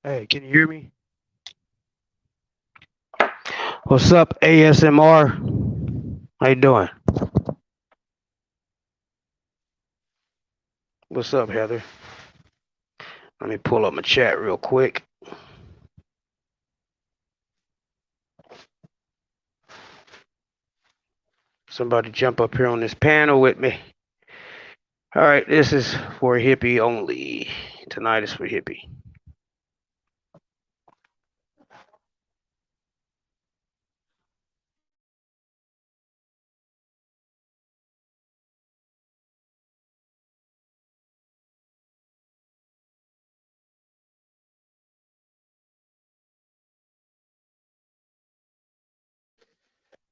Hey, can you hear me? What's up, ASMR? How you doing? What's up, Heather? Let me pull up my chat real quick. Somebody jump up here on this panel with me. All right, this is for Hippie only. Tonight is for Hippie.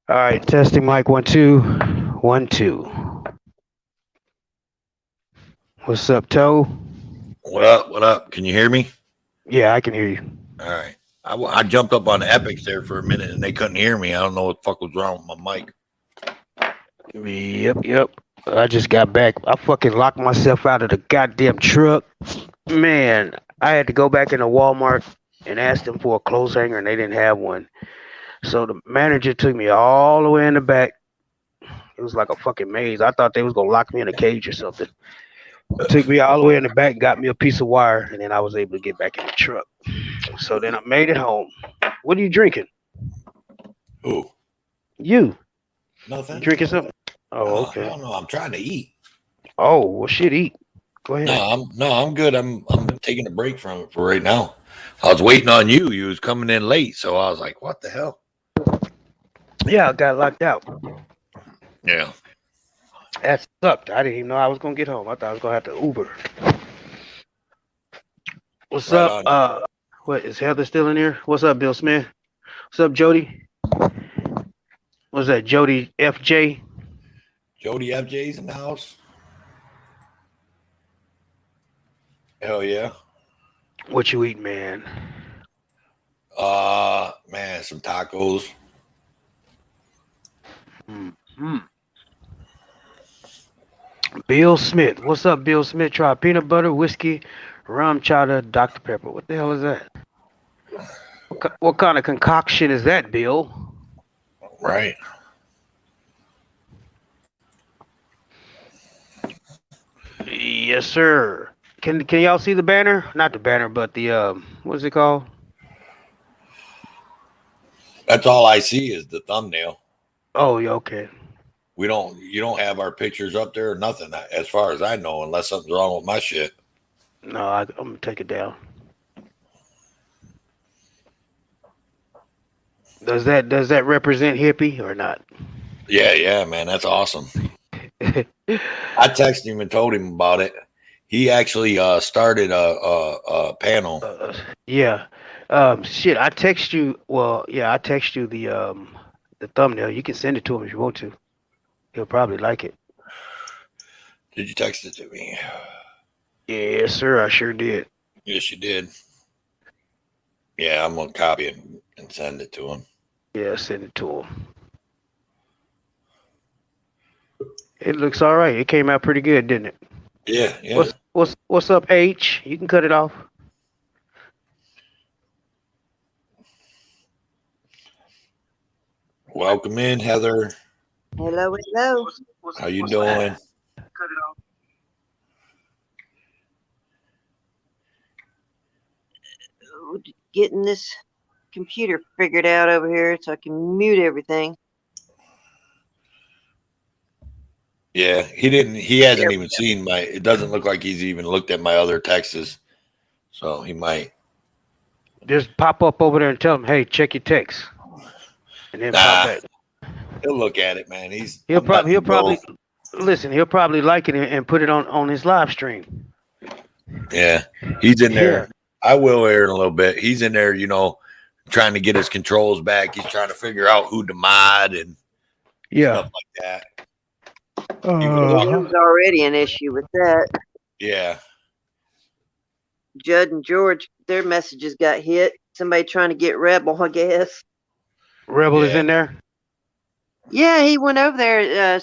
All right, testing mic 1 2 1 2. What's up, Toe? What up? What up? Can you hear me? Yeah, I can hear you. All right. I jumped up on the Epics there for a minute and they couldn't hear me. I don't know what the fuck was wrong with my mic. Yep. I just got back. I fucking locked myself out of the goddamn truck. Man, I had to go back into Walmart and ask them for a clothes hanger, and they didn't have one. So the manager took me all the way in the back. It was like a fucking maze. I thought they was gonna lock me in a cage or something. Took me all the way in the back, got me a piece of wire, and then I was able to get back in the truck. So then I made it home. What are you drinking? Who? You Nothing. drinking something? Oh, No, okay. no, no. I'm trying to eat. Oh, well, shit, eat. Go No, ahead. I'm good. I'm taking a break from it for right now. I was waiting on you. You was coming in late, so I was like, "What the hell?" Yeah, I got locked out. Yeah. That sucked. I didn't even know I was gonna get home. I thought I was gonna have to Uber. What's Right up? on. What is Heather still in here? What's up, Bill Smith? What's up, Jody? What's that, Jody FJ? Jody FJ's in the house. Hell yeah. What you eating, man? Man, some tacos. Mm-hmm. Bill Smith. What's up, Bill Smith? Try peanut butter, whiskey, rum chowder, Dr. Pepper. What the hell is that? What kind of concoction is that, Bill? Right. Yes, sir. Can y'all see the banner? Not the banner, but the what's it called? That's all I see is the thumbnail. Oh, yeah, okay. You don't have our pictures up there or nothing as far as I know, unless something's wrong with my shit. No, I'm gonna take it down. Does that represent hippie or not? Yeah, man, that's awesome. I texted him and told him about it. He actually started a panel. uh, yeah. Shit. I text you. Well, yeah, I text you the thumbnail. You can send it to him if you want to. He'll probably like it. Did you text it to me? Yes, sir. I sure did. Yes, you did. Yeah, I'm gonna copy it and send it to him. Yeah, send it to him. It looks all right. It came out pretty good, didn't it? Yeah. What's up, H? You can cut it off. Welcome in, Heather. Hello, hello. How you doing? Cut it off. Getting this computer figured out over here so I can mute everything. Yeah, he didn't. He hasn't There even seen my. It doesn't look like he's even looked at my other texts, so he might. Just pop up over there and tell him, hey, check your text, and then pop Nah, back. he'll look at it, man. He'll I'm probably letting he'll him go. probably listen. He'll probably like it and put it on his live stream. Yeah, he's in Yeah, there. I will air in a little bit. He's in there, trying to get his controls back. He's trying to figure out who to mod and yeah. stuff like that. He was Yeah, talking. there was already an issue with that. Yeah, Judd and George, their messages got hit. Somebody trying to get Rebel, I guess. Rebel is yeah, in there. Yeah, he went over there.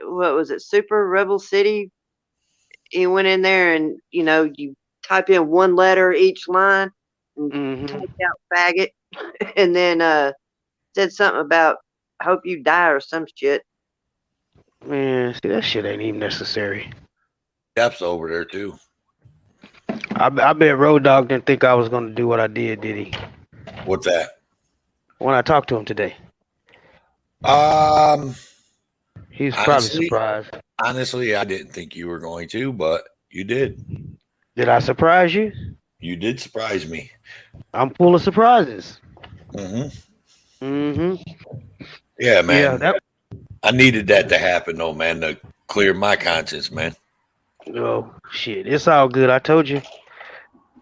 What was it? Super Rebel City. He went in there and you type in one letter each line. and Mm-hmm. take out faggot, and then said something about hope you die or some shit. Man, see, that shit ain't even necessary. Dep's over there too. I bet Road Dogg didn't think I was gonna do what I did he? What's that? When I talked to him today, Um, he's probably honestly, surprised. honestly, I didn't think you were going to, but you did. Did I surprise you? You did surprise me. I'm full of surprises. Mm-hmm. Mm-hmm. Yeah, Yeah, man. that. I needed that to happen, though, man, to clear my conscience, man. Oh shit, it's all good. I told you,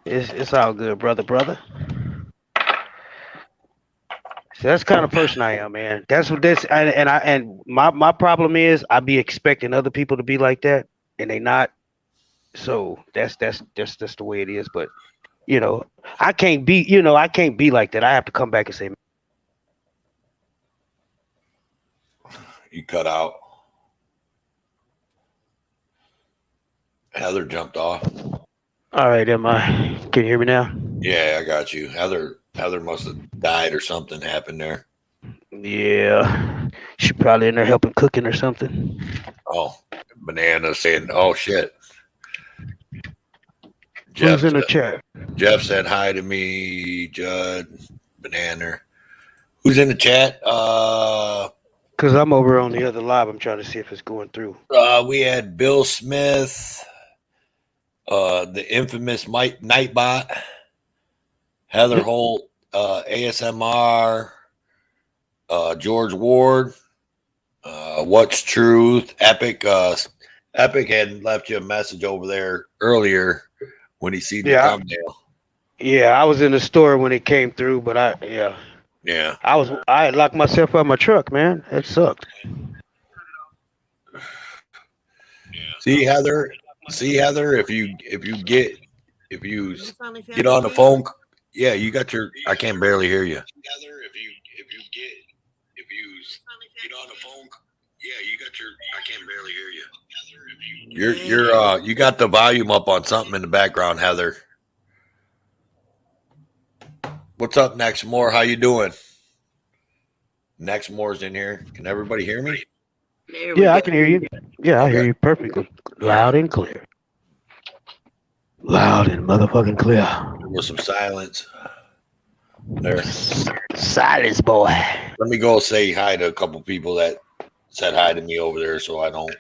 it's all good, brother. So that's the kind of person I am, man. That's what this and my problem is I be expecting other people to be like that, and they not. So that's the way it is. But I can't be like that. I have to come back and say, You cut out. Heather jumped off. all right, am I? Can you hear me now? Yeah, I got you. Heather must have died or something happened there. Yeah, she probably in there helping cooking or something. Oh, Banana saying, "Oh shit." Who's Jeff in the chat? Jeff said hi to me. Judd, Banana. Who's in the chat? Cause I'm over on the other live. I'm trying to see if it's going through. We had Bill Smith, the infamous Mike Nightbot, Heather Holt, ASMR, George Ward, What's Truth, Epic. Epic had left you a message over there earlier when he seen the thumbnail. Yeah, I was in the store when it came through, but Yeah. I had locked myself out of my truck, man. It sucked. See Heather, if you get on the phone, yeah, you got your. I can barely hear you. Heather, if you get on the phone, yeah, you got your. I can barely hear you. You got the volume up on something in the background, Heather. What's up, Next More? How you doing? Next More's in here. Can everybody hear me? Yeah, I can hear you. Yeah, I hear you perfectly, loud and clear. Loud and motherfucking clear. There was some silence there. Silence, boy. Let me go say hi to a couple people that said hi to me over there, so I don't.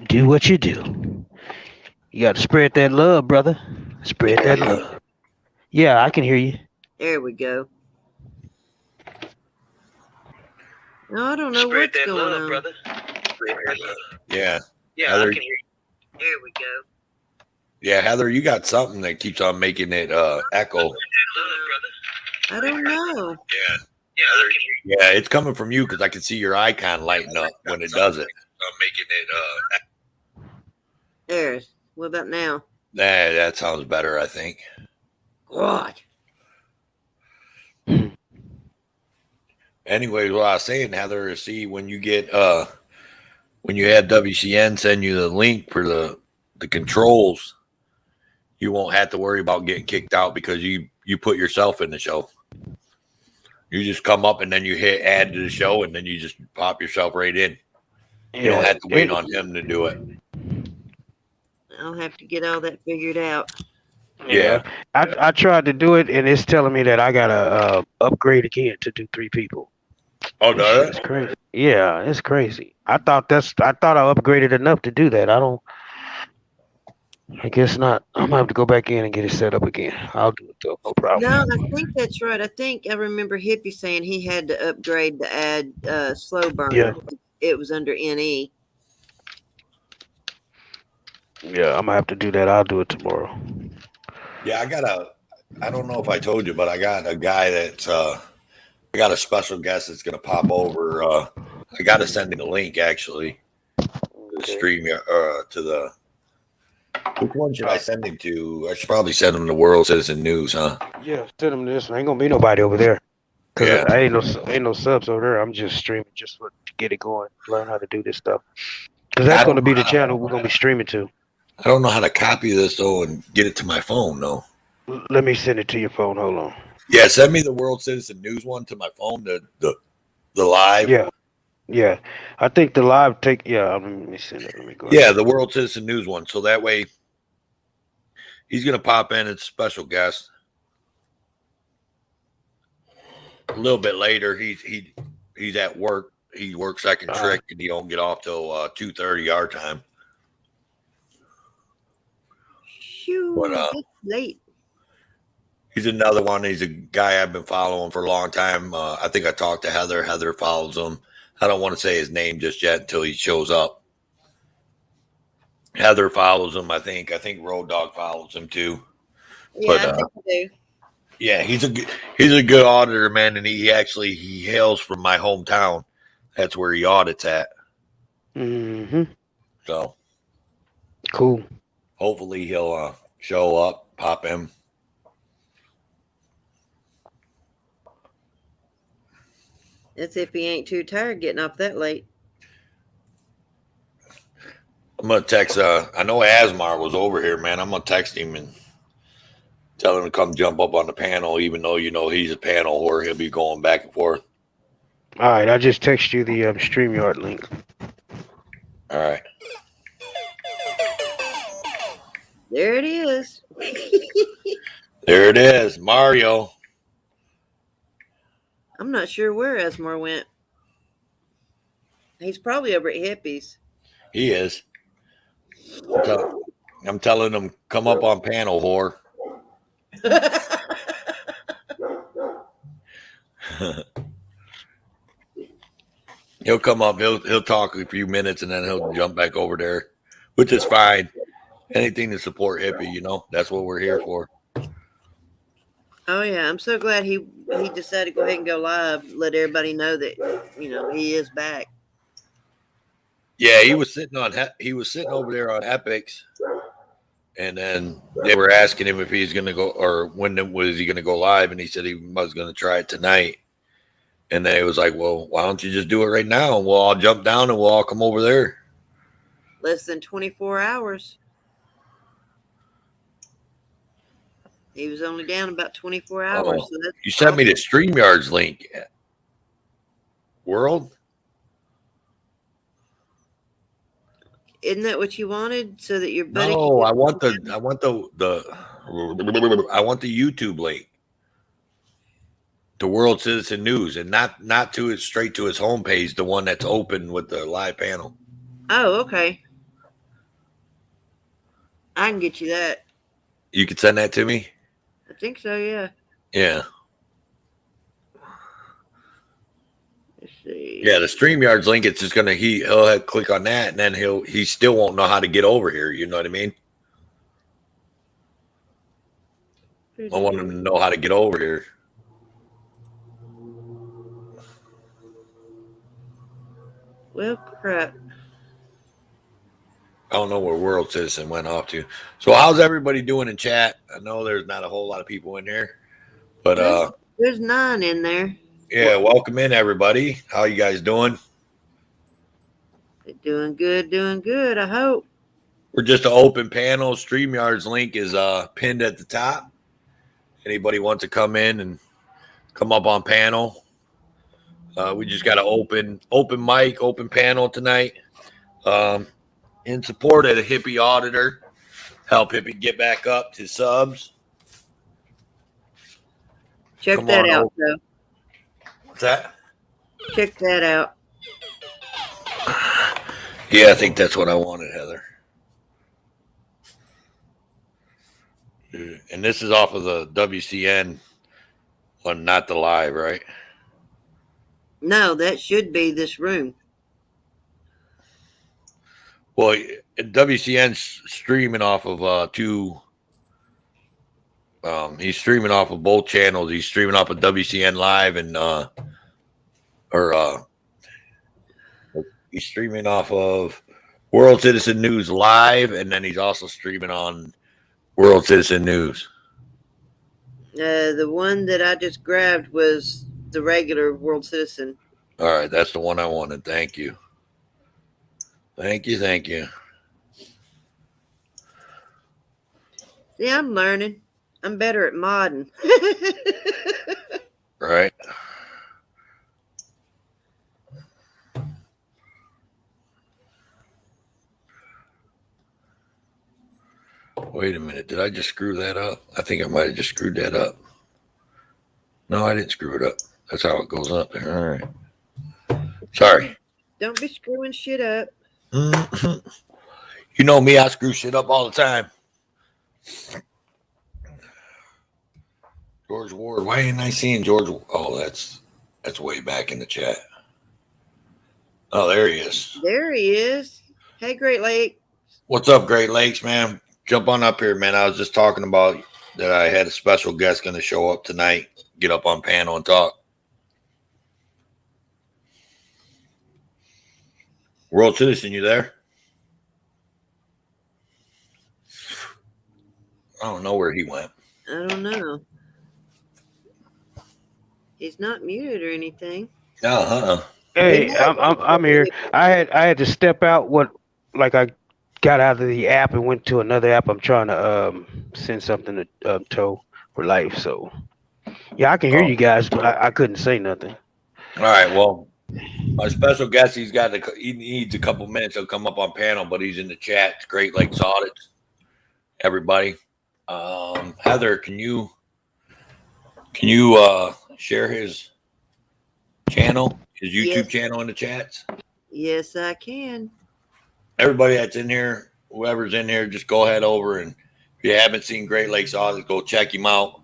Do what you do. You got to spread that love, brother. Spread that love. Yeah, I can hear you. There we go. No, I don't know what's going on. Brother. Yeah. Heather, I can hear you. There we go. Yeah, Heather, you got something that keeps on making it echo. I don't know. Yeah, it's coming from you because I can see your icon lighting up when it does it. Making it. There. What about now? That sounds better, I think. God. Anyway, what I was saying, Heather, is see when you get when you have WCN send you the link for the controls, you won't have to worry about getting kicked out because you put yourself in the show. You just come up and then you hit add to the show and then you just pop yourself right in. Yeah, you don't have to wait on him to do it. I'll have to get all that figured out. Yeah. I tried to do it and it's telling me that I gotta upgrade again to do 3 people. Oh, does It's crazy. Yeah, it's crazy. I thought I upgraded enough to do that. I guess not. I'm gonna have to go back in and get it set up again. I'll do it though, no problem. No, I think that's right. I think I remember Hippie saying he had to upgrade to add slow burner. Yeah. It was under NE. Yeah, I'm gonna have to do that. I'll do it tomorrow. Yeah, I don't know if I told you, but I got a guy that's I got a special guest that's gonna pop over. I gotta send him the link actually. To stream to the. Which one should I send him to? I should probably send him to World Citizen News, huh? Yeah, send him this. Ain't gonna be nobody over there. Cause Yeah. I ain't no subs over there. I'm just streaming just to get it going, learn how to do this stuff. Cause that's gonna be the channel we're gonna be streaming to. I don't know how to copy this though and get it to my phone though. Let me send it to your phone. Hold on. Yeah, send me the World Citizen News one to my phone. The live. Yeah, yeah. I think the live take. Yeah, let me send it. Let me go Yeah, ahead. the World Citizen News one. So that way he's gonna pop in as a special guest a little bit later. He's at work. He works second All right. trick, and he don't get off till 2:30 our time. But Shoo, that's late. he's another one. He's a guy I've been following for a long time. I think I talked to Heather. Heather follows him. I don't want to say his name just yet until he shows up. Heather follows him. I think Road Dog follows him too. Yeah, But I think I do. yeah, he's a good auditor, man, and he hails from my hometown. That's where he audits at. Mm-hmm. So Cool. hopefully he'll show up, pop in. That's if he ain't too tired getting off that late. I'm gonna text. I know Asmar was over here, man. I'm gonna text him and tell him to come jump up on the panel, even though he's a panel whore. He'll be going back and forth. All right. I just text you the StreamYard link. All right. There it is. There it is, Mario. I'm not sure where Esmore went. He's probably over at Hippie's. He is. I'm telling him, come up on panel, whore. He'll come up. He'll talk a few minutes, and then he'll jump back over there, which is fine. Anything to support Hippie, that's what we're here for. Oh yeah, I'm so glad he decided to go ahead and go live. Let everybody know that he is back. Yeah, he was sitting over there on Epics, and then they were asking him if he's going to go or when was he going to go live, and he said he was going to try it tonight. And then it was like, well, why don't you just do it right now, and we'll all jump down and we'll all come over there. Less than 24 hours. He was only down about 24 hours. Oh, So that's you sent me the StreamYards link. World? Isn't that what you wanted? So that your buddy No, I want the YouTube link. The World Citizen News, and not to it straight to his homepage, the one that's open with the live panel. Oh, okay. I can get you that. You could send that to me? I think so, yeah. Yeah. Let's see. Yeah, the StreamYards link, it's just he'll click on that, and then he still won't know how to get over here, you know what I mean? I want him to know how to get over here. Well, crap. I don't know where World Citizen went off to. So how's everybody doing in chat? I know there's not a whole lot of people in here, but there's 9 in there. yeah, welcome in everybody. How you guys doing? Doing good, I hope. We're just an open panel. StreamYard's link is pinned at the top. Anybody wants to come in and come up on panel? We just got an open mic, open panel tonight. In support of the Hippie auditor, help Hippie get back up to subs. Check Come that on out, over. though. What's that? Check that out. Yeah, I think that's what I wanted, Heather. And this is off of the WCN one, not the live, right? No, that should be this room. Well, WCN's streaming off of two. He's streaming off of both channels. He's streaming off of WCN Live and he's streaming off of World Citizen News Live, and then he's also streaming on World Citizen News. The one that I just grabbed was the regular World Citizen. All right, that's the one I wanted. Thank you. Thank you. Yeah, I'm learning. I'm better at modding. Right. Wait a minute. Did I just screw that up? I think I might have just screwed that up. No, I didn't screw it up. That's how it goes up there. All right. Sorry. Don't be screwing shit up. You know me, I screw shit up all the time. George Ward. Why ain't I seeing George? Oh, that's way back in the chat. Oh, there he is. There he is. Hey, Great Lake. What's up, Great Lakes, man? Jump on up here, man. I was just talking about that I had a special guest going to show up tonight, get up on panel and talk. World Citizen, you there? I don't know where he went. I don't know. He's not muted or anything. Hey, I'm here. I had to step out. I got out of the app and went to another app. I'm trying to send something to Toe for Life. So yeah, I can hear you guys, but I couldn't say nothing. All right. Well, my special guest, he needs a couple minutes. He'll come up on panel, but he's in the chat. It's Great Lakes Audits. Everybody, Heather, can you share his channel, his YouTube channel in the chats? Yes, I can. Everybody that's in here, whoever's in here, just go ahead over, and if you haven't seen Great Lakes Audits, go check him out.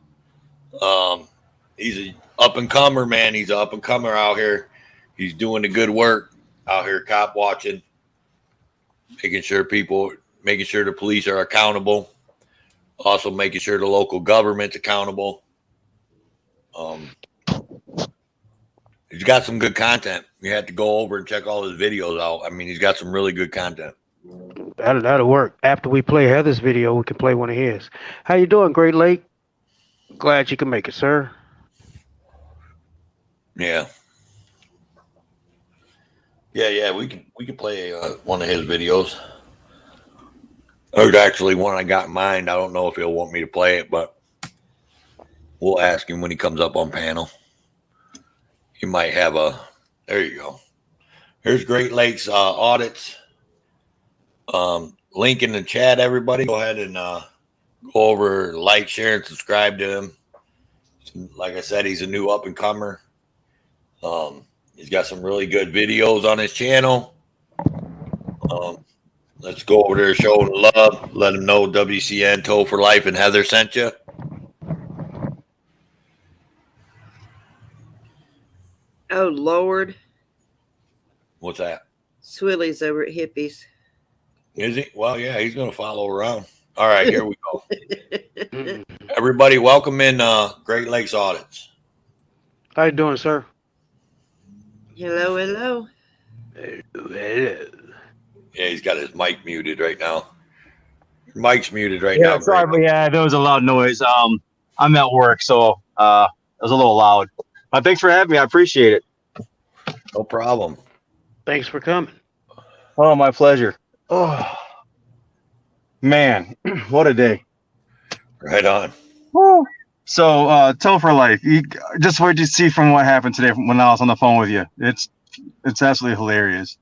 He's an up and comer, man. He's an up and comer out here. He's doing the good work out here, cop watching, making sure the police are accountable. Also making sure the local government's accountable. He's got some good content. You have to go over and check all his videos out. I mean, he's got some really good content. That'll work. After we play Heather's video, we can play one of his. How you doing, Great Lake? Glad you can make it, sir. Yeah. We can play one of his videos. There's actually one I got in mind. I don't know if he'll want me to play it, but we'll ask him when he comes up on panel. He might have there you go. Here's Great Lakes Audits. Link in the chat, everybody. Go ahead and go over, like, share, and subscribe to him. Like I said, he's a new up-and-comer. He's got some really good videos on his channel. Let's go over there, show him love. Let him know WCN, Toe for Life, and Heather sent you. Oh, Lord. What's that? Swilly's over at Hippies. Is he? Well, yeah, he's going to follow around. All right, here we go. Everybody, welcome in Great Lakes Audits. How you doing, sir? Hello, hello. Hello. Yeah, he's got his mic muted right now. Your mic's muted right now. Sorry, but yeah, there was a loud noise. I'm at work, so it was a little loud. But thanks for having me. I appreciate it. No problem. Thanks for coming. Oh, my pleasure. Oh, man, what a day. Right on. Woo. So, Toe for Life. Just what you see from what happened today when I was on the phone with you. It's absolutely hilarious.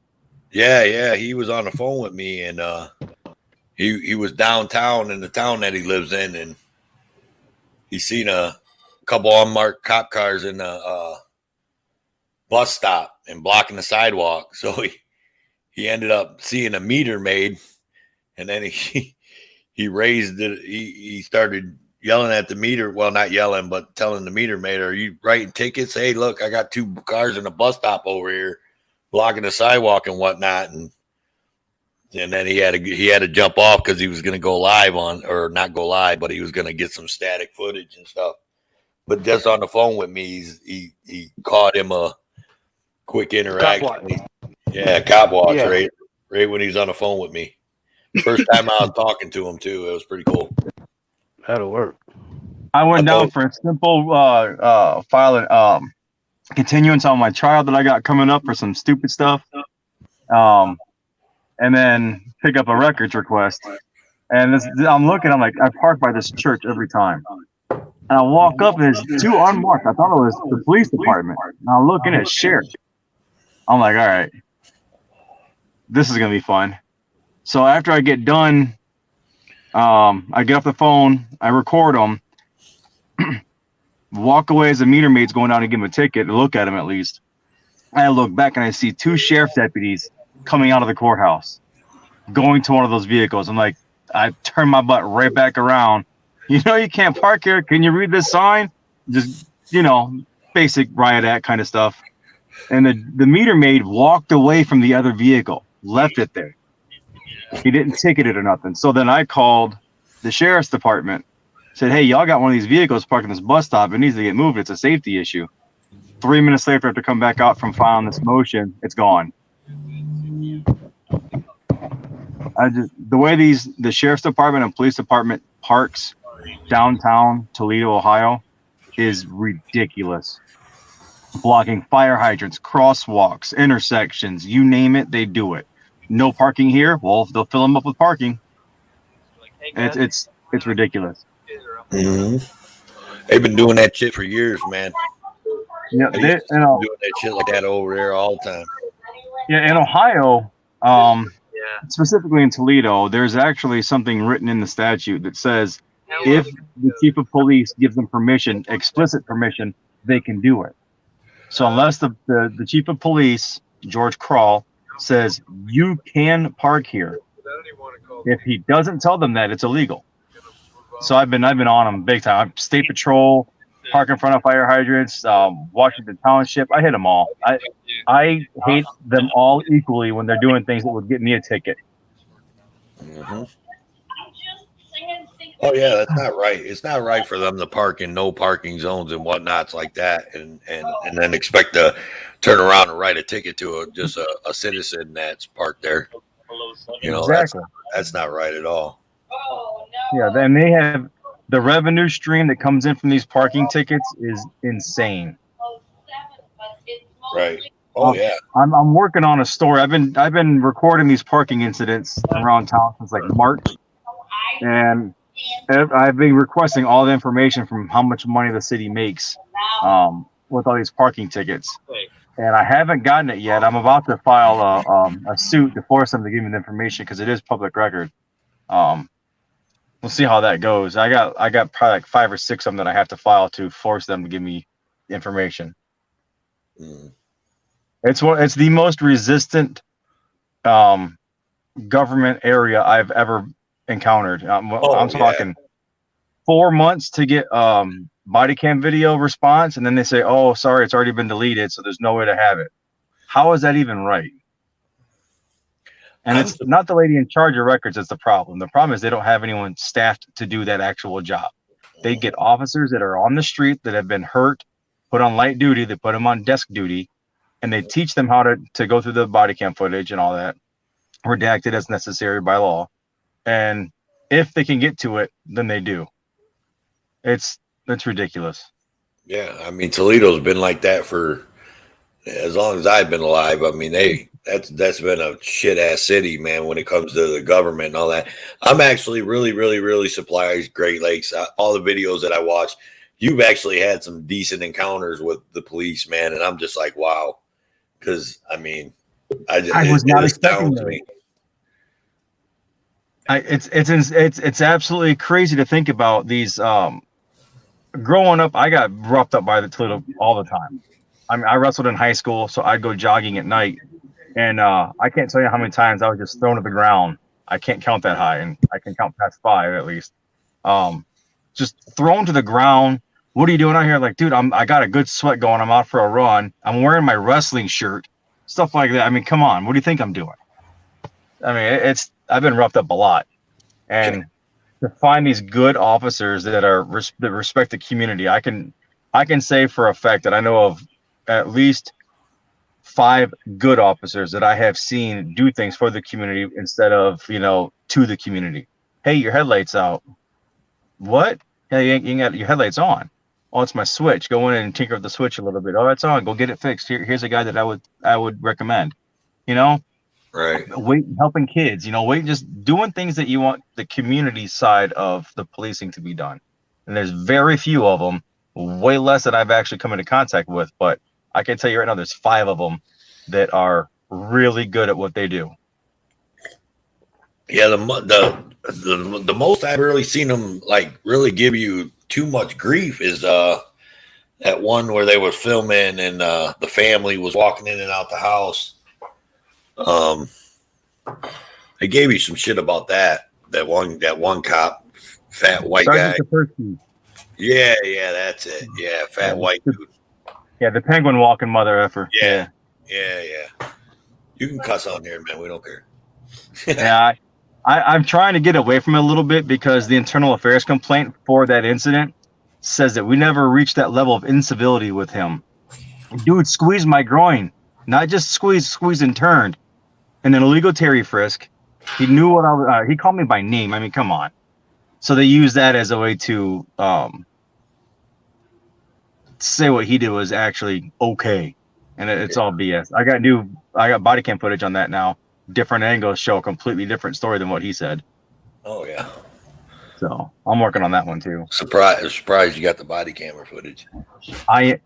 Yeah, he was on the phone with me, and he was downtown in the town that he lives in, and he seen a couple unmarked cop cars in a bus stop and blocking the sidewalk. So he ended up seeing a meter maid, and then he raised it. He started yelling at the meter. Well, not yelling, but telling the meter maid, "Are you writing tickets? Hey, look, I got 2 cars in a bus stop over here, blocking the sidewalk and whatnot." And then he had to jump off because he was going to go live or not go live, but he was going to get some static footage and stuff. But just on the phone with me, he caught him a quick interaction. Cop watch, Yeah. right when he was on the phone with me. First time I was talking to him too. It was pretty cool. That'll work. I went down for a simple filing continuance on my trial that I got coming up for some stupid stuff. And then pick up a records request. And I'm like, I park by this church every time. And I walk up and there's two unmarked. I thought it was the police department. And I'm looking at sheriff. I'm like, all right, this is gonna be fun. So after I get done, I get off the phone, I record them, walk away as the meter maid's going down to give him a ticket to look at him at least. I look back and I see two sheriff deputies coming out of the courthouse, going to one of those vehicles. I'm like, I turn my butt right back around. You know, you can't park here. Can you read this sign? Just, basic riot act kind of stuff. And the meter maid walked away from the other vehicle, left it there. He didn't ticket it or nothing. So then I called the sheriff's department, said, hey, y'all got one of these vehicles parked in this bus stop. It needs to get moved. It's a safety issue. 3 minutes later, after come back out from filing this motion, it's gone. The way the sheriff's department and police department parks downtown Toledo, Ohio, is ridiculous. Blocking fire hydrants, crosswalks, intersections, you name it, they do it. No parking here. Well, they'll fill them up with parking. It's ridiculous. Mm-hmm. They've been doing that shit for years, man. Yeah, doing that shit like that over there all the time. Yeah, in Ohio, specifically in Toledo, there's actually something written in the statute that says if the chief of police gives them permission, explicit permission, they can do it. So unless the chief of police, George Kral, says you can park here, if he doesn't tell them that, it's illegal. So I've been on them big time. State Patrol, park in front of fire hydrants, Washington Township. I hit them all. I hate them all equally when they're doing things that would get me a ticket. Mm-hmm. Oh yeah, that's not right. It's not right for them to park in no parking zones and whatnots like that, and then expect to turn around and write a ticket to a citizen that's parked there. Exactly. That's not right at all. Yeah, then they have the revenue stream that comes in from these parking tickets is insane. Right. Oh yeah. I'm working on a story. I've been recording these parking incidents around town since like March, and I've been requesting all the information from how much money the city makes with all these parking tickets, and I haven't gotten it yet. I'm about to file a suit to force them to give me the information because it is public record. We'll see how that goes. I got probably like 5 or 6 of them that I have to file to force them to give me information. Mm. It's the most resistant government area I've ever encountered. I'm talking 4 months to get body cam video response, and then they say, oh, sorry, it's already been deleted, so there's no way to have it. How is that even right? And it's not the lady in charge of records that's the problem. The problem is they don't have anyone staffed to do that actual job. They get officers that are on the street that have been hurt, put on light duty, they put them on desk duty, and they teach them how to go through the body cam footage and all that, redacted as necessary by law. And if they can get to it, then they do. It's ridiculous. Yeah, I mean Toledo's been like that for as long as I've been alive. I mean that's been a shit ass city, man, when it comes to the government and all that. I'm actually really, really, really surprised Great Lakes. All the videos that I watched, you've actually had some decent encounters with the police, man, and I'm just like, wow. Because I mean, I was not expecting that. It's absolutely crazy to think about these. Growing up, I got roughed up by the Toledo all the time. I mean, I wrestled in high school, so I'd go jogging at night, and I can't tell you how many times I was just thrown to the ground. I can't count that high, and I can count past 5 at least. Just thrown to the ground. What are you doing out here? Like, dude, I got a good sweat going. I'm out for a run. I'm wearing my wrestling shirt, stuff like that. I mean, come on, what do you think I'm doing? I mean, I've been roughed up a lot, and to find these good officers that respect the community, I can say for a fact that I know of at least 5 good officers that I have seen do things for the community instead of to the community. Hey, your headlights out. What? Hey, you got your headlights on. Oh, it's my switch. Go in and tinker with the switch a little bit. Oh, it's on. Go get it fixed. Here's a guy that I would recommend. Right. Helping kids. Just doing things that you want the community side of the policing to be done. and there's very few of them, way less that I've actually come into contact with. But I can tell you right now, there's 5 of them that are really good at what they do. Yeah, the most I've really seen them like really give you too much grief is that one where they were filming and the family was walking in and out the house. They gave you some shit about that one cop, fat white guy. Yeah, that's it. Yeah, fat white dude. Yeah, the penguin walking mother effer. Yeah. You can cuss on here, man. We don't care. Yeah, I'm trying to get away from it a little bit because the internal affairs complaint for that incident says that we never reached that level of incivility with him. Dude squeezed my groin, not just squeezed and turned. And then illegal Terry frisk. He knew what I was. He called me by name. I mean, come on. So they used that as a way to say what he did was actually okay, and it's all BS. I got body cam footage on that now. Different angles show a completely different story than what he said. Oh yeah. So I'm working on that one too. Surprised you got the body camera footage. I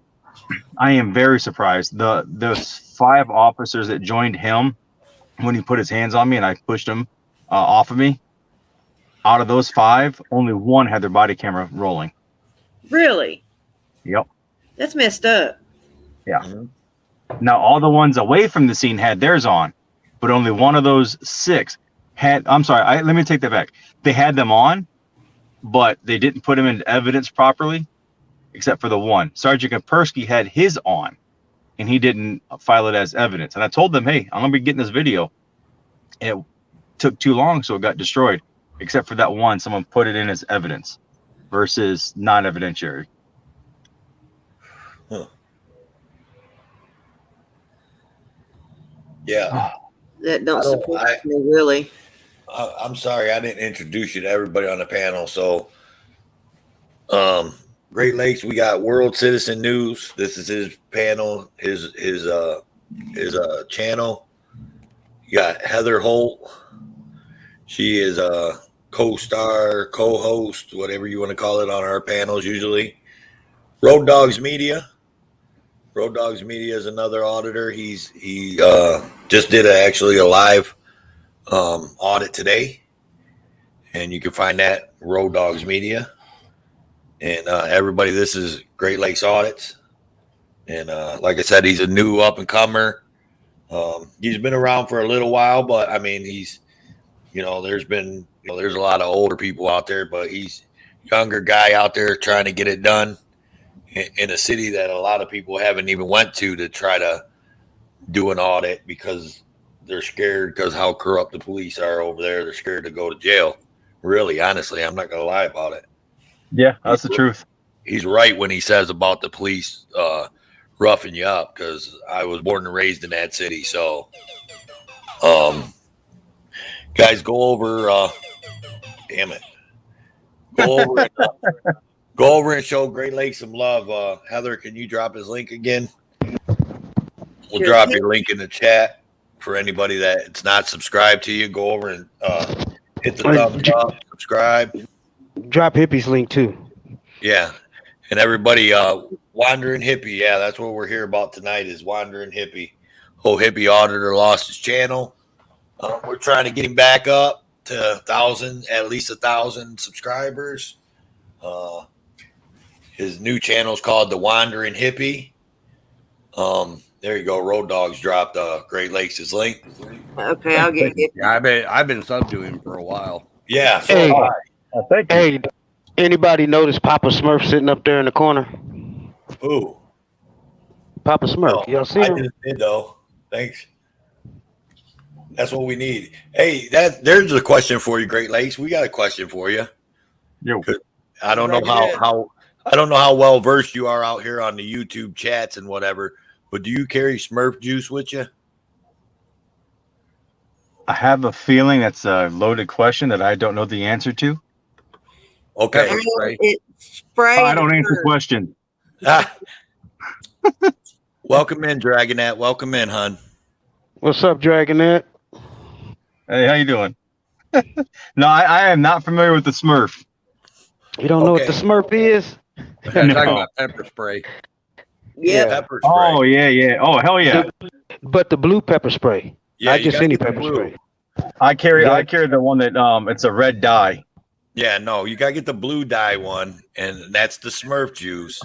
am very surprised. The 5 officers that joined him when he put his hands on me and I pushed him off of me. Out of those 5, only 1 had their body camera rolling. Really? Yep. That's messed up. Yeah. Mm-hmm. Now all the ones away from the scene had theirs on, but only one of those 6 had. I'm sorry. Let me take that back. They had them on, but they didn't put them into evidence properly, except for the one. Sergeant Kapersky had his on, and he didn't file it as evidence. And I told them, hey, I'm going to be getting this video. And it took too long, so it got destroyed, except for that one. Someone put it in as evidence versus non-evidentiary. Huh. Yeah. That don't support me, really. I'm sorry I didn't introduce you to everybody on the panel. So, Great Lakes, we got World Citizen News. This is his panel, his channel. You got Heather Holt. She is a co-star, co-host, whatever you want to call it, on our panels usually. Road Dogs Media. Road Dogs Media is another auditor. He just did actually a live audit today, and you can find that Road Dogs Media. And everybody, this is Great Lakes Audits, and like I said, he's a new up and comer. He's been around for a little while, but I mean, he's there's a lot of older people out there, but he's a younger guy out there trying to get it done in a city that a lot of people haven't even went to try to do an audit because they're scared because how corrupt the police are over there. They're scared to go to jail. Really, honestly, I'm not going to lie about it. Yeah, that's the truth. He's right when he says about the police roughing you up, because I was born and raised in that city. So, guys, go over. Damn it. Go over and show Great Lakes some love. Heather, can you drop his link again? We'll drop your link in the chat for anybody that's not subscribed to you. Go over and hit the thumbs up, subscribe. Drop Hippie's link too. Yeah. And everybody, Wandering Hippie. Yeah, that's what we're here about tonight is Wandering Hippie. Oh, Hippie Auditor lost his channel. We're trying to get him back up to 1,000, at least 1,000 subscribers. His new channel is called The Wandering Hippie. There you go. Road Dogs dropped Great Lakes' link. Okay, I'll get it. Yeah, I've been sub to him for a while. Yeah. So Hey, anybody notice Papa Smurf sitting up there in the corner? Who? Papa Smurf. Y'all see him? I just did though. Thanks. That's what we need. Hey, there's a question for you, Great Lakes. We got a question for you. Yo. I don't know how well versed you are out here on the YouTube chats and whatever, but do you carry Smurf juice with you? I have a feeling that's a loaded question that I don't know the answer to. Okay. It's sprayed. I don't answer questions. Welcome in, Dragonette. Welcome in, hon. What's up, Dragonette? Hey, how you doing? No, I am not familiar with the Smurf. You don't know what the Okay. Smurf is? I'm No. talking about pepper spray. Yeah. Pepper spray. Oh yeah. Oh hell yeah. But the blue pepper spray, Yeah, not you just gotta any get the pepper blue. spray. I carry Yeah. the one that it's a red dye. Yeah, no, you gotta get the blue dye one, and that's the Smurf juice.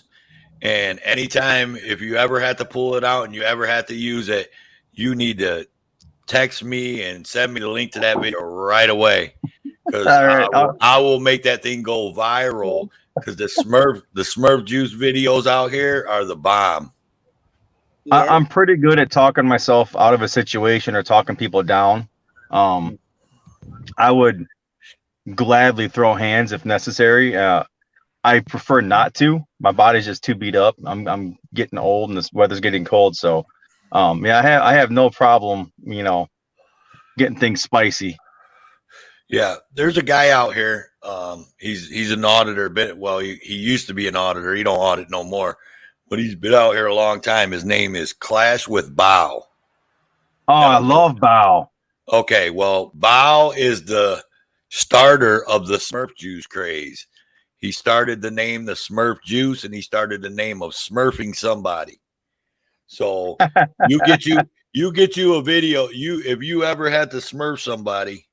And anytime if you ever have to pull it out and you ever have to use it, you need to text me and send me the link to that video right away. Because All right. I will make that thing go viral. Because the Smurf juice videos out here are the bomb. Yeah. I'm pretty good at talking myself out of a situation or talking people down. I would gladly throw hands if necessary. I prefer not to. My body's just too beat up. I'm getting old and this weather's getting cold, so yeah, I have no problem, getting things spicy. Yeah, there's a guy out here. He's an auditor. He used to be an auditor. He don't audit no more, but he's been out here a long time. His name is Clash with Bow. Oh, I love Bow. Okay, well, Bow is the starter of the Smurf juice craze. He started the name the Smurf juice, and he started the name of smurfing somebody. So you get you a video. If you ever had to smurf somebody,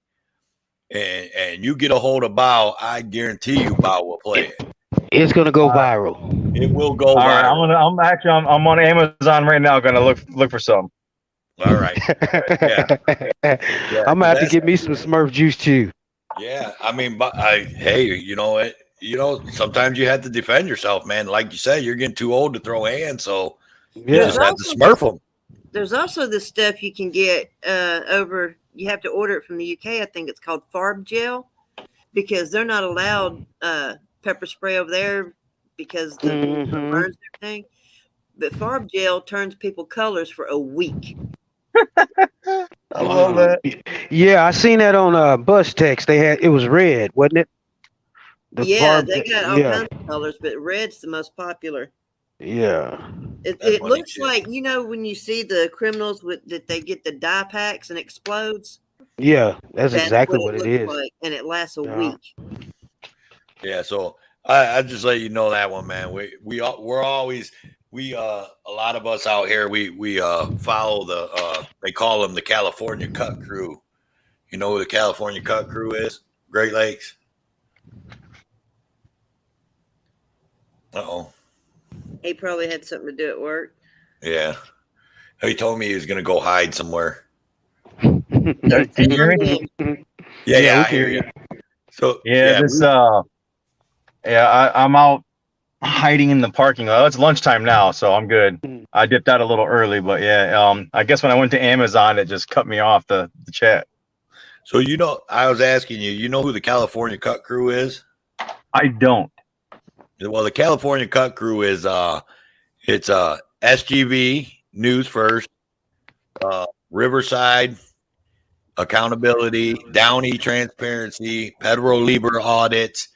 and you get a hold of Bow, I guarantee you Bow will play it. It's gonna go viral. It will go All right, viral. I'm on Amazon right now, gonna look for some. All right. Yeah. I'm gonna have to get me some Smurf juice too. Yeah. I mean, but hey, you know what? Sometimes you have to defend yourself, man. Like you said, you're getting too old to throw hands, so you Yeah. just have to smurf them. There's also this stuff you can get over. You have to order it from the UK. I think it's called Farb Gel because they're not allowed pepper spray over there because the Mhm. burns and everything. But Farb Gel turns people colors for a week. I love that. Yeah, I seen that on Bus Text. It was red, wasn't it? The Yeah, Farb- they got all yeah, kinds of colors, but red's the most popular. yeah, It That's funny looks shit. like when you see the criminals that they get the dye packs and explodes. yeah. That's exactly what it it looks is. like, and it lasts a Yeah. week. Yeah, so I just let you know that one, man. We're always a lot of us out here we follow the they call them the California Cut Crew. You know who the California Cut Crew is? Great Lakes. Uh-oh. He probably had something to do at work. Yeah. He told me he was gonna go hide somewhere. Can you hear me? Yeah, we I hear can you. So I'm out hiding in the parking lot. It's lunchtime now, so I'm good. I dipped out a little early, but I guess when I went to Amazon, it just cut me off the chat. So I was asking you, you know who the California Cut Crew is? I don't. Well, the California Cut Crew is it's SGV News First, Riverside Accountability, Downey Transparency, Pedro Libre Audits.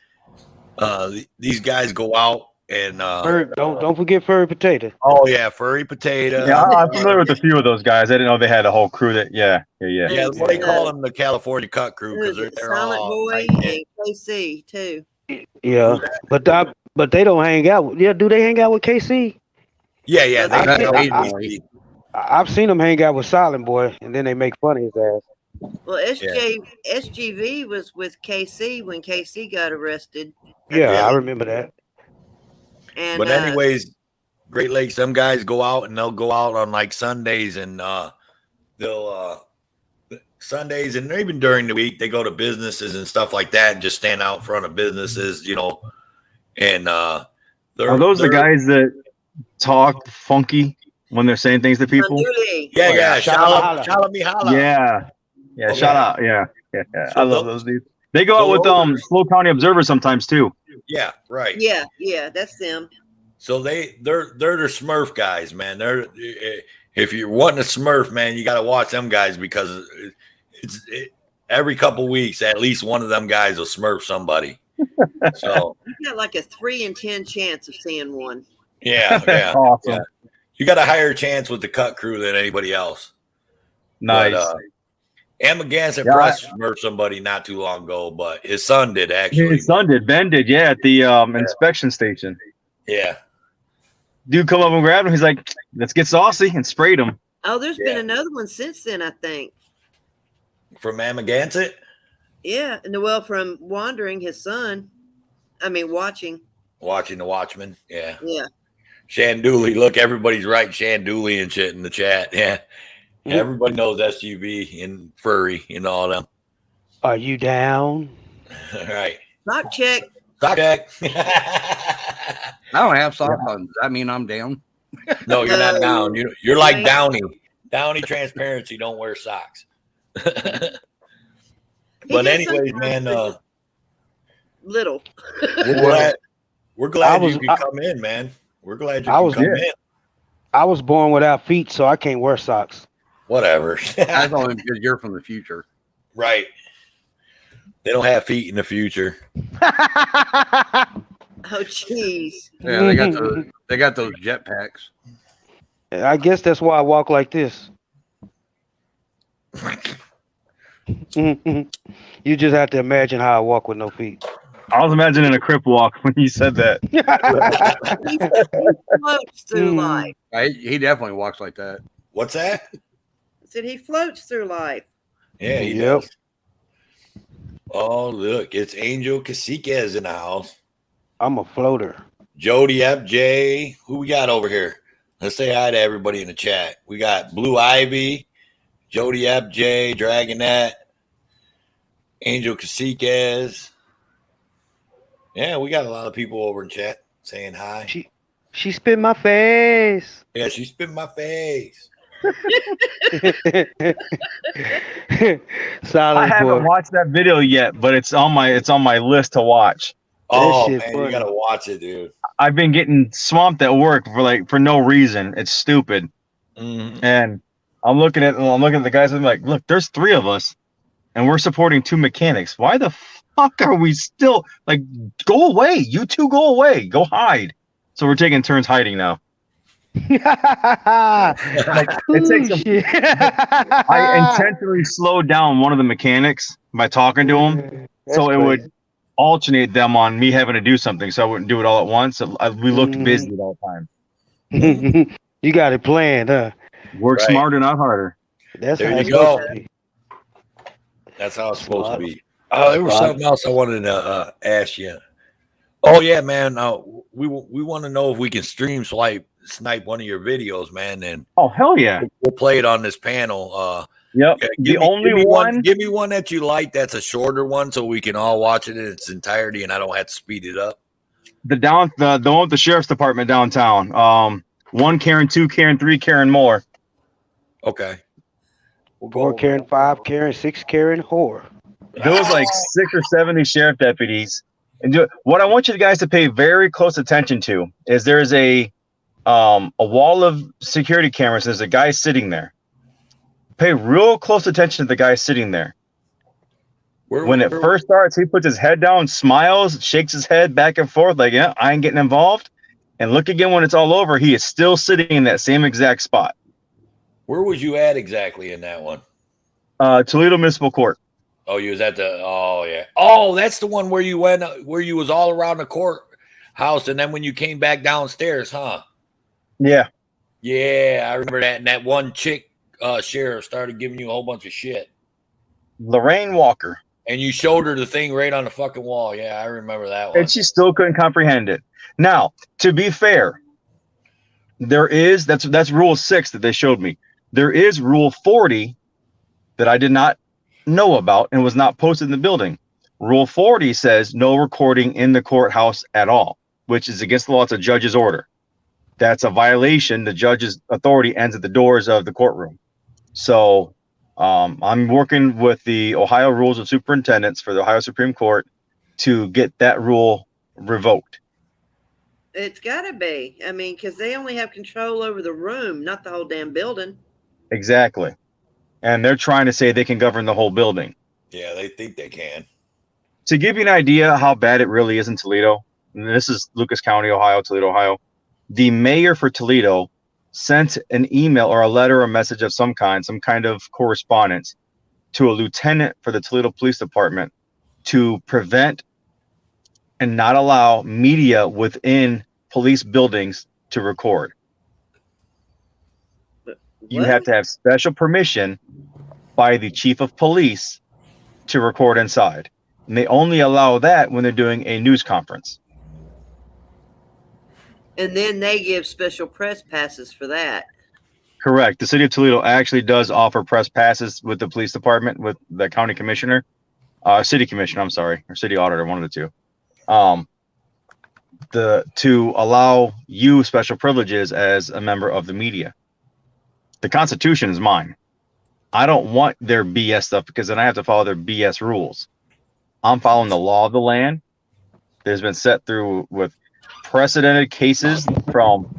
These guys go out and don't forget Furry Potato. oh yeah, Furry Potato. Yeah, I'm familiar with a few of those guys. I didn't know they had a whole crew that. Yeah. Yeah, well, they call them the California Cut Crew Who is because it? they're Silent all Boy tight knit. and KC too. Yeah, but they don't hang out. Yeah, do they hang out with KC? Yeah, yeah. I've seen them hang out with Silent Boy, and then they make fun of his ass. Well, SGV was with KC when KC got arrested. Yeah, I remember that. And But anyways, Great Lakes, them guys go out and they'll go out on like Sundays and they'll Sundays and even during the week they go to businesses and stuff like that and just stand out in front of businesses, and are those the guys that talk funky when they're saying things to people? Yeah. Shala Shala. Yeah. Okay. Shout out. Yeah. So I love those dudes. They go out with Slow County Observer sometimes too. Yeah, right. Yeah, that's them. So they're the Smurf guys, man. If you're wanting a Smurf, man, you got to watch them guys because every couple weeks at least one of them guys will Smurf somebody. So You got like a 3 in 10 chance of seeing one. yeah. Awesome. You got a higher chance with the Cut Crew than anybody else. Nice. But, Amagansett Yeah, Press murdered somebody not too long ago, but his son did actually. his son did. Ben did. Yeah, at the inspection station. Yeah. Dude come up and grabbed him. He's like, "Let's get saucy," and sprayed him. Oh, there's been Yeah. another one since then, I think. From Amagansett? Yeah, and well, from Wandering, his son. I mean, watching. Watching the Watchmen. Yeah. Yeah. Shandooley. Look, everybody's right. Shandooley and shit in the chat. Yeah. Everybody knows SUV and Furry and all them. Are you down? All right. Sock check. Sock check. I don't have socks on. Does that mean I'm down? No, you're not down. You're like Downey. Downey Transparency don't wear socks. But anyways, man, little. we're glad you can come in, man. We're glad you can come in. I was born without feet, so I can't wear socks. Whatever. That's only because you're from the future. Right. They don't have feet in the future. Oh, jeez. Yeah, they got those jetpacks. I guess that's why I walk like this. You just have to imagine how I walk with no feet. I was imagining a crip walk when you said that. He floats through life. He definitely walks like that. What's that? I said he floats through life. Yeah, he does. Oh, look, it's Angel Caciquez in the house. I'm a floater. Jody FJ. Who we got over here? Let's say hi to everybody in the chat. We got Blue Ivy, Jody FJ, Dragonette, Angel Caciquez. Yeah, we got a lot of people over in chat saying hi. She spit my face. Yeah, she spit my face. Silent I haven't boy. watched that video yet, but it's on my list to watch. Oh shit man, funny. you gotta watch it, dude. I've been getting swamped at work for no reason. It's stupid. Mhm. And I'm looking at the guys. I'm like, look, there's 3 of us, and we're supporting 2 mechanics. Why the fuck are we still like? Go away, you 2. Go away. Go hide. So we're taking turns hiding now. Like, it takes I intentionally slowed down one of the mechanics by talking to him, so it would alternate them on me having to do something, so I wouldn't do it all at once. We looked busy all the time. You got it planned, huh? Work smarter, not harder. That's There how you it's go. supposed to be. That's how it's supposed to be. Oh, there was something else I wanted to ask you. Oh yeah, man. We want to know if we can snipe one of your videos, man, and Oh hell yeah! we'll play it on this panel. Yep. Yeah, The only one. Give me one that you like. That's a shorter one, so we can all watch it in its entirety, and I don't have to speed it up. The one with the sheriff's department downtown. 1 Karen, 2 Karen, 3 Karen more. Okay. We'll 4 Karen, 5 Karen, 6 Karen, whore. There was like 6 or 7 of these sheriff deputies. And what I want you guys to pay very close attention to is there's a wall of security cameras. There's a guy sitting there. Pay real close attention to the guy sitting there. When it first starts, he puts his head down, smiles, shakes his head back and forth like, yeah, I ain't getting involved. And look again when it's all over, he is still sitting in that same exact spot. Where was you at exactly in that one? Toledo Municipal Court. Oh, you was at oh yeah. Oh, that's the one where you went, where you was all around the courthouse, and then when you came back downstairs, huh? Yeah. Yeah, I remember that. And that one chick sheriff started giving you a whole bunch of shit. Lorraine Walker. And you showed her the thing right on the fucking wall. Yeah, I remember that one. And she still couldn't comprehend it. Now, to be fair, that's rule 6 that they showed me. There is rule 40 that I did not know about and was not posted in the building. Rule 40 says no recording in the courthouse at all, which is against the law. It's a judge's order. That's a violation. The judge's authority ends at the doors of the courtroom. So I'm working with the Ohio Rules of Superintendents for the Ohio Supreme Court to get that rule revoked. It's got to be. I mean, because they only have control over the room, not the whole damn building. Exactly. And they're trying to say they can govern the whole building. Yeah, they think they can. To give you an idea how bad it really is in Toledo, and this is Lucas County, Ohio, Toledo, Ohio. The mayor for Toledo, sent an email or a letter or message of some kind of correspondence to a lieutenant for the Toledo Police Department to prevent and not allow media within police buildings to record. You have to have special permission by the chief of police to record inside. And they only allow that when they're doing a news conference. And then they give special press passes for that. Correct. The city of Toledo actually does offer press passes with the police department, with the county commissioner, city commissioner, I'm sorry, or city auditor, one of the two. To allow you special privileges as a member of the media. The Constitution is mine. I don't want their BS stuff because then I have to follow their BS rules. I'm following the law of the land. There's been set through with precedented cases from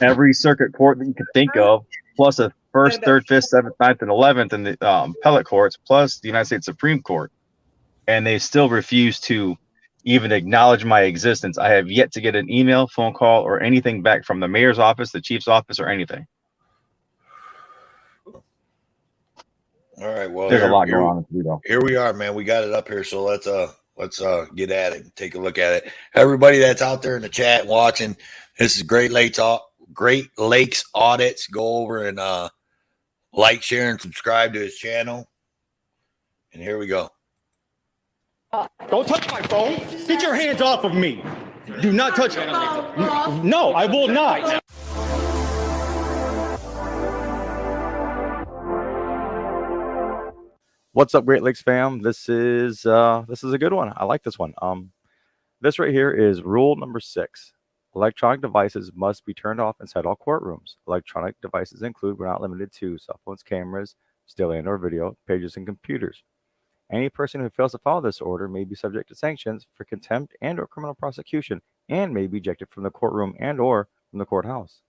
every circuit court that you could think of, plus a first, third, fifth, seventh, ninth, and 11th in the appellate courts, plus the United States Supreme Court. And they still refuse to even acknowledge my existence. I have yet to get an email, phone call, or anything back from the mayor's office, the chief's office, or anything. All right. Well, there's a lot going on in Toledo. Here we are, man. We got it up here, so let's get at it and take a look at it. Everybody that's out there in the chat and watching, this is Great Lakes Audits. Go over and like, share, and subscribe to his channel. And here we go. Don't touch my phone. Get your hands off of me. Do not touch it. No, I will not. What's up, Great Lakes fam? This is a good one. I like this one. This right here is rule number 6. Electronic devices must be turned off inside all courtrooms. Electronic devices include, but not limited to, cell phones, cameras, still and or video, pages, and computers. Any person who fails to follow this order may be subject to sanctions for contempt and or criminal prosecution and may be ejected from the courtroom and or from the courthouse.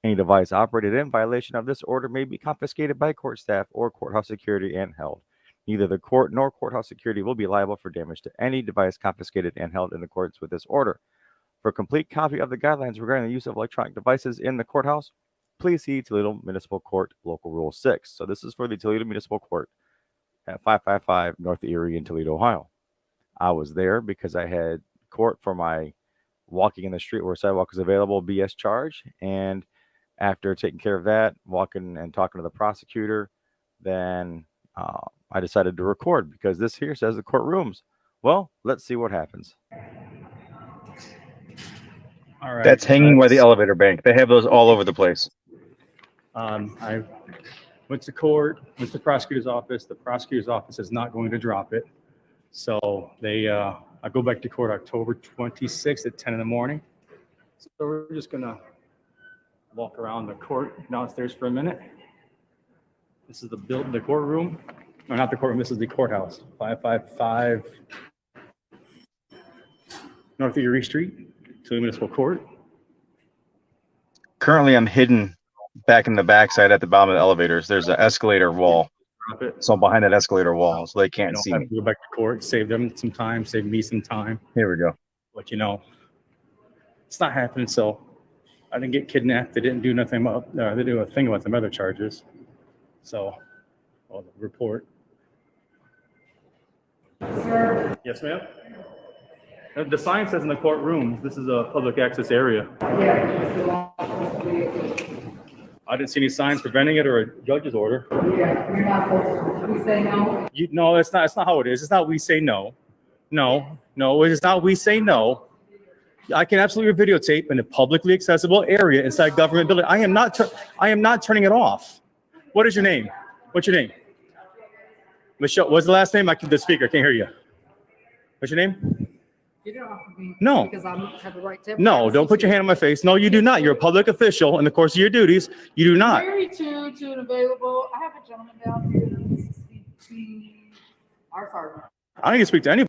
Any device operated in violation of this order may be confiscated by court staff or courthouse security and held. Neither the court nor courthouse security will be liable for damage to any device confiscated and held in accordance with this order. For a complete copy of the guidelines regarding the use of electronic devices in the courthouse, please see Toledo Municipal Court Local Rule 6. So this is for the Toledo Municipal Court at 555 North Erie in Toledo, Ohio. I was there because I had court for my walking in the street where sidewalk is available BS charge. And after taking care of that, walking and talking to the prosecutor, then I decided to record because this here says the courtrooms. Well, let's see what happens. All right. That's hanging by the elevator bank. They have those all over the place. I went to court, went to the prosecutor's office. The prosecutor's office is not going to drop it. So I go back to court October 26th at 10 in the morning. So we're just going to walk around the court downstairs for a minute. This is the courtroom. No, not the courtroom. This is the courthouse, 555 North Erie Street, Toledo Municipal Court. Currently, I'm hidden back in the backside at the bottom of the elevators. There's an escalator wall. So I'm behind that escalator wall, so they can't see me. Go back to court, save them some time, save me some time. Here we go. But it's not happening. So I didn't get kidnapped. They didn't do nothing about. They didn't do a thing about some other charges. So, the report. Yes, ma'am. The sign says in the courtroom, this is a public access area. I didn't see any signs preventing it or a judge's order. Yeah, you're not supposed to. We say no. No, that's not how it is. It's not we say no. No, it's not we say no. I can absolutely videotape in a publicly accessible area inside government building. I am not turning it off. What is your name? What's your name? Michelle. What's the last name? The speaker. I can't hear you. What's your name? You don't offer me. No. Because I have the right to. No, don't put your hand on my face. No, you do not. You're a public official in the course of your duties. You do not. Very tuned available. I have a gentleman down here that needs to speak to our sergeant. I don't need to speak to anybody.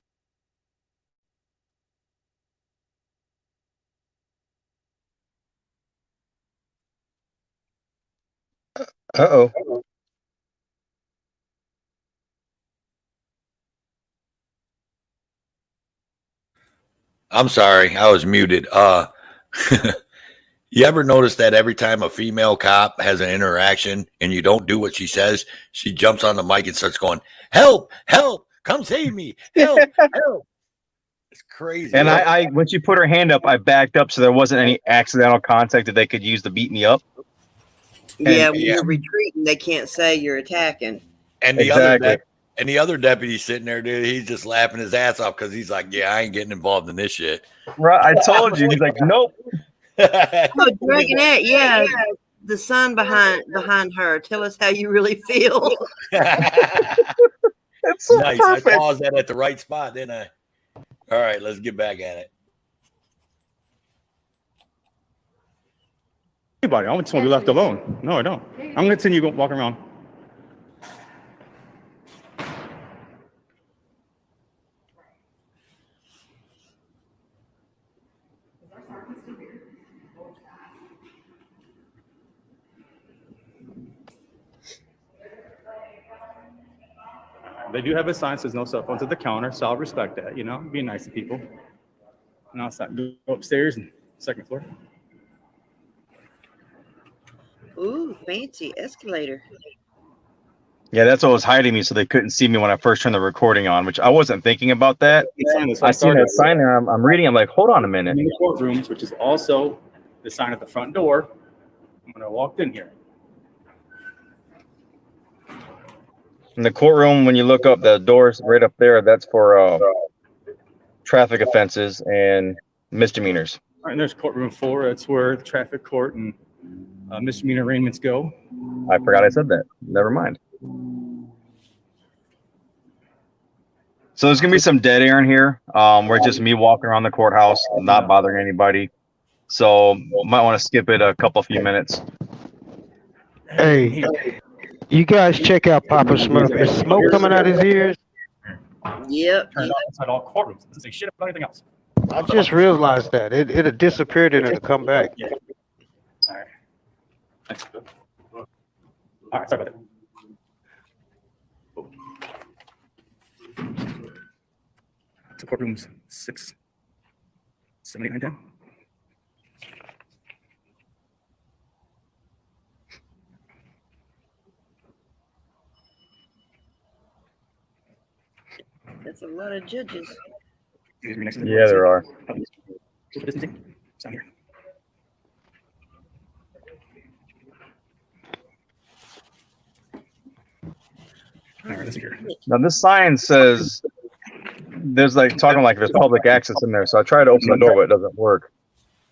Uh-oh. I'm sorry, I was muted. You ever notice that every time a female cop has an interaction and you don't do what she says, she jumps on the mic and starts going, "Help! Help! Come save me! Help! Help!" It's crazy. And I when she put her hand up, I backed up so there wasn't any accidental contact that they could use to beat me up. Yeah, when you're retreating, they can't say you're attacking. And the other deputy sitting there, dude, he's just laughing his ass off because he's like, "Yeah, I ain't getting involved in this shit." Right, I told you. He's like, "Nope." Oh, Dragonette, yeah. The sign behind her. Tell us how you really feel. That's so nice. perfect. I paused that at the right spot, didn't I? All right, let's get back at it. Anybody? I just want to be left alone. No, I don't. I'm going to continue walking around. They do have a sign that says no cell phones at the counter, so I'll respect that, you know, be nice to people. And I'll go upstairs and second floor. Ooh, fancy escalator. Yeah, that's what was hiding me, so they couldn't see me when I first turned the recording on, which I wasn't thinking about that. I seen that sign there. I'm reading. I'm like, hold on a minute. In the courtrooms, which is also the sign at the front door when I walked in here. In the courtroom, when you look up the doors right up there, that's for traffic offenses and misdemeanors. All right, and there's courtroom 4. That's where the traffic court and misdemeanor arraignments go. I forgot I said that. Never mind. So there's gonna be some dead air in here. Where it's just me walking around the courthouse, not bothering anybody. So might want to skip it a few minutes. Hey, you guys check out Papa Smurf. Is smoke coming out his ears? Yep. Turn on inside all courtrooms. Doesn't say shit about anything else. I just realized that. It'll disappear and it'll come back. Yeah. All right. Thanks. All right, sorry about that. So courtrooms 6, 7, 8, 9, 10. That's a lot of judges. Yeah, there are. Down here. All right, listen here. Now this sign says there's like talking like there's public access in there. So I try to open the door, but it doesn't work.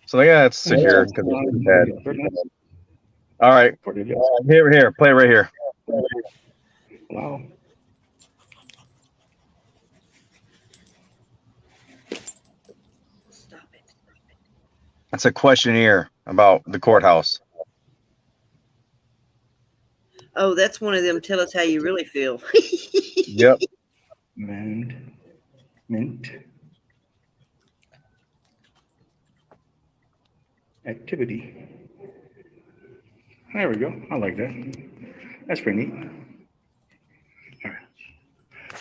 So yeah, it's secure because it's bad. All right, here, play it right here. Wow. Stop it. It's a questionnaire about the courthouse. Oh, that's one of them. Tell us how you really feel. Yep. Mint. Activity. There we go. I like that. That's pretty neat. All right.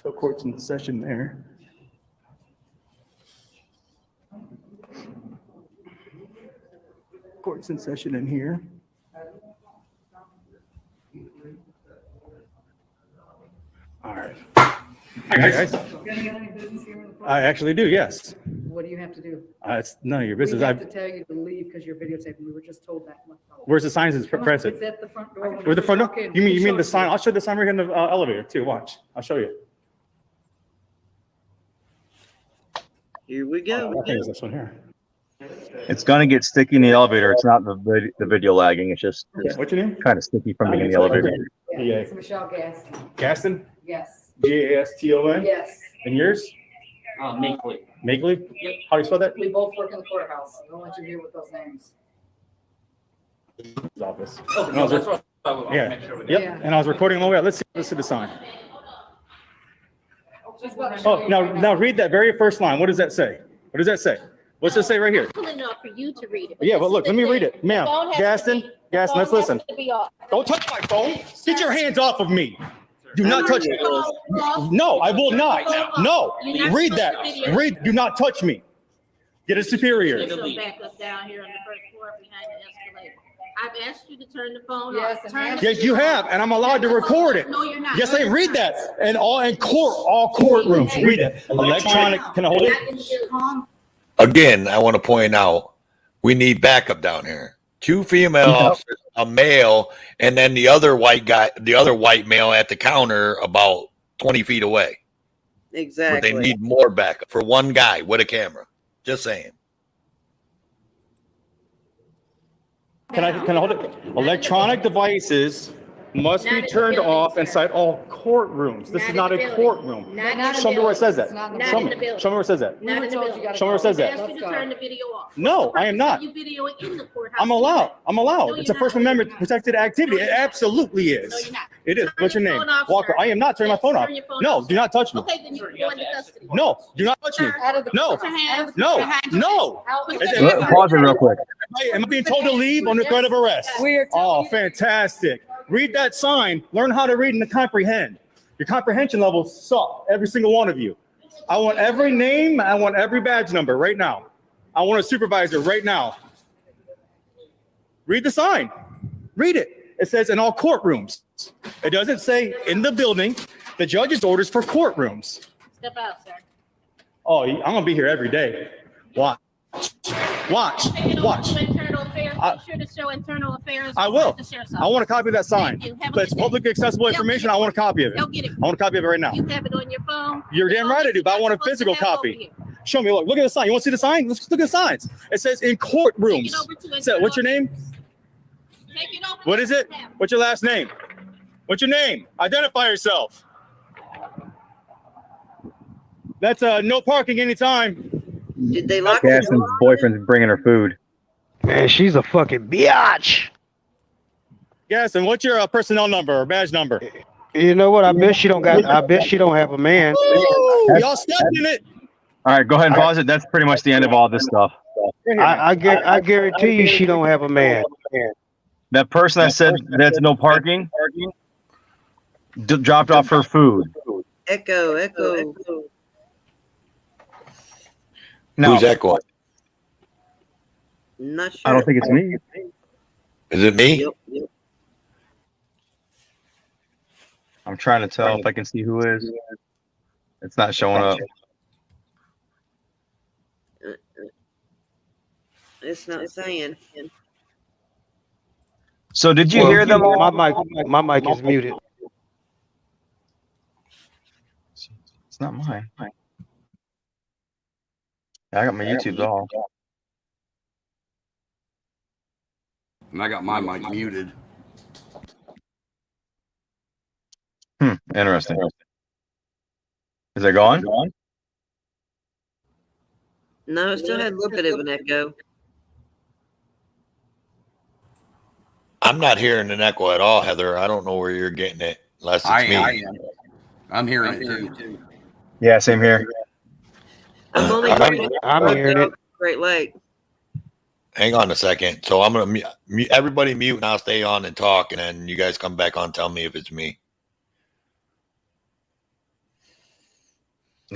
So court's in session there. Court's in session in here. All right. Hi, guys. I actually do, yes. What do you have to do? It's none of your We business. have to tell you to leave because you're videotaping. We were just told that. Where's the signs? It's Come on, present. It's at the front door. when Where's the we front door? walk in. You mean Show the it sign? to I'll show the sign right here in the elevator too. Watch. I'll show you. Here we go. I think it's this one here. It's gonna get sticky in the elevator. It's not the video lagging. It's just What's your name? kind of sticky from being in the elevator. Yeah, Yeah. it's Michelle Gaston. Gaston? Yes. Gaston? Yes. And yours? Makeley. Makeley? Yep. How do you spell that? We both work in the courthouse. We don't let you hear with those names. Office. Oh, No, that's what I was Yeah. make sure we Yep. Yeah. And I was recording all the way out. Let's see the sign. She's about to show Oh, you now right now read that very first line. What does that say? What does that say? What's it say right here? Pulling off for you to read it. Yeah, this but is look, the let me read thing. it. Ma'am, The phone has to Gaston, be- the Gaston, phone let's has listen. to be off. Don't touch my phone. Get your hands off of me. Do not touch me. Off. No, I will not. No, You're not read supposed that. to video. Read, do not touch me. Get a superior. So back up down here on the first floor if we escalator. I've asked you to turn the phone Yes, off. and Yes, you have, and I'm allowed to record it. No, you're not. Yes, No, I you're read not. that, and all courtrooms. Read it. Electronic. Can I hold it? Not in the building. Again, I want to point out we need backup down here. 2 female officers, a male, and then the other white male at the counter about 20 feet away. Exactly. But they need more backup for one guy with a camera. Just saying. Can I hold it? Electronic devices must be turned off inside all courtrooms. This is not a courtroom. Show me where it says that. Show me where it says that. Not in the building. Show me where it says I that. asked you to turn the video off. No, What's the I am purpose not. of you videoing in the courthouse? I'm allowed. I'm allowed. No, It's a you're First not. Amendment protected activity. No, It you're not. absolutely No, is. you're not. It is. Turn What's your your name? phone off, Walker. sir. I am not turning my Yes, phone off. turn your phone No, off, do not touch me. Okay, then you can go into custody. No, do not touch me. Out of the No, Put your hands no, behind your no. back. Is Put it- your hands Pause it real quick. Am I being told to leave under threat of arrest? We're Oh, fantastic. Read that sign. Learn how to read and to comprehend. Your comprehension levels suck, every single one of you. I want every name. I want every badge number right now. I want a supervisor right now. Read the sign. Read it. It says in all courtrooms. It doesn't say in the building. The judge's orders for courtrooms. Step out, sir. Oh, I'm going to be here every day. Watch. Watch. Take it over Watch. to internal affairs. I- Make sure to show internal affairs. I will. at the sheriff's I want a copy of that sign. Thank you. Have a But it's good day. publicly accessible information. I want a copy of it. Go get it. I want a copy of it right now. You have it on your phone. You're damn right I do, but I want a physical copy. Show me. Look at the sign. You want to see the sign? Let's look at the signs. It says in courtrooms. So, what's your name? Take it over. What is it? What's your last name? What's your name? Identify yourself. That's no parking anytime. Did they lock Gaston's the boyfriend's bringing her food. Man, she's a fucking biatch. Yes, and what's your personnel number or badge number? You know what? I bet she don't have a man. Ooh, y'all stepped in it. All right, go ahead and pause it. That's pretty much the end of all this stuff. I guarantee you she don't have a man. That person that said that's no parking dropped off her food. Echo. No, Who's that going? Not sure. I don't think it's me. Is it me? Yep. I'm trying to tell if I can see who is. It's not showing up. It's not saying. So did you hear them all? My mic is muted. It's not mine. I got my YouTube off. And I got my mic muted. Interesting. Is it gone? No, it still had a little bit of an echo. I'm not hearing an echo at all, Heather. I don't know where you're getting it, unless it's me. I am. I'm hearing it too. Yeah, same here. I'm only I'm hearing it. Great Lake. Hang on a second. So I'm gonna everybody mute, and I'll stay on and talk, and then you guys come back on. And tell me if it's me.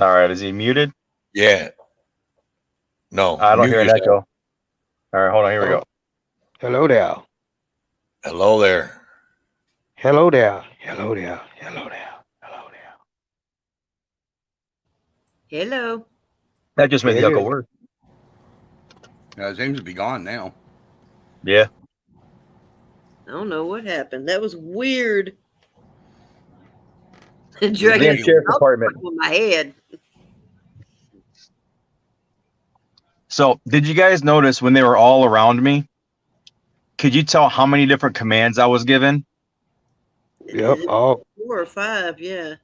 All right, is he muted? Yeah. No. I don't mute hear an yourself. echo. All right, hold on. Here we go. Hello there. Hello there. Hello there. Hello there. Hello there. Hello there. Hello. That just made the echo worse. It seems to be gone now. Yeah. I don't know what happened. That was weird. Damn Dragging sheriff's department. on my head. So, did you guys notice when they were all around me? Could you tell how many different commands I was given? Yep. Oh, 4 or 5, yeah.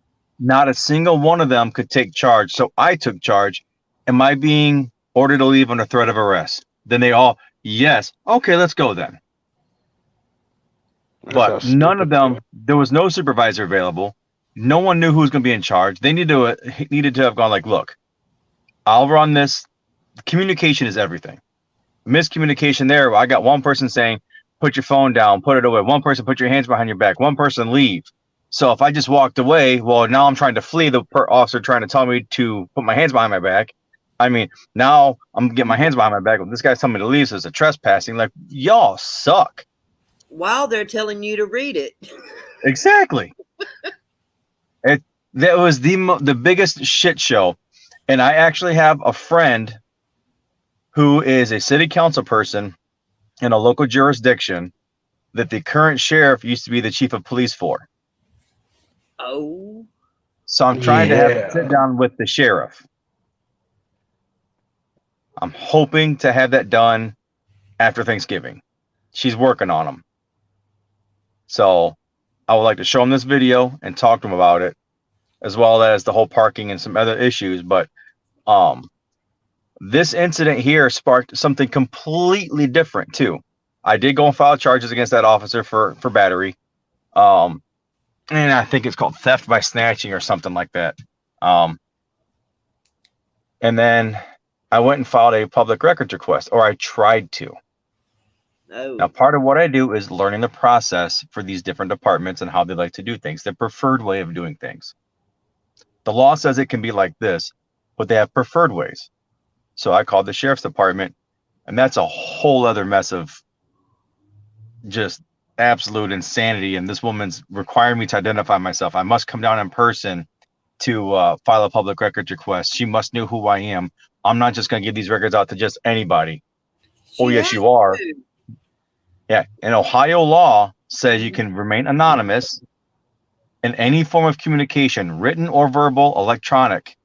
Not a single one of them could take charge. So I took charge. Am I being ordered to leave under threat of arrest? Then they all, yes. Okay, let's go then. But none of them, there was no supervisor available. No one knew who was going to be in charge. They needed to have gone like, look, I'll run this. Communication is everything. Miscommunication there. I got one person saying, put your phone down, put it away. One person, put your hands behind your back. One person, leave. So if I just walked away, well, now I'm trying to flee the officer trying to tell me to put my hands behind my back. I mean, now I'm getting my hands behind my back. This guy's telling me to leave, so it's a trespassing. Like, y'all suck. While they're telling you to read it. Exactly. That was the biggest shit show. And I actually have a friend who is a city council person in a local jurisdiction that the current sheriff used to be the chief of police for. Oh. So I'm trying to have a sit down with the sheriff. I'm hoping to have that done after Thanksgiving. She's working on them. So I would like to show him this video and talk to him about it, as well as the whole parking and some other issues. But this incident here sparked something completely different too. I did go and file charges against that officer for battery. And I think it's called theft by snatching or something like that. And then I went and filed a public records request, or I tried to. Oh. Now, part of what I do is learning the process for these different departments and how they like to do things, their preferred way of doing things. The law says it can be like this, but they have preferred ways. So I called the sheriff's department, and that's a whole other mess of just absolute insanity. And this woman's requiring me to identify myself. I must come down in person to file a public records request. She must know who I am. I'm not just going to give these records out to just anybody. Oh, yes, you are. Yeah. And Ohio law says you can remain anonymous, and any form of communication, written or verbal, electronic,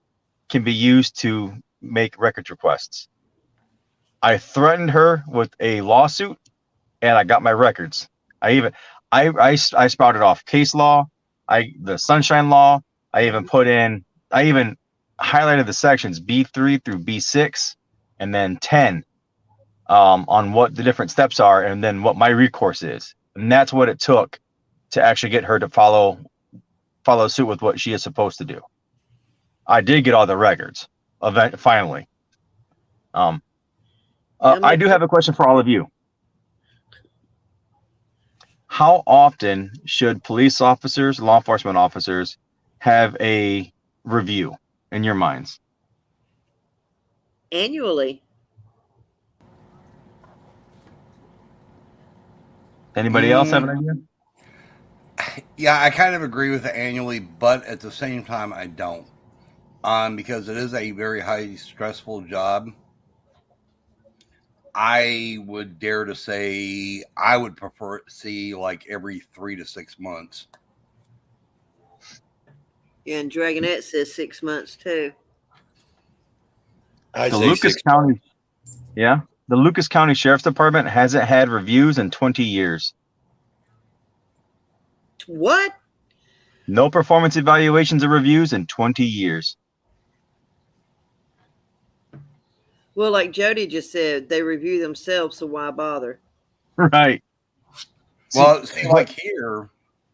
can be used to make records requests. I threatened her with a lawsuit, and I got my records. I spouted off case law, the sunshine law. I even highlighted the sections B3 through B6 and then 10 on what the different steps are and then what my recourse is. And that's what it took to actually get her to follow suit with what she is supposed to do. I did get all the records finally. I do have a question for all of you. How often should police officers, law enforcement officers, have a review in your minds? Annually. Anybody else have an idea? Yeah, I kind of agree with the annually, but at the same time, I don't. Because it is a very highly stressful job. I would dare to say I would prefer to see like every 3 to 6 months. Yeah, and Dragonette says 6 months too. I The say Lucas 6 County, yeah, the Lucas County Sheriff's Department hasn't had reviews in 20 years. What? No performance evaluations or reviews in 20 years. Well, like Jody just said, they review themselves, so why bother? Right. Well, see, like here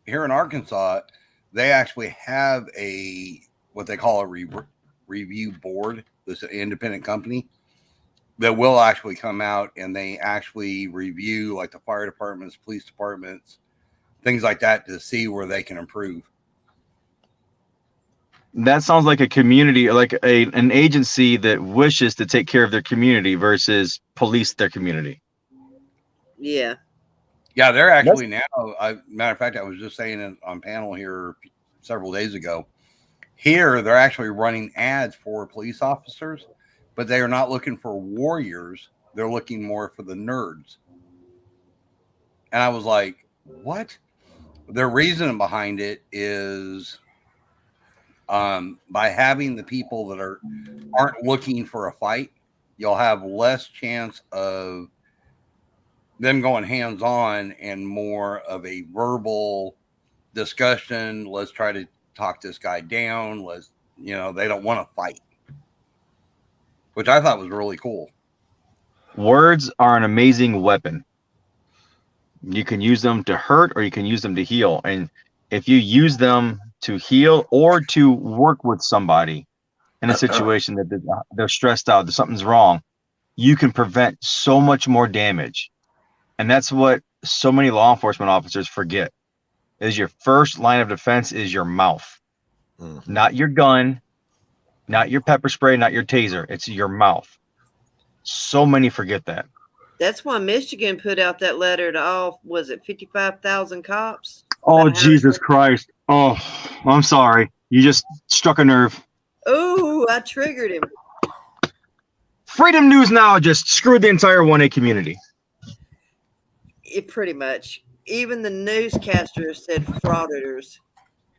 in Arkansas, they actually have what they call a review board. This is an independent company that will actually come out and they actually review like the fire departments, police departments, things like that to see where they can improve. That sounds like a community, like an agency that wishes to take care of their community versus police their community. Yeah. Yeah, they're actually now. Matter of fact, I was just saying it on panel here several days ago. Here, they're actually running ads for police officers, but they are not looking for warriors. They're looking more for the nerds. And I was like, what? Their reason behind it is by having the people that aren't looking for a fight, you'll have less chance of them going hands-on and more of a verbal discussion. Let's try to talk this guy down. They don't want to fight, which I thought was really cool. Words are an amazing weapon. You can use them to hurt or you can use them to heal. And if you use them to heal or to work with somebody in a situation that they're stressed out, that something's wrong, you can prevent so much more damage. And that's what so many law enforcement officers forget, is your first line of defense is your mouth, not your gun, Not your pepper spray, not your taser. It's your mouth. So many forget that. That's why Michigan put out that letter to all, was it 55,000 cops? Oh, About how- Jesus Christ. Oh, I'm sorry. You just struck a nerve. Oh, I triggered him. Freedom News Now just screwed the entire 1A community. It pretty much. Even the newscasters said frauditors.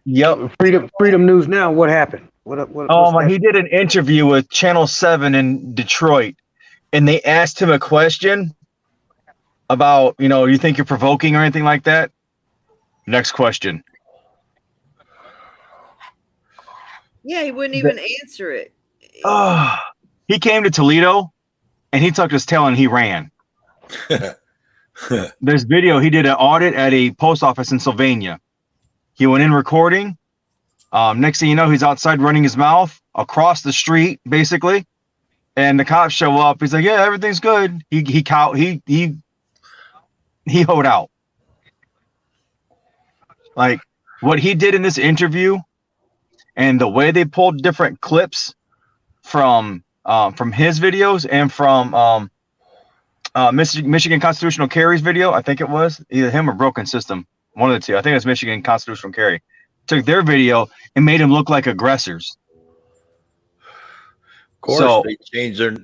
Yep. Freedom News Now. What happened? What? Oh my! He did an interview with Channel 7 in Detroit, and they asked him a question about, you think you're provoking or anything like that? Next question. Yeah, he wouldn't even answer it. He came to Toledo, and he tucked his tail and he ran. There's video. He did an audit at a post office in Sylvania. He went in recording. Next thing you know, he's outside running his mouth across the street, basically. And the cops show up. He's like, "Yeah, everything's good." He hoed out. Like what he did in this interview, and the way they pulled different clips from his videos and from Michigan Constitutional Carry's video. I think it was either him or Broken System, one of the two. I think it was Michigan Constitutional Carry. Took their video and made them look like aggressors. Of course, So,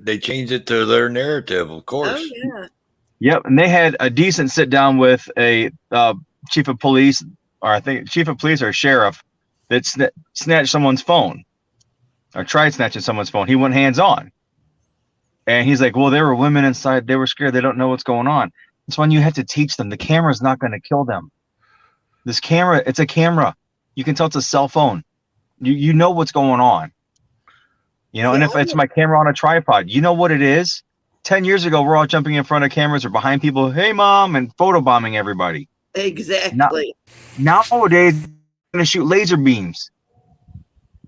they changed it to their narrative. Of course. Oh yeah. Yep, and they had a decent sit down with a chief of police, or I think chief of police or sheriff, that snatched someone's phone, or tried snatching someone's phone. He went hands on, and he's like, "Well, there were women inside. They were scared. They don't know what's going on." That's when you have to teach them. The camera's not going to kill them. This camera, it's a camera. You can tell it's a cell phone. You know what's going on. And if it's my camera on a tripod, you know what it is. 10 years ago, we're all jumping in front of cameras or behind people. Hey, mom, and photobombing everybody. Exactly. Nowadays, they're going to shoot laser beams.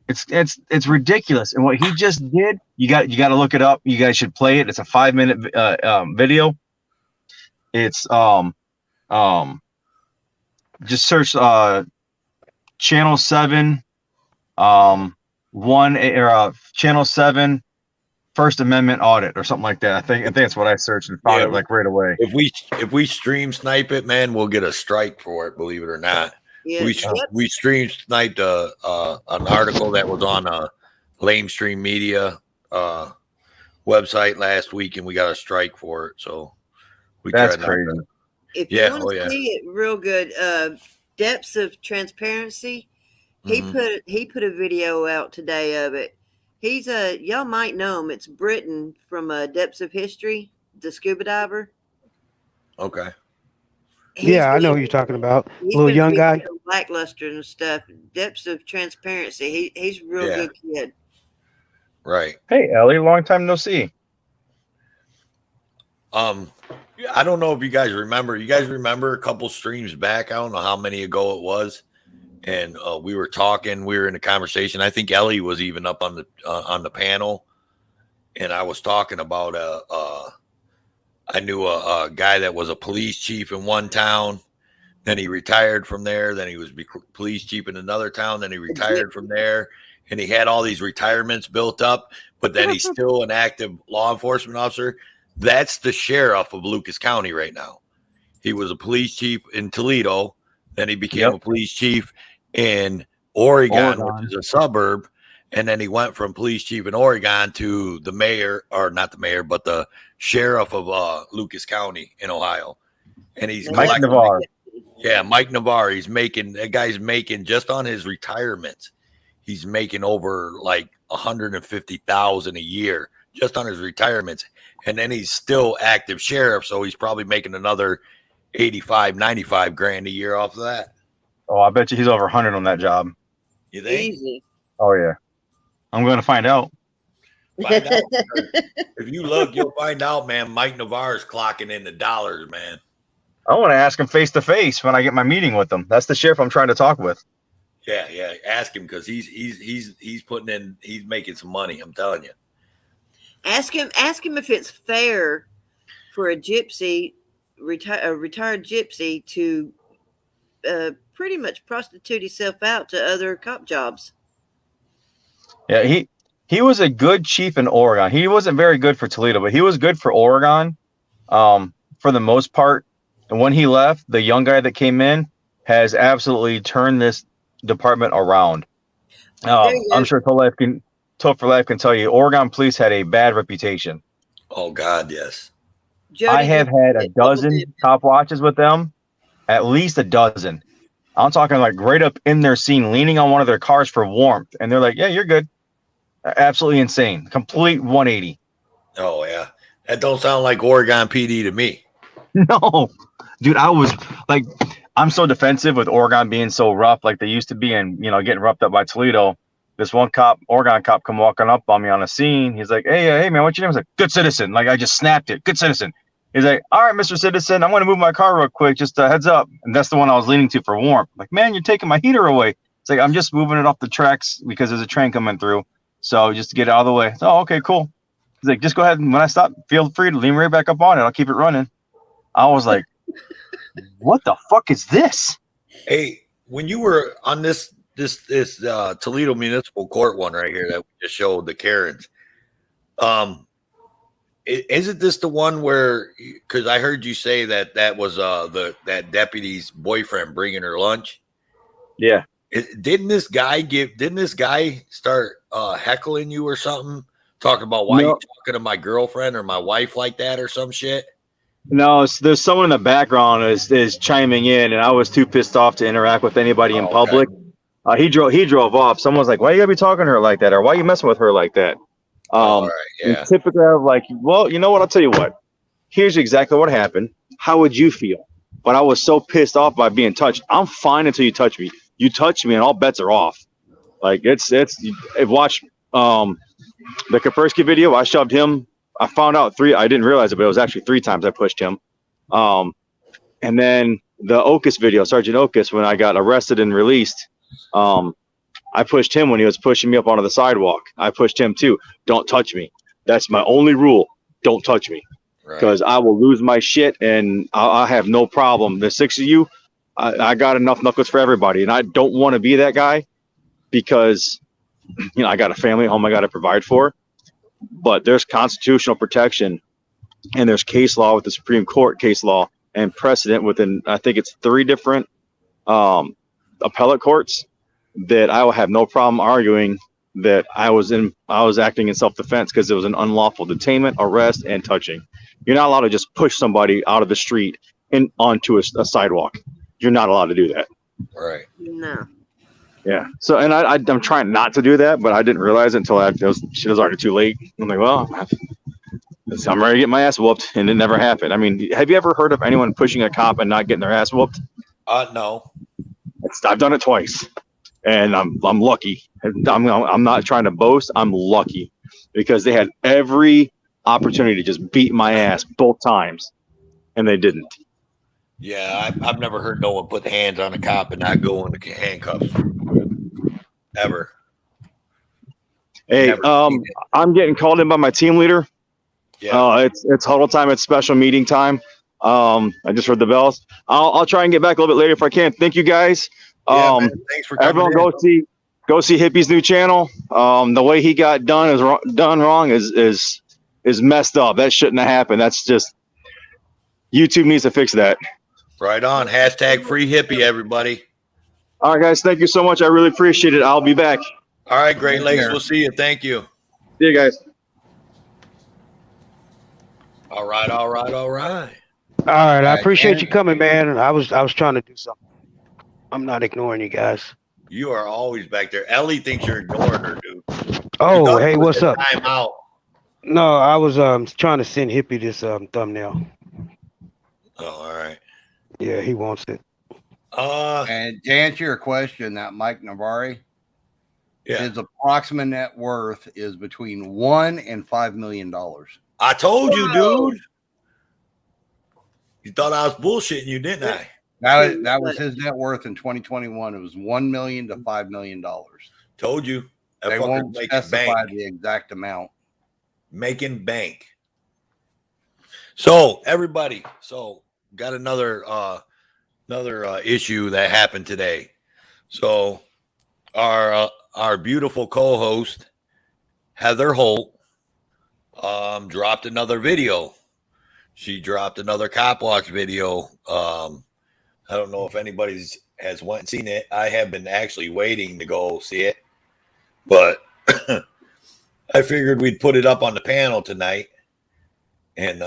It's ridiculous. And what he just did, you got to look it up. You guys should play it. It's a 5-minute video. It's just search Channel 7 Channel 7 First Amendment audit or something like that. I think that's what I searched and found it like right away. If we stream snipe it, man, we'll get a strike for it, believe it or not. Yeah. We stream sniped an article that was on a lamestream media website last week, and we got a strike for it. So that's crazy. If you want to see it real good, Depths of Transparency, he put a video out today of it. He's y'all might know him. It's Britain from Depths of History, the scuba diver. Okay. I know who you're talking about. Little young guy. Lackluster and stuff. Depths of Transparency. He's a real good kid. Right. Hey, Ellie, long time no see. I don't know if you guys remember. You guys remember a couple streams back? I don't know how many ago it was. And we were talking. We were in a conversation. I think Ellie was even up on the panel, and I was talking about I knew a guy that was a police chief in one town. Then he retired from there. Then he was police chief in another town. Then he retired from there, and he had all these retirements built up. But then he's still an active law enforcement officer. That's the sheriff of Lucas County right now. He was a police chief in Toledo. Then he became a police chief in Oregon, which is a suburb. And then he went from police chief in Oregon to the mayor, or not the mayor, but the sheriff of Lucas County in Ohio. And he's Mike Navarre. Yeah, Mike Navarre. That guy's making just on his retirements. He's making over like $150,000 a year just on his retirements. And then he's still active sheriff. So he's probably making another 85, 95 grand a year off of that. Oh, I bet you he's over 100 on that job. You think? Easy. Oh, yeah. I'm going to find out. Find out. If you look, you'll find out, man. Mike Navarre's clocking in the dollars, man. I want to ask him face to face when I get my meeting with him. That's the sheriff I'm trying to talk with. Yeah. Ask him, because he's putting in. He's making some money. I'm telling you. Ask him if it's fair for a gypsy, a retired gypsy, to pretty much prostitute himself out to other cop jobs. Yeah, He was a good chief in Oregon. He wasn't very good for Toledo, but he was good for Oregon, for the most part. And when he left, the young guy that came in has absolutely turned this department around. There you I'm go. sure Topher Life can tell you, Oregon police had a bad reputation. Oh God, yes. Jody I have just had a hit double dozen dip. cop watches with them, at least a dozen. I'm talking like right up in their scene, leaning on one of their cars for warmth, and they're like, "Yeah, you're good." Absolutely insane, complete 180. Oh yeah. That don't sound like Oregon PD to me. No, dude, I was like, I'm so defensive with Oregon being so rough, like they used to be, and getting roughed up by Toledo. This one cop, Oregon cop, come walking up on me on a scene. He's like, hey, man, what's your name?" I was like, "Good Citizen." Like I just snapped it, "Good Citizen." He's like, "All right, Mr. Citizen, I'm going to move my car real quick. Just a heads up." And that's the one I was leaning to for warmth. Like, "Man, you're taking my heater away." It's like, "I'm just moving it off the tracks because there's a train coming through. So just to get it out of the way." "Oh, okay, cool." He's like, "Just go ahead, and when I stop, feel free to lean right back up on it. I'll keep it running." I was like, "What the fuck is this?" Hey, when you were on this Toledo Municipal Court one right here that we just showed the Karens, isn't this the one where? Because I heard you say that was that deputy's boyfriend bringing her lunch. Yeah. Didn't this guy start heckling you or something? Talking about why you talking to my girlfriend or my wife like that or some shit? No, there's someone in the background is chiming in, and I was too pissed off to interact with anybody in public. He drove off. Someone's like, "Why you gotta be talking to her like that?" Or "Why you messing with her like that?" All right, yeah. And typically I'm like, "Well, you know what? I'll tell you what. Here's exactly what happened. How would you feel?" But I was so pissed off by being touched. I'm fine until you touch me. You touch me, and all bets are off. Like watch the Kaspersky video. I shoved him. I found out I didn't realize it, but it was actually 3 times I pushed him. And then the Okus video, Sergeant Okus, when I got arrested and released, I pushed him when he was pushing me up onto the sidewalk. I pushed him too. Don't touch me. That's my only rule. Don't touch me, because I will lose my shit, and I have no problem. The 6 of you, I got enough knuckles for everybody, and I don't want to be that guy because I got a family at home I got to provide for. But there's constitutional protection, and there's case law with the Supreme Court case law and precedent within, I think it's 3 different appellate courts, that I will have no problem arguing that I was acting in self-defense because it was an unlawful detainment, arrest, and touching. You're not allowed to just push somebody out of the street and onto a sidewalk. You're not allowed to do that. Right. No. Yeah. So, and I'm trying not to do that, but I didn't realize it until it was already too late. I'm like, well, I'm ready to get my ass whooped, and it never happened. I mean, have you ever heard of anyone pushing a cop and not getting their ass whooped? No. I've done it twice, and I'm lucky. I'm not trying to boast. I'm lucky because they had every opportunity to just beat my ass both times, and they didn't. Yeah, I've never heard no one put hands on a cop and not go into handcuffs. Ever. Hey, I'm getting called in by my team leader. Yeah. It's huddle time. It's special meeting time. I just heard the bells. I'll try and get back a little bit later if I can. Thank you guys. Man, thanks for coming. Everyone, go see Hippie's new channel. The way he got done wrong is messed up. That shouldn't have happened. That's just YouTube needs to fix that. Right on. Hashtag free hippie, everybody. All right, guys. Thank you so much. I really appreciate it. I'll be back. All right, Great Lakes. We'll see you. Thank you. See you guys. All right. All right. I appreciate you coming, man. I was trying to do something. I'm not ignoring you guys. You are always back there. Ellie thinks you're ignoring her, dude. Oh, hey, what's up? Time out. No, I was trying to send Hippie this thumbnail. Oh, all right. Yeah, he wants it. And to answer your question, that Mike Navari, his approximate net worth is between $1 and $5 million. I told you, dude. You thought I was bullshitting you, didn't I? That was his net worth in 2021. It was $1 million to $5 million. Told you. They won't specify the exact amount. Making bank. So everybody, got another issue that happened today. So our beautiful co-host Heather Holt dropped another video. She dropped another Cop Walk video. I don't know if anybody has went and seen it. I have been actually waiting to go see it, but I figured we'd put it up on the panel tonight and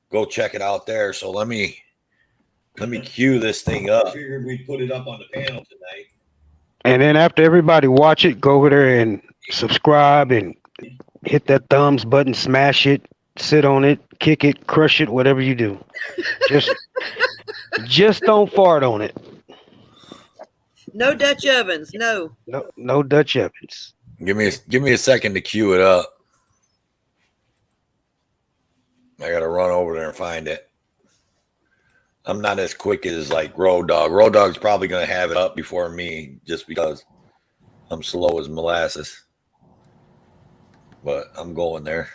go check it out there. So let me cue this thing up. I figured we'd put it up on the panel tonight. And then after everybody watch it, go over there and subscribe and hit that thumbs button, smash it, sit on it, kick it, crush it, whatever you do. Just don't fart on it. No Dutch ovens. No. No Dutch ovens. Give me a second to cue it up. I gotta run over there and find it. I'm not as quick as like Road Dog. Road Dog's probably gonna have it up before me just because I'm slow as molasses. But I'm going there.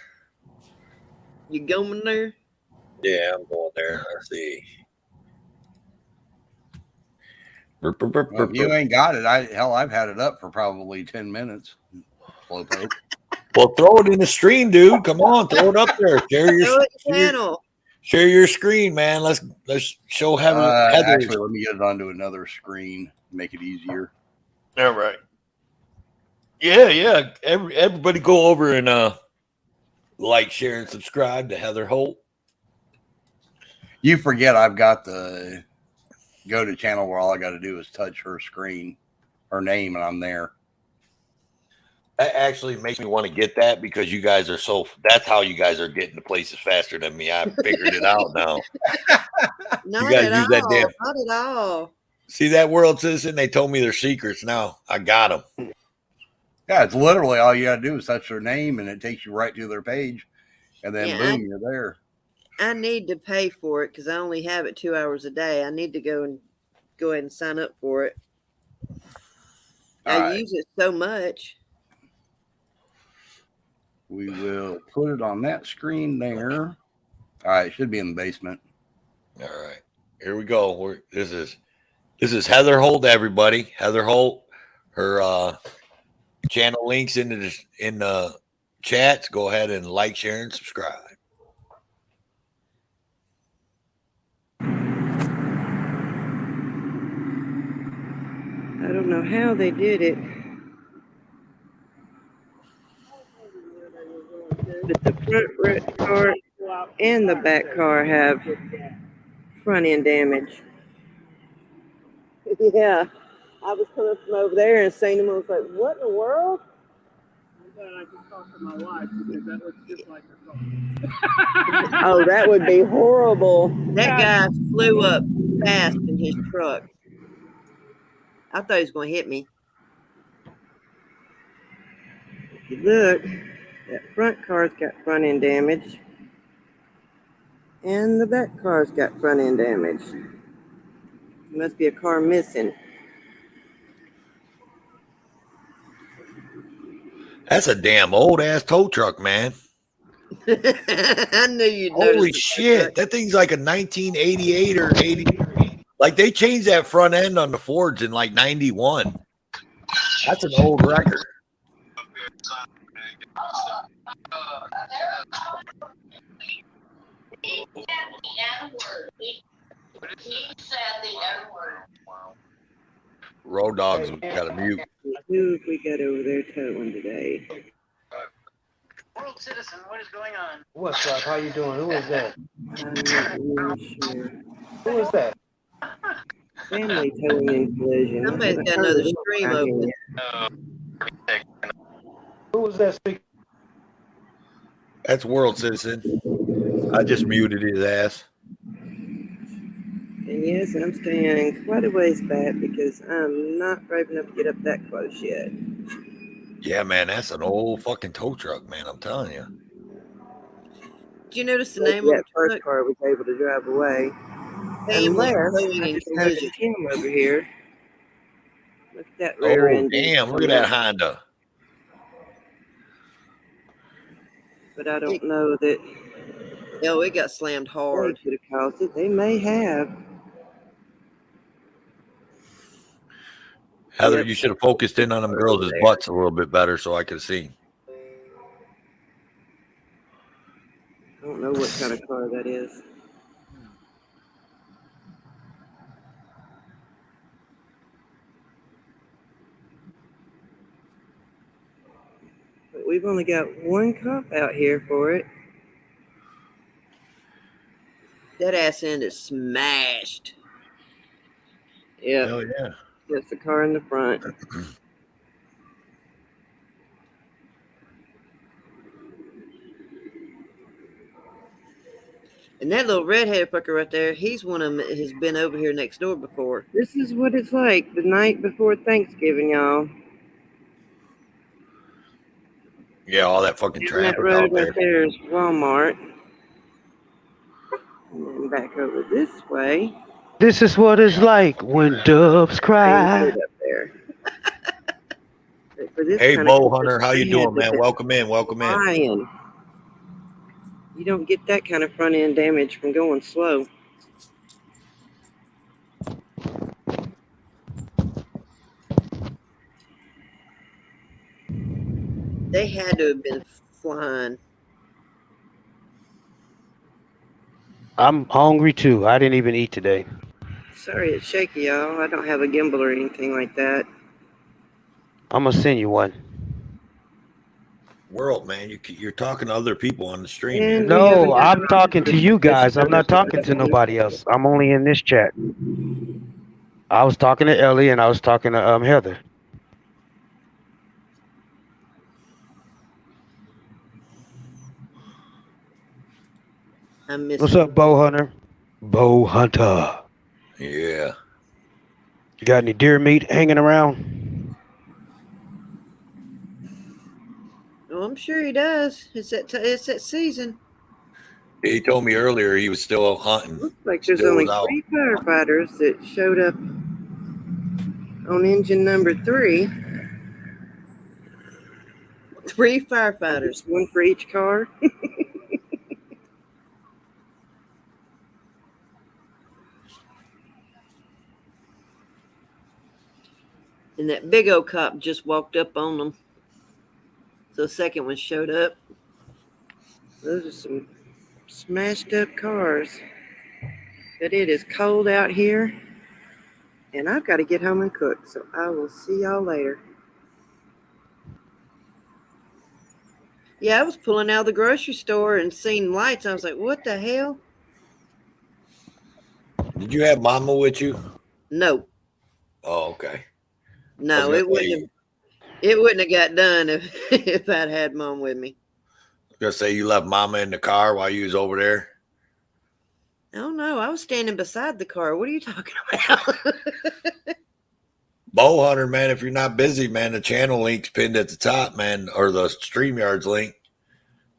You going there? Yeah, I'm going there. Let's see. Well, if you ain't got it. I've had it up for probably 10 minutes. Slowpoke. Well, throw it in the stream, dude. Come on, throw it up there. Share your screen, man. Let's show Heather. Actually, let me get it onto another screen. Make it easier. All right. Yeah. Everybody go over and like, share, and subscribe to Heather Holt. You forget I've got the go to channel where all I got to do is touch her screen, her name, and I'm there. That actually makes me want to get that because you guys are that's how you guys are getting to places faster than me. I figured it out now. Not at all. Not at all. See that, World Citizen? They told me their secrets now. I got them. Yeah, it's literally all you got to do is touch their name and it takes you right to their page. And then boom, you're there. I need to pay for it because I only have it 2 hours a day. I need to go ahead and sign up for it. I use it so much. We will put it on that screen there. All right, it should be in the basement. All right, here we go. This is Heather Holt, everybody. Heather Holt. Her channel links in the chats. Go ahead and like, share, and subscribe. I don't know how they did it. But the front car and the back car have front end damage. Yeah. I was coming from over there and saying to him, I was like, what in the world? I just talked to my wife because that looks just like her car. Oh, that would be horrible. That guy flew up fast in his truck. I thought he was going to hit me. If you look, that front car's got front end damage. And the back car's got front end damage. Must be a car missing. That's a damn old ass tow truck, man. I knew you'd Holy shit. That thing's like a 1988 or 80. Like they changed that front end on the Fords in like 91. That's an old record. Road Dog's got a mute. Who have we got over there towing today? World Citizen, what is going on? What's up? How you doing? Who is that? I'm not really sure. Who is that? Family towing in collision. Somebody's got another stream open. Who was that speaking? That's World Citizen. I just muted his ass. And yes, I'm staying quite a ways back because I'm not brave enough to get up that close yet. Yeah, man, that's an old fucking tow truck, man. I'm telling you. Did you notice the name of the first car was able to drive away? Unless I just have a Tim over here. Look at that rear end. Damn, look at that Honda. But I don't know that. No, it got slammed hard. They could have caused it. They may have. Heather, you should have focused in on them girls' butts a little bit better so I could see. kind of car that is. But we've only got one cop out here for it. That ass end is smashed. Yeah, Hell yeah. that's the car in the front. And that little redhead fucker right there, he's one of them that has been over here next door before. This is what it's like the night before Thanksgiving, y'all. Yeah, all that fucking Down that traffic road out there. right there is Walmart. And then back over this way. This is what it's like when doves cry. Up there. For this Hey, kind Bow of Hunter, how you they doing, had man? to Welcome in. Welcome in. flying. You don't get that kind of front end damage from going slow. They had to have been flying. I'm hungry too. I didn't even eat today. Sorry, it's shaky, y'all. I don't have a gimbal or anything like that. I'm gonna send you one. World, man, you're talking to other people on the stream. And Here. we haven't No, got I'm talking to you guys. I'm not talking to nobody else. I'm only in this chat. I was talking to Ellie and I was talking to Heather. I missed What's up, Bow Hunter? Bow Hunter. Yeah. You got any deer meat hanging around? Oh, I'm sure he does. It's that season. He told me earlier he was still hunting. Looks like there's Still only was out. 3 firefighters that showed up on engine number 3. 3 firefighters, one for each car. And that big old cop just walked up on them. So the second one showed up. Those are some smashed up cars. But it is cold out here. And I've got to get home and cook. So I will see y'all later. Yeah, I was pulling out of the grocery store and seeing lights. I was like, what the hell? Did you have Mama with you? No. Oh, okay. No, it wouldn't have got done if I'd had Mom with me. I was gonna say you left Mama in the car while you was over there. Oh no, I was standing beside the car. What are you talking about? Bow Hunter, man, if you're not busy, man, the channel link's pinned at the top, man, or the StreamYards link.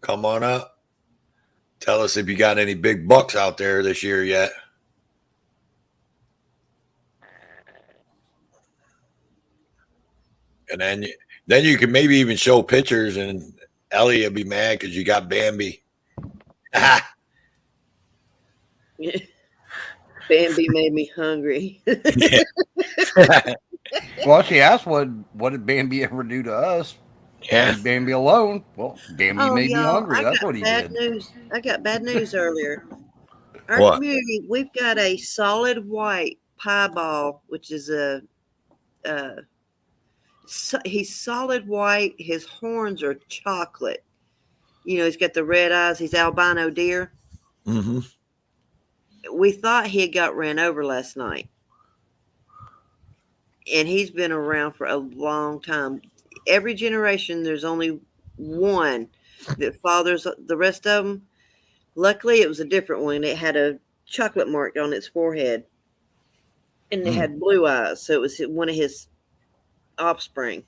Come on up. Tell us if you got any big bucks out there this year yet. And then you can maybe even show pictures, and Ellie will be mad because you got Bambi. Bambi made me hungry. Well, she asked, what did Bambi ever do to us? Yeah. Leave Bambi alone. Well, Bambi made me hungry. That's what he did. I got bad news earlier. Our What? community, we've got a solid white piebald, which is he's solid white. His horns are chocolate. You know, he's got the red eyes. He's albino deer. Mm-hmm. We thought he had got ran over last night. And he's been around for a long time. Every generation, there's only one that fathers the rest of them. Luckily, it was a different one. It had a chocolate mark on its forehead. And it had blue eyes. So it was one of his offspring.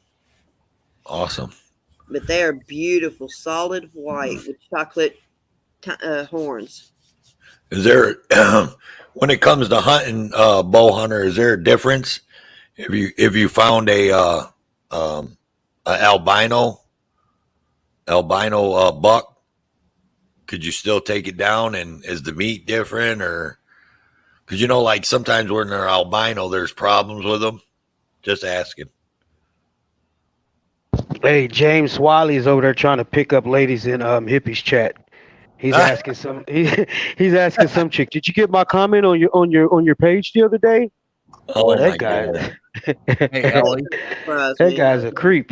Awesome. But they are beautiful, solid white with chocolate horns. Is there, when it comes to hunting, Bow Hunter, is there a difference if you found a albino buck? Could you still take it down, and is the meat different, or because like sometimes when they're albino, there's problems with them? Just asking. Hey, James Wiley's over there trying to pick up ladies in Hippie's chat. He's asking some. He's asking some chick. Did you get my comment on your page the other day? Boy, Oh my that guy. god. Hey, Ellie, Surprise That me. guy's a creep.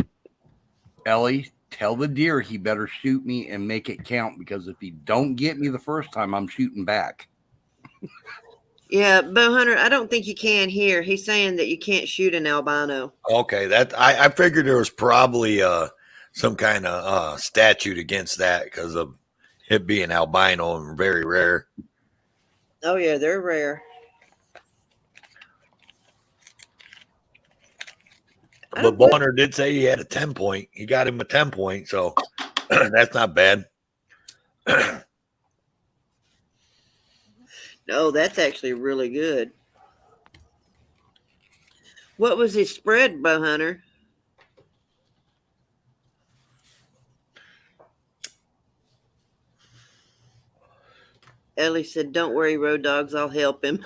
Ellie, tell the deer he better shoot me and make it count, because if he don't get me the first time, I'm shooting back. Yeah, Bow Hunter, I don't think you can here. He's saying that you can't shoot an albino. Okay, that I figured there was probably some kind of statute against that because of it being albino and very rare. Oh yeah, they're rare. But Bonner did say he had a 10-point. He got him a 10-point, so that's not bad. No, that's actually really good. What was his spread, Bow Hunter? Ellie said, "Don't worry, Road Dogs. I'll help him."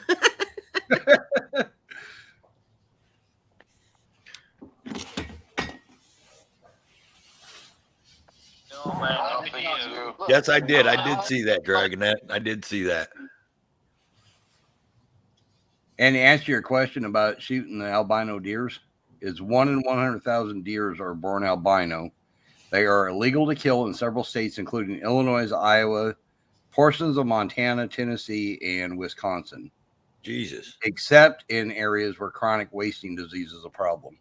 Yes, I did. I did see that, Dragonette. I did see that. And to answer your question about shooting the albino deers, is 1 in 100,000 deers are born albino. They are illegal to kill in several states, including Illinois, Iowa, portions of Montana, Tennessee, and Wisconsin. Jesus. Except in areas where chronic wasting disease is a problem.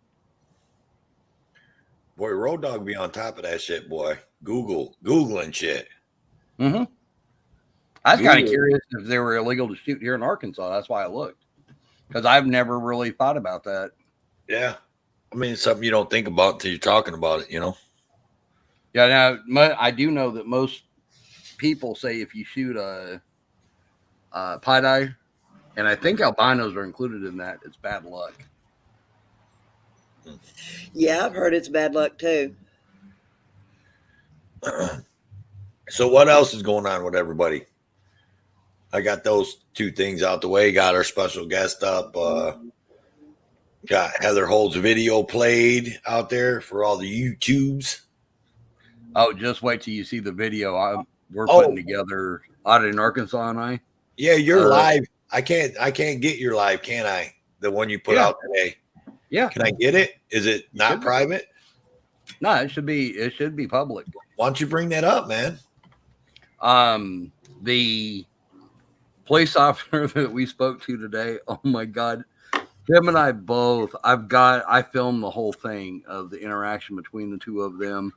Boy, Road Dog be on top of that shit, boy. Googling shit. Mm-hmm. I was kind of curious if they were illegal to shoot here in Arkansas. That's why I looked. Because I've never really thought about that. Yeah. I mean, it's something you don't think about until you're talking about it, you know? Yeah, now, I do know that most people say if you shoot a pied-eye, and I think albinos are included in that, it's bad luck. Yeah, I've heard it's bad luck too. So what else is going on with everybody? I got those two things out the way. Got our special guest up. Got Heather Holt's video played out there for all the YouTubes. Oh, just wait till you see the video we're putting together out in Arkansas, and I. Yeah, you're live. I can't get your live, can I? The one you put out today. Yeah. Can I get it? Is it not private? No, it should be public. Why don't you bring that up, man? The police officer that we spoke to today, oh my God, him and I both, I filmed the whole thing of the interaction between the two of them,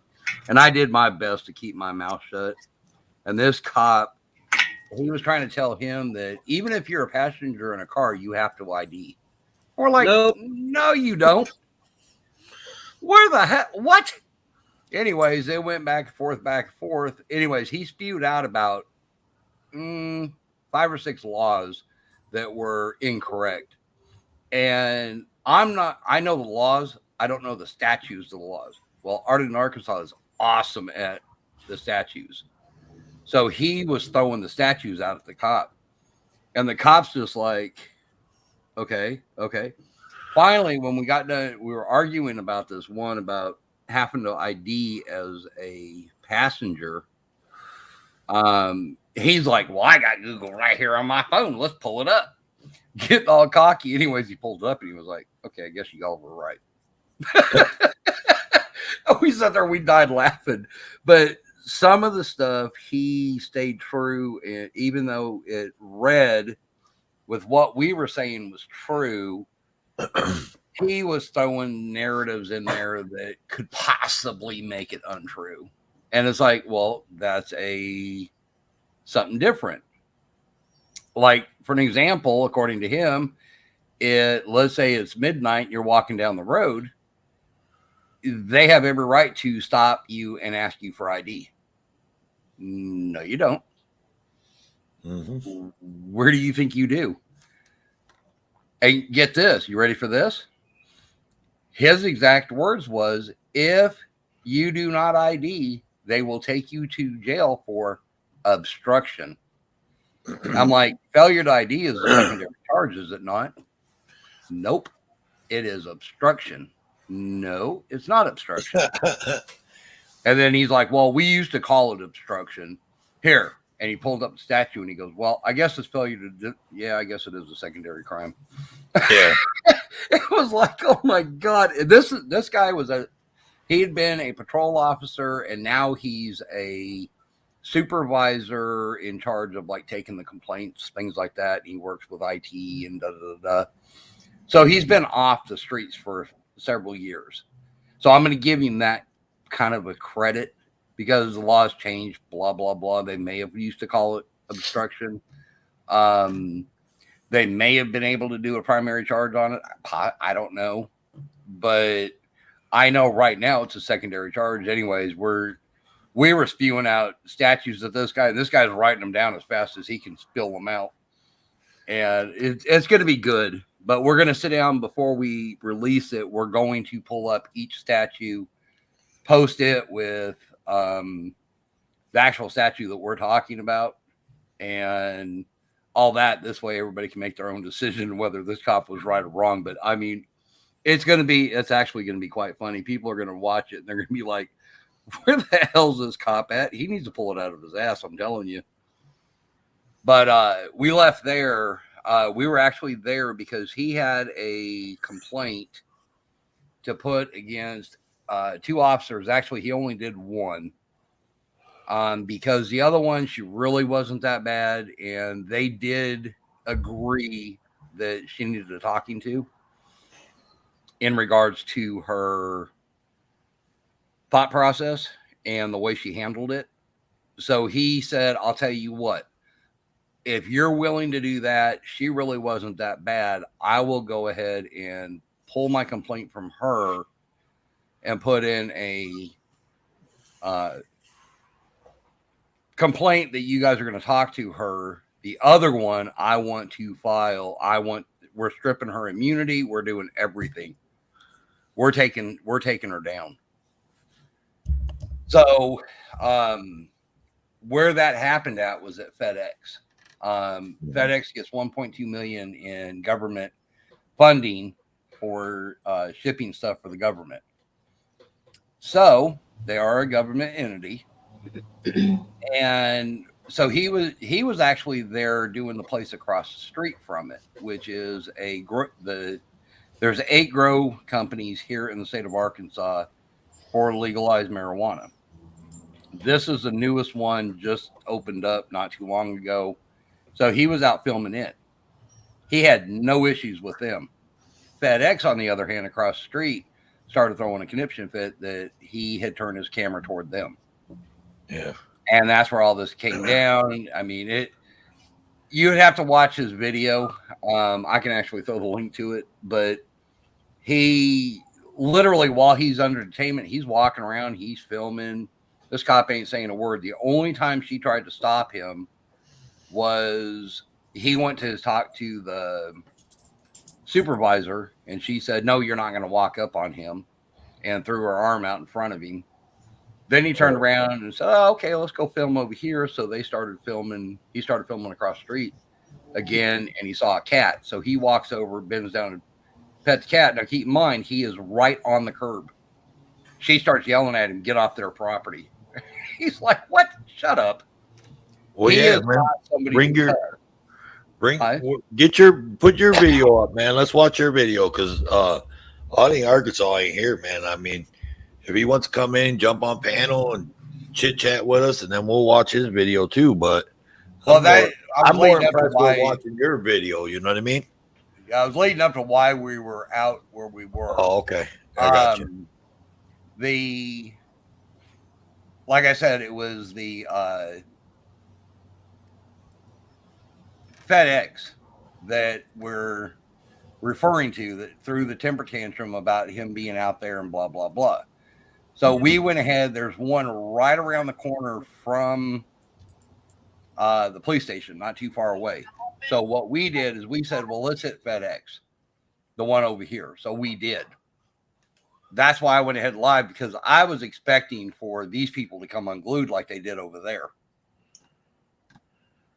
and I did my best to keep my mouth shut. And this cop, he was trying to tell him that even if you're a passenger in a car, you have to ID. We're like, nope. No, you don't. Where the heck? What? Anyways, they went back and forth. Anyways, he spewed out about 5 or 6 laws that were incorrect. And I know the laws. I don't know the statutes of the laws. Well, Arden, Arkansas is awesome at the statutes. So he was throwing the statutes out at the cop. And the cop's just like, okay. Finally, when we got done, we were arguing about this one about having to ID as a passenger. He's like, well, I got Google right here on my phone. Let's pull it up. Getting all cocky. Anyways, he pulled it up and he was like, okay, I guess you all were right. We sat there, we died laughing. But some of the stuff he stayed true, and even though it read with what we were saying was true, he was throwing narratives in there that could possibly make it untrue. And it's like, well, that's something different. Like, for an example, according to him, let's say it's midnight, you're walking down the road. They have every right to stop you and ask you for ID. No, you don't. Mm-hmm. Where do you think you do? Hey, get this. You ready for this? His exact words was, if you do not ID, they will take you to jail for obstruction. I'm like, failure to ID is a secondary charge, is it not? Nope. It is obstruction. No, it's not obstruction. And then he's like, well, we used to call it obstruction. Here, And he pulled up the statue and he goes, "Well, I guess it's failure to yeah, I guess it is a secondary crime." Yeah. It was like, oh my God. This guy was he had been a patrol officer and now he's a supervisor in charge of like taking the complaints, things like that. He works with IT and da da da. So he's been off the streets for several years. So I'm going to give him that kind of a credit because the laws changed, blah, blah, blah. They may have used to call it obstruction. They may have been able to do a primary charge on it. I don't know. But I know right now it's a secondary charge. Anyways, we were spewing out statues of this guy. This guy's writing them down as fast as he can spill them out. And it's going to be good. But we're going to sit down before we release it. We're going to pull up each statue, post it with the actual statue that we're talking about, and all that. This way, everybody can make their own decision whether this cop was right or wrong. But I mean, it's actually going to be quite funny. People are going to watch it and they're going to be like, "Where the hell's this cop at? He needs to pull it out of his ass." I'm telling you. But we left there. We were actually there because he had a complaint to put against 2 officers. Actually, he only did one because the other one, she really wasn't that bad. And they did agree that she needed a talking to in regards to her thought process and the way she handled it. So he said, "I'll tell you what. If you're willing to do that, she really wasn't that bad. I will go ahead and pull my complaint from her and put in a complaint that you guys are going to talk to her. The other one, I want to file. We're stripping her immunity. We're doing everything. We're taking her down." So where that happened at was at FedEx. FedEx gets $1.2 million in government funding for shipping stuff for the government. So they are a government entity, and so he was actually there doing the place across the street from it, which is there's 8 grow companies here in the state of Arkansas for legalized marijuana. This is the newest one, just opened up not too long ago. So he was out filming it. He had no issues with them. FedEx, on the other hand, across the street, started throwing a conniption fit that he had turned his camera toward them. Yeah. And that's where all this came down. I mean, you would have to watch his video. I can actually throw the link to it. But he literally, while he's under detainment, he's walking around, he's filming. This cop ain't saying a word. The only time she tried to stop him was he went to talk to the supervisor, and she said, "No, you're not going to walk up on him," and threw her arm out in front of him. Then he turned around and said, "Oh, okay, let's go film over here." So they started filming. He started filming across the street again, and he saw a cat. So he walks over, bends down, and pets the cat. Now, keep in mind, he is right on the curb. She starts yelling at him, "Get off their property." He's like, "What? Shut up." Well, He yeah, is man. not somebody to Put your video up, man. Let's watch your video because I think Arkansas ain't here, man. I mean, if he wants to come in, jump on panel and chit chat with us, and then we'll watch his video too. But I'm more impressed with watching your video. You know what I mean? I was leading up to why we were out where we were. Oh, okay. I got you. Like I said, it was the FedEx that we're referring to that threw the temper tantrum about him being out there and blah, blah, blah. So we went ahead. There's one right around the corner from the police station, not too far away. So what we did is we said, well, let's hit FedEx, the one over here. So we did. That's why I went ahead live, because I was expecting for these people to come unglued like they did over there.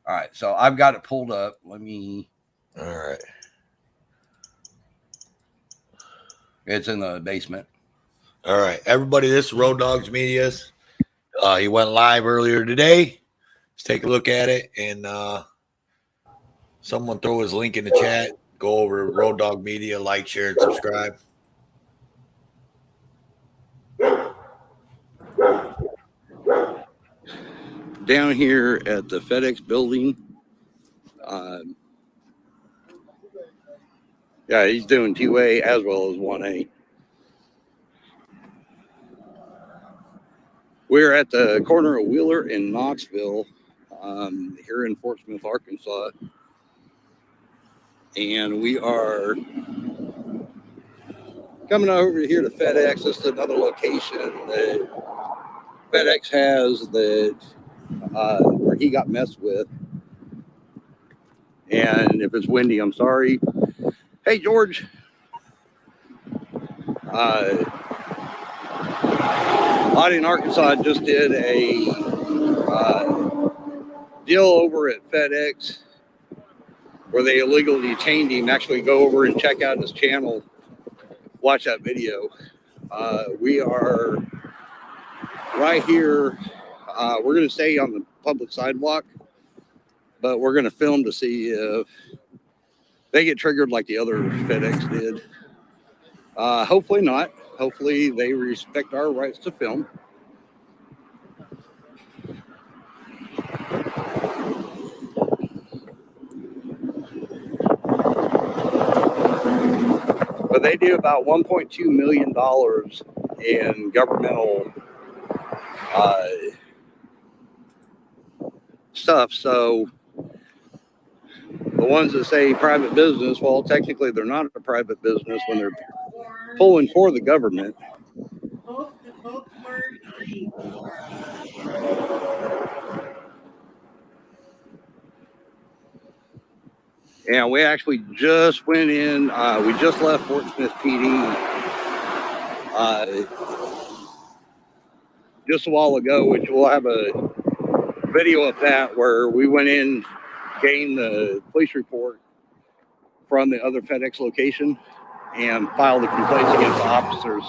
All right. So I've got it pulled up. All right. It's in the basement. All right. Everybody, this is Road Dogs Media's. He went live earlier today. Let's take a look at it, and someone throw his link in the chat. Go over Road Dog Media, like, share, and subscribe. Down here at the FedEx building. Yeah, he's doing 2A as well as 1A. We're at the corner of Wheeler and Knoxville here in Fort Smith, Arkansas. And we are coming over here to FedEx. This is another location that FedEx has that where he got messed with. And if it's windy, I'm sorry. Hey, George. Audie in Arkansas just did a deal over at FedEx where they illegally detained him. Actually, go over and check out his channel. Watch that video. We are right here. We're going to stay on the public sidewalk, but we're going to film to see if they get triggered like the other FedEx did. Hopefully not. Hopefully they respect our rights to film. But they do about $1.2 million in governmental stuff. So the ones that say private business, well, technically they're not a private business when they're pulling for the government. And we actually just went in, we just left Fort Smith PD just a while ago, which we'll have a video of that where we went in, gained the police report from the other FedEx location and filed the complaints against the officers.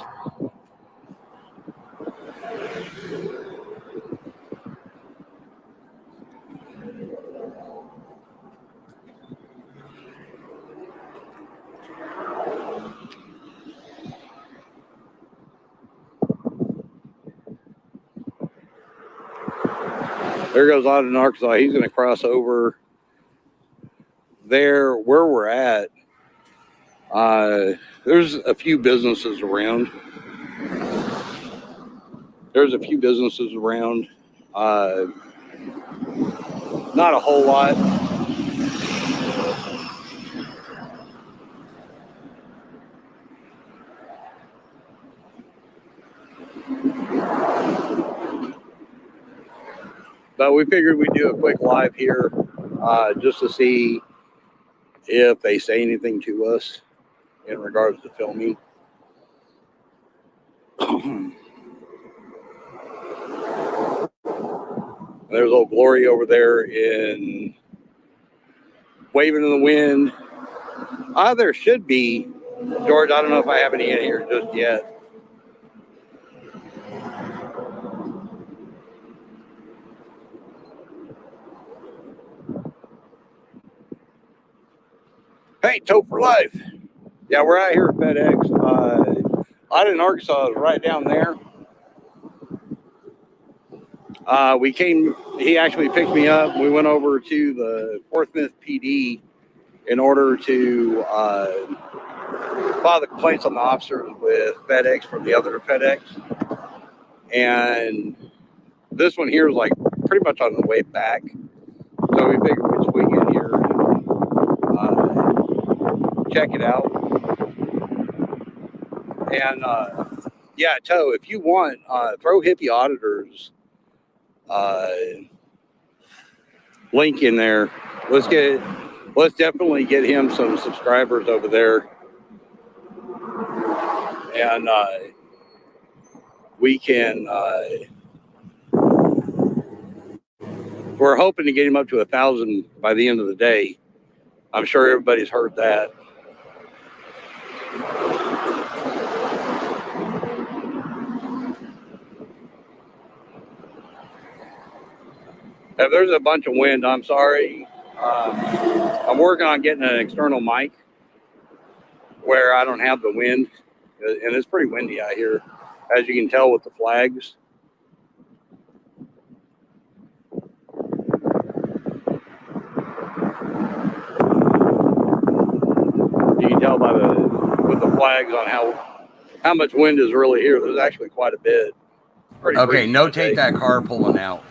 There goes Auden in Arkansas. He's going to cross over there where we're at. There's a few businesses around. Not a whole lot. But we figured we'd do a quick live here just to see if they say anything to us in regards to filming. There's old Glory over there in waving in the wind. There should be, George, I don't know if I have any in here just yet. Hey, Tote for Life. Yeah, we're out here at FedEx. Auden, Arkansas is right down there. He actually picked me up. We went over to the Fort Smith PD in order to file the complaints on the officers with FedEx from the other FedEx. And this one here is like pretty much on the way back. So we figured we'd swing in here and check it out. And yeah, Toe, if you want, throw Hippie Auditors link in there. Let's definitely get him some subscribers over there. And we can we're hoping to get him up to 1,000 by the end of the day. I'm sure everybody's heard that. If there's a bunch of wind, I'm sorry. I'm working on getting an external mic where I don't have the wind, and it's pretty windy out here, as you can tell with the flags. You can tell with the flags on how much wind is really here. There's actually quite a bit. Okay, notate that car pulling out.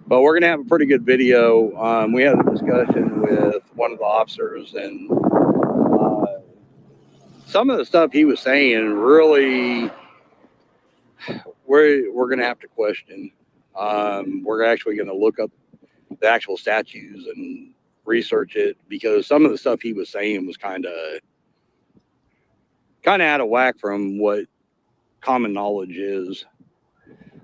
But we're going to have a pretty good video. We had a discussion with one of the officers, and some of the stuff he was saying really, we're going to have to question. We're actually going to look up the actual statutes and research it, because some of the stuff he was saying was kind of out of whack from what common knowledge is.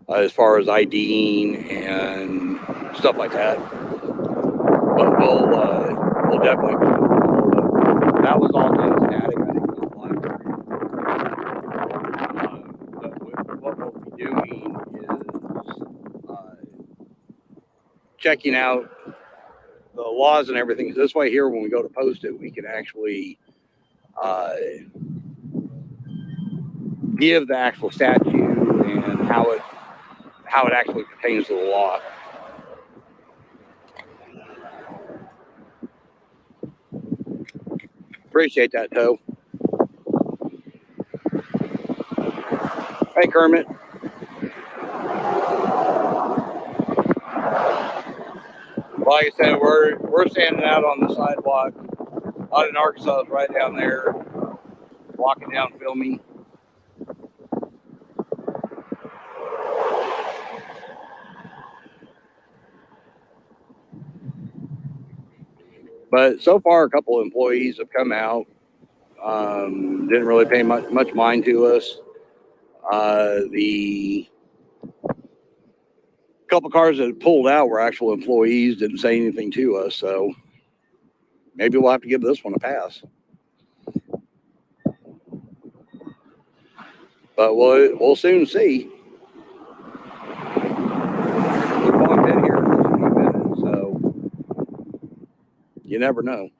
As far as IDing and stuff like that, but we'll definitely. That was all kind of static. I think it was but what we'll be doing is checking out the laws and everything. This way, here when we go to post it, we can actually give the actual statute and how it actually pertains to the law. Appreciate that, Toe. Hey, Kermit. Like I said, we're standing out on the sidewalk. Out in Arkansas is right down there, walking down filming. But so far, a couple of employees have come out. Didn't really pay much mind to us. The couple cars that pulled out were actual employees, didn't say anything to us. So maybe we'll have to give this one a pass. But we'll soon see. We've only been here for a few minutes, so you never know.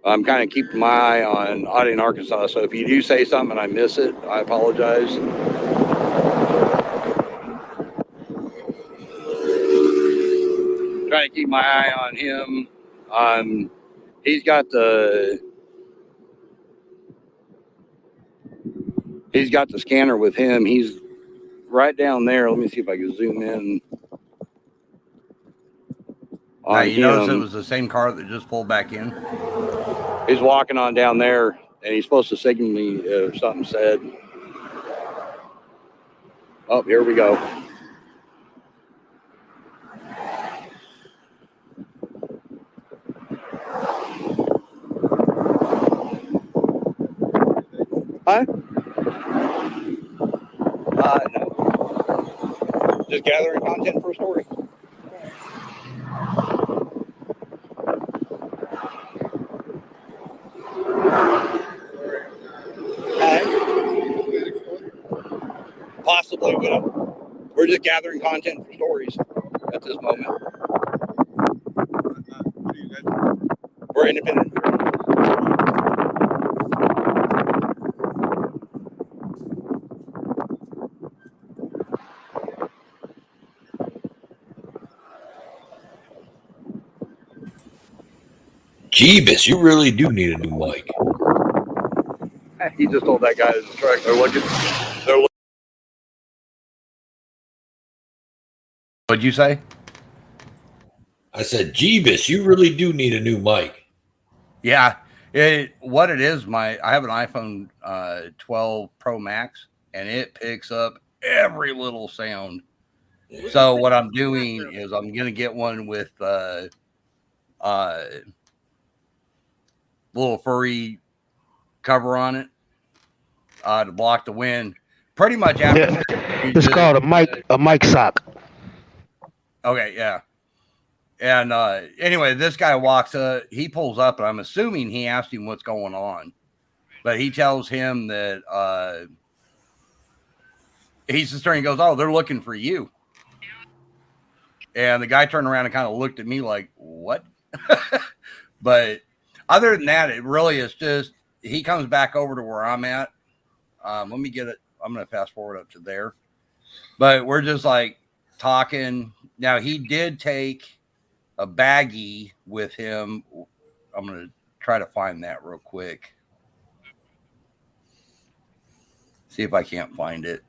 I'm kind of keeping my eye on Audie in Arkansas, so if you do say something and I miss it, I apologize. Trying to keep my eye on him. He's got the scanner with him. He's right down there. Let me see if I can zoom in. Now, you notice it was the same car that just pulled back in? He's walking on down there, and he's supposed to signal me if something said. Oh, here we go. Huh? No. Just gathering content for a story. Possibly, we're just gathering content for stories at this moment. We're independent. Jeebus, you really do need a new mic. He just told that guy in the truck they're looking. What'd you say? I said, Jeebus, you really do need a new mic. Yeah. What it is, I have an iPhone 12 Pro Max, and it picks up every little sound. So what I'm doing is I'm going to get one with little furry cover on it to block the wind. Pretty much after it's called a mic sock. Okay, yeah. And anyway, this guy walks up, he pulls up, and I'm assuming he asked him what's going on. But he tells him that he's the attorney. He goes, "Oh, they're looking for you." And the guy turned around and kind of looked at me like, "What?" But other than that, it really is just he comes back over to where I'm at. Let me get it. I'm going to fast forward up to there. But we're just like talking. Now, he did take a baggie with him. I'm going to try to find that real quick. See if I can't find it.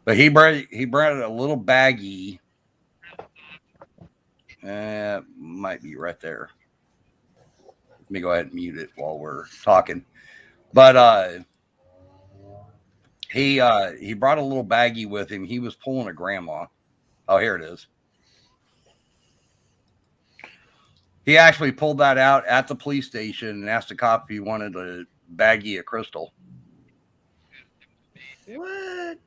But he brought a little baggie. Might be right there. Let me go ahead and mute it while we're talking. But he brought a little baggie with him. He was pulling a grandma. Oh, here it is. He actually pulled that out at the police station and asked the cop if he wanted a baggie of crystal. What?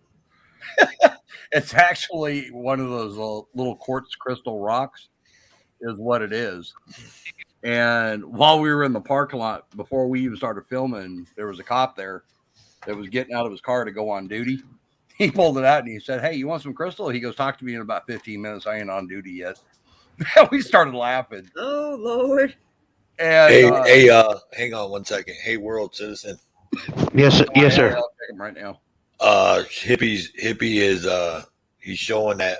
It's actually one of those little quartz crystal rocks is what it is. And while we were in the parking lot, before we even started filming, there was a cop there that was getting out of his car to go on duty. He pulled it out and he said, "Hey, you want some crystal?" He goes, "Talk to me in about 15 minutes. I ain't on duty yet." We started laughing. Oh, Lord. And, hey, hang on one second. Hey, world citizen. Yes, sir. Yes, sir. I'll take him right now. Hippie is he's showing that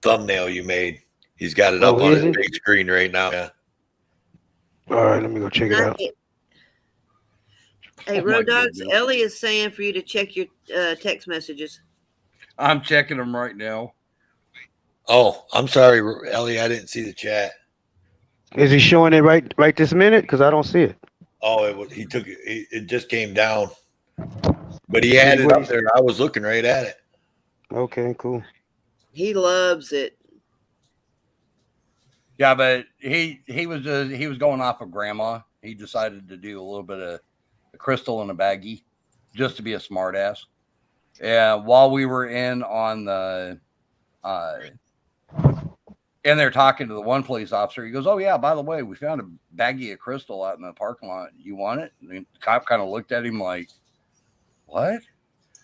thumbnail you made. He's got it up on his big screen right now. Yeah. All right, let me go check it out. Hey, Road Dogs, Ellie is saying for you to check your text messages. I'm checking them right now. Oh, I'm sorry, Ellie. I didn't see the chat. Is he showing it right this minute? Because I don't see it. Oh, he took it. It just came down, but he had it up there. I was looking right at it. Okay, cool. He loves it. Yeah, but he was going off of grandma. He decided to do a little bit of crystal in a baggie just to be a smart ass. And while we were in on the and they're talking to the one police officer, he goes, "Oh yeah, by the way, we found a baggie of crystal out in the parking lot. You want it?" And the cop kind of looked at him like, "What?"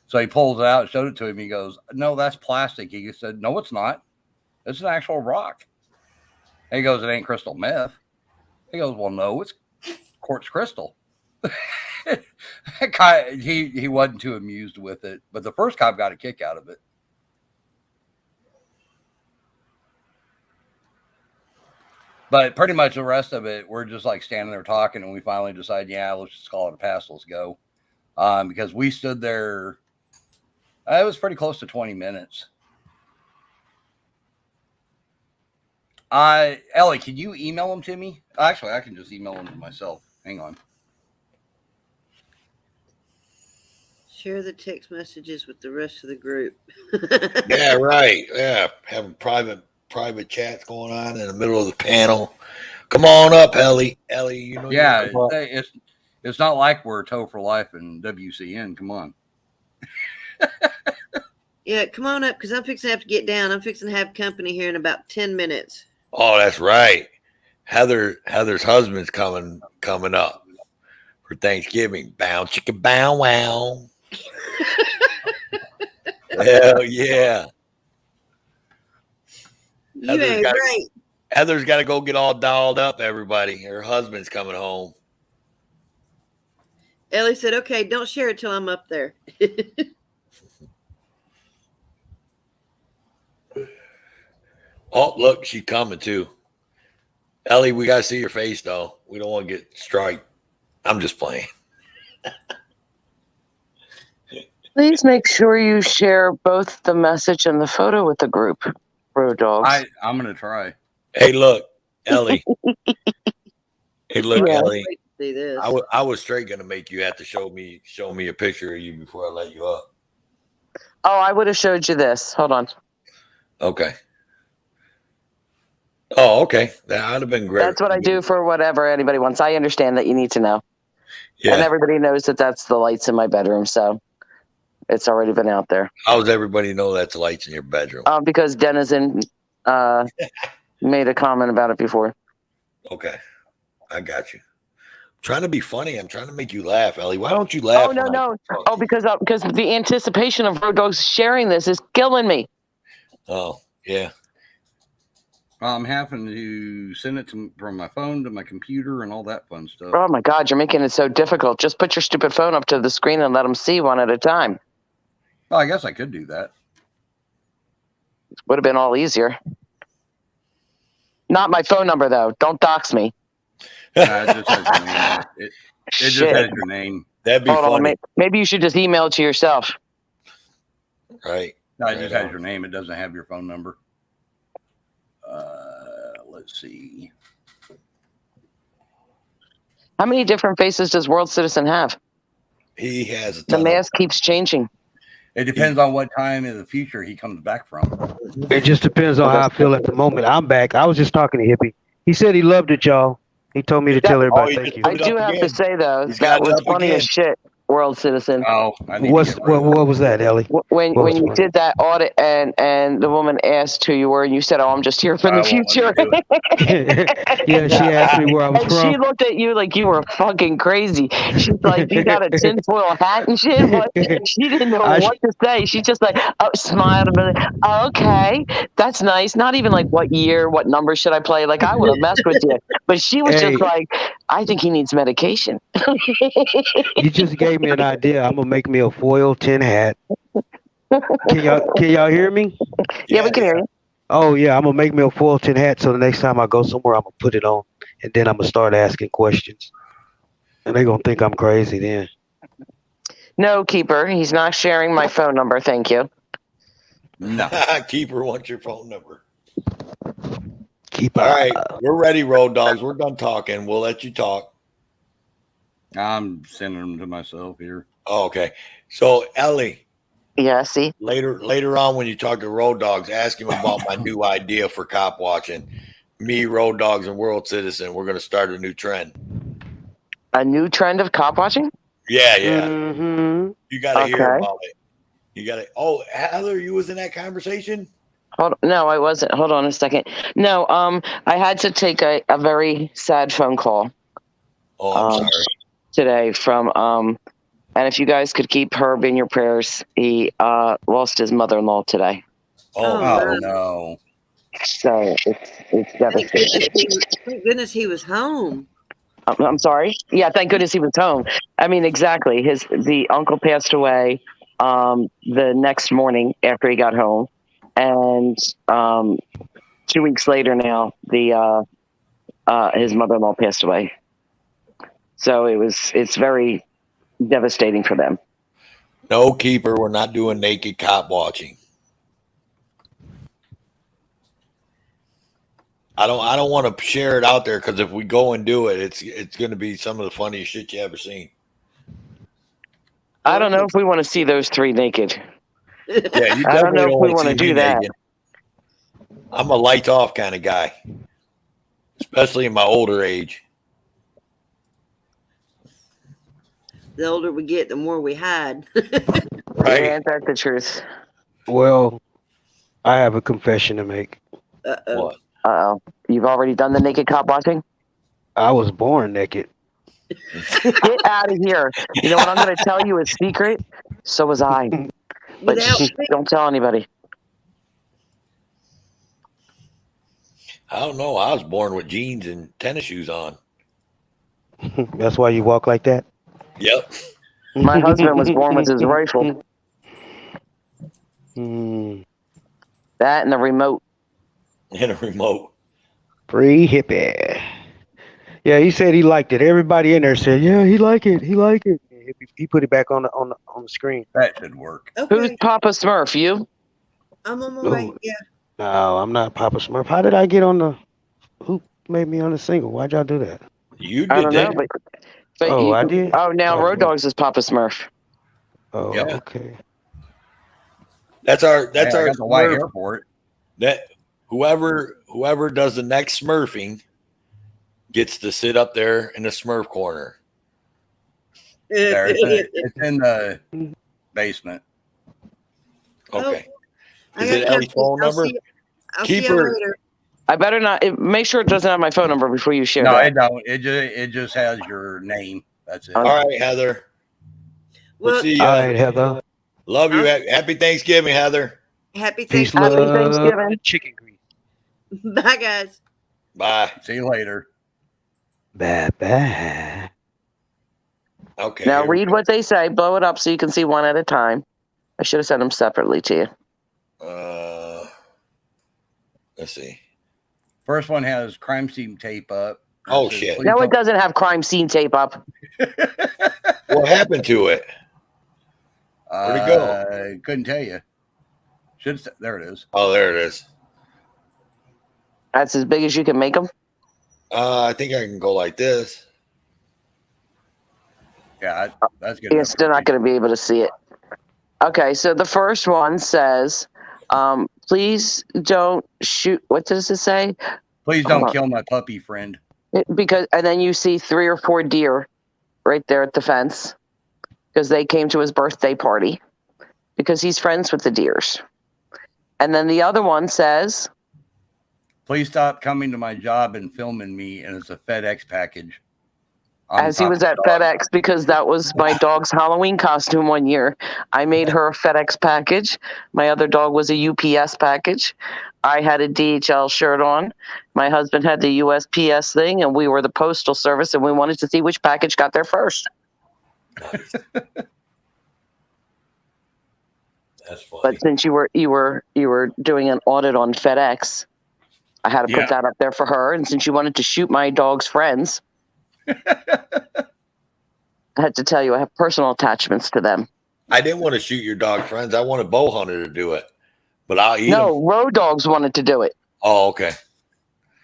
So he pulls it out and showed it to him. He goes, "No, that's plastic." He said, "No, it's not. It's an actual rock." And he goes, "It ain't crystal meth." He goes, "Well, no, it's quartz crystal." He wasn't too amused with it, but the first cop got a kick out of it. But pretty much the rest of it, we're just like standing there talking, and we finally decide, yeah, let's just call it a pass. Let's go. Because we stood there. It was pretty close to 20 minutes. Ellie, can you email them to me? Actually, I can just email them to myself. Hang on. Share the text messages with the rest of the group. Yeah, right. Yeah, having private chats going on in the middle of the panel. Come on up, Ellie. Ellie, you know. Yeah, it's not like we're Toe for Life and WCN. Come on. Yeah, come on up because I'm fixing to have to get down. I'm fixing to have company here in about 10 minutes. Oh, that's right. Heather's husband's coming up for Thanksgiving. Bow chicka bow wow. Hell yeah. You ain't right. Heather's got to go get all dolled up, everybody. Her husband's coming home. Ellie said, "Okay, don't share it till I'm up there." Oh, look, she's coming too. Ellie, we got to see your face, though. We don't want to get striked. I'm just playing. Please make sure you share both the message and the photo with the group, Road Dogs. I'm going to try. Hey, look, Ellie. Hey, look, Yeah. Ellie. See this. I was straight going to make you have to show me a picture of you before I let you up. Oh, I would have showed you this. Hold on. Okay. Oh, okay. That would have been great. That's what I do for whatever anybody wants. I understand that you need to know. Yeah. And everybody knows that that's the lights in my bedroom, so it's already been out there. How does everybody know that's lights in your bedroom? Because Denizen made a comment about it before. Okay, I got you. I'm trying to be funny. I'm trying to make you laugh, Ellie. Why don't you laugh? Oh no, when no. Oh, because the anticipation of Road Dogs sharing this is killing me. Oh yeah. I'm having to send it from my phone to my computer and all that fun stuff. Oh my God, you're making it so difficult. Just put your stupid phone up to the screen and let them see one at a time. Well, I guess I could do that. Would have been all easier. Not my phone number though. Don't dox me. It just has your name on it. It just Shit. has your name. That'd be Hold on, funny, maybe you should just email it to yourself. right? No, it Right just has on. your name. It doesn't have your phone number. Let's see. How many different faces does World Citizen have? He has a The ton mask keeps changing. It depends on what time in the future he comes back from. It just depends on how I feel at the moment. I'm back. I was just talking to Hippie. He said he loved it, y'all. He told me to tell everybody he thank just you. put I it do up have again. to say though, He's got that it was up funny again. as shit, World Citizen. Oh, I need What to get rid of it. was that, Ellie? When What was you funny? did that audit and the woman asked who you were and you said, "Oh, I'm just here from the I won't let me future." do it. Yeah, she asked me where I was And she from. looked at you like you were fucking crazy. She's like, "You got a tinfoil hat and shit." What? She didn't know I sh- what to say. She just like smiled and be like, "Oh, okay, that's nice." Not even like what year, what number should I play? Like I would have messed with you, but she was Hey, just like, "I think he needs medication." you just gave me an idea. I'm gonna make me a foil tin hat. Can y'all hear me? Yeah, we can hear you. Oh yeah, I'm gonna make me a foil tin hat so the next time I go somewhere I'm gonna put it on and then I'm gonna start asking questions. And they're gonna think I'm crazy then. No, keeper. He's not sharing my phone number. Thank you. No. Keeper wants your phone number. Keep All right, we're ready, Road Dogs. We're done talking. We'll let you talk. I'm sending them to myself here. Oh, okay. So Ellie, Yeah, see? later on when you talk to Road Dogs, ask him about my new idea for cop watching. Me, Road Dogs, and World Citizen. We're gonna start a new trend. A new trend of cop watching? Yeah, yeah. Mm-hmm. You gotta hear Okay. about it. You gotta. Oh, Heather, you was in that conversation? No, I wasn't. Hold on a second. No, I had to take a very sad phone call. Oh, I'm sorry. Today from and if you guys could keep Herb in your prayers, he lost his mother-in-law today. Oh no. So it's devastating. Thank goodness he was home. I'm sorry. Yeah, thank goodness he was home. I mean, exactly. The uncle passed away the next morning after he got home, and 2 weeks later now his mother-in-law passed away. So it's very devastating for them. No, Keeper, we're not doing naked cop watching. I don't want to share it out there because if we go and do it, it's going to be some of the funniest shit you ever seen. I don't know if we want to see those three naked. Yeah, you I don't know definitely if we want want to to see me do that. naked. I'm a lights off kind of guy, especially in my older age. The older we get, the more we hide. Right? Yeah, that's the truth. Well, I have a confession to make. What? Uh-oh. You've already done the naked cop watching? I was born naked. Get out of here. You know what? I'm going to tell you a secret. So was I. But don't tell anybody. I don't know. I was born with jeans and tennis shoes on. That's why you walk like that? Yep. My husband was born with his rifle. That and the remote. And a remote. Free hippie. Yeah, he said he liked it. Everybody in there said, "Yeah, he liked it. He liked it." He put it back on the screen. That should work. Who's Papa Smurf? You? I'm on my way. Yeah. No, I'm not Papa Smurf. How did I get on the? Who made me on the single? Why'd y'all do that? You I did don't know, that. but Oh, I did. Oh, now Oh, Road man. Dogs is Papa Smurf. Oh, Yeah. okay. That's our I got the white Smurf. hair for it. That whoever does the next Smurfing gets to sit up there in the Smurf corner. There, it's in the basement. Okay. I Is gotta it go. Ellie's phone I'll number? see you- I'll see you Keeper. later. I better not. Make sure it doesn't have my phone number before you share No, that. it don't. It just has your name. That's it. Okay. All right, Heather. We'll Well, see All you. right, Heather. Love you. Happy Thanksgiving, Heather. happy Peace, Thanksgiving. Happy love, Thanksgiving. and chicken grease. Bye, guys. Bye. See you later. Bye bye. Okay. Now here we read go. what they say. Blow it up so you can see one at a time. I should have sent them separately to you. Let's see. First one has crime scene tape up. Oh, It says, shit. "Please No, it don't-" doesn't have crime scene tape up. What happened to it? Where'd it go? Couldn't tell you. There it is. Oh, there it is. That's as big as you can make them. I think I can go like this. Yeah, that's good. You're enough still for not me. going to be able to see it. Okay, so the first one says, please don't shoot. What does it say? Please Hold don't on. kill my puppy friend. And then you see 3 or 4 deer right there at the fence because they came to his birthday party because he's friends with the deers. And then the other one says, Please stop coming to my job and filming me, and it's a FedEx package. as he was at FedEx, because that was my dog's Halloween costume one year. I made her a FedEx package. My other dog was a UPS package. I had a DHL shirt on. My husband had the USPS thing, and we were the postal service, and we wanted to see which package got there first. That's funny. But since you were doing an audit on FedEx, I had to put that up there for her. And since you wanted to shoot my dog's friends, I had to tell you I have personal attachments to them. I didn't want to shoot your dog friends. I wanted Bow Hunter to do it, but I'll eat them. No, road dogs wanted to do it. Oh, okay.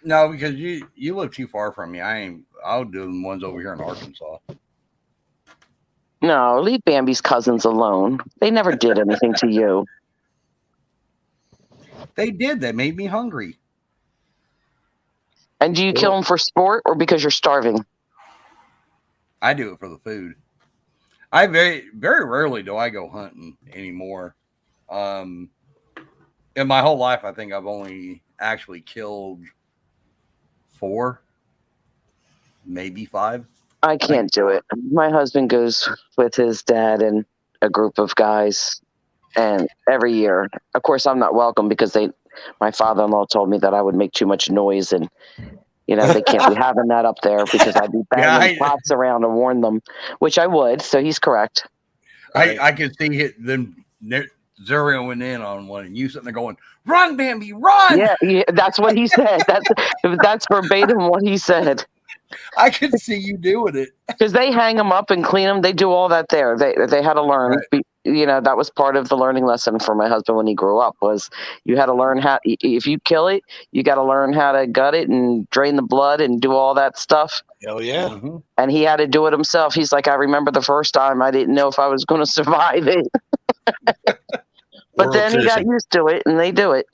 No, because you live too far from me. I'll do the ones over here in Arkansas. No, leave Bambi's cousins alone. They never did anything to you. They did. They made me hungry. And do you kill them for sport or because you're starving? I do it for the food. I very rarely do I go hunting anymore. In my whole life, I think I've only actually killed 4, maybe 5. I can't do it. My husband goes with his dad and a group of guys, and every year, of course, I'm not welcome because my father-in-law told me that I would make too much noise, and they can't be having that up there because I'd be banging pots around to warn them, which I would. So he's correct. I can see them zeroing in on one, and you sitting there going, "Run, Bambi, run!" Yeah, that's what he said. That's verbatim what he said. I can see you doing it because they hang them up and clean them. They do all that there. They had to learn. Right. That was part of the learning lesson for my husband when he grew up. Was you had to learn how. If you kill it, you got to learn how to gut it and drain the blood and do all that stuff. Hell yeah! Mm-hmm. And he had to do it himself. He's like, I remember the first time I didn't know if I was going to survive it, but then he got used to it, and they do it.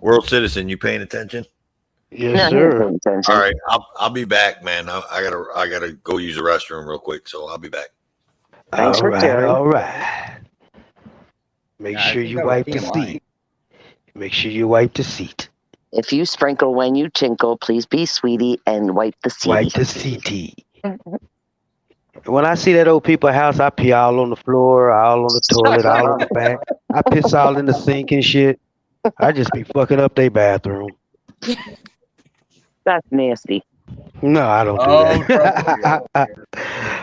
World citizen, you paying attention? Yes, sir. All right, I'll be back, man. I gotta go use the restroom real quick, so I'll be back. Thanks for sharing. All right. Make sure you wipe the seat. Make sure you wipe the seat. If you sprinkle when you tinkle, please be sweetie and wipe the seat. Wipe the seat. When I see that old people's house, I pee all on the floor, all on the toilet, all on the back. I piss all in the sink and shit. I just be fucking up their bathroom. That's nasty. No, I don't do that.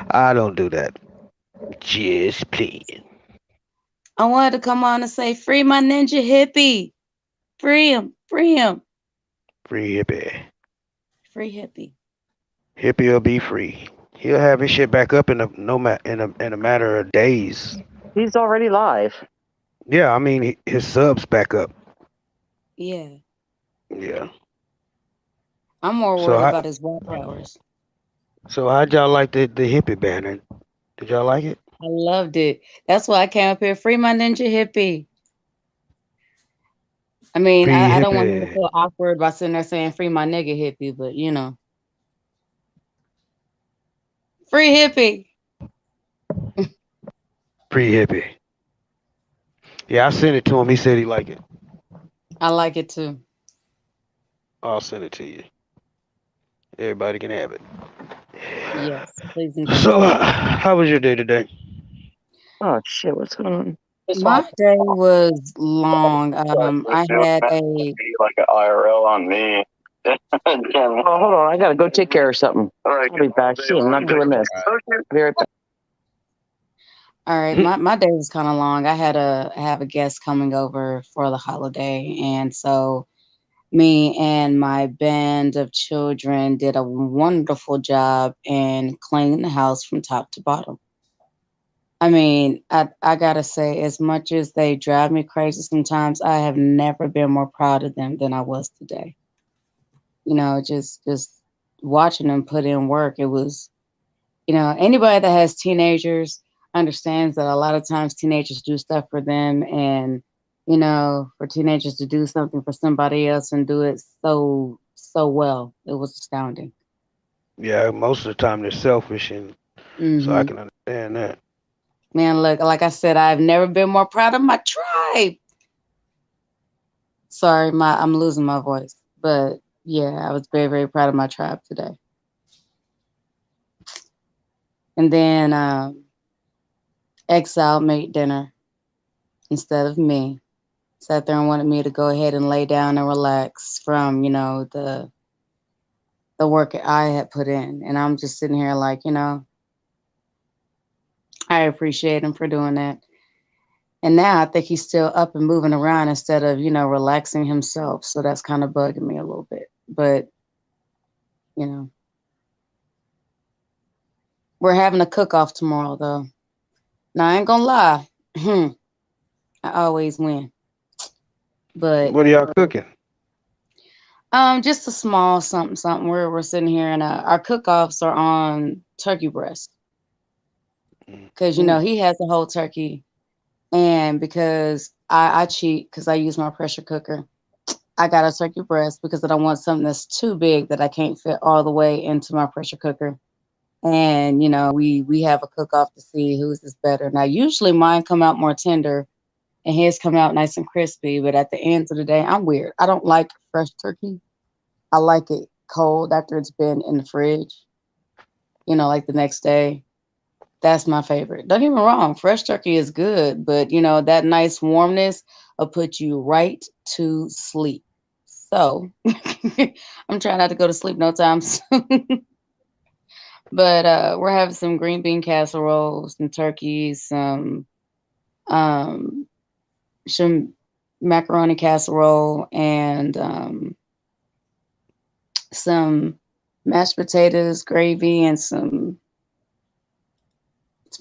I don't do that. Just playing. I wanted to come on and say, free my ninja hippie. Free him. Free him. Free Hippie. Free Hippie. Hippie will be free. He'll have his shit back up in a matter of days. He's already live. Yeah, I mean his subs back up. Yeah. Yeah. I'm more worried about his work hours. So how'd y'all like the hippie banner? Did y'all like it? I loved it. That's why I came up here. Free my ninja hippie. I mean, I don't want him to feel awkward by sitting there saying free my nigga hippie, but free hippie. Free hippie. Yeah, I sent it to him. He said he liked it. I like it too. I'll send it to you. Everybody can have it. Yes, please and thank So, you. how was your day today? Oh shit, what's going on? My day was long. I had a Like an IRL on me. Oh, hold on. I gotta go take care of something. I'll be back. Shit, I'm not doing this. Be right back. all right. My day was kind of long. I have a guest coming over for the holiday, and so me and my band of children did a wonderful job in cleaning the house from top to bottom. I mean, I gotta say, as much as they drive me crazy sometimes, I have never been more proud of them than I was today. You know, just watching them put in work. It was, anybody that has teenagers understands that a lot of times teenagers do stuff for them, and for teenagers to do something for somebody else and do it so well, it was astounding. Yeah, most of the time they're selfish, and so I Hmm. can understand that. Man, look, like I said, I've never been more proud of my tribe. Sorry, I'm losing my voice, but yeah, I was very, very proud of my tribe today. And then Exile made dinner instead of me. Sat there and wanted me to go ahead and lay down and relax from, the work I had put in. And I'm just sitting here like, I appreciate him for doing that. And now I think he's still up and moving around instead of, relaxing himself. So that's kind of bugging me a little bit. But, you know, we're having a cook off tomorrow though. Now I ain't gonna lie. I always win. But What are y'all cooking? just a small something something. We're sitting here and our cook-offs are on turkey breast. Because he has the whole turkey. And because I cheat because I use my pressure cooker, I got a turkey breast because I don't want something that's too big that I can't fit all the way into my pressure cooker. And we have a cook off to see whose is better. Now usually mine come out more tender and his come out nice and crispy, but at the end of the day, I'm weird. I don't like fresh turkey. I like it cold after it's been in the fridge, like the next day. That's my favorite. Don't get me wrong, fresh turkey is good, but that nice warmness will put you right to sleep. So I'm trying not to go to sleep no time soon. But we're having some green bean casserole, some turkey, um, some macaroni casserole, and some mashed potatoes, gravy, and some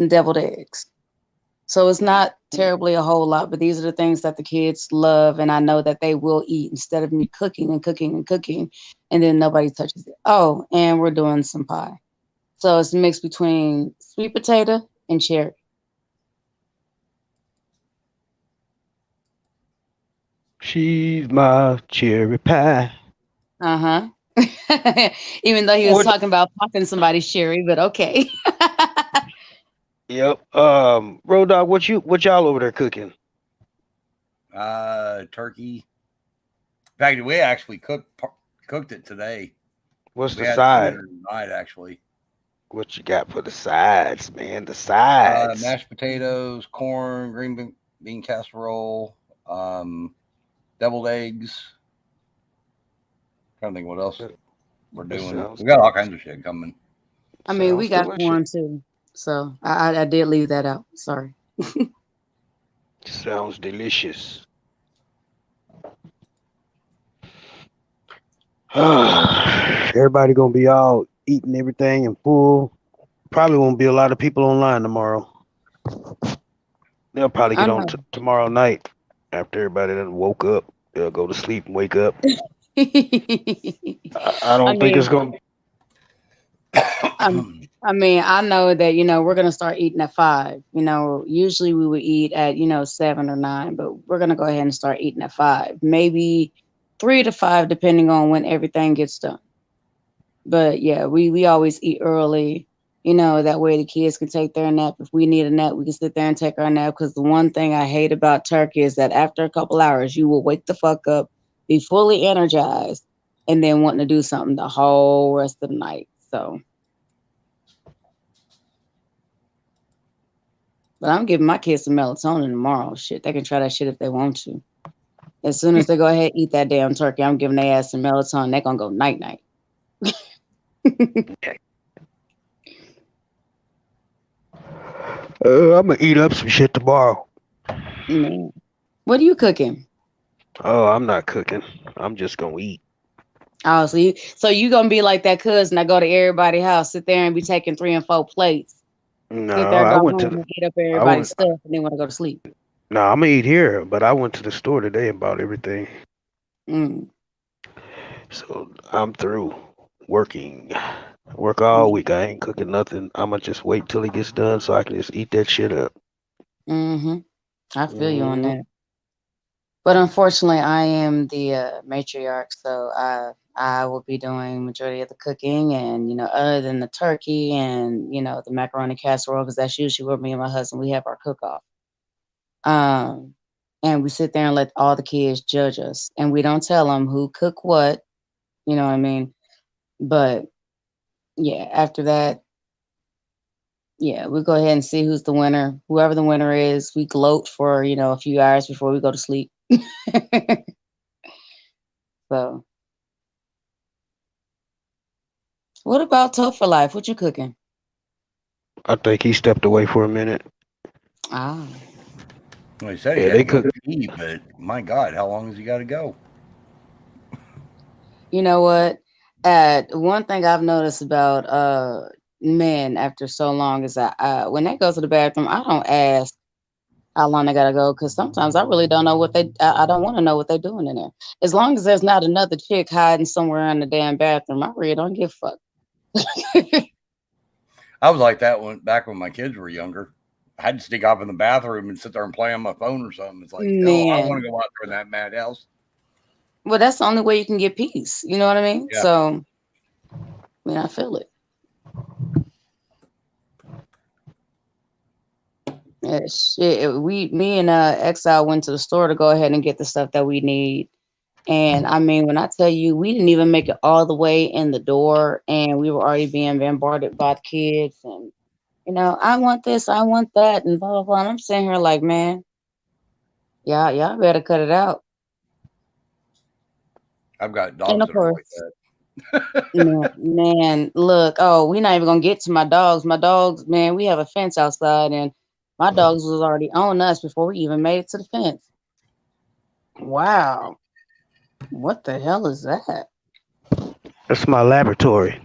deviled eggs. So it's not terribly a whole lot, but these are the things that the kids love, and I know that they will eat instead of me cooking and cooking and cooking, and then nobody touches it. Oh, and we're doing some pie. So it's a mix between sweet potato and cherry. She's my cherry pie. Uh-huh. Even though he was What? talking about popping somebody's cherry, but okay. Yep. Road Dog, what y'all over there cooking? Turkey. In fact, we actually cooked it today. What's We the had side? dinner tonight, actually. What you got for the sides, man? The sides. Mashed potatoes, corn, bean casserole, deviled eggs. Trying to think what else That, we're that doing. sounds We got all kinds of shit coming. I mean, we sounds got delicious. corn too. So I did leave that out. Sorry. Sounds delicious. Everybody gonna be all eating everything and full. Probably won't be a lot of people online tomorrow. They'll probably I get on know. tomorrow night after everybody done woke up. They'll go to sleep and wake up. I I don't think it's mean, gonna. I mean, I know that we're gonna start eating at 5. Usually we would eat at 7 or 9, but we're gonna go ahead and start eating at 5, maybe 3 to 5, depending on when everything gets done. But yeah, we always eat early. That way the kids can take their nap. If we need a nap, we can sit there and take our nap. Because the one thing I hate about turkey is that after a couple hours, you will wake the fuck up, be fully energized, and then wanting to do something the whole rest of the night. So, but I'm giving my kids some melatonin tomorrow. Shit, they can try that shit if they want to. As soon as they go ahead eat that damn turkey, I'm giving their ass some melatonin. They're gonna go night night. I'm gonna eat up some shit tomorrow. Man, what are you cooking? Oh, I'm not cooking. I'm just gonna eat. Oh, so you gonna be like that cousin? I go to everybody's house, sit there and be taking 3 and 4 plates. No, Sit there, I go went to home the. and eat up I everybody's went. stuff, and then want to go to sleep. No, I'm gonna eat here, but I went to the store today and bought everything. Mm. So I'm through working. Work all week. I ain't cooking nothing. I'ma just wait till it gets done so I can just eat that shit up. Mm-hmm. I feel you on Mhm. that. But unfortunately, I am the matriarch, so I will be doing majority of the cooking, and other than the turkey and the macaroni casserole, because that's usually where me and my husband we have our cook off. And we sit there and let all the kids judge us, and we don't tell them who cook what. You know what I mean? But yeah, after that, yeah, we go ahead and see who's the winner. Whoever the winner is, we gloat for a few hours before we go to sleep. So, what about Topher Life? What you cooking? I think he stepped away for a minute. Ah, Well, he said he Yeah, had they to go cook. pee, but my God, how long has he got to go? you know what? One thing I've noticed about men after so long is that when they go to the bathroom, I don't ask how long they gotta go because sometimes I really don't know what I don't want to know what they're doing in there. As long as there's not another chick hiding somewhere in the damn bathroom, I really don't give a fuck. I was like that back when my kids were younger. I had to sneak off in the bathroom and sit there and play on my phone or something. It's like, oh, I don't want Man, to go out there in that madhouse. well, that's the only way you can get peace. You know what I mean? Yeah. So, I feel it. Yeah, shit. Me and Exile went to the store to go ahead and get the stuff that we need. And I mean, when I tell you, we didn't even make it all the way in the door, and we were already being bombarded by the kids. And I want this, I want that, and blah blah blah. And I'm sitting here like, man, y'all better cut it out. I've got And dogs of that are like course, that. man, look, oh, we're not even gonna get to my dogs. My dogs, man, we have a fence outside, and my dogs was already on us before we even made it to the fence. Wow, what the hell is that? That's my laboratory.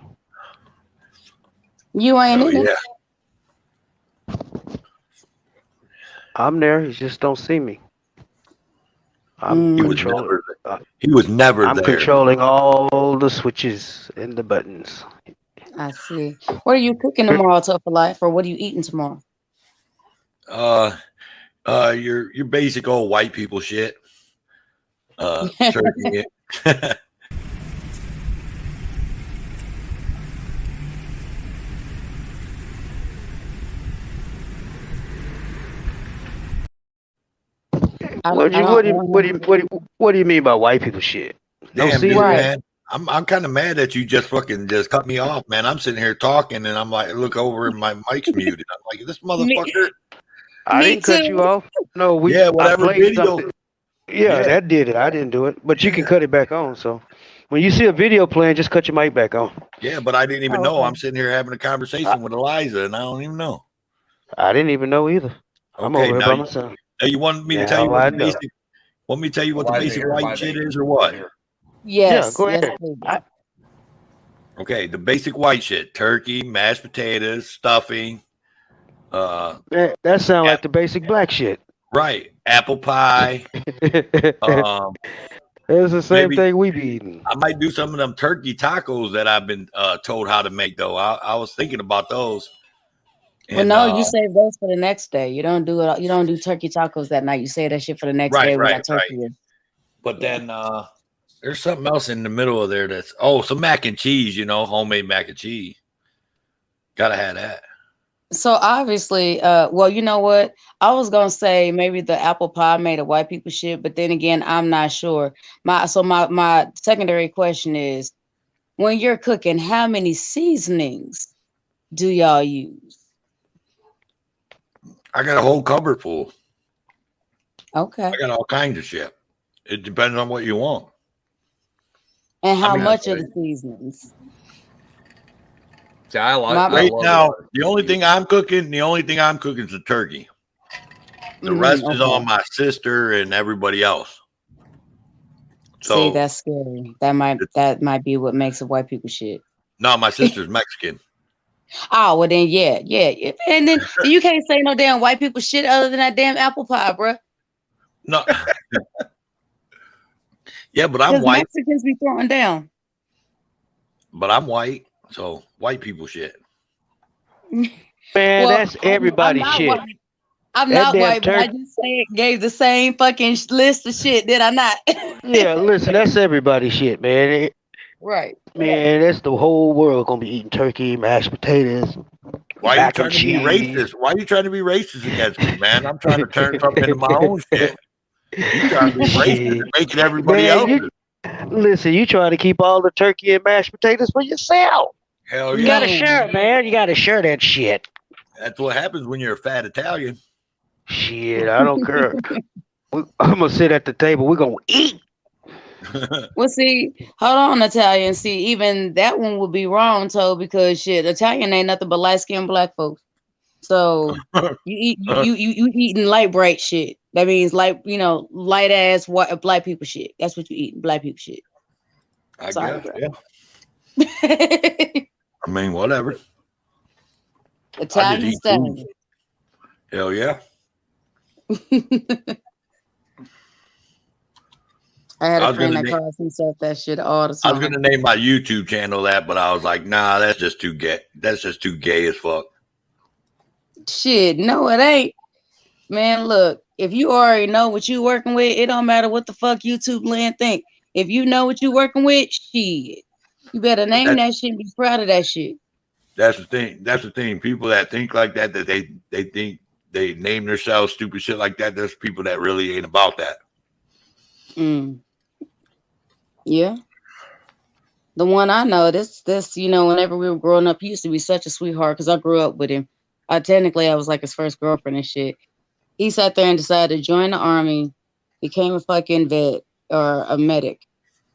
You ain't Oh in it. yeah. I'm there. You just don't see me. He was Controlling. never. He was never I'm there. controlling all the switches and the buttons. I see. What are you cooking tomorrow, Tough for Life, or what are you eating tomorrow? Your basic old white people shit. Turkey. I What do you don't what do you what do know. you what do you mean by white people shit? No Damn, dude, seasoning. Right. man. I'm kind of mad that you just fucking just cut me off, man. I'm sitting here talking and I'm like, look over and my mic's muted. I'm like, this Me, motherfucker. I me didn't cut you too. off. No, Yeah, I whatever played video. something. Yeah, Yeah, that did it. I didn't do it. But you can yeah, cut it back on. So when you see a video playing, just cut your mic back on. yeah. But I didn't even Oh, know. okay. I'm sitting here having a I, conversation with Eliza and I don't even know. I didn't even know either. I'm Okay, over here now by myself. you want me to tell you Now what I the know. basic want me to tell you what the Eliza, basic here's white my shit basic is or what? here. Yeah, Yes, go yes, ahead. please. Okay, the basic white shit: turkey, mashed potatoes, stuffing, That sounds like the basic black shit. right, apple pie. It's the same Maybe thing we be eating. I might do some of them turkey tacos that I've been told how to make though. I was thinking about those. Well, And no, you save those for the next day. You don't do it. You don't do turkey tacos that night. You save that shit for the next day when that turkey is. But Yeah. then there's something else in the middle of there that's some mac and cheese, homemade mac and cheese. Gotta have that. So obviously, well, you know what? I was gonna say maybe the apple pie made of white people shit, but then again, I'm not sure. My secondary question is, when you're cooking, how many seasonings do y'all use? I got a whole cupboard full. Okay. I got all kinds of shit. It depends on what you want. And how mean, much of the seasonings? See, I Right love now, the only thing I'm cooking is the turkey. The rest is on my sister and everybody else. So See, that's scary. That might be what makes it white people shit. no, my sister's Mexican. Oh, well then, yeah. And then you can't say no damn white people shit other than that damn apple pie, bro. No. Yeah, but I'm Because white. Mexicans be throwing down. But I'm white, so white people shit. Man, Well, that's everybody I'm not shit. white. I'm That not damn white, but I turkey. just gave the same fucking list of shit, did I not? Yeah, listen, that's everybody shit, man. Right. Man, that's the whole world gonna be eating turkey, mashed potatoes, Why are you mac trying and to be cheese. racist? Why are you trying to be racist against me, man? I'm trying to turn something into my own shit. You trying to be racist and making everybody else. Listen, you trying to keep all the turkey and mashed potatoes for yourself. Hell You yeah. gotta share it, man. You gotta share that shit. That's what happens when you're a fat Italian. Shit, I don't care. I'm gonna sit at the table. We're gonna eat. Well, see, hold on, Italian. See, even that one would be wrong, Toe, because shit, Italian ain't nothing but light skinned black folks. So you eating light bright shit. That means light ass white black people shit. That's what you eating, black people shit. I Sorry, guess, bro. yeah. I mean, whatever. Italian style. Hell yeah. I had a friend that calls himself that shit all the time. I was gonna name my YouTube channel that, but I was like, nah, that's just too gay. That's just too gay as fuck. Shit, no, it ain't. Man, look, if you already know what you working with, it don't matter what the fuck YouTube land think. If you know what you working with, shit, you better name that shit and be proud of that shit. That's the thing. That's the thing. People that think like that they think they name themselves stupid shit like that. There's people that really ain't about that. Yeah. The one I know, this, whenever we were growing up, he used to be such a sweetheart because I grew up with him. Technically, I was like his first girlfriend and shit. He sat there and decided to join the army, became a fucking vet or a medic,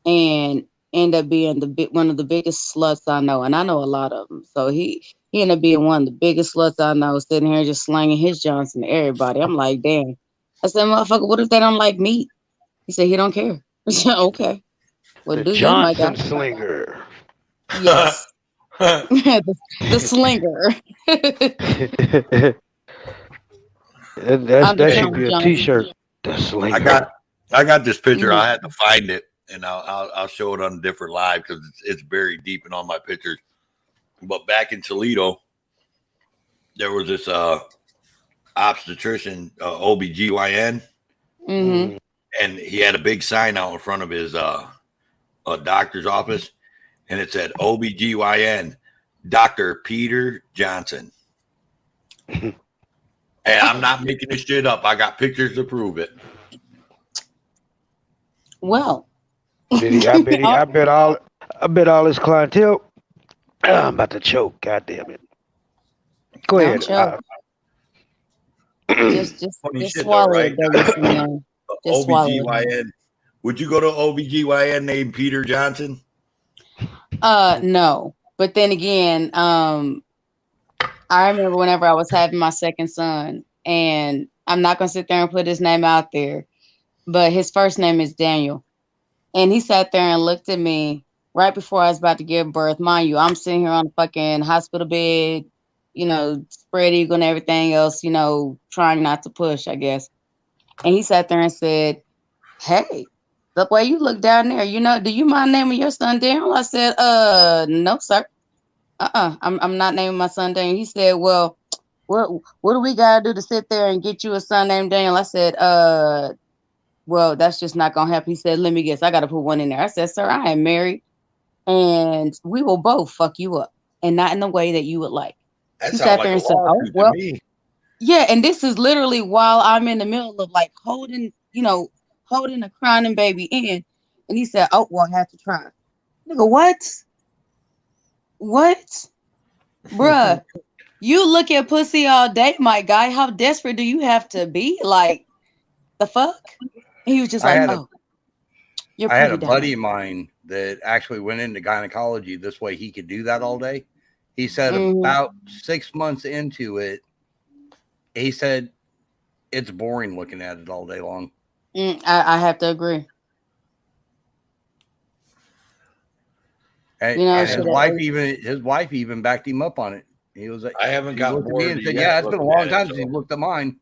and ended up being one of the biggest sluts I know. And I know a lot of them. So he ended up being one of the biggest sluts I know, sitting here just slanging his Johnson to everybody. I'm like, damn. I said, motherfucker, what if they don't like meat? He said he don't care. I said, okay. Well, The do you, my Johnson guy? Slinger. Yes. the slinger. that should be a T-shirt. The Slinger. I got this picture. I had to find it, and I'll show it on a different live because it's buried deep in all my pictures. But back in Toledo, there was this obstetrician, OBGYN, and he had a big sign out in front of his doctor's office, and it said OBGYN, Dr. Peter Johnson. And I'm not making this shit up. I got pictures to prove it. Well, I bet all his clientele. I'm about to choke. God damn it. Go ahead. Just swallow it. Just swallow it. OBGYN. Would you go to OBGYN named Peter Johnson? No. But then again, I remember whenever I was having my second son, and I'm not gonna sit there and put his name out there, but his first name is Daniel. And he sat there and looked at me right before I was about to give birth. Mind you, I'm sitting here on the fucking hospital bed, spread eagle and everything else, trying not to push, I guess. And he sat there and said, "Hey, the way you look down there, do you mind naming your son Daniel?" I said, no, sir. I'm not naming my son Daniel. He said, "Well, what do we gotta do to sit there and get you a son named Daniel?" I said, well, that's just not gonna happen. He said, "Let me guess, I gotta put one in there." I said, "Sir, I am married, and we will both fuck you up, and not in the way that you would like." That He sounds sat like there a and said, "Oh lawsuit to well, me. yeah." And this is literally while I'm in the middle of like holding, holding a crying baby in, and he said, "Oh well, I have to try." Nigga, what? What, bruh? You look at pussy all day, my guy. How desperate do you have to be? Like the fuck? And he was just I like, had a "Oh, you're I had a pretty buddy darling." of mine that actually went into gynecology this way he could do that all day. He said Mhm. about 6 months into it, he said it's boring looking at it all day long. I have to agree. And, You know, and shit. his wife even backed him up on it. He was like, I haven't she got looked at me bored and said, yet "Yeah, it's been a looking long at it. time since he looked at mine."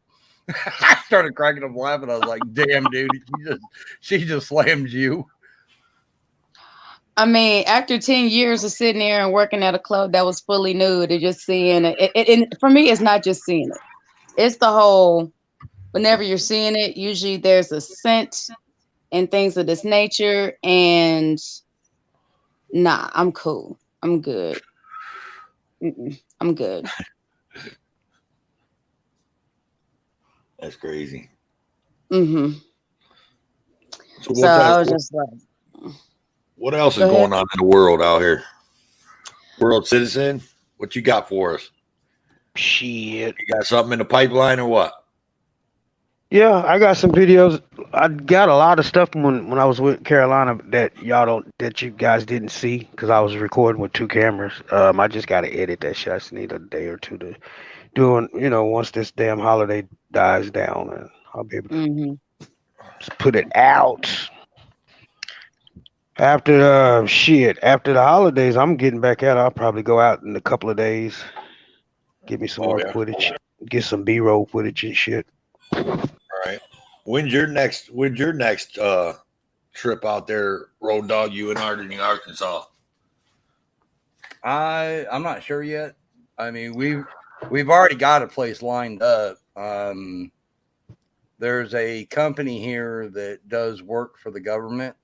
I started cracking up laughing. I was like, "Damn, dude, she just slammed you." I mean, after 10 years of sitting there and working at a club that was fully nude and just seeing it, and for me, it's not just seeing it. It's the whole, whenever you're seeing it, usually there's a scent and things of this nature. And nah, I'm cool. I'm good. I'm good. That's crazy. Mm-hmm. So So I was just like, what else is go ahead. going on in the world out here? World citizen, what you got for us? Shit. You got something in the pipeline or what? Yeah, I got some videos. I got a lot of stuff when I was with Carolina that you guys didn't see because I was recording with two cameras. I just gotta edit that shit. I just need a day or two to do it. Once this damn holiday dies down, and I'll be able to just put it out. After the holidays, I'm getting back out. I'll probably go out in a couple of days, get me some more footage, get some B-roll footage and shit. All right. When's your next trip out there, Road Dog, you and Arden, Arkansas? I'm not sure yet. I mean, we've already got a place lined up. There's a company here that does work for the government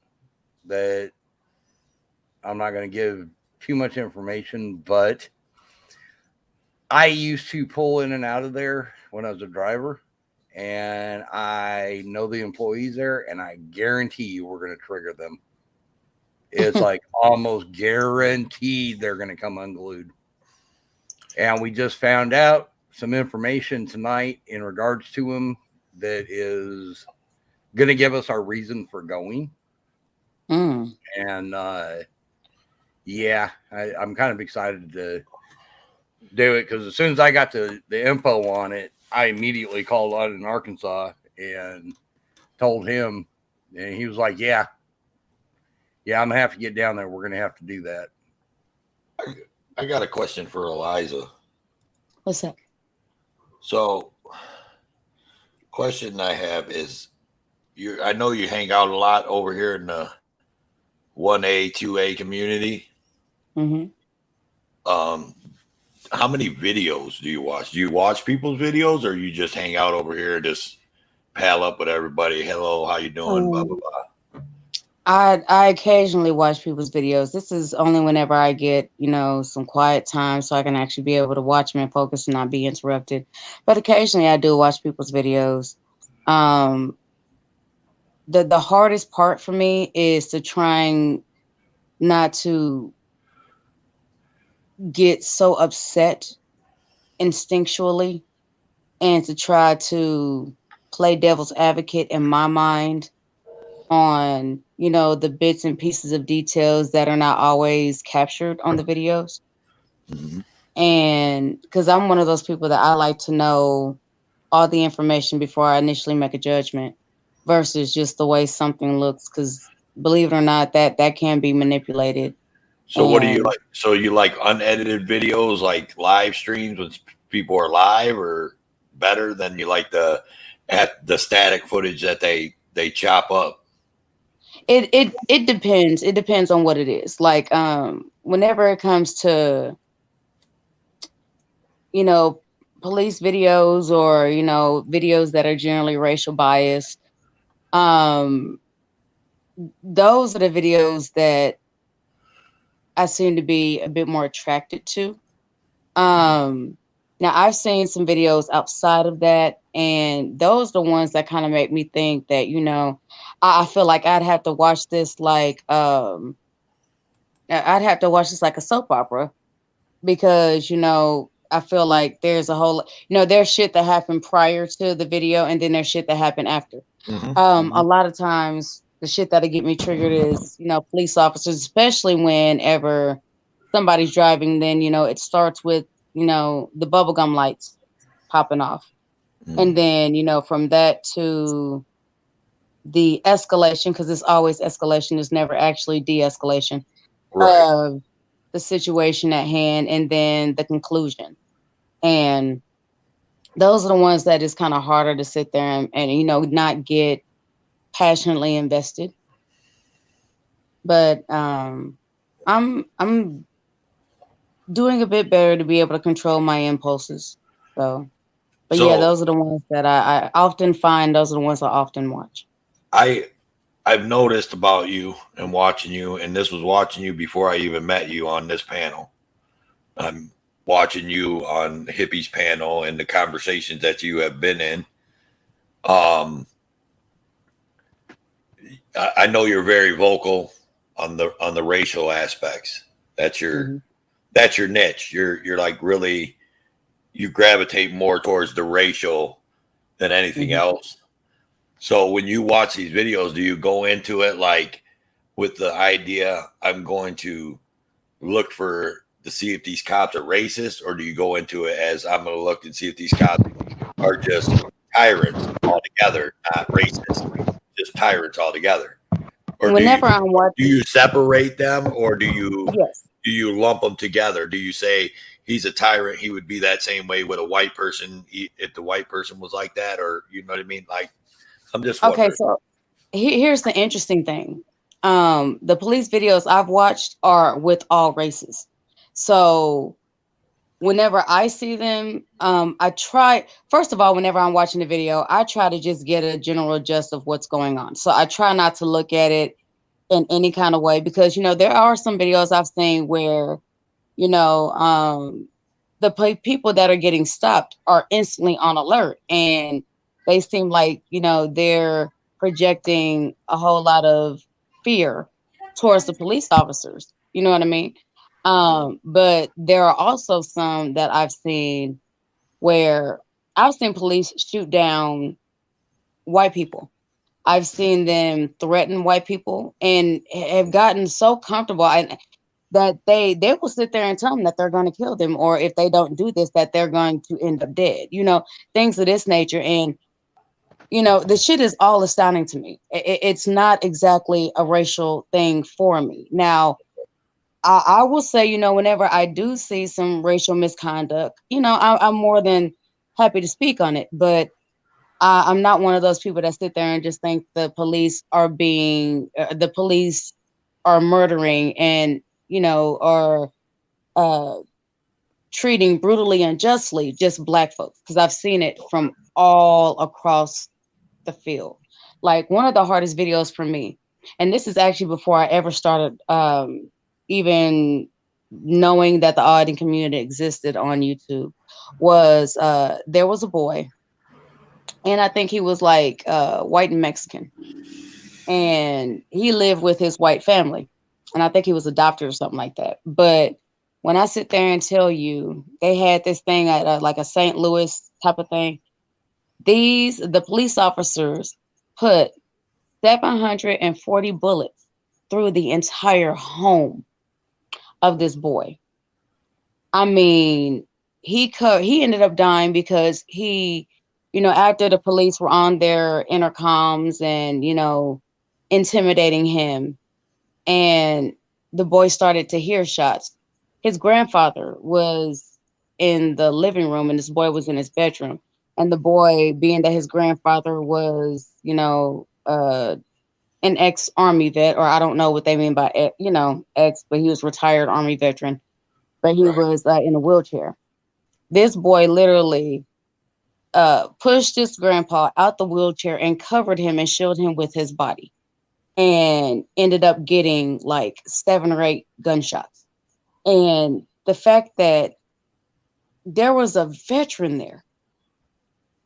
that I'm not going to give too much information, but I used to pull in and out of there when I was a driver, and I know the employees there, and I guarantee you we're going to trigger them. It's like almost guaranteed they're going to come unglued. And we just found out some information tonight in regards to them that is going to give us our reason for going. And yeah, I'm kind of excited to do it because as soon as I got the info on it, I immediately called out in Arkansas and told him, and he was like, yeah, I'm gonna have to get down there. We're gonna have to do that. I got a question for Eliza. What's up? So, question I have is, I know you hang out a lot over here in the 1A, 2A community. Mm-hmm. How many videos do you watch? Do you watch people's videos, or you just hang out over here and just pal up with everybody? Hello, how you doing? Blah blah blah. I occasionally watch people's videos. This is only whenever I get, some quiet time so I can actually be able to watch them and focus and not be interrupted. But occasionally I do watch people's videos. The hardest part for me is to trying not to get so upset instinctually and to try to play devil's advocate in my mind on, the bits and pieces of details that are not always captured on the videos. And because I'm one of those people that I like to know all the information before I initially make a judgment versus just the way something looks. Because believe it or not, that can be manipulated. So what do you like? So you like unedited videos, like live streams when people are live, or better than you like the static footage that they chop up? It depends. It depends on what it is. Like whenever it comes to police videos or videos that are generally racial biased, those are the videos that I seem to be a bit more attracted to. Now I've seen some videos outside of that, and those are the ones that kind of make me think that, I feel like I'd have to watch this like I'd have to watch this like a soap opera, because I feel like there's a whole, there's shit that happened prior to the video, and then there's shit that happened after. A lot of times the shit that'll get me triggered is, police officers, especially whenever somebody's driving, then it starts with, the bubblegum lights popping off. And then, from that to the escalation, because it's always escalation, it's never actually de-escalation of the situation at hand, and then the conclusion. And those are the ones that is kind of harder to sit there and not get passionately invested. But I'm doing a bit better to be able to control my impulses. But yeah, those are the ones that I often find. Those are the ones I often watch. I've noticed about you and watching you, and this was watching you before I even met you on this panel. I'm watching you on Hippie's panel and the conversations that you have been in. I know you're very vocal on the racial aspects. That's your niche. You're like really, you gravitate more towards the racial than anything else. So when you watch these videos, do you go into it like with the idea, I'm going to look to see if these cops are racist, or do you go into it as I'm going to look and see if these cops are just tyrants altogether, not racist, just tyrants altogether? Or whenever I'm watching, do you separate them, or do you lump them together? Do you say he's a tyrant, he would be that same way with a white person if the white person was like that, or you know what I mean? Like, I'm just wondering. Okay, so here's the interesting thing. The police videos I've watched are with all races. So whenever I see them, I try, first of all, whenever I'm watching the video, I try to just get a general gist of what's going on. So I try not to look at it in any kind of way, because, there are some videos I've seen where, the people that are getting stopped are instantly on alert, and they seem like, they're projecting a whole lot of fear towards the police officers. You know what I mean? But there are also some that I've seen where I've seen police shoot down white people. I've seen them threaten white people and have gotten so comfortable that they will sit there and tell them that they're going to kill them, or if they don't do this, that they're going to end up dead, things of this nature. And, the shit is all astounding to me. It's not exactly a racial thing for me. Now, I will say, whenever I do see some racial misconduct, I'm more than happy to speak on it. But I'm not one of those people that sit there and just think the police are murdering and, are treating brutally unjustly just Black folks, because I've seen it from all across the field. Like, one of the hardest videos for me, and this is actually before I ever started even knowing that the auditing community existed on YouTube, was there was a boy, and I think he was like white and Mexican, and he lived with his white family, and I think he was adopted or something like that. But when I sit there and tell you, they had this thing at like a St. Louis type of thing, the police officers put 740 bullets through the entire home of this boy. I mean, he ended up dying because he, after the police were on their intercoms and, intimidating him, and the boy started to hear shots. His grandfather was in the living room and this boy was in his bedroom. And the boy, being that his grandfather was, an ex-Army vet, or I don't know what they mean by, ex, but he was retired Army veteran, but he was in a wheelchair. This boy literally pushed his grandpa out the wheelchair and covered him and shielded him with his body, and ended up getting like 7 or 8 gunshots. And the fact that there was a veteran there.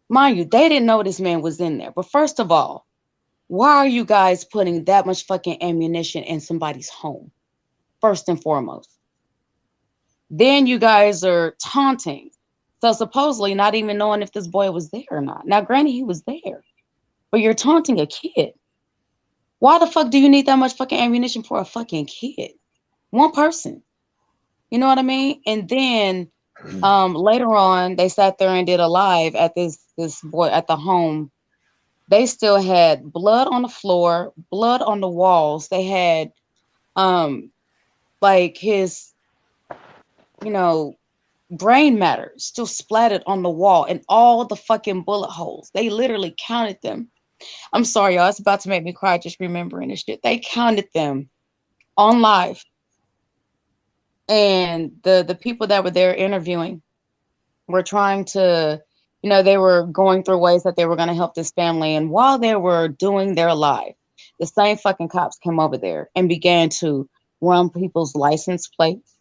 Mind you, they didn't know this man was in there. But first of all, why are you guys putting that much fucking ammunition in somebody's home? First and foremost. Then you guys are taunting. So supposedly not even knowing if this boy was there or not. Now, granted, he was there, but you're taunting a kid. Why the fuck do you need that much fucking ammunition for a fucking kid? One person. You know what I mean? And then later on, they sat there and did a live at this boy at the home. They still had blood on the floor, blood on the walls. They had like his, you know, brain matter still splattered on the wall and all the fucking bullet holes. They literally counted them. I'm sorry, y'all. It's about to make me cry just remembering this shit. They counted them on live. And the people that were there interviewing were trying to, you know, they were going through ways that they were going to help this family. And while they were doing their live, the same fucking cops came over there and began to run people's license plates,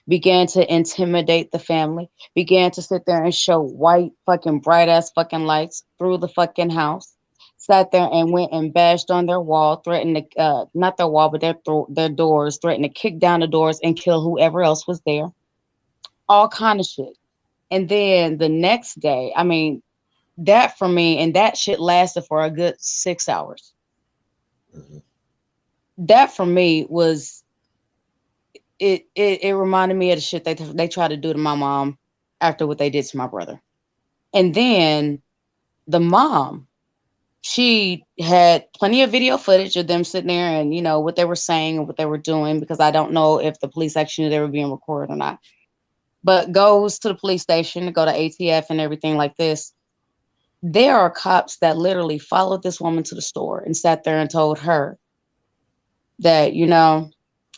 began to intimidate the family, began to sit there and show white fucking bright ass fucking lights through the fucking house, sat there and went and bashed on their wall, threatened to, not their wall, but their doors, threatened to kick down the doors and kill whoever else was there. All kind of shit. And then the next day, I mean, that for me, and that shit lasted for a good 6 hours. That for me was, it reminded me of the shit they tried to do to my mom after what they did to my brother. And then the mom, she had plenty of video footage of them sitting there and, you know, what they were saying and what they were doing, because I don't know if the police actually knew they were being recorded or not. But goes to the police station to go to ATF and everything like this. There are cops that literally followed this woman to the store and sat there and told her that, you know,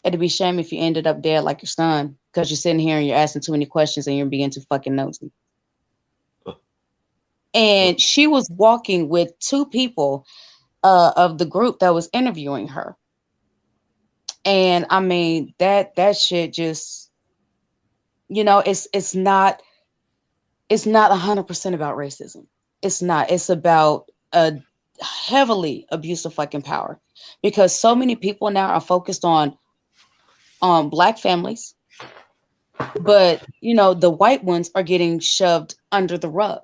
it'd be a shame if you ended up dead like your son, because you're sitting here and you're asking too many questions and you're being too fucking nosy. And she was walking with two people of the group that was interviewing her. And I mean, that shit just, you know, it's not 100% about racism. It's not. It's about a heavily abuse of fucking power, because so many people now are focused on Black families, but you know, the white ones are getting shoved under the rug.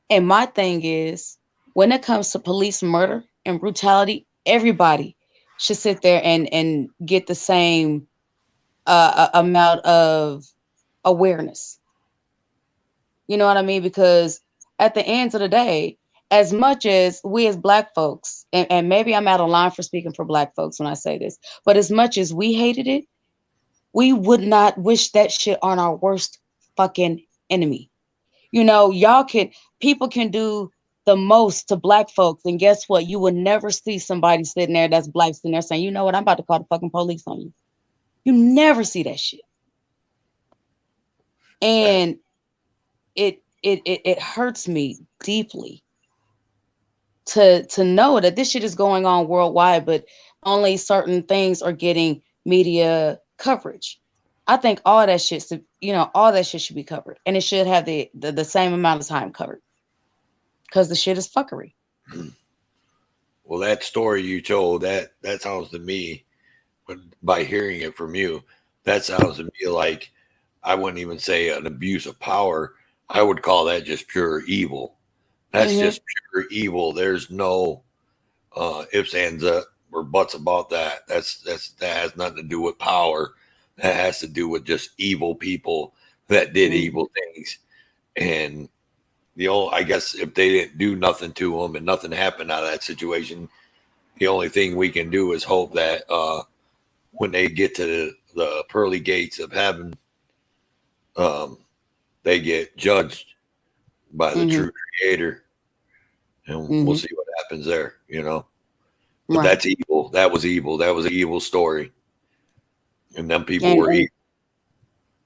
And my thing is, when it comes to police murder and brutality, everybody should sit there and get the same amount of awareness. You know what I mean? Because at the end of the day, as much as we as Black folks, and maybe I'm out of line for speaking for Black folks when I say this, but as much as we hated it, we would not wish that shit on our worst fucking enemy. You know, people can do the most to Black folks, and guess what? You will never see somebody sitting there that's Black sitting there saying, you know what, I'm about to call the fucking police on you. You never see that shit. And it hurts me deeply to know that this shit is going on worldwide, but only certain things are getting media coverage. I think all that shit should be covered, and it should have the same amount of time covered, because the shit is fuckery. Well, that story you told, that sounds to me, but by hearing it from you, that sounds to me like, I wouldn't even say an abuse of power. I would call that just pure evil. That's just pure evil. There's no ifs, ands, or buts about that. That has nothing to do with power. That has to do with just evil people that did evil things. And I guess if they didn't do nothing to them and nothing happened out of that situation, the only thing we can do is hope that when they get to the pearly gates of heaven, they get judged by the true Creator, and we'll see what happens there, you know. But that's evil. That was evil. That was an evil story, and them people were evil.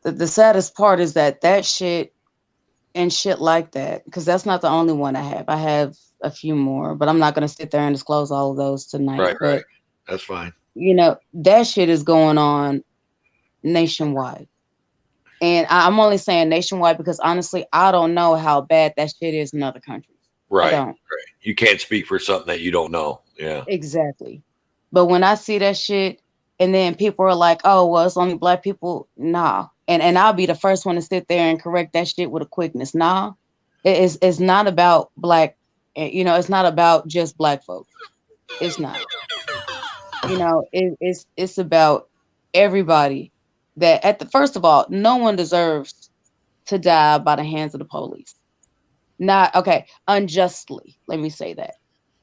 The saddest part is that shit and shit like that, because that's not the only one I have. I have a few more, but I'm not going to sit there and disclose all of those tonight. Right. That's fine. You know, that shit is going on nationwide. And I'm only saying nationwide because honestly, I don't know how bad that shit is in other countries. Right. I don't. Right. You can't speak for something that you don't know. Yeah. Exactly. But when I see that shit, and then people are like, "Oh, well, it's only black people." Nah, and I'll be the first one to sit there and correct that shit with a quickness. Nah, it's not about black. It's not about just black folks. It's not. It's about everybody. That at the first of all, no one deserves to die by the hands of the police. Not okay, unjustly. Let me say that.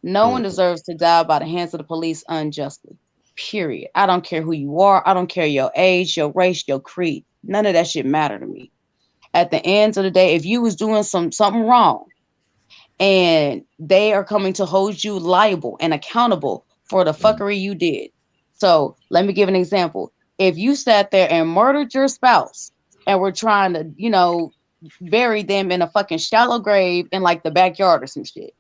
No one deserves to die by the hands of the police unjustly. Period. I don't care who you are. I don't care your age, your race, your creed. None of that shit matter to me. At the end of the day, if you was doing something wrong and they are coming to hold you liable and accountable for the fuckery you did. So let me give an example. If you sat there and murdered your spouse and were trying to, bury them in a fucking shallow grave in like the backyard or some shit,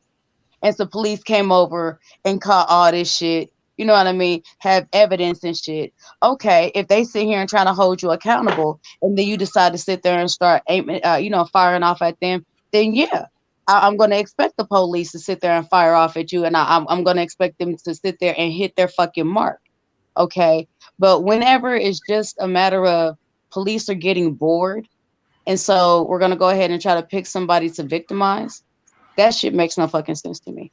and some police came over and caught all this shit, you know what I mean? Have evidence and shit. Okay, if they sit here and trying to hold you accountable, and then you decide to sit there and start aiming, firing off at them, then yeah, I'm going to expect the police to sit there and fire off at you, and I'm going to expect them to sit there and hit their fucking mark. Okay, but whenever it's just a matter of police are getting bored, and so we're going to go ahead and try to pick somebody to victimize, that shit makes no fucking sense to me.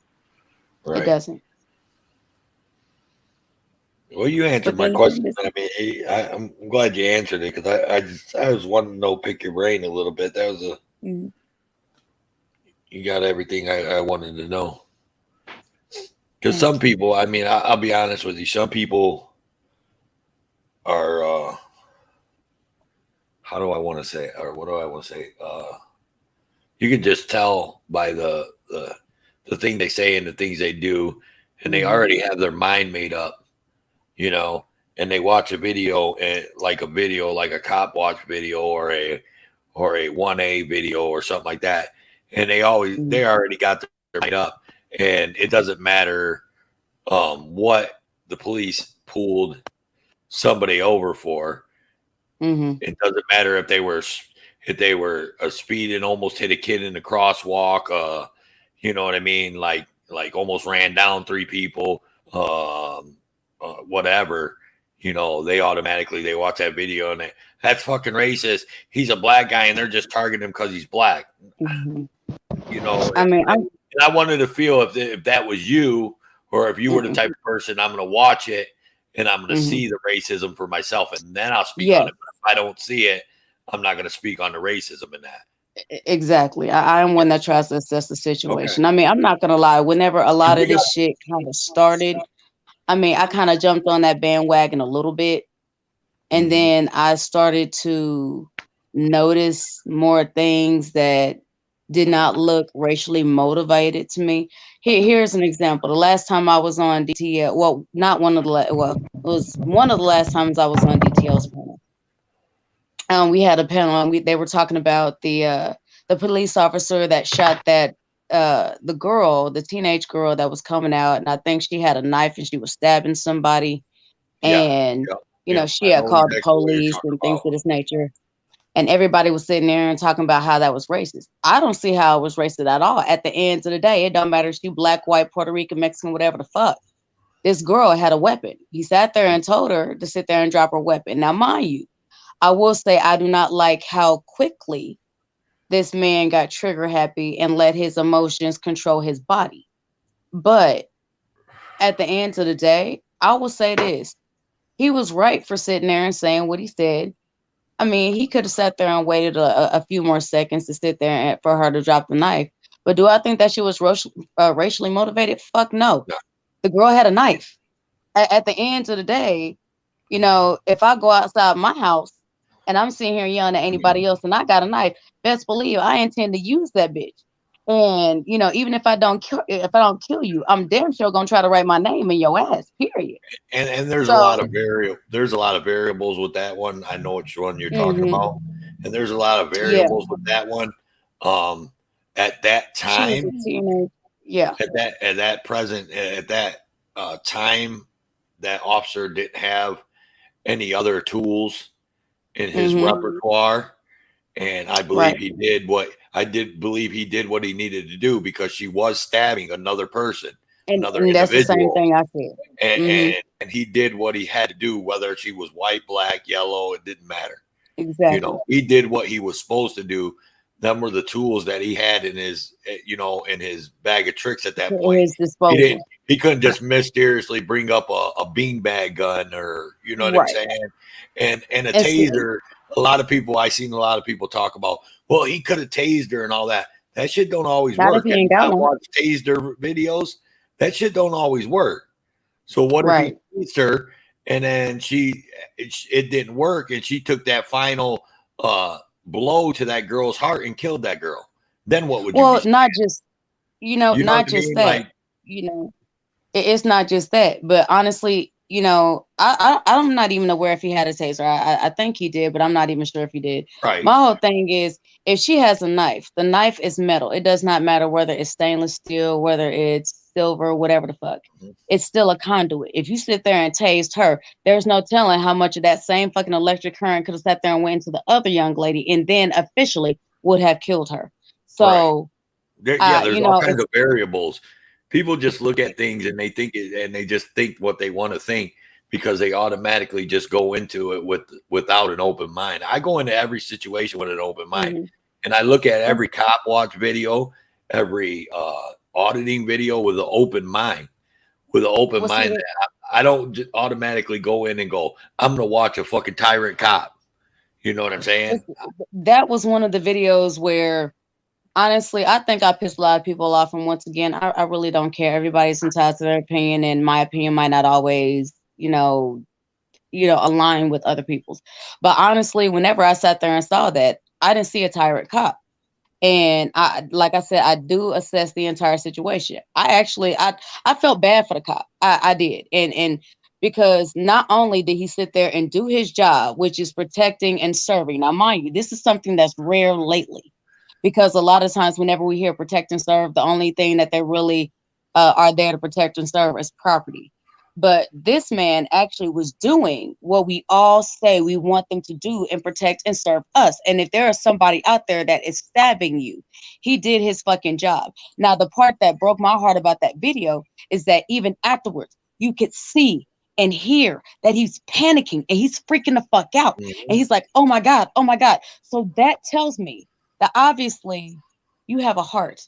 Right. It doesn't. Well, you answered my question. I mean, I'm glad you answered it because I was wanting to know, pick your brain a little bit. That was you got everything I wanted to know. Because some people, I mean, I'll be honest with you, some people are, how do I want to say, or what do I want to say? You can just tell by the thing they say and the things they do, and they already have their mind made up. And they watch a video and like a cop watch video or a 1A video or something like that. And they already got their mind up, and it doesn't matter what the police pulled somebody over for. It doesn't matter if they were speeding, almost hit a kid in the crosswalk. You know what I mean? Like almost ran down 3 people. Whatever, they watch that video and that's fucking racist. He's a black guy and they're just targeting him because he's black. I mean, I wanted to feel if that was you, or if you were the type of person, I'm going to watch it and I'm going to see the racism for myself, and then I'll speak on it. But if I don't see it, I'm not going to speak on the racism in that. Exactly. I am one that tries to assess the situation. I mean, I'm not going to lie. Whenever a lot of this shit kind of started, I mean, I kind of jumped on that bandwagon a little bit, and then I started to notice more things that did not look racially motivated to me. Here's an example. The last time I was on DTL, well, not one of the it was one of the last times I was on DTL's panel. We had a panel, and they were talking about the police officer that shot that the teenage girl that was coming out, and I think she had a knife and she was stabbing somebody, and she had called the police and things of this nature, and everybody was sitting there and talking about how that was racist. I don't see how it was racist at all. At the end of the day, it don't matter if you black, white, Puerto Rican, Mexican, whatever the fuck. This girl had a weapon. He sat there and told her to sit there and drop her weapon. Now, mind you, I will say I do not like how quickly this man got trigger happy and let his emotions control his body. But at the end of the day, I will say this. He was right for sitting there and saying what he said. I mean, he could have sat there and waited a few more seconds to sit there and for her to drop the knife. But do I think that she was racially motivated? Fuck no. The girl had a knife. At the end of the day, if I go outside my house and I'm sitting here yelling at anybody else and I got a knife, best believe I intend to use that bitch. And even if I don't kill you, I'm damn sure gonna try to write my name in your ass. Period. And there's a lot of variables with that one. I know which one you're talking about, and there's a lot of variables with that one. At that time, at that time, that officer didn't have any other tools in his repertoire, and I believe Right. he did what he needed to do because she was stabbing another person, another And that's the same individual, thing I said. and he did what he had to do, whether she was white, black, yellow, it didn't matter. Exactly. He did what he was supposed to do. Them were the tools that he had in his, in his bag of tricks at that point. His disposal. He couldn't just mysteriously bring up a beanbag gun, or you know what I'm Right. saying? And a And see, taser. I seen a lot of people talk about, well, he could have tased her and all that. That shit don't always not if work. he Have you ain't got not one. watched taser videos? That shit don't always work. So what if Right. he tased her and then it didn't work, and she took that final blow to that girl's heart and killed that girl? Then what would you Well, be? not just, You know not what I just mean? that, Like, it's not just that, but honestly, I'm not even aware if he had a taser. I think he did, but I'm not even sure if he did. right. My whole thing is, if she has a knife, the knife is metal. It does not matter whether it's stainless steel, whether it's silver, whatever the fuck. It's still a conduit. If you sit there and tased her, there's no telling how much of that same fucking electric current could have sat there and went into the other young lady and then officially would have killed her. So, There's all kinds it's of variables. People just look at things and they just think what they want to think because they automatically just go into it without an open mind. I go into every situation with an open mind, and I look at every cop watch video, every auditing video with an open mind. With an open mind, I don't just automatically go in and go, I'm gonna watch a fucking tyrant cop. You know what I'm saying? that was one of the videos where, honestly, I think I pissed a lot of people off. And once again, I really don't care. Everybody's entitled to their opinion, and my opinion might not always, align with other people's. But honestly, whenever I sat there and saw that, I didn't see a tyrant cop. And like I said, I do assess the entire situation. I felt bad for the cop. I did. And because not only did he sit there and do his job, which is protecting and serving. Now, mind you, this is something that's rare lately, because a lot of times whenever we hear protect and serve, the only thing that they really are there to protect and serve is property. But this man actually was doing what we all say we want them to do and protect and serve us. And if there is somebody out there that is stabbing you, he did his fucking job. Now, the part that broke my heart about that video is that even afterwards, you could see and hear that he's panicking and he's freaking the fuck out. And he's like, oh my God, oh my God. So that tells me that obviously you have a heart,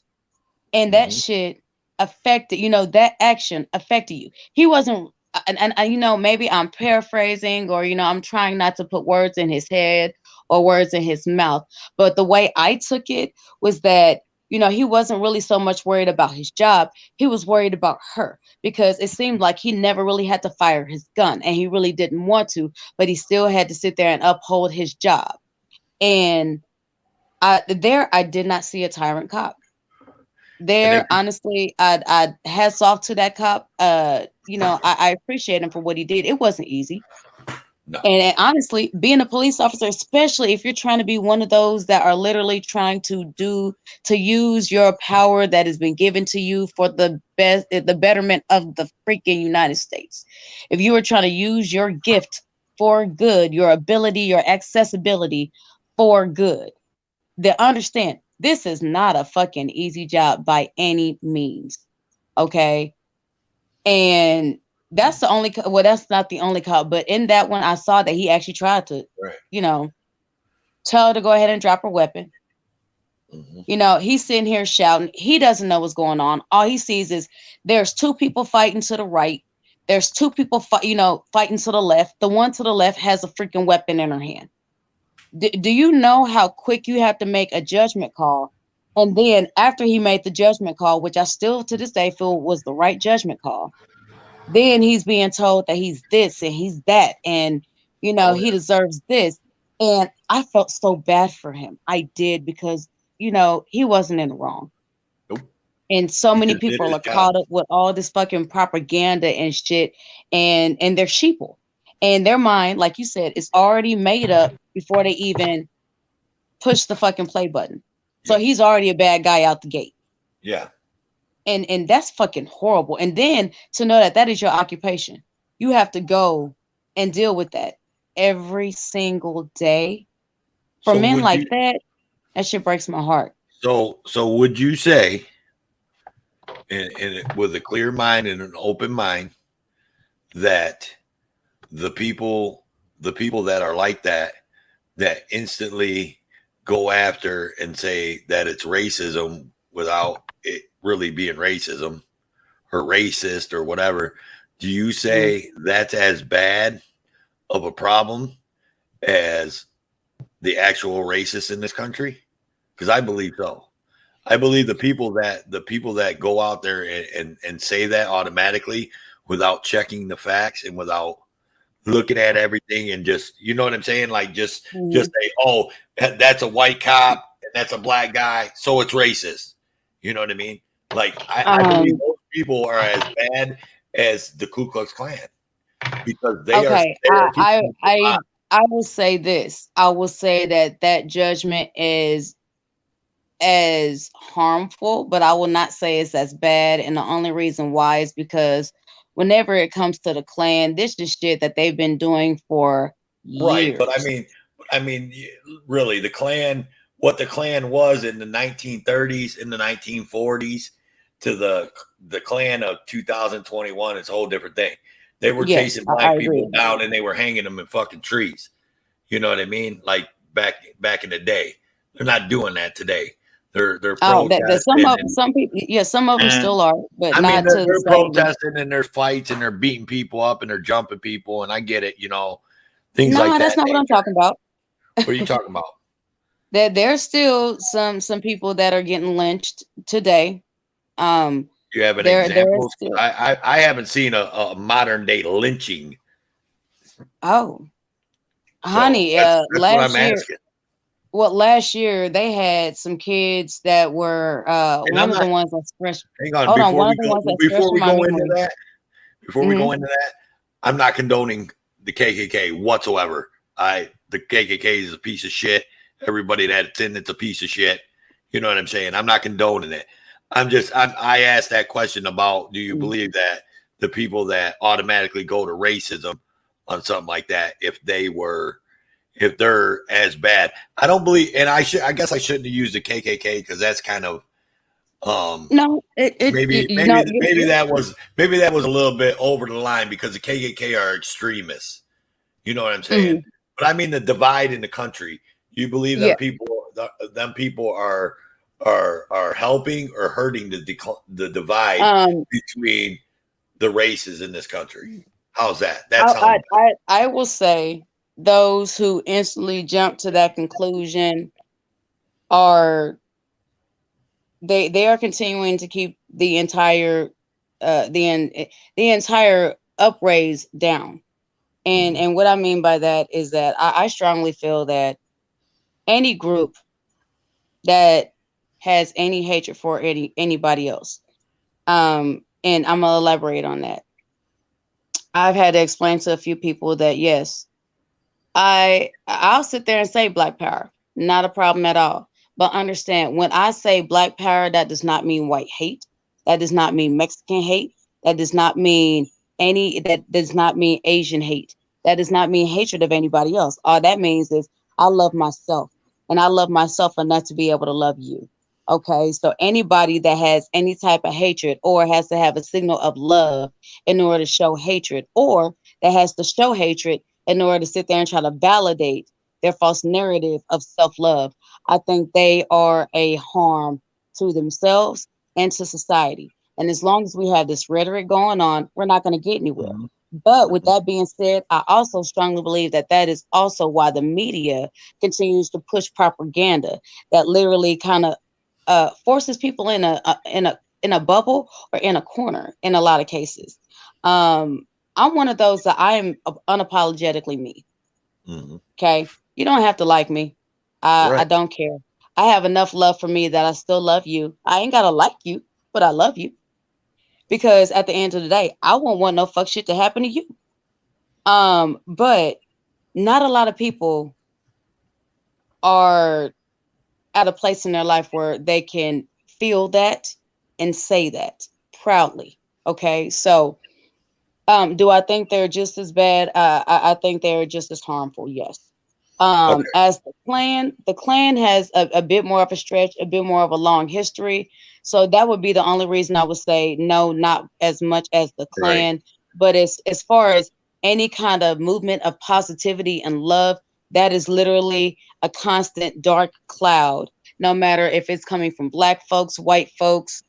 and that shit affected, that action affected you. He wasn't, and maybe I'm paraphrasing, or, I'm trying not to put words in his head or words in his mouth. But the way I took it was that, he wasn't really so much worried about his job. He was worried about her, because it seemed like he never really had to fire his gun, and he really didn't want to, but he still had to sit there and uphold his job. And I did not see a tyrant cop. There, honestly, I hats off to that cop. I appreciate him for what he did. It wasn't easy. No. And honestly, being a police officer, especially if you're trying to be one of those that are literally trying to use your power that has been given to you for the betterment of the freaking United States. If you are trying to use your gift for good, your ability, your accessibility for good, then understand, this is not a fucking easy job by any means. Okay. And that's the only, that's not the only cop, but in that one, I saw that he actually tried to, tell her to go ahead and drop her weapon. He's sitting here shouting. He doesn't know what's going on. All he sees is there's two people fighting to the right. There's two people, fighting to the left. The one to the left has a freaking weapon in her hand. Do you know how quick you have to make a judgment call? And then after he made the judgment call, which I still to this day feel was the right judgment call, then he's being told that he's this and he's that, and he deserves this. And I felt so bad for him. I did, because he wasn't in the wrong. Nope. And so many people are caught up with all this fucking propaganda and shit, and they're sheeple. And their mind, like you said, is already made up before they even push the fucking play button. So he's already a bad guy out the gate. Yeah. And that's fucking horrible. And then to know that is your occupation. You have to go and deal with that. every single day. For So men would like you? that shit breaks my heart. So would you say, with a clear mind and an open mind, that the people, that are like that instantly go after and say that it's racism without it really being racism or racist or whatever, do you say that's as bad of a problem as the actual racists in this country? Because I believe so. I believe the people that go out there and say that automatically without checking the facts and without looking at everything and just, you know what I'm saying, like just say, oh, that's a white cop and that's a black guy, so it's racist. You know what I mean? Like I believe those people are as bad as the Ku Klux Klan because they are Okay, keeping people alive. I will say this. I will say that judgment is as harmful, but I will not say it's as bad. And the only reason why is because whenever it comes to the Klan, this is shit that they've been doing for Right, but years. I mean, really, the Klan, what the Klan was in the 1930s, in the 1940s, to the Klan of 2021, it's a whole different thing. They were Yes, chasing I black agree people with that. down and they were hanging them in fucking trees. You know what I mean? Like back in the day, they're not doing that today. They're Oh, that protesting some people, yeah, some of them and still are, but I mean, not to the they're same. protesting and there's fights and they're beating people up and they're jumping people. And I get it, things like No, that's that not what I'm nature. talking about. What are you talking about? There's still some people that are getting lynched today. You have an There's example? still. I haven't seen a modern day lynching. Oh, So honey, that's what I'm last year, asking. well, last year they had some kids that were And I'm one of the not, ones that's fresh. hang on, Hold on, one of the ones that's fresh before in we my go into memory. that, I'm not condoning the KKK whatsoever. The KKK is a piece of shit. Everybody that's in it's a piece of shit. You know what I'm saying? I'm not condoning it. I asked that question about, do you believe that the people that automatically go to racism on something like that, if they're as bad? I don't believe, and I guess I shouldn't have used the KKK because that's kind of No, maybe you maybe know, maybe that was a little bit over the line because the KKK are extremists. You know what I'm saying? mhm, But I mean the divide in the country. You believe yeah. them people are helping or hurting the divide Um, between the races in this country? How's that? That I, sounds I will say those who instantly jump to that conclusion are they are continuing to keep the entire the entire upraise down. And what I mean by that is that I strongly feel that any group that has any hatred for anybody else, and I'm gonna elaborate on that. I've had to explain to a few people that yes, I'll sit there and say black power, not a problem at all. But understand when I say black power, that does not mean white hate. That does not mean Mexican hate. That does not mean that does not mean Asian hate. That does not mean hatred of anybody else. All that means is I love myself and I love myself enough to be able to love you. Okay. So anybody that has any type of hatred or has to have a signal of love in order to show hatred, or that has to show hatred in order to sit there and try to validate their false narrative of self-love, I think they are a harm to themselves and to society. And as long as we have this rhetoric going on, we're not going to get anywhere. But with that being said, I also strongly believe that that is also why the media continues to push propaganda that literally kind of forces people in a bubble or in a corner in a lot of cases. I'm one of those that I am unapologetically me. Mhm. Okay. You don't have to like me. I right. don't care. I have enough love for me that I still love you. I ain't gotta like you, but I love you. Because at the end of the day, I won't want no fuck shit to happen to you. But not a lot of people are at a place in their life where they can feel that and say that proudly. Okay. So Do I think they're just as bad? I think they're just as harmful. Yes. Okay. As the Klan has a bit more of a stretch, a bit more of a long history. So that would be the only reason I would say no, not as much as the Right. Klan. But as far as any kind of movement of positivity and love, that is literally a constant dark cloud. No matter if it's coming from black folks, white folks,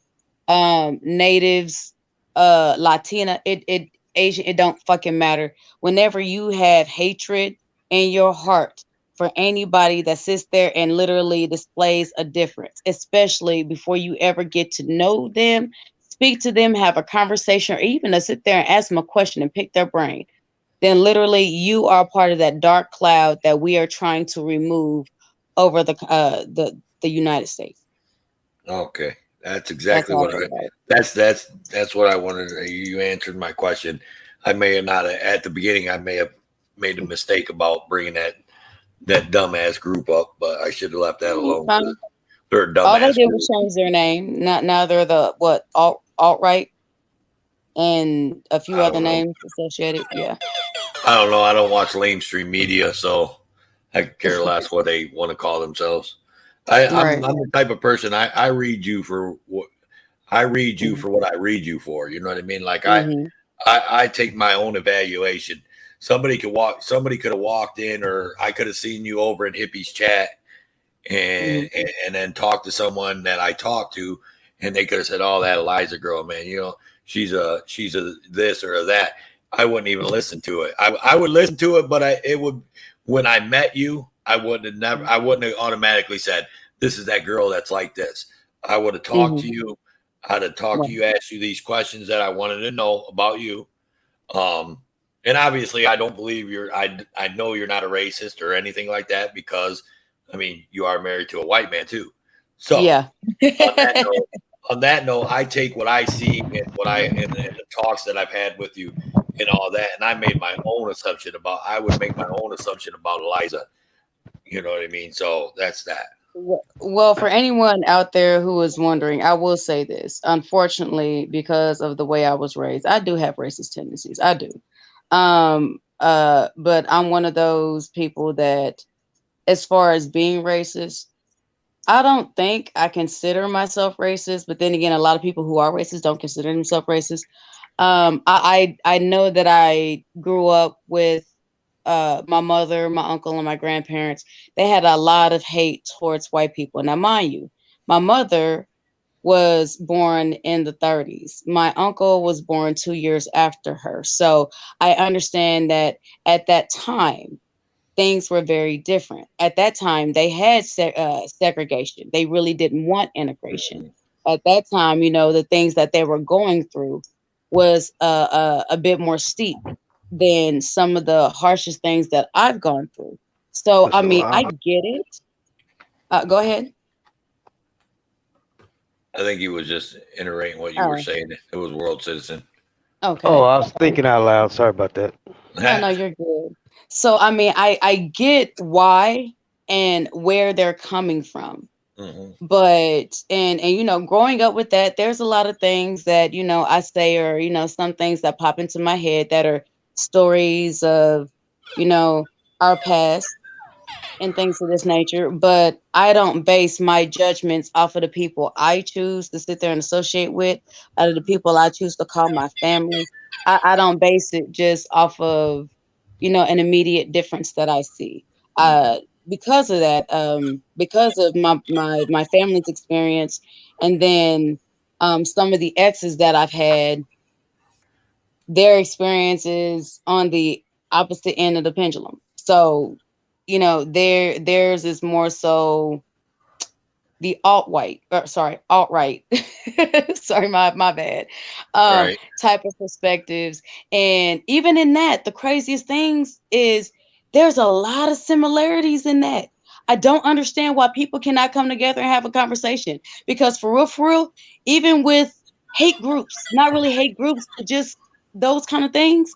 natives, Latina, it Asian, it don't fucking matter. Whenever you have hatred in your heart for anybody that sits there and literally displays a difference, especially before you ever get to know them, speak to them, have a conversation, or even to sit there and ask them a question and pick their brain, then literally you are part of that dark cloud that we are trying to remove over the United States. Okay. That's That's exactly how I what feel about it. that's what I wanted. You answered my question. I may have not at the beginning. I may have made a mistake about bringing that dumbass group up, but I should have left that It's alone. fine. They're a All they dumbass did group. was change their name. Now they're the what alt right and a few I other don't know. names associated. Yeah. I don't know. I don't watch mainstream media, so I could care less what they want to call themselves. I'm Right. the type of person I read you for what I read you for what I read you for. You know what I mean? Like Mm-hmm. I take my own evaluation. Somebody could have walked in, or I could have seen you over in Hippie's chat Mm-hmm. and then talked to someone that I talked to, and they could have said, "Oh, that Eliza girl, man, she's a this or a that." I wouldn't even listen to it. I would listen to it, but it would when I met you, I wouldn't have automatically said, "This is that girl that's like this." I would have talked to Mm-hmm. you. I'd have talked to Right. you, asked you these questions that I wanted to know about you. Um, and obviously, I don't believe I know you're not a racist or anything like that because, I mean, you are married to a white man too. So Yeah. on that note, I take what I see and what and the talks that I've had with you and all that, and I made my own assumption about. I would make my own assumption about Eliza. You know what I mean? So that's that. Well, for anyone out there who is wondering, I will say this. Unfortunately, because of the way I was raised, I do have racist tendencies. I do. But I'm one of those people that, as far as being racist, I don't think I consider myself racist, but then again, a lot of people who are racist don't consider themselves racist. I know that I grew up with my mother, my uncle, and my grandparents. They had a lot of hate towards white people. Now, mind you, my mother was born in the 30s. My uncle was born 2 years after her. So I understand that at that time, things were very different. At that time, they had segregation. They really didn't want integration. At that time, the things that they were going through was a bit more steep than some of the harshest things that I've gone through. So, I mean, I get it. Go ahead. I think he was just iterating what you were Oh, saying. It was world citizen. okay. Oh, I was thinking out loud. Sorry about that. No, you're good. So, I mean, I get why and where they're coming from. Mhm. But growing up with that, there's a lot of things that I say, or some things that pop into my head that are stories of our past and things of this nature. But I don't base my judgments off of the people I choose to sit there and associate with, out of the people I choose to call my family. I don't base it just off of an immediate difference that I see. Uh, because of that, because of my family's experience, and then some of the exes that I've had, their experiences on the opposite end of the pendulum. So, theirs is more so the alt right. Sorry, my bad. Right. Type of perspectives. And even in that, the craziest things is there's a lot of similarities in that. I don't understand why people cannot come together and have a conversation. Because for real, even with hate groups, not really hate groups, but just those kind of things,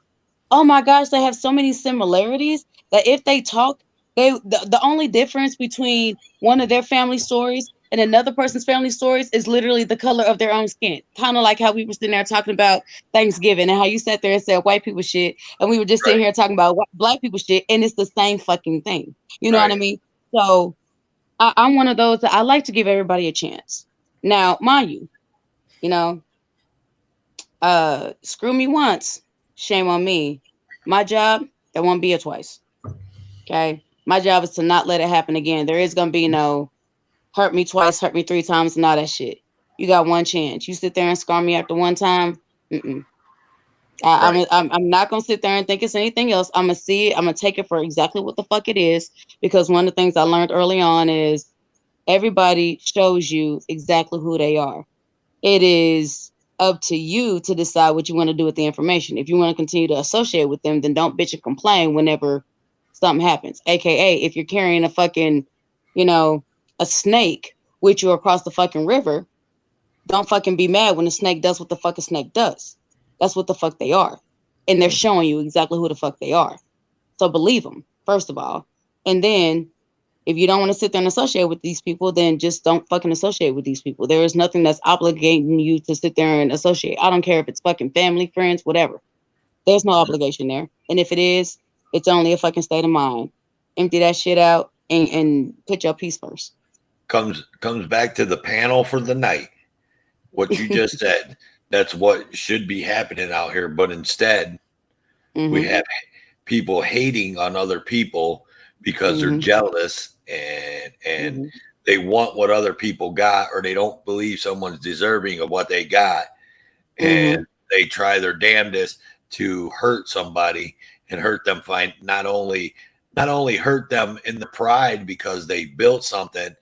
oh my gosh, they have so many similarities that if they talk, the only difference between one of their family stories and another person's family stories is literally the color of their own skin. Kind of like how we were sitting there talking about Thanksgiving and how you sat there and said white people shit, and we were just sitting here talking about black people shit, and it's the same fucking thing. You know what I mean? So I'm one of those that I like to give everybody a chance. Now, mind you, you know, screw me once, shame on me. My job, that won't be it twice. Okay. My job is to not let it happen again. There is gonna be no hurt me twice, hurt me 3 times, and all that shit. You got one chance. You sit there and scar me after one time. Mm-mm. I'm not gonna sit there and think it's anything else. I'm gonna see it. I'm gonna take it for exactly what the fuck it is. Because one of the things I learned early on is everybody shows you exactly who they are. It is up to you to decide what you want to do with the information. If you want to continue to associate with them, then don't bitch and complain whenever something happens. AKA, if you're carrying a fucking, you know, a snake with you across the fucking river, don't fucking be mad when the snake does what the fuck a snake does. That's what the fuck they are. And they're showing you exactly who the fuck they are. So believe them, first of all. And then if you don't want to sit there and associate with these people, then just don't fucking associate with these people. There is nothing that's obligating you to sit there and associate. I don't care if it's fucking family, friends, whatever. There's no obligation there. And if it is, it's only a fucking state of mind. Empty that shit out and put your peace first. Comes back to the panel for the night. What you just said, that's what should be happening out here. But instead, we have people hating on other people because they're jealous and they want what other people got, or they don't believe someone's deserving of what they got. And they try their damnedest to hurt somebody and hurt them, not only hurt them in the pride because they built something.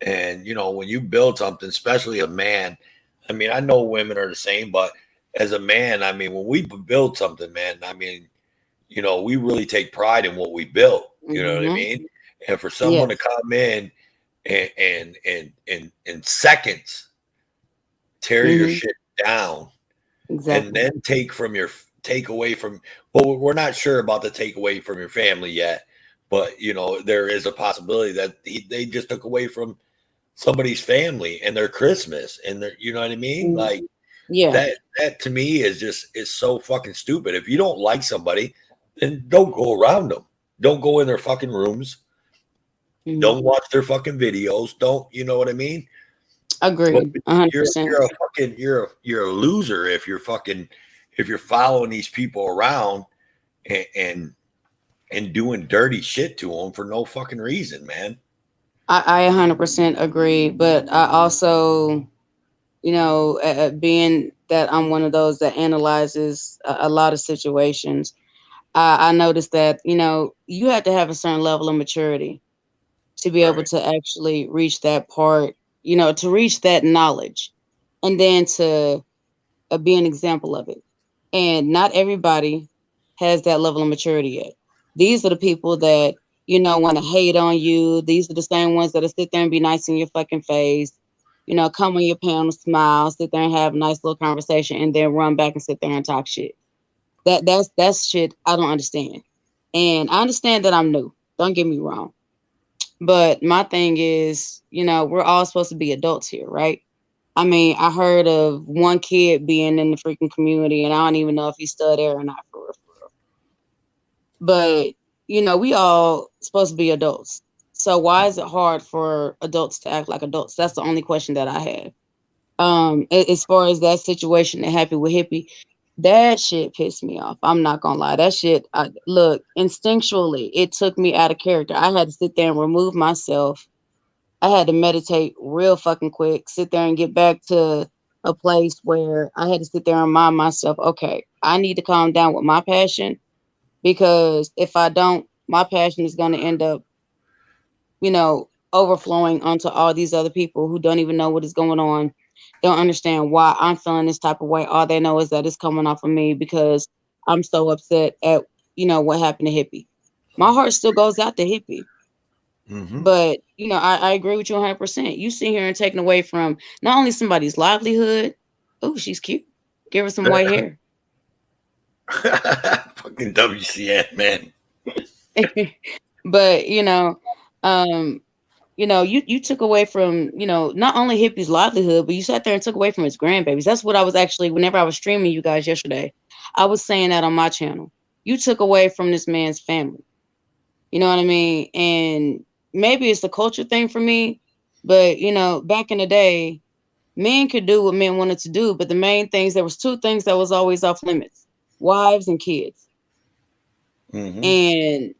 And, you know, when you build something, especially a man, I mean, I know women are the same, but as a man, I mean, when we build something, man, I mean, you know, we really take pride in what we built. You know what I mean? And for someone to come in and in seconds tear your shit down, and then take away from, well, we're not sure about the take away from your family yet, but you know, there is a possibility that they just took away from somebody's family and their Christmas and their, you know what I mean? Like that to me is so fucking stupid. If you don't like somebody, then don't go around them. Don't go in their fucking rooms. Don't watch their fucking videos. Don't, you know what I mean? Agreed. 100%. You're a loser if you're following these people around and doing dirty shit to them for no fucking reason, man. I 100% agree, but I also, you know, being that I'm one of those that analyzes a lot of situations, I noticed that, you know, you have to have a certain level of maturity to be able to actually reach that part, you know, to reach that knowledge and then to be an example of it. And not everybody has that level of maturity yet. These are the people that, you know, want to hate on you. These are the same ones that'll sit there and be nice in your fucking face, you know, come on your panel, smile, sit there and have a nice little conversation, and then run back and sit there and talk shit. That's shit I don't understand. And I understand that I'm new. Don't get me wrong. But my thing is, you know, we're all supposed to be adults here, right? I mean, I heard of one kid being in the freaking community, and I don't even know if he's still there or not, for real. But, you know, we all supposed to be adults. So why is it hard for adults to act like adults? That's the only question that I have. As far as that situation that happened with Hippie, that shit pissed me off. I'm not gonna lie. That shit, look, instinctually, it took me out of character. I had to sit there and remove myself. I had to meditate real fucking quick, sit there and get back to a place where I had to sit there and remind myself, okay, I need to calm down with my passion, because if I don't, my passion is going to end up, you know, overflowing onto all these other people who don't even know what is going on. Don't understand why I'm feeling this type of way. All they know is that it's coming off of me because I'm so upset at, you know, what happened to Hippie. My heart still goes out to Hippie. But, you know, I agree with you 100%. You sit here and taking away from not only somebody's livelihood. Oh, she's cute. Give her some white hair. Fucking WCN, man. But, you know, you took away from, not only Hippie's livelihood, but you sat there and took away from his grandbabies. That's what I was actually, whenever I was streaming you guys yesterday, I was saying that on my channel. You took away from this man's family. You know what I mean? And maybe it's the culture thing for me, but back in the day, men could do what men wanted to do, but the main things, there was two things that was always off limits: wives and kids. And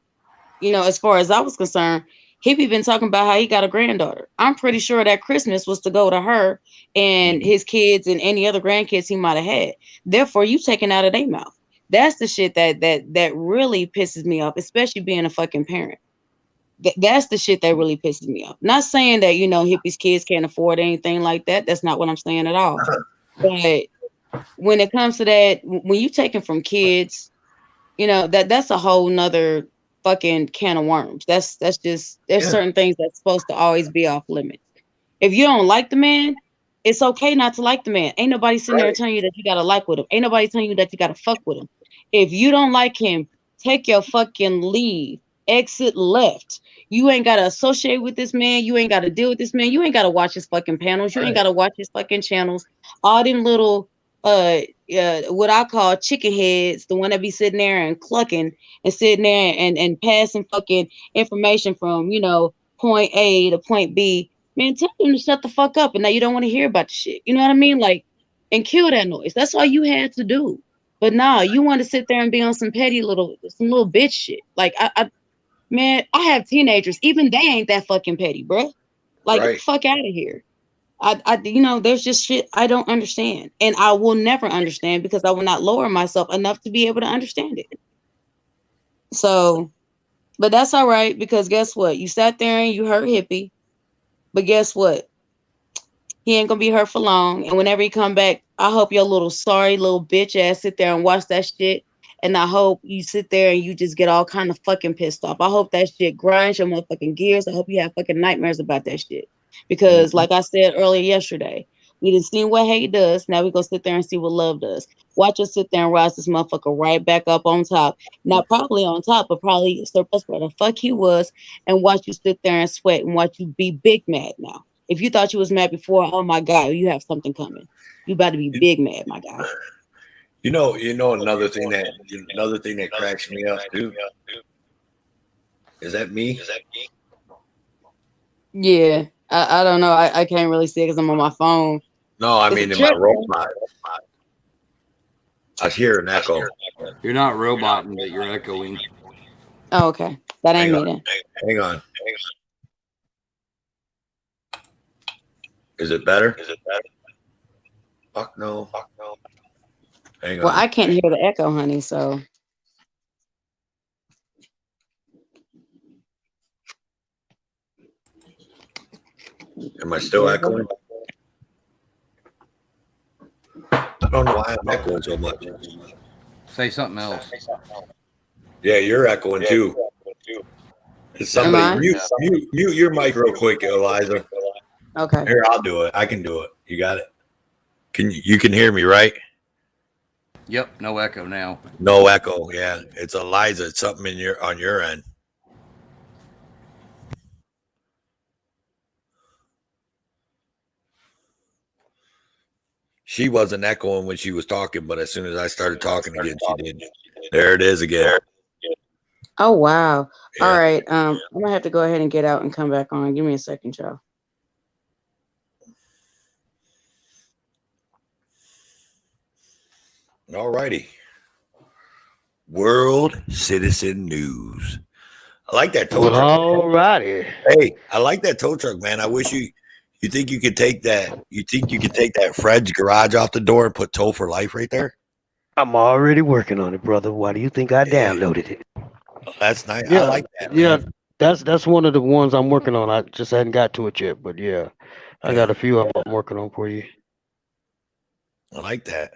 as far as I was concerned, Hippie been talking about how he got a granddaughter. I'm pretty sure that Christmas was to go to her and his kids and any other grandkids he might have had. Therefore, you taking out of their mouth. That's the shit that really pisses me off, especially being a fucking parent. That's the shit that really pisses me off. Not saying that, Hippie's kids can't afford anything like that. That's not what I'm saying at all. But when it comes to that, when you taking from kids, that's a whole nother fucking can of worms. That's just, there's certain things that's supposed to always be off limits. If you don't like the man, it's okay not to like the man. Ain't nobody sitting there telling you that you gotta like with him. Ain't nobody telling you that you gotta fuck with him. If you don't like him, take your fucking leave. Exit left. You ain't gotta associate with this man. You ain't gotta deal with this man. You ain't gotta watch his fucking panels. You ain't gotta watch his fucking channels. All them little what I call chicken heads, the one that be sitting there and clucking and sitting there and passing fucking information from, point A to point B. Man, tell them to shut the fuck up, and now you don't want to hear about the shit. You know what I mean? Like, and kill that noise. That's all you had to do. But nah, you want to sit there and be on some little bitch shit. Like, man, I have teenagers. Even they ain't that fucking petty, bro. Like, get the fuck out of here. There's just shit I don't understand, and I will never understand because I will not lower myself enough to be able to understand it. So, but that's all right, because guess what? You sat there and you hurt Hippie, but guess what? He ain't gonna be hurt for long. And whenever he come back, I hope your little sorry little bitch ass sit there and watch that shit. And I hope you sit there and you just get all kind of fucking pissed off. I hope that shit grinds your motherfucking gears. I hope you have fucking nightmares about that shit. Because like I said earlier yesterday, we didn't see what hate does. Now we gonna sit there and see what love does. Watch us sit there and rise this motherfucker right back up on top. Not probably on top, but probably surpass where the fuck he was. And watch you sit there and sweat and watch you be big mad now. If you thought you was mad before, oh my God, you have something coming. You about to be big mad, my guy. Another thing that cracks me up, dude. Is that me? Yeah, I don't know. I can't really see it because I'm on my phone. No, I mean in my robot. I hear an echo. You're not roboting, but you're echoing. Oh, okay. That ain't me then. Hang on. Is it better? Fuck no. Hang on. Well, I can't hear the echo, honey, so. Am I still echoing? I don't know why I'm echoing so much. Say something else. Yeah, you're echoing too. Somebody mute your mic real quick, Eliza. Okay. Here, I'll do it. I can do it. You got it. You can hear me, right? Yep, no echo now. No echo. Yeah, it's Eliza. It's something on your end. She wasn't echoing when she was talking, but as soon as I started talking again, she did. There it is again. Oh wow. Yeah. All right. I'm gonna have to go ahead and get out and come back on. Give me a second, y'all. All righty. World Citizen News. I like that tow truck. All righty. Hey, I like that tow truck, man. I wish you think you could take that? You think you could take that Fred's garage off the door and put tow for life right there? I'm already working on it, brother. Why do you think I downloaded it? That's nice. Yeah, I like that. Yeah, man. that's one of the ones I'm working on. I just hadn't got to it yet, but yeah, I got a few of them I'm working on for you. I like that.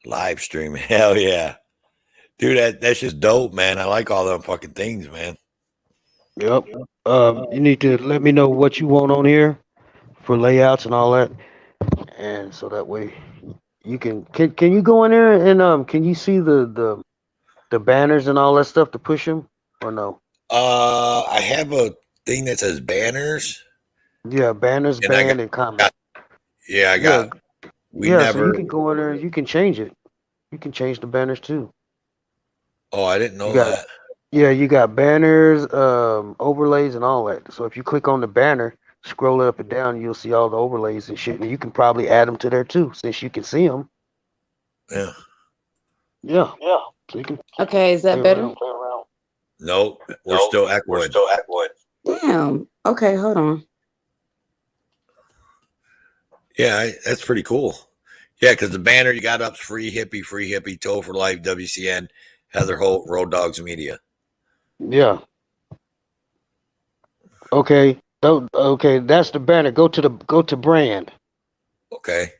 Live streaming. Hell yeah. Dude, that's just dope, man. I like all them fucking things, man. Yep. You need to let me know what you want on here for layouts and all that, and so that way you can you go in there and can you see the banners and all that stuff to push them or no? I have thing that says banners. Yeah, banners, And I band, and comment. Yeah, I got. We So never. you can go in there and you can change it. You can change the banners too. Oh, I didn't know You got that. Yeah, you got banners, overlays, and all that. So if you click on the banner, scroll it up and down, you'll see all the overlays and shit. And you can probably add them to there too, since you can see them. Yeah. Yeah. So you can Okay, is that play better? around. Nope. We're still echoing. Damn. Okay, hold on. Yeah, that's pretty cool. Yeah, because the banner you got up's free hippie, Toe for Life, WCN, Heather Holt, Road Dogs Media. Yeah. Okay. Okay, that's the banner. Go to brand. Okay.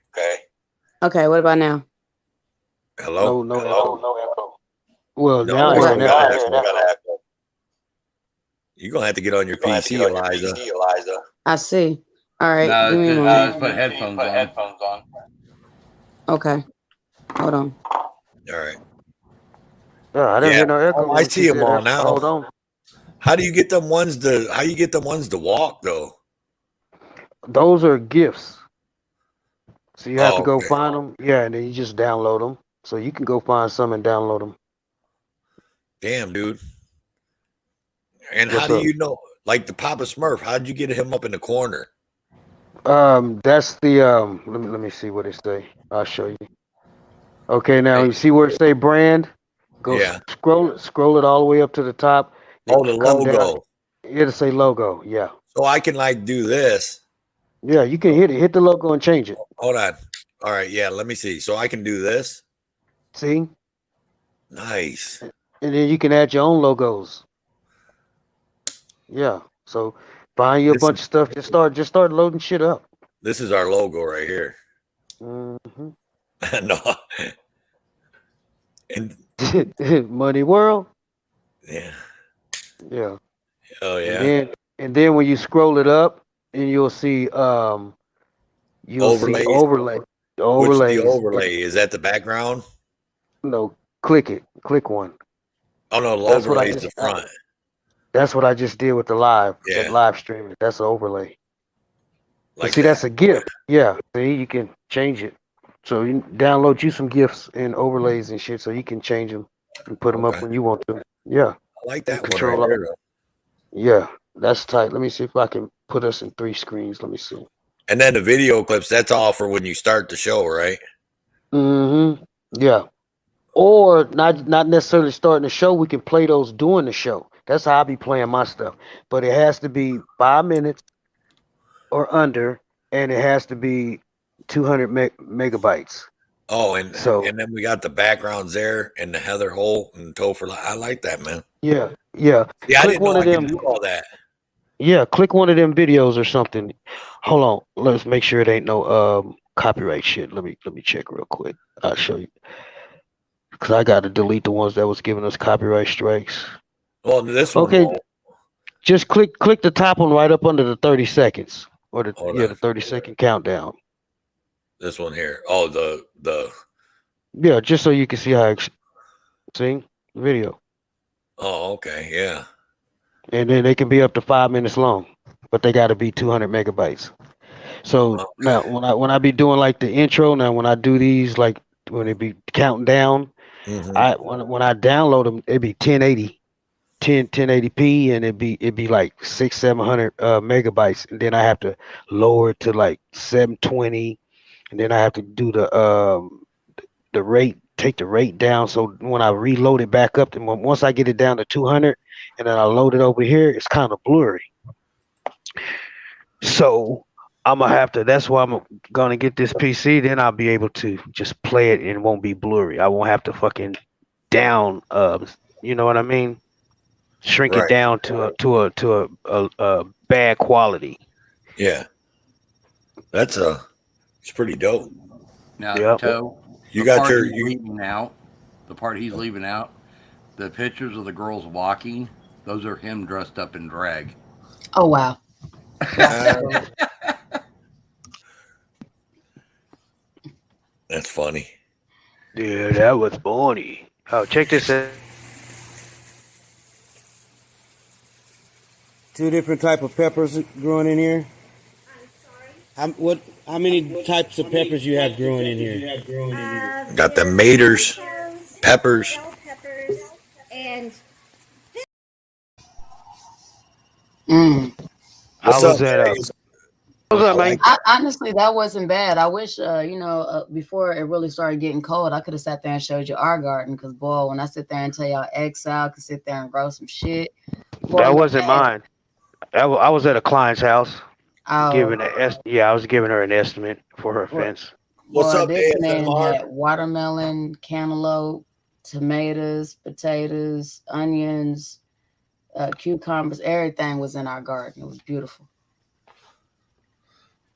Okay, what about now? Hello. No echo. Well, No, now we're I still hear got an echo. echo. You're gonna have to get on your PC, Eliza. I see. All right, No, give me a just moment. put headphones on. Okay, hold on. All right. Yeah, I didn't hear no echo. Oh, I when see she them said all that. now. Hold on. How do you get them ones to walk though? Those are gifts. So you have to go okay. find them. Yeah, and then you just download them. So you can go find some and download them. Damn, dude. And What's how do up? you know? Like the Papa Smurf, how did you get him up in the corner? That's the let me see what it say. I'll show you. Okay, now you see where it say brand? Go Yeah. scroll it all the way up to the top. Oh, the Come down. logo. It'll say logo. Yeah. So I can like do this. Yeah, you can hit the logo and change it. Hold on. All right, yeah, let me see. So I can do this. See? Nice. And then you can add your own logos. Yeah. So find you a bunch of stuff. Just start loading shit up. This is our logo right here. Mm-hmm. No. And Money World. yeah. Yeah. Oh yeah. And then when you scroll it up, and you'll see Overlays. overlay. What's Overlays. the overlay? Is that the background? No, click it. Click one. Oh no, the That's what I overlay is just the front. That's what I just did with the live. Yeah. That live streaming. That's an overlay. Like See, that. that's a gift. Yeah. See, you can change it. So you download you some gifts and overlays and shit, so you can change them and put them up when you want to. Yeah. I like that one Control right all. there. Yeah, that's tight. Let me see if I can put us in 3 screens. Let me see. And then the video clips, that's all for when you start the show, right? Mm-hmm. Yeah. Or not necessarily starting the show. We can play those during the show. That's how I be playing my stuff. But it has to be 5 minutes or under, and it has to be 200 megabytes. Oh, and then we got the backgrounds there and the Heather Holt and Topher. I like that, man. Yeah. Yeah, I Click didn't one know of I them. could do all that. Yeah, click one of them videos or something. Hold on. Let's make sure it ain't no copyright shit. Let me check real quick. I'll show you. Cause I got to delete the ones that was giving us copyright strikes. Well, this one. Okay. Just click the top one right up under the 30 seconds or the 30-second countdown. This one here. Oh, the. Yeah, just so you can see how see the video. Oh, okay, yeah. And then they can be up to 5 minutes long, but they got to be 200 megabytes. So now when I be doing like the intro, now when I do these, like when it be counting down, when I download them, it be 1080p, and it'd be like 600-700 megabytes, and then I have to lower it to like 720, and then I have to do the rate, take the rate down. So when I reload it back up, and once I get it down to 200, and then I load it over here, it's kind of blurry. So I'm gonna have to. That's why I'm gonna get this PC. Then I'll be able to just play it, and it won't be blurry. I won't have to fucking down. You know what I mean? Shrink it down to a bad quality. Yeah, it's pretty dope. Now, Toe, you got your leaving out. The part he's leaving out, the pictures of the girls walking, those are him dressed up in drag. Oh wow. That's funny. Yeah, that was funny. Oh, check this out. Two different type of peppers growing in here. How many types of peppers you have growing in here? Got the maters, peppers. And What's I was up, at Mary? a. What's up, man? Honestly, that wasn't bad. I wish, before it really started getting cold, I could have sat there and showed you our garden. Because, boy, when I sit there and tell y'all exile, I could sit there and grow some shit. Boy, That look wasn't at mine. I was at a client's house. oh, I was giving her an estimate for her boy, fence. What's up, this man ASMR? had watermelon, cantaloupe, tomatoes, potatoes, onions, cucumbers. Everything was in our garden. It was beautiful.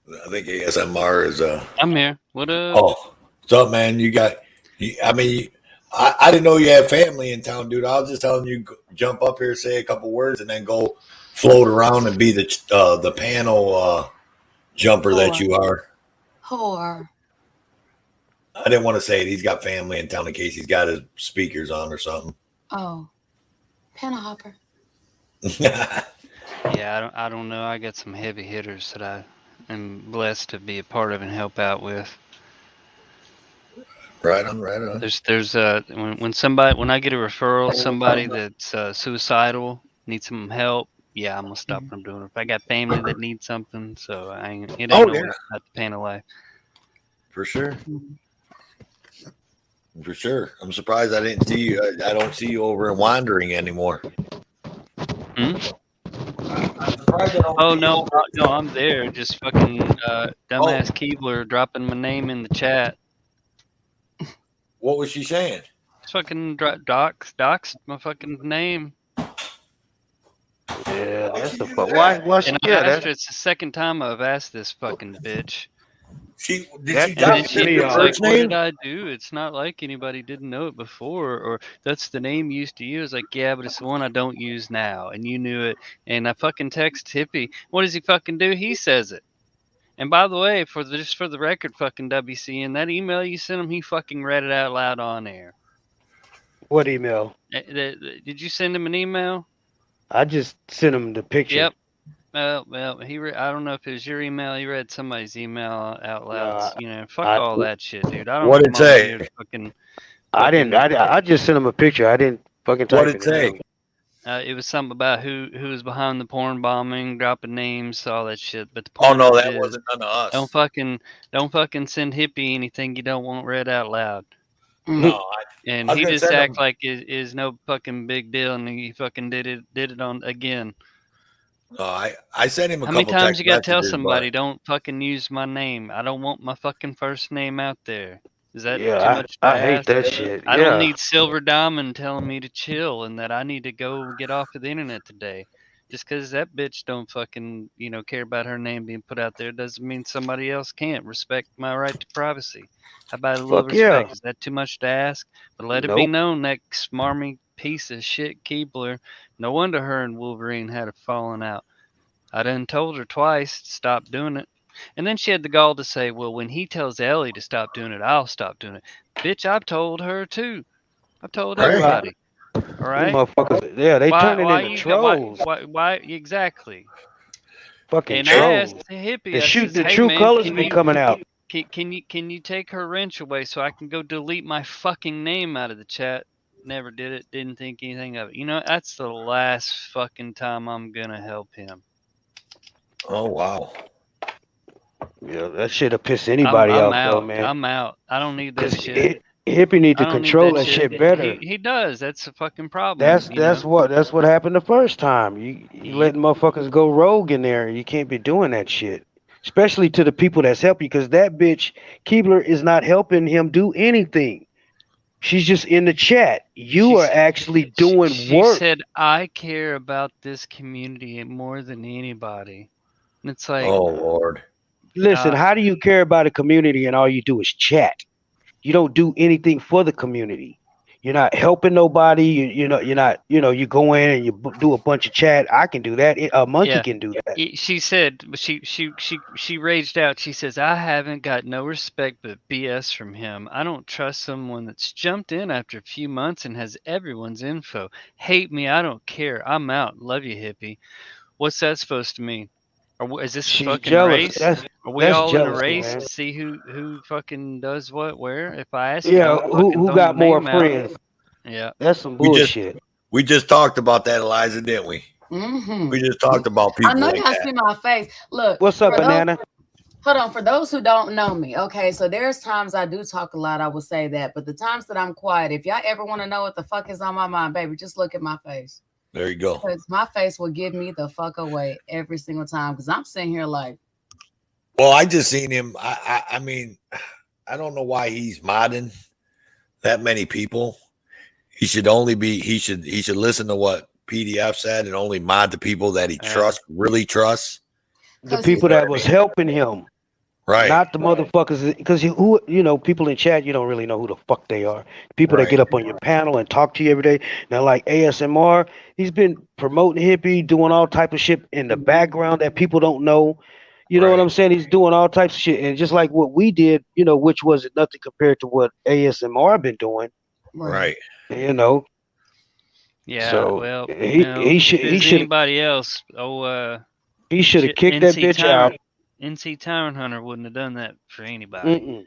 I think ASMR is I'm here. What up? Oh, what's up, man? I didn't know you had family in town, dude. I was just telling you, jump up here, say a couple words, and then go float around and be the panel jumper that you are. Whore. I didn't want to say it. He's got family in town in case he's got his speakers on or something. Oh, panel hopper. Yeah, I don't know. I got some heavy hitters that I am blessed to be a part of and help out with. Right on, right on. There's when I get a referral, somebody that's suicidal, needs some help. Yeah, I'm gonna stop what I'm doing. If I got family that needs something, so it ain't always about the pain of life. For sure. For sure. I'm surprised I didn't see you. I don't see you over in Wandering anymore. Hmm? Oh no, I'm there. Just fucking dumbass Keebler dropping my name in the chat. What was she saying? Just fucking docs my fucking name. Yeah, that's the fuck. Why? And I asked her, it's the second time I've asked this fucking bitch. She's like, what did I do? It's not like anybody didn't know it before, or that's the name you used to use. Like, yeah, but it's the one I don't use now, and you knew it. And I fucking text Hippie. What does he fucking do? He says it. And by the way, just for the record, fucking WCN, that email you sent him, he fucking read it out loud on air. What email? Did you send him an email? I just sent him the picture. Yep. Well, I don't know if it was your email. He read somebody's email out loud. Fuck all that shit, dude. I don't What did it come on say? here to fucking. I didn't. I just sent him a picture. I didn't fucking type What did it say? It was something about who was behind the porn bombing, dropping names, all that shit. But the point Oh no, of it that is, wasn't none of us. don't fucking send Hippie anything you don't want read out loud. No, and he just acts like it is no fucking big deal, and he fucking did it on again. No, I sent him a How couple many times text you gotta tell messages, somebody don't fucking use my name? I don't want my fucking first name out there. Is that Yeah, too much to I hate ask? that shit. I don't Yeah. need Silver Diamond telling me to chill and that I need to go get off of the internet today. Just because that bitch don't fucking care about her name being put out there doesn't mean somebody else can't respect my right to privacy. How about a little Fuck yeah. respect? Is that too much to ask? But let it be Nope. known that smarmy piece of shit Keebler. No wonder her and Wolverine had a falling out. I done told her twice to stop doing it. And then she had the gall to say, well, when he tells Ellie to stop doing it, I'll stop doing it. Bitch, I've told her too. I've told everybody. All right? Motherfuckers, yeah, they turning into trolls. Why exactly? Fucking and trolls. I asked the Hippie, I says, The hey, true man, colors can be you- coming out. Can you take her wrench away so I can go delete my fucking name out of the chat? Never did it. Didn't think anything of it. That's the last fucking time I'm gonna help him. Oh wow. Yeah, that shit'll piss anybody I'm off, out. though, man. I'm out. I don't need that shit. Hippie need to I don't control need that shit better. He does. That's the fucking problem. That's what happened the first time. You letting motherfuckers go rogue in there. You can't be doing that shit. Especially to the people that's helping, because that bitch Keebler is not helping him do anything. She's just in the chat. You are actually doing She work. said, I care about this community more than anybody. And it's like, oh Lord. Listen, how do you care about a community and all you do is chat? You don't do anything for the community. You're not helping nobody. You're not. You go in and you do a bunch of chat. I can do that. A monkey can do that. She said, she raged out. She says, I haven't got no respect but BS from him. I don't trust someone that's jumped in after a few months and has everyone's info. Hate me, I don't care. I'm out. Love you, Hippie. What's that supposed to mean? Is this a She's fucking jealous. race? Are we That's all in a jealousy, race man. to see who fucking does what where? If I ask you, Yeah, don't fucking who throw my got more name out. friends? Yeah. That's some We just bullshit. we just talked about that, Eliza, didn't we? Mm-hmm. We just talked about I people know like y'all that. see my face. Look, What's up, for those, banana? hold on, for those who don't know me, okay, so there's times I do talk a lot, I will say that, but the times that I'm quiet, if y'all ever want to know what the fuck is on my mind, baby, just look at my face. There you go. Because my face will give me the fuck away every single time. Because I'm sitting here like, Well, I just seen him. I mean, I don't know why he's modding that many people. He should only be. He should listen to what PDF said and only mod the people that he really trusts. The people that was helping him, Right. not the motherfuckers. Because people in chat, you don't really know who the fuck they are. People that Right. get up on your panel and talk to you every day. Now, like ASMR, he's been promoting Hippie, doing all type of shit in the background that people don't know. You know what I'm saying? He's doing all types of shit, and just like what we did, which was nothing compared to what ASMR been doing. Right. Yeah. So Well, he should if it was anybody else, he should have kicked that bitch out. NC Tyrant Hunter wouldn't have done that for anybody.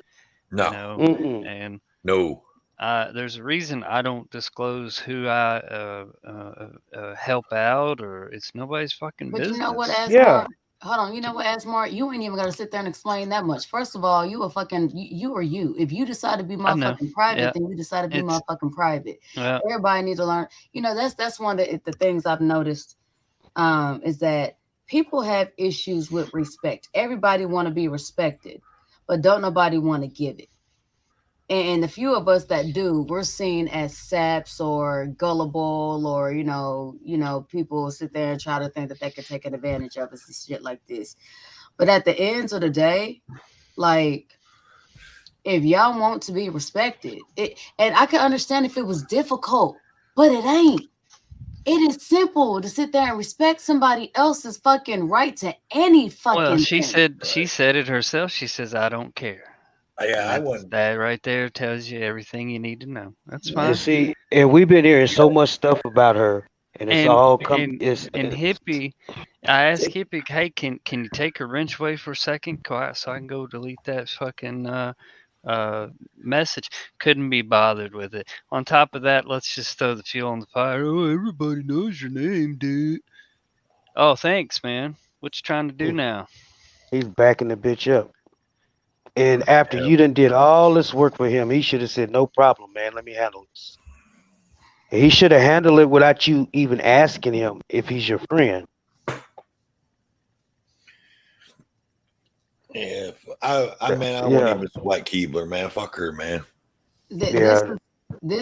No. And no. There's a reason I don't disclose who I help out, or it's nobody's fucking but business. you know what, Asmar? Hold on, you know what, Asmar? You ain't even got to sit there and explain that much. First of all, you are you. If you decide to be motherfucking private, then you decide to be motherfucking private. Everybody needs to learn. That's one of the things I've noticed is that people have issues with respect. Everybody want to be respected, but don't nobody want to give it. And the few of us that do, we're seen as saps or gullible, or people sit there and try to think that they could take advantage of us and shit like this. But at the end of the day, like, if y'all want to be respected, and I can understand if it was difficult, but it ain't. It is simple to sit there and respect somebody else's fucking right to any fucking Well, she thing. said it herself. She says, "I don't care." Yeah, I wouldn't. That right there tells you everything you need to know. That's fine. And see, and we've been hearing so much stuff about her, and it's all come. And Hippie, I asked Hippie, "Hey, can you take a wrench away for a second, so I can go delete that fucking message?" Couldn't be bothered with it. On top of that, let's just throw the fuel on the fire. Oh, everybody knows your name, dude. Oh, thanks, man. What you trying to do now? He's backing the bitch up. And after you done did all this work for him, he should have said, "No problem, man. Let me handle this." And he should have handled it without you even asking him if he's your friend. Yeah, I wouldn't even sweat Keebler, man. Fuck her, man. This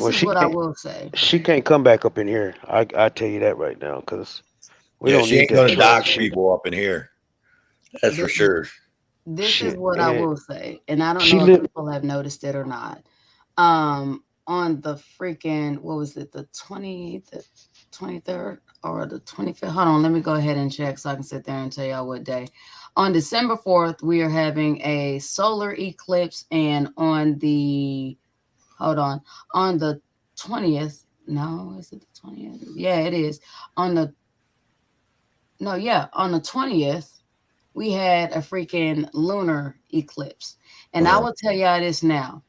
is what I will say. She can't come back up in here. I tell you that right now, because we don't she need ain't that gonna troll dox shit. people up in here. That's for sure. This is what I will say, and I don't know if people have noticed it or not. On the freaking, what was it, the 23rd or the 25th? Hold on, let me go ahead and check so I can sit there and tell y'all what day. On December 4th, we are having a solar eclipse, and on the 20th, no, is it the 20th? Yeah, it is. On the 20th, we had a freaking lunar eclipse. And I will tell y'all this now.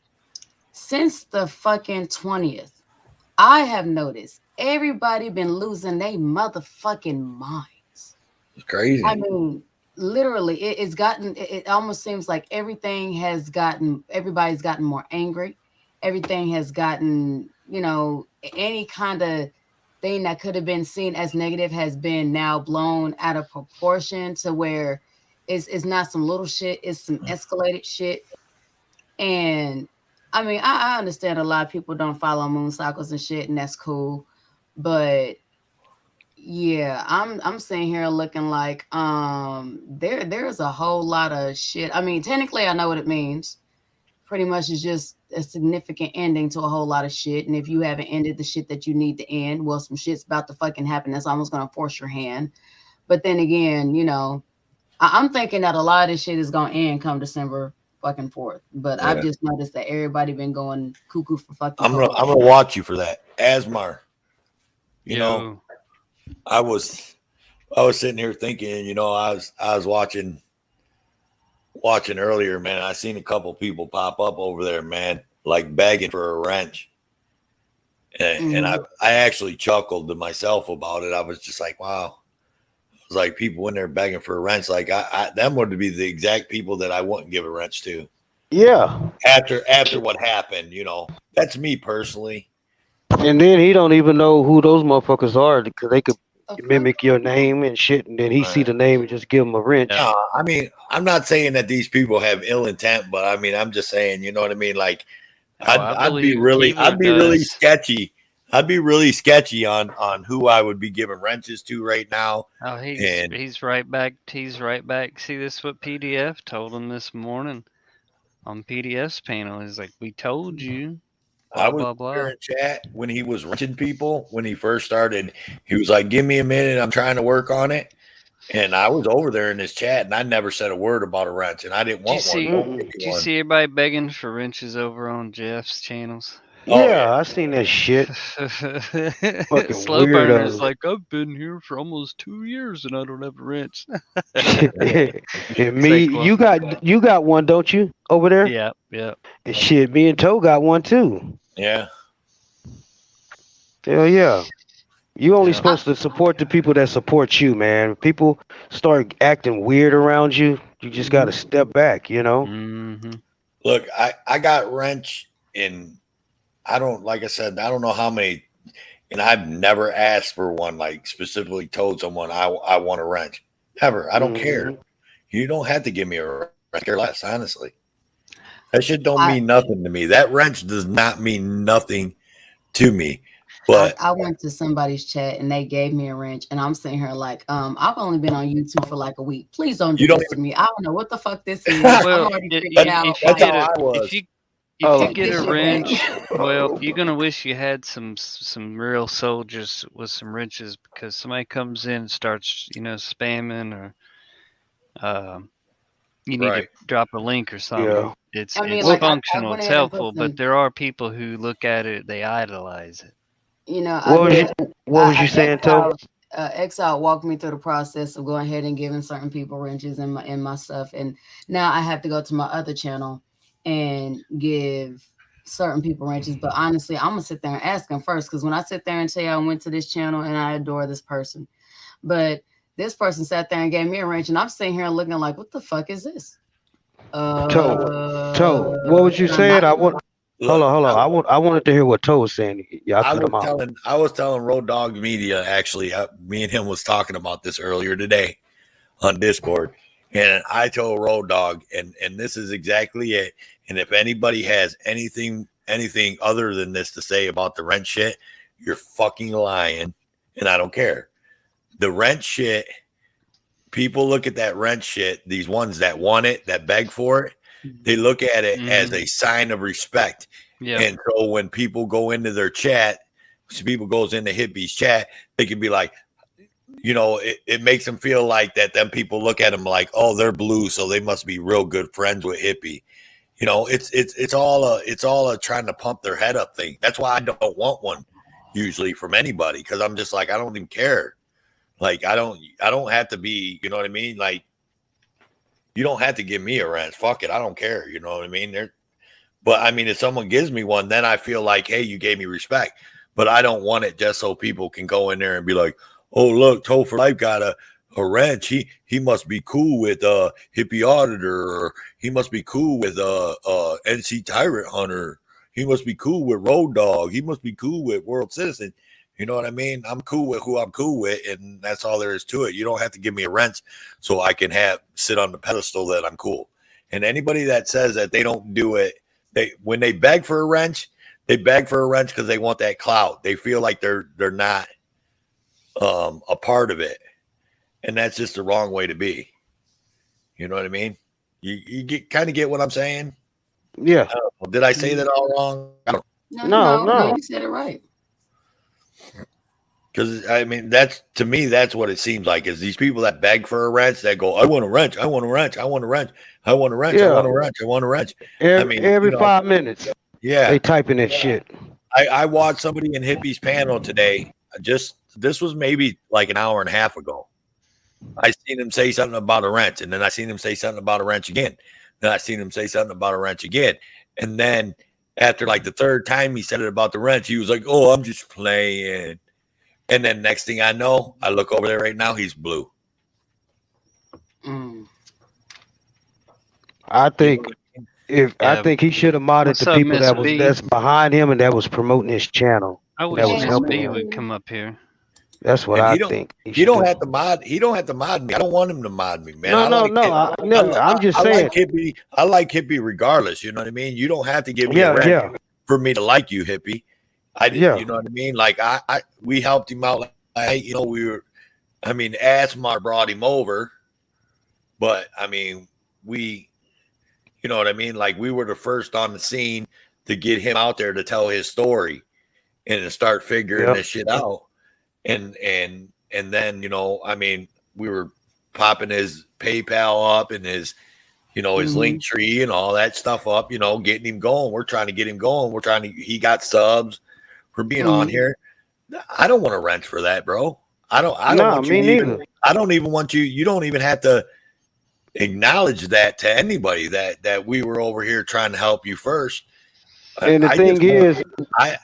Since the fucking 20th, I have noticed everybody been losing their motherfucking minds. It's crazy. I mean, literally, it almost seems like everybody's gotten more angry. Everything has gotten, any kind of thing that could have been seen as negative has been now blown out of proportion to where it's not some little shit, it's some escalated shit. And I mean, I understand a lot of people don't follow moon cycles and shit, and that's cool. But yeah, I'm sitting here looking like there's a whole lot of shit. I mean, technically I know what it means. Pretty much it's just a significant ending to a whole lot of shit. And if you haven't ended the shit that you need to end, well, some shit's about to fucking happen. That's almost gonna force your hand. But then again, I'm thinking that a lot of this shit is gonna end come December fucking 4th. But I've just noticed that everybody been going cuckoo for fucking. I'm gonna watch you for that. Asmar. You know, I was I was sitting here thinking, I was watching earlier, man. I seen a couple people pop up over there, man, like begging for a wrench. And I actually chuckled to myself about it. I was just like, wow. It was like people in there begging for a wrench. Like them would be the exact people that I wouldn't give a wrench to. Yeah. After what happened, that's me personally. And then he don't even know who those motherfuckers are because they could mimic your name and shit, and then he see the name and just give him a wrench. No, I mean, I'm not saying that these people have ill intent, but I mean, I'm just saying, you know what I mean? Like, I'd be really sketchy. I'd be really sketchy on who I would be giving wrenches to right now. Oh, he's right back. He's right back. See, this is what PDF told him this morning on PDF's panel. He's like, we told you. Blah, I was blah, blah. there in chat when he was wrenching people when he first started. He was like, "Give me a minute. I'm trying to work on it." And I was over there in his chat, and I never said a word about a wrench, and I didn't want one. Did you see everybody begging for wrenches over on Jeff's channels? Yeah, I seen that shit. Fucking Slow burner's weirdo. like, I've been here for almost 2 years and I don't have a wrench. And me, Like, well, you got one, don't you, over there? Yeah. And shit, me and Toe got one too. Yeah. Hell yeah. You only supposed to support the people that support you, man. People start acting weird around you. You just got to step back, Mm-hmm. Look, I got wrench in. Like I said, I don't know how many, and I've never asked for one. Like specifically told someone I want a wrench. Never. I don't care. You don't have to give me a wrench. I care less, honestly. That shit don't mean nothing to me. That wrench does not mean nothing to me. But I went to somebody's chat and they gave me a wrench, and I'm sitting here like, I've only been on YouTube for like a week. Please don't do this to me. I don't know what the fuck this is. Well, I'm already freaked out. If you get a wrench, well, you're gonna wish you had some real soldiers with some wrenches, because somebody comes in and starts, spamming, or you need to drop a link or something. Yeah. It's like, functional, I it's went ahead and helpful, put but some- there are people who look at it, they idolize it. What was you saying, Toe? Exile walked me through the process of going ahead and giving certain people wrenches in my stuff, and now I have to go to my other channel and give certain people wrenches. But honestly, I'm gonna sit there and ask them first, because when I sit there and tell you I went to this channel and I adore this person, but this person sat there and gave me a wrench, and I'm sitting here looking like, what the fuck is this? Toe, what was you saying? Hold on. I wanted to hear what Toe was saying. Yeah, I was telling Road Dog Media, actually, me and him was talking about this earlier today on Discord, and I told Road Dog, and this is exactly it. And if anybody has anything other than this to say about the rent shit, you're fucking lying, and I don't care. The rent shit, people look at that rent shit, these ones that want it, that beg for it, they look at it as a sign of respect. Yeah. And so when people go into their chat, people goes into Hippie's chat, they can be like, it makes them feel like that. Then people look at them like, oh, they're blue, so they must be real good friends with Hippie. It's all a trying to pump their head up thing. That's why I don't want one usually from anybody, because I'm just like, I don't even care. Like I don't have to be, you know what I mean? Like you don't have to give me a wrench. Fuck it, I don't care. You know what I mean? But I mean, if someone gives me one, then I feel like, hey, you gave me respect. But I don't want it just so people can go in there and be like, oh, look, Toe for Life got a wrench. He must be cool with Hippie Auditor, or he must be cool with NC Tyrant Hunter. He must be cool with Road Dog. He must be cool with World Citizen. You know what I mean? I'm cool with who I'm cool with, and that's all there is to it. You don't have to give me a wrench so I can sit on the pedestal that I'm cool. And anybody that says that they don't do it, when they beg for a wrench, they beg for a wrench because they want that clout. They feel like they're not a part of it, and that's just the wrong way to be. You know what I mean? You kind of get what I'm saying? Yeah. Did I say that all wrong? I don't No, you said it right. Because I mean, that's what it seems like, is these people that beg for a wrench, that go, I want a wrench, I want a wrench, I want a wrench, I want a wrench, I want a wrench, I want a wrench. Every 5 minutes, yeah, they typing that shit. I watched somebody in Hippie's panel today. This was maybe like an hour and a half ago, I seen him say something about a wrench, and then I seen him say something about a wrench again. Then I seen him say something about a wrench again. And then after like the third time he said it about the wrench, he was like, "Oh, I'm just playing." And then next thing I know, I look over there right now, he's blue. I think I think he should have modded What's the up, people Miss B? that's behind him and that was promoting his channel. I wish That was Miss helping B him. would come up here. That's what And I he don't think. he don't have to mod. He don't have to mod me. I don't want him to mod me, man. No, I no, like no. No, I'm just I saying. like Hippie. I like Hippie regardless. You know what I mean? You don't have to give me a Yeah, wrench yeah. for me to like you, Hippie. I did. Yeah. You know what I mean? Like we helped him out. Like, you know, Asmar brought him over, but I mean, you know what I mean? Like we were the first on the scene to get him out there to tell his story and to start figuring Yep. this shit out. And then, you know, I mean, we were popping his PayPal up and his, you know, his link tree and all that stuff up, you know, getting him going. We're trying to get him going. He got subs for being on here. I don't want to wrench for that, bro. I don't Nah, want you me to neither. even, I don't even want you don't even have to acknowledge that to anybody that we were over here trying to help you first. And the thing is,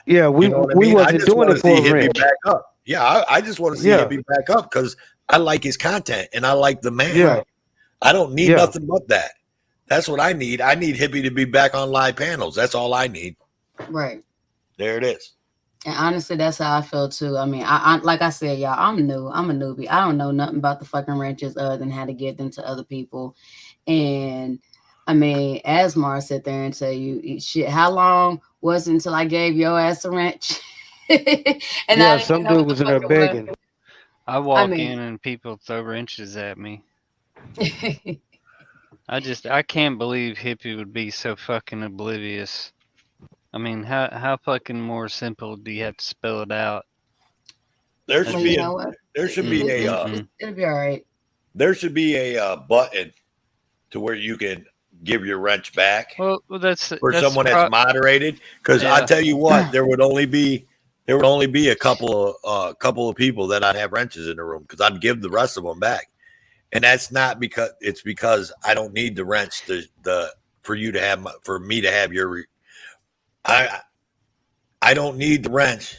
yeah, we you know what I we mean? I wasn't just doing want it to for see a Hippie wrench. back up. Yeah, I just want to see Yeah. Hippie back up because I like his content and I like the man. Yeah. I don't need Yeah. nothing but that. That's what I need. I need Hippie to be back on live panels. That's all I need. Right. There it is. And honestly, that's how I feel too. I mean, I like I said, y'all, I'm new. I'm a newbie. I don't know nothing about the fucking wrenches other than how to give them to other people. And I mean, Asmar sit there and tell you, shit, how long was it until I gave your ass a wrench? and I Yeah, didn't some know dude what the was in there fuck it was. begging. I walk mean- in and people throw wrenches at me. I can't believe Hippie would be so fucking oblivious. I mean, how fucking more simple do you have to spell it out? There Well, should you be know what? a It'll be all right. there should be a button to where you can give your wrench back Well, that's for someone that's moderated. Because I Yeah. tell you what, there would only be a couple of people that I'd have wrenches in the room because I'd give the rest of them back. And that's not because it's because I don't need the wrench for me to have your. I don't need the wrench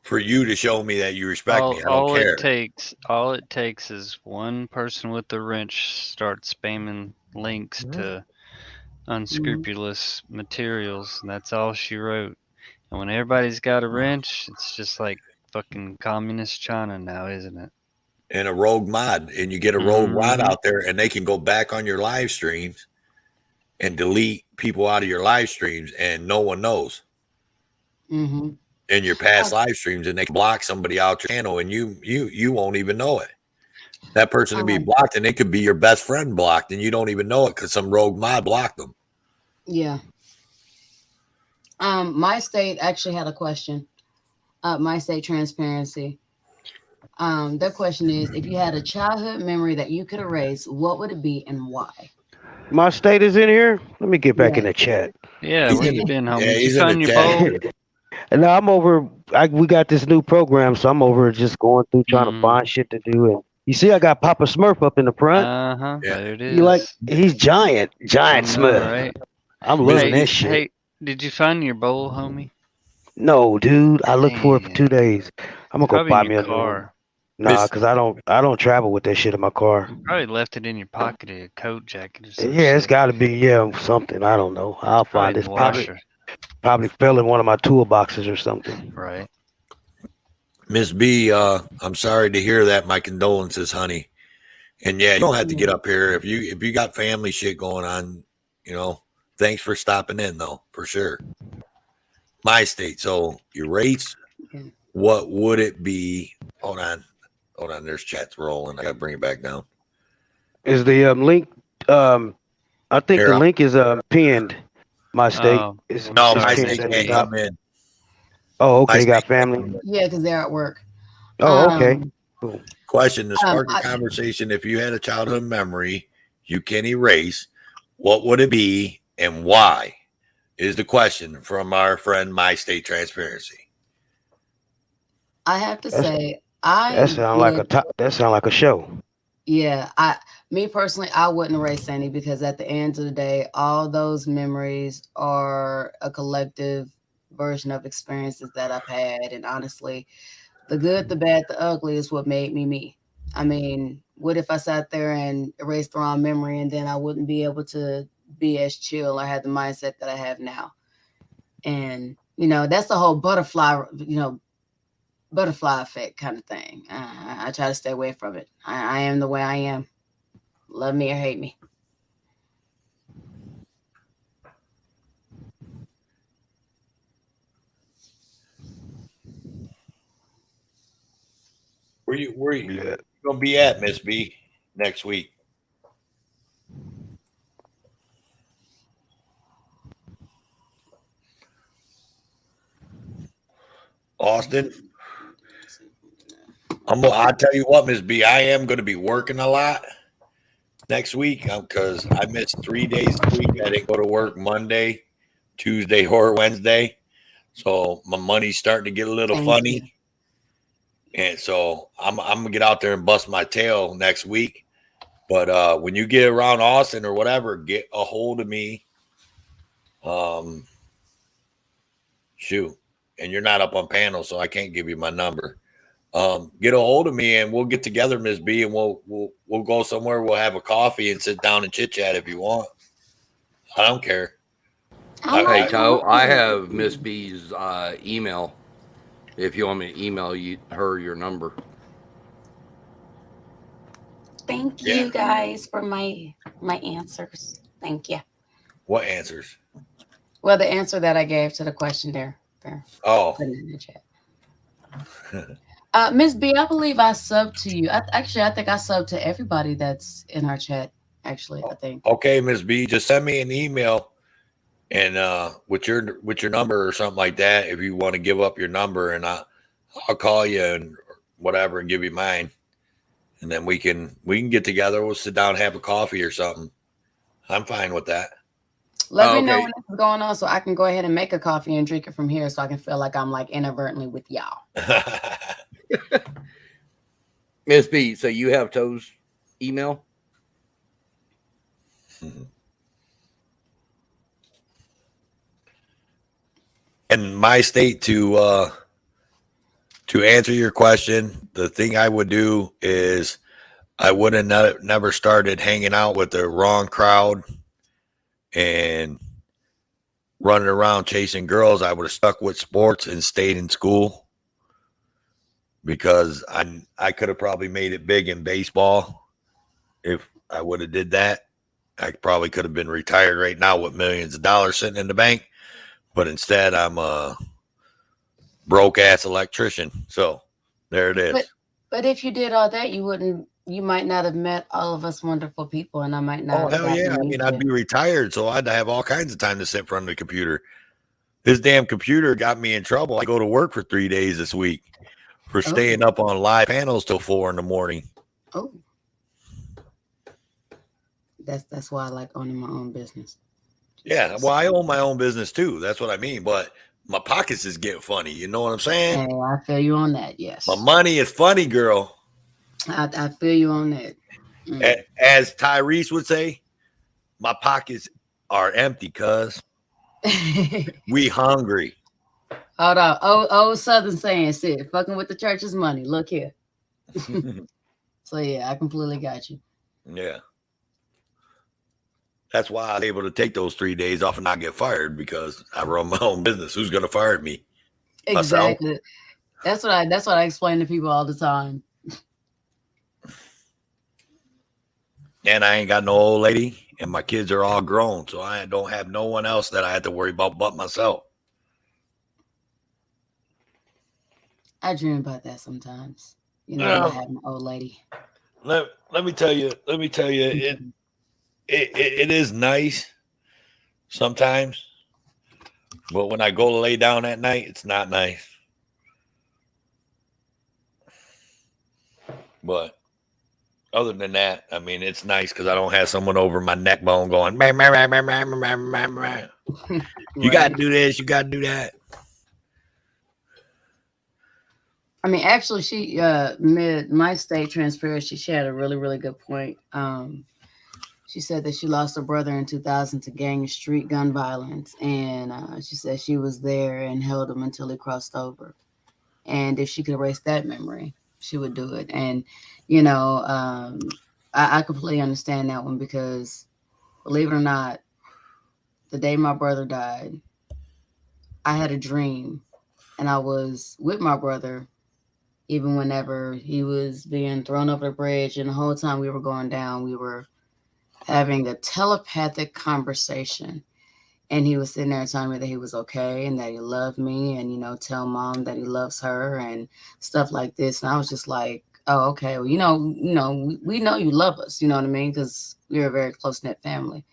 for you to show me that you respect me. I don't care. All it takes is one person with the wrench start spamming links to unscrupulous materials, and that's all she wrote. And when everybody's got a wrench, it's just like fucking communist China now, isn't it? And a rogue mod, and you get a rogue mod out there, and they can go back on your live streams and delete people out of your live streams, and no one knows. In your past live streams, and they can block somebody out your channel, and you won't even know it. That person to be blocked, and it could be your best friend blocked, and you don't even know it because some rogue mod blocked them. Yeah. My state actually had a question. My state transparency. Their question is, if you had a childhood memory that you could erase, what would it be and why? My state is in here. Let me get back in the chat. Yeah, where you been, homie? Yeah, Did he's you in find the your chat. bowl? And I'm over. We got this new program, so I'm over just going through trying to find shit to do. And you see, I got Papa Smurf up in the front. There it is. You like? He's giant Smurf. Right? I'm loving that shit. Hey, did you find your bowl, homie? No, dude. I looked for it for 2 days. I'm gonna go Probably buy in me your a new one. car. Nah, cause I don't travel with that shit in my car. You probably left it in your pocket of your coat jacket or something. Yeah, it's got to be something. I don't know. I'll find Probably it. in the washer. Probably fell in one of my toolboxes or something. Right. Miss B, I'm sorry to hear that. My condolences, honey. And yeah, you don't have to get up here if you got family shit going on. You know, thanks for stopping in though, for sure. My state. So your race, what would it be? Hold on. There's chats rolling. I gotta bring it back down. Is the link? I think Here, the link is pinned. My state is no, is my pinned state at the can't top. come in. Oh, okay. My You got state family. Yeah, because they're at work. Oh, okay. Cool. Question to spark a conversation. If you had a childhood memory you can erase, what would it be and why? Is the question from our friend My State Transparency. I have to say, I would, that sound like a show. yeah, me personally, I wouldn't erase any because at the end of the day, all those memories are a collective version of experiences that I've had. And honestly, the good, the bad, the ugly is what made me me. I mean, what if I sat there and erased the wrong memory and then I wouldn't be able to be as chill or have the mindset that I have now? And, that's the whole butterfly effect kind of thing. I try to stay away from it. I am the way I am. Love me or hate me. Where you gonna be at, Miss B, next week? Austin. I'll tell you what, Miss B, I am gonna be working a lot next week because I missed 3 days this week. I didn't go to work Monday, Tuesday, or Wednesday. So my money's starting to get a little funny. And so I'm gonna get out there and bust my tail next week. But when you get around Austin or whatever, get a hold of me. Shoot. And you're not up on panel, so I can't give you my number. Get a hold of me and we'll get together, Miss B, and we'll go somewhere. We'll have a coffee and sit down and chit chat if you want. I don't care. Hey, Toe, I have Miss B's email. If you want me to email her your number. Thank you guys for my answers. Thank you. What answers? Well, the answer that I gave to the question there. Oh. Put it in the chat. Miss B, I believe I subbed to you. I think I subbed to everybody that's in our chat. Actually, I think. Okay, Miss B, just send me an email and with your number or something like that. If you want to give up your number, and I'll call you and whatever and give you mine, and then we can get together. We'll sit down and have a coffee or something. I'm fine with that. Let me know when this is going on so I can go ahead and make a coffee and drink it from here so I can feel like I'm like inadvertently with y'all. Miss B, so you have Toe's email? In my state, to answer your question, the thing I would do is I would have never started hanging out with the wrong crowd and running around chasing girls. I would have stuck with sports and stayed in school, because I could have probably made it big in baseball if I would have did that. I probably could have been retired right now with millions of dollars sitting in the bank, but instead I'm a broke ass electrician. So there it is. But if you did all that, you might not have met all of us wonderful people, and I might not. Oh, hell yeah. I mean, I'd be retired, so I'd have all kinds of time to sit in front of the computer. This damn computer got me in trouble. I go to work for 3 days this week for staying up on live panels till 4 in the morning. Oh. That's why I like owning my own business. Yeah, well, I own my own business too. That's what I mean. But my pockets is getting funny. You know what I'm saying? Hey, I feel you on that. Yes. My money is funny, girl. I feel you on that. As Tyrese would say, my pockets are empty, cuz we hungry. Hold on. Old Southern saying, "Shit, fucking with the church's money." Look here. So yeah, I completely got you. Yeah. That's why I was able to take those 3 days off and not get fired, because I run my own business. Who's gonna fire me? Exactly. Myself? That's what I explain to people all the time. And I ain't got no old lady, and my kids are all grown, so I don't have no one else that I have to worry about but myself. I dream about that sometimes. I have an old lady. Let me tell you, it is nice sometimes, but when I go to lay down at night, it's not nice. But other than that, I mean, it's nice because I don't have someone over my neck bone going, "Bah, bah, bah, bah, bah, bah, bah, bah." You got to do this, you got to do that. I mean, actually, she my state transparency. She had a really really good point. She said that she lost her brother in 2000 to gang and street gun violence, and she said she was there and held him until he crossed over. And if she could erase that memory, she would do it. And you know, I completely understand that one because, believe it or not, the day my brother died, I had a dream, and I was with my brother even whenever he was being thrown over the bridge. And the whole time we were going down, we were having a telepathic conversation. And he was sitting there telling me that he was okay and that he loved me and, tell mom that he loves her and stuff like this. And I was just like, oh, okay. Well, we know you love us, you know what I mean? Because we're a very close knit family.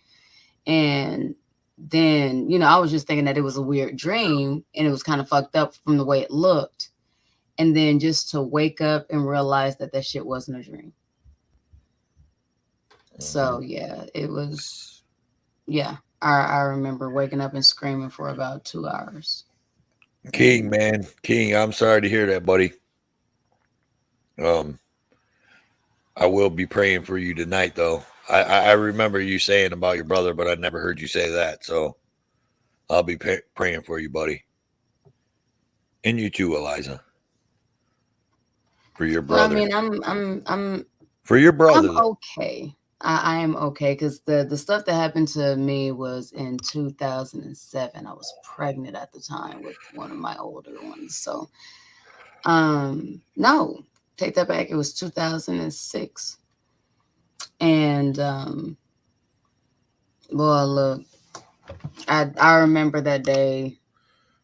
And then, I was just thinking that it was a weird dream and it was kind of fucked up from the way it looked. And then just to wake up and realize that that shit wasn't a dream. So yeah, it was, yeah. I remember waking up and screaming for about 2 hours. King, man, King, I'm sorry to hear that, buddy. I will be praying for you tonight, though. I remember you saying about your brother, but I never heard you say that. So I'll be praying for you, buddy, and you too, Eliza, for your brother. Well, I mean, I'm for your brother. I'm okay. I am okay because the stuff that happened to me was in 2007. I was pregnant at the time with one of my older ones. So, no, take that back. It was 2006. And, well, look, I remember that day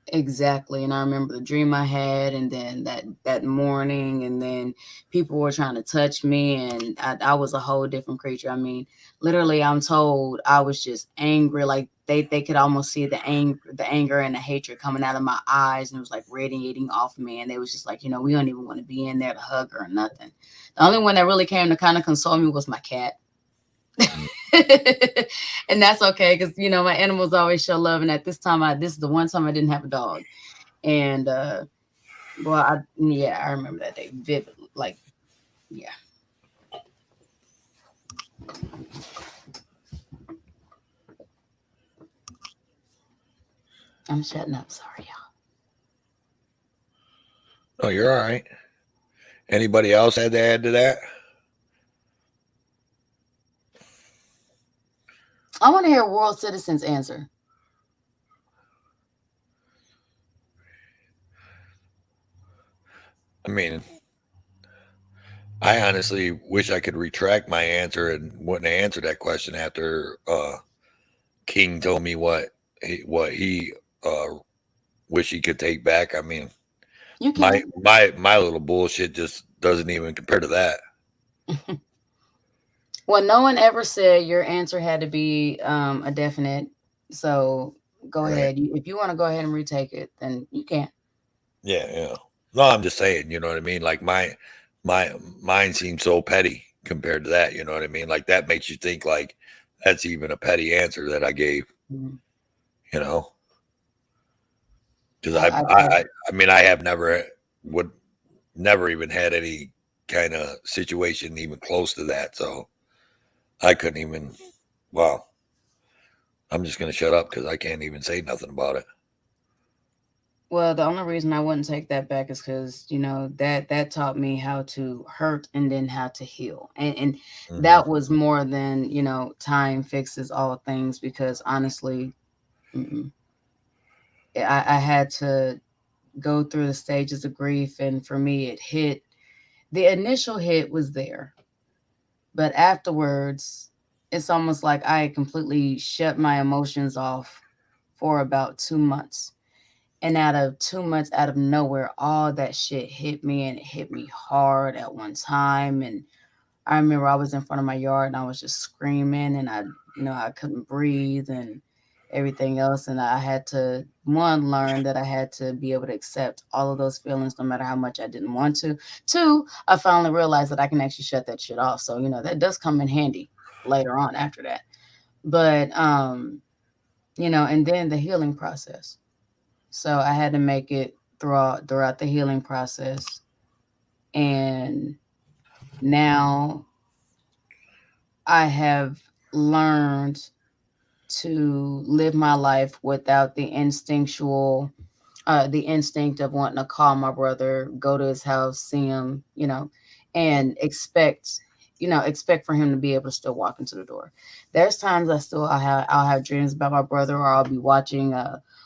exactly, and I remember the dream I had, and then that morning, and then people were trying to touch me, and I was a whole different creature. I mean, literally, I'm told I was just angry, like they could almost see the anger and the hatred coming out of my eyes, and it was like radiating off me, and they was just like, we don't even want to be in there to hug her or nothing. The only one that really came to kind of console me was my cat. And that's okay because my animals always show love, and at this time this is the one time I didn't have a dog. And well, I remember that day vividly, like, yeah. I'm shutting up, sorry y'all. Oh, you're all right. Anybody else had to add to that? I want to hear World Citizens answer. I mean, I honestly wish I could retract my answer and wouldn't have answered that question after King told me what he wish he could take back. I mean, you can. my little bullshit just doesn't even compare to that. Well, no one ever said your answer had to be a definite. So go ahead. If you want to go ahead and retake it, then you can. Yeah. No, I'm just saying, you know what I mean? Like mine seems so petty compared to that, you know what I mean? Like that makes you think like that's even a petty answer that I gave. Mm-hmm. You know? Because I mean I have never even had any kind of situation even close to that. So I couldn't even I'm just gonna shut up because I can't even say nothing about it. Well, the only reason I wouldn't take that back is because that taught me how to hurt and then how to heal, and that was more than time fixes all things. Because honestly, I had to go through the stages of grief, and for me, it hit. The initial hit was there, but afterwards, it's almost like I completely shut my emotions off for about 2 months. And out of 2 months, out of nowhere, all that shit hit me, and it hit me hard at one time. And I remember I was in front of my yard and I was just screaming, and I couldn't breathe and everything else. And I had to, one, learn that I had to be able to accept all of those feelings, no matter how much I didn't want to. Two, I finally realized that I can actually shut that shit off. So, that does come in handy later on after that. But, and then the healing process. So I had to make it throughout the healing process. Now I have learned to live my life without the instinct of wanting to call my brother, go to his house, see him, and expect for him to be able to still walk into the door. There's times I'll have dreams about my brother, or I'll be watching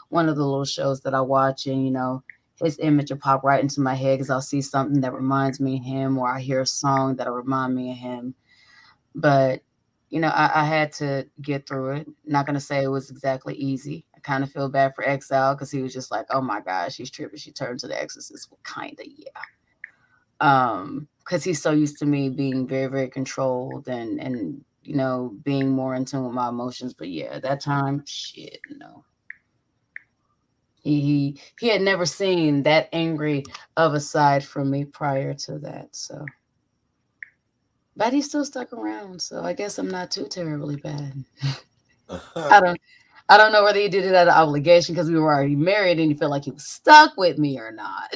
one of the little shows that I watch, and his image will pop right into my head because I'll see something that reminds me of him, or I hear a song that'll remind me of him. But I had to get through it. Not gonna say it was exactly easy. I kind of feel bad for Exile because he was just like, "Oh my gosh, she's tripping. She turned to the Exorcist." Well, kinda, yeah. Because he's so used to me being very, very controlled and being more in tune with my emotions. But yeah, at that time, shit, no. He had never seen that angry of a side from me prior to that, so. But he still stuck around, so I guess I'm not too terribly bad. I don't I don't know whether he did it out of obligation because we were already married and he felt like he was stuck with me or not.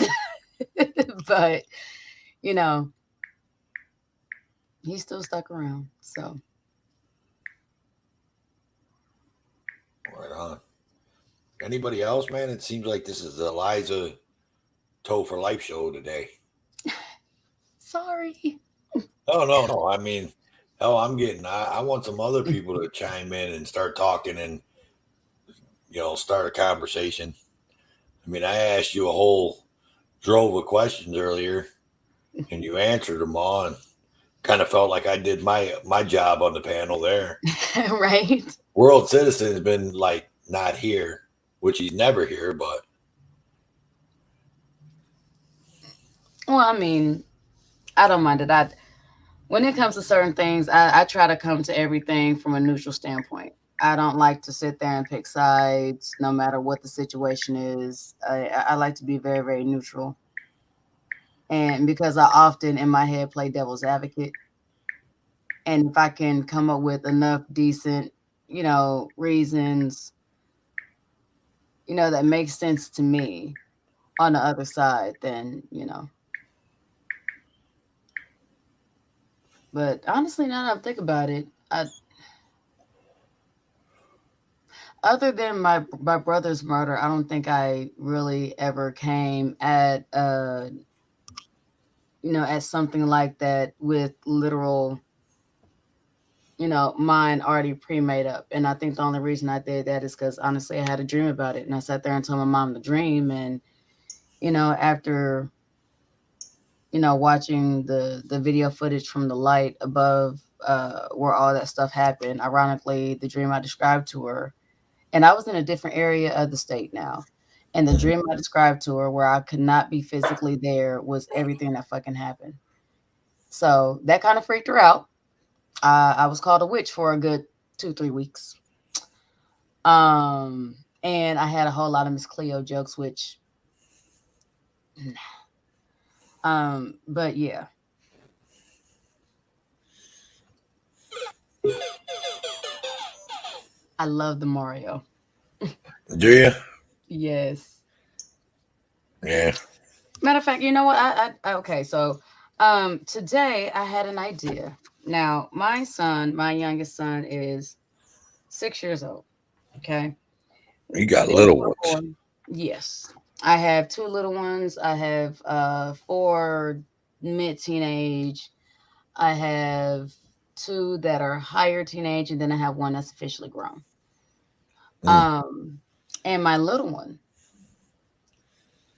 But you know, he still stuck around. So Right on. Anybody else, man? It seems like this is the Eliza Toe for Life show today. sorry. Oh no. I mean, hell, I want some other people to chime in and start talking and start a conversation. I mean, I asked you a whole drove of questions earlier, and you answered them all, and kind of felt like I did my job on the panel there. Right. World Citizen has been like not here, which he's never here, but Well, I mean, I don't mind it. When it comes to certain things, I try to come to everything from a neutral standpoint. I don't like to sit there and pick sides, no matter what the situation is. I like to be very, very neutral. And because I often in my head play devil's advocate, and if I can come up with enough decent, reasons, that makes sense to me on the other side, then. But honestly, now that I think about it, other than my brother's murder, I don't think I really ever came at something like that with literal, mind already pre-made up. And I think the only reason I did that is because honestly I had a dream about it, and I sat there and told my mom the dream, and after watching the video footage from the light above where all that stuff happened, ironically the dream I described to her, and I was in a different area of the state now. And the dream I described to her, where I could not be physically there, was everything that fucking happened. So that kind of freaked her out. I was called a witch for a good 2-3 weeks. And I had a whole lot of Miss Cleo jokes, which, but yeah. I love the Mario. do you? Yes. Yeah. Matter of fact, you know what? Okay. So, today I had an idea. Now, my youngest son, is 6 years old. Okay. You got They little were ones. born- Yes. I have 2 little ones. I have 4 mid-teenage. I have 2 that are higher teenage, and then I have 1 that's officially grown. Um, and my little one,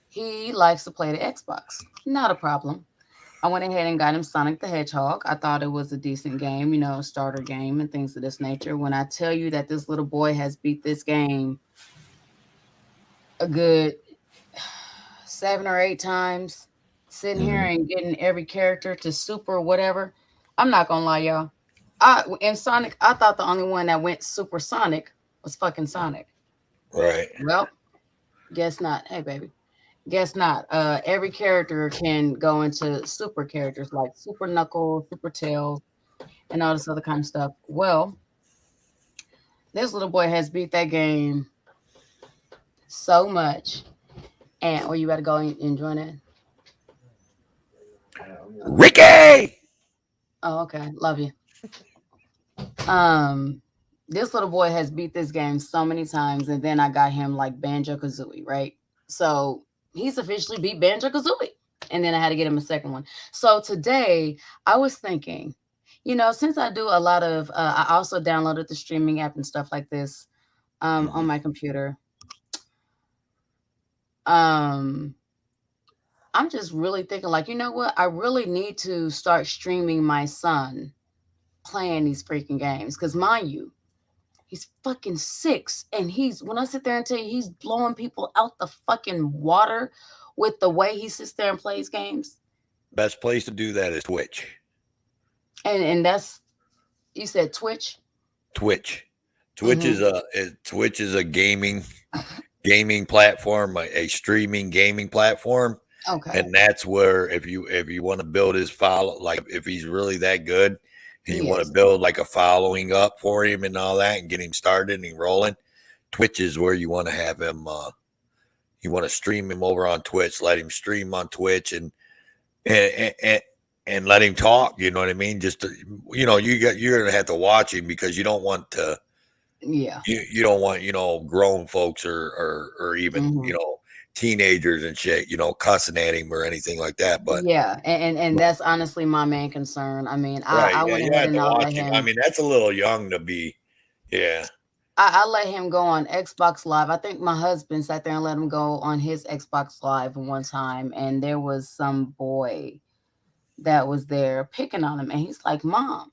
he likes to play the Xbox. Not a problem. I went ahead and got him Sonic the Hedgehog. I thought it was a decent game, starter game and things of this nature. When I tell you that this little boy has beat this game a good 7 or 8 times, sitting here and getting every character to super whatever, I'm not gonna lie, y'all. In Sonic, I thought the only one that went super Sonic was fucking Sonic. Right. Well, guess not. Hey, baby. Guess not. Every character can go into super characters like Super Knuckles, Super Tails, and all this other kind of stuff. Well, this little boy has beat that game so much. And you better go and join it. Ricky! Oh, okay. Love you. This little boy has beat this game so many times, and then I got him like Banjo Kazooie, right? So he's officially beat Banjo Kazooie, and then I had to get him a second one. So today I was thinking, since I do a lot of, I also downloaded the streaming app and stuff like this on my computer. I'm just really thinking, like, you know what? I really need to start streaming my son playing these freaking games, because mind you, he's fucking 6, and when I sit there and tell you he's blowing people out the fucking water with the way he sits there and plays games. Best place to do that is Twitch. And that's, you said Twitch? Twitch. Twitch is a gaming platform, a streaming gaming platform. Okay. And that's where if you want to build his follow, like if he's really that good and you want to build like a following up for him and all that and get him started and rolling, Twitch is where you want to have him. You want to stream him over on Twitch, let him stream on Twitch and let him talk. You know what I mean? Just to, you're gonna have to watch him because you don't want to. Yeah. You don't want grown folks or even teenagers and shit cussing at him or anything like that. But yeah, and that's honestly my main concern. I mean, right, I went you ahead have and to I let watch him. him. I mean, that's a little young to be. Yeah. I let him go on Xbox Live. I think my husband sat there and let him go on his Xbox Live one time, and there was some boy that was there picking on him, and he's like, "Mom,"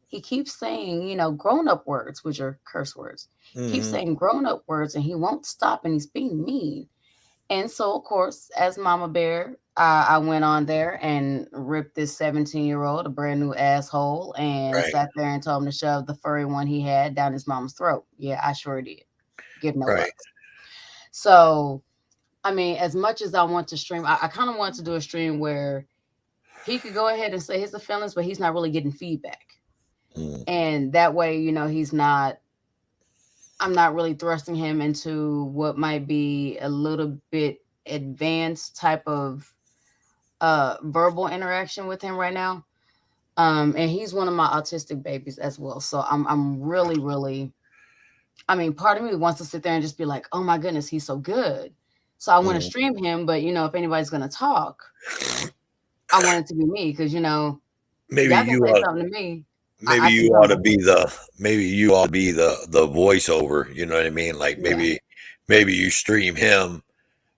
he keeps saying, grown-up words, which are curse words. Keeps saying grown-up words, and he won't stop, and he's being mean. And so, of course, as Mama Bear, I went on there and ripped this 17-year-old a brand new asshole and sat there and told him to shove the furry one he had down his mama's throat. Yeah, I sure did. Give no fucks. So, I mean, as much as I want to stream, I kind of want to do a stream where he could go ahead and say his feelings, but he's not really getting feedback. And that way, I'm not really thrusting him into what might be a little bit advanced type of verbal interaction with him right now. And he's one of my autistic babies as well. So I'm really, really, I mean, part of me wants to sit there and just be like, oh my goodness, he's so good. So I want to stream him, but if anybody's gonna talk, I want it to be me because maybe y'all can you say something to me. Maybe you ought to be the voiceover. You know what I mean? Like maybe you stream him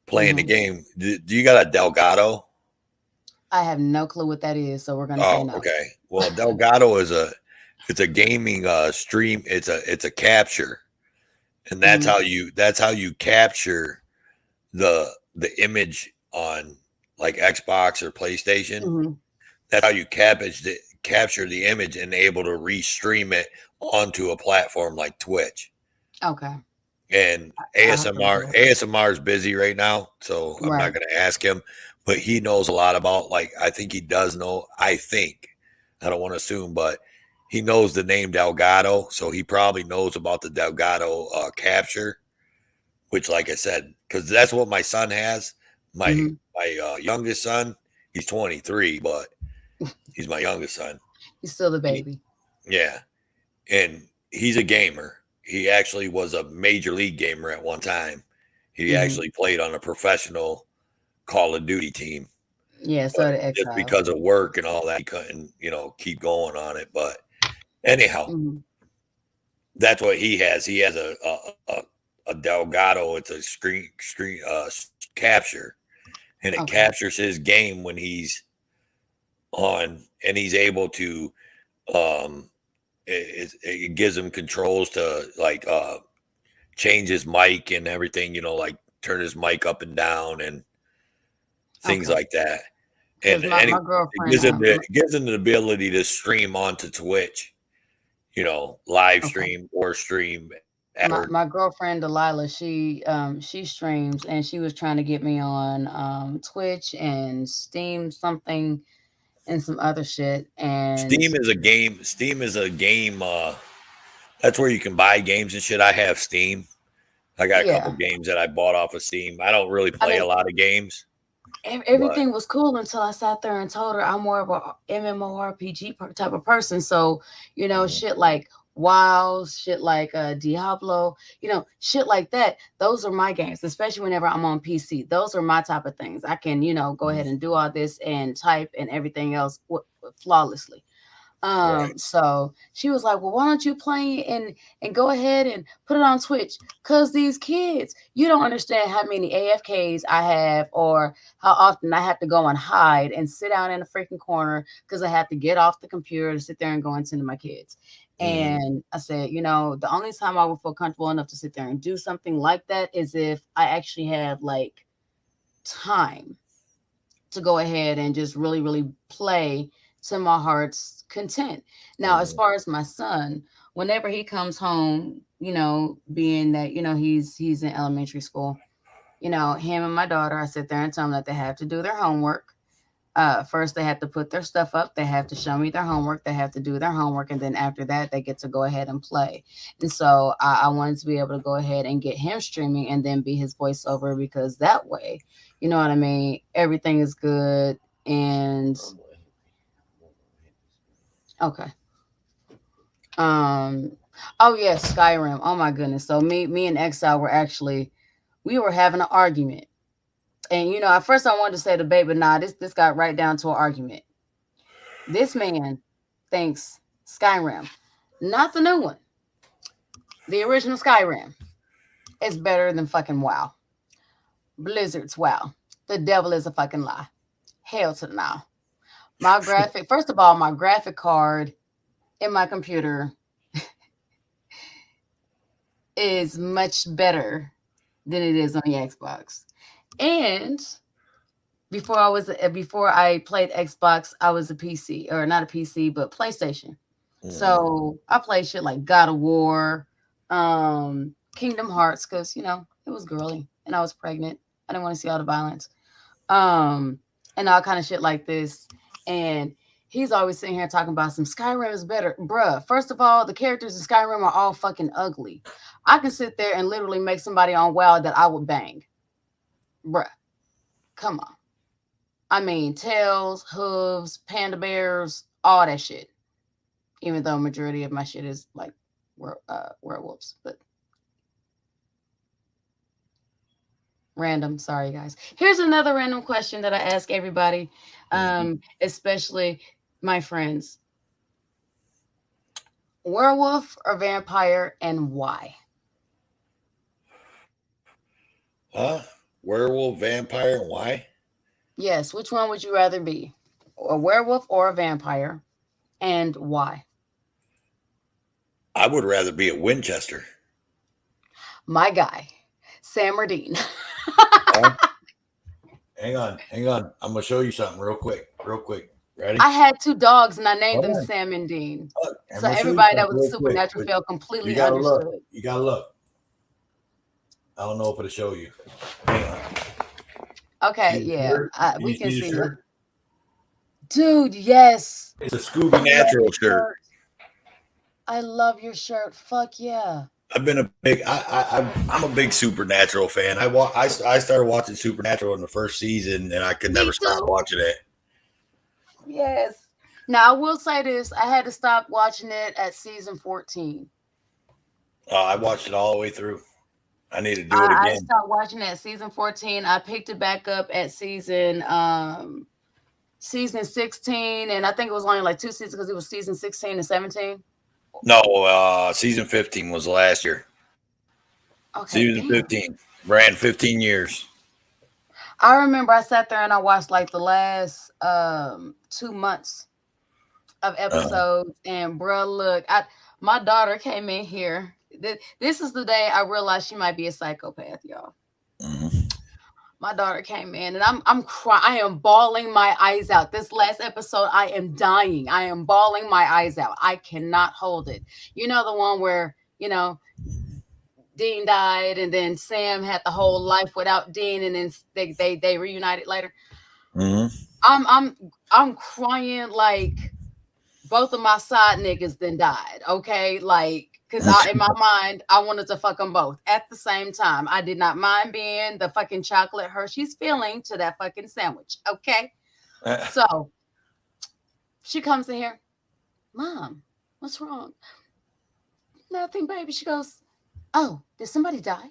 playing the game. Do you got a Delgado? I have no clue what that is, so we're gonna say no. Okay. Well, Delgado it's a gaming stream. It's a capture, and that's how you capture the image on like Xbox or PlayStation. That's how you capture the image and able to restream it onto a platform like Twitch. Okay. And ASMR is busy right now, so I'm not going to ask him, but he knows a lot about, like, I think he does know. I don't want to assume, but he knows the name Delgado, so he probably knows about the Delgado capture, which, like I said, because that's what my son has. My youngest son, he's 23, but he's my youngest son. He's still the baby. Yeah. And he's a gamer. He actually was a major league gamer at one time. He actually played on a professional Call of Duty team. Yeah, so the just because of work and all that, he couldn't, keep going on it. But anyhow, that's what he has. He has a Delgado. It's a screen capture, and it captures his game when he's on, and he's able to it gives him controls to like change his mic and everything, like turn his mic up and down and things like that. And my girlfriend, it gives him the ability to stream onto Twitch, live stream or stream. My girlfriend Delilah, she streams, and she was trying to get me on Twitch and Steam something and some other shit. And Steam is a game. That's where you can buy games and shit. I have Steam. I got a couple games that I bought off of Steam. I don't really play a lot of games. everything was cool until I sat there and told her I'm more of a MMORPG type of person. So, shit like WoW, shit like Diablo, shit like that. Those are my games, especially whenever I'm on PC. Those are my type of things. I can, go ahead and do all this and type and everything else flawlessly. So she was like, well, why don't you play and go ahead and put it on Twitch? Cause these kids, you don't understand how many AFKs I have or how often I have to go and hide and sit down in a freaking corner because I have to get off the computer to sit there and go and tend to my kids. And I said, the only time I would feel comfortable enough to sit there and do something like that is if I actually have like time to go ahead and just really, really play to my heart's content. Now, as far as my son, whenever he comes home, being that, he's in elementary school, him and my daughter, I sit there and tell them that they have to do their homework. First, they have to put their stuff up. They have to show me their homework. They have to do their homework. And then after that, they get to go ahead and play. And so I wanted to be able to go ahead and get him streaming and then be his voiceover because that way, you know what I mean? Everything is good. And okay. Oh yes, Skyrim. Oh my goodness. So me and Exile we were having an argument. And at first I wanted to say debate, but nah, this got right down to an argument. This man thinks Skyrim, not the new one, the original Skyrim, is better than fucking WoW. Blizzard's WoW. The devil is a fucking lie. Hell to the no. First of all, my graphic card in my computer is much better than it is on the Xbox. And before I played Xbox, I was a PC, or not a PC, but PlayStation. So I played shit like God of War, Kingdom Hearts, because it was girly and I was pregnant. I didn't want to see all the violence. And all kind of shit like this. And he's always sitting here talking about some Skyrim is better. Bruh, first of all, the characters in Skyrim are all fucking ugly. I can sit there and literally make somebody on WoW that I would bang. Bruh, come on. I mean, tails, hooves, panda bears, all that shit. Even though majority of my shit is like werewolves, but random. Sorry, guys. Here's another random question that I ask everybody, especially my friends. Werewolf or vampire, and why? Huh? Werewolf, vampire, and why? Yes. Which one would you rather be? A werewolf or a vampire, and why? I would rather be at Winchester. My guy, Sam or Dean. Hang on. I'm gonna show you something real quick. Ready? I had two dogs and I named them Sam and Dean. So everybody that was a supernatural felt completely understood. You gotta look. I don't know if it'll show you. Hang on. Okay, yeah, we can see it. Dude, yes. It's a Scooby Natural shirt. I love your shirt. Fuck yeah. I've been I'm a big Supernatural fan. I started watching Supernatural in the first season, and I could never stop watching it. Yes. Now I will say this: I had to stop watching it at season 14. I watched it all the way through. I need to do it again. I stopped watching it at season 14. I picked it back up at season 16, and I think it was only like 2 seasons because it was season 16 and 17. No, season 15 was last year. Okay, season 15 ran 15 years. I remember I sat there and I watched like the last 2 months of episodes, and bro, look, my daughter came in here. This is the day I realized she might be a psychopath, y'all. My daughter came in and I'm crying. I am bawling my eyes out. This last episode, I am dying. I am bawling my eyes out. I cannot hold it. You know, the one where, Dean died and then Sam had the whole life without Dean, and then they reunited later. I'm crying like both of my side niggas then died. Okay. Like Because in my mind, I wanted to fuck them both at the same time. I did not mind being the fucking chocolate Hershey's filling to that fucking sandwich. Okay. So she comes in here, Mom, what's wrong? Nothing, baby. She goes, oh, did somebody die?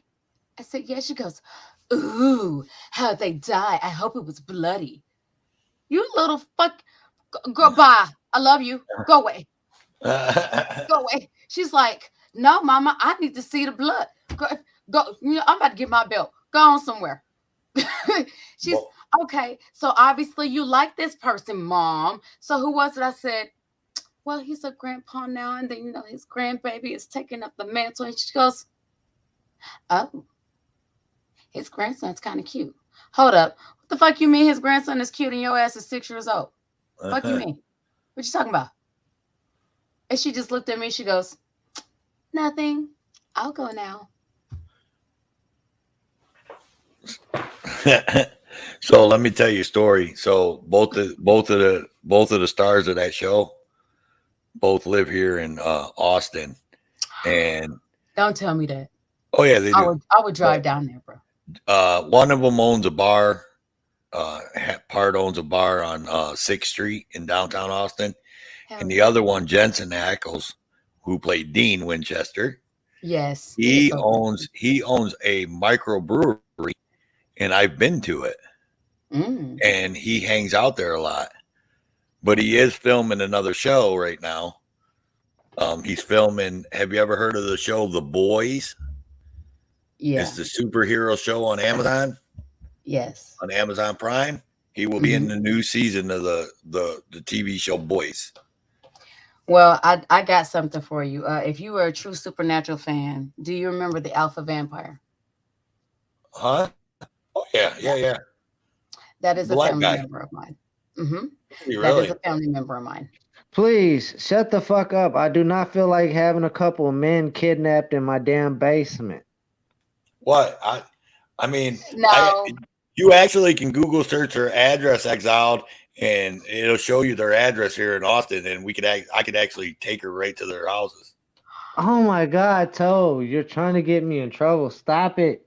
I said, yeah. She goes, ooh, how'd they die? I hope it was bloody. You little fuck. Go bye. I love you. Go away. Go away. She's like, no, Mama, I need to see the blood. Go. You know, I'm about to get my belt. Go on somewhere. She's okay. So obviously you like this person, Mom. So who was it? I said, well, he's a grandpa now, and then you know his grandbaby is taking up the mantle. And she goes, oh, his grandson's kind of cute. Hold up. What the fuck you mean his grandson is cute and your ass is 6 years old? Fuck you mean? What you talking about? And she just looked at me. She goes, nothing. I'll go now. So let me tell you a story. So both of the stars of that show both live here in Austin, and don't tell me that. Oh yeah, they do. I would drive down there, bro. One of them owns a bar. Part owns a bar on 6th Street in downtown Austin. And the other one, Jensen Ackles, who played Dean Winchester. Yes. He owns a microbrewery, and I've been to it. And he hangs out there a lot. But he is filming another show right now. He's filming, have you ever heard of the show The Boys? Yeah. It's the superhero show on Amazon. Yes. On Amazon Prime. He will be in the new season of the TV show Boys. Well, I got something for you. If you were a true Supernatural fan, do you remember the Alpha Vampire? Huh? Oh yeah. That is Black a family guy. member of mine. Really? That is a family member of mine. Please shut the fuck up. I do not feel like having a couple of men kidnapped in my damn basement. What? I mean, no. You actually can Google search their address exiled, and it'll show you their address here in Austin, and I could actually take her right to their houses. Oh my God, Toe, you're trying to get me in trouble. Stop it.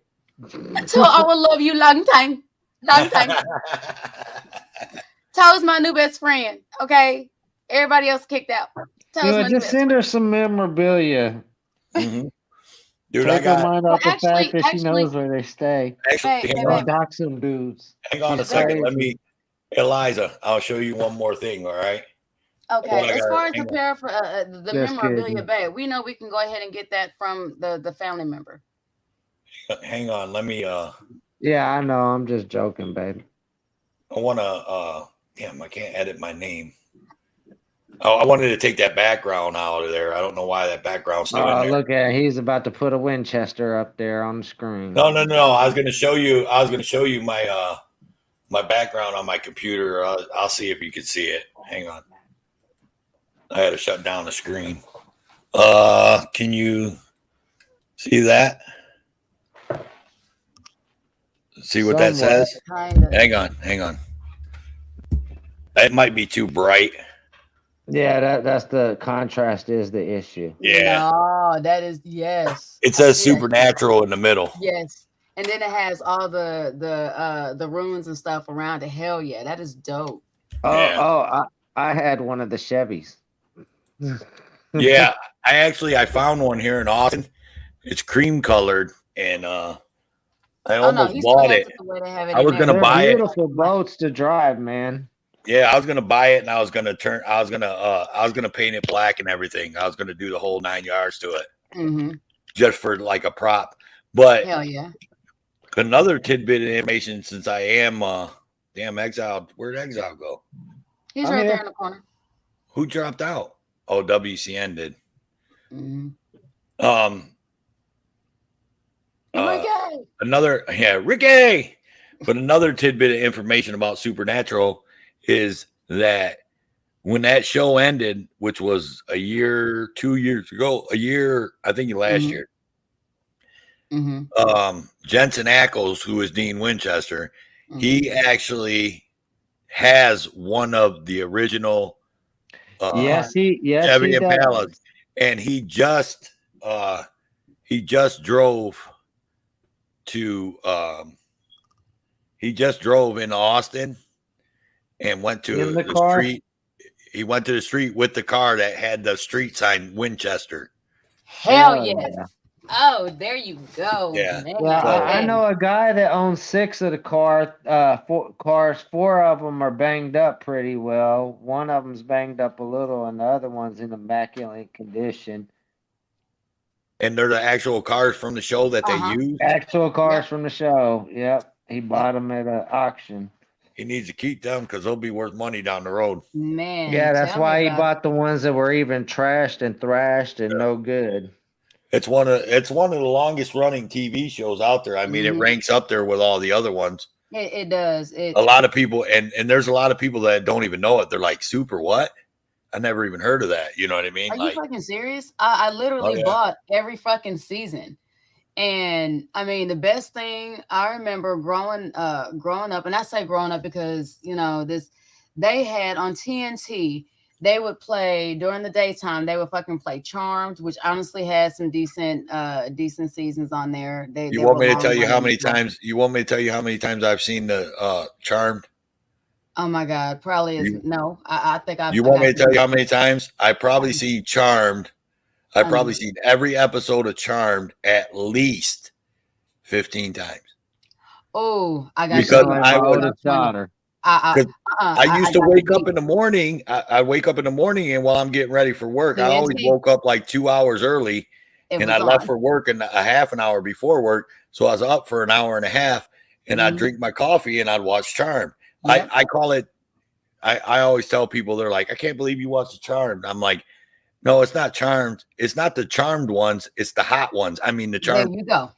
So I will love you long time. Long time. Toe's my new best friend. Okay. Everybody else kicked out. Toe's my new Just best send her some memorabilia. Dude, Take her mind off the fact that she knows where they stay. Actually, Dock some dudes. hang on a second. Eliza, I'll show you one more thing. All right. Okay. As far as the memorabilia bag, we know we can go ahead and get that from the family member. Hang on. Let me. Yeah, I know. I'm just joking, baby. I want to. Damn, I can't edit my name. Oh, I wanted to take that background out of there. I don't know why that background's still in there. Look at he's about to put a Winchester up there on the screen. No. I was going to show you my my background on my computer. I'll see if you can see it. Hang on. I had to shut down the screen. Can you see that? See what that says? Kinda. Hang on. That might be too bright. Yeah, that's the contrast is the issue. Yeah. No, that is yes. It says Supernatural in the middle. Yes. And then it has all the ruins and stuff around it. Hell yeah, that is dope. I had one of the Chevys. Yeah, I found one here in Austin. It's cream colored, and I almost bought it. I was gonna buy it. Beautiful boats to drive, man. Yeah, I was gonna buy it, and I was gonna paint it black and everything. I was gonna do the whole 9 yards to it, just for like a prop. But hell yeah. Another tidbit of information, since I am damn exiled. Where'd Exile go? He's right there in the corner. Who dropped out? Oh, WCN did. Ricky. But another tidbit of information about Supernatural is that when that show ended, which was a year, 2 years ago, I think last year, Jensen Ackles, who is Dean Winchester, he actually has one of the original Chevy Impalas, and he just he just drove to in Austin and went to In the the car? street. He went to the street with the car that had the street sign Winchester. Hell Hell yes. yeah. Oh, there you go, Yeah. man. Yeah, I Hey. know a guy that owns 6 of the cars. 4 of them are banged up pretty well. One of them's banged up a little, and the other one's in immaculate condition. And they're the actual cars from the show that they used. Actual cars from the show. Yep, he bought them at an auction. He needs to keep them because they'll be worth money down the road. Man, Yeah, that's tell me why he about bought the ones that were even trashed and thrashed and no good. It's one of the longest running TV shows out there. I mean, it Mhm. ranks up there with all the other ones. it does. A lot of people, and there's a lot of people that don't even know it. They're like, "Super what? I never even heard of that." You know what I mean? Are you Like, fucking serious? I literally Oh, yeah. bought every fucking season. And I mean, the best thing I remember growing up, and I say growing up because, you know, they had on TNT, they would play during the daytime, they would fucking play Charmed, which honestly had some decent seasons on there. They you were want me to long tell you how running many stuff. times? You want me to tell you how many times I've seen the Charmed? Oh my God, probably is no. I think I You want got me to tell you how many times? I probably see Charmed. I've I probably know. seen every episode of Charmed at least 15 times. Oh, I got Because you. I my would, oldest daughter. I used to got wake you up in the morning. I wake up in the morning, and while I'm getting ready for work, I always TNT. woke up like 2 hours early, It and was I left on. for work and a half an hour before work. So I was up for an hour and a half, and I'd Mhm. drink my coffee and I'd watch Charmed. Yep. I call it. I always tell people, they're like, "I can't believe you watched the Charmed." I'm like, "No, it's not Charmed. It's not the Charmed ones. It's the hot ones. I mean, the There Charmed." you go.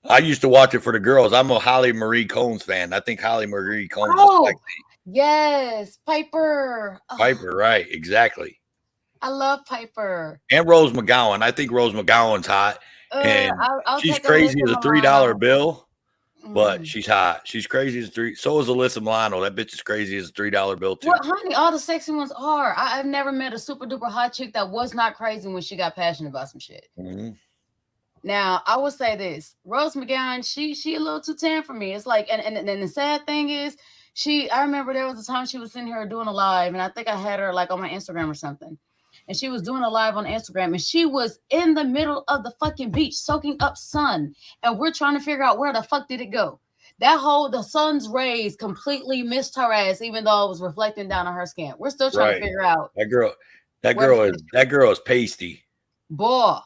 I used to watch it for the girls. I'm a Holly Marie Combs fan. I think Holly Marie Combs is Oh, sexy. yes, Piper. Oh, Piper, right? Exactly. I love Piper. And Rose McGowan. I think Rose McGowan's hot, and I'll she's take a Alyssa crazy as a $3 Milano. bill, but Mhm. she's hot. She's crazy as three. So is Alyssa Milano. That bitch is crazy as a $3 bill too. Well, honey, all the sexy ones are. I've never met a super duper hot chick that was not crazy when she got passionate about some shit. Mhm. Now, I will say this: Rose McGowan, she a little too tan for me. It's like, and the sad thing is, I remember there was a time she was sitting here doing a live, and I think I had her like on my Instagram or something, and she was doing a live on Instagram, and she was in the middle of the fucking beach soaking up sun, and we're trying to figure out where the fuck did it go. The sun's rays completely missed her ass, even though it was reflecting down on her skin. We're still trying to Right. figure out, That girl where is pasty. boy.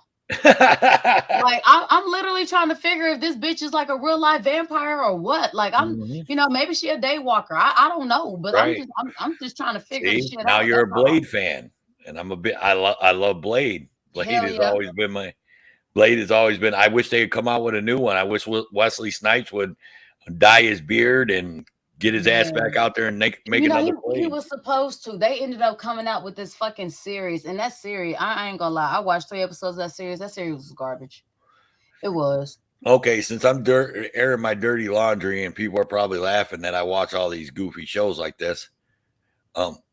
Like I'm literally trying to figure if this bitch is like a real life vampire or what. Like Mhm. maybe she a day walker. I don't know, but Right. I'm just trying to figure the See, shit now out. you're a That's all. Blade fan, and I'm a bit. I love Blade. Blade Hell has yeah. always been my. Blade has always been. I wish they had come out with a new one. I wish Wesley Snipes would dye his beard and get his ass back Man. out there and make You know, another he Blade. was supposed to. They ended up coming out with this fucking series, and that series, I ain't gonna lie, I watched 3 episodes of that series. That series was garbage. It was. Okay, since I'm airing my dirty laundry, and people are probably laughing that I watch all these goofy shows like this.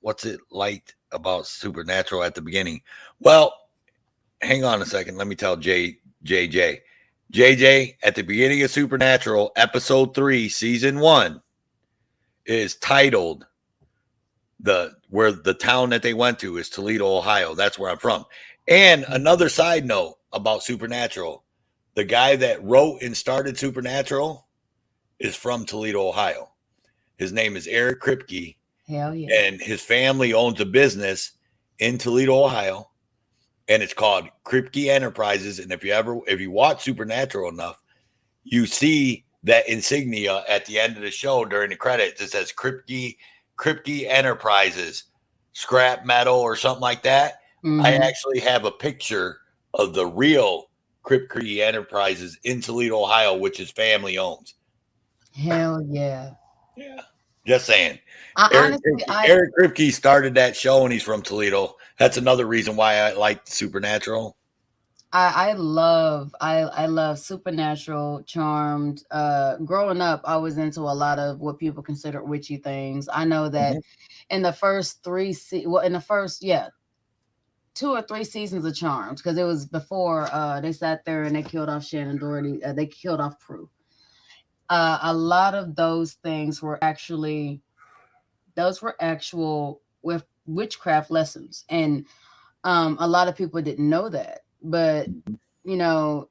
What's it like about Supernatural at the beginning? Well, hang on a second. Let me tell JJ at the beginning of Supernatural, episode 3, season 1, is titled where the town that they went to is Toledo, Ohio. That's where I'm from. And another side note about Supernatural, the guy that wrote and started Supernatural is from Toledo, Ohio. His name is Eric Kripke. Hell yeah. And his family owns a business in Toledo, Ohio, and it's called Kripke Enterprises. And if you watch Supernatural enough, you see that insignia at the end of the show during the credits. It says Kripke Enterprises, scrap metal or something like that. Mhm. I actually have a picture of the real Kripke Enterprises in Toledo, Ohio, which his family owns. Hell yeah. Yeah. Just saying. Honestly, Eric Kripke started that show, and he's from Toledo. That's another reason why I like Supernatural. I love Supernatural, Charmed. Growing up, I was into a lot of what people consider witchy things. I know that in the first 3 in the first 2 or 3 seasons of Charmed because it was before they sat there and they killed off Shannon Doherty. They killed off Prue. A lot of those things were actually actual with witchcraft lessons, and a lot of people didn't know that, but you know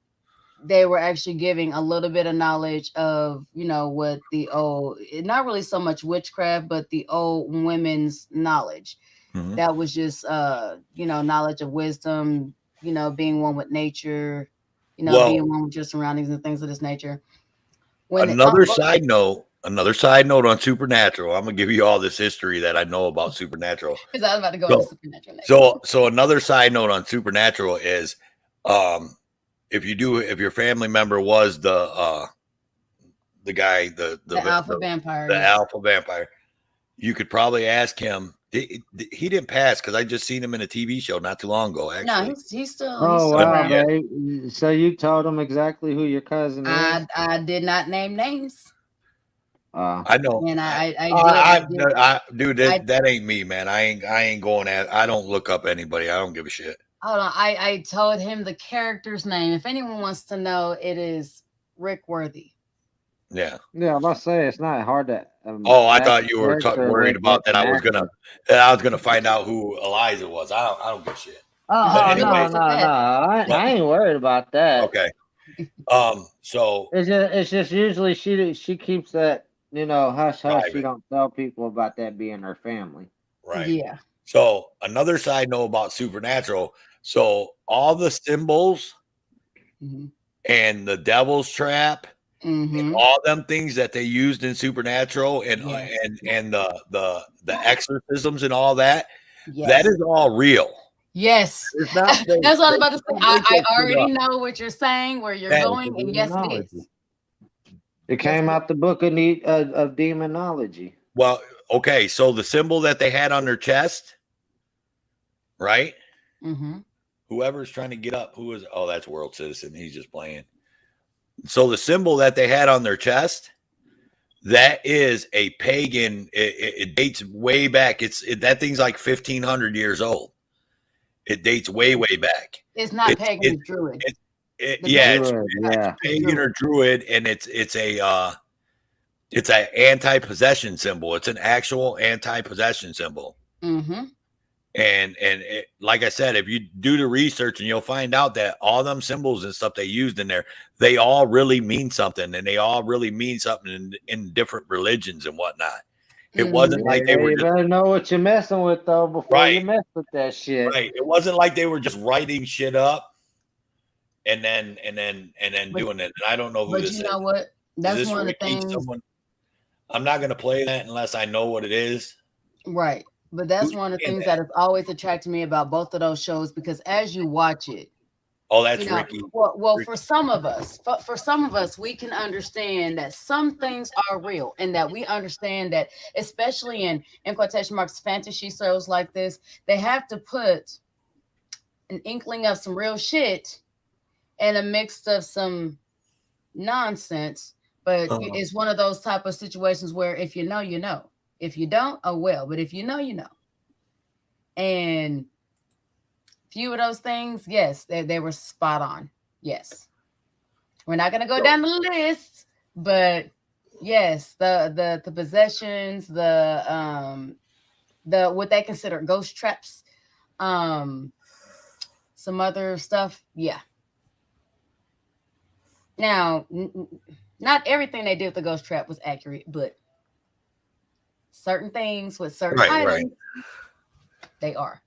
they were actually giving a little bit of knowledge of what the old, not really so much witchcraft, but the old women's knowledge. Mhm. That was just knowledge of wisdom, being one with nature, Well, being one with your surroundings and things of this nature. When another side note on Supernatural. I'm gonna give you all this history that I know about Supernatural. because I was about to go into Supernatural next. So another side note on Supernatural is, if your family member was the guy, the alpha vampire, the yes. alpha vampire, you could probably ask him. He didn't pass because I just seen him in a TV show not too long ago. Actually, No, he's still. Oh he's still wow, around. babe! So you told him exactly who your cousin is? I did not name names. I know. And Dude, that ain't me, man. I ain't going at. I don't look up anybody. I don't give a shit. Hold on. I told him the character's name. If anyone wants to know, it is Rick Worthy. Yeah. Yeah, I must say it's not hard to. I thought you were worried about that. I was gonna find out who Eliza was. I don't give a shit. Oh anyway, no! I ain't worried about that. Okay. So it's just usually she keeps that hush hush. She private. don't tell people about that being her family. Right. Yeah. So another side note about Supernatural. So all the symbols and the devil's trap and all them things that they used in Supernatural and the exorcisms and all that, that is all real. Yes. It's not fake. That's what I was about to say. I already up. know what you're saying, where you're going, and yes, it is. It came out the book of demonology. Well, okay, so the symbol that they had on their chest, right? Mm-hmm. Whoever's trying to get up, who is? Oh, that's World Citizen. He's just playing. So the symbol that they had on their chest, that is a pagan. It dates way back. That thing's like 1,500 years old. It dates way back. It's not pagan, it's druid. It's pagan or druid, and it's an anti-possession symbol. It's an actual anti-possession symbol. Mm-hmm. And like I said, if you do the research, and you'll find out that all them symbols and stuff they used in there, they all really mean something, and they all really mean something in different religions and whatnot. It wasn't like they were. You better know what you're messing with though before you mess with that shit. Right. It wasn't like they were just writing shit up and then doing it. And I don't know who this is. But you know what? That's one of the things. I'm not going to play that unless I know what it is. Right. But that's one of the things that has always attracted me about both of those shows, because as you watch it, oh, that's Ricky. Well, for some of us, we can understand that some things are real, and that we understand that, especially in quotation marks, fantasy shows like this, they have to put an inkling of some real shit and a mix of some nonsense. But it's one of those type of situations where if you know, you know. If you don't, oh well. But if you know, you know. And few of those things, yes, they were spot on. Yes. We're not going to go down the list, but yes, the possessions, the what they consider ghost traps, some other stuff. Yeah. Now, not everything they did with the ghost trap was accurate, but certain things with certain items, they are.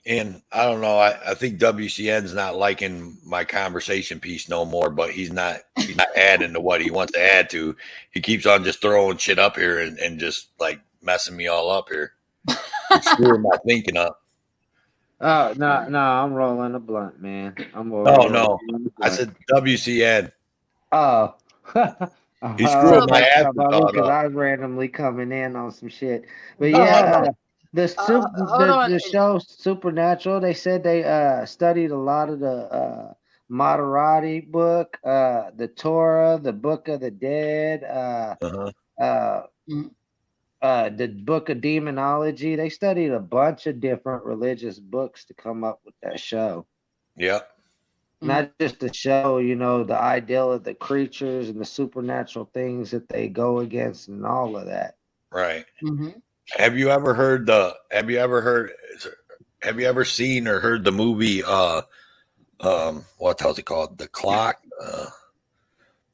And I don't know. I think WCN's not liking my conversation piece no more, but he's not adding to what he wants to add to. He keeps on just throwing shit up here and just like messing me all up here. Screwing my thinking up. Oh no, I'm rolling a blunt, man. No. I said WCN. Oh. He's screwing my ass because I was randomly coming in on some shit. But yeah, the show Supernatural, they said they studied a lot of the Maserati book, the Torah, the Book of the Dead, the book of demonology. They studied a bunch of different religious books to come up with that show. Yeah. Not just the show, the ideal of the creatures and the supernatural things that they go against and all of that. Right. Mm-hmm. Have you ever seen or heard the movie what the hell's it called? The Clock,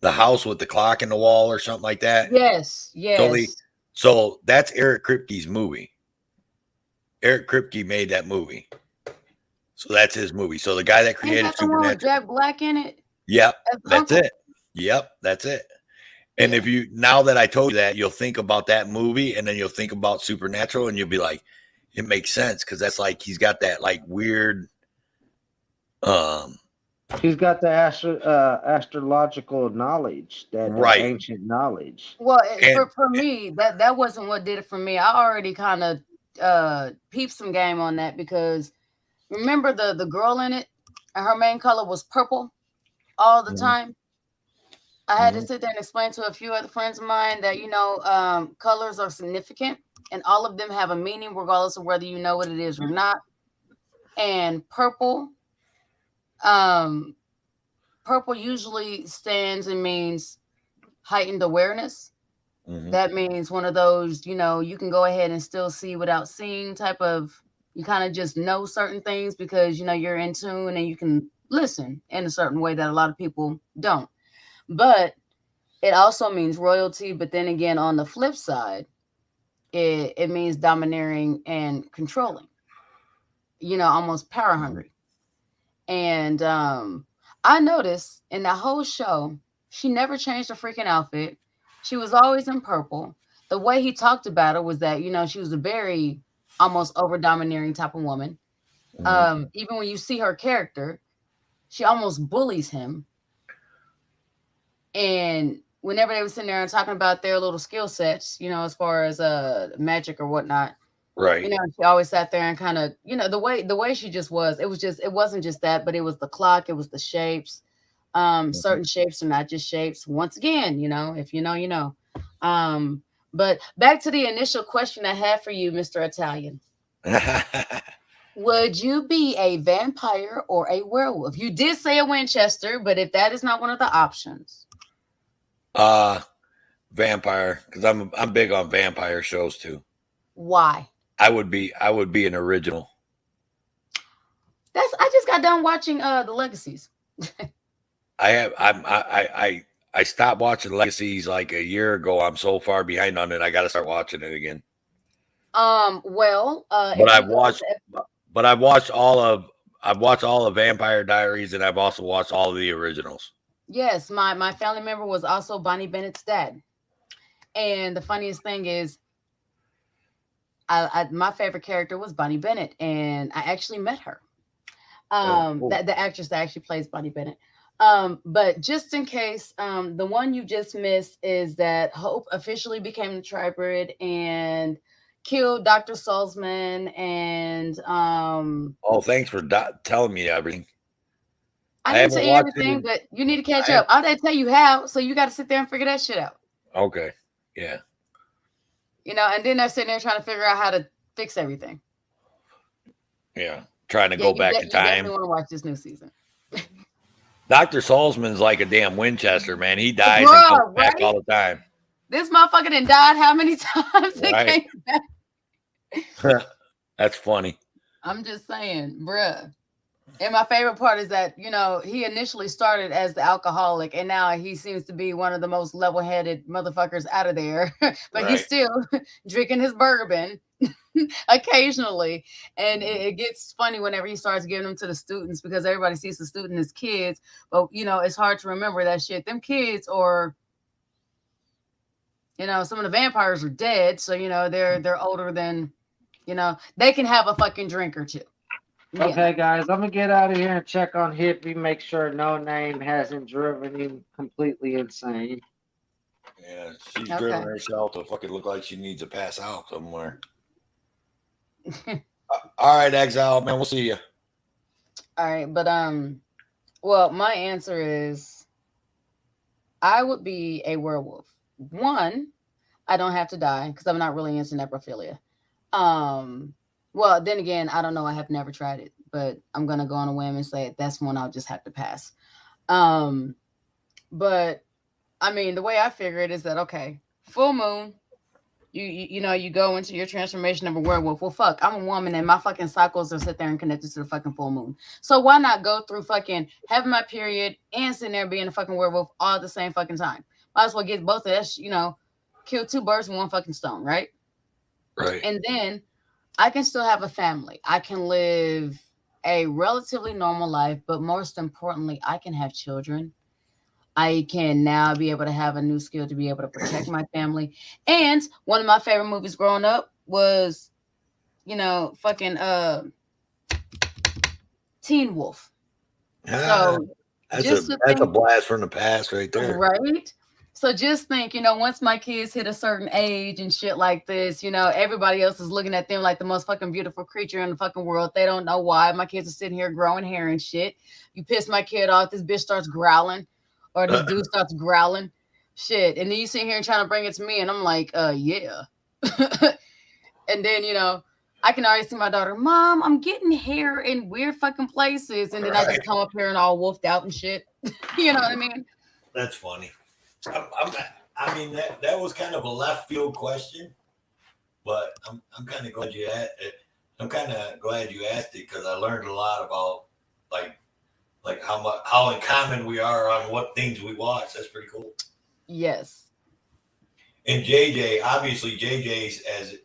the house with the clock in the wall or something like that? Yes, yes. So that's Eric Kripke's movie. Eric Kripke made that movie. So that's his movie. So the guy that Ain't created that the one with Supernatural. Jack Black in it? Yep, As that's Uncle? it. Yep, that's it. And if you now that I told you that, you'll think about that movie and then you'll think about Supernatural and you'll be like, it makes sense because that's like he's got that like weird He's got the astrological knowledge, that right. ancient knowledge. Well, for me, that wasn't what did it for me. I already kind of peeped some game on that because remember the girl in it, and her main color was purple all the time. I had to sit there and explain to a few other friends of mine that colors are significant and all of them have a meaning regardless of whether you know what it is or not. And purple usually stands and means heightened awareness. That means one of those, you can go ahead and still see without seeing type of, you kind of just know certain things because, you're in tune and you can listen in a certain way that a lot of people don't. But it also means royalty. But then again, on the flip side, it means domineering and controlling, almost power hungry. And I noticed in that whole show, she never changed her freaking outfit. She was always in purple. The way he talked about her was that, she was a very almost over domineering type of woman. Even when you see her character, she almost bullies him. And whenever they were sitting there and talking about their little skill sets, as far as magic or whatnot, right. She always sat there and kind of, the way she just was, it wasn't just that, but it was the clock, it was the shapes. Certain shapes are not just shapes. Once again, if you know, you know. But back to the initial question I had for you, Mr. Italian. Would you be a vampire or a werewolf? You did say a Winchester, but if that is not one of the options. Vampire, because I'm big on vampire shows too. Why? I would be an original. I just got done watching the Legacies. I stopped watching Legacies like a year ago. I'm so far behind on it. I got to start watching it again. But I've watched all of Vampire Diaries, and I've also watched all of the originals. Yes, my family member was also Bonnie Bennett's dad. And the funniest thing is, my favorite character was Bonnie Bennett, and I actually met her. Cool. The actress that actually plays Bonnie Bennett. But just in case, the one you just missed is that Hope officially became the Tribrid and killed Dr. Salzman. And thanks for telling me everything. I didn't tell you everything, but you need to catch up. I didn't tell you how, so you got to sit there and figure that shit out. Okay, yeah. And then they're sitting there trying to figure out how to fix everything. Yeah, trying to go back in time. You definitely want to watch this new season. Dr. Salzman's like a damn Winchester, man. He dies and comes back all the time. This motherfucker done died how many times? Right. Came back? That's funny. I'm just saying, bruh. And my favorite part is that, he initially started as the alcoholic and now he seems to be one of the most level-headed motherfuckers out of there. But he's still drinking his bourbon occasionally. And it gets funny whenever he starts giving them to the students because everybody sees the student as kids. But, it's hard to remember that shit. Them kids or, some of the vampires are dead. So, they're older than, they can have a fucking drink or two. Yeah. Okay, guys, I'm gonna get out of here and check on Hippie, make sure No Name hasn't driven him completely insane. Yeah, she's driven herself to fucking look like she needs to pass out somewhere. All right, Exile, man, we'll see you. All right, but well, my answer is I would be a werewolf. One, I don't have to die because I'm not really into necrophilia. Well, then again, I don't know. I have never tried it, but I'm gonna go on a whim and say that's one I'll just have to pass. Um, but I mean, the way I figure it is that okay, full moon, you know, you go into your transformation of a werewolf. Well, fuck, I'm a woman and my fucking cycles are sit there and connected to the fucking full moon. So why not go through fucking having my period and sitting there being a fucking werewolf all at the same fucking time? Might as well get both of that, you know, kill two birds with one fucking stone, right? Right. And then I can still have a family. I can live a relatively normal life, but most importantly, I can have children. I can now be able to have a new skill to be able to protect my family. And one of my favorite movies growing up was, you know, fucking Teen Wolf. So just to that's a think, blast from the past right there. right? So just think, you know, once my kids hit a certain age and shit like this, you know, everybody else is looking at them like the most fucking beautiful creature in the fucking world. They don't know why. My kids are sitting here growing hair and shit. You piss my kid off, this bitch starts growling, or this dude starts growling. Shit. And then you sit here and trying to bring it to me, and I'm like, yeah. And then, you know, I can already see my daughter, Mom, I'm getting hair in weird fucking places. And then I just come up here and all wolfed out and shit. You know what I mean? That's funny. I mean that was kind of a left field question, but I'm kind of glad you had it. I'm kind of glad you asked it because I learned a lot about like how in common we are on what things we watch. That's pretty cool. Yes. And JJ, obviously JJ's as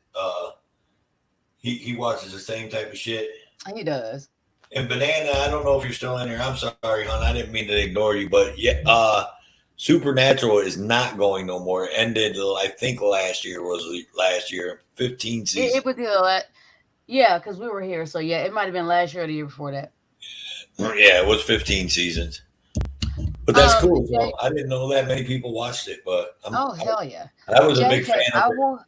he watches the same type of shit. He does. And Banana, I don't know if you're still in here. I'm sorry, hon. I didn't mean to ignore you, but yeah, Supernatural is not going no more. It ended, I think last year, 15 seasons. It was that. Yeah, because we were here. So yeah, it might have been last year or the year before that. Yeah, it was 15 seasons. But that's cool. So I didn't know that many people watched it, but hell yeah. I was a big fan of it.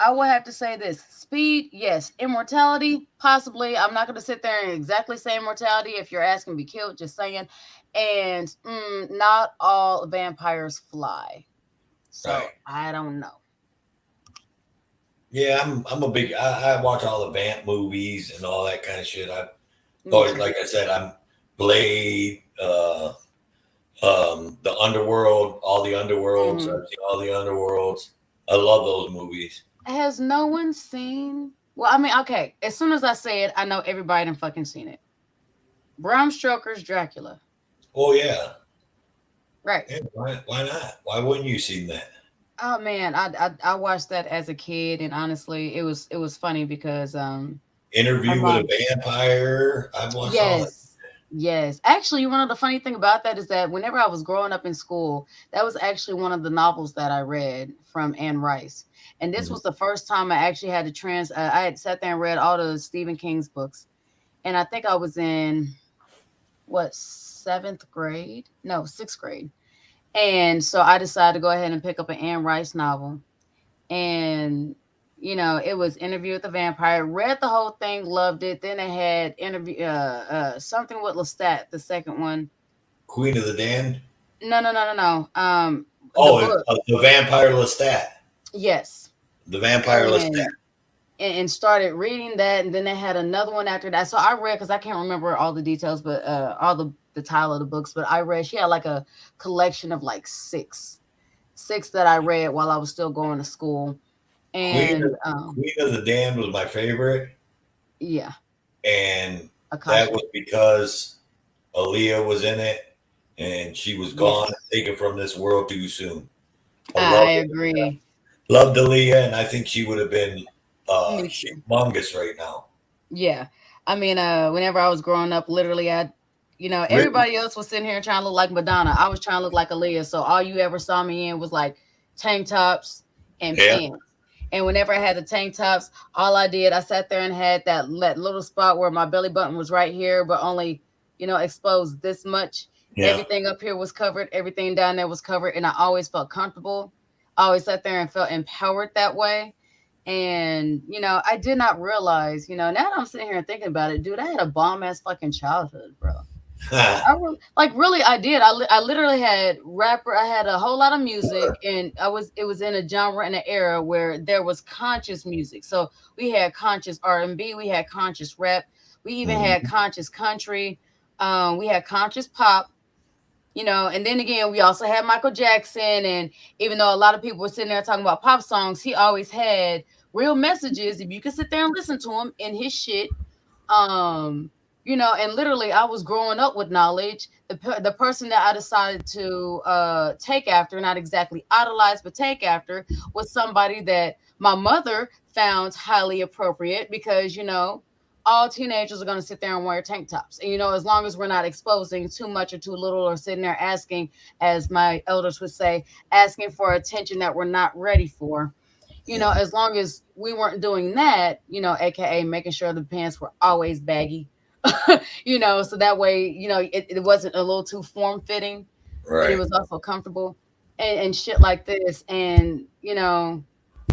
I will have to say this. Speed, yes. Immortality, possibly. I'm not going to sit there and exactly say immortality. If you're asking to be killed, just saying. And not all vampires fly. So right. I don't know. Yeah, I'm a big. I watch all the vamp movies and all that kind of shit. Like I said, I'm Blade, the Underworld, all the Underworlds. I've seen all the Underworlds. I love those movies. Has no one seen? Well, I mean, okay. As soon as I say it, I know everybody done fucking seen it. Bram Stoker's Dracula. Oh yeah. Right. Yeah, why not? Why wouldn't you seen that? Oh man, I watched that as a kid, and honestly, it was funny because Interview with a Vampire. I've watched all that. Yes. Actually, one of the funny thing about that is that whenever I was growing up in school, that was actually one of the novels that I read from Anne Rice. And this was the first time I actually had to I had sat there and read all the Stephen King's books. And I think I was in sixth grade. And so I decided to go ahead and pick up an Anne Rice novel. And you know, it was Interview with the Vampire. Read the whole thing, loved it. Then it had something with Lestat, the second one. Queen of the Damned? No. The Vampire Lestat. Yes. The Vampire Lestat. And started reading that, and then they had another one after that. So I read, because I can't remember all the details, but all the title of the books, but I read, she had like a collection of like six that I read while I was still going to school. And Queen of the Damned was my favorite. Yeah. And that was because Aaliyah was in it and she was gone, taken from this world too soon. I agree. Loved Aaliyah, and I think she would have been humongous right now. Yeah. I mean, whenever I was growing up, literally everybody else was sitting here trying to look like Madonna. I was trying to look like Aaliyah. So all you ever saw me in was like tank tops and pants. And whenever I had the tank tops, all I did, I sat there and had that little spot where my belly button was right here, but only, exposed this much. Yeah. Everything up here was covered. Everything down there was covered. And I always felt comfortable. I always sat there and felt empowered that way. And, I did not realize, now that I'm sitting here and thinking about it, dude, I had a bomb ass fucking childhood, bro. I did. I literally had rapper. I had a whole lot of music, and it was in a genre and an era where there was conscious music. So we had conscious R&B, we had conscious rap, we even had conscious country, we had conscious pop. And then again, we also had Michael Jackson. And even though a lot of people were sitting there talking about pop songs, he always had real messages. If you could sit there and listen to him in his shit, and literally I was growing up with knowledge. The person that I decided to take after, not exactly idolize, but take after, was somebody that my mother found highly appropriate because, all teenagers are going to sit there and wear tank tops. And, as long as we're not exposing too much or too little or sitting there asking, as my elders would say, asking for attention that we're not ready for, as long as we weren't doing that, AKA making sure the pants were always baggy, so that way, it wasn't a little too form fitting, but it was also comfortable and shit like this. And,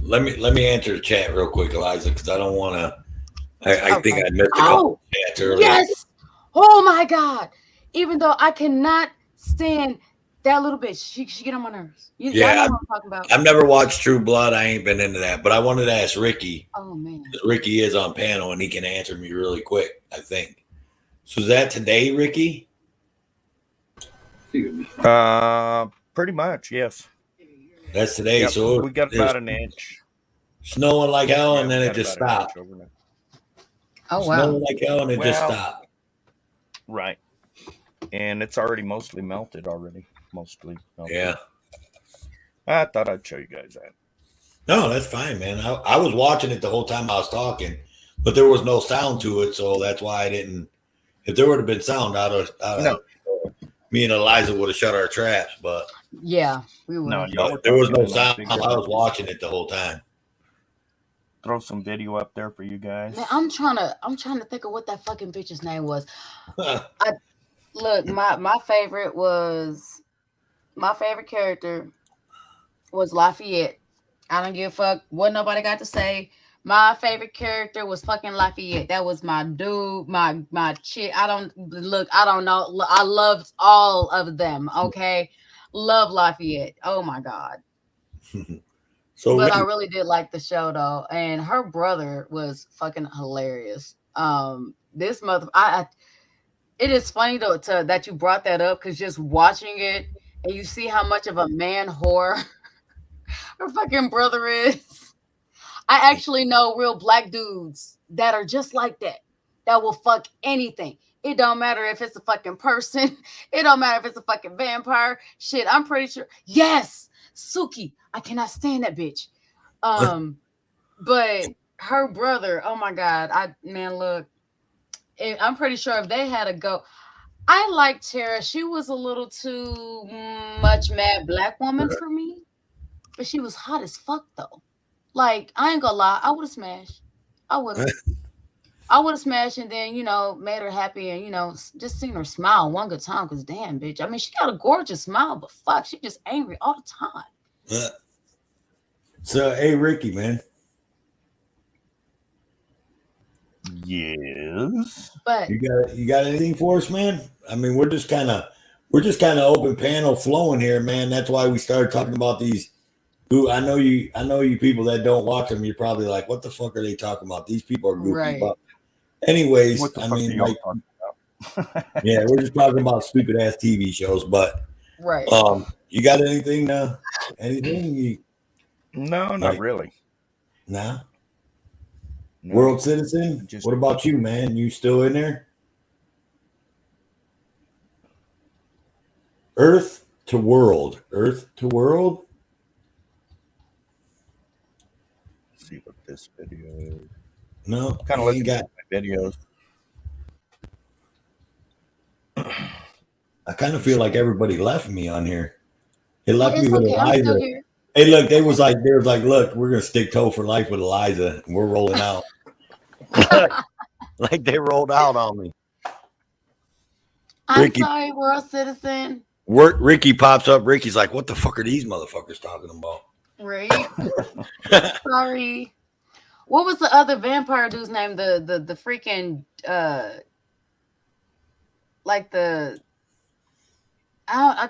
Let me answer the chat real quick, Eliza, because I don't want to. I think okay. I missed a couple chats earlier. Yes. Oh my God. Even though I cannot stand that little bitch, she get on my nerves. Y'all know what I'm talking about. I've never watched True Blood. I ain't been into that, but I wanted to ask Ricky. Oh man, Ricky is on panel and he can answer me really quick, I think. So is that today, Ricky? Pretty much, yes. That's today. Yep, So we got about an inch. Snowing like hell, and then it just stopped. Oh wow. Snowing like hell, and it just stopped. Right. And it's already mostly melted already. Mostly melted. Yeah. I thought I'd show you guys that. No, that's fine, man. I was watching it the whole time I was talking, but there was no sound to it, so that's why I didn't. If there would have been sound, me and Eliza would have shut our traps. But yeah, we would. No, there was no sound. I was watching it the whole time. Throw some video up there for you guys. Man, I'm trying to think of what that fucking bitch's name was. My favorite character was Lafayette. I don't give a fuck what nobody got to say. My favorite character was fucking Lafayette. That was my dude, my chick. I don't know. I loved all of them. Okay. Love Lafayette. Oh my God. But I really did like the show though. And her brother was fucking hilarious. This mother, it is funny though that you brought that up, because just watching it and you see how much of a man whore her fucking brother is. I actually know real black dudes that are just like that will fuck anything. It don't matter if it's a fucking person. It don't matter if it's a fucking vampire. Shit, I'm pretty sure. Yes, Suki. I cannot stand that bitch. But her brother, oh my God. Look, I'm pretty sure if they had a go. I liked Tara. She was a little too much mad black woman for me. But she was hot as fuck though. Like, I ain't gonna lie, I would have smashed. I would have smashed and then, made her happy and, just seen her smile one good time. Because damn, bitch. I mean, she got a gorgeous smile, but fuck, she just angry all the time. So, hey, Ricky, man. Yes. But you got anything for us, man? I mean, we're just kind of open panel flowing here, man. That's why we started talking about these. Who I know you people that don't watch them. You're probably like, what the fuck are they talking about? These people are goofy. Right. But anyways, I mean, like, yeah, we're just talking about stupid ass TV shows. But right. You got anything? Anything? No, not really. Nah. No. World Citizen. What about you, man? You still in there? Earth to World. Earth to World. See what this video is. No, kind of looking at my videos. I kind of feel like everybody left me on here. It left me with okay. Eliza. Hey, look, they was like, look, we're gonna stick toe for life with Eliza, and we're rolling out. like they rolled out on me. I'm sorry, World Citizen. Ricky pops up. Ricky's like, what the fuck are these motherfuckers talking about? Right. Sorry. What was the other vampire dude's name? The freaking like I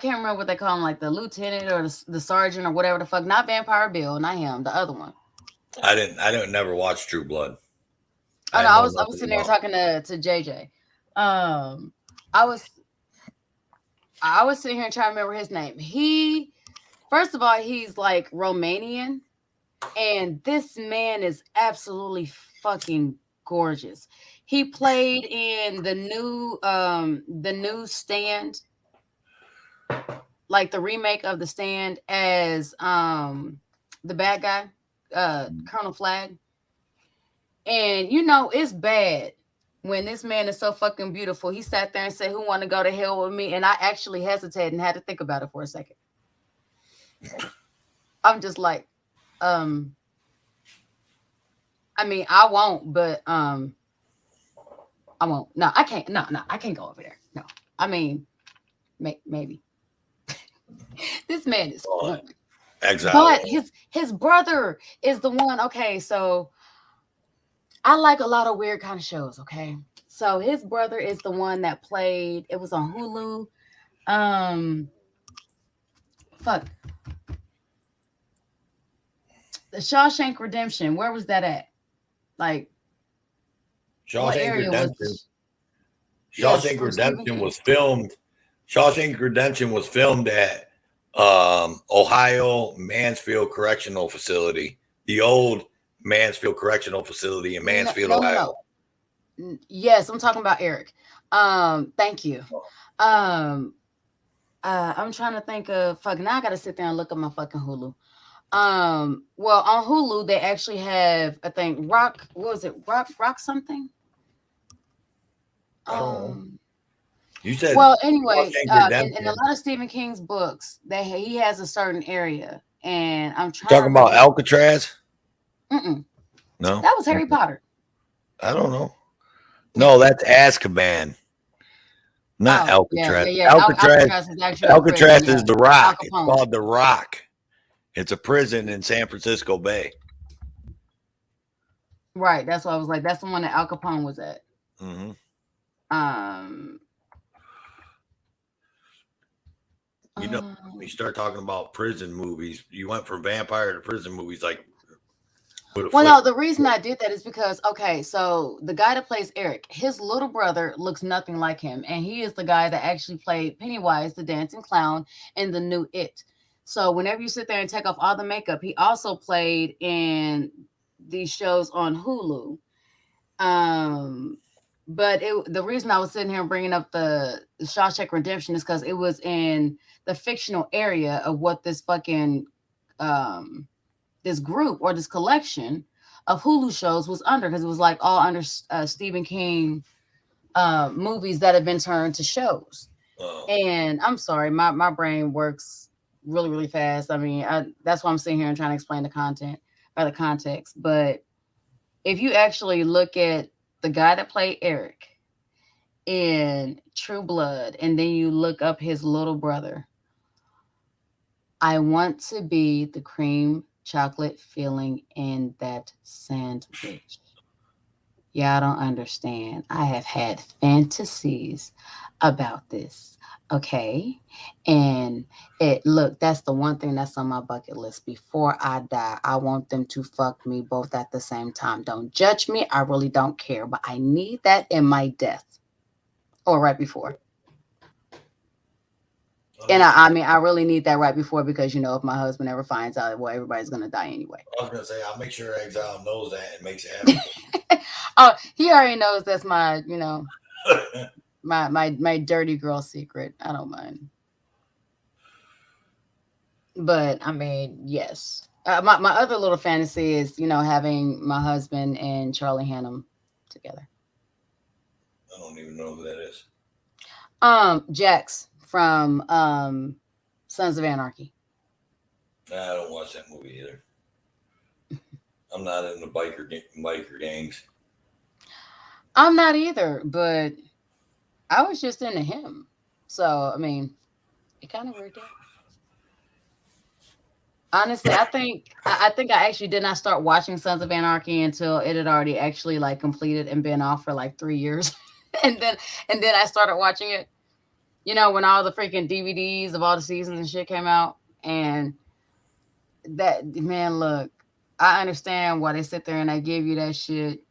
can't remember what they call him, like the lieutenant or the sergeant or whatever the fuck. Not Vampire Bill, not him, the other one. I didn't never watch True Blood. Oh no, know I was nothing sitting there about talking to JJ. I was sitting here trying to remember his name. First of all, he's like Romanian, and this man is absolutely fucking gorgeous. He played in the new Stand, like the remake of The Stand, as the bad guy, Colonel Flag. And you know it's bad when this man is so fucking beautiful. He sat there and said, "Who want to go to hell with me?" And I actually hesitated and had to think about it for a second. I'm just like, I mean, I won't, but I won't. No, I can't. No, I can't go over there. No, I mean, maybe. This man is fun. Exile. But his brother is the one. Okay, so I like a lot of weird kind of shows. Okay, so his brother is the one that played. It was on Hulu. Fuck. The Shawshank Redemption. Where was that at? Like, what Shawshank area Redemption. was? Shawshank Redemption was filmed. Shawshank Redemption was filmed at Ohio Mansfield Correctional Facility, the old Mansfield Correctional Facility in Mansfield, Ohio. No. Yes, I'm talking about Eric. Thank you. I'm trying to think of fuck. Now I gotta sit there and look at my fucking Hulu. Well, on Hulu they actually have, I think, Rock. What was it? Rock something. You said, well, anyway, Shawshank in a lot of Stephen King's books, he has a certain area, and I'm trying. Talking about Alcatraz? Mm-mm. No, that was Harry Potter. I don't know. No, that's Azkaban, not Alcatraz. Yeah. Alcatraz is actually Alcatraz prison, is the Rock. It's Capone. called the Rock. It's a prison in San Francisco Bay. Right. That's why I was like, that's the one that Al Capone was at. Mm-hmm. You know, when you start talking about prison movies, you went from vampire to prison movies like. Well, no, the reason I did that is because, okay, so the guy that plays Eric, his little brother looks nothing like him. And he is the guy that actually played Pennywise, the dancing clown, in the new It. So whenever you sit there and take off all the makeup, he also played in these shows on Hulu. But the reason I was sitting here bringing up the Shawshank Redemption is because it was in the fictional area of what this fucking this group or this collection of Hulu shows was under, because it was like all under Stephen King movies that have been turned to shows. And I'm sorry, my brain works really, really fast. I mean, that's why I'm sitting here and trying to explain the content or the context. But if you actually look at the guy that played Eric in True Blood, and then you look up his little brother, I want to be the cream chocolate filling in that sandwich. Y'all don't understand. I have had fantasies about this. Okay. And that's the one thing that's on my bucket list. Before I die, I want them to fuck me both at the same time. Don't judge me. I really don't care. But I need that in my death. Or right before. And I mean, I really need that right before, because, you know, if my husband ever finds out, well, everybody's going to die anyway. I was going to say, I'll make sure Exile knows that and makes it happen. Oh, he already knows that's my, you know, my dirty girl secret. I don't mind. But I mean, yes. My other little fantasy is, you know, having my husband and Charlie Hunnam together. I don't even know who that is. Jax from Sons of Anarchy. I don't watch that movie either. I'm not in the biker gangs. I'm not either, but I was just into him. So, I mean, it kind of worked out. Honestly, I think I actually did not start watching Sons of Anarchy until it had already actually like completed and been off for like 3 years. and then I started watching it. You know, when all the freaking DVDs of all the seasons and shit came out, and that man, look, I understand why they sit there and they give you that shit.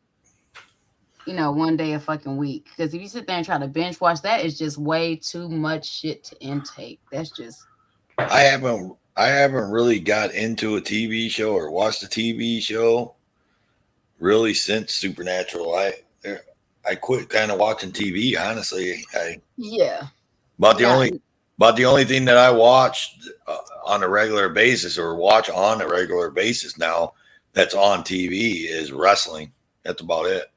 You know, one day a fucking week. Because if you sit there and try to binge watch, that is just way too much shit to intake. That's just I haven't really got into a TV show or watched a TV show really since Supernatural. I quit kind of watching TV, honestly. yeah. But the Not only thing that I watch on a regular basis or watch on a regular basis now that's on TV is wrestling. That's about it.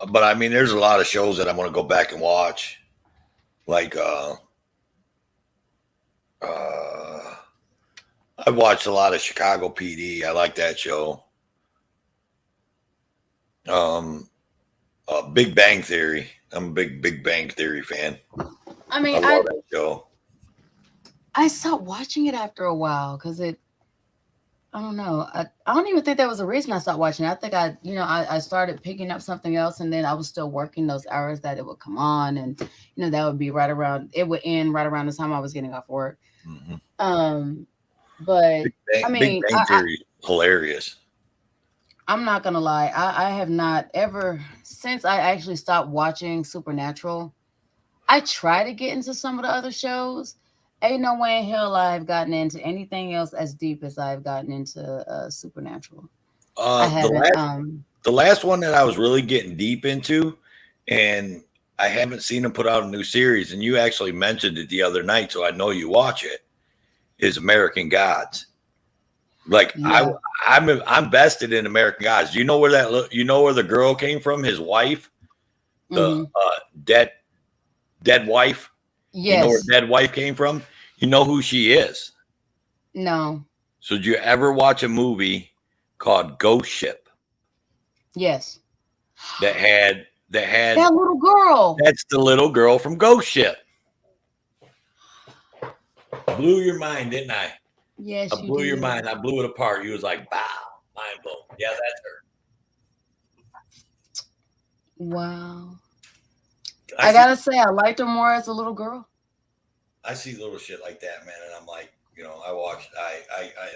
But I mean, there's a lot of shows that I want to go back and watch. Like I've watched a lot of Chicago PD. I like that show. Big Bang Theory. I'm a big Bang Theory fan. I mean, I love that show. I stopped watching it after a while because I don't know. I don't even think that was a reason I stopped watching it. I think I started picking up something else, and then I was still working those hours that it would come on, and that would be it would end right around the time I was getting off work. Mm-hmm. But I mean, Big Bang Theory, hilarious. I'm not gonna lie. I have not ever since I actually stopped watching Supernatural. I try to get into some of the other shows. Ain't no way in hell I've gotten into anything else as deep as I've gotten into Supernatural. I haven't. The last one that I was really getting deep into, and I haven't seen them put out a new series, and you actually mentioned it the other night, so I know you watch it, is American Gods. Like Yeah. I'm vested in American Gods. You know where the girl came from? His wife, the dead wife. Yes. You know where dead wife came from? You know who she is? No. So did you ever watch a movie called Ghost Ship Yes. that had That little girl. That's the little girl from Ghost Ship. Blew your mind, didn't I? Yes, I blew your mind. I blew it apart. You was like, wow, mind blown. Yeah, that's her. Wow. I gotta say, I liked her more as a little girl. I see little shit like that, man, and I'm like, I watch,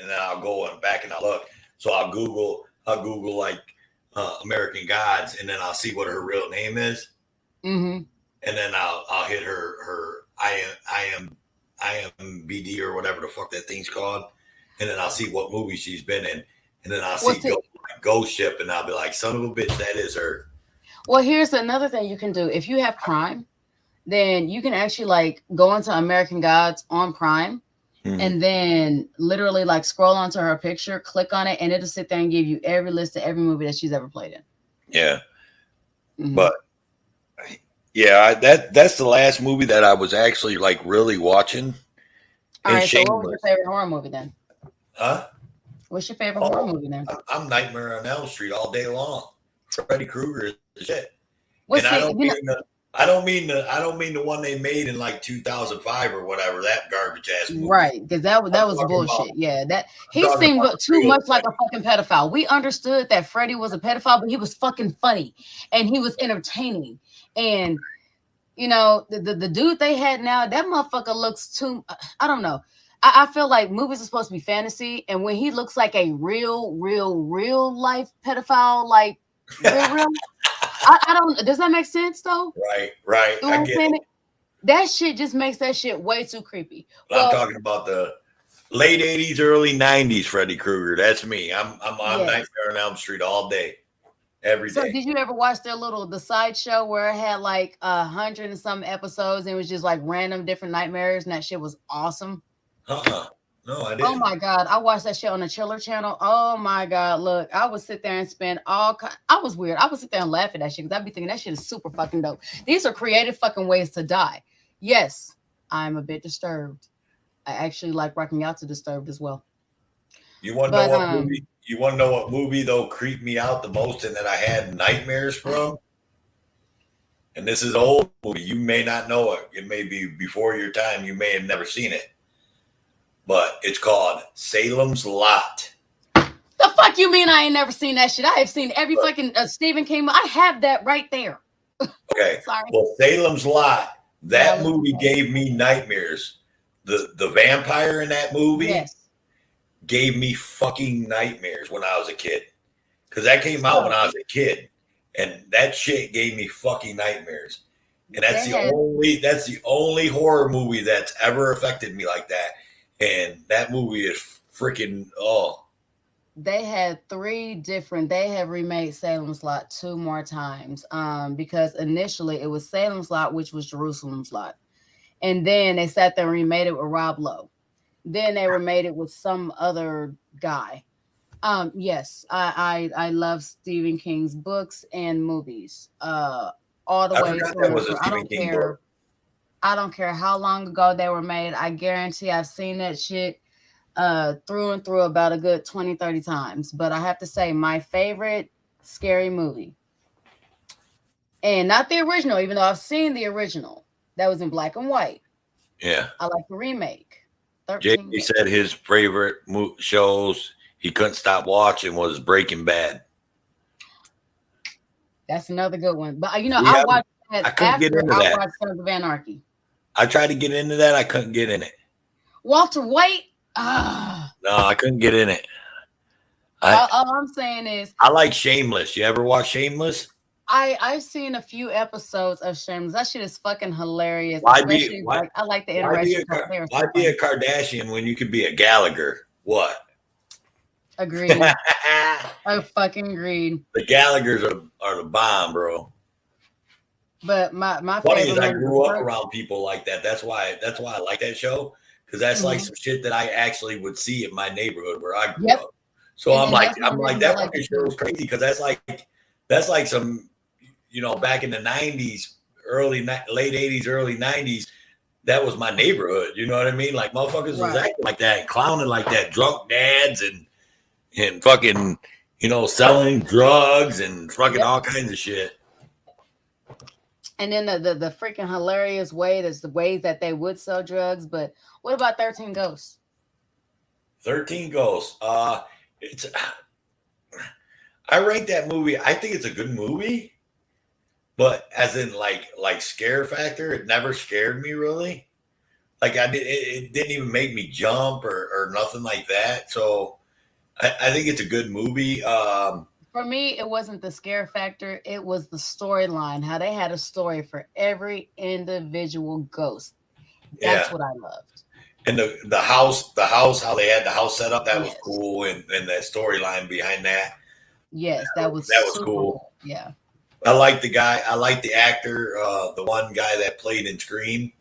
and then I'll go back and I'll look. So I'll Google like American Gods, and then I'll see what her real name is, and then I'll hit her IMBD or whatever the fuck that thing's called, and then I'll see what movie she's been in, and then I'll see Ghost Ship, and I'll be like, son of a bitch, that is her. Well, here's another thing you can do. If you have Prime, then you can actually like go into American Gods on Prime and then literally like scroll onto her picture, click on it, and it'll sit there and give you every list of every movie that she's ever played in. Yeah. But yeah, that's the last movie that I was actually like really watching. All right, so what was your favorite horror movie then? Huh? What's your favorite horror movie then? I'm Nightmare on Elm Street all day long. Freddy Krueger is the shit. What's and I don't mean the one they made in like 2005 or whatever, that garbage ass movie. Right, because that was bullshit. Yeah, that he seemed too much like a fucking pedophile. We understood that Freddy was a pedophile, but he was fucking funny and he was entertaining. And the dude they had now, that motherfucker looks too. I don't know. I feel like movies are supposed to be fantasy, and when he looks like a real life pedophile, like real. I don't. Does that make sense though? Right. I get it. That shit just makes that shit way too creepy. Well, I'm talking about the late 80s, early 90s Freddy Krueger. That's me. I'm on Nightmare on Elm Street all day, every day. So did you ever watch the side show where it had like 100 and some episodes and it was just like random different nightmares, and that shit was awesome? No, I didn't. Oh my God. I watched that shit on the Chiller channel. Oh my God. Look, I would sit there and spend I was weird. I would sit there and laugh at that shit because I'd be thinking that shit is super fucking dope. These are creative fucking ways to die. Yes, I'm a bit disturbed. I actually like rocking out to Disturbed as well. You want to know what movie? You want to know what movie though creeped me out the most and that I had nightmares from? And this is an old movie. You may not know it. It may be before your time. You may have never seen it. But it's called Salem's Lot. The fuck you mean I ain't never seen that shit? I have seen every fucking Stephen King. I have that right there. Okay. Sorry. Well, Salem's Lot, that Yeah, movie gave me nightmares. The vampire in that movie Yes. gave me fucking nightmares when I was a kid. Because that came out when I was a kid. And that shit gave me fucking nightmares. And that's the only horror movie that's ever affected me like that. And that movie is freaking They had they have remade Salem's Lot 2 more times. Because initially it was Salem's Lot, which was Jerusalem's Lot. And then they sat there and remade it with Rob Lowe. Then they remade it with some other guy. Yes, I love Stephen King's books and movies. All the I way forgot through. that was a I Stephen don't King care. book. I don't care how long ago they were made. I guarantee I've seen that shit through and through about a good 20, 30 times. But I have to say, my favorite scary movie, and not the original, even though I've seen the original, that was in black and white. Yeah. I like the remake. JP said his favorite shows he couldn't stop watching was Breaking Bad. That's another good one. But you know, Yeah, I watched that I couldn't get into I that. watched Sons of Anarchy. I tried to get into that. I couldn't get in it. Walter White. No, I couldn't get in it. All I'm saying is I like Shameless. You ever watch Shameless? I've seen a few episodes of Shameless. That shit is fucking hilarious. I like the interaction. Why be a Kardashian when you could be a Gallagher? What? Agreed. I fucking agreed. The Gallaghers are the bomb, bro. But my Funny favorite is I grew up around people like that. That's why I like that show, because that's like some shit that I actually would see in my neighborhood where I grew up. So I'm like that fucking show is crazy, because that's like some, you know, back in the 90s, late 80s, early 90s, that was my neighborhood. You know what I mean? Like motherfuckers was acting like that, and clowning like that, drunk dads and fucking, you know, selling drugs and fucking all kinds of shit. And then the freaking hilarious way is the ways that they would sell drugs. But what about 13 Ghosts? 13 Ghosts. I rank that movie. I think it's a good movie, but as in like scare factor, it never scared me really. Like it didn't even make me jump or nothing like that. So I think it's a good movie. For me, it wasn't the scare factor. It was the storyline, how they had a story for every individual ghost. That's what I loved. And the house, how they had the house set up, that was cool. And that storyline behind that. Yes, that was cool. Cool. Yeah. I like the guy. I like the actor, the one guy that played in Scream.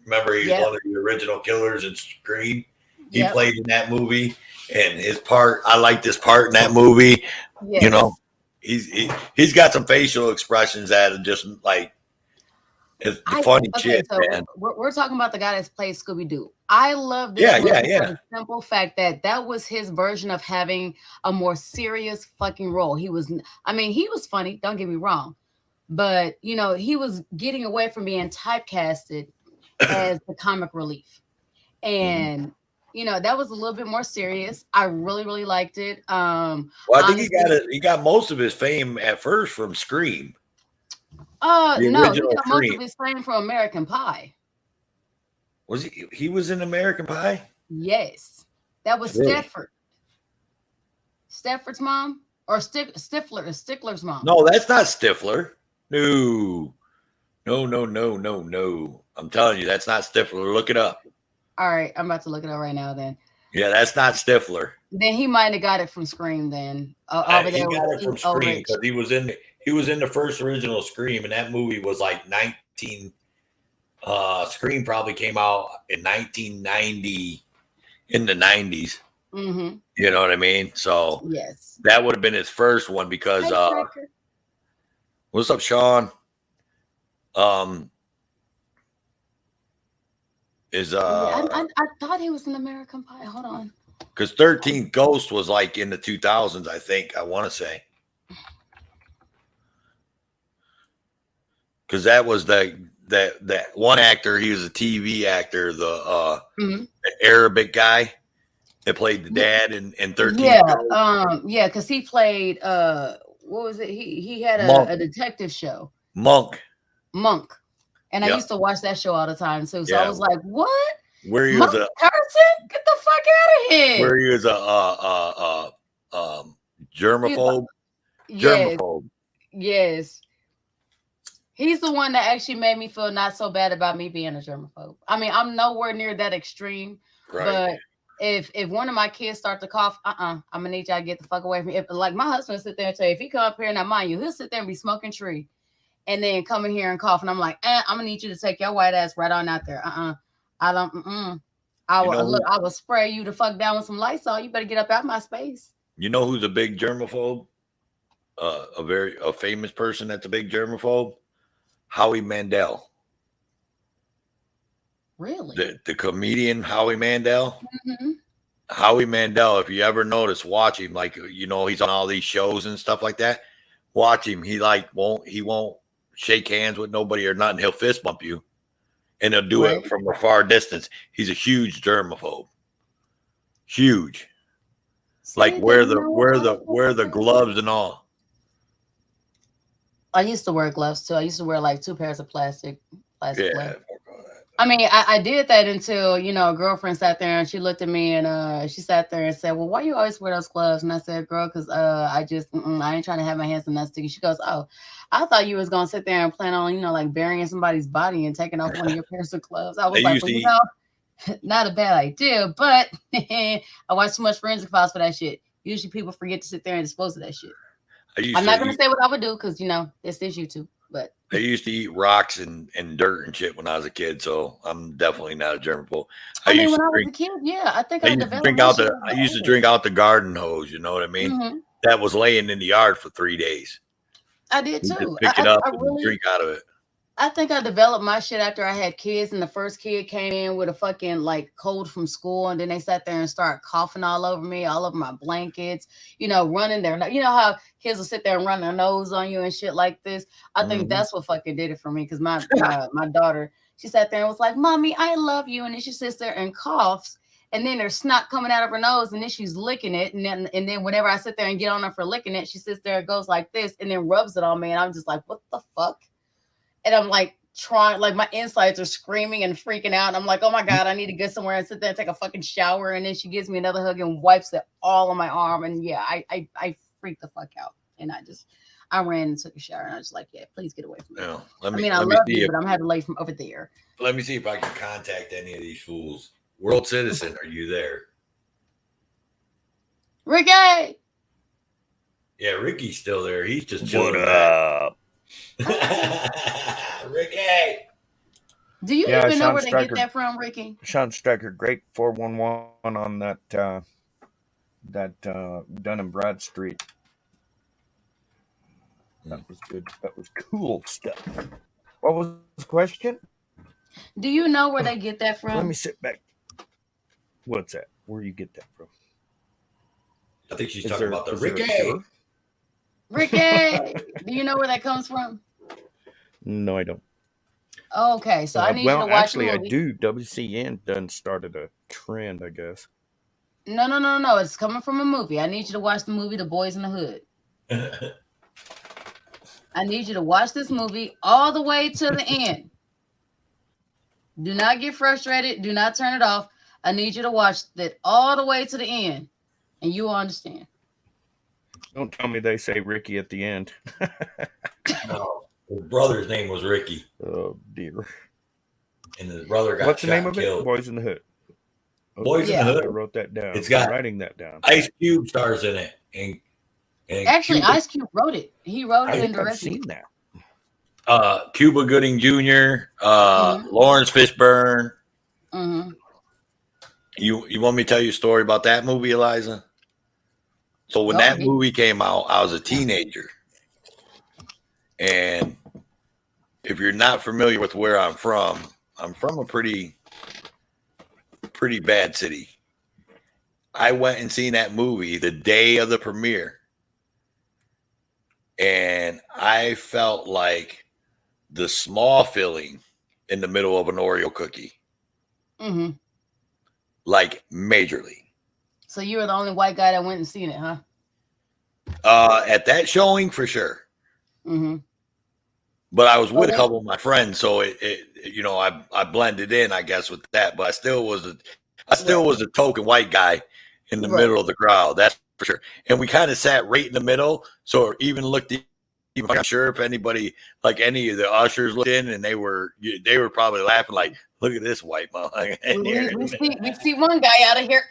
Remember, he was one of the original killers in Scream. He played in that movie, and his part, I liked his part in that movie. Yes. You know, he's got some facial expressions that are just like it's funny shit, so man. We're talking about the guy that's played Scooby-Doo. I love this movie for the simple fact that was his version of having a more serious fucking role. He was funny, don't get me wrong, but you know, he was getting away from being typecasted as the comic relief. And you know, that was a little bit more serious. I really, really liked it. Well, I think he got most of his fame at first from Scream. No, he got most of his fame from American Pie. Was he was in American Pie? Yes. That was Stefford. Stefford's mom? Or Stickler's mom? No, that's not Stifler. No. I'm telling you, that's not Stifler. Look it up. All right, I'm about to look it up right now then. Yeah, that's not Stifler. Then he might have got it from Scream then. He got it from Scream because he was in the first original Scream, and that movie was like 19. Scream probably came out in 1990, in the 90s. Mm-hmm. You know what I mean? So yes, that would have been his first one because. What's up, Sean? I thought he was in American Pie. Hold on. Because 13 Ghosts was like in the 2000s, I think. I want to say. Because that was that one actor. He was a TV actor, the Arabic guy. It played the dad in 13 Yeah, yeah, because he played what was it? He had Monk. a detective show. Monk. And I used to watch that show all the time too. So I Yeah. was like, what? Where he Monk was a Carson? Get the fuck out of here. where he was a germaphobe. Yes. Germaphobe. Yes. He's the one that actually made me feel not so bad about me being a germaphobe. I mean, I'm nowhere near that extreme, Right. but if one of my kids start to cough, I'm gonna need y'all to get the fuck away from me. If, like my husband sit there and tell you, if he come up here, now mind you, he'll sit there and be smoking tree, and then come in here and cough, and I'm like, I'm gonna need you to take your white ass right on out there. I don't. I will look. I will spray you the fuck down with some Lysol. You better get up out my space. You know who's a big germaphobe? A famous person that's a big germaphobe? Howie Mandel. Really? The comedian Howie Mandel. Mm-hmm. Howie Mandel, if you ever notice, watch him. Like, you know, he's on all these shows and stuff like that. Watch him. He won't shake hands with nobody or nothing. He'll fist bump you, and he'll do it from a far distance. He's a huge germaphobe. Huge. Like wear the gloves and all. I used to wear gloves too. I used to wear like 2 pairs of plastic gloves. I mean, I did that until, you know, a girlfriend sat there and she looked at me and she sat there and said, well, why you always wear those gloves? And I said, girl, because I just, I ain't trying to have my hands in that sticky. She goes, oh, I thought you was going to sit there and plan on, you know, like burying somebody's body and taking off one of your pairs of gloves. I was like, well, you know, not a bad idea, but I watch too much Forensic Files for that shit. Usually people forget to sit there and dispose of that shit. I'm not going to say what I would do because, you know, this is YouTube, but. I used to eat rocks and dirt and shit when I was a kid, so I'm definitely not a germaphobe. I mean, when I was a kid, yeah, I think I developed. I used to drink out the garden hose. You know what I mean? Mm-hmm. That was laying in the yard for 3 days. I did too. Just pick it up and drink out of it. I think I developed my shit after I had kids, and the first kid came in with a fucking like cold from school, and then they sat there and started coughing all over me, all over my blankets, you know, running their, you know how kids will sit there and run their nose on you and shit like this. I think that's what fucking did it for me because my daughter, she sat there and was like, "Mommy, I love you," and then she sits there and coughs, and then there's snot coming out of her nose, and then she's licking it, and then whenever I sit there and get on her for licking it, she sits there and goes like this, and then rubs it on me, and I'm just like, "What the fuck?" And I'm like trying, like my insides are screaming and freaking out. And I'm like, oh my God, I need to get somewhere and sit there and take a fucking shower. And then she gives me another hug and wipes it all on my arm. And yeah, I freaked the fuck out. And I ran and took a shower. And I was like, yeah, please get away from me. Yeah, I love you, but I'm having to lay from over there. Let me see if I can contact any of these fools. World Citizen, are you there? Ricky! Yeah, Ricky's still there. He's just chilling. What up? Ricky. Do you even know where they get that from, Ricky? Sean Stryker, great 411 on that Dun and Bradstreet. That was good. That was cool stuff. What was the question? Do you know where they get that from? Let me sit back. What's that? Where do you get that from? I think she's talking about the Ricky. Ricky, do you know where that comes from? No, I don't. Okay, so I need you to watch the movie. I do. WCN done started a trend, I guess. No. It's coming from a movie. I need you to watch the movie The Boys in the Hood. I need you to watch this movie all the way to the end. Do not get frustrated. Do not turn it off. I need you to watch that all the way to the end, and you will understand. Don't tell me they say Ricky at the end. No, his brother's name was Ricky. Oh dear. And his brother got What's the name of killed. it? Boys in the Hood. Okay. Boys in the Hood. I wrote that down. It's got writing that down. Ice Cube stars in it, and actually, Ice Cube wrote it. He wrote it and directed. I've seen that. Cuba Gooding Jr., Lawrence Fishburne. Mm-hmm. You want me to tell you a story about that movie, Eliza? So when that movie came out, I was a teenager. And if you're not familiar with where I'm from a pretty bad city. I went and seen that movie the day of the premiere. And I felt like the small filling in the middle of an Oreo cookie. Mm-hmm. Like majorly. So you were the only white guy that went and seen it, huh? At that showing for sure. Mm-hmm. But I was with a Okay. couple of my friends, so I blended in, I guess, with that. But I still was a token white guy in the middle of the crowd. That's for sure. And we kind of sat right in the middle, so it even looked. I'm not sure if anybody, like any of the ushers, looked in, and they were probably laughing, like, "Look at this white motherfucker." We see one guy out of here.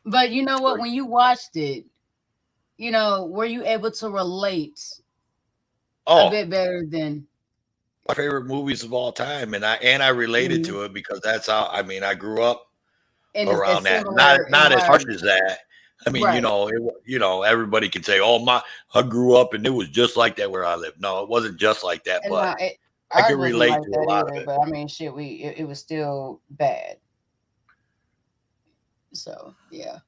But you know what? When you watched it, were you able to relate a bit better than my favorite movies of all time, and I related to it because that's how I grew up in around that. Not as harsh as that. I mean, everybody can say, "Oh I grew up and it was just like that where I live." No, it wasn't just like that, And but I ours can wasn't relate like to a that lot of either. it. But I mean, shit, it was still bad. So yeah.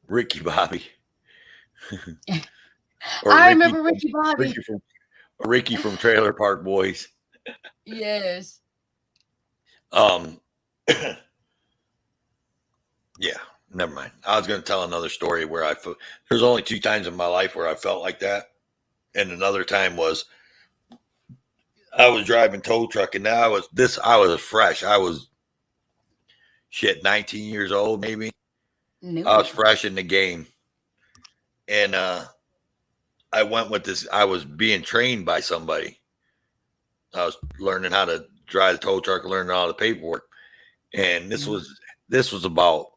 Ricky Bobby. I remember Ricky Bobby. Ricky from Trailer Park Boys. Yes. Yeah, never mind. I was going to tell another story where there's only 2 times in my life where I felt like that. And another time was I was driving tow truck, and I was fresh. I was 19 years old, maybe. I was fresh in the game. And I went with this. I was being trained by somebody. I was learning how to drive the tow truck, learning all the paperwork. And this was about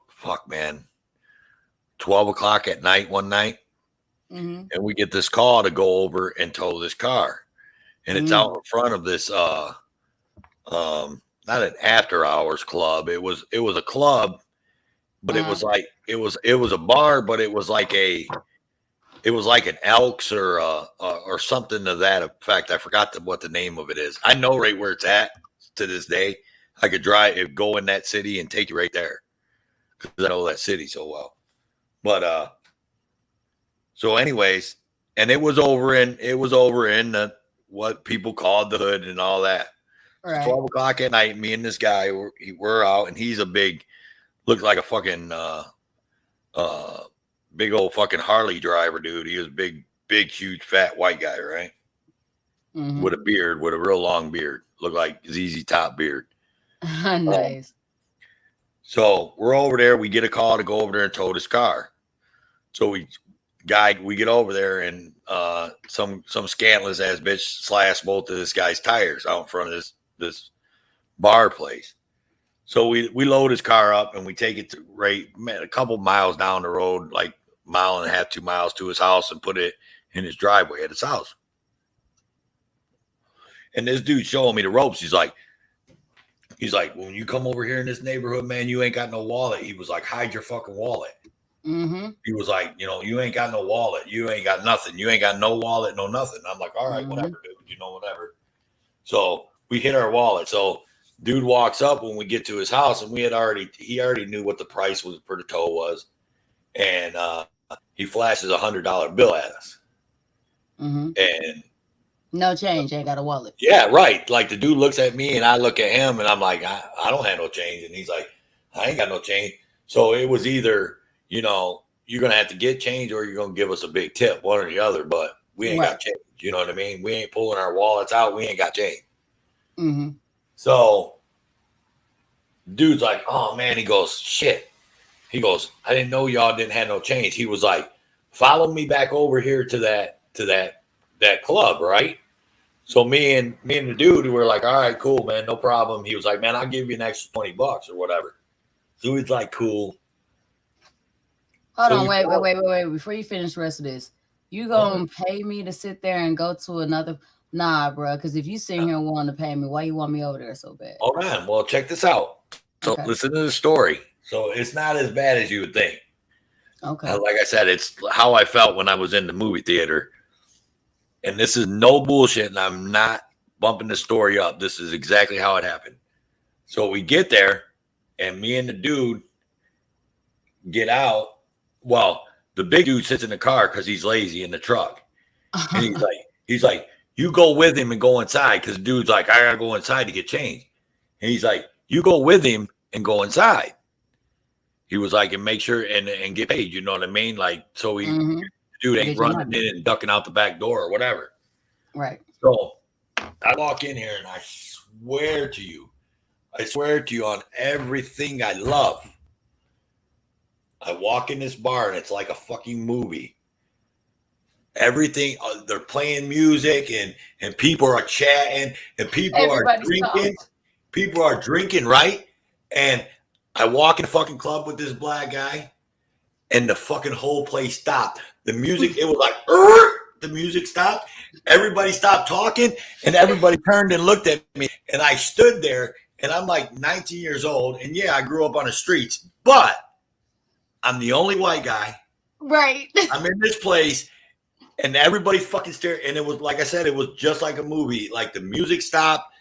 12 o'clock at night one night. Mm-hmm. And we get this call to go over and tow this car. And it's out in front of this not an after hours club. It was a club, but it was like it was a bar, but it was like an Elks or something to that effect. I forgot what the name of it is. I know right where it's at to this day. I could go in that city and take you right there because I know that city so well. But so anyways, and it was over in the what people called the hood and all that. Right. 12 o'clock at night, me and this guy we're out, and he's looks like a fucking big old fucking Harley driver, dude. He was big, huge, fat white guy, right? Mm-hmm. With a beard, with a real long beard. Looked like ZZ Top beard. Nice. So we're over there. We get a call to go over there and tow this car. So we get over there, and some scantless ass bitch slashed both of this guy's tires out in front of this bar place. So we load his car up and we take it a couple miles down the road, like a mile and a half, 2 miles to his house, and put it in his driveway at his house. And this dude showing me the ropes. He's like, when you come over here in this neighborhood, man, you ain't got no wallet. He was like, hide your fucking wallet. Mm-hmm. He was like, you ain't got no wallet. You ain't got nothing. You ain't got no wallet, no nothing. I'm like, all right, whatever, dude. Whatever. So we hit our wallet. So dude walks up when we get to his house, and he already knew what the price was for the tow was. And he flashes $100 bill at us. Mm-hmm. And no change. I got a wallet. Yeah, right. Like the dude looks at me and I look at him, and I'm like, I don't have no change. And he's like, I ain't got no change. So it was either, you're going to have to get change or you're going to give us a big tip, one or the other. But we ain't got change. You know what I mean? We ain't pulling our wallets out. We ain't got change. Mm-hmm. So dude's like, oh man, he goes, shit. He goes, I didn't know y'all didn't have no change. He was like, follow me back over here to that club, right? So me and the dude were like, all right, cool, man, no problem. He was like, man, I'll give you an extra $20 or whatever. So he's like, cool. Hold on, wait. Before you finish the rest of this, you gonna pay me to sit there and go to another? Nah, bro. Because if you sit here and want to pay me, why you want me over there so bad? Hold on. Well, check this out. So listen to the story. So it's not as bad as you would think. Okay. Like I said, it's how I felt when I was in the movie theater. And this is no bullshit, and I'm not bumping the story up. This is exactly how it happened. So we get there, and me and the dude get out. Well, the big dude sits in the car because he's lazy in the truck. And he's like, you go with him and go inside, because the dude's like, I gotta go inside to get changed. And he's like, you go with him and go inside. He was like, and make sure and get paid. You know what I mean? Like, so he dude ain't Get your running money. in and ducking out the back door or whatever. Right. So I walk in here and I swear to you on everything I love. I walk in this bar and it's like a fucking movie. Everything, they're playing music and people are chatting and people Everybody's are drinking. talking. People are drinking, right? And I walk in the fucking club with this black guy and the fucking whole place stopped. The music, it was like, the music stopped. Everybody stopped talking and everybody turned and looked at me. And I stood there and I'm like 19 years old. And yeah, I grew up on the streets, but I'm the only white guy. Right. I'm in this place and everybody fucking stared. And it was, like I said, it was just like a movie. Like the music stopped.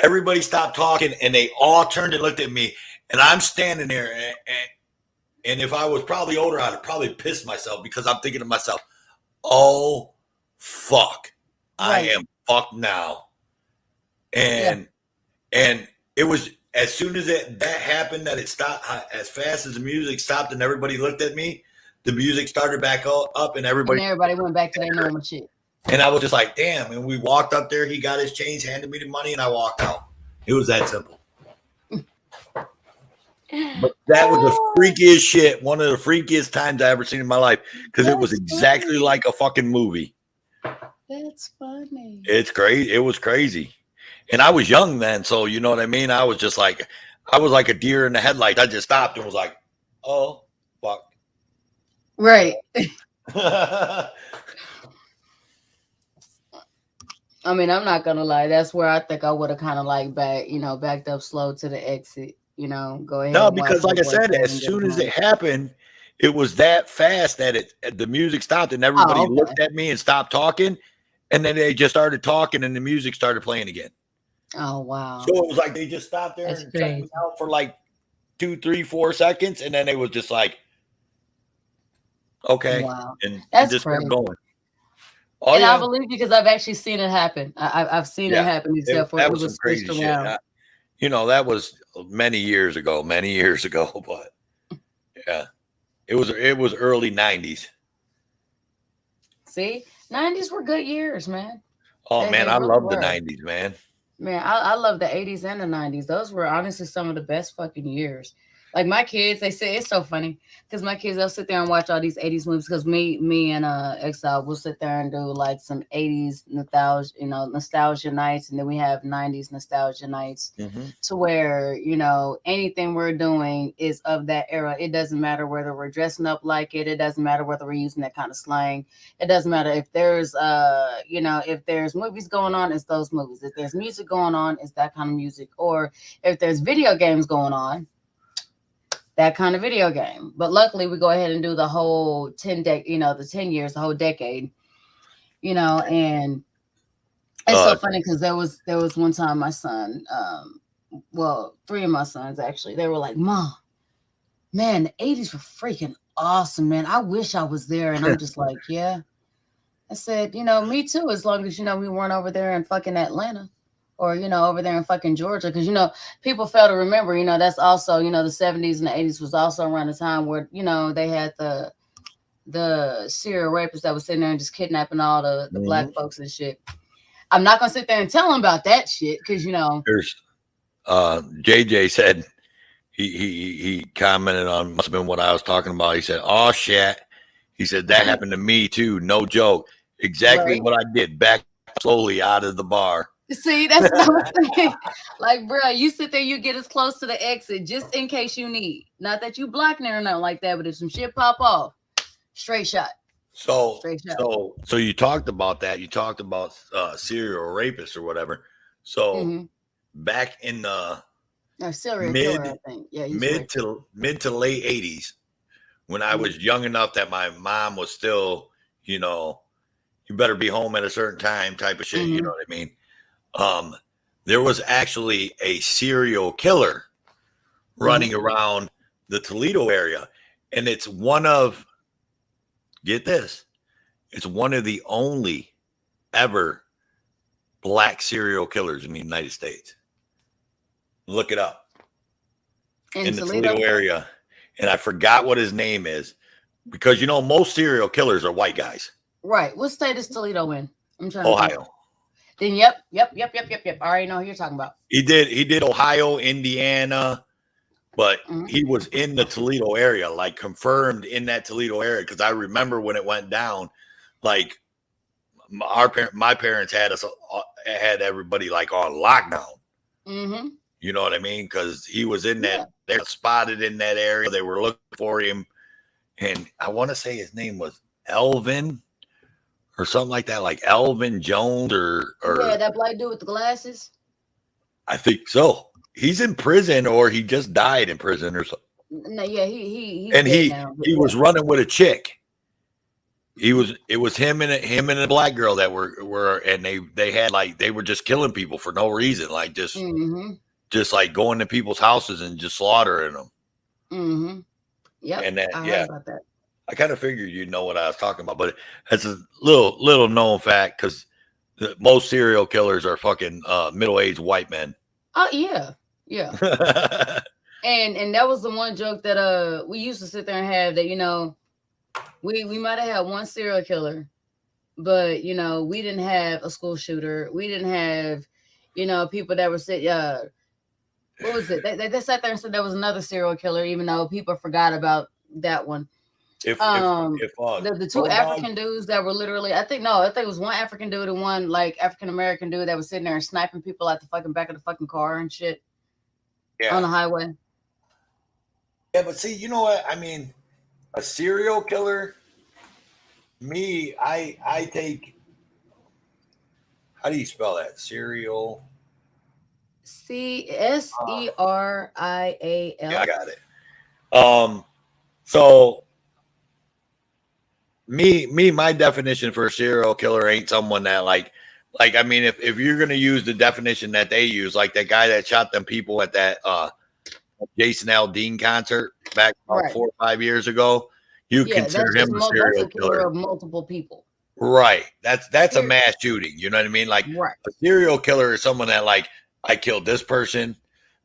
Everybody stopped talking and they all turned and looked at me. And I'm standing there. And if I was probably older, I'd have probably pissed myself because I'm thinking to myself, oh, fuck. I am fucked now. And it was as soon as that happened, that it stopped, as fast as the music stopped and everybody looked at me, the music started back up and everybody went back to their normal shit. And I was just like, damn. And we walked up there. He got his change, handed me the money, and I walked out. It was that simple. But that was the freakiest shit. One of the freakiest times I ever seen in my life because it was exactly like a fucking movie. That's funny. It's crazy. It was crazy. And I was young then. So, you know what I mean? I was just like, I was like a deer in the headlights. I just stopped and was like, oh, fuck. Right. I mean, I'm not gonna lie. That's where I think I would have kind of like backed up slow to the exit. Go ahead. No, because like I said, as soon as it happened, it was that fast that the music stopped and everybody looked at me and stopped talking, and then they just started talking and the music started playing again. Oh wow! So it was like they just stopped there and checked me out for like 2, 3, 4 seconds, and then they was just like, okay, and That's just crazy. kept going. Oh, And yeah. I believe because I've actually seen it happen. I've seen it happen. Except for that it was some was crazy switched shit. around. That was many years ago, but yeah, it was early 90s. See, 90s were good years, man. Oh man, They I really love the were. 90s, man. Man, I love the 80s and the 90s. Those were honestly some of the best fucking years. Like my kids, they say it's so funny because my kids, they'll sit there and watch all these 80s movies because me and Exile will sit there and do like some 80s nostalgia nights, and then we have 90s nostalgia nights to where, anything we're doing is of that era. It doesn't matter whether we're dressing up like it. It doesn't matter whether we're using that kind of slang. It doesn't matter if there's if there's movies going on, it's those movies. If there's music going on, it's that kind of music. Or if there's video games going on, that kind of video game. But luckily we go ahead and do the whole 10 the 10 years, the whole decade, and it's so funny because there was one time my son, 3 of my sons actually, they were like, Mom, man, the 80s were freaking awesome, man. I wish I was there. And I'm just like, yeah. I said, me too, as long as, we weren't over there in fucking Atlanta or, over there in fucking Georgia. Because, people fail to remember, that's also, the 70s and the 80s was also around the time where, they had the serial rapists that was sitting there and just kidnapping all the black folks and shit. I'm not going to sit there and tell them about that shit because, There's JJ said he commented on, must have been what I was talking about. He said, oh, shit. He said, that happened to me too. No joke. Exactly what I did. Back slowly out of the bar. See, that's what I'm saying. Like, bro, you sit there, you get as close to the exit just in case you need. Not that you blocking it or nothing like that, but if some shit pop off, straight shot. So you talked about that. You talked about serial rapists or whatever. So back in the serial killer, I think. Yeah, mid to late 80s, when I was young enough that my mom was still, you better be home at a certain time type of shit. You know what I mean? There was actually a serial killer running around the Toledo area. And it's get this, it's one of the only ever black serial killers in the United States. Look it up. in the Toledo area, and I forgot what his name is because most serial killers are white guys. Right. What state is Toledo in? I'm trying to Ohio. think. Then yep. I already know who you're talking about. He did Ohio, Indiana, but he was in the Toledo area, like confirmed in that Toledo area. Because I remember when it went down, like my parents had everybody like on lockdown. Mm-hmm. You know what I mean? Because he was in that, they're spotted in that area. They were looking for him, and I want to say his name was Elvin or something like that, like Elvin Jones or yeah, that black dude with the glasses. I think so. He's in prison, or he just died in prison, or something. No, yeah, he's And dead now. he was running with a chick. It was him and a black girl that were and they had like they were just killing people for no reason, like just like going to people's houses and just slaughtering them. Mm-hmm. Yep. And that, I heard about that. I kind of figured you'd know what I was talking about, but it's a little known fact because most serial killers are fucking middle-aged white men. Oh yeah. and that was the one joke that we used to sit there and have that we might have had one serial killer, but we didn't have a school shooter. We didn't have people that were what was it? They sat there and said there was another serial killer, even though people forgot about that one. The two African dudes that were literally, I think it was one African dude and one like African American dude that was sitting there and sniping people at the fucking back of the fucking car and shit on the highway. Yeah, but see, you know what? I mean, a serial killer, I take, how do you spell that? Serial? CSERIAL. Yeah, I got it. So my definition for a serial killer ain't someone that like I mean, if you're gonna use the definition that they use, like that guy that shot them people at that Jason Aldean concert back about 4 or 5 years ago, you consider him a serial killer of multiple people. Right. That's a mass shooting. You know what I mean? Like a serial killer is someone that like I killed this person,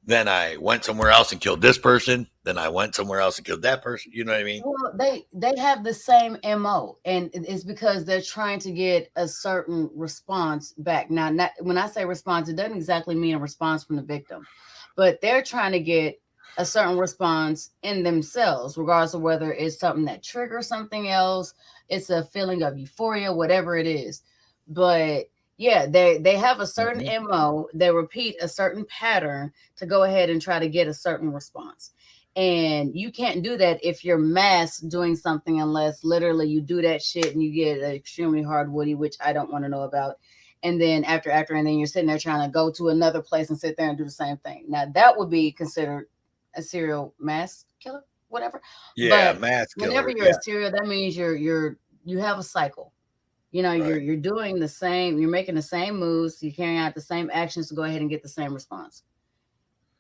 then I went somewhere else and killed this person, then I went somewhere else and killed that person. You know what I mean? Well, they have the same MO, and it's because they're trying to get a certain response back. Now, when I say response, it doesn't exactly mean a response from the victim, but they're trying to get a certain response in themselves, regardless of whether it's something that triggers something else, it's a feeling of euphoria, whatever it is. But yeah, they have a certain MO, they repeat a certain pattern to go ahead and try to get a certain response. And you can't do that if you're mass doing something unless literally you do that shit and you get an extremely hard woody, which I don't want to know about. And then after, and then you're sitting there trying to go to another place and sit there and do the same thing. Now that would be considered a serial mass killer, whatever. Yeah, but mass killer. Whenever you're a serial, that means you have a cycle. You're doing the same, you're making the same moves, you're carrying out the same actions to go ahead and get the same response.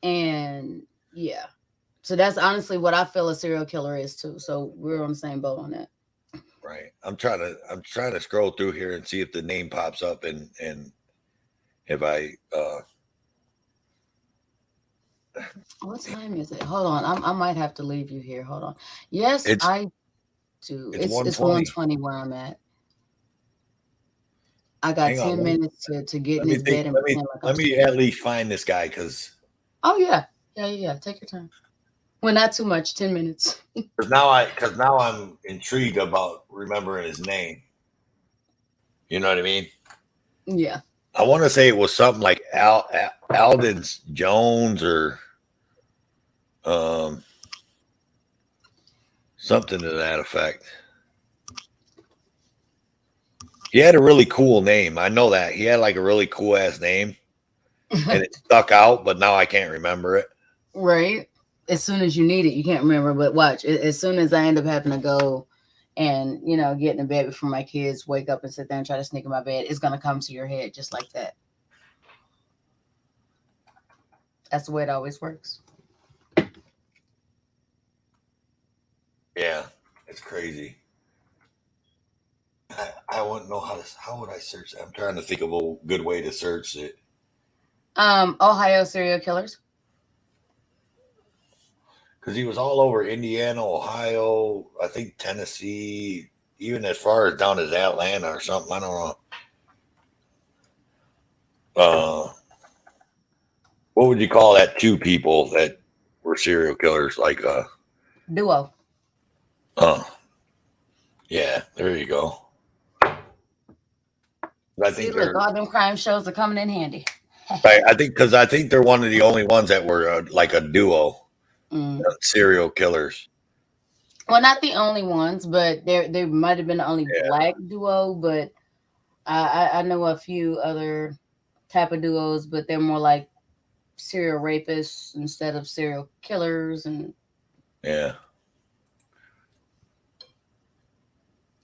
And yeah. So that's honestly what I feel a serial killer is too. So we're on the same boat on that. Right. I'm trying to scroll through here and see if the name pops up and if I what time is it? Hold on. I might have to leave you here. Hold on. Yes, I do. It's 1:20 where I'm at. I got 10 minutes to get in his bed and let me at least find this guy because yeah. Take your time. Well, not too much. 10 minutes. Because now I'm intrigued about remembering his name. You know what I mean? Yeah. I want to say it was something like Alden Jones or something to that effect. He had a really cool name. I know that. He had like a really cool ass name. And it stuck out, but now I can't remember it. Right. As soon as you need it, you can't remember. But watch, as soon as I end up having to go and, get in bed before my kids wake up and sit there and try to sneak in my bed, it's going to come to your head just like that. That's the way it always works. Yeah, it's crazy. I wouldn't know how would I search that? I'm trying to think of a good way to search it. Ohio serial killers. because he was all over Indiana, Ohio, I think Tennessee, even as far as down as Atlanta or something. I don't know. What would you call that? Two people that were serial killers, like Duo. Yeah, there you go. I See, think look, they're all them crime shows are coming in handy. right. I think they're one of the only ones that were like a duo, Mm. serial killers. Well, not the only ones, but there might have been the only black duo. But I know a few other type of duos, but they're more like serial rapists instead of serial killers, and Yeah.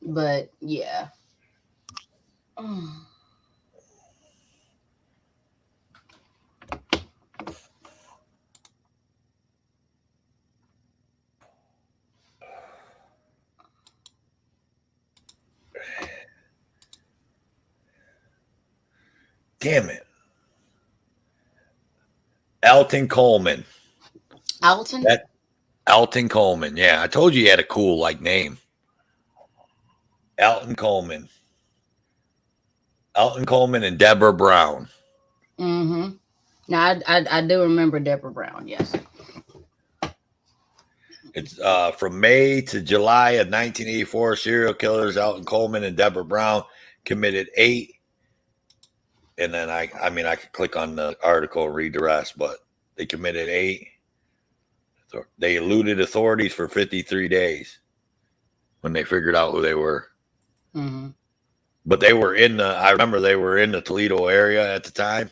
but yeah. Damn it. Alton Coleman. Alton? Alton Coleman. Yeah, I told you he had a cool like name. Alton Coleman. Alton Coleman and Deborah Brown. Mm-hmm. Now I do remember Deborah Brown. Yes. It's from May to July of 1984. Serial killers Alton Coleman and Deborah Brown committed 8. And then I could click on the article and read the rest, but they committed 8. They eluded authorities for 53 days when they figured out who they were. Mm-hmm. But they were I remember they were in the Toledo area at the time.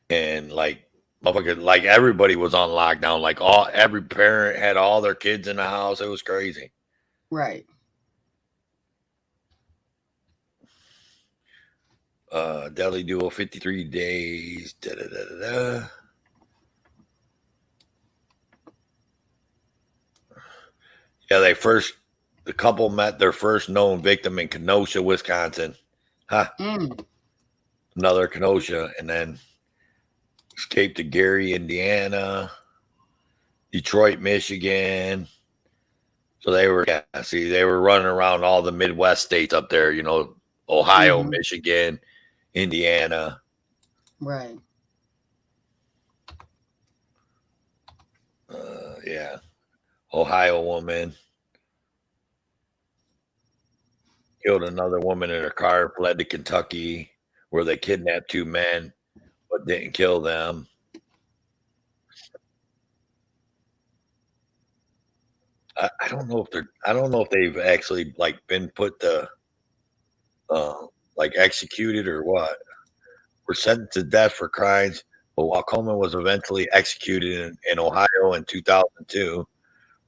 And like everybody was on lockdown. Like every parent had all their kids in the house. It was crazy. Right. Deadly duo, 53 days. Da, da, da, da, da. Yeah, the couple met their first known victim in Kenosha, Wisconsin. Another Kenosha, and then escaped to Gary, Indiana, Detroit, Michigan. So they were running around all the Midwest states up there, Ohio, Michigan, Indiana. Right. Yeah. Ohio woman killed another woman in her car, fled to Kentucky, where they kidnapped 2 men, but didn't kill them. I don't know if they've actually like been put to like executed or what. Were sentenced to death for crimes, but while Coleman was eventually executed in Ohio in 2002,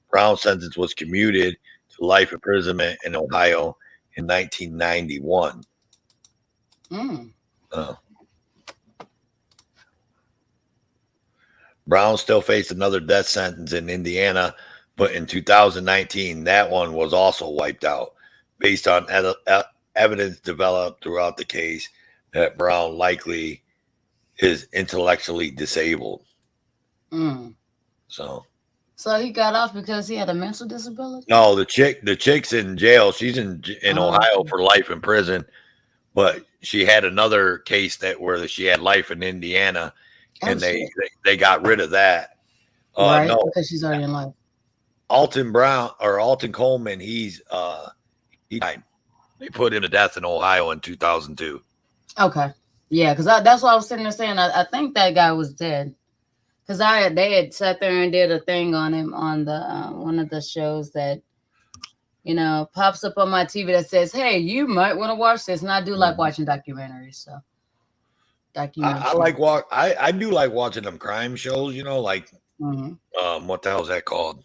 Brown's sentence was commuted to life imprisonment in Ohio in 1991. Brown still faced another death sentence in Indiana, but in 2019, that one was also wiped out based on evidence developed throughout the case that Brown likely is intellectually disabled. So he got off because he had a mental disability? No, the chick's in jail. She's in Ohio for life in prison, but she had another case where she had life in Indiana, and they got rid of that. Right, No, because she's already in life. Alton Coleman, he died. They put him to death in Ohio in 2002. Okay. Yeah, because that's what I was sitting there saying. I think that guy was dead. Because they had sat there and did a thing on him on the one of the shows that, pops up on my TV that says, hey, you might want to watch this. And I do like watching documentaries. So I do like watching them crime shows, like what the hell is that called?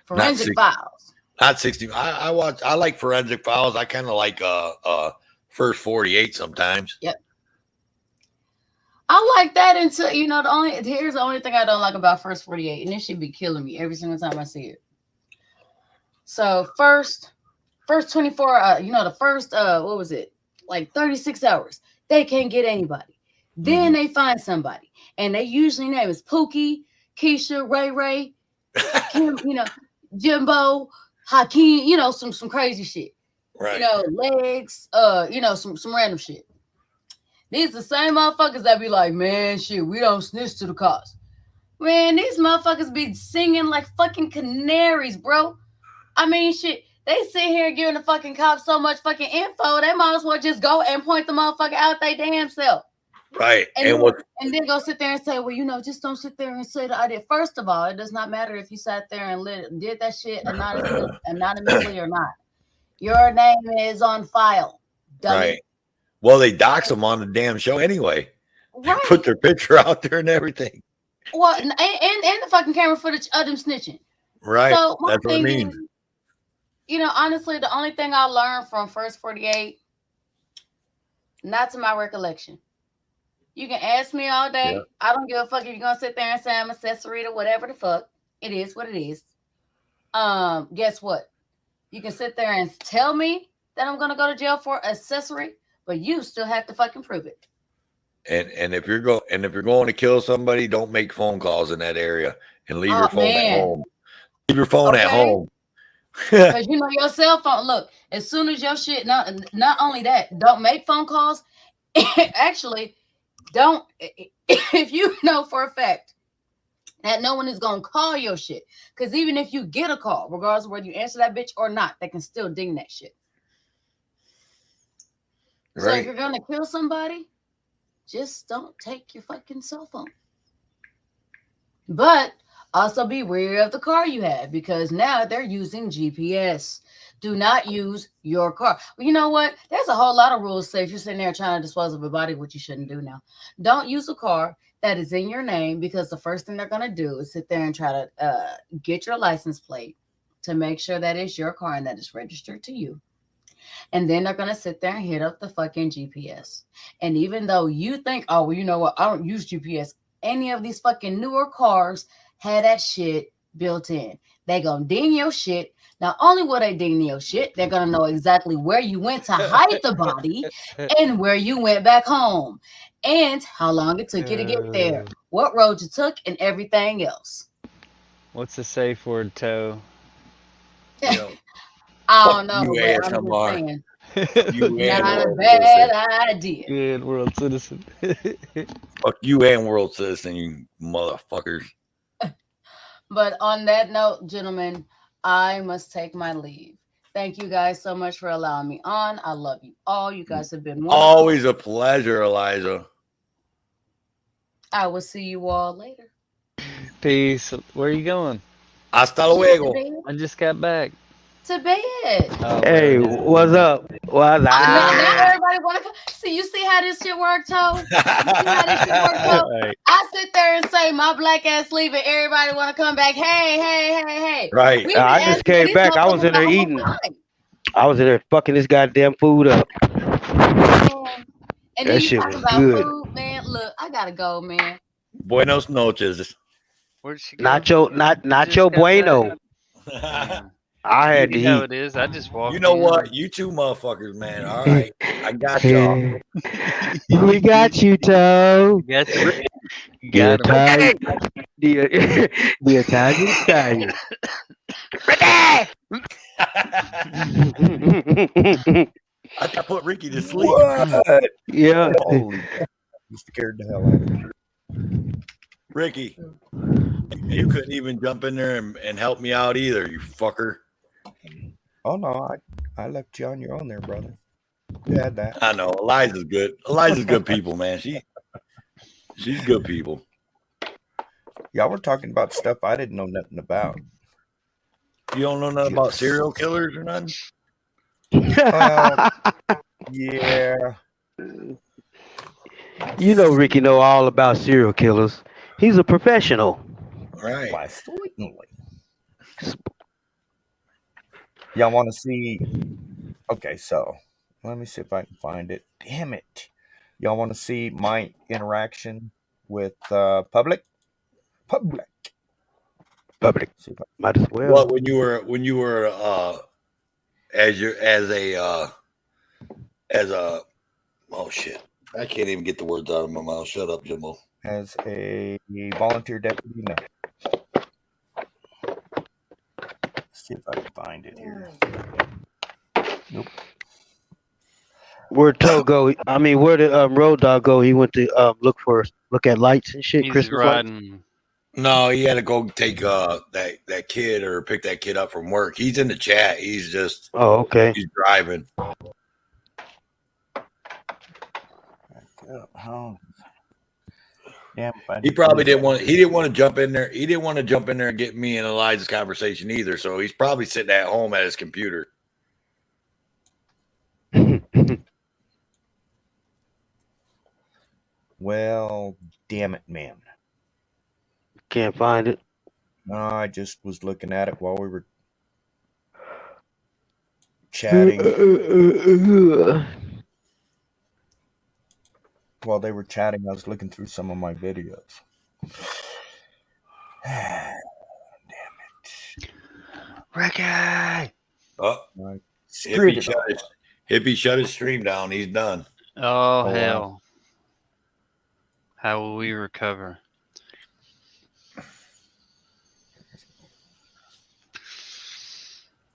Forensic Files. Not 60. I like Forensic Files. I kind of like First 48 sometimes. Yep. I like that until here's the only thing I don't like about First 48, and it should be killing me every single time I see it. So first 24, the first what was it? Like 36 hours. They can't get anybody. Then they find somebody. And they usually name is Pookie, Keisha, Ray. Kim, Jimbo, Hakeem, some crazy shit. Right. Legs, some random shit. These the same motherfuckers that be like, man, shit, we don't snitch to the cops. Man, these motherfuckers be singing like fucking canaries, bro. I mean, shit, they sit here giving the fucking cops so much fucking info, they might as well just go and point the motherfucker out they damn self. Right. And then go sit there and say, well, just don't sit there and say that I did. First of all, it does not matter if you sat there and did that shit anonymously or not. Your name is on file, dummy. Right. Well, they dox them on the damn show anyway. Right. They put their picture out there and everything. Well, and the fucking camera footage of them snitching. Right. So my That's what I thing mean. is, honestly, the only thing I learned from First 48, not to my recollection. You can ask me all day. Yeah. I don't give a fuck if you're gonna sit there and say I'm accessory to whatever the fuck. It is what it is. Guess what? You can sit there and tell me that I'm gonna go to jail for accessory, but you still have to fucking prove it. And if you're going to kill somebody, don't make phone calls in that area and leave your phone at home. Leave your phone at home. Because your cell phone. Look, as soon as your shit. Not only that, don't make phone calls. Actually. Don't, if you know for a fact that no one is going to call your shit, because even if you get a call, regardless of whether you answer that bitch or not, they can still ding that shit. Right. So if you're going to kill somebody, just don't take your fucking cell phone. But also be wary of the car you have, because now they're using GPS. Do not use your car. Well, you know what? There's a whole lot of rules say if you're sitting there trying to dispose of a body, what you shouldn't do now. Don't use a car that is in your name, because the first thing they're going to do is sit there and try to get your license plate to make sure that it's your car and that it's registered to you. And then they're going to sit there and hit up the fucking GPS. And even though you think, oh, well, you know what? I don't use GPS. Any of these fucking newer cars had that shit built in. They going to ding your shit. Not only will they ding your shit, they're going to know exactly where you went to hide the body and where you went back home and how long it took you to get there, what road you took, and everything else. What's the safe word, Toe? I don't know, but I'm just saying. Not a bad idea. Good world citizen. Fuck you and world citizen, you motherfuckers. But on that note, gentlemen, I must take my leave. Thank you guys so much for allowing me on. I love you all. You guys have been wonderful. Always a pleasure, Eliza. I will see you all later. Peace. Where are you going? Hasta luego. I just got back. To bed. Oh, hey, what's up? What's up? Now everybody want to come. You see how this shit worked, Toe? You see how this shit worked, Toe? Right. I sit there and say my black ass leave, and everybody want to come back. Hey. Right. I just came back. I was in there eating. I was in there fucking this goddamn food up. And then you talk about good. Food, man. Look, I gotta go, man. Buenos noches. Where'd she go? Nacho bueno. I had to eat. How it is. I just walked. You know what? You two motherfuckers, man. All right, I got y'all. We got you, Toe. Got you. The Italian style. I got put Ricky to sleep. What? Yeah. Holy, you scared the hell out of me. Ricky, you couldn't even jump in there and help me out either, you fucker. Oh no, I left you on your own there, brother. You had that. I know. Eliza's good. Eliza's good people, man. She's good people. Y'all were talking about stuff I didn't know nothing about. You don't know nothing about serial killers or nothing? Yeah. You know Ricky know all about serial killers. He's a professional. Right. Why, certainly. Y'all want to see? Okay, so let me see if I can find it. Damn it! Y'all want to see my interaction with public? Might as well. What when you were as a oh shit, I can't even get the words out of my mouth. Shut up, Jimbo. As a volunteer deputy, no. see if I can find it here. Nope. Where'd Toe go? I mean, where did Road Dog go? He went to look at lights and shit, He's Christmas lights. riding. No, he had to go take that kid or pick that kid up from work. He's in the chat. He's just okay. He's driving. Oh. Damn, He probably didn't want. He didn't want to jump in there. He didn't want to jump in there and get me and Elijah's conversation either. So he's probably sitting at home at his computer. Well, damn it, man. Can't find it. No, I just was looking at it while we were chatting. While they were chatting, I was looking through some of my videos. Damn it. Ricky! Oh, Screwed Hippie shut his stream down. He's done. Oh, wow. hell. How will we recover?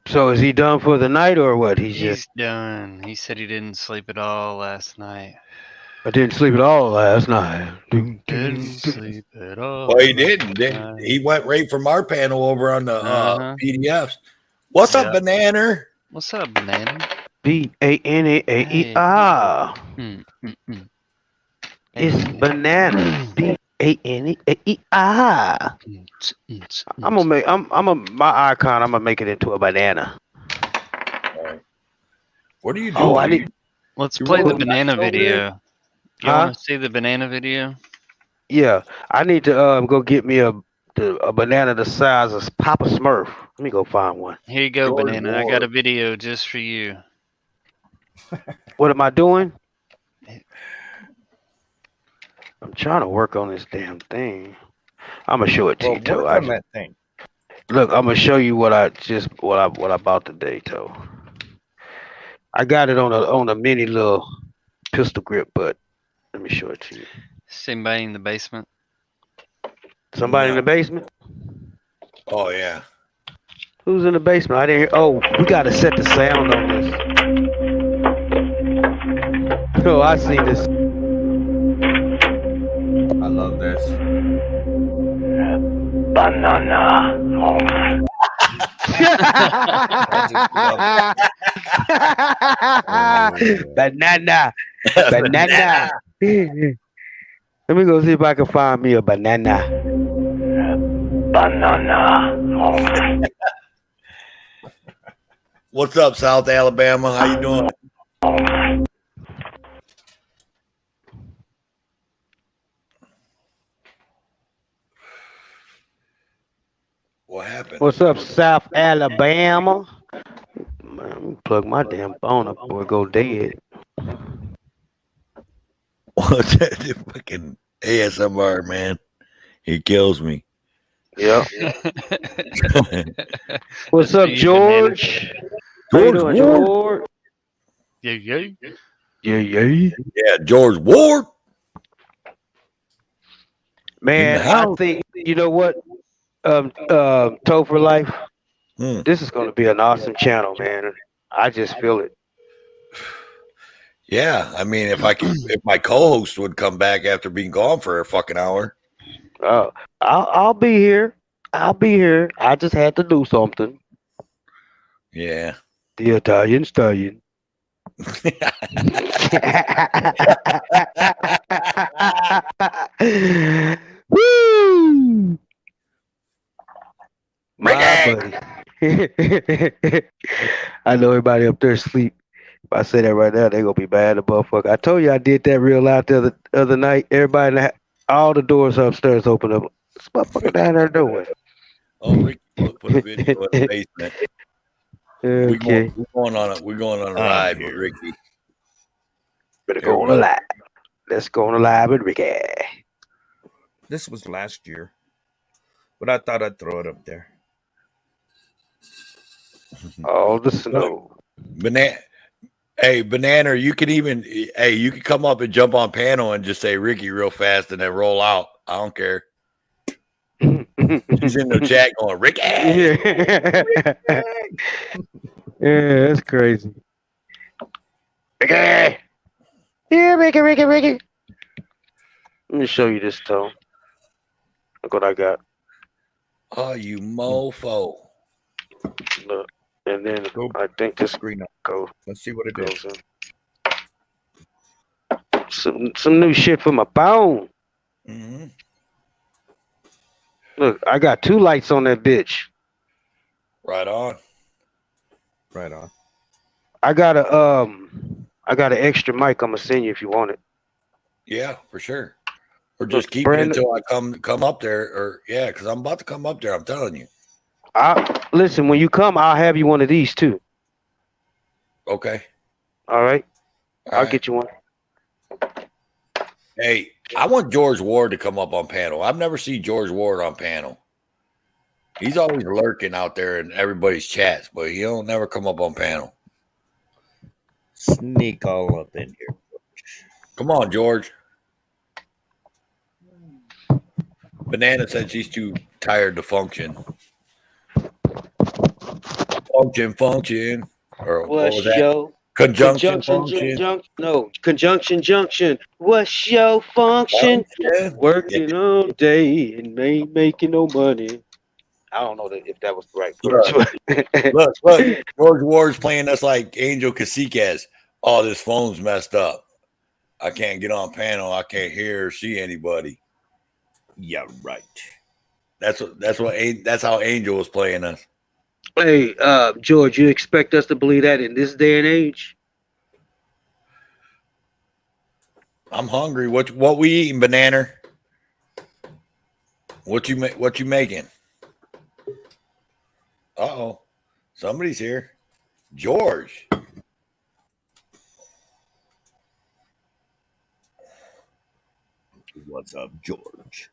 So is he done for the night or what? He's done. He said he didn't sleep at all last night. I didn't sleep at all last night. Didn't sleep at all. Well, he didn't. He went right from our panel over on the PDFs. What's up, Banana? What's up, Banana? BANAAER. It's banana. BANAAER. I'm gonna make my icon. I'm gonna make it into a banana. What are you doing? Oh, I need. Let's play the banana video. You want to see the banana video? Yeah, I need to go get me a banana the size of Papa Smurf. Let me go find one. Here you go, banana. I got a video just for you. What am I doing? I'm trying to work on this damn thing. I'm gonna show it to you, Toe. Work on that thing. Look, I'm gonna show you what I bought today, Toe. I got it on a mini little pistol grip, but let me show it to you. Somebody in the basement. Somebody in the basement? Oh yeah. Who's in the basement? I didn't hear. Oh, we gotta set the sound on this. Oh, I see this. I love this. Banana. Banana. Banana. Let me go see if I can find me a banana. Banana. What's up, South Alabama? How you doing? What happened? What's up, South Alabama? Man, let me plug my damn phone up before it go dead. What's that fucking ASMR, man? He kills me. Yep. What's up, George? George Ward? Yeah. Yeah, George Ward. Man, I think you know what? Toe for Life. This is going to be an awesome channel, man. I just feel it. Yeah, I mean, if my co-host would come back after being gone for a fucking hour. Oh, I'll be here. I'll be here. I just had to do something. Yeah. The Italian Stallion. Woo! My buddy. I know everybody up there asleep. If I say that right now, they gonna be mad at the motherfucker. I told you I did that real loud the other night. Everybody, all the doors upstairs open up. What's motherfucker down there doing? Oh, Ricky put a video in the basement. Okay. We're going on a ride with Ricky. Better go on a live. Let's go on a live with Ricky. This was last year, but I thought I'd throw it up there. All the snow. Banana. Hey, Banana, you can come up and jump on panel and just say Ricky real fast and then roll out. I don't care. She's in the chat going, Ricky. Yeah. Yeah, that's crazy. Ricky. Yeah, Ricky. Let me show you this tone. Look what I got. Oh, you mofo. Look, and then Go I think this screen up. goes. Let's see what it goes is. in. Some new shit for my phone. Mm-hmm. Look, I got 2 lights on that bitch. Right on. Right on. I got an extra mic. I'm gonna send you if you want it. Yeah, for sure. Or Look, just keep it until I come up there. Or yeah, because I'm about to come up there. I'm telling you. Listen, when you come, I'll have you one of these too. Okay. All right. All I'll right. get you one. Hey, I want George Ward to come up on panel. I've never seen George Ward on panel. He's always lurking out there in everybody's chats, but he don't never come up on panel. Sneak all up in here. Come on, George. Banana said she's too tired to function. Function. Or what was that? Yo? Conjunction function. Conjunction junction. What's your function? Working all day and ain't making no money. I don't know if that was the right verse. Look. George Ward's playing us like Angel Caciquez. Oh, this phone's messed up. I can't get on panel. I can't hear or see anybody. Yeah, right. That's how Angel was playing us. Hey, George, you expect us to believe that in this day and age? I'm hungry. What we eating, Banana? What you making? Uh-oh. Somebody's here. George. What's up, George?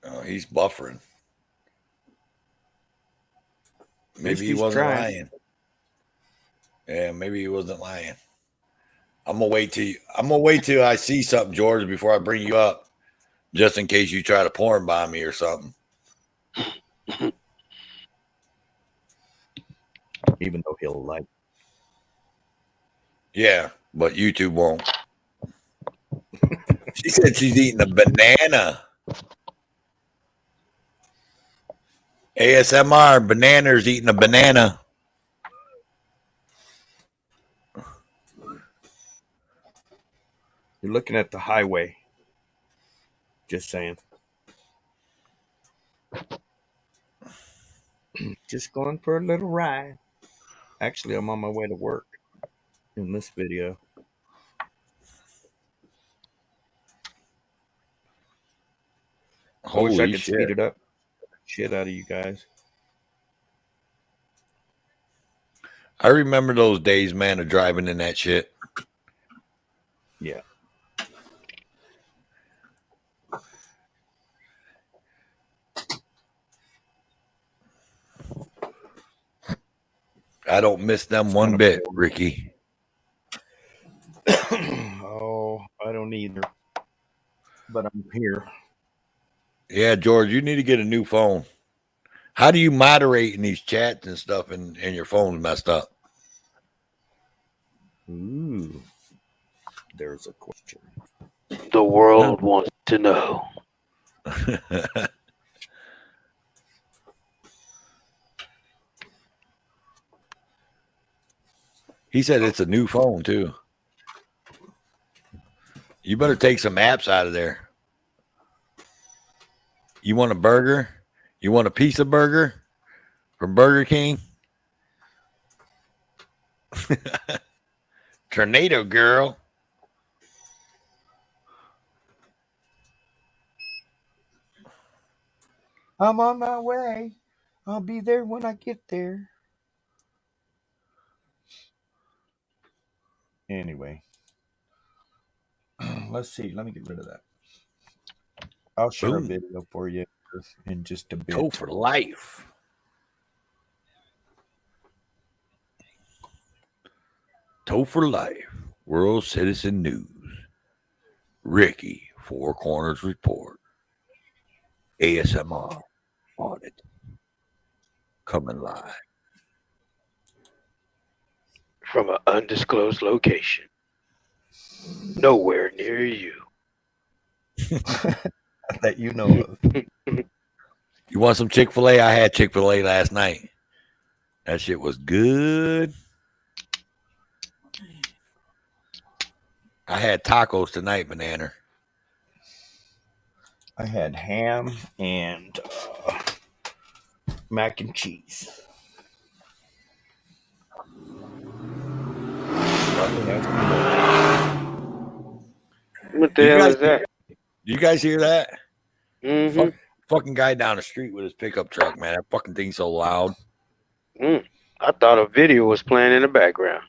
Oh, he's buffering. Maybe he wasn't lying. Yeah, maybe he wasn't lying. I'm gonna wait till I see something, George, before I bring you up, just in case you try to porn bomb me or something. Even though he'll like. Yeah, but YouTube won't. She said she's eating a banana. ASMR, Banana's eating a banana. You're looking at the highway. Just saying. Just going for a little ride. Actually, I'm on my way to work in this video. I wish I could speed it up. Shit out of you guys. I remember those days, man, of driving in that shit. Yeah. I don't miss them one bit, Ricky. Oh, I don't either. But I'm here. Yeah, George, you need to get a new phone. How do you moderate in these chats and stuff and your phone's messed up? Ooh. There's a question. The world wants to know. He said it's a new phone, too. You better take some apps out of there. You want a burger? You want a piece of burger from Burger King? Tornado girl. I'm on my way. I'll be there when I get there. Anyway. Let's see. Let me get rid of that. I'll share a video for you in just a bit. Toe for life. Toe for life. World Citizen News. Ricky, Four Corners Report. ASMR. Audit. Coming live. From an undisclosed location. Nowhere near you. That you know of. You want some Chick-fil-A? I had Chick-fil-A last night. That shit was good. I had tacos tonight, Banana. I had ham and mac and cheese. What the hell is that? You guys hear that? Mm-hmm. Fucking guy down the street with his pickup truck, man. That fucking thing's so loud. I thought a video was playing in the background.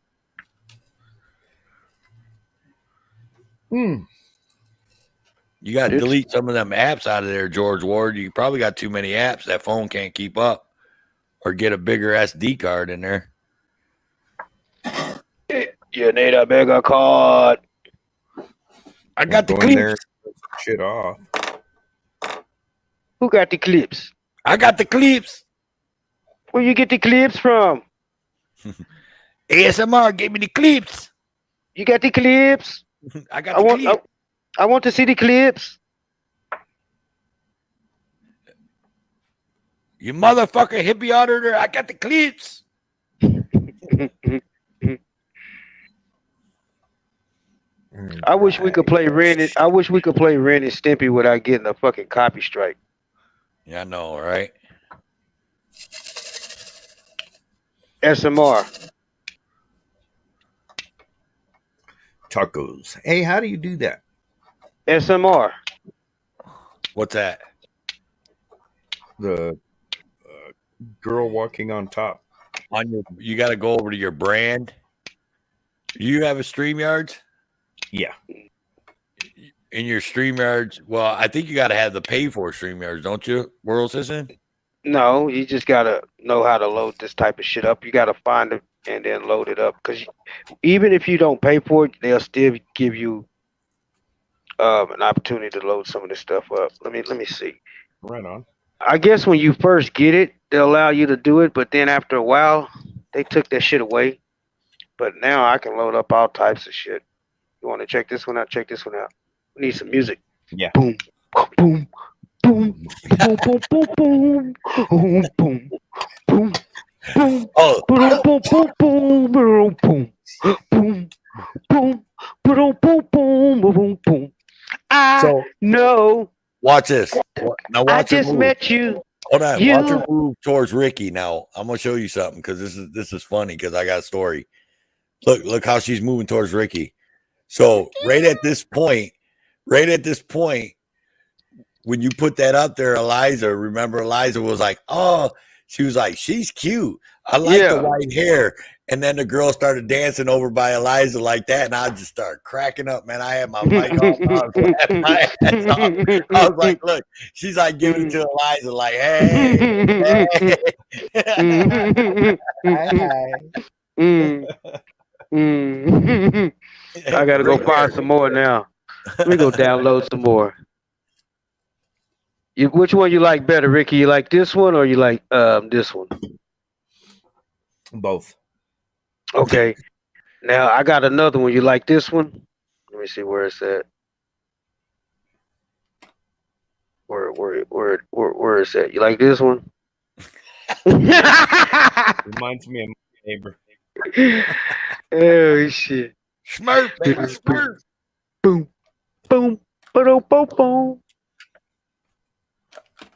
You got to delete some of them apps out of there, George Ward. You probably got too many apps. That phone can't keep up. Or get a bigger SD card in there. You need a bigger card. I got the Go in there, clips. shit off. Who got the clips? I got the clips. Where you get the clips from? ASMR gave me the clips. You got the clips? I got the clips. I want to see the clips. You motherfucker hippie auditor, I got the clips. I wish we could play Ren and Stimpy without getting a fucking copy strike. Yeah, I know, right? SMR. Tacos. Hey, how do you do that? SMR. What's that? The girl walking on top. You got to go over to your brand. You have a StreamYards? Yeah. In your StreamYards, well, I think you got to have the pay for StreamYards, don't you, World Citizen? No, you just gotta know how to load this type of shit up. You gotta find it and then load it up. Because even if you don't pay for it, they'll still give you an opportunity to load some of this stuff up. Let me see. Right on. I guess when you first get it, they'll allow you to do it, but then after a while, they took that shit away. But now I can load up all types of shit. You want to check this one out? Check this one out. We need some music. Yeah. Boom, boom, boom, boom, boom, boom, boom, boom, boom, boom, boom, oh, boom, boom, boom, boom, boom, boom, boom, boom, boom, boom, boom, boom. I know. Watch this. Now watch I her just move. met you. Hold on. You. Watch her move towards Ricky. Now I'm gonna show you something because this is funny because I got a story. Look how she's moving towards Ricky. So right at this point, when you put that up there, Eliza, remember Eliza was like, oh, she was like, she's cute. I like the white hair. And then the girl started dancing over by Eliza like that. And I just started cracking up, man. I had my mic off. I was laughing my ass off. I was like, look, she's like giving it to Eliza, like, hey. I gotta go find some more now. Let me go download some more. Which one you like better, Ricky? You like this one or you like this one? Both. Okay. Now I got another one. You like this one? Let me see where it's at. Where is that? You like this one? Reminds me of my neighbor. Oh shit. Smurf, baby, Smurf. Boom, boom, boom, boom, boom.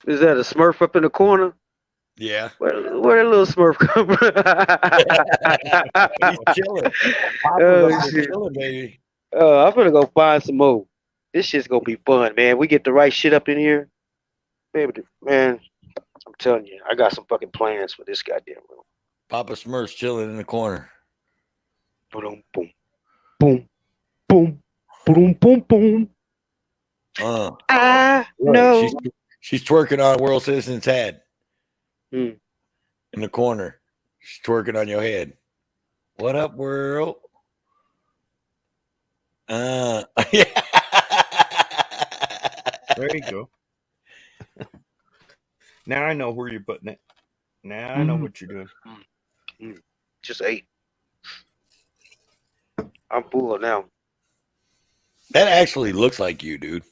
Is that a Smurf up in the corner? Yeah. Where that little Smurf come from? He's chilling. Oh shit. Chilling, baby. I'm gonna go find some more. This shit's gonna be fun, man. We get the right shit up in here. Baby, man, I'm telling you, I got some fucking plans for this goddamn room. Papa Smurf's chilling in the corner. Boom, boom, boom, boom, boom, boom, boom. I know. She's twerking on World Citizen's head. In the corner. She's twerking on your head. What up, world? There you go. Now I know where you're putting it. Now I know what you're doing. Just ate. I'm full now. That actually looks like you, dude.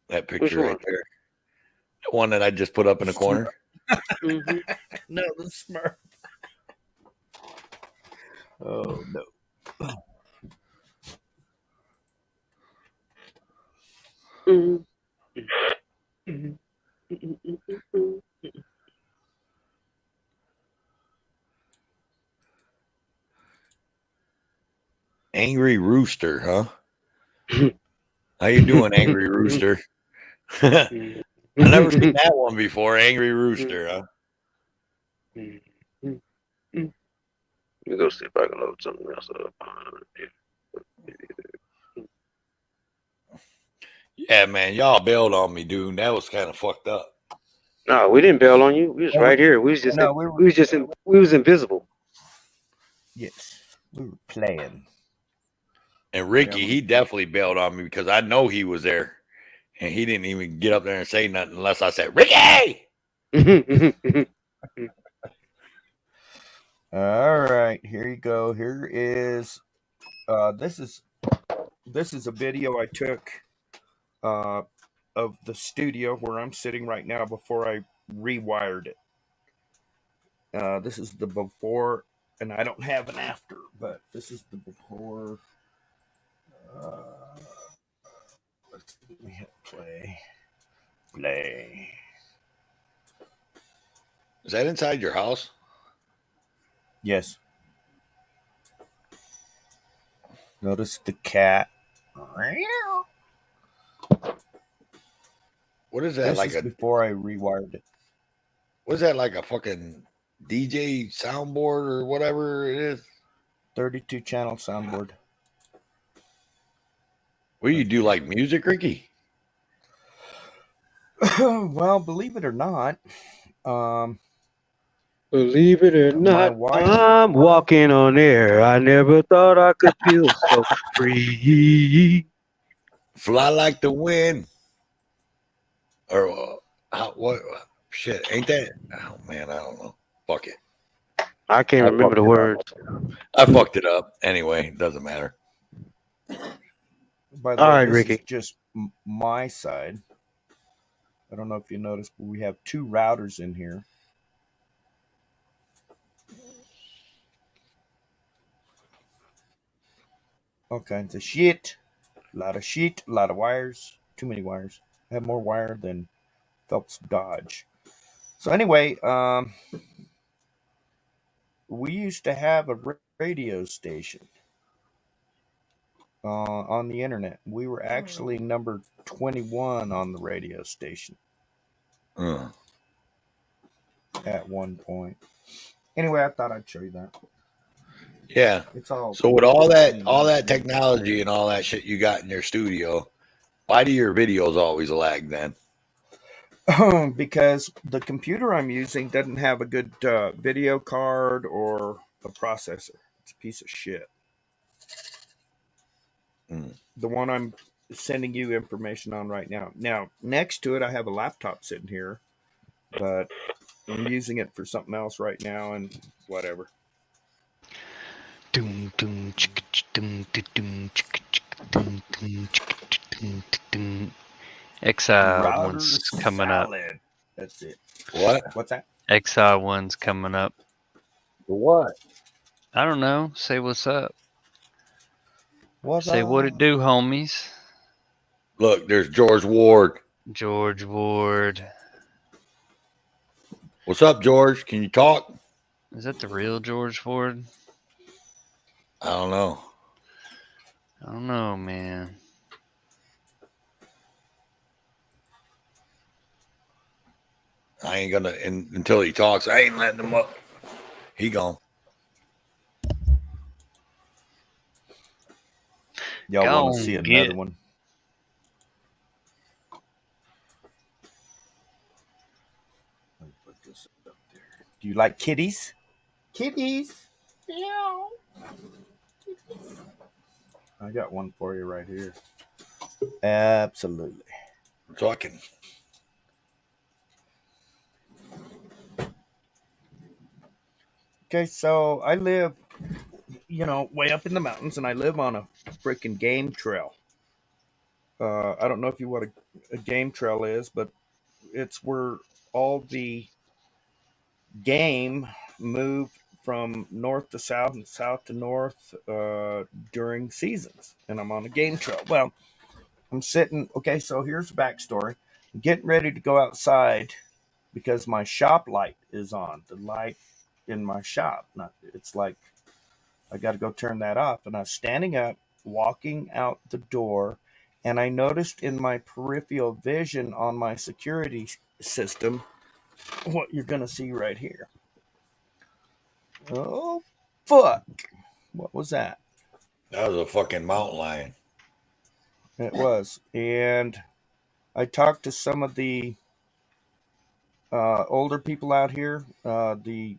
That Which picture right one? there. The one that I just put up in the corner. Mm-hmm. No, the Smurf. Oh no. Angry Rooster, huh? How you doing, Angry Rooster? I never seen that one before. Angry Rooster, huh? Let me go see if I can load something else up. Yeah, man, y'all bailed on me, dude. That was kind of fucked up. No, we didn't bail on you. We was right here. We was just No, we was invisible. Yes, we were playing. And Ricky, he definitely bailed on me because I know he was there, and he didn't even get up there and say nothing unless I said, "Ricky." All right, here you go. Here is this is a video I took of the studio where I'm sitting right now before I rewired it. This is the before, and I don't have an after, but this is the before. Let me hit play. Play. Is that inside your house? Yes. Notice the cat. What is that? This Like is before I rewired it. What is that? Like a fucking DJ soundboard or whatever it is? 32 channel soundboard. What do you do? Like music, Ricky? Well, believe it or not, Believe it or my not, wife. I'm walking on air. I never thought I could feel so free. Fly like the wind. Or what? Shit, ain't that? Oh man, I don't know. Fuck it. I can't remember the words. I fucked it up. Anyway, doesn't matter. By the All way, right, this Ricky. is just my side. I don't know if you noticed, but we have two routers in here. All kinds of shit. A lot of shit, a lot of wires. Too many wires. I have more wire than Phelps Dodge. So anyway, we used to have a radio station on the internet. We were actually number 21 on the radio station at one point. Anyway, I thought I'd show you that. Yeah. It's all so with all that technology and all that shit you got in your studio, why do your videos always lag then? Because the computer I'm using doesn't have a good video card or a processor. It's a piece of shit. The one I'm sending you information on right now. Now, next to it, I have a laptop sitting here, but I'm using it for something else right now and whatever. Exile one's coming up. That's it. What? What's that? Exile one's coming up. For what? I don't know. Say what's up. What's Say what it do, homies. Look, there's George Ward. George Ward. What's up, George? Can you talk? Is that the real George Ward? I don't know. I don't know, man. I ain't gonna until he talks. I ain't letting him up. He gone. Y'all want to see another one? Let me put this up there. Do you like kitties? Kitties. Meow. I got one for you right here. Absolutely. Talking. Okay, so I live, way up in the mountains, and I live on a freaking game trail. I don't know if you know what a game trail is, but it's where all the game move from north to south and south to north during seasons, and I'm on a game trail. Well, I'm sitting. Okay, so here's the backstory. I'm getting ready to go outside because my shop light is on. The light in my shop, it's like I got to go turn that off. And I was standing up, walking out the door, and I noticed in my peripheral vision on my security system what you're going to see right here. Oh, fuck. What was that? That was a fucking mountain lion. It was. And I talked to some of the older people out here, the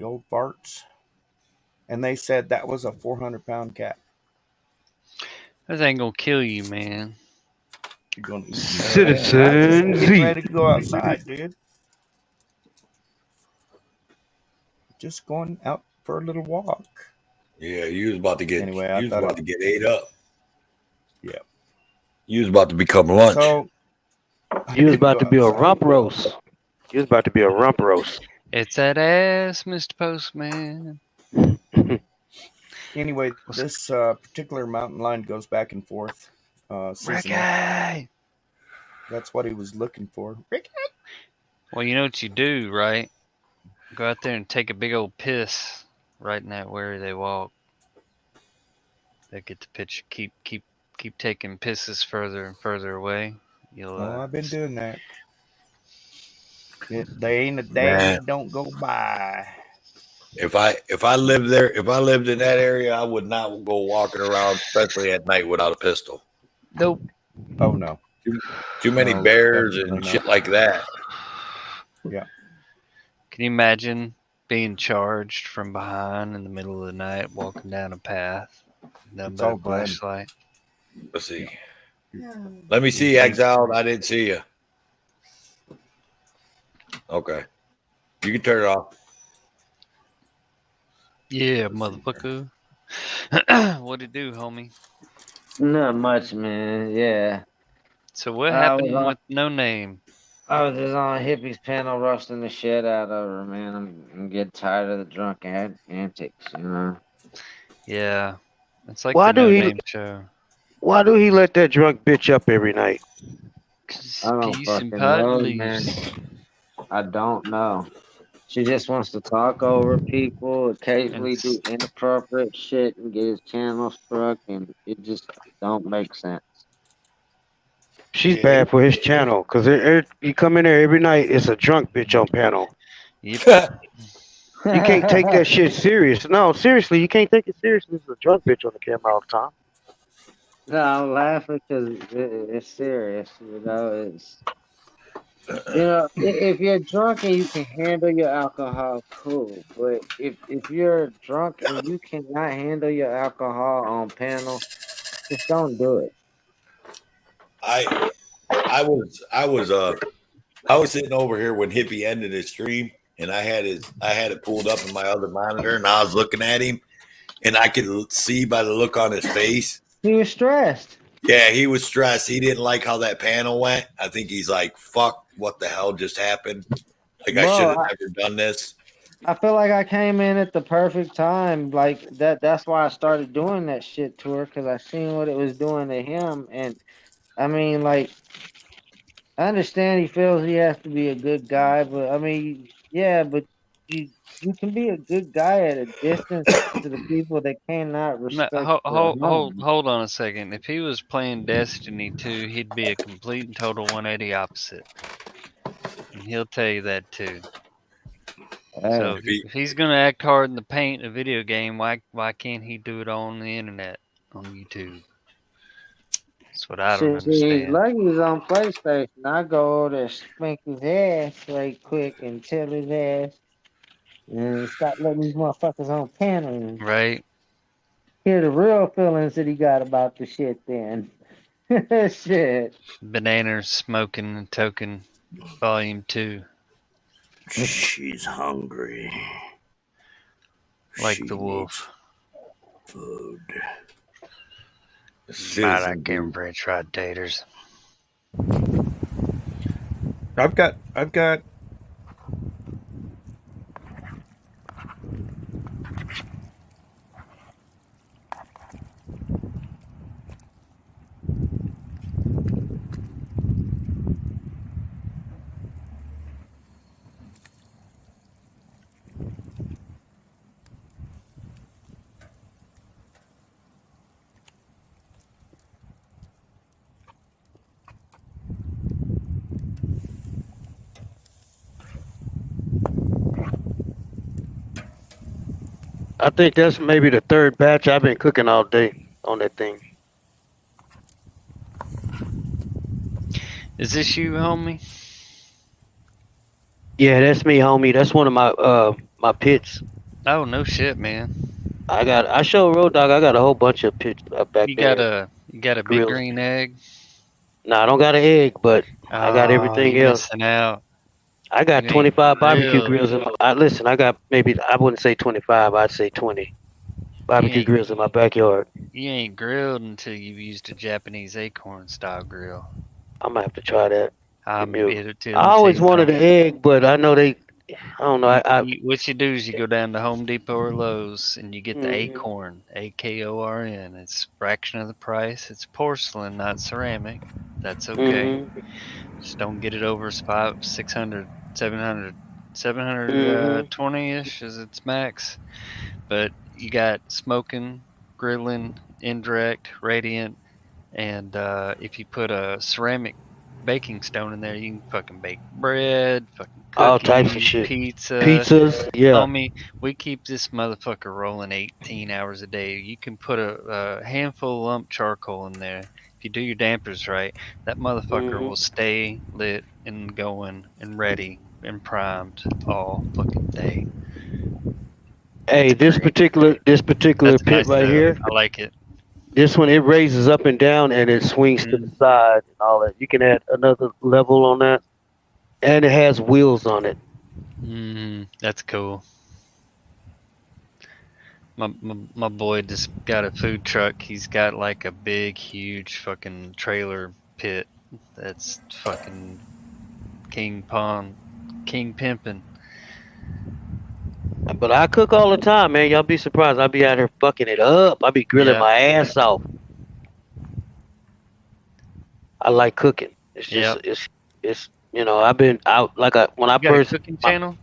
old farts, and they said that was a 400-pound cat. That ain't gonna kill you, man. You're gonna eat Citizen getting Z. ready to go outside, dude. Just going out for a little walk. Yeah, you was about to get ate up. Yeah. You was about to become lunch. So You was about to be a rump roast. You was about to be a rump roast. It's that ass, Mr. Postman. Anyway, this particular mountain lion goes back and forth. Ricky! That's what he was looking for. Ricky! Well, you know what you do, right? Go out there and take a big old piss right in that where they walk. They get the pitch. Keep taking pisses further and further away. You'll. I've been doing that. There ain't a day that don't go by. If I lived there, if I lived in that area, I would not go walking around, especially at night, without a pistol. Nope. Oh no. Too many bears and shit like that. Yeah. Can you imagine being charged from behind in the middle of the night, walking down a path, nothing but a flashlight? Let's see. Let me see, Exiled. I didn't see you. Okay. You can turn it off. Yeah, motherfucker. What'd it do, homie? Not much, man. Yeah. So what happened with No Name? I was just on Hippie's panel roasting the shit out of her, man. I'm getting tired of the drunk antics, you know. Yeah. It's like Why the do No he- Name show. Why do he let that drunk bitch up every night? I don't Peace fucking and pot know, leaves. man. I don't know. She just wants to talk over people, occasionally do inappropriate shit and get his channel struck, and it just don't make sense. She's bad for his channel, cause you come in there every night, it's a drunk bitch on panel. Yep. You can't take that shit serious. No, seriously, you can't take it seriously. There's a drunk bitch on the camera all the time. No, I'm laughing because it's serious. You know, if you're drunk and you can handle your alcohol, cool. But if you're drunk and you cannot handle your alcohol on panel, just don't do it. I was sitting over here when Hippie ended his stream, and I had it pulled up in my other monitor, and I was looking at him, and I could see by the look on his face. He was stressed. Yeah, he was stressed. He didn't like how that panel went. I think he's like, "Fuck, what the hell just happened? Like I should have never done this." I feel like I came in at the perfect time. Like that's why I started doing that shit to her, because I seen what it was doing to him. And I mean, like, I understand he feels he has to be a good guy, but I mean, yeah, but you can be a good guy at a distance to the people that cannot No, respect. hold on a second. If he was playing Destiny 2, he'd be a complete and total 180 opposite. And he'll tell you that too. So if he's gonna act hard in the paint in a video game, why can't he do it on the internet, on YouTube? That's what I don't See, he's understand. lucky he's on PlayStation. I go over there, spank his ass right quick and tell his ass, and stop letting these motherfuckers on panel. Right. Hear the real feelings that he got about the shit then. Shit. Bananas Smoking and Token Volume 2. She's hungry. Like She the wolf. needs food. But I Citizen can't dude. French fried taters. I've got I think that's maybe the third batch I've been cooking all day on that thing. Is this you, homie? Yeah, that's me, homie. That's one of my pits. Oh no shit, man. I show Road Dog. I got a whole bunch of pits back You got there. a big Grills. green egg? No, I don't got an egg, but I got Oh, everything you else. missing out. I got You ain't 25 barbecue grilled. grills in my. Listen, I got maybe I wouldn't say 25. I'd say 20 You barbecue ain't grills in my backyard. you ain't grilled until you've used a Japanese acorn style grill. I'm gonna have to try that. Give me a. Let I me tell always you wanted something. an egg, but I know they. I don't know. What you do is you go down to Home Depot or Lowe's and you get the Mhm. acorn, AKORN. It's a fraction of the price. It's porcelain, not ceramic. That's okay. Mhm. Just don't get it over 600, 700, Mhm. 720-ish is its max. But you got smoking, grilling, indirect, radiant, and if you put a ceramic baking stone in there, you can fucking bake bread, fucking All types of cookies, shit. pizza. Pizzas. Yeah. Homie, we keep this motherfucker rolling 18 hours a day. You can put a handful of lump charcoal in there. If you do your dampers right, that motherfucker will Mhm. stay lit and going and ready and primed all fucking day. Hey, It's great. this particular That's pit nice right stuff. here. I like it. This one it raises up and down and it swings to the Mm, side and all that. You can add another level on that, and it has wheels on it. that's cool. My boy just got a food truck. He's got like a big, huge fucking trailer pit. That's fucking king pimping. But I cook all the time, man. Y'all be surprised. I be out here fucking it up. I be grilling Yep, my ass off. I like cooking. It's just yep. it's I've been out like when I You got a first cooking channel?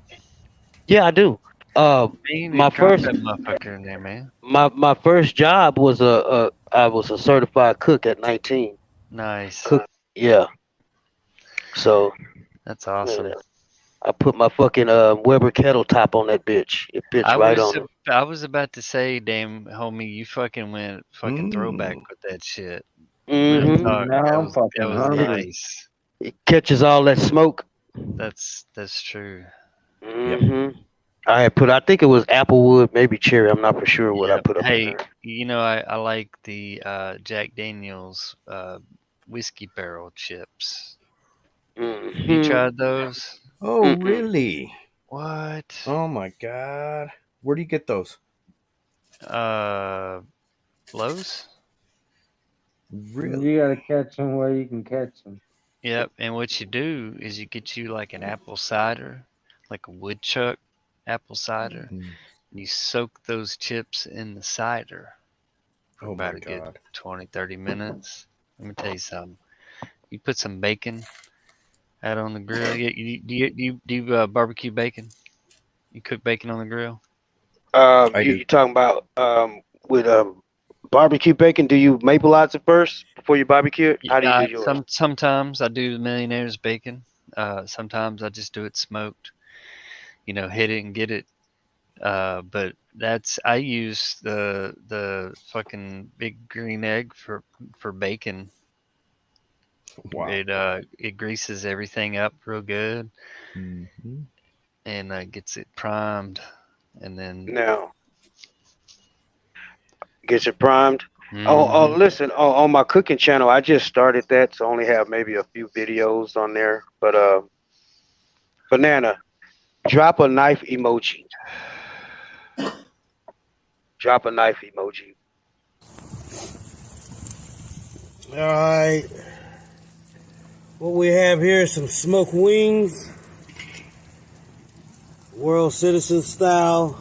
yeah I do. Uh, Man, you need my to drop first that motherfucker in there, man. my first job was I was a certified cook at 19. Nice. Cook, yeah. So That's awesome. I put my fucking Weber kettle top on that bitch. It fits I right was on it. I was about to say, damn homie, you fucking went fucking throwback with that shit. Real Mm-hmm. talk. Now I'm That fucking was hungry. nice. It catches all that smoke. That's true. Mm-hmm. I think it was applewood, maybe cherry. I'm not for sure what I Yeah. put up in Hey, there. I like the Jack Daniels whiskey barrel chips. Have you Mm-hmm. tried those? Oh, Mm-mm. really? What? Oh my God. Where do you get those? Uh, Lowe's? Really? You gotta catch them where you can catch them. Yep. And what you do is you get you like an apple cider, like a woodchuck apple cider, Mm. and you soak those chips in the cider for Oh about my a good God. 20, 30 minutes. Let me tell you something. You put some bacon out on the grill. Do you barbecue bacon? You cook bacon on the grill? I do. You talking about with barbecue bacon? Do you mapleize it first before you barbecue it? How do you do yours? Sometimes I do the millionaire's bacon. Sometimes I just do it smoked. Hit it and get it. But I use the fucking big green egg for bacon. Wow. It greases everything up real good Mm-hmm. and gets it primed, and then Now gets it primed. Oh, hmm listen. On my cooking channel, I just started that, so I only have maybe a few videos on there. But banana, Drop a knife emoji. Drop a knife emoji. All right. What we have here is some smoked wings, World Citizen style.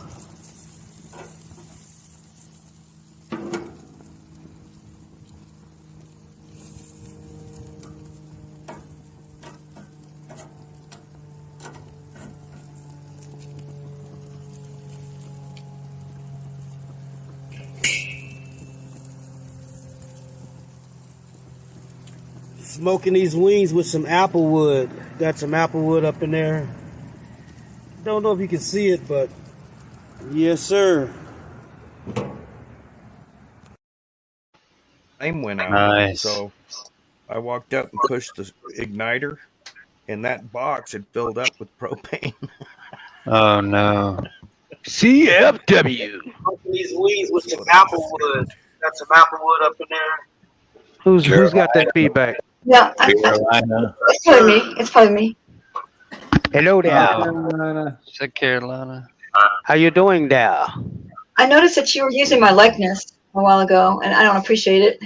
Smoking these wings with some apple wood. Got some apple wood up in there. Don't know if you can see it, but yes, sir. Flame went out. Nice. So I walked up and pushed the igniter, and that box had filled up with propane. Oh no. CFW. These wings with some apple wood. Got some apple wood up in there. Who's got that feedback? Yeah, Carolina. it's probably me. It's probably me. Hello there. Is that Carolina? How you doing there? I noticed that you were using my likeness a while ago, and I don't appreciate it.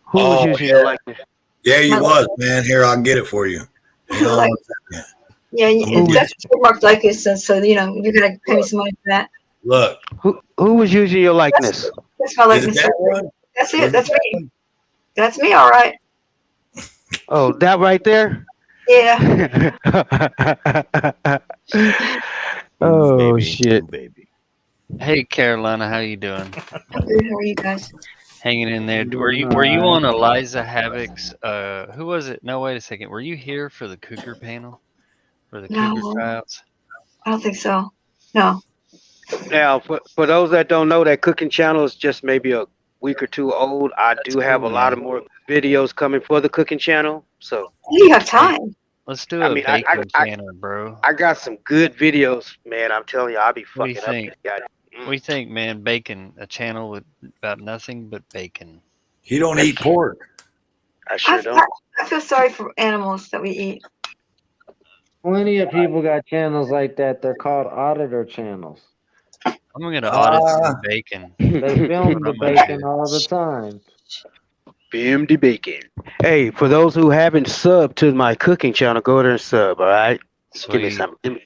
Who was using your likeness? Yeah, you was, man. Here, I'll get it for you. Hang on one second. Yeah, that's a trademark likeness, so you know you're gonna pay me some money for that. Look. Who was using your likeness? That's my Is it likeness. that one? That's it. That's me. That's me. All right. Oh, that right there? Yeah. Oh baby, shit. Baby. Hey Carolina, how you doing? I'm good. How are you guys? Hanging in there. Were you on Eliza Havoc's? Who was it? No, wait a second. Were you here for the Cougar panel? For the Cougar No, tryouts? I don't think so. No. Now, for those that don't know, that cooking channel is just maybe a week or two old. I do have a lot of more videos coming for the cooking channel. So You have time. Let's do I a mean, bacon channel, bro. I got some good videos, man. I'm telling you, I'll be What do you fucking up think? this guy. What do you think, man? Bacon, a channel with about nothing but bacon. You don't eat pork. I sure I, don't. I feel sorry for animals that we eat. Plenty of people got channels like that. They're called auditor channels. I'm gonna audit some Ah. bacon. They film What the I'm gonna bacon do. all the time. Film the bacon. Hey, for those who haven't subbed to my cooking channel, go there and sub. All right, give me Sweet. something.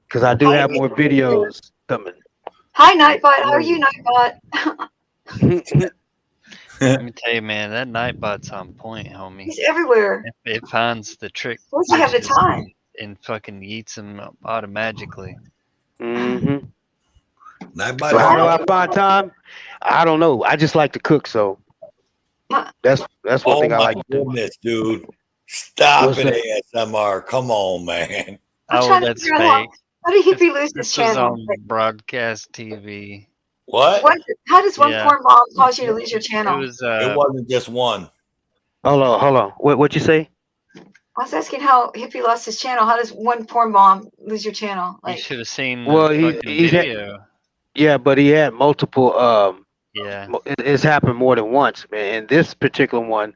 Because I do have more videos coming. Hi, Nightbot. How are you, Nightbot? Let me tell you, man, that Nightbot's on point, homie. He's everywhere. It finds the trick. Where's he have the time? And fucking yeets them automatically. Mm-hmm. Nightbot. So how do I find time? I don't know. I just like to cook, so that's one thing I like to do. Goodness, dude. Stop What's it, ASMR. Come on, man. Oh, trying to that's figure out fake. How did Hippie lose his This was channel? on broadcast TV. What? How does one Yeah. porn bomb cause you to lose your channel? It was. It wasn't just one. Hold on. What'd you say? I was asking how Hippie lost his channel. How does one porn bomb lose your channel? You Like, should have seen Well, the fucking video. Yeah, but he had multiple. Yeah. It's happened more than once, man. And this particular one,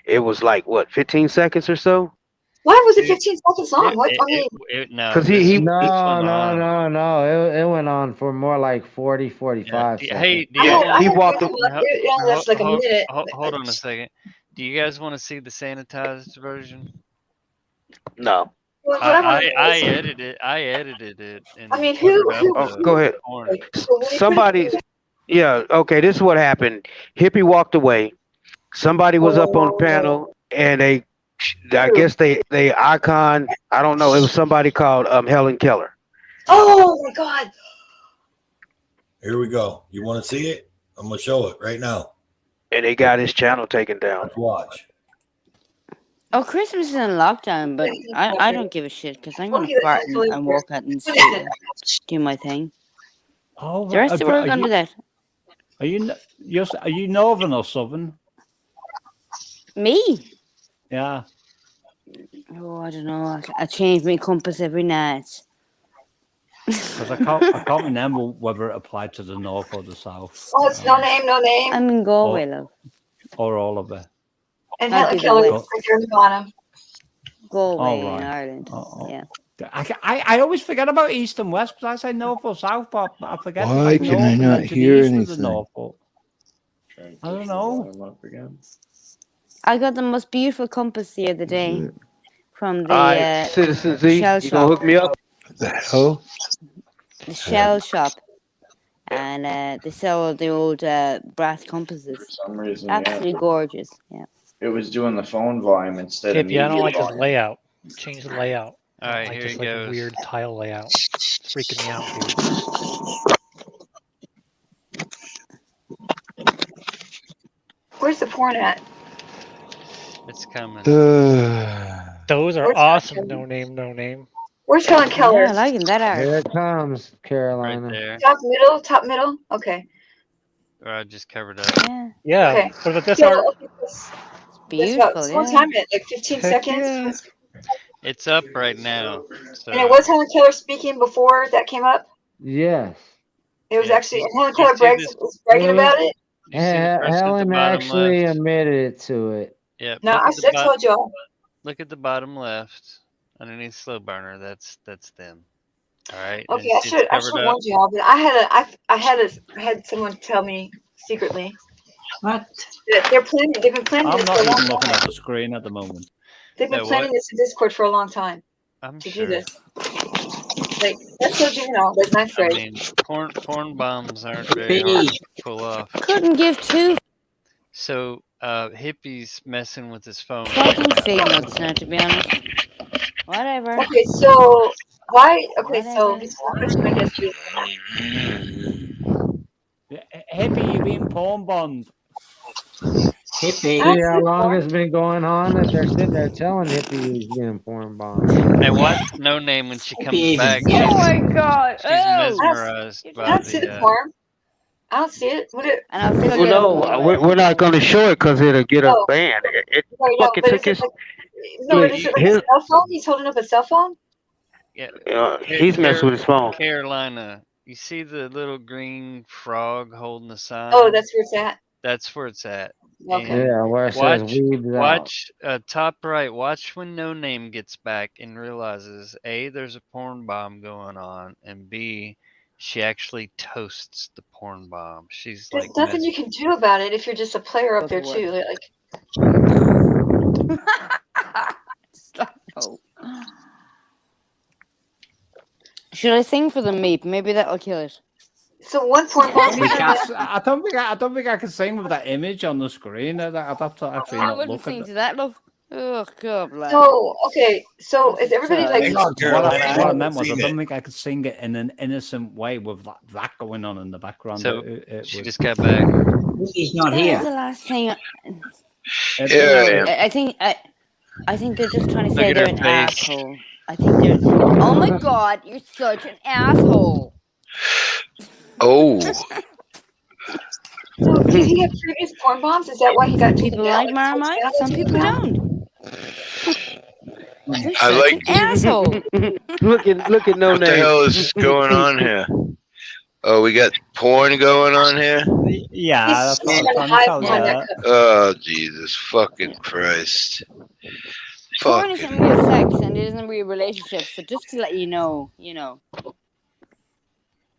it was like what, 15 seconds or so? why was it 15 seconds long? What? I mean, No. 'Cause this he went on. No. It went on for more like 40, 45 seconds. Hey, do you guys, he walked. that's like a minute. Hold on a second. Do you guys want to see the sanitized version? No. Well, what I wanna I do is- edited it. And I mean, put it who- up Oh, the go ahead. porn. Somebody. Yeah. Okay. This is what happened. Hippie walked away. Somebody was up on the panel, and I guess they icon. I don't know. It was somebody called Helen Keller. Oh my God! Here we go. You want to see it? I'm going to show it right now. And they got his channel taken down. Let's watch. Oh, Christmas is in lockdown, but I don't give a shit because I'm gonna fart and walk out and do my thing. Oh, The rest of the world gonna do that. Are you northern or southern? Me? Yeah. Oh, I don't know. I change my compass every night. Because I can't remember whether it applied to the north or the south. Oh, it's no name. I'm in Galway, love. Or all of it. And I'll Helen do Keller the is right there in the bottom. Galway All right. in Ireland. Oh, Yeah. I always forget about East and West because I say North or South, but I forget it's Why like can I North and not then to the hear east of the anything? North. I don't know. I got the most beautiful compass the other day from the All right, Citizen Z, shell you gonna shop. hook me up? The hell? The shell shop. And they sell the old brass compasses. For some reason, Absolutely gorgeous. Yeah. it was doing the phone volume instead of Hippie, I don't media like this volume. layout. Change the layout. All right, Like here this it like goes. weird tile layout. It's freaking me out, dude. Where's the porn at? It's coming. Those are Where's awesome. No name. Where's Helen Keller? Yeah, I like that art. Here it comes, Right Carolina. there. Top middle. Okay. Or I just covered up. Yeah. Yeah. Okay. What about this So art? okay, that's Beautiful. about what Yeah. time it? Like 15 Heck seconds. yeah. It's up right now. So And it was Helen Keller speaking before that came up. Yes. It was yeah, actually, and Helen you Keller see this? was bragging It was, about it. You see the person at the Helen bottom actually left? admitted it to it. Yeah. No, Look I at the should have told y'all. Look at the bottom left, underneath slow burner. That's them. All right. And Okay, I see it's should covered have up. warned y'all, but I had someone tell me secretly What? that they've been planning I'm this not for a long even looking time. at the screen at the moment. They've been That planning what? this in Discord for a long time I'm to sure. do this. Like that's so juvenile, like ninth I grade. mean, porn bombs aren't very hard Hippie. to pull off. Couldn't give two So, Hippie's messing with his phone. fucking fig nuts now, to be honest. Whatever. Okay, so why? Okay, so Whatever. this question I guess is Hippie, you being porn bombed. See Hippie. how long it's been going on that they're sitting there telling Hippie he's getting porn bombed. Hey, watch No Name when she comes Hippie even back. guessed. Oh my god. She's Oh. mesmerized I by don't see the porn. I don't see it. What it? And I'll feel Well, good. no, we're not gonna show it because it'll get us Oh, banned. It right, no, fucking but took is it his. like no? But Look, is it like a his, cell phone? He's holding up a cell phone. Yeah, he's messing with his phone. Carolina, you see the little green frog holding the sign? Oh, that's where it's at. That's where it's at. Okay. Yeah, where it says weeds out. Watch top right. Watch when No Name gets back and realizes A, there's a porn bomb going on, and B, she actually toasts the porn bomb. She's There's like nothing you can do about it if you're just a player up there too. Like Oh. Should I sing for the meep? Maybe that'll kill it. so, one porn bomb. I don't think I can sing with that image on the screen. I'd have to actually I not wouldn't look at sing it. to that, love. Oh, God bless. So okay, so is everybody like? Hang on, What Carolina. I meant was, I don't think I could sing it in an innocent way with that going on in the background. So It she would- just got back. He's not That is here. the last thing. Here I am. I think they're just trying to Look say at they're her an face. asshole. I think they're. Oh my God, you're such an asshole. Oh, So did he have previous porn bombs? Is that why he got taken People down? like Like, Marmite, channels some he people was on? don't. You're I such like. an asshole. Look at No What the Name. hell is going on here? Oh, we got porn going on here. Yeah, that's what I'm trying to trying to hide tell behind you. that cover. Oh, Jesus fucking Christ! Porn Fucking. isn't real sex and it isn't real relationships. So just to let you know.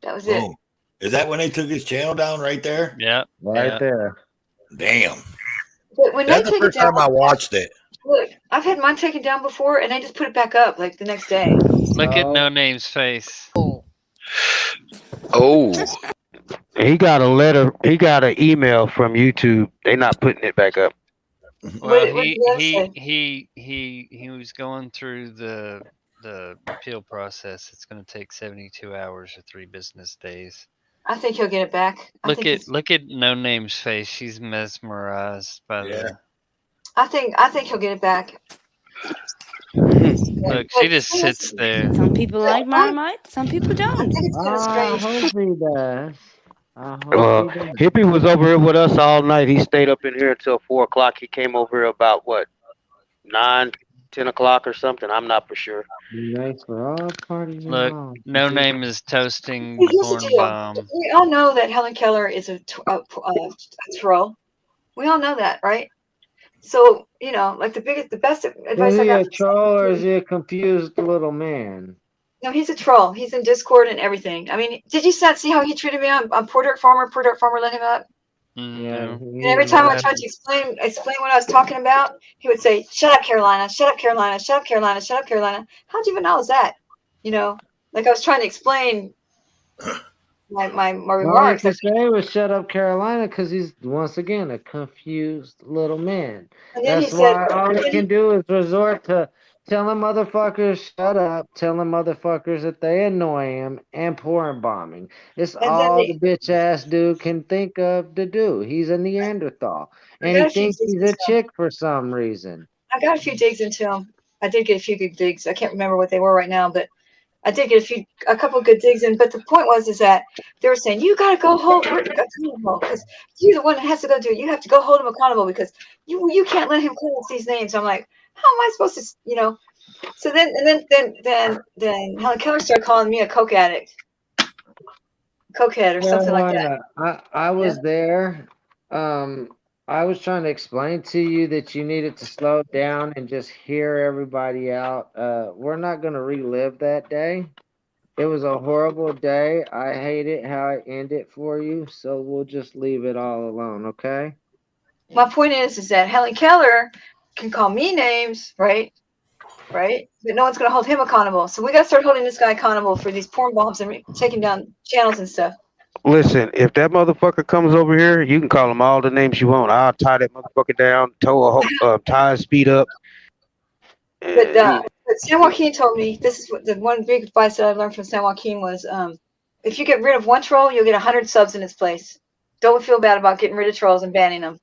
That was it. Boom. Is that when they took his channel down right there? Yeah. Right there. Damn. But when That's they the take it first time I down, watched it. look, I've had mine taken down before, and they just put it back up like the next day. Look at No Name's face. Oh. He got a letter. He got an email from YouTube. They not putting it back up. Well, What did the other say? he was going through the appeal process. It's going to take 72 hours or 3 business days. I think he'll get it back. Look at No Name's face. She's mesmerized by the. I think he'll get it back. Look, she just sits there. Some people like Marmite, some people don't. I hope he does. I hope he does. Hippie was over here with us all night. He stayed up in here until 4 o'clock. He came over here about what, 9, 10 o'clock or something. I'm not for sure. Nice for all parties Look, involved. No Name is toasting Hey, the here's the porn deal. bomb. We all know that Helen Keller is a troll. We all know that, right? So like the best Is advice I he got a from troll or is someone. he a confused little man? No, he's a troll. He's in Discord and everything. I mean, did you see how he treated me on Poor Dirt Farmer? Poor Dirt Farmer let him up. Yeah, No. And every time I tried to explain what I was talking about, he would say, "Shut up, Carolina! Shut up, Carolina! Shut up, Carolina! Shut up, Carolina!" How'd you even know it was that? Like I was trying to explain my All you remarks. can say was "Shut up, Carolina," because he's once again a confused little man. And then he That's said, why all he can do is resort to telling motherfuckers shut up, telling motherfuckers that they annoy him, and pouring bombing. It's and then all the bitch ass dude can think of to do. He's a Neanderthal, I and got he a few thinks digs he's into a him. chick for some reason. I got a few digs into him. I did get a few good digs. I can't remember what they were right now, but I did get a couple good digs in. But the point is that they were saying you got to go hold accountable because you're the one that has to go do it. You have to go hold him accountable because you can't let him call us these names. I'm like, how am I supposed to, So then Helen Keller started calling me a coke addict, cokehead, or something like that. I was there. Um, I was trying to explain to you that you needed to slow down and just hear everybody out. We're not going to relive that day. It was a horrible day. I hate it how it ended for you, so we'll just leave it all alone, okay? My point is that Helen Keller can call me names, right? Right? But no one's going to hold him accountable. So we got to start holding this guy accountable for these porn bombs and taking down channels and stuff. Listen, if that motherfucker comes over here, you can call him all the names you want. I'll tie that motherfucker down, tie his speed up. But San Joaquin told me this is what the one big advice that I learned from San Joaquin was if you get rid of one troll, you'll get 100 subs in its place. Don't feel bad about getting rid of trolls and banning them.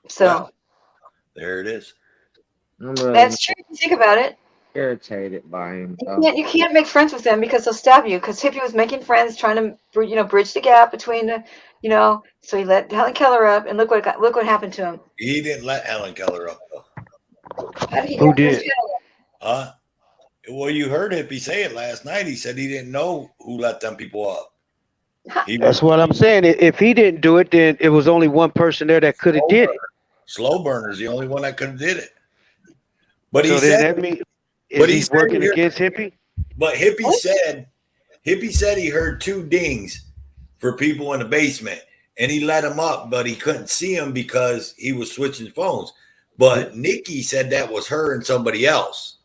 So well, there it is. that's true if you think about it. Irritated by him. You can't make friends with them because they'll stab you. Because Hippie was making friends, trying to bridge the gap between the, So he let Helen Keller up, and look what happened to him. He didn't let Helen Keller up though. How did he Who get his did? channel? Well, you heard Hippie say it last night. He said he didn't know who let them people up. That's what I'm saying. If he didn't do it, then it was only one person there that could have did it. Slow Burner's the only one that could have did it. But so he then said, that means he's working against Hippie. But Hippie said he heard 2 dings for people in the basement, and he let him up, but he couldn't see him because he was switching phones. But Nikki said that was her and somebody else.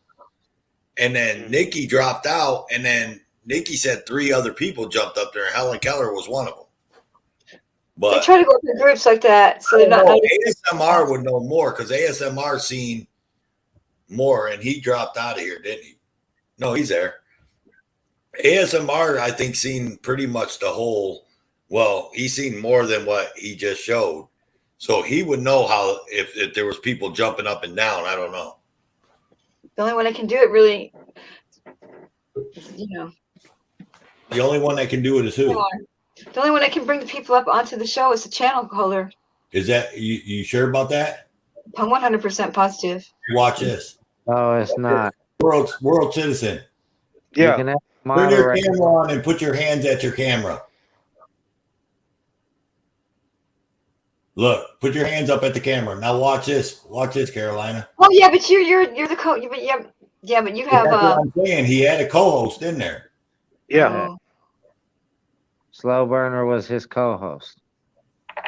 And then Nikki dropped out, and then Nikki said 3 other people jumped up there, and Helen Keller was one of them. But they try to go up in groups like that, so they're not. ASMR would know more because ASMR seen more, and he dropped out of here, didn't he? No, he's there. ASMR, I think, seen pretty much the whole. Well, he's seen more than what he just showed, so he would know how if there was people jumping up and down. I don't know. The only one that can do it really, The only one that can do it is who? The only one that can bring the people up onto the show is the channel holder. Is that you sure about that? I'm 100% positive. Watch this. Oh, it's not. World citizen. Yeah. You can have Turn your camera on and put your hands at your camera. Look, put your hands up at the camera. Now watch this. Watch this, Carolina. Oh yeah, but you're the but you have. That's what I'm saying. He had a co-host in there. Yeah. Slow Burner was his co-host.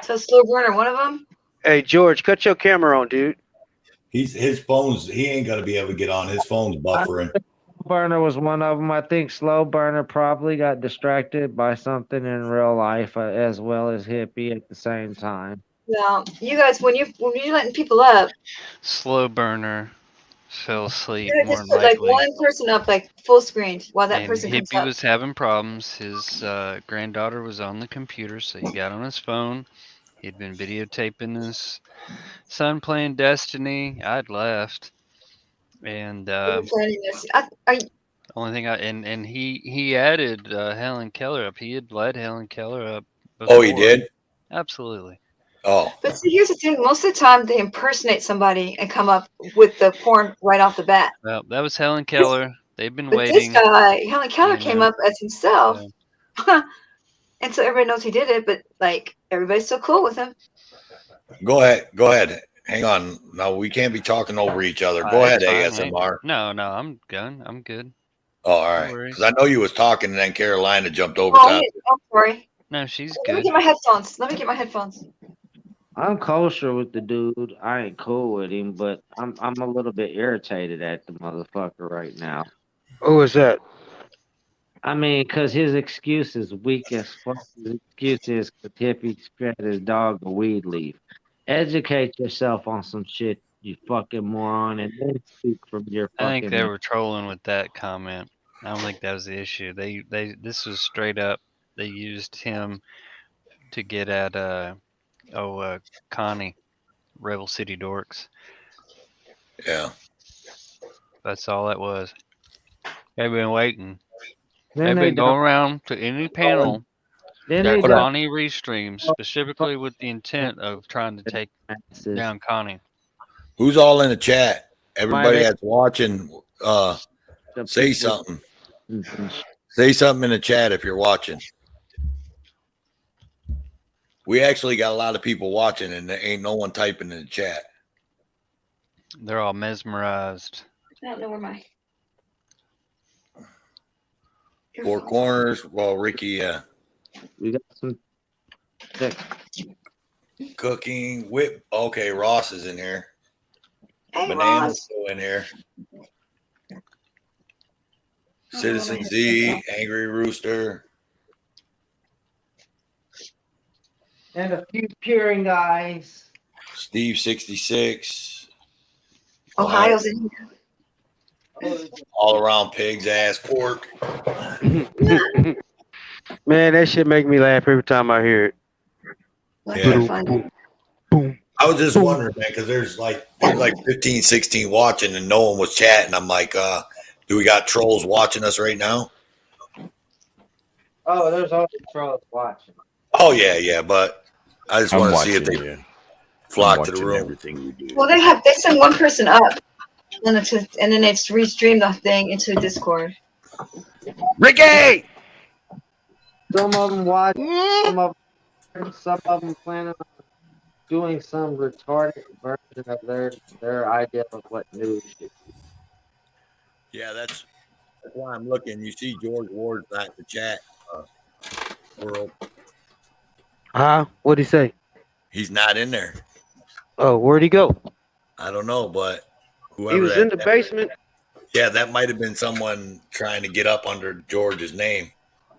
So Slow Burner, one of them. Hey George, cut your camera on, dude. His phone's. He ain't gonna be able to get on. His phone's buffering. Burner was one of them. I think Slow Burner probably got distracted by something in real life, as well as Hippie at the same time. Well, you guys, when you're letting people up, Slow Burner fell asleep. you More just than put like likely. one person up, like full screen, while that And person comes Hippie up. was having problems. His granddaughter was on the computer, so he got on his phone. He'd been videotaping his son playing Destiny. I'd left, and Planning this. only thing and he added Helen Keller up. He had led Helen Keller up. Oh, he before. did? Absolutely. Oh. But see, here's the thing: most of the time, they impersonate somebody and come up with the porn right off the bat. Well, that was Helen Keller. They've been But waiting. this guy, Helen Keller, came up as himself. And so everybody knows he did it, but like everybody's still cool with him. Go ahead. Hang on. No, we can't be talking over each other. Go ahead, It's fine. ASMR. No, I'm good. I'm good. Oh, all No right. worries. Because I know you was talking, and then Carolina jumped over Oh, top. I'm sorry. No, she's Let me good. get my headphones. Let me get my headphones. I'm kosher with the dude. I ain't cool with him, but I'm a little bit irritated at the motherfucker right now. Who is that? I mean, 'cause his excuse is weak as fuck. His excuse is 'cause Hippie fed his dog a weed leaf. Educate yourself on some shit, you fucking moron, and then speak from your I think they fucking. were trolling with that comment. I don't think that was the issue. This was straight up. They used him to get at Connie, Rebel City Dorks. Yeah. That's all that was. They've been waiting. Then They've they been going don't. around to any panel Then that they don't. Connie restreams specifically with the intent of trying to take down Connie. Who's all in the chat? Everybody they- that's watching, say people- something. Say something in the chat if you're watching. We actually got a lot of people watching, and there ain't no one typing in the chat. They're all mesmerized. I don't know where my. Four corners. Well, Ricky, we got some cooking whip. Okay, Ross is in here. Hey, Banana's Ross. still in here. Citizen Z, Angry Rooster. And a few peering guys. Steve 66. Ohio's in here. All around pigs ass pork. Man, that shit make me laugh every time I hear it. Yeah. I was just wondering, man, because there's like 15, 16 watching and no one was chatting. I'm like, do we got trolls watching us right now? Oh, there's always trolls watching. Oh yeah, but I just I'm want to see if watching they you. flock I'm to the watching room. everything you do. Well, they send one person up, and then they restream the thing into Discord. Ricky. Some of them watch. Some of them planning on doing some retarded version of their idea of what news should be. Yeah, that's why I'm looking. You see George Ward's not in the chat world. Huh? What'd he say? He's not in there. Oh, where'd he go? I don't know, but whoever He was that, in the basement. Yeah, that might have been someone trying to get up under George's name.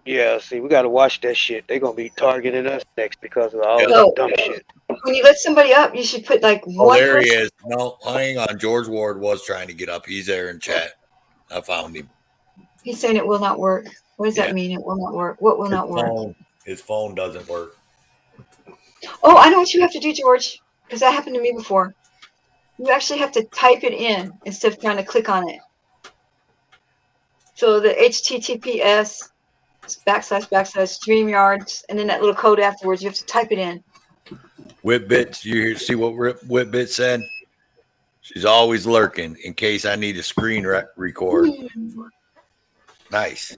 Yeah, see, we gotta watch that shit. They're gonna be targeting us next because of all Yeah. that dumb shit. When you let somebody up, you should put like Oh, one there person. he is. No, hang on. George Ward was trying to get up. He's there in chat. I found him. He's saying it will not work. What does that mean? It will not work. What will not work? His phone doesn't work. Oh, I know what you have to do, George, because that happened to me before. You actually have to type it in instead of trying to click on it. So the HTTPS / StreamYards, and then that little code afterwards, you have to type it in. Whitbit, you see what Whitbit said? She's always lurking in case I need a screen record. Nice.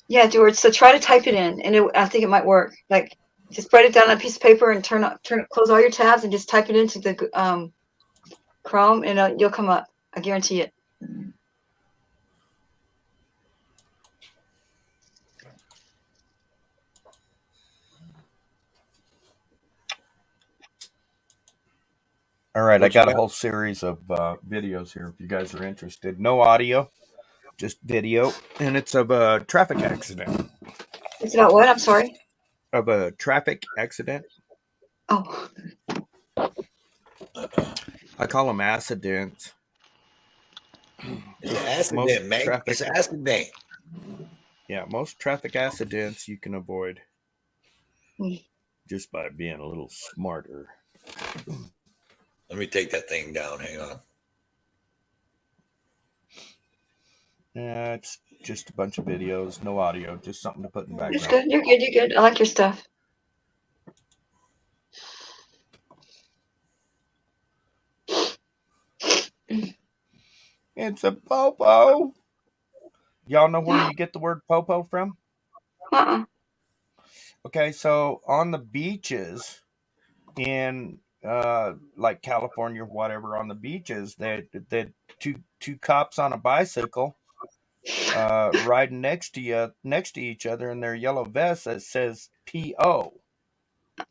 Yeah, George. So try to type it in, and I think it might work. Like, just write it down on a piece of paper and close all your tabs and just type it into the Chrome, and you'll come up. I guarantee it. All right, What I got you a whole series of videos here if you guys are interested. No audio, just video, and it's of a traffic accident. It's about what? I'm sorry. Of a traffic accident. Oh. I call them accidents. It's an accident, man. It's an accident. Yeah, most traffic accidents you can avoid just by being a little smarter. Let me take that thing down. Hang on. Yeah, it's just a bunch of videos, no audio, just something to put in the background. It's good. You're good. You're good. I like your stuff. It's a popo. Y'all know where you get the word popo from? Uh-uh. Okay, so on the beaches in like California or whatever, on the beaches, that two cops on a bicycle riding next to each other in their yellow vests that says PO.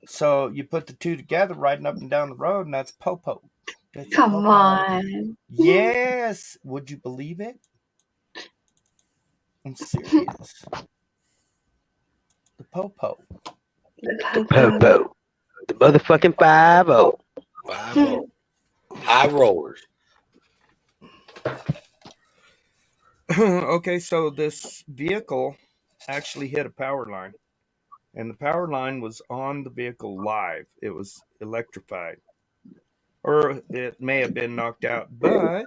So you put the two together riding up and down the road, and that's Popo. That's Come Popo. on. Yes. Would you believe it? I'm serious. The Popo. The Popo. The motherfucking 5-0. 5-0. High rollers. Okay, so this vehicle actually hit a power line, and the power line was on the vehicle live. It was electrified, or it may have been knocked out, but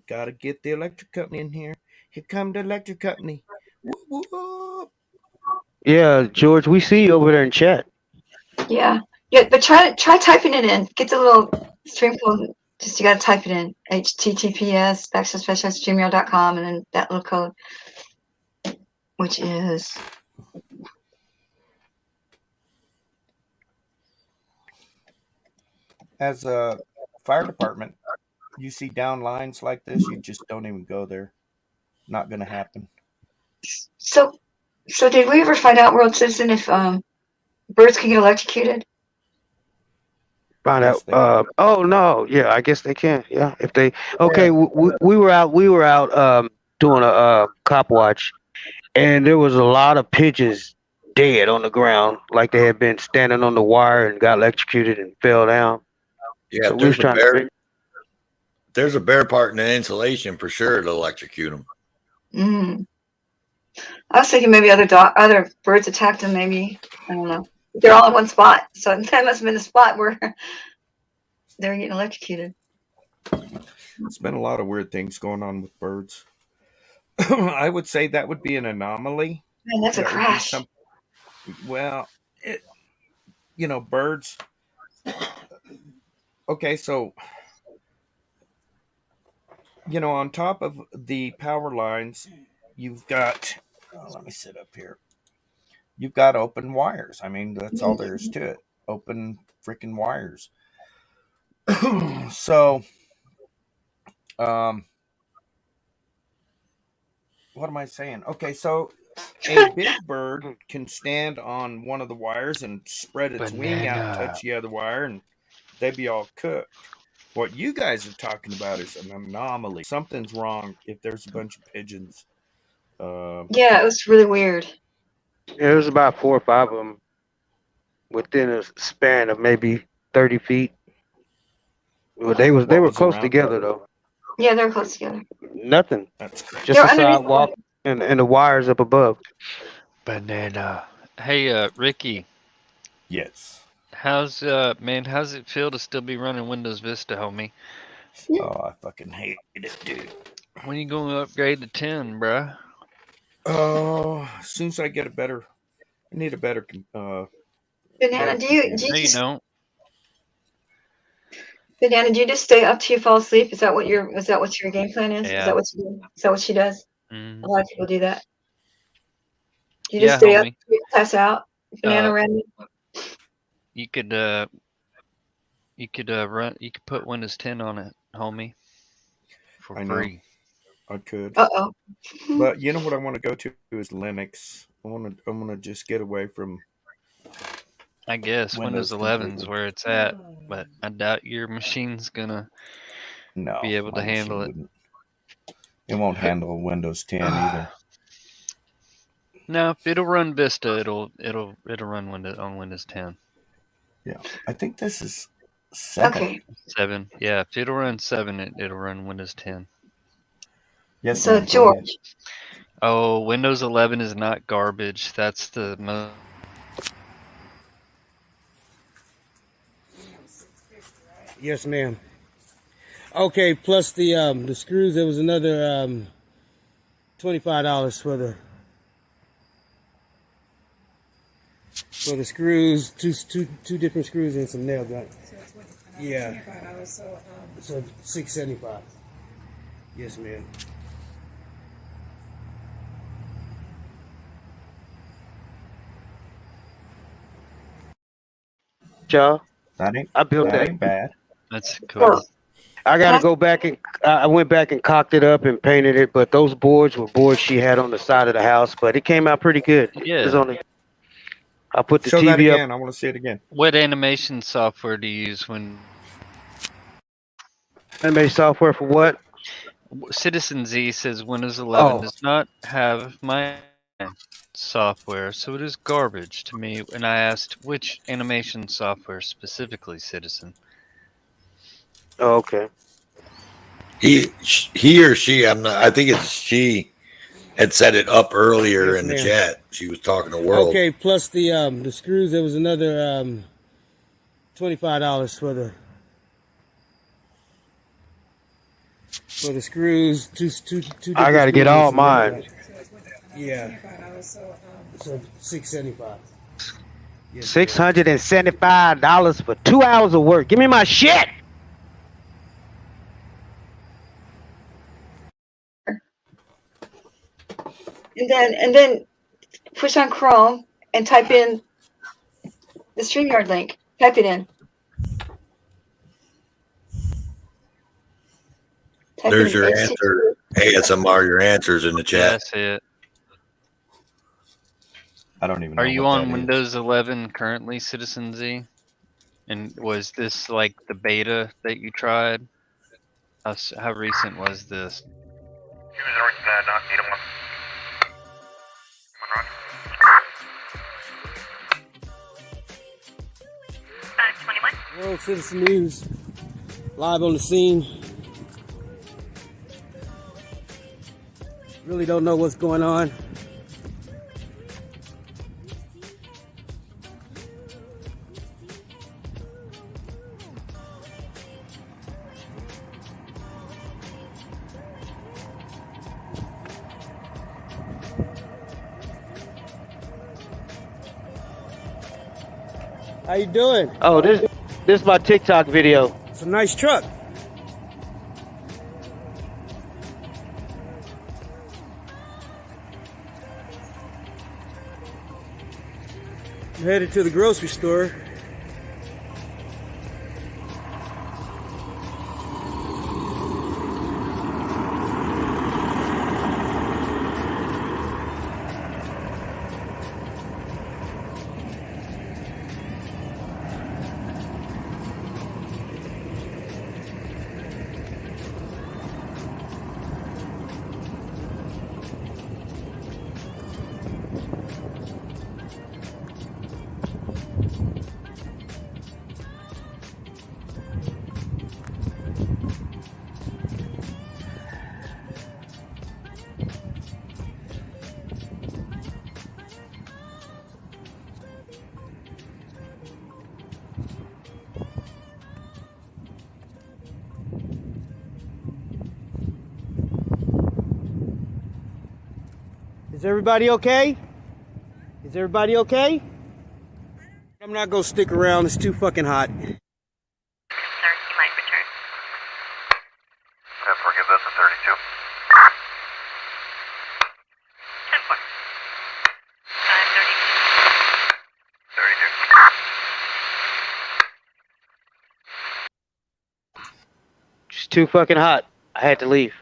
gotta get the electric company in here. Here come the electric company. Whoop, whoop. Yeah, George, we see you over there in chat. Yeah. Yeah, but try typing it in. Get the little stream code. Just you gotta type it in. https://gmail.com and then that little code, which is As a fire department, you see down lines like this, you just don't even go there. Not gonna happen. so did we ever find out, World Citizen, if birds can get electrocuted? Find Yes, out. they Oh no. Yeah, I guess they can. Yeah, if they. Okay, Yeah. we were out. We were out doing a cop watch, and there was a lot of pigeons dead on the ground, like they had been standing on the wire and got electrocuted and fell down. Yeah, So if we was there's a trying to bear, figure. there's a bear part in the insulation for sure to electrocute them. Mm. I was thinking maybe other birds attacked them. Maybe I don't know. They're all in one spot, so that must have been the spot where they were getting electrocuted. It's been a lot of weird things going on with birds. I would say that would be an anomaly. Man, that's a That would be crash. some. Well, birds. Okay, so on top of the power lines, you've got. Let me sit up here. You've got open wires. I mean, that's all there is to it. Open freaking wires. So, what am I saying? Okay, so a big bird can stand on one of the wires and spread its wing out and touch the other wire, and they'd be all cooked. What you guys are talking about is an anomaly. Something's wrong if there's a bunch of pigeons. Yeah, it was really weird. Yeah, there was about 4 or 5 of them within a span of maybe 30 feet. Well, they What were was close around? together though. Yeah, they're close together. Nothing. That's Just They're a underneath. sidewalk and the wires up above. Banana. Hey, Ricky. Yes. How's it feel to still be running Windows Vista, homie? Oh, I fucking hate it, dude. When you going to upgrade to 10, bruh? Oh, as soon as I get I need a better. Banana, do you No, you just don't. Banana? Do you just stay up till you fall asleep? Is that what your game plan is? Is Yeah. that what you do? Is that what she does? Mm. A lot of people do that. You Yeah, just stay up homie. till you pass out. Banana Randy. You could put Windows 10 on it, homie, for I know. free. I could. Uh-oh. But you know what I want to go to is Linux. I want to just get away from. I guess Windows 11's completely. where it's at, but I doubt your machine's gonna No, be able to my handle machine it. wouldn't. It won't handle Windows 10 either. No, if it'll run Vista, it'll run Windows 10. Yeah, I think this is 7. Okay. 7. Yeah, if it'll run 7, it'll run Windows 10. Yes, So ma'am. Go George. ahead. Oh, Windows 11 is not garbage. That's the most. Yes, ma'am. Okay, plus the screws, there was another $25 for the screws, two different screws and some nail guns. So it's $25. Yeah. $25, So $675. Yes, ma'am. y'all. That ain't I built that that. ain't bad. That's cool. I got to go back and I went back and cocked it up and painted it, but those boards were boards she had on the side of the house, but it came out pretty good. It was Yeah. only I put the Show that TV again. up. I want to see it again. What animation software do you use when Animation software for what? Citizen Z says Windows 11 Oh, does not have my software, so it is garbage to me. And I asked which animation software specifically, Citizen. oh okay. He or she, I'm not, I think it's she, had set it up earlier Yes, in the ma'am. chat. She was talking to World. Okay, plus the screws, there was another $25 for the screws. Two I different got to get screws all and some mine. wrench. Yeah. So $675. Yes, ma'am. $675 for 2 hours of work. Give me my shit. And then push on Chrome and type in the StreamYard link. Type it in. Type There's in your HTTP. answer. ASMR, your answers in the Yeah, chat. that's it. I don't even know Are you what on that is. Windows 11 currently, Citizen Z? And was this like the beta that you tried? How recent was this? World Citizen News, live on the scene. Really don't know what's going on. How you doing? Oh, this is my TikTok video. It's a nice truck. I'm headed to the grocery store. Is everybody okay? Is everybody okay? I'm not gonna stick around. It's too fucking hot. Forgive this at 32. 32. It's too fucking hot. I had to leave.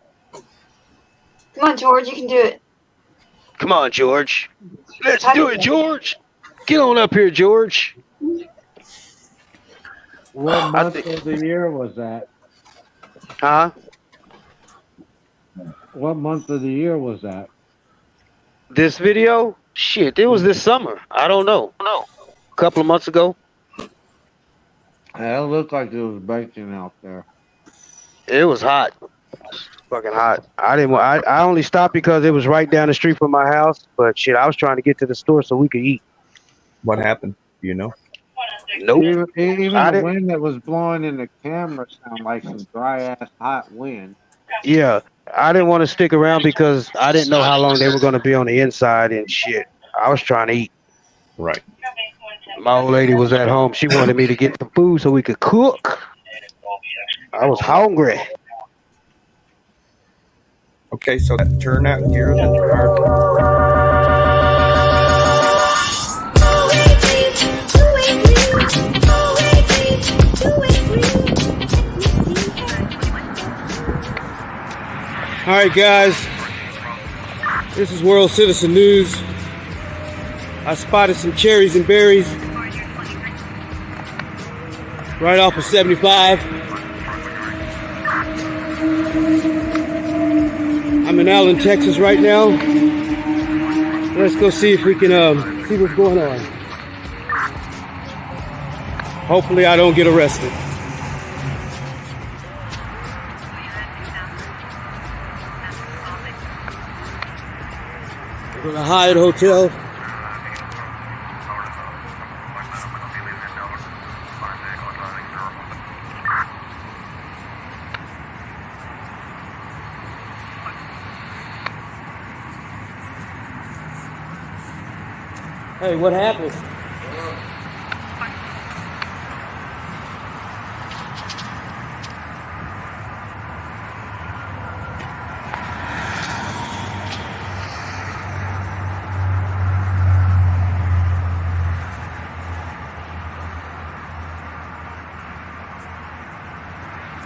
Come on, George, you can do it. Come on, George. Let's do it, George. Get on up here, George. What month of the year was that? Huh? What month of the year was that? This video? Shit, it was this summer. I don't know. A couple of months ago. It looked like it was baking out there. It was hot. Fucking hot. I only stopped because it was right down the street from my house. But shit, I was trying to get to the store so we could eat. What happened? Do you know? Nope. Even I the didn't- wind that was blowing in the camera sounded like some dry ass hot wind. Yeah, I didn't want to stick around because I didn't know how long they were going to be on the inside and shit. I was trying to eat. Right. My old lady was at home. She wanted me to get some food so we could cook. I was hungry. Okay, so that turnout gear that the car. right, guys. This is World Citizen News. I spotted some cherries and berries right off of 75. I'm in Allen, Texas right now. Let's go see if we can see what's going on. Hopefully I don't get arrested. We're at a Hyatt Hotel. Hey, what happened?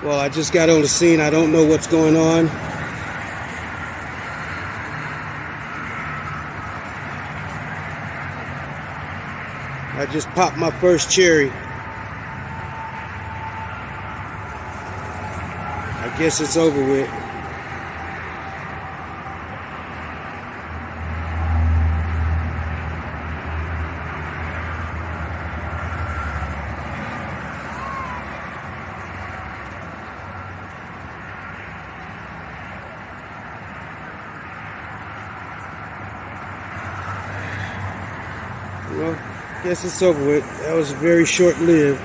Well, I just got on the scene. I don't know what's going on. I just popped my first cherry. I guess it's over with. Well, guess it's over with. That was very short-lived.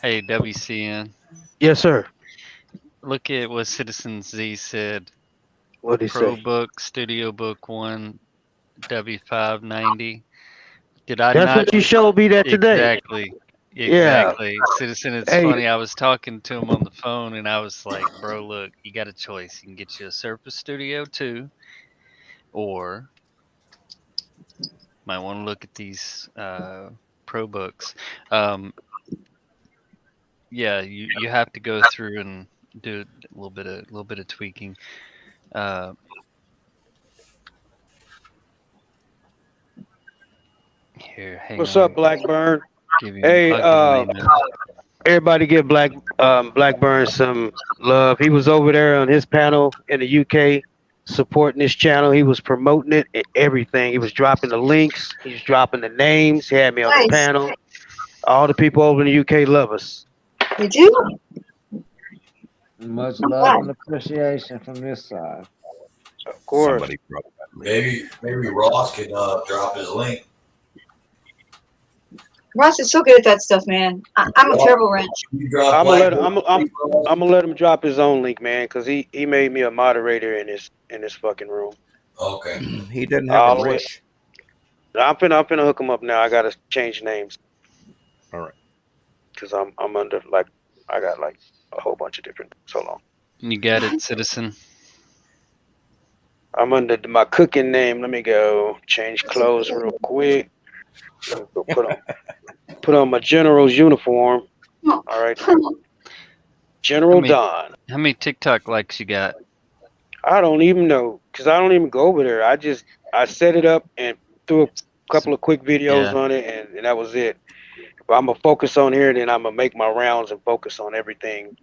Hey, WCN. Yes, sir. Look at what Citizen Z said. What'd he Pro say? Book, Studio Book 1, W590. Did I That's not? what you showed me that today. Exactly. Yeah. Exactly. Citizen, it's Hey. funny. I was talking to him on the phone and I was like, bro, look, you got a choice. You can get you a Surface Studio 2 or might want to look at these Pro Books. Yeah, you have to go through and do a little bit of tweaking. Here, hang What's on. up, Blackburn? Give you, Hey, I'll give him an email. everybody give Blackburn some love. He was over there on his panel in the UK supporting this channel. He was promoting it and everything. He was dropping the links. He was dropping the names. He had me on the Nice. panel. All the people over in the UK love us. You do? Much I'm love glad. and appreciation from this side. Of course. Somebody maybe Ross can drop his link. Ross is so good at that stuff, man. I'm a terrible wrench. I'm gonna let him drop his own link, man, because he made me a moderator in this fucking room. Okay. He doesn't have a wish. I'm finna hook him up now. I gotta change names. All right. Cause I'm under I got a whole bunch of different. So long. You got it, Citizen. I'm under my cooking name. Let me go change clothes real quick. Let me go put on my general's uniform. All right. General Don. How many TikTok likes you got? I don't even know, cause I don't even go over there. I set it up and threw a couple of quick videos on it, and that was it. But I'm gonna focus on here, then I'm gonna make my rounds and focus on everything,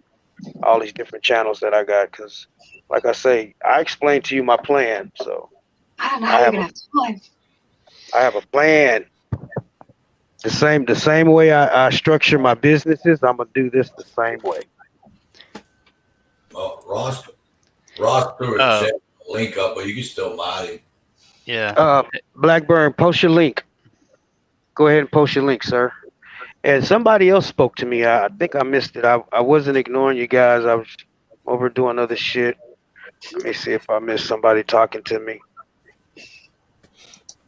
all these different channels that I got. Cause, like I say, I explained to you my plan. So I don't know how you're gonna have time. I have a plan. The same way I structure my businesses, I'm gonna do this the same way. Well, Ross threw a link up, but you can still mod him. Yeah. Blackburn, post your link. Go ahead and post your link, sir. And somebody else spoke to me. I think I missed it. I wasn't ignoring you guys. I was over doing other shit. Let me see if I missed somebody talking to me.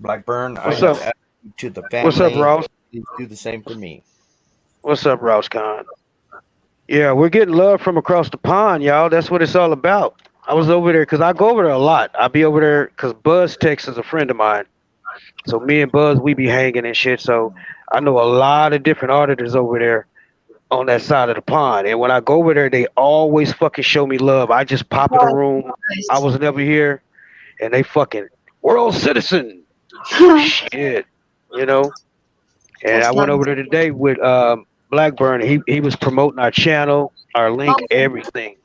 Blackburn, I What's have up? added you to the What's up, family. Ross? Please do the same for me. What's up, Ross Khan? Yeah, we're getting love from across the pond, y'all. That's what it's all about. I was over there because I go over there a lot. I be over there because Buzz Tex is a friend of mine. So me and Buzz, we be hanging and shit. So I know a lot of different auditors over there on that side of the pond. And when I go over there, they always fucking show me love. I just pop in the room. I was never here. And they fucking, world citizen. Shit. You know? And I went over there today with Blackburn. He was promoting our channel, our link, everything.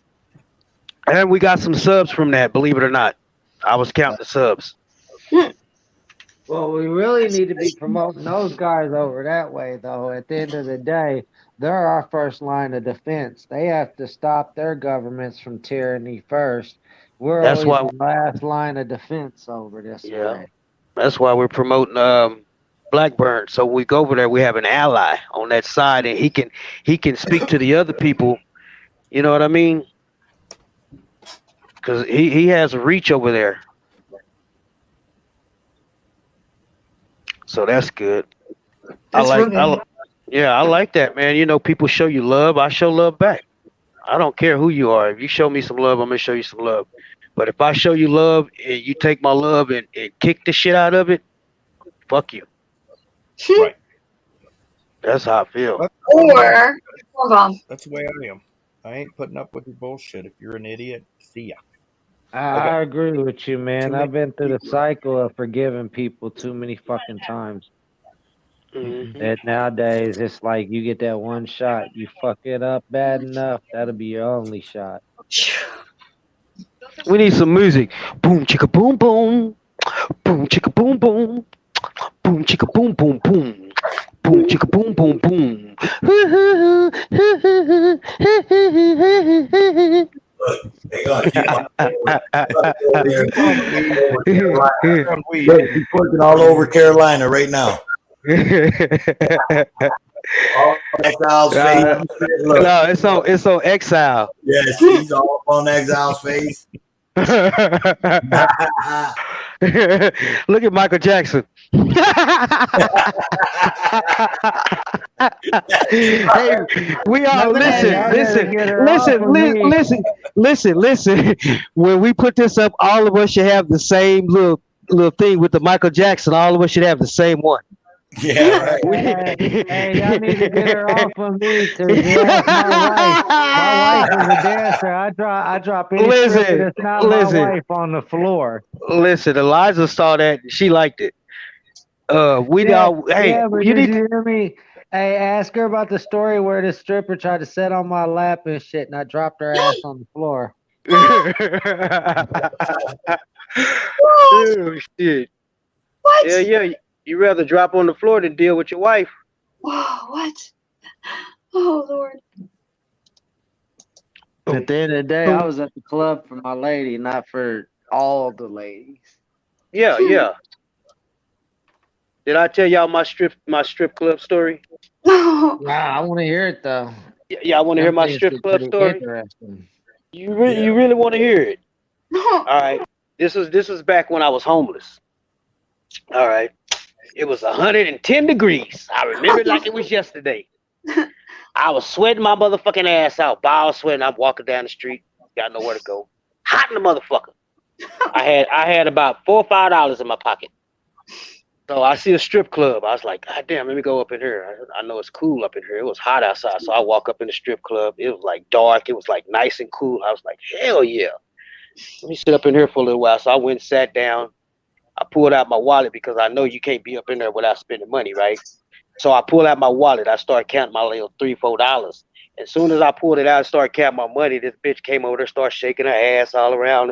And we got some subs from that, believe it or not. I was counting the subs. Well, we really need to be promoting those guys over that way, though. At the end of the day, they're our first line of defense. They have to stop their governments from tyranny first. We're That's always why, the last line of defense over this yeah, way. that's why we're promoting Blackburn. So we go over there, we have an ally on that side, and he can speak to the other people. You know what I mean? Because he has a reach over there. So that's good. That's Yeah, I like that, man. You know, people show you love, I show love back. I don't care who you are. If you show me some love, I'm gonna show you some love. But if I show you love and you take my love and kick the shit out of it, fuck you. Right. That's how I feel. Or hold on. That's the way I am. I ain't putting up with your bullshit. If you're an idiot, see ya. I agree with you, man. Too many I've been through the people. cycle of forgiving people too many fucking times. Mhm. That nowadays, it's like you get that one shot, you fuck it up bad enough, that'll be your only shot. We need some music. Boom chicka boom boom. Boom chicka boom boom. Boom chicka boom boom boom. Boom chicka boom boom boom. He's working all over Carolina right now. All Exile's face. Look. No, it's on Exile. Yes, he's all up on Exile's face. Look at Michael Jackson. Hey, we all listen. When we put this up, all of us should have the same little thing with the Michael Jackson. All of us should have the same one. Yeah, right. Hey, y'all need to get her off of me because that's my wife. My wife is a dancer. I drop any stripper that's not my wife on the floor. Listen, Eliza saw that and she liked it. Hey, but you need did you hear me? Hey, ask her about the story where the stripper tried to sit on my lap and shit, and I dropped her ass on the floor. Oh shit! What? Yeah. You rather drop on the floor than deal with your wife. Oh, what? Oh, Lord. At the end of the day, I was at the club for my lady, not for all the ladies. Yeah. Did I tell y'all my strip club story? Nah, I want to hear it though. Yeah, I want to hear my strip club story. Interesting. You really want to hear it? All right. This was back when I was homeless. All right. It was 110 degrees. I remember it like it was yesterday. I was sweating my motherfucking ass out. Ball sweating. I'm walking down the street. Got nowhere to go. Hot in the motherfucker. I had about $4 or $5 in my pocket. So I see a strip club. I was like, God damn, let me go up in here. I know it's cool up in here. It was hot outside. So I walk up in the strip club. It was like dark. It was like nice and cool. I was like, hell yeah. Let me sit up in here for a little while. So I went and sat down. I pulled out my wallet because I know you can't be up in there without spending money, right? So I pulled out my wallet. I started counting my little $3, $4. As soon as I pulled it out and started counting my money, this bitch came over there, started shaking her ass all around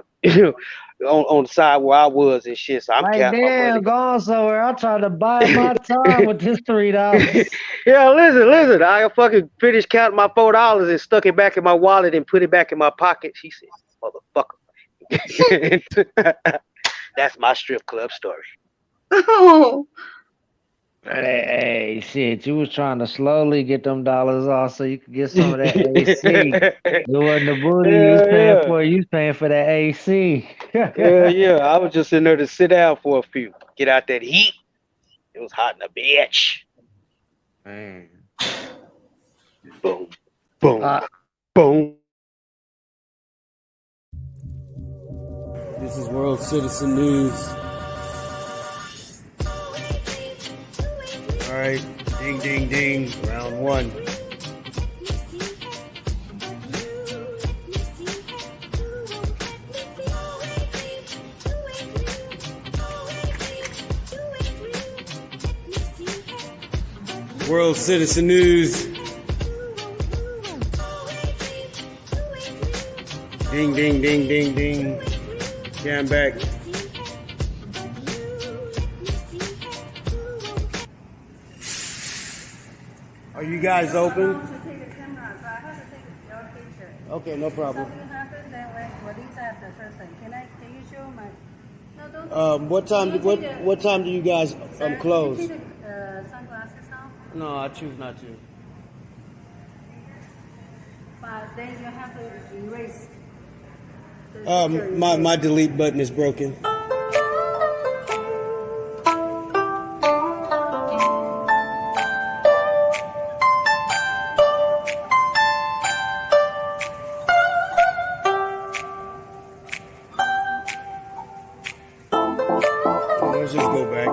on the side where I was and shit. So I'm counting my money. Go on somewhere. I'll try to buy my time with this $3. Yeah, listen. I fucking finished counting my $4 and stuck it back in my wallet and put it back in my pocket. She said, motherfucker, That's my strip club story. Oh. Hey, shit, you was trying to slowly get them dollars off so you could get some of that AC. It wasn't the booty you was paying Yeah, for, you was paying for that AC. yeah. I was just in there to sit down for a few, get out that heat. It was hot in the bitch. Man. Boom, boom, Uh, boom. This is World Citizen News. All right, ding, ding, ding. Round one. World Citizen News. Ding, ding, ding, ding, ding. Yeah, I'm back. Are you guys open? Okay, no problem. What time do you guys close? No, I choose not to. But then you have to erase. My delete button is broken. Let's just go back.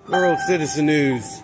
World Citizen News.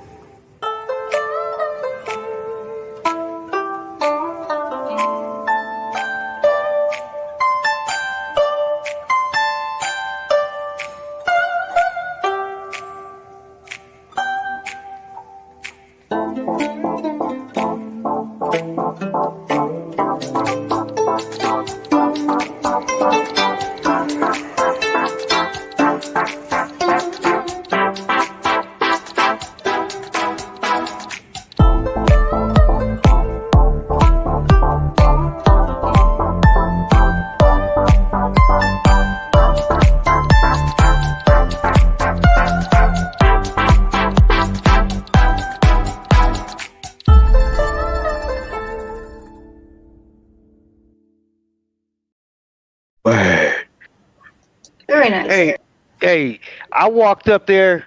Very nice. Hey, I walked up there.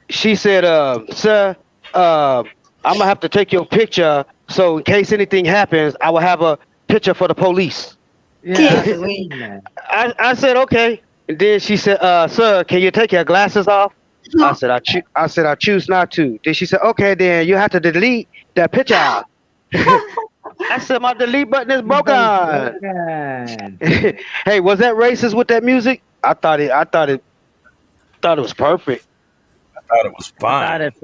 She said, sir, I'm gonna have to take your picture. So in case anything happens, I will have a picture for the police. yeah, I seen that. I said, okay. And then she said, sir, can you take your glasses off? I said, I choose not to. Then she said, okay, then you have to delete that picture. I said, my delete button is broken. Hey, was that racist with that music? I thought it was perfect. I thought it was I thought fine. it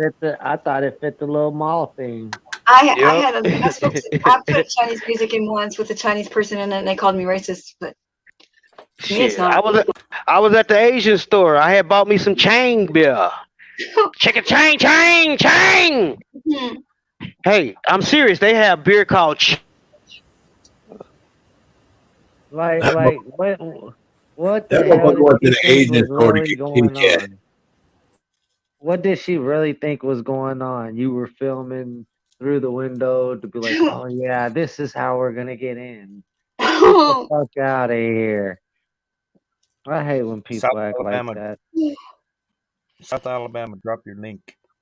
fit the little mall thing. I put Chinese music in once with a Chinese person in it, and they called me racist. But to me, it's Shit, not. I was at the Asian store. I had bought me some Chang beer. Chicken Chang Chang Chang. Hmm. Hey, I'm serious. They have beer called. Like what the That hell motherfucker did went to she the think Asian was store to really get going Kit Kat. on? What did she really think was going on? You were filming through the window to be like, oh yeah, this is how we're gonna get in. Get the fuck out of here. I hate when South people act like Alabama, that. South Alabama, drop your link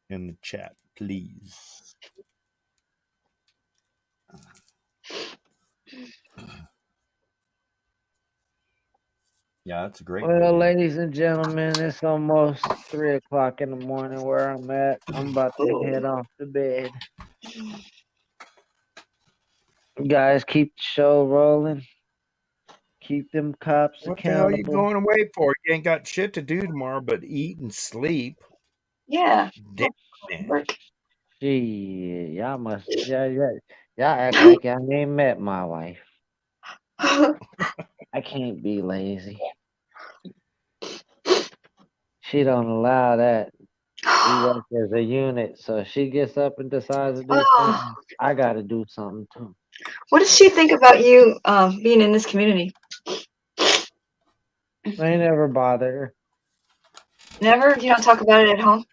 in the chat, please. Yeah, that's a great Well, video. ladies and gentlemen, it's almost 3 o'clock in the morning where I'm at. I'm about to head off to bed. You guys keep the show rolling. Keep them cops What the hell are you accountable. going away for? You ain't got shit to do tomorrow but eat and sleep. Yeah. Damn it. Work. Shit, y'all must, y'all act like y'all ain't met my wife. I can't be lazy. She don't allow that. We work as a unit, so if she gets up and decides to do Oh, something, I got to do something too. what does she think about you being in this community? I ain't never bothered her. Never? You don't talk about it at home?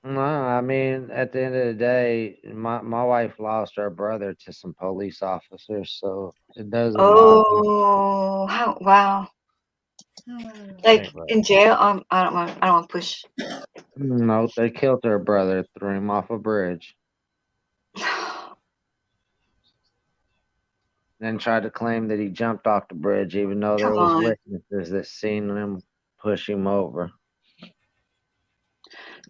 No, I mean, at the end of the day, my wife lost her brother to some police officers, so it doesn't bother me. Oh, wow. Like Like, in jail? I don't want to push. no, they killed her brother, threw him off a bridge, then tried to claim that he jumped off the bridge, even though there Come was on. witnesses that seen him push him over.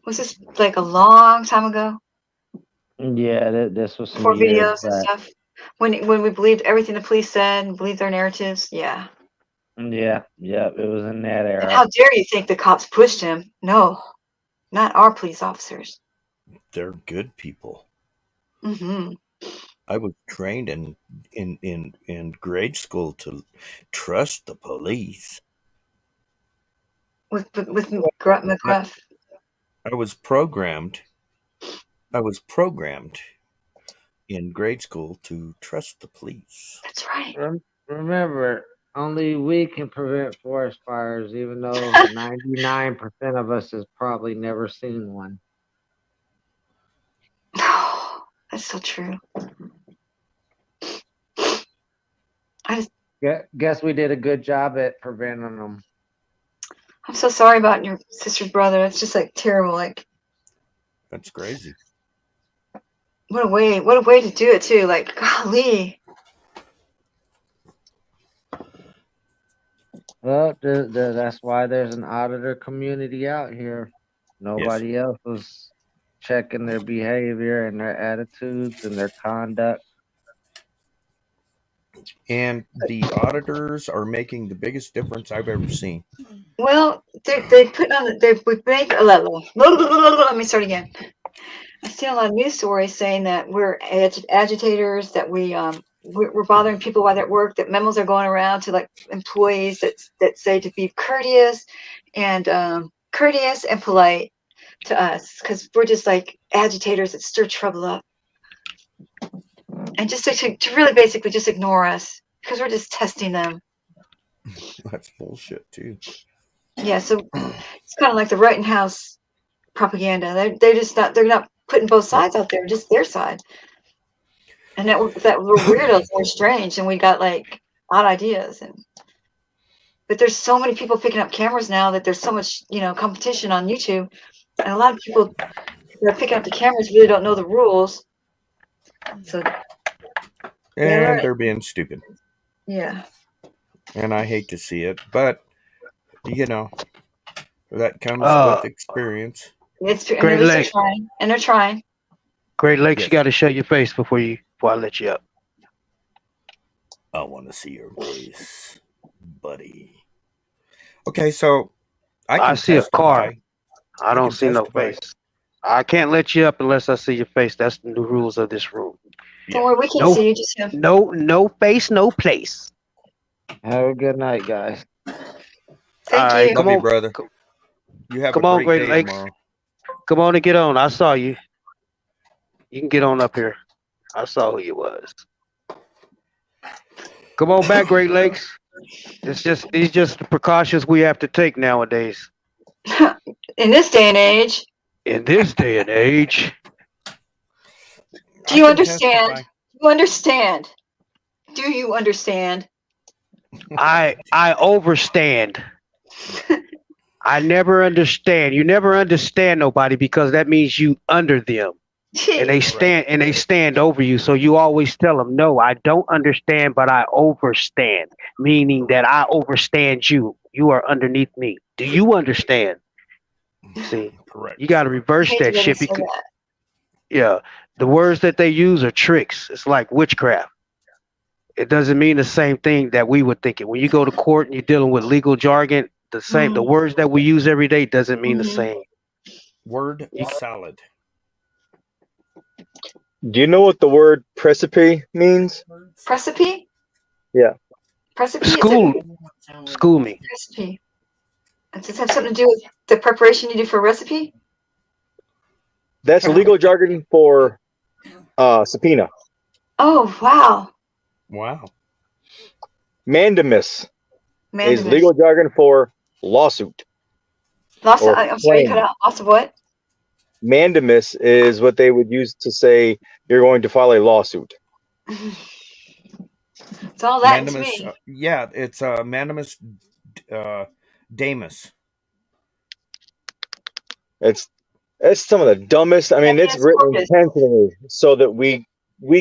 Was this like a long time ago? Yeah, this was some Before years videos and back. stuff? When we believed everything the police said and believed their narratives? Yeah. Yeah, it was in that And era. how dare you think the cops pushed him? No, not our police officers. They're good people. Mm-hmm. I was trained in grade school to trust the police. With McGruff. I was programmed. I was programmed in grade school to trust the police. That's right. Remember, only we can prevent forest fires, even though 99% of us has probably never seen one. That's so true. Guess we did a good job at preventing them. I'm so sorry about your sister's brother. It's just like terrible. Like, That's crazy. what a way to do it too. Like, golly. Well, that's why there's an auditor community out here. Nobody else was checking their behavior and their attitudes and their conduct. And the auditors are making the biggest difference I've ever seen. Well, they put on we make a level. Let me start again. I see a lot of news stories saying that we're agitators, that we're bothering people while they're at work, that memos are going around to like employees that say to be courteous and polite to us because we're just like agitators that stir trouble up, and just to really basically just ignore us because we're just testing them. That's bullshit too. Yeah, so it's kind of like the Rittenhouse propaganda. They're not putting both sides out there, just their side. And that we're weirdos, we're strange, and we got like odd ideas. But there's so many people picking up cameras now that there's so much competition on YouTube, and a lot of people that are picking up the cameras really don't know the rules. So And they're being stupid. Yeah. And I hate to see it, but that comes with experience. Great Lakes. They're trying. Great Lakes, you got to show your face before I let you up. I want to see your face, buddy. Okay, so I see a car. I don't see no face. I can't let you up unless I see your face. That's the new rules of this room. Don't worry, we can't see you. Just him. No face, no place. Have a good night, guys. Thank you. Love you, brother. You have come a on, great Great day Lakes. tomorrow. Come on and get on. I saw you. You can get on up here. I saw who you was. Come on back, Great Lakes. These just the precautions we have to take nowadays. In this day and age. In this day and age. Do you understand? Do you understand? Do you understand? I overstand. I never understand. You never understand nobody because that means you under them. And they stand over you. So you always tell them, no, I don't understand, but I overstand, meaning that I overstand you. You are underneath me. Do you understand? See, Correct. you got to I reverse hate to that really shit say because that. yeah, the words that they use are tricks. It's like witchcraft. It doesn't mean the same thing that we would think it. When you go to court and you're dealing with legal jargon, the words that we use every day doesn't mean the same. Word salad. Do you know what the word precipice means? Precipice? Yeah. Precipice? Is School me. Recipe. Does this have something to do with the preparation you do for a recipe? That's legal jargon for subpoena. Oh, wow. Wow. Mandamus is Mandamus. legal jargon for lawsuit. Lots of, or I'm sorry, you cut claim. out. Lots of what? Mandamus is what they would use to say you're going to file a lawsuit. It's all Latin to Mandamus. me. Yeah, it's Mandamus Damus. It's some of the dumbest. I mean, it's written intentionally so that we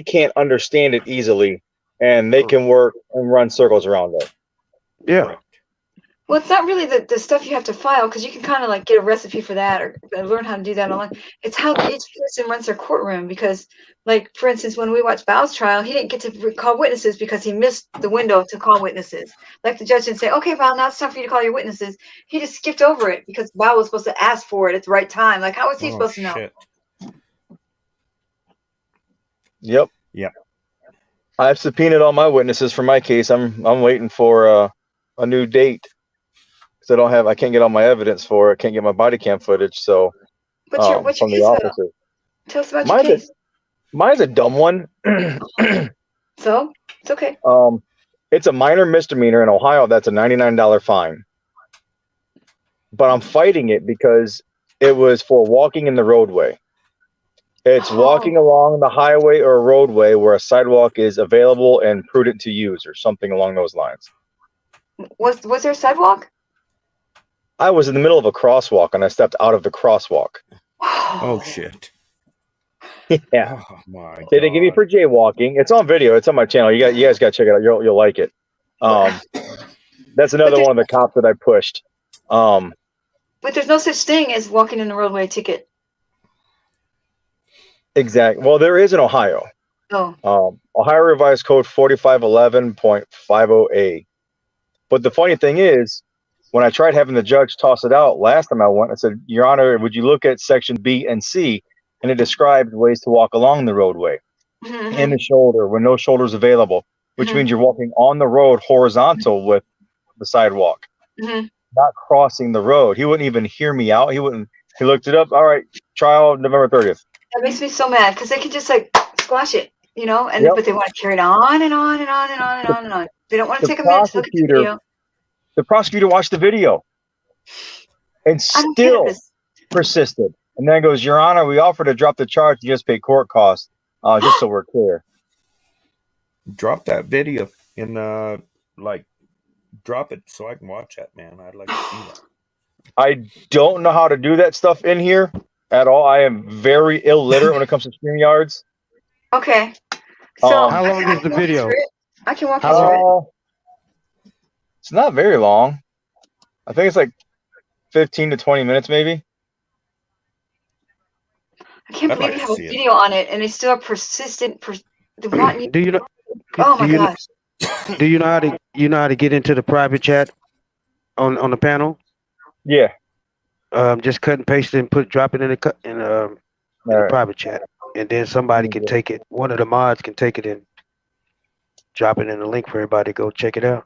can't understand it easily, and they can work and run circles around it. Yeah. Well, it's not really the stuff you have to file because you can kind of like get a recipe for that or learn how to do that online. It's how each person runs their courtroom because, like, for instance, when we watched Bao's trial, he didn't get to call witnesses because he missed the window to call witnesses. Like the judge didn't say, okay, Bao, now it's time for you to call your witnesses. He just skipped over it because Bao was supposed to ask for it at the right time. Like, how was he supposed to know? Yep. Yeah. I've subpoenaed all my witnesses for my case. I'm waiting for a new date because I can't get all my evidence for it. I can't get my body cam footage. So What's your from the case about? officer. Tell us about your case. Mine's a dumb one. So it's okay. It's a minor misdemeanor in Ohio. That's a $99 fine. But I'm fighting it because it was for walking in the roadway. It's walking along the highway or a roadway where a sidewalk is available and prudent to use, or something along those lines. Was there a sidewalk? I was in the middle of a crosswalk and I stepped out of the crosswalk. Oh shit. Yeah. Oh my They didn't give me for jaywalking. It's on video. It's on my channel. You guys got to check it out. You'll like it. That's another one of the cops that I pushed. But there's no such thing as walking in the roadway ticket. Exactly. Well, there is in Ohio. Oh. Ohio Revised Code 4511.50A. But the funny thing is, when I tried having the judge toss it out last time I went, I said, Your Honor, would you look at section B and C? And it described ways to walk along the roadway in the shoulder when no shoulder is available, which means you're walking on the road horizontal with the sidewalk, not crossing the road. He wouldn't even hear me out. He looked it up. All right, trial November 30th. That makes me so mad because they can just like squash it, you know, and but they want to carry it on and on and on and on and on and on. They don't want to take a minute to look at the video. The prosecutor watched the video and still persisted. And then goes, Your Honor, we offer to drop the charge to just pay court costs, just so we're clear. Drop that video and drop it so I can watch that, man. I'd like to see that. I don't know how to do that stuff in here at all. I am very illiterate when it comes to StreamYards. Okay. So how long is the video? I can walk you through it. It's not very long. I think it's like 15 to 20 minutes, maybe. I can't believe you have a video on it and it's still persistent. Do you know? Oh my gosh. Do you know how to get into the private chat on the panel? Yeah. Just cut and paste it and drop it in the private chat, and then somebody can take it. One of the mods can take it and drop it in the link for everybody to go check it out.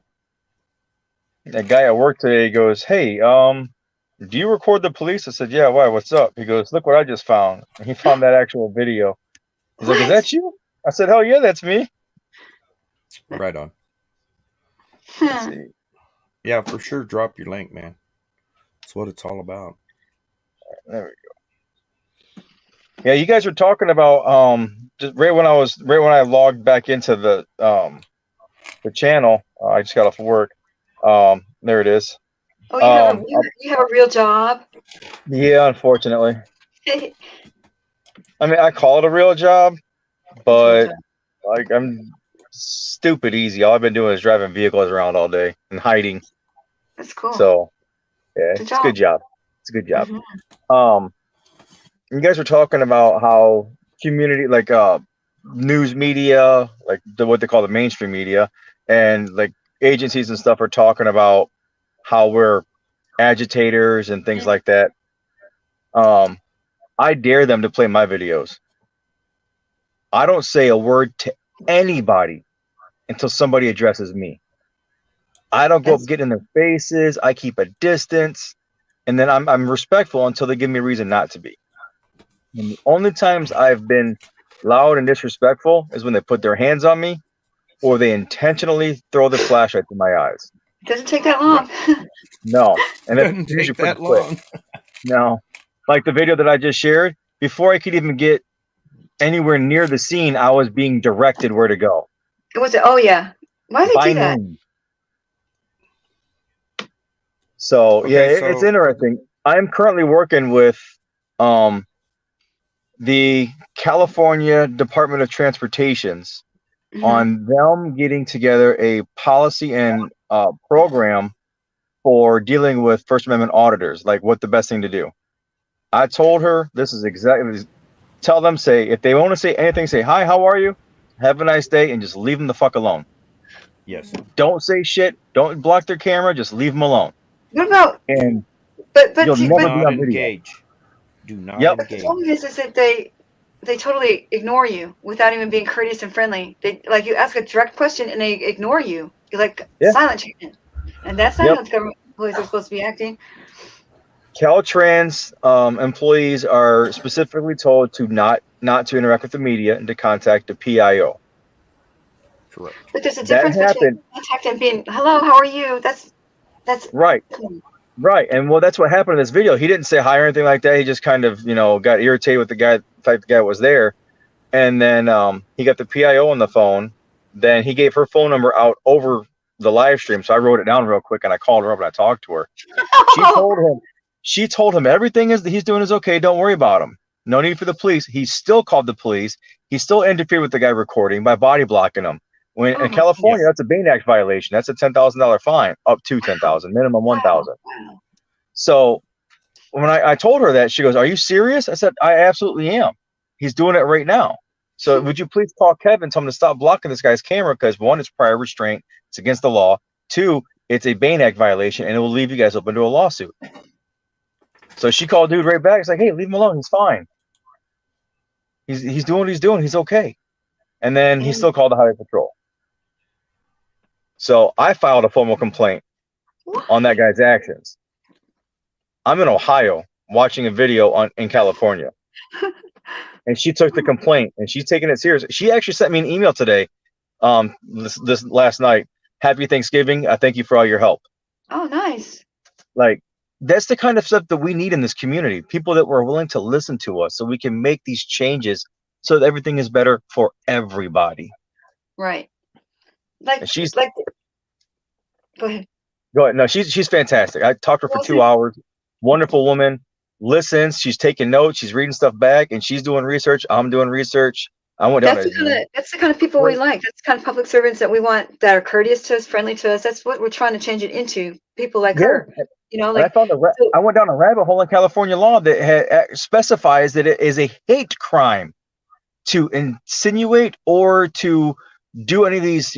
That guy at work today goes, Hey, do you record the police? I said, Yeah, why? What's up? He goes, Look what I just found. And he found that actual video. He's like, Is that you? I said, Hell yeah, that's me. Right on. Yeah, for sure. Drop your link, man. That's what it's all about. There we go. Yeah, you guys were talking about just right when I logged back into the channel. I just got off of work. There it is. Oh, you have a real job? Yeah, unfortunately. I mean, I call it a real job, but like I'm stupid easy. All I've been doing is driving vehicles around all day and hiding. That's cool. So yeah, Good it's a job. good job. It's a good job. Mhm. You guys were talking about how community, like news media, like what they call the mainstream media, and like agencies and stuff are talking about how we're agitators and things like that. I dare them to play my videos. I don't say a word to anybody until somebody addresses me. I don't go up getting in their faces. I keep a distance, and then I'm respectful until they give me a reason not to be. And the only times I've been loud and disrespectful is when they put their hands on me or they intentionally throw the flashlight in my eyes. It doesn't take that long. No, and it's Doesn't usually take pretty that quick. long. No, like the video that I just shared, before I could even get anywhere near the scene, I was being directed where to go It was. Oh yeah. Why do they by do that? name. So yeah, Okay, it's so interesting. I'm currently working with the California Department of Transportation's on them getting together a policy and program for dealing with First Amendment auditors, like what the best thing to do. I told her this is exactly, tell them, say, if they want to say anything, say, hi, how are you? Have a nice day, and just leave them the fuck alone. yes. Don't say shit. Don't block their camera. Just leave them alone. What about? And But you'll see, never but be on video. Engage. Do not Yep. But the engage. problem is that they totally ignore you without even being courteous and friendly. They like you ask a direct question and they ignore you. You're like silent treatment, and that's not Yep. how the government employees are supposed to be acting. Caltrans employees are specifically told to not to interact with the media and to contact the PIO. Correct. But there's a That difference between happened. contact and being hello, how are you? That's Right. Right. And well, that's what happened in this video. He didn't say hi or anything like that. He just kind of, got irritated with the guy, the fact the guy was there. And then he got the PIO on the phone. Then he gave her phone number out over the live stream. So I wrote it down real quick and I called her up and I talked to her. She told him everything is that he's doing is okay. Don't worry about him. No need for the police. He still called the police. He still interfered with the guy recording by body blocking him. When in California, that's a Bain Act violation. That's a $10,000 fine, up to $10,000, minimum $1,000. So when I told her that, she goes, "Are you serious?" I said, "I absolutely am. He's doing it right now. So would you please call Kevin, tell him to stop blocking this guy's camera because one, it's prior restraint, it's against the law. Two, it's a Bain Act violation, and it will leave you guys open to a lawsuit." So she called dude right back. It's like, "Hey, leave him alone. He's fine. He's doing what he's doing. He's okay." And then he still called the highway patrol. So I filed a formal complaint on that guy's actions. I'm in Ohio watching a video in California. And she took the complaint and she's taking it serious. She actually sent me an email today, this last night. "Happy Thanksgiving. I thank you for all your help." Oh, nice. Like, that's the kind of stuff that we need in this community. People that were willing to listen to us so we can make these changes so that everything is better for everybody. Right. Like And she's like. Go ahead. Go ahead. No, she's fantastic. I talked to her for 2 hours. Wonderful woman. Listens. She's taking notes. She's reading stuff back, and she's doing research. I'm doing research. I went down. That's the kind of people we like. That's the kind of public servants that we want, that are courteous to us, friendly to us. That's what we're trying to change it into. People like her. And I Like found I went down a rabbit hole in California law that specifies that it is a hate crime to insinuate or to do any of these,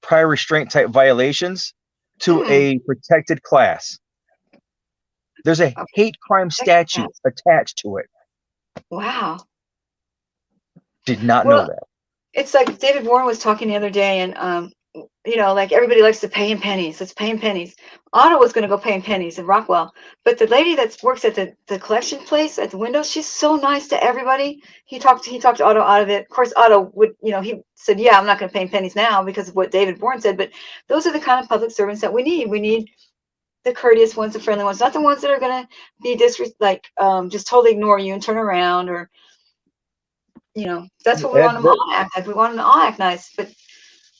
prior restraint type violations to a protected class. There's a hate crime statute attached to it. wow. Did not know that. It's like David Warren was talking the other day, and like everybody likes to pay in pennies. Let's pay in pennies. Otto was going to go pay in pennies in Rockwell, but the lady that works at the collection place at the window, she's so nice to everybody. He talked to Otto out of it. Of course, Otto would, he said, "Yeah, I'm not going to pay in pennies now," because of what David Warren said. But those are the kind of public servants that we need. We need the courteous ones, the friendly ones, not the ones that are going to be just totally ignore you and turn around, or that's what we want them all to act like. We want them to all act nice, but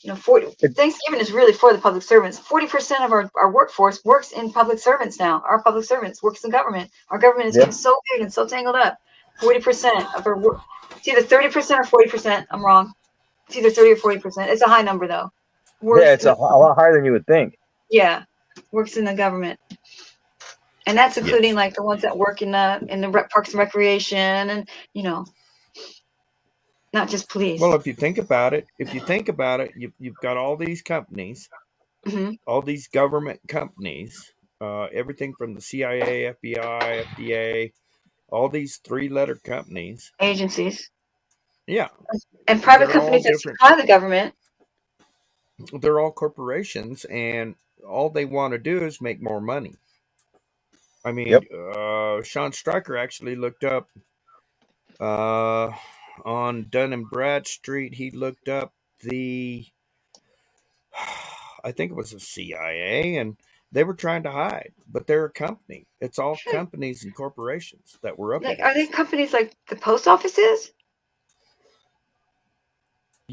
Thanksgiving is really for the public servants. 40% of our workforce works in public servants now. Our public servants works in government. Our government is getting so big and so tangled up. 40% of our work. It's either 30% or 40%. I'm wrong. It's either 30 or 40%. It's a high number though. Yeah, it's a lot higher than you would think. Yeah. works in the government, and that's including Yes. like the ones that work in the parks and recreation, and not just police. Well, if you think about it, you've got all these companies, Hmm. all these government companies, everything from the CIA, FBI, FDA, all these three-letter companies. Agencies Yeah, and private they're all companies that different. supply the government. They're all corporations, and all they want to do is make more money. I mean, Yep. Sean Stryker actually looked up uh, on Dun and Bradstreet. He looked up I think it was the CIA, and they were trying to hide, but they're a company. It's all companies and corporations that we're up Like, are they against. companies like the post office is?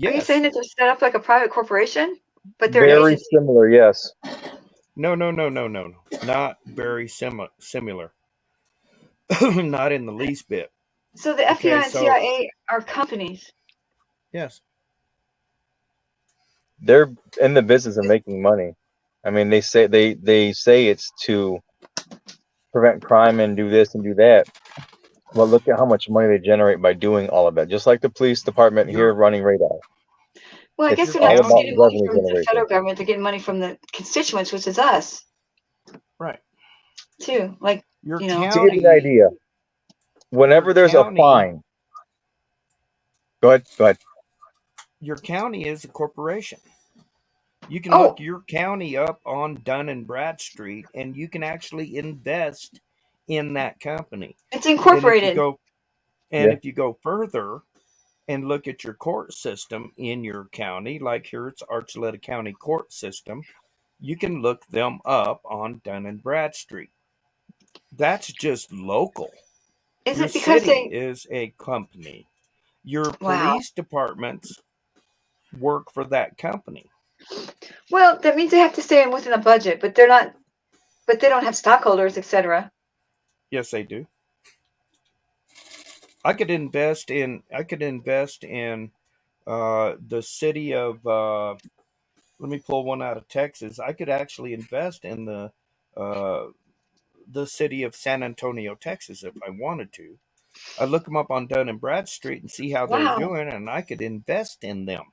Are you saying Yes. that they're set up like a private corporation, but they're an Very agency? similar, yes. No, no, no, no, no, no. Not very similar. Not in the least bit. So the Okay, FBI and so CIA are companies. yes. They're in the business of making money. I mean, they say it's to prevent crime and do this and do that. Well, look at how much money they generate by doing all of that. Just like the police department here Your running radar. Well, I It's guess your they're not all just about getting county, money revenue from the generation. federal government; they're getting money from the constituents, which is us right. too. Like Your you know, To give you an county, idea, your whenever there's a county, fine, go ahead, go ahead. your county is a corporation. You can oh, look your county up on Dun and Bradstreet, and you can actually invest in that company. it's And if you incorporated. go and Yeah, if you go further and look at your court system in your county, like here it's Archuleta County court system, you can look them up on Dun and Bradstreet. That's just local. Is Your it because city they? is a company. Your Wow. police departments work for that company. Well, that means they have to stay within a budget, but they're not. But they don't have stockholders, etc. Yes, they do. I could invest in the city of let me pull one out of Texas. I could actually invest in uh, the city of San Antonio, Texas, if I wanted to. I look them up on Dun and Bradstreet and see how they're Wow. doing, and I could invest in them.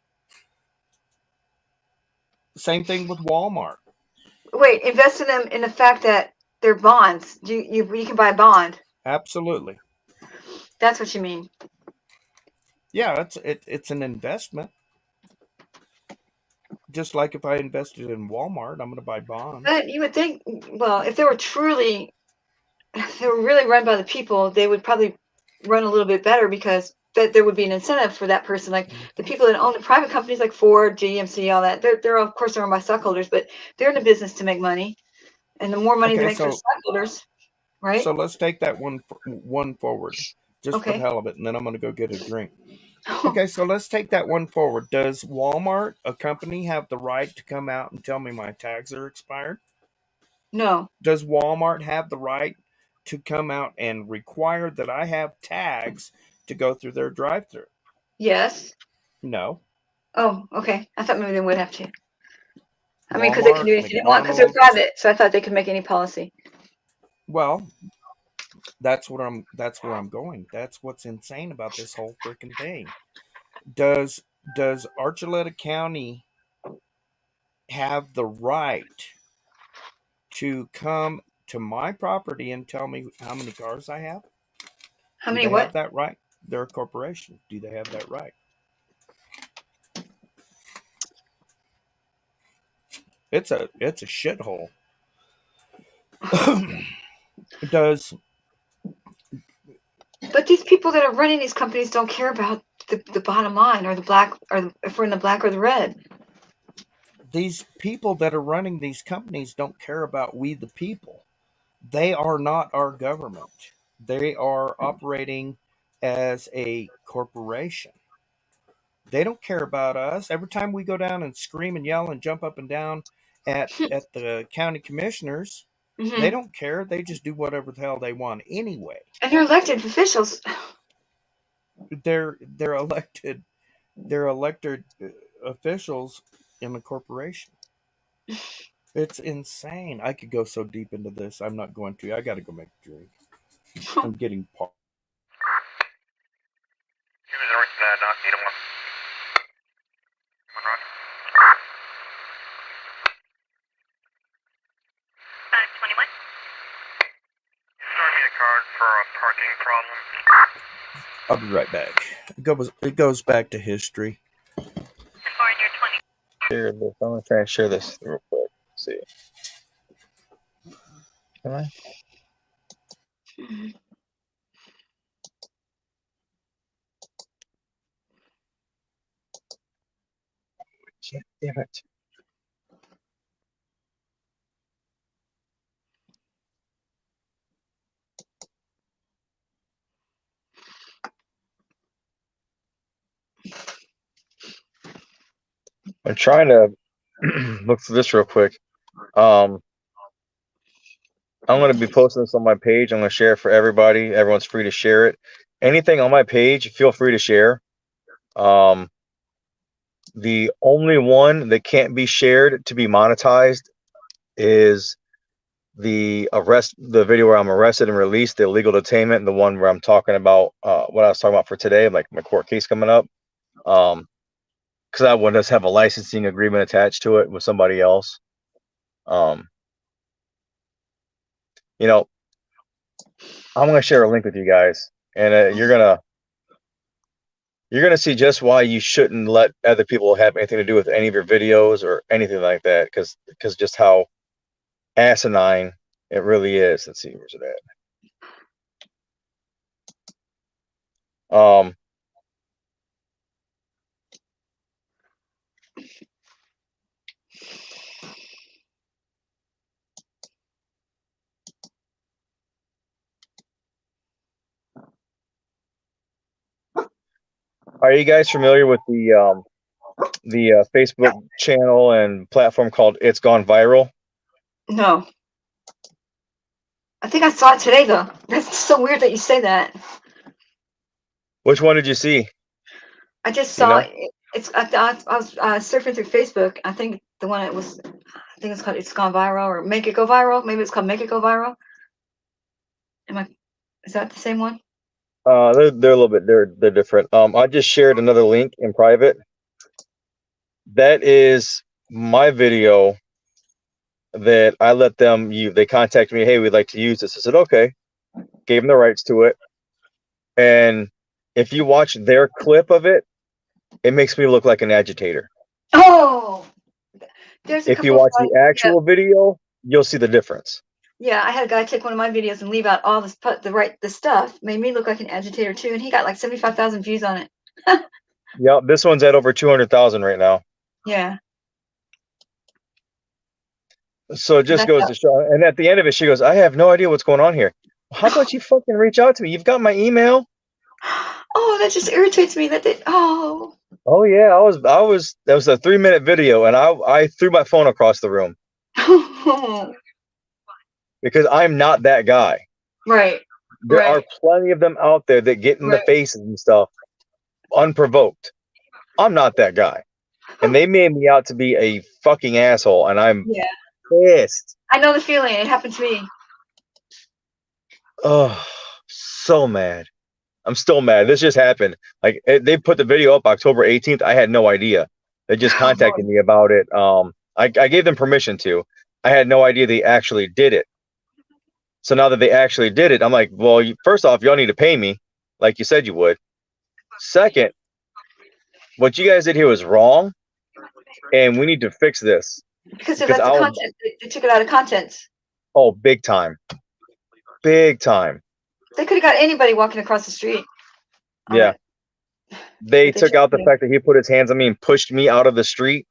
Same thing with Walmart. Wait, invest in them in the fact that they're bonds. You can buy a bond. Absolutely. That's what you mean. Yeah, it's an investment. Just like if I invested in Walmart, I'm going to buy bonds. But you would think, well, if they were truly, if they were really run by the people, they would probably run a little bit better because that there would be an incentive for that person. Like the people that own the private companies like Ford, GMC, all that, they're of course they're owned by stockholders, but they're in the business to make money. And the more money they Okay, make for the stockholders, right? so let's take that one forward, just for the Okay. hell of it, and then I'm going to go get a drink. Okay, so let's take that one forward. Does Walmart, a company, have the right to come out and tell me my tags are expired? No. Does Walmart have the right to come out and require that I have tags to go through their drive-through? Yes. No. Oh, okay. I thought maybe they would have to. I mean, because they can Walmart, do anything they want because they're McDonald's. private. So I thought they could make any policy. Well, that's where I'm going. That's what's insane about this whole freaking thing. Does Archuleta County have the right to come to my property and tell me how many cars I have? How Do many they what? have that right? They're a corporation. Do they have that right? It's a shithole. Does But these people that are running these companies don't care about the bottom line or the black or if we're in the black or the red. these people that are running these companies don't care about we the people? They are not our government. They are operating as a corporation. They don't care about us. Every time we go down and scream and yell and jump up and down at the county commissioners, they Hmm. don't care. They just do whatever the hell they want anyway. And they're elected officials. They're elected. They're elected officials in the corporation. It's insane. I could go so deep into this. I'm not going to. I got to go make a drink. I'm getting part. I'll be right back. It goes back to history. Share this. I'm gonna try and share this real quick. Let's see. Can I? Shit, damn it. I'm trying to look for this real quick. I'm going to be posting this on my page. I'm going to share it for everybody. Everyone's free to share it. Anything on my page, feel free to share. The only one that can't be shared to be monetized is the video where I'm arrested and released, the illegal detainment, and the one where I'm talking about what I was talking about for today, like my court case coming up. Because that one does have a licensing agreement attached to it with somebody else. You know, I'm gonna share a link with you guys, and you're gonna see just why you shouldn't let other people have anything to do with any of your videos or anything like that, because just how asinine it really is. Let's see, where's it at? Are you guys familiar with the Facebook channel and platform called It's Gone Viral? No. I think I saw it today, though. That's so weird that you say that. Which one did you see? I just You saw know? it. I was surfing through Facebook. I think the one it was. I think it's called "It's Gone Viral" or "Make It Go Viral." Maybe it's called "Make It Go Viral." Is that the same one? They're a little bit they're different. I just shared another link in private. That is my video that I let them they contacted me, hey, we'd like to use this. I said, okay, gave them the rights to it. And if you watch their clip of it, it makes me look like an agitator. Oh, there's a If you couple of watch the actual video, you'll see the difference. yeah. I had a guy take one of my videos and leave out all this the stuff. Made me look like an agitator too, and he got like 75,000 views on it. Yep, this one's at over 200,000 right now. Yeah. So it just goes to show. And at the end of it, she goes, I have no idea what's going on here. How about you fucking reach out to me? You've got my email. Oh, that just irritates me that they. Oh. Oh yeah, that was a 3-minute video, and I threw my phone across the room because I'm not that guy. Right. There are plenty of them out there that get in the faces and stuff unprovoked. I'm not that guy. And they made me out to be a fucking asshole, and I'm pissed. I know the feeling. It happened to me. Oh, so mad. I'm still mad. This just happened. Like they put the video up October 18th. I had no idea. They just contacted me about it. I gave them permission to. I had no idea they actually did it. So now that they actually did it, I'm like, well, first off, y'all need to pay me, like you said you would. Second, what you guys did here was wrong, and we need to fix this. Because that's the content. They took it out of context. Oh, big time. Big time. They could have got anybody walking across the street. Yeah. They took out the fact that he put his hands on me and pushed me out of the street.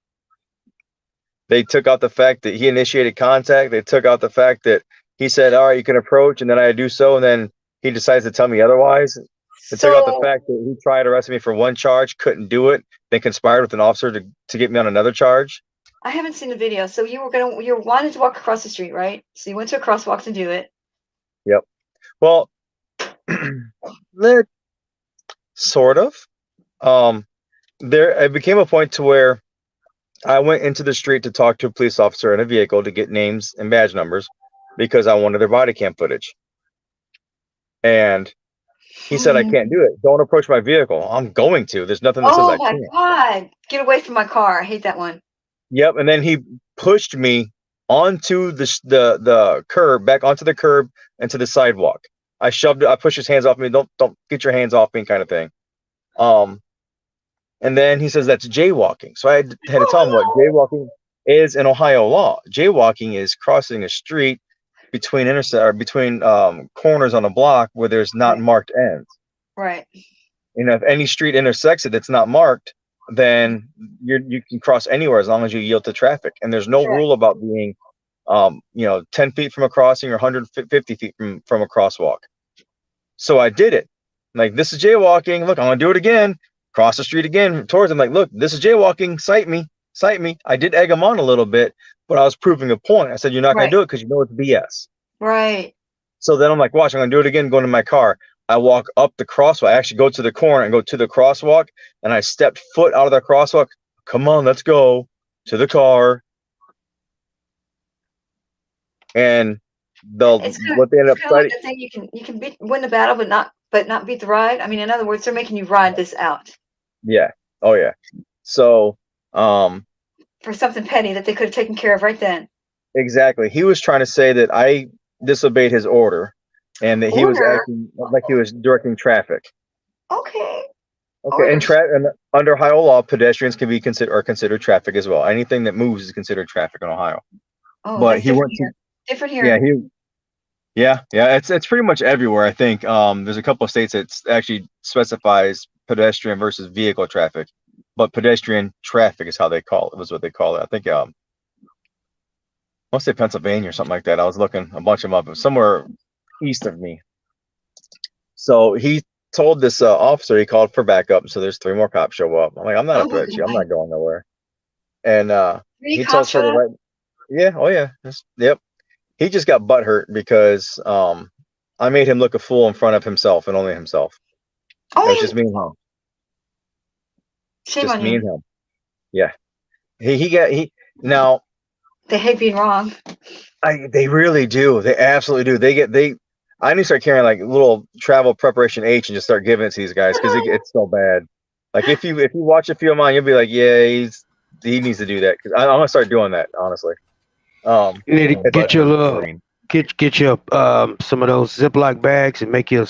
They took out the fact that he initiated contact. They took out the fact that he said, all right, you can approach, and then I do so, and then he decides to tell me otherwise. They took out the fact that he tried to arrest me for one charge, couldn't do it, then conspired with an officer to get me on another charge. I haven't seen the video. So you wanted to walk across the street, right? So you went to a crosswalk to do it. Yep. Well, sort of. There it became a point to where I went into the street to talk to a police officer in a vehicle to get names and badge numbers because I wanted their body cam footage. And he said, I can't do it. Don't approach my vehicle. I'm going to. There's nothing that says Oh I my can't. God. Get away from my car. I hate that one. Yep. And then he pushed me onto the curb, back onto the curb and to the sidewalk. I pushed his hands off me. Don't get your hands off me, kind of thing. And then he says that's jaywalking. So I had to tell him what jaywalking is in Ohio law. Jaywalking is crossing a street between corners on a block where there's not marked ends. Right. You know, if any street intersects it that's not marked, then you can cross anywhere as long as you yield to traffic. And there's no rule about being 10 feet from a crossing or 150 feet from a crosswalk. So I did it. Like, this is jaywalking. Look, I'm gonna do it again. Cross the street again towards him. Like, look, this is jaywalking. Cite me. I did egg him on a little bit, but I was proving a point. I said, you're not gonna do it because you know it's BS. Right. So then I'm like, watch, I'm gonna do it again. Going to my car. I walk up the crosswalk. I actually go to the corner and go to the crosswalk, and I stepped foot out of the crosswalk. Come on, let's go to the car. And what they ended up It's kind of like the thing you can win the battle, but not beat the ride. I mean, in other words, they're making you ride this out Yeah. Oh yeah. So for something petty that they could have taken care of right then. Exactly. He was trying to say that I disobeyed his order and that he was acting like he was directing traffic. Okay. Okay. And under Ohio law, pedestrians can be considered traffic as well. Anything that moves is considered traffic in Ohio. Oh, But that's he went to different here. Yeah, it's pretty much everywhere. I think there's a couple of states that actually specifies pedestrian versus vehicle traffic, but pedestrian traffic is how they call it. Was what they call it. I think I want to say Pennsylvania or something like that. I was looking a bunch of them up. It was somewhere east of me. So he told this officer, he called for backup. So there's 3 more cops show up. I'm like, I'm not a threat to you. I'm not going nowhere. And he tells her to write. Yeah. Oh yeah. Yep. He just got butthurt because I made him look a fool in front of himself and only himself. It was just me and him. Shame Just on me you. and him. Yeah. He now. They hate being wrong. They really do. They absolutely do. I need to start carrying like little travel preparation H and just start giving it to these guys because it's so bad. Like if you watch a few of mine, you'll be like, yeah, he needs to do that because I'm gonna start doing that honestly. You need to get your little get your some of those Ziploc bags and make you a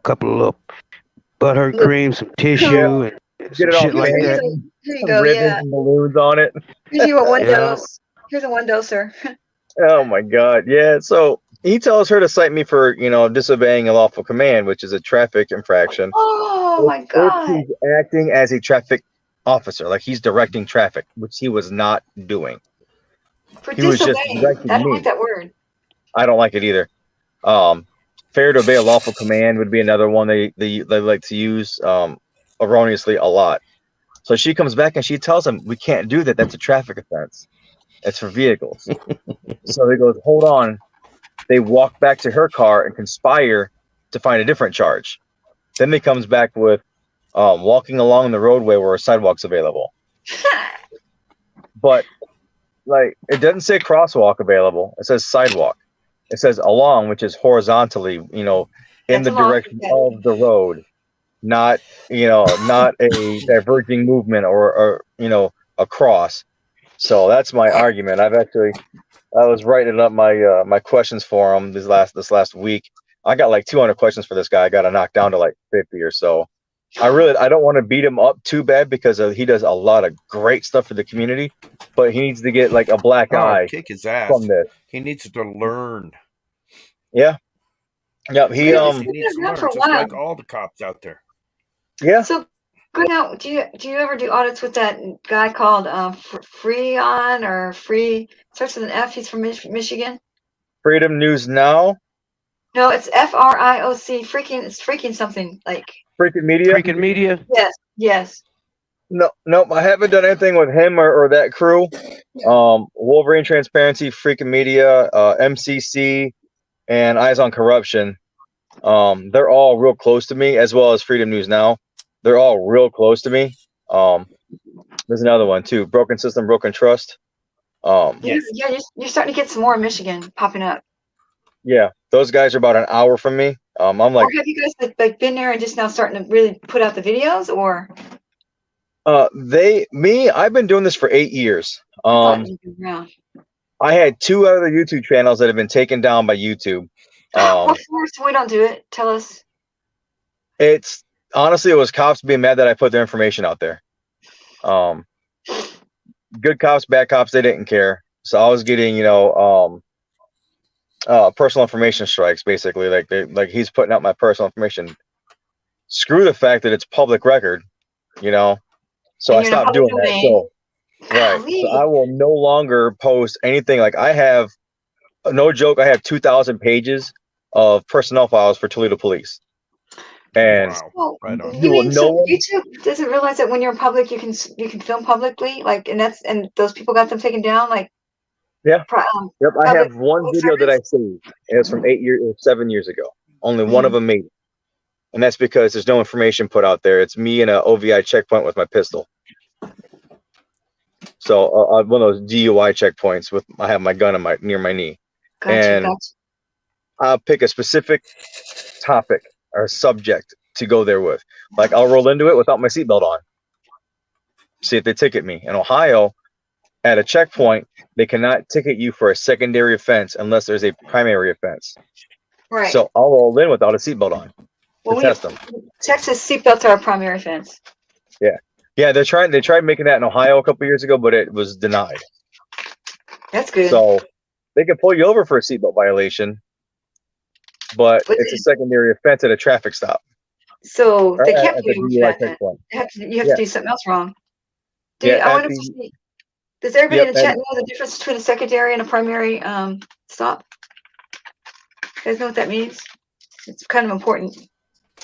couple of little butthurt cream, some tissue, and some shit like that. Here you go. Ribbons and balloons on it. Here's you a one Yeah. dose. Here's a 1 doser. Oh my God. Yeah. So he tells her to cite me for, disobeying a lawful command, which is a traffic infraction. Oh my If God. he's acting as a traffic officer, like he's directing traffic, which he was not doing. For He was just disobeying. directing I don't me. like that word. I don't like it either. Fair to obey a lawful command would be another one they like to use erroneously a lot. So she comes back and she tells him, we can't do that. That's a traffic offense. It's for vehicles. So he goes, hold on. They walk back to her car and conspire to find a different charge. Then he comes back with walking along the roadway where a sidewalk's available. But like it doesn't say crosswalk available. It says sidewalk. It says along, which is horizontally, in the direction of the road, not a diverging movement or across. So that's my argument. I was writing up my questions for him this last week. I got like 200 questions for this guy. I got to knock down to like 50 or so. I don't want to beat him up too bad because he does a lot of great stuff for the community, but he needs to get like a black eye kick his ass. from this. He needs to learn. Yeah. Yeah. He needs to learn, just like all the cops out there. Yeah. So good now. Do you ever do audits with that guy called Freon or Free? Starts with an F. He's from Michigan. Freedom News Now. No, it's FRIOC. It's freaking something like. Freaking Media. Freaking Media. Yes. No, I haven't done anything with him or that crew. Wolverine Transparency, Freaking Media, MCC, and Eyes on Corruption. They're all real close to me, as well as Freedom News Now. They're all real close to me. There's another one too. Broken system, broken trust. Yeah, you're starting to get some more in Michigan popping up. Yeah, those guys are about an hour from me. I'm Or like, have you guys like been there and just now starting to really put out the videos, or? I've been doing this for 8 years. I thought you'd be around. I had 2 other YouTube channels that have been taken down by YouTube. What for? So we don't do it. Tell us. It's honestly, it was cops being mad that I put their information out there. Good cops, bad cops, they didn't care. So I was getting, personal information strikes, basically. Like he's putting out my personal information. Screw the fact that it's public record, So And I you're in a stopped public doing that. domain. So right. So I will no longer post anything. Like I have, no joke, I have 2,000 pages of personnel files for Toledo Police. And Well, right on. you mean so YouTube doesn't realize that when you're in public, you can film publicly, like, and those people got them taken down, like. Yeah. Yep. I public- have one video that I saved. It's from 7 years ago. Only one of them made it. And that's because there's no information put out there. It's me in an OVI checkpoint with my pistol. So one of those DUI checkpoints I have my gun near my knee. Gotcha. I'll pick a specific topic or subject to go there with. Like I'll roll into it without my seatbelt on. See if they ticket me. In Ohio, at a checkpoint, they cannot ticket you for a secondary offense unless there's a primary offense. Right. So I'll roll in without a seatbelt on to test them. Texas seatbelts are a primary offense. Yeah. Yeah, they tried making that in Ohio a couple years ago, but it was denied. That's good. So they can pull you over for a seatbelt violation, but it's a secondary offense at a traffic stop. So they can't at pull the you over DUI for that. checkpoint. You have to do something else wrong. Yeah, Does everybody Yep, in the chat and- know the difference between a secondary and a primary stop? You guys know what that means? It's kind of important.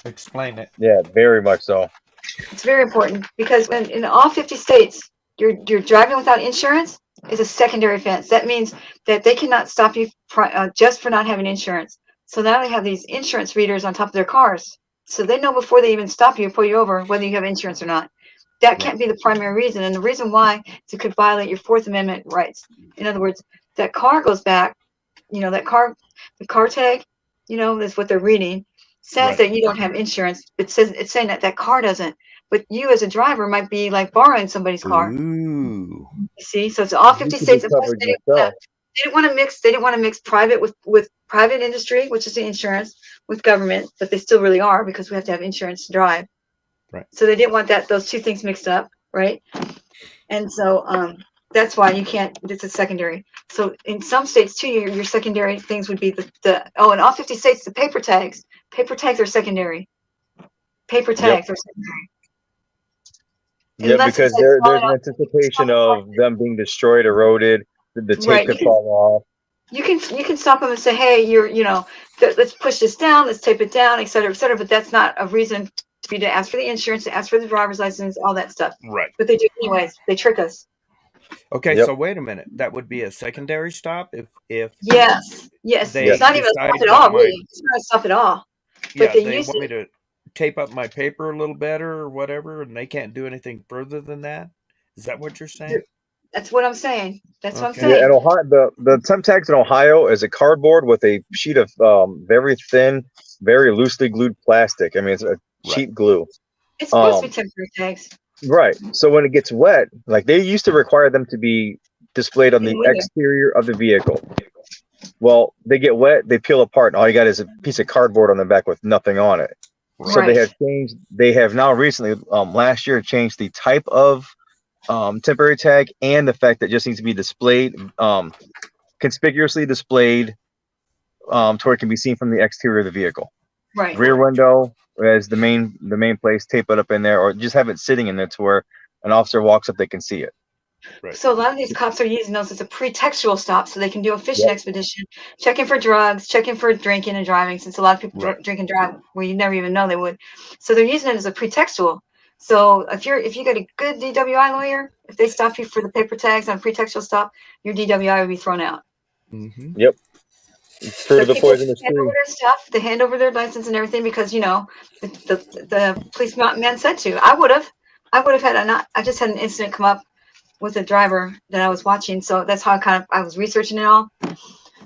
Explain it. Yeah, very much so. It's very important because when in all 50 states, you're driving without insurance is a secondary offense. That means that they cannot stop you just for not having insurance. So now they have these insurance readers on top of their cars. So they know before they even stop you, pull you over, whether you have insurance or not. That can't be the primary reason. And the reason why is it could violate your Fourth Amendment rights. In other words, that car goes back, the car tag, that's what they're reading, says that you don't have insurance. It's saying that car doesn't. But you as a driver might be like borrowing somebody's car. Ooh. You see, so it's all 50 You could states. be And plus covered they yourself. didn't want to mix. They didn't want to mix private with private industry, which is the insurance, with government. But they still really are because we have to have insurance to drive. Right. So they didn't want those two things mixed up, right? And so that's why you can't. It's a secondary. So in some states too, your secondary things would be in all 50 states, the paper tags. Paper tags are secondary. Paper tags are secondary. Yeah, Unless because it's like there's an anticipation of them being destroyed, eroded, the tape Right, could you can- fall off. You can stop them and say, hey, let's push this down, let's tape it down, et cetera, but that's not a reason for you to ask for the insurance, to ask for the driver's license, all that stuff. Right. But they do anyways. They trick us. Okay, Yep. so wait a minute. That would be a secondary stop if Yes. they It's not even a decide stop at that all, my- really. It's not a stop at all. But Yeah, they they use want me it. to tape up my paper a little better or whatever, and they can't do anything further than that. Is that what you're saying? That's what I'm saying. That's what I'm Okay. saying. Yeah, in Ohio, the temp tags in Ohio is a cardboard with a sheet of very thin, very loosely glued plastic. I mean, it's a cheap glue. It's supposed to be temporary tags. Right. So when it gets wet, like they used to require them to be displayed on In the winter. exterior of the vehicle. Well, they get wet, they peel apart, and all you got is a piece of cardboard on the back with nothing on it. So Right. they have now recently, last year, changed the type of temporary tag and the fact that it just needs to be displayed, conspicuously displayed, to where it can be seen from the exterior of the vehicle. Right. Rear window as the main place, tape it up in there, or just have it sitting in there to where an officer walks up, they can see it. Right. So a lot of these cops are using those as a pretextual stop so they can do a fishing expedition, checking for drugs, checking for drinking and driving, since a lot of people drink and drive where you never even know they would. So they're using it as a pretextual. So if you got a good DWI lawyer, if they stop you for the paper tags on a pretextual stop, your DWI would be thrown out. Mm-hmm. Yep. Fruit of the people poisonous hand tree. over their stuff, they hand over their license and everything because the policeman said to. I would have. I would have had I just had an incident come up with a driver that I was watching, so that's how I was researching it all.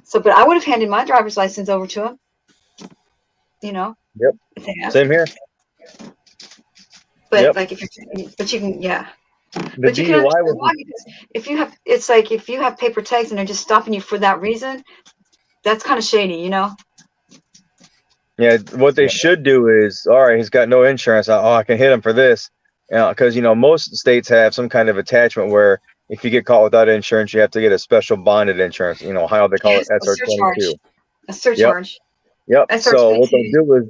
So, but I would have handed my driver's license over to him. You know. Yep. If they asked. Same here. But Yep. like but you can, yeah. The But you can DUI understand was why, because it's like if you have paper tags and they're just stopping you for that reason, that's kind of shady, you know. Yeah, what they should do is, all right, he's got no insurance. I can hit him for this, because most states have some kind of attachment where if you get caught without insurance, you have to get a special bonded insurance. Ohio they call it Yes, a surcharge. SR22. A surcharge. Yep. So what they'll SR22. do is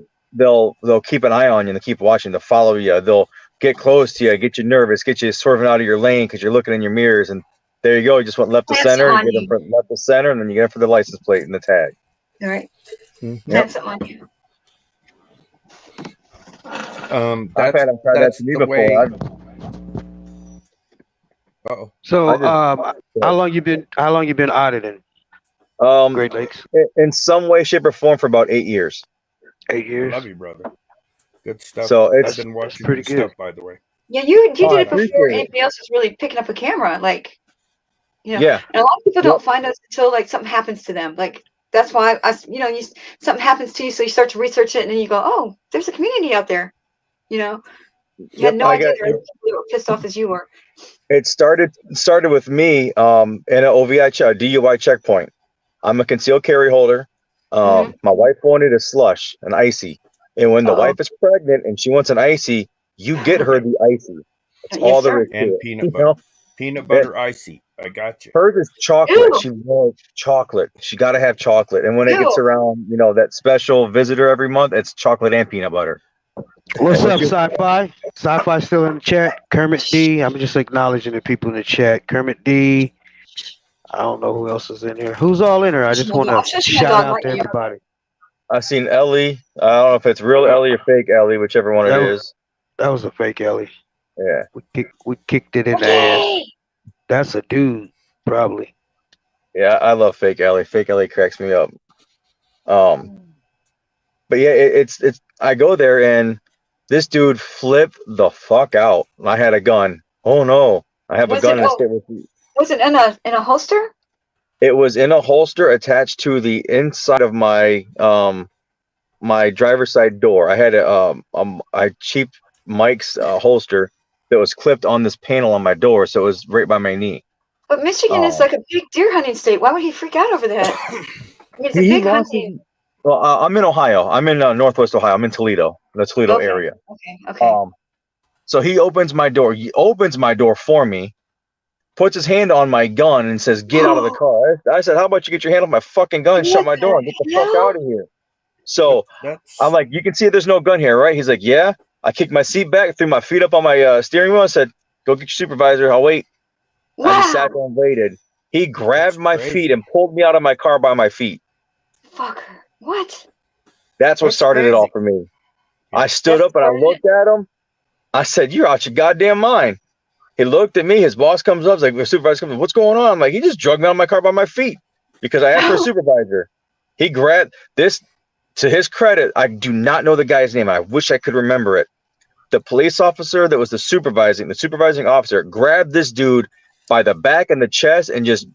they'll keep an eye on you and they'll keep watching, to follow you. They'll get close to you, get you nervous, get you swerving out of your lane because you're looking in your mirrors, and there you go. You just went left to Plant center, something you get on them for left to center, and then you get them for the license plate and the tag. All right. Yep. Plant something on you. I've had them try that to me before. So, how long you been auditing? Great Lakes. In some way, shape, or form for about 8 years. 8 years. Love you, brother. Good stuff. So I've been watching pretty your good stuff, by the way. Yeah, you did I it before appreciate it. anybody else was really picking up a camera, like, Yeah. And a lot of people don't find us until like something happens to them. Like that's why something happens to you, so you start to research it, and then you go, oh, there's a community out there. You had no idea there were people that were pissed off as you were. It started with me in an DUI checkpoint. I'm a concealed carry holder. My wife wanted a slush, an icy, and when the wife is pregnant and she wants an icy, you get her the icy. That's all there is to And it. peanut butter. Peanut butter icy. I got you. Hers is chocolate. She loves chocolate. She got to have chocolate. And when it gets around, that special visitor every month, it's chocolate and peanut butter. What's up, Sci-Fi? Sci-Fi still in the chat. Kermit D. I'm just acknowledging the people in the chat. Kermit D. I don't know who else is in here. Who's all in here? I just want to shout out to everybody. I've seen Ellie. I don't know if it's real Ellie or fake Ellie, whichever one it is. That was a fake Ellie. Yeah. We kicked it in the ass. That's a dude, probably. Yeah, I love fake Ellie. Fake Ellie cracks me up. But yeah, it's I go there and this dude flipped the fuck out. I had a gun. Oh no, I have a gun. Was it in a holster? It was in a holster attached to the inside of my my driver's side door. I had a cheap Mike's holster that was clipped on this panel on my door, so it was right by my knee. But Michigan is like a big deer hunting state. Why would he freak out over that? I mean, it's a big hunting. Well, I'm in Ohio. I'm in Northwest Ohio. I'm in Toledo, the Toledo area. Okay. So he opens my door. He opens my door for me, puts his hand on my gun, and says, "Get out of the car." I said, "How about you get your hand off my fucking gun and shut my door and get the fuck out of here?" So I'm like, "You can see there's no gun here, right?" He's like, "Yeah." I kicked my seat back, threw my feet up on my steering wheel, and said, "Go get your supervisor. I'll wait." Wow. I just sat there and waited. He grabbed my feet and pulled me out of my car by my feet. Fucker. What? That's what started it all for me. I stood up and I looked at him. I said, "You're out your goddamn mind." He looked at me. His boss comes up. He's like, the supervisor comes up. "What's going on?" I'm like, "He just drugged me out of my car by my feet," because I asked for a supervisor. He grabbed this. To his credit, I do not know the guy's name. I wish I could remember it. The police officer that was the supervising officer grabbed this dude by the back and the chest and just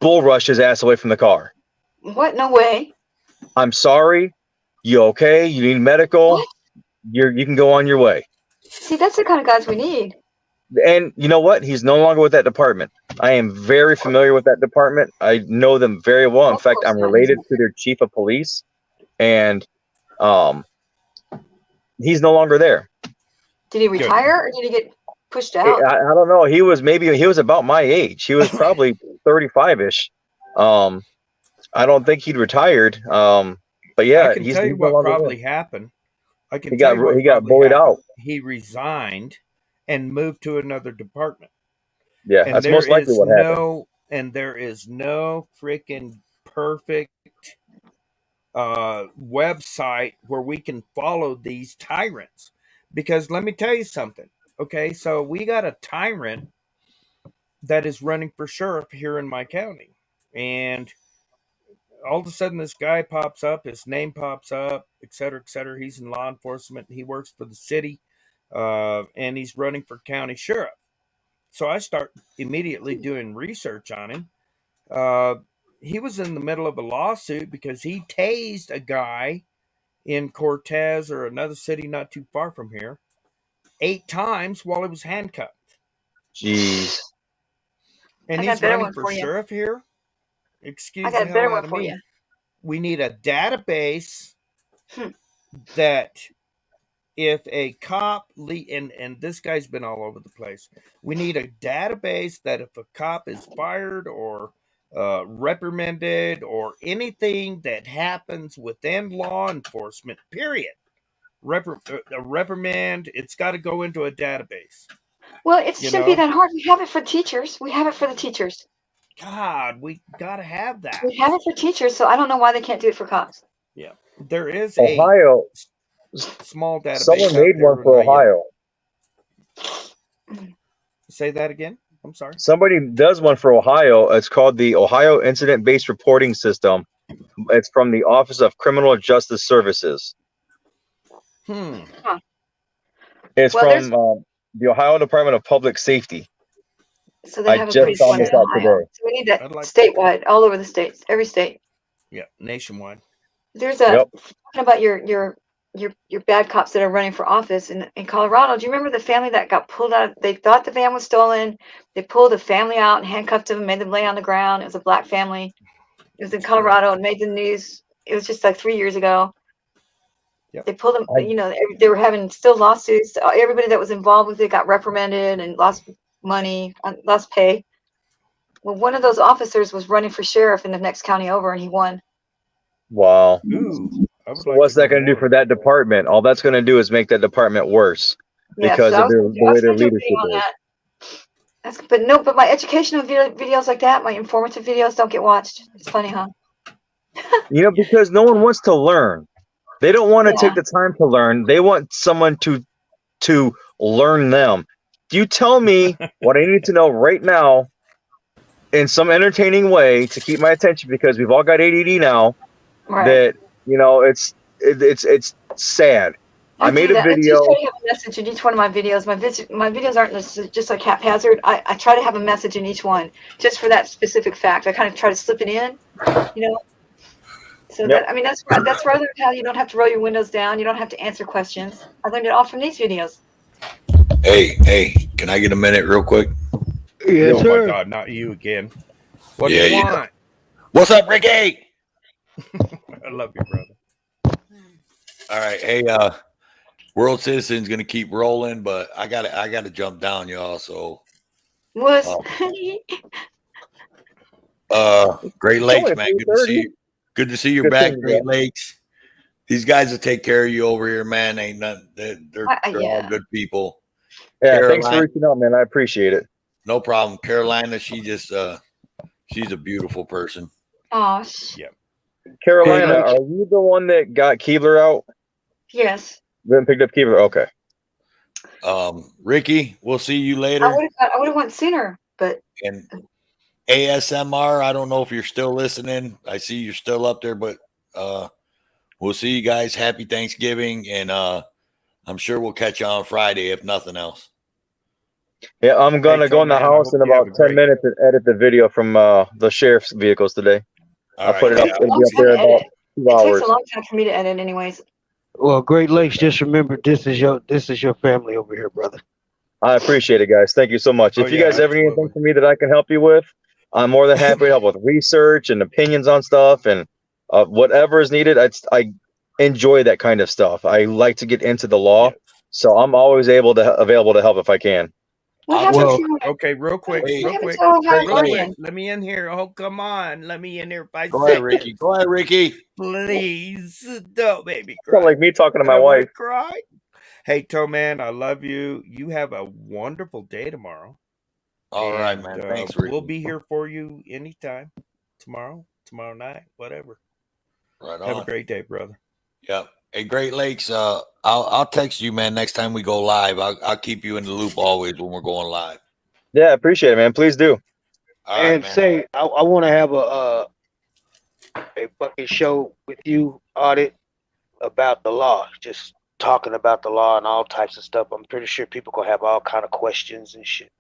bull rushed his ass away from the car. What? No way. "I'm sorry. You okay? You need medical? What? You can go on your way." See, that's the kind of guys we need. And you know what? He's no longer with that department. I am very familiar with that department. I know them very well. In fact, I'm related to their chief of police, and he's no longer there. Did he retire or did he get pushed out? I don't know. He was about my age. He was probably 35-ish. I don't think he'd retired. But yeah, I can tell you what probably happened. He got bullied out. He resigned and moved to another department. Yeah, and that's most likely what happened. And there is no freaking perfect website where we can follow these tyrants. Because let me tell you something. Okay, so we got a tyrant that is running for sheriff here in my county. And all of a sudden this guy pops up, his name pops up, et cetera, et cetera. He's in law enforcement. He works for the city. and he's running for county sheriff. So I start immediately doing research on him. He was in the middle of a lawsuit because he tased a guy in Cortez or another city not too far from here 8 times while he was handcuffed. Jeez. And I got a he's better running one for for you. sheriff here. I Excuse got the a better hell one out of for me. you. We need a database Hmm. that if a cop and this guy's been all over the place. We need a database that if a cop is fired or reprimanded or anything that happens within law enforcement, period. A reprimand, it's got to go into a database. Well, it You shouldn't be know, that hard. We have it for teachers. We have it for the teachers. God, we got to have that. We have it for teachers, so I don't know why they can't do it for cops. Yeah, there is Ohio. a small database Someone out made there. one for Ohio. Say that again. I'm sorry. Somebody does one for Ohio. It's called the Ohio Incident-Based Reporting System. It's from the Office of Criminal Justice Services. Huh. It's Well, there's from the Ohio Department of Public Safety. so they I have a just pretty found one this in out Ohio. today. So we need that I'd like statewide, all over the states, every state. Yeah, nationwide. There's a talking about your bad cops that are running for office in Colorado. Do you remember the family that got pulled out? They thought the van was stolen. They pulled the family out and handcuffed them and made them lay on the ground. It was a black family. It was in Colorado and made the news. It was just like 3 years ago. Yep. They pulled them. You know, they were having still lawsuits. Everybody that was involved with it got reprimanded and lost money, lost pay. Well, one of those officers was running for sheriff in the next county over, and he won. Wow. Ooh, So what's that going to do for that department? All that's going to do is make that department worse Yeah, because so I of was, the I way was their going to do a leadership video on is. that. But my educational videos like that, my informative videos don't get watched. It's funny, huh? You know, because no one wants to learn. They don't want to Yeah. take the time to learn. They want someone to learn them. You tell me what I need to know right now in some entertaining way to keep my attention, because we've all got ADD now. Right. That, you know, it's sad. I made do a that. I do video. try to have a message in each one of my videos. My videos aren't just like haphazard. I try to have a message in each one, just for that specific fact. I kind of try to slip it in, you know. So Yep. that, I mean, that's where I learned how you don't have to roll your windows down. You don't have to answer questions. I learned it all from these videos. Hey, can I get a minute real quick? Yes, Oh sir. my God, not you again. What do Yeah, you yeah. want? What's up, Ricky? I love you, brother. All right, hey, World Citizen's gonna keep rolling, but I gotta jump down, y'all. So, Was Great Lakes, man. Good to see 3:30. you. Good to see you Good back, seeing you, Great bro. Lakes. These guys will take care of you over here, man. Ain't nothing. They're all yeah. good people. Yeah, thanks for Caroline, reaching out, man. I appreciate it. no problem. Carolina, she just she's a beautiful person. Oh, Yeah. Carolina, Lakes. are you the one that got Keebler out? yes. Then picked up Keebler? Okay. Ricky, we'll see you I later. would have went sooner, but And ASMR, I don't know if you're still listening. I see you're still up there, but we'll see you guys. Happy Thanksgiving, and I'm sure we'll catch you on Friday, if nothing else. Yeah, I'm gonna Hey, go in the man, I house hope in you have about a 10 great- minutes and edit the video from the sheriff's vehicles today. All I'll right, put it yeah. up. It'll be up there Long time to about edit. 2 It takes hours. a long time for me to edit, anyways. Well, Great Lakes, just remember this is your family over here, brother. I appreciate it, guys. Thank you so much. Oh, If you yeah, guys ever need anything absolutely. from me that I can help you with, I'm more than happy to help with research and opinions on stuff and whatever is needed. I enjoy that kind of stuff. I like to get into the law, so I'm always available to help if I can. What happened Well, to Okay, real quick, what real happened quick, to Ohio Great Lakes. Guardian? Let me in here. Oh, come on. Let me in here 5 Go ahead, seconds. Ricky. Go ahead, Ricky. Please don't make me Sound cry. like me talking to I my don't want to wife. cry. Hey, Toe Man, I love you. You have a wonderful day tomorrow. All right, And man. Thanks, Ricky. we'll be here for you anytime. Tomorrow night, whatever. Right Have a on. great day, brother. Yep. Hey, Great Lakes. I'll text you, man. Next time we go live, I'll keep you in the loop always when we're going live. Yeah, I appreciate it, man. Please do. All right, and man. say I want to have a fucking show with you, Audit, about the law. Just talking about the law and all types of stuff. I'm pretty sure people gonna have all kind of questions and shit.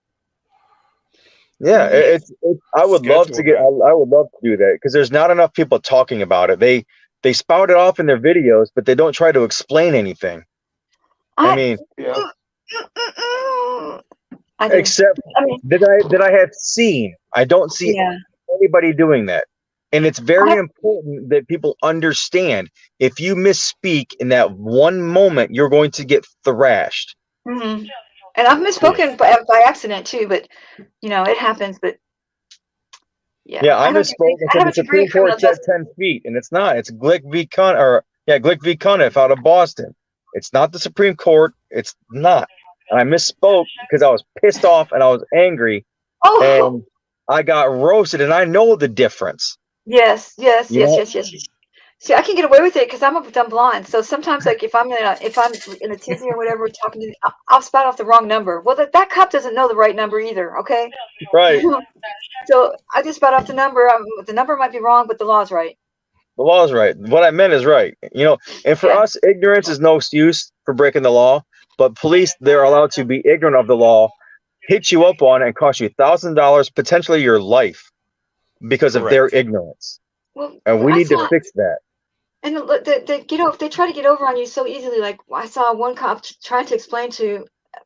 Yeah, it's I would love to Schedule get. that. I would love to do that because there's not enough people talking about it. They spout it off in their videos, but they don't try to explain anything. I mean, Yeah. I do. except I mean, that I have seen. I don't see yeah. anybody doing that. And it's I very have, important that people understand if you misspeak in that one moment, you're going to get thrashed. and I've misspoken by accident too, but it happens. But Yeah, I misspoke and I said have the a degree in Supreme Court criminal said justice. 10 feet, and it's not. It's Glick v. Glick v. Cuniff out of Boston. It's not the Supreme Court. It's not. And I misspoke because I was pissed off and I was angry, Oh, and I got roasted, and I know the difference. yes. You know? See, I can get away with it because I'm blind. So sometimes, like if I'm in a tizzy or whatever, talking to, I'll spout off the wrong number. Well, that cop doesn't know the right number either. Okay. Right. So I just spout off the number. The number might be wrong, but the law's right. The law is right. What I meant is right. And for us, ignorance is no excuse for breaking the law. But police, they're allowed to be ignorant of the law, hit you up on it, and cost you $1,000, potentially your life, because of their ignorance. Well, And we I need to saw, fix that. and they try to get over on you so easily. Like I saw one cop trying to explain to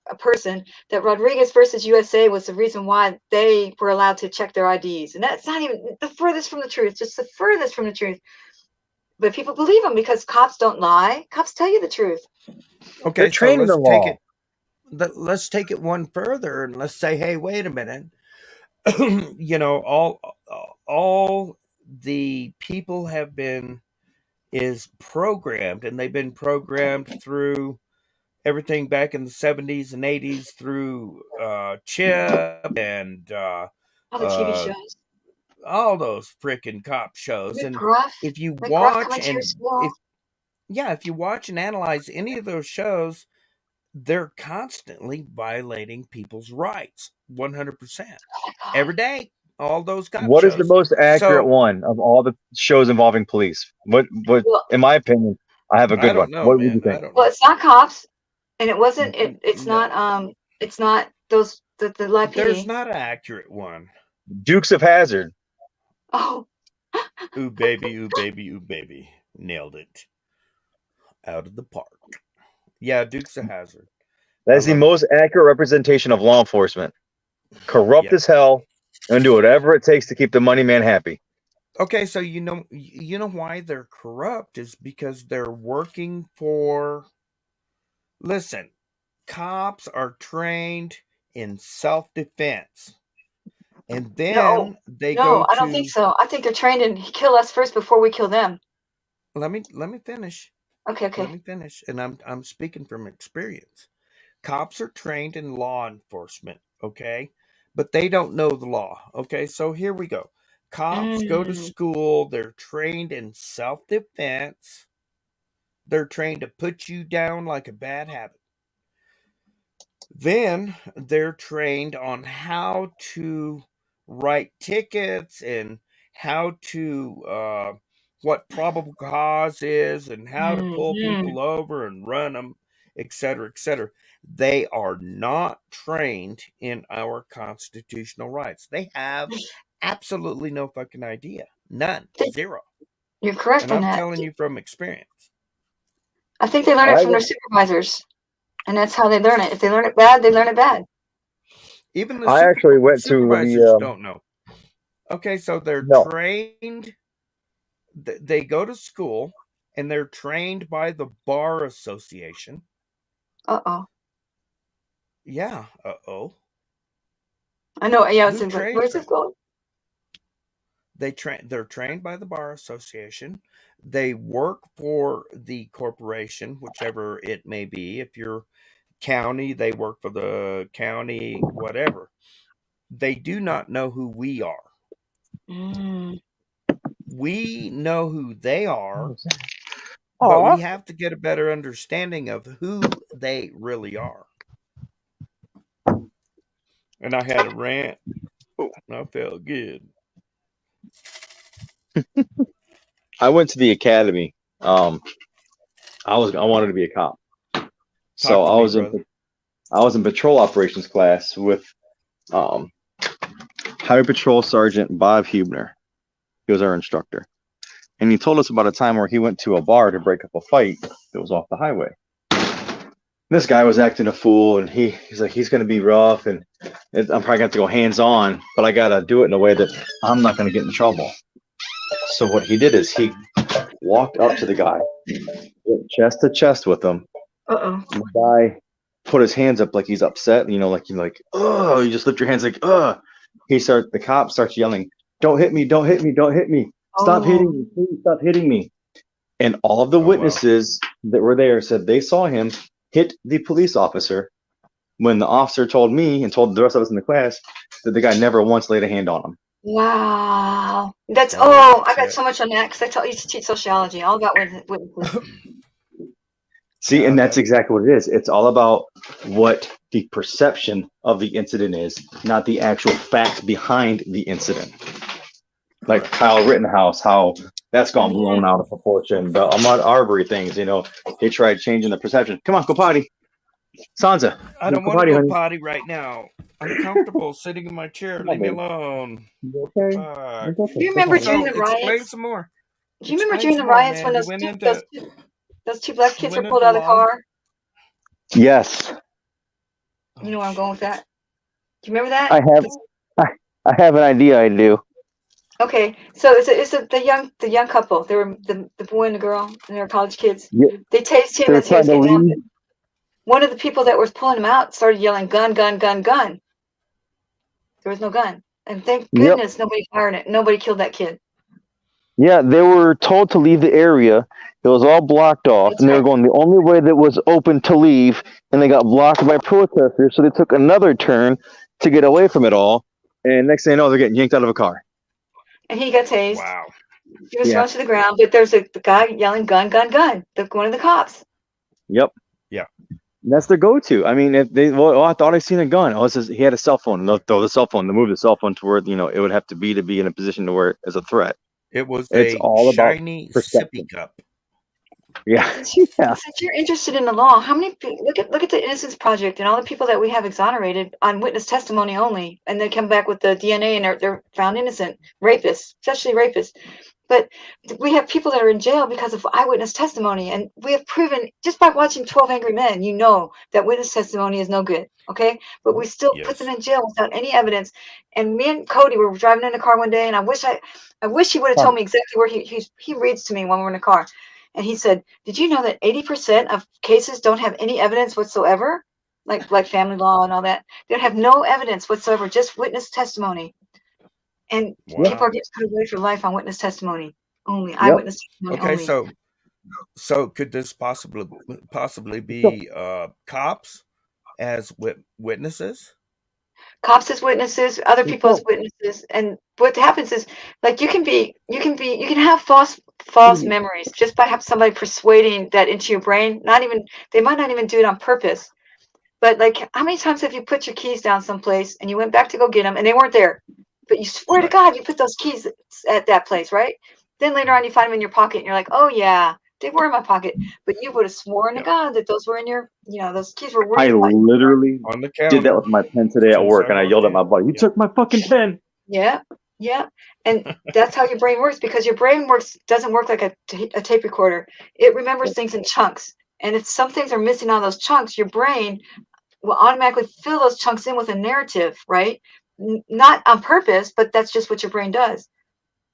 a person that Rodriguez versus USA was the reason why they were allowed to check their IDs, and that's not even the furthest from the truth. Just the furthest from the truth. But people believe them because cops don't lie. Cops tell you the truth. Okay, so let's take it one further and let's say, hey, wait a minute. All the people is programmed, and they've been programmed through everything back in the 70s and 80s through Chip and All the TV shows. all those freaking cop shows. And McGruff. if you McGruff watch coming to your and school. if you watch and analyze any of those shows, they're constantly violating people's rights 100% every day. All those cop What shows. is the most accurate So one of all the shows involving police? What Well, in my opinion, I have a I good don't one. know, What would man. you I think? don't Well, know. it's not cops, and it wasn't. It's No, not. It's not those the live there's PD. not an accurate one. Dukes of Hazzard. Oh, Ooh baby, ooh baby, ooh baby, nailed it out of the park. Yeah, Dukes of Hazzard. That's the most accurate representation of law enforcement. Corrupt Yeah. as hell and do whatever it takes to keep the money man happy. Okay, so you know why they're corrupt is because they're working for. Listen, cops are trained in self-defense, and then they go I don't think to. so. I think they're trained to kill us first before we kill them. Let me finish. Okay. Let me finish, and I'm speaking from experience. Cops are trained in law enforcement, okay, but they don't know the law. Okay, so here we go. Cops go to school. They're trained in self-defense. They're trained to put you down like a bad habit. Then they're trained on how to write tickets and how to what probable cause is and how to pull people over and run them, etc., etc. They are not trained in our constitutional rights. They have absolutely no fucking idea. None. Zero. You're correct And on I'm that. telling you from experience. I think they learn it from their supervisors, and that's how they learn it. If they learn it bad, they learn it bad. Even the I actually went to supervisors the don't know. Okay, so they're no. trained. They go to school and they're trained by the bar association. Uh-oh. Yeah. Uh-oh. I know. Yeah. Who trained Where's them? this going? They're trained by the bar association. They work for the corporation, whichever it may be. If you're county, they work for the county, whatever. They do not know who we are. We know who they are, but we have to get a better understanding of who they really are. And I had a rant. I felt good. I went to the academy. I wanted to be a cop. So to I me, was brother. in patrol operations class with Highway Patrol Sergeant Bob Hubner. He was our instructor, and he told us about a time where he went to a bar to break up a fight that was off the highway. This guy was acting a fool, and he's like, he's going to be rough, and I'm probably going to have to go hands on, but I got to do it in a way that I'm not going to get in trouble. So what he did is he walked up to the guy, went chest to chest with him. Uh-oh. The guy put his hands up like he's upset, like, oh, you just lift your hands like, the cop starts yelling, don't hit me, don't hit me, don't hit me. Stop hitting me, please stop hitting me. And all of the witnesses that were there said they saw him hit the police officer when the officer told me and told the rest of us in the class that the guy never once laid a hand on him. Wow. That's Oh, I got shit. so much on that because I used to teach sociology, all about witnesses. See, and that's exactly what it is. It's all about what the perception of the incident is, not the actual fact behind the incident. Like Kyle Rittenhouse, how that's gone blown out of proportion. The Ahmaud Arbery things, they tried changing the perception. Come on, go potty. Sansa, I don't go want to potty, go honey. potty right now. I'm comfortable sitting in my chair. Come on, Leave me baby. alone. You okay? Fuck. It's okay. Do you Go remember potty. during the Explain riots? some more. Do you remember Explain during the some more, riots when man. You went into those two black you kids were went pulled into out of the law. car? Yes, You know where I'm going with that? Do you remember that? I have an idea. I do. Okay, so the young couple. They were the boy and the girl, and they were college kids. Yeah, They tased him they're as he was trying to getting out. leave. One of the people that was pulling him out started yelling, "Gun, gun, gun, gun!" There was no gun, and thank Yep. goodness nobody fired it. Nobody killed that kid. Yeah, they were told to leave the area. It was all blocked off, and they were going the only way that was open to leave, and they got blocked by protesters. So they took another turn to get away from it all. And next thing you know, they're getting yanked out of a car. And he got tased. Wow. He was Yeah. thrown to the ground, but there's the guy yelling, "Gun, gun, gun!" One of the cops. Yep. Yeah. And that's their go-to. I mean, if they, I thought I seen a gun. Oh, he had a cell phone. They'll throw the cell phone. They move the cell phone to where it would have to be in a position to where it's a threat. It was It's a all about shiny perception. sippy cup. Yeah. Yeah. Since you're interested in the law, how many look at the Innocence Project and all the people that we have exonerated on witness testimony only, and they come back with the DNA and they're found innocent, rapists, especially rapists. But we have people that are in jail because of eyewitness testimony, and we have proven just by watching 12 Angry Men, that witness testimony is no good. Okay, but we still put them in jail without any evidence. And me and Cody were driving in the car one day, and I wish he would have told me exactly where he reads to me when we're in the car. And he said, "Did you know that 80% of cases don't have any evidence whatsoever? Like family law and all that. They don't have no evidence whatsoever, just witness testimony. And people are getting put away for life on witness testimony only, eyewitness testimony Okay, only." so could this possibly be cops as witnesses? Cops as witnesses, other people as witnesses, and what happens is, like, you can have false memories just by have somebody persuading that into your brain. They might not even do it on purpose, but like, how many times have you put your keys down someplace and you went back to go get them and they weren't there, but you swear to God you put those keys at that place, right? Then later on you find them in your pocket and you're like, "Oh yeah, they were in my pocket," but you would have sworn to God that those were in your, those keys were I in my. literally on the did that counter with my pen today at work, and I yelled at my buddy, "You took my fucking pen!" Yeah, yeah, and that's how your brain works, because your brain doesn't work like a tape recorder. It remembers things in chunks, and if some things are missing on those chunks, your brain will automatically fill those chunks in with a narrative, right? Not on purpose, but that's just what your brain does.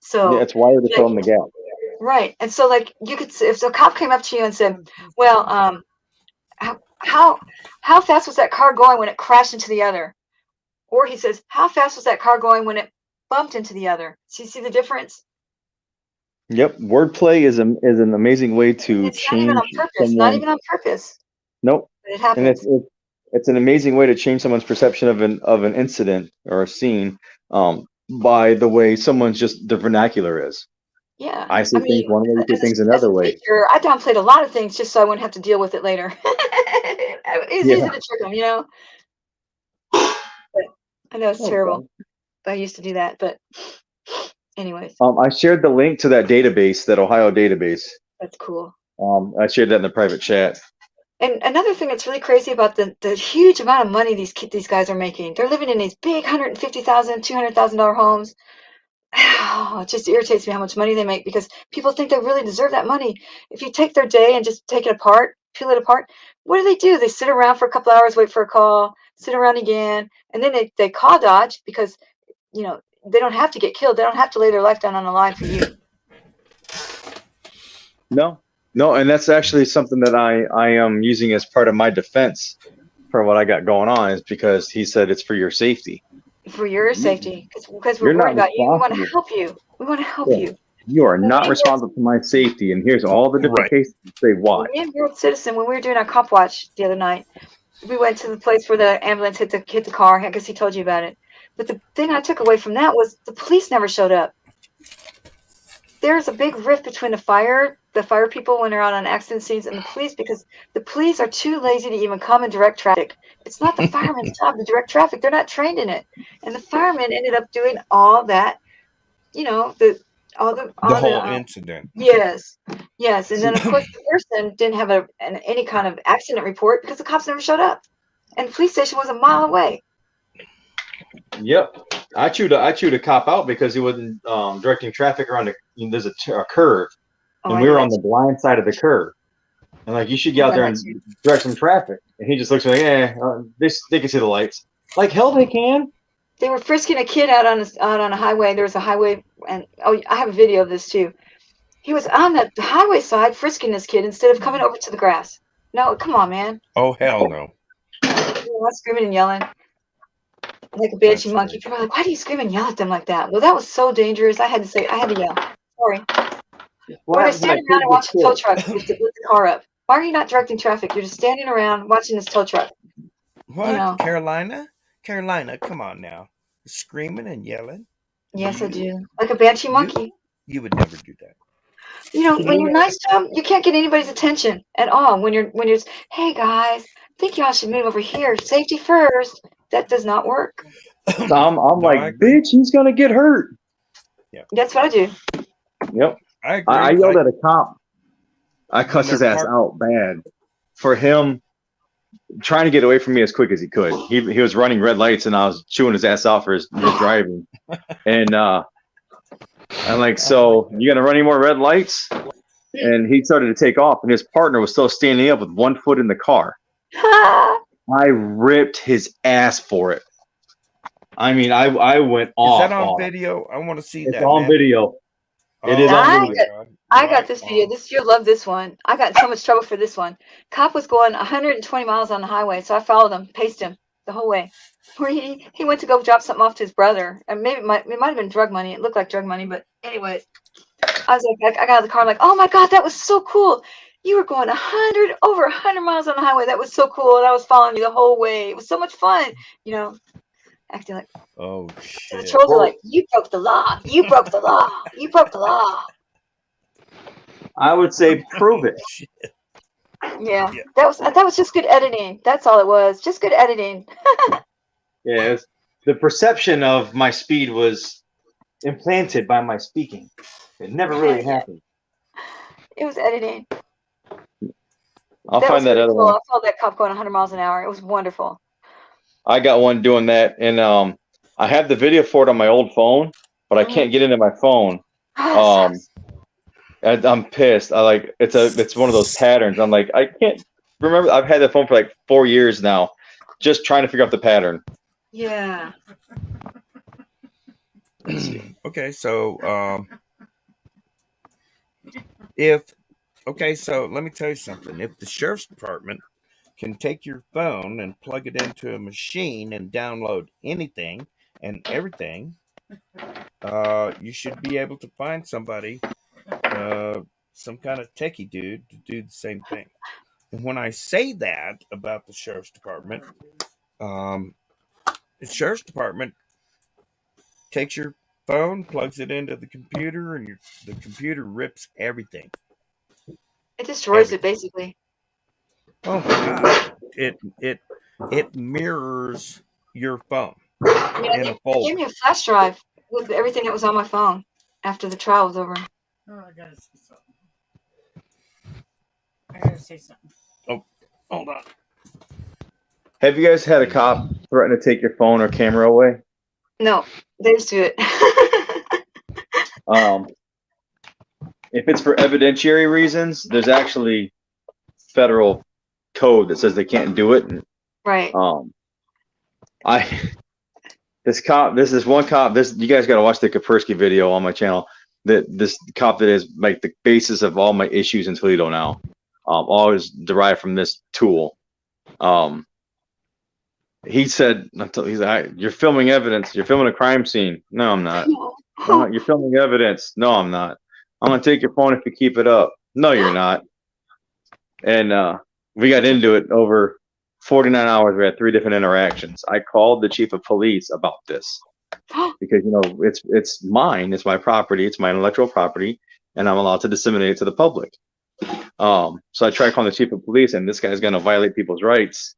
Yeah, So, it's wired to like, fill in the gap. right, and so like you could, if a cop came up to you and said, "Well, how fast was that car going when it crashed into the other?" Or he says, "How fast was that car going when it bumped into the other?" So you see the difference? Yep, wordplay is an amazing way to It's not even on change purpose. Not someone. even on purpose. Nope, But it and happens. it's an amazing way to change someone's perception of an incident or a scene, by the way someone's just their vernacular is. Yeah. I I see things mean, one way, you see things as a another way. teacher, I downplayed a lot of things just so I wouldn't have to deal with it later. It's easy Yeah. to trick them, you know? But I know it's Oh, terrible. God. But I used to do that. But anyways, I shared the link to that database, that Ohio database. that's cool. I shared that in the private chat. And another thing that's really crazy about the huge amount of money these guys are making. They're living in these big $150,000, $200,000 homes. It just irritates me how much money they make because people think they really deserve that money. If you take their day and just take it apart, peel it apart, what do? They sit around for a couple hours, wait for a call, sit around again, and then they call dodge because they don't have to get killed. They don't have to lay their life down on the line for you. No, no, and that's actually something that I am using as part of my defense for what I got going on, is because he said it's for your safety. For your safety, because we're You're worried not about you. We want to responsible. help you. We want to help Yeah. you. You are When not me and responsible for my safety, and here's all the different cases to say why. me and World Citizen, when we were doing our cop watch the other night, we went to the place where the ambulance hit the car. I guess he told you about it. But the thing I took away from that was the police never showed up. There's a big rift between the fire people when they're out on accident scenes, and the police, because the police are too lazy to even come and direct traffic. It's not the fireman's job to direct traffic. They're not trained in it. And the firemen ended up doing all that, all The the whole incident. yes. And then of course the person didn't have any kind of accident report because the cops never showed up. And the police station was a mile away. Yep, I chewed a cop out because he wasn't directing traffic around there's a curve, and we were on the blind side of the curve, and like, you should get out there and direct some traffic, and he just looks like, they can see the lights. Like, hell, they can. They were frisking a kid out on a highway. There was a highway, and I have a video of this too. He was on the highway side frisking this kid instead of coming over to the grass. No, come on, man. Oh, hell no. Screaming and yelling like a banshee monkey. People are like, why do you scream and yell at them like that? Well, that was so dangerous. I had to yell. Sorry. Or they're standing around and watching tow truck with the car up. Why are you not directing traffic? You're just standing around watching this tow truck. What? Carolina, come on now. Screaming and yelling? Yes, I do. Like a banshee monkey. You would never do that. When you're nice to them, you can't get anybody's attention at all. When you're hey guys, I think y'all should move over here. Safety first. That does not work. So I'm like, bitch, he's gonna get hurt. Yeah. That's what I do. Yep. I agree. I yelled at a cop. I cussed his ass out bad for him trying to get away from me as quick as he could. He was running red lights, and I was chewing his ass off for his driving. And I'm like, so you gonna run any more red lights? And he started to take off, and his partner was still standing up with one foot in the car. I ripped his ass for it. I mean, I went off. Is that on video? I want to see that. It's on video. It is on video. I got this video. You'll love this one. I got in so much trouble for this one. Cop was going 120 miles on the highway, so I followed him, paced him the whole way. Where he went to go drop something off to his brother, and maybe it might have been drug money. It looked like drug money, but anyway, I was like, I got out of the car, I'm like, oh my god, that was so cool. You were going over 100 miles on the highway. That was so cool, and I was following you the whole way. It was so much fun, acting like. Oh shit! The trolls are like, you broke the law. You broke the law. You broke the law. I would say prove it. Yeah, that was just good editing. That's all it was. Just good editing. Yeah, the perception of my speed was implanted by my speaking. It never really happened. It was editing. I'll find that other one. I saw that cop going 100 miles an hour. It was wonderful. I got one doing that, and I have the video for it on my old phone, but I can't get into my phone. And I'm pissed. It's one of those patterns. I'm like, I can't remember. I've had the phone for like 4 years now, just trying to figure out the pattern. Yeah. Okay, so so let me tell you something. If the sheriff's department can take your phone and plug it into a machine and download anything and everything, you should be able to find somebody, some kind of techie dude, to do the same thing. And when I say that about the sheriff's department, the sheriff's department takes your phone, plugs it into the computer, and the computer rips everything. It destroys it, basically. Oh my god! It mirrors your phone in a folder. They gave me a flash drive with everything that was on my phone after the trial was over. Oh, I gotta say something. Oh, Hold on. Have you guys had a cop threaten to take your phone or camera away? No, they just do it. If it's for evidentiary reasons, there's actually federal code that says they can't do it. Right. This one cop. You guys got to watch the Kaspersky video on my channel. This cop that is like the basis of all my issues in Toledo now. Always derived from this tool. He said, he's like, "You're filming evidence. You're filming a crime scene." No, I'm not. You're filming evidence. No, I'm not. I'm gonna take your phone if you keep it up. No, you're not. And we got into it over 49 hours. We had 3 different interactions. I called the chief of police about this because it's mine. It's my property. It's my intellectual property, and I'm allowed to disseminate it to the public. So I tried calling the chief of police, and this guy's gonna violate people's rights.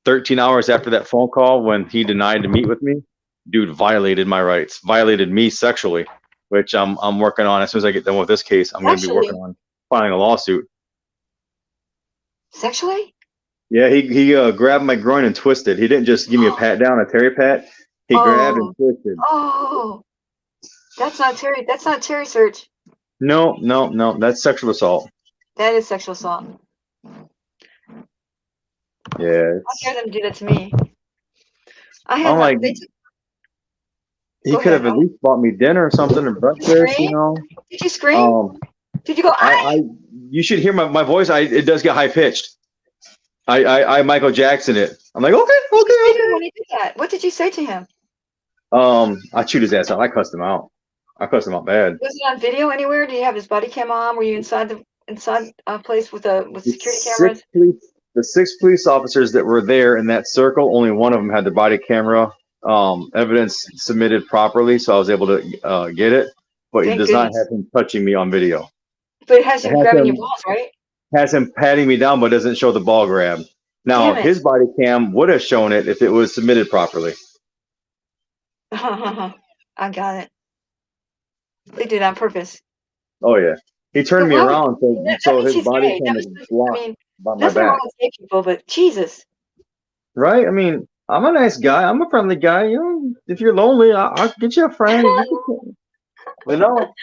13 hours after that phone call, when he denied to meet with me, dude violated my rights, violated me sexually, which I'm working on. As soon as I get done with this case, I'm going to be working on filing a lawsuit. Sexually? Yeah, he grabbed my groin and twisted. He didn't just give me a pat down, a Terry pat. He grabbed and twisted. Oh, that's not Terry. That's not Terry search. No, that's sexual assault. That is sexual assault. Yeah. How dare them do that to me? I'm like, he could have at least bought me dinner or something or breakfast, Did you scream? Did you go? You should hear my voice. It does get high pitched. I Michael Jackson it. I'm like, okay. When you did that, what did you say to him? I chewed his ass out. I cussed him out. I cussed him out bad. Was it on video anywhere? Do you have his body cam on? Were you inside a place with security cameras? The 6 police officers that were there in that circle, only one of them had the body camera evidence submitted properly, so I was able to get it. But it does not have him touching me on video. But it has him grabbing your balls, right? Has him patting me down, but doesn't show the ball grab. Now, his body cam would have shown it if it was submitted properly. I got it. They did it on purpose. Oh yeah, he turned me around so his body cam is blocked by my nothing back. wrong with gay people, but Jesus. Right? I mean, I'm a nice guy. I'm a friendly guy. If you're lonely, I'll get you a friend. But no.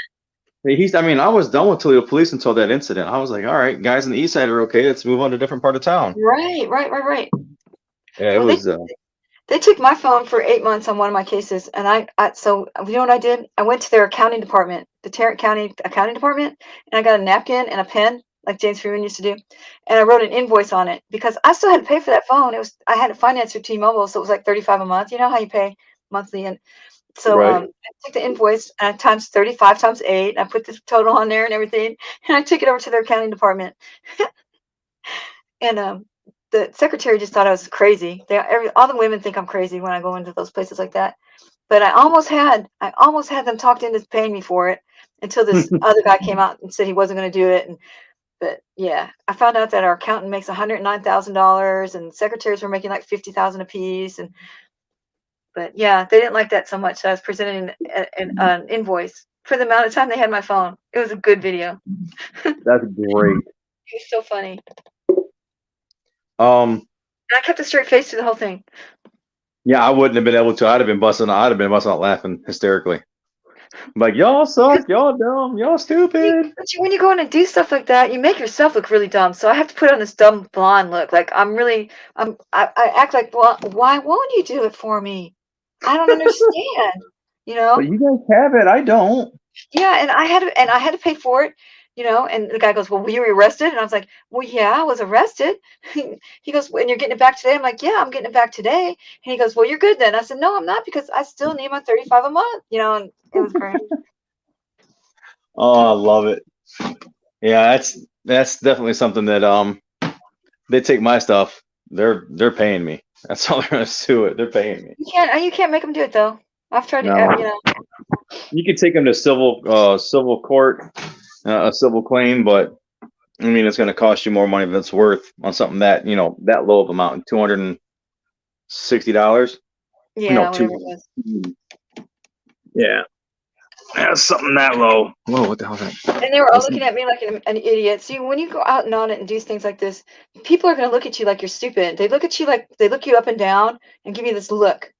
I was done with Toledo police until that incident. I was like, all right, guys on the east side are okay. Let's move on to a different part of town. Right. Yeah, it was. They took my phone for 8 months on one of my cases, and so you know what I did? I went to their accounting department, the Tarrant County accounting department, and I got a napkin and a pen like James Freeman used to do, and I wrote an invoice on it because I still had to pay for that phone. I had it financed through T-Mobile, so it was like $35 a month. You know how you pay monthly, and so I took the invoice and I times 35 times 8. And I put the total on there and everything, and I took it over to their accounting department, and the secretary just thought I was crazy. All the women think I'm crazy when I go into those places like that. But I almost had them talked into paying me for it until this other guy came out and said he wasn't going to do it. But yeah, I found out that our accountant makes $109,000 and secretaries were making like $50,000 a piece. But yeah, they didn't like that so much. So I was presenting an invoice for the amount of time they had my phone. It was a good video. That's great. It was so funny. And I kept a straight face through the whole thing. Yeah, I wouldn't have been able to. I'd have been busting out laughing hysterically. I'm like, y'all suck, y'all dumb, y'all stupid. But when you go in and do stuff like that, you make yourself look really dumb. So I have to put on this dumb blonde look. Like I act like, well, why won't you do it for me? I don't understand. But you guys have it. I don't. Yeah, and I had to pay for it. And the guy goes, well, were you arrested? And I was like, well, yeah, I was arrested. He goes, and you're getting it back today? I'm like, yeah, I'm getting it back today. And he goes, well, you're good then. I said, no, I'm not, because I still need my $35 a month, and it was great. Oh, I love it. Yeah, that's definitely something that they take my stuff. They're paying me. That's all they're gonna sue it. They're paying me. You can't make them do it though. I've tried No. to, You could take them to civil court, a civil claim, but I mean it's going to cost you more money than it's worth on something that that low of amount, $260. Yeah, whatever it was. Yeah. Something that low. Whoa, what the hell is that? And they were all looking at me like an idiot. See, when you go out and on it and do things like this, people are going to look at you like you're stupid. They look at you like they look you up and down and give you this look.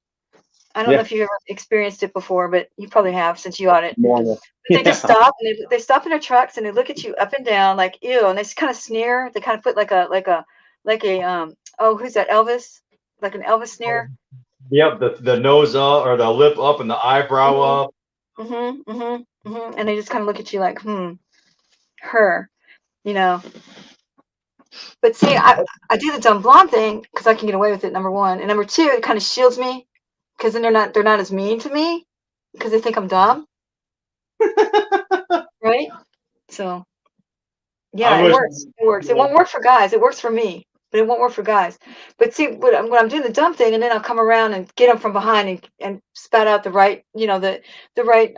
I don't know if you've ever experienced it before, but you probably have since you on it. Normal. They just stop and they stop in their trucks and they look at you up and down like ew, and they kind of sneer. They kind of put like a oh, who's that, Elvis? Like an Elvis sneer. Yep, the nose up or the lip up and the eyebrow up. And they just kind of look at you like her, you know. But see, I do the dumb blonde thing because I can get away with it. Number one, and number two, it kind of shields me because then they're not as mean to me because they think I'm dumb, right? So yeah, it works. It works. It won't work for guys. It works for me, but it won't work for guys. But see, when I'm doing the dumb thing, and then I'll come around and get them from behind and spat out the right, you know, the right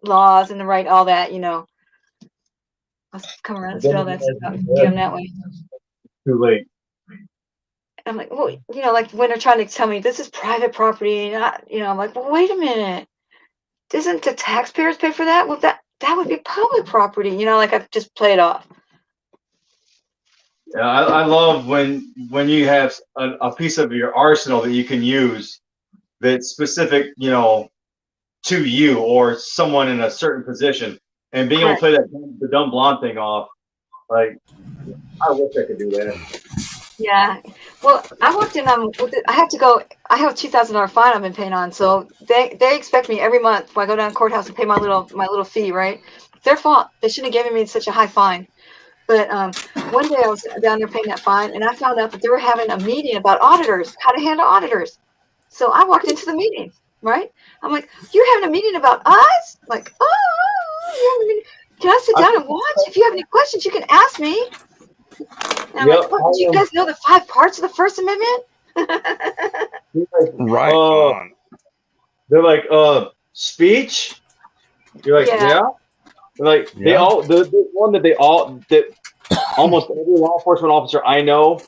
laws and the right all that, you know. I'll come around and spit all that stuff out and get them that way. Too late. I'm like, well, you know, like when they're trying to tell me this is private property, and you know, I'm like, well, wait a minute, doesn't the taxpayers pay for that? Well, that would be public property, you know, like I just play it off. Yeah, I love when you have a piece of your arsenal that you can use that's specific, you know, to you or someone in a certain position, and being able to play the dumb blonde thing off. Like, I wish I could do that. Yeah. Well, I worked in I have to go. I have a $2,000 fine I've been paying on, so they expect me every month when I go down to the courthouse and pay my little fee. Right? It's their fault. They shouldn't have given me such a high fine. But one day I was down there paying that fine, and I found out that they were having a meeting about auditors, how to handle auditors. So I walked into the meeting. Right? I'm like, you're having a meeting about us? Like, oh, can I sit down and watch? If you have any questions, you can ask me. And I'm like, what, do you guys know the 5 parts of the First Amendment? Right on. They're like, speech? You're like, yeah. They're like, they all, the one that almost every law enforcement officer I know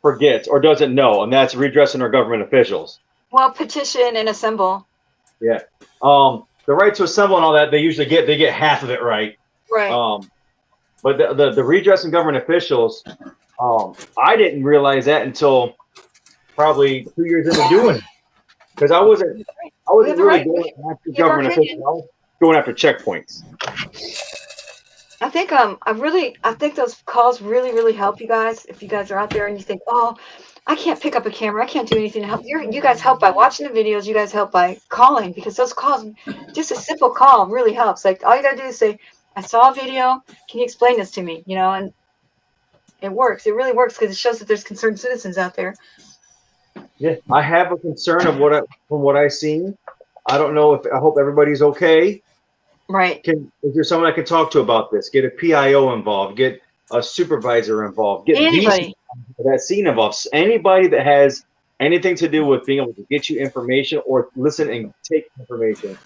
forgets or doesn't know, and that's redressing our government officials. Well, petition and assemble. Yeah. The right to assemble and all that, they get half of it right. Right. But the redressing government officials, I didn't realize that until probably 2 years into doing it, because I wasn't really going after government officials. I was going after checkpoints. I think I think those calls really help you guys. If you guys are out there and you think, oh, I can't pick up a camera, I can't do anything to help. You guys help by watching the videos. You guys help by calling, because those calls, just a simple call, really helps. Like all you gotta do is say, I saw a video. Can you explain this to me? You know, and it works. It really works because it shows that there's concerned citizens out there. Yeah, I have a concern of from what I've seen. I don't know I hope everybody's okay. Right. Is there someone I can talk to about this? Get a PIO involved. Get a supervisor involved. Get anybody that scene involved. Anybody that has anything to do with being able to get you information or listen and take information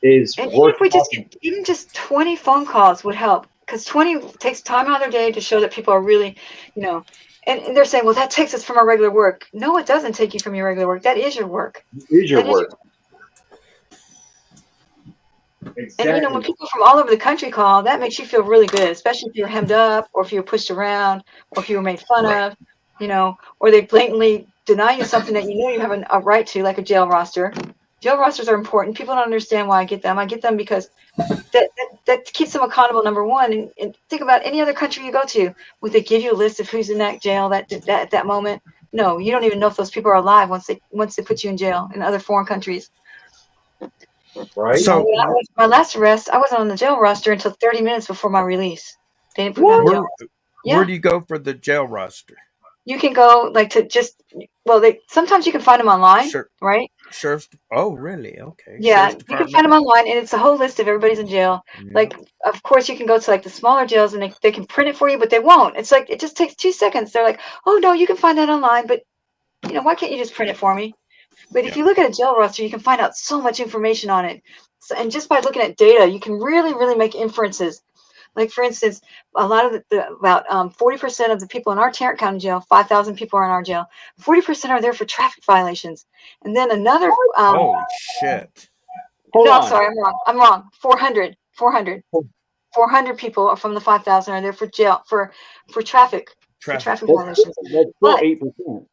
is and worth. Even if we even just 20 phone calls would help, because 20 takes time out of their day to show that people are really, you know. And they're saying, well, that takes us from our regular work. No, it doesn't take you from your regular work. That is your work. It is your work. Exactly. And you know, when people from all over the country call, that makes you feel really good, especially if you're hemmed up, or if you're pushed around, or if you were made fun of, you know, or they blatantly deny you something that you know you have a right to, like a jail roster. Jail rosters are important. People don't understand why I get them. I get them because that keeps them accountable, number one. And think about any other country you go to. Would they give you a list of who's in that jail at that moment? No, you don't even know if those people are alive once they put you in jail in other foreign countries. Right. So my last arrest, I wasn't on the jail roster until 30 minutes before my release. They didn't put me on the jail roster. Where do you go for the jail roster? You can go sometimes you can find them online, right? Sure. Oh, really? Okay. Yeah, you can find them online, and it's a whole list of everybody's in jail. Yeah. Like, of course, you can go to like the smaller jails, and they can print it for you, but they won't. It's like it just takes 2 seconds. They're like, oh no, you can find that online, but you know, why can't you just print it for me? But if you look at a jail roster, you can find out so much information on it. So, and just by looking at data, you can really make inferences. Like, for instance, a lot of about 40% of the people in our Tarrant County jail, 5,000 people are in our jail, 40% are there for traffic violations. And then another holy shit. No, I'm sorry, I'm wrong. I'm wrong. 400. 400 people are from the 5,000 are there for jail for traffic Traffic. violations. That's still 8%.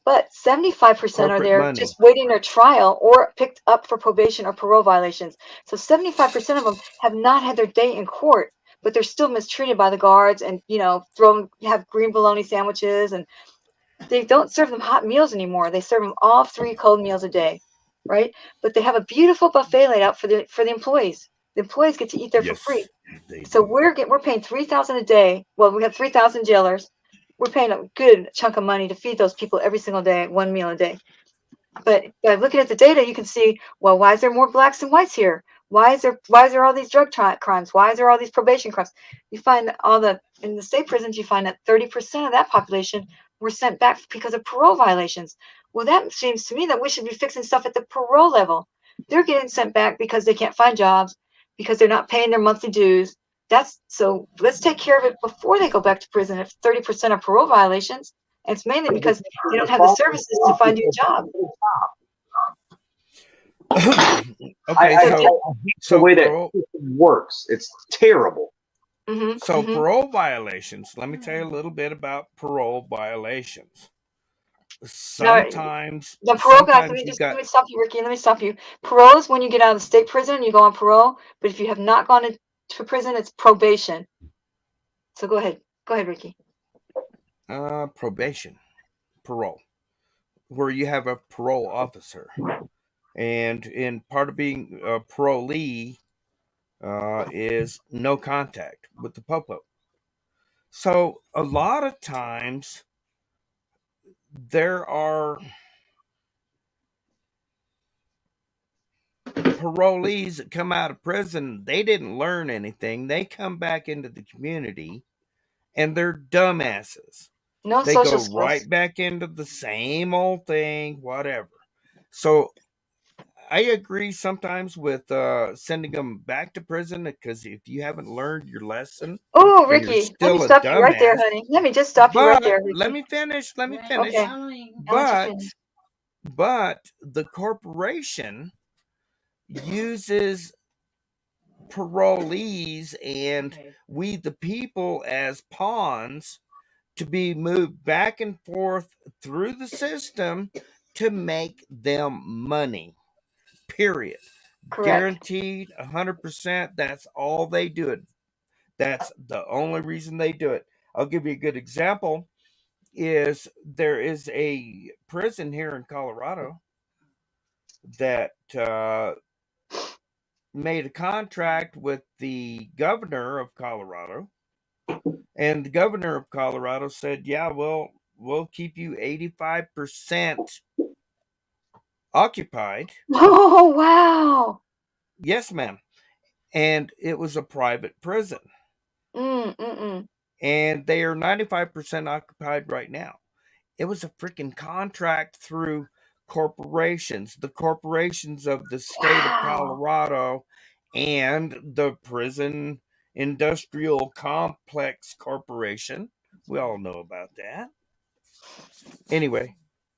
But 75% are Corporate there money. just waiting their trial or picked up for probation or parole violations. So 75% of them have not had their day in court, but they're still mistreated by the guards and have green bologna sandwiches, and they don't serve them hot meals anymore. They serve them all 3 cold meals a day, right? But they have a beautiful buffet laid out for the employees. The employees get to eat there for free. So we're paying $3,000 a day. Well, we have 3,000 jailers. We're paying a good chunk of money to feed those people every single day, 1 meal a day. But by looking at the data, you can see, well, why is there more blacks than whites here? Why is there all these drug crimes? Why is there all these probation crimes? You find in the state prisons, you find that 30% of that population were sent back because of parole violations. Well, that seems to me that we should be fixing stuff at the parole level. They're getting sent back because they can't find jobs, because they're not paying their monthly dues. So let's take care of it before they go back to prison. If 30% are parole violations, and it's mainly because they don't have the services to find you a job. Okay, the way that system works, it's terrible. So parole violations. Let me tell you a little bit about parole violations. Sometimes the parole guys. Let me stop you, Ricky. Let me stop you. Parole is when you get out of the state prison, you go on parole. But if you have not gone to prison, it's probation. So go ahead, Ricky. Probation, parole, where you have a parole officer, and in part of being a parolee is no contact with the public. So a lot of times there are parolees that come out of prison, they didn't learn anything. They come back into the community and they're dumbasses. No They social go skills. right back into the same old thing, whatever. So I agree sometimes with sending them back to prison, because if you haven't learned your lesson, Oh, and you're Ricky, let me still a stop you right there, dumbass. honey. Let me just stop you right there, Ricky. Let me finish. Let me finish. Okay. I'll let you finish. But the corporation uses parolees and we the people as pawns to be moved back and forth through the system to make them money. Period. Correct. Guaranteed 100%. That's all they do it. That's the only reason they do it. I'll give you a good example. There is a prison here in Colorado that made a contract with the governor of Colorado, and the governor of Colorado said, "Yeah, we'll keep you 85% occupied." Oh, wow. Yes, ma'am. And it was a private prison. And they are 95% occupied right now. It was a freaking contract through corporations, the corporations of the state of Colorado and the Prison Industrial Complex Corporation. We all know about that. Anyway.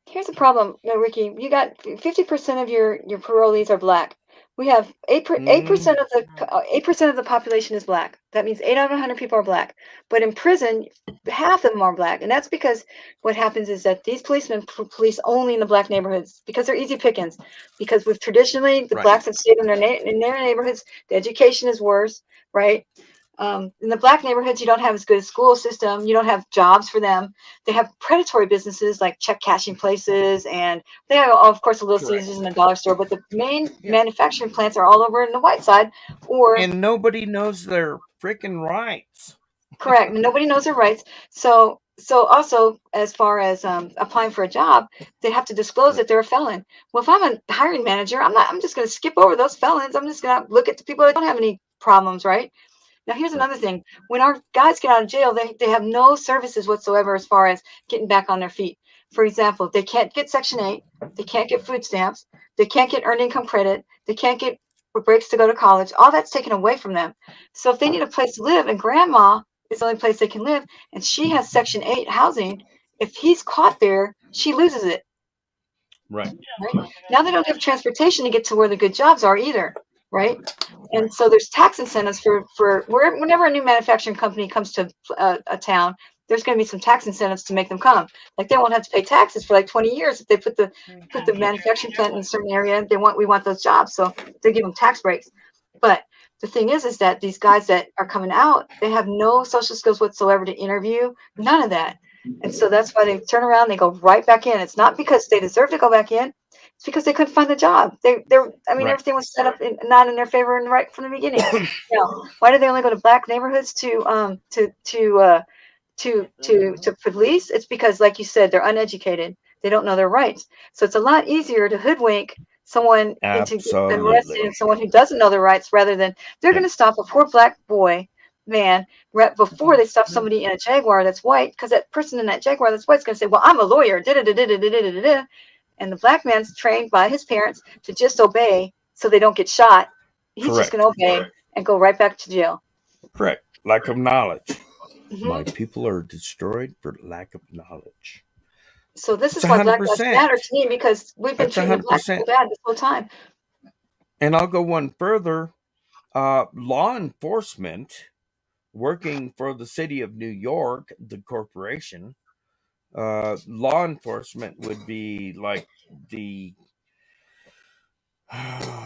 Here's the problem, Ricky. You got 50% of your parolees are black. We have 8% of the 8% of the population is black. That means 8 out of 100 people are black. But in prison, half of them are black, and that's because what happens is that these policemen police only in the black neighborhoods because they're easy pickings. Because we've traditionally the blacks have stayed in their neighborhoods. The education is worse, right? In the black neighborhoods, you don't have as good a school system. You don't have jobs for them. They have predatory businesses like check cashing places, and they have, of course, a Little Caesars and a dollar store. But the main manufacturing plants are all over in the white side, and nobody knows their freaking rights. Correct. Nobody knows their rights. So also, as far as applying for a job, they have to disclose that they're a felon. Well, if I'm a hiring manager, I'm just going to skip over those felons. I'm just going to look at the people that don't have any problems, right? Now, here's another thing. When our guys get out of jail, they have no services whatsoever as far as getting back on their feet. For example, they can't get Section 8. They can't get food stamps. They can't get earned income credit. They can't get breaks to go to college. All that's taken away from them. So if they need a place to live, and grandma is the only place they can live, and she has Section 8 housing, if he's caught there, she loses it. Right. Right? Now they don't have transportation to get to where the good jobs are either, right? And so there's tax incentives for whenever a new manufacturing company comes to a town, there's going to be some tax incentives to make them come. Like they won't have to pay taxes for like 20 years if they put the manufacturing plant in a certain area. We want those jobs, so they give them tax breaks. But the thing is that these guys that are coming out, they have no social skills whatsoever to interview, none of that. And so that's why they turn around, they go right back in. It's not because they deserve to go back in. It's because they couldn't find the job. Right. Everything was set up not in their favor and right from the beginning. Why do they only go to black neighborhoods to police? It's because, like you said, they're uneducated. They don't know their rights. So it's a lot easier to hoodwink someone into getting arrested and someone who doesn't know their rights rather than they're going to stop a poor black man right before they stop somebody in a Jaguar that's white, because that person in that Jaguar that's white is going to say, well, I'm a lawyer, and the black man's trained by his parents to just obey so they don't get shot. He's just Correct. going to obey and go right back to jail. Correct. Lack of knowledge. Mhm. My people are destroyed for lack of knowledge. So this It's is why Black Lives 100%. Matter to me, because we've been That's treating the black 100%. people bad this whole time. And I'll go one further. Law enforcement working for the city of New York, the corporation, law enforcement would be like the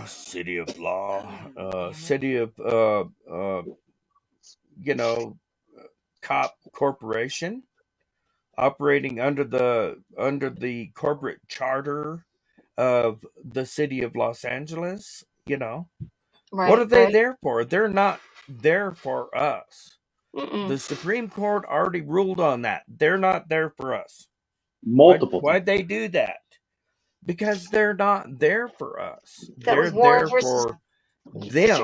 city of law, city of cop corporation operating under the corporate charter of the city of Los Angeles. What are they there for? They're not there for us. The Supreme Court already ruled on that. They're not there for us. Multiple. Why'd they do that? Because they're not there for us. That They're was Warren there versus for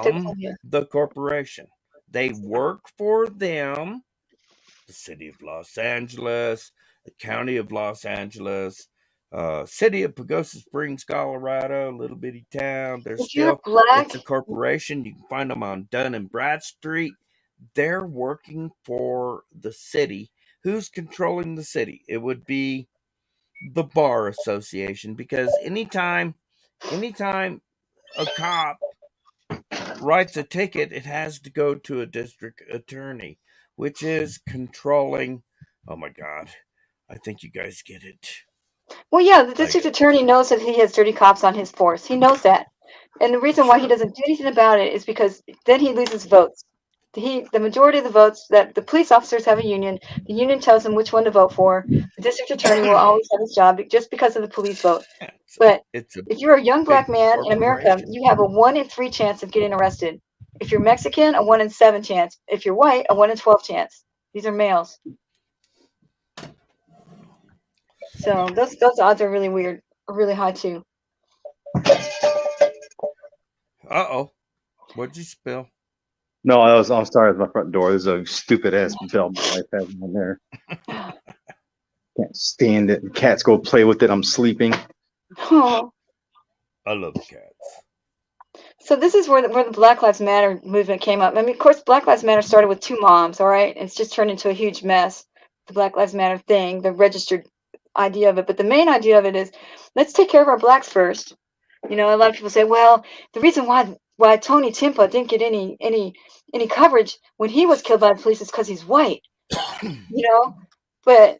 them, the corporation. They work for them, the city of Los Angeles, the county of Los Angeles, city of Pagosa Springs, Colorado, little bitty town. If you're black, It's a corporation. You can find them on Dunn and Bradstreet. They're working for the city. Who's controlling the city? It would be the bar association, because anytime a cop writes a ticket, it has to go to a district attorney, which is controlling. Oh my God, I think you guys get it. well, yeah, the district attorney knows that he has dirty cops on his force. He knows that. And the reason why he doesn't do anything about it is because then he loses votes. The majority of the votes that the police officers have a union, the union tells them which one to vote for. The district attorney will always have his job just because of the police vote. But if you're a young black man in America, you have a 1 in 3 chance of getting arrested. If you're Mexican, a 1 in 7 chance. If you're white, a 1 in 12 chance. These are males. So those odds are really weird, really high too. Uh-oh. What'd you spill? No, I'm sorry, it's my front door. There's a stupid ass bell my wife has on there. Can't stand it. Cats go play with it. I'm sleeping. Oh. I love cats. So this is where the Black Lives Matter movement came up. I mean, of course, Black Lives Matter started with 2 moms, all right? It's just turned into a huge mess. The Black Lives Matter thing, the registered idea of it. But the main idea of it is, let's take care of our blacks first. A lot of people say, well, the reason why Tony Timpa didn't get any coverage when he was killed by the police is because he's white. But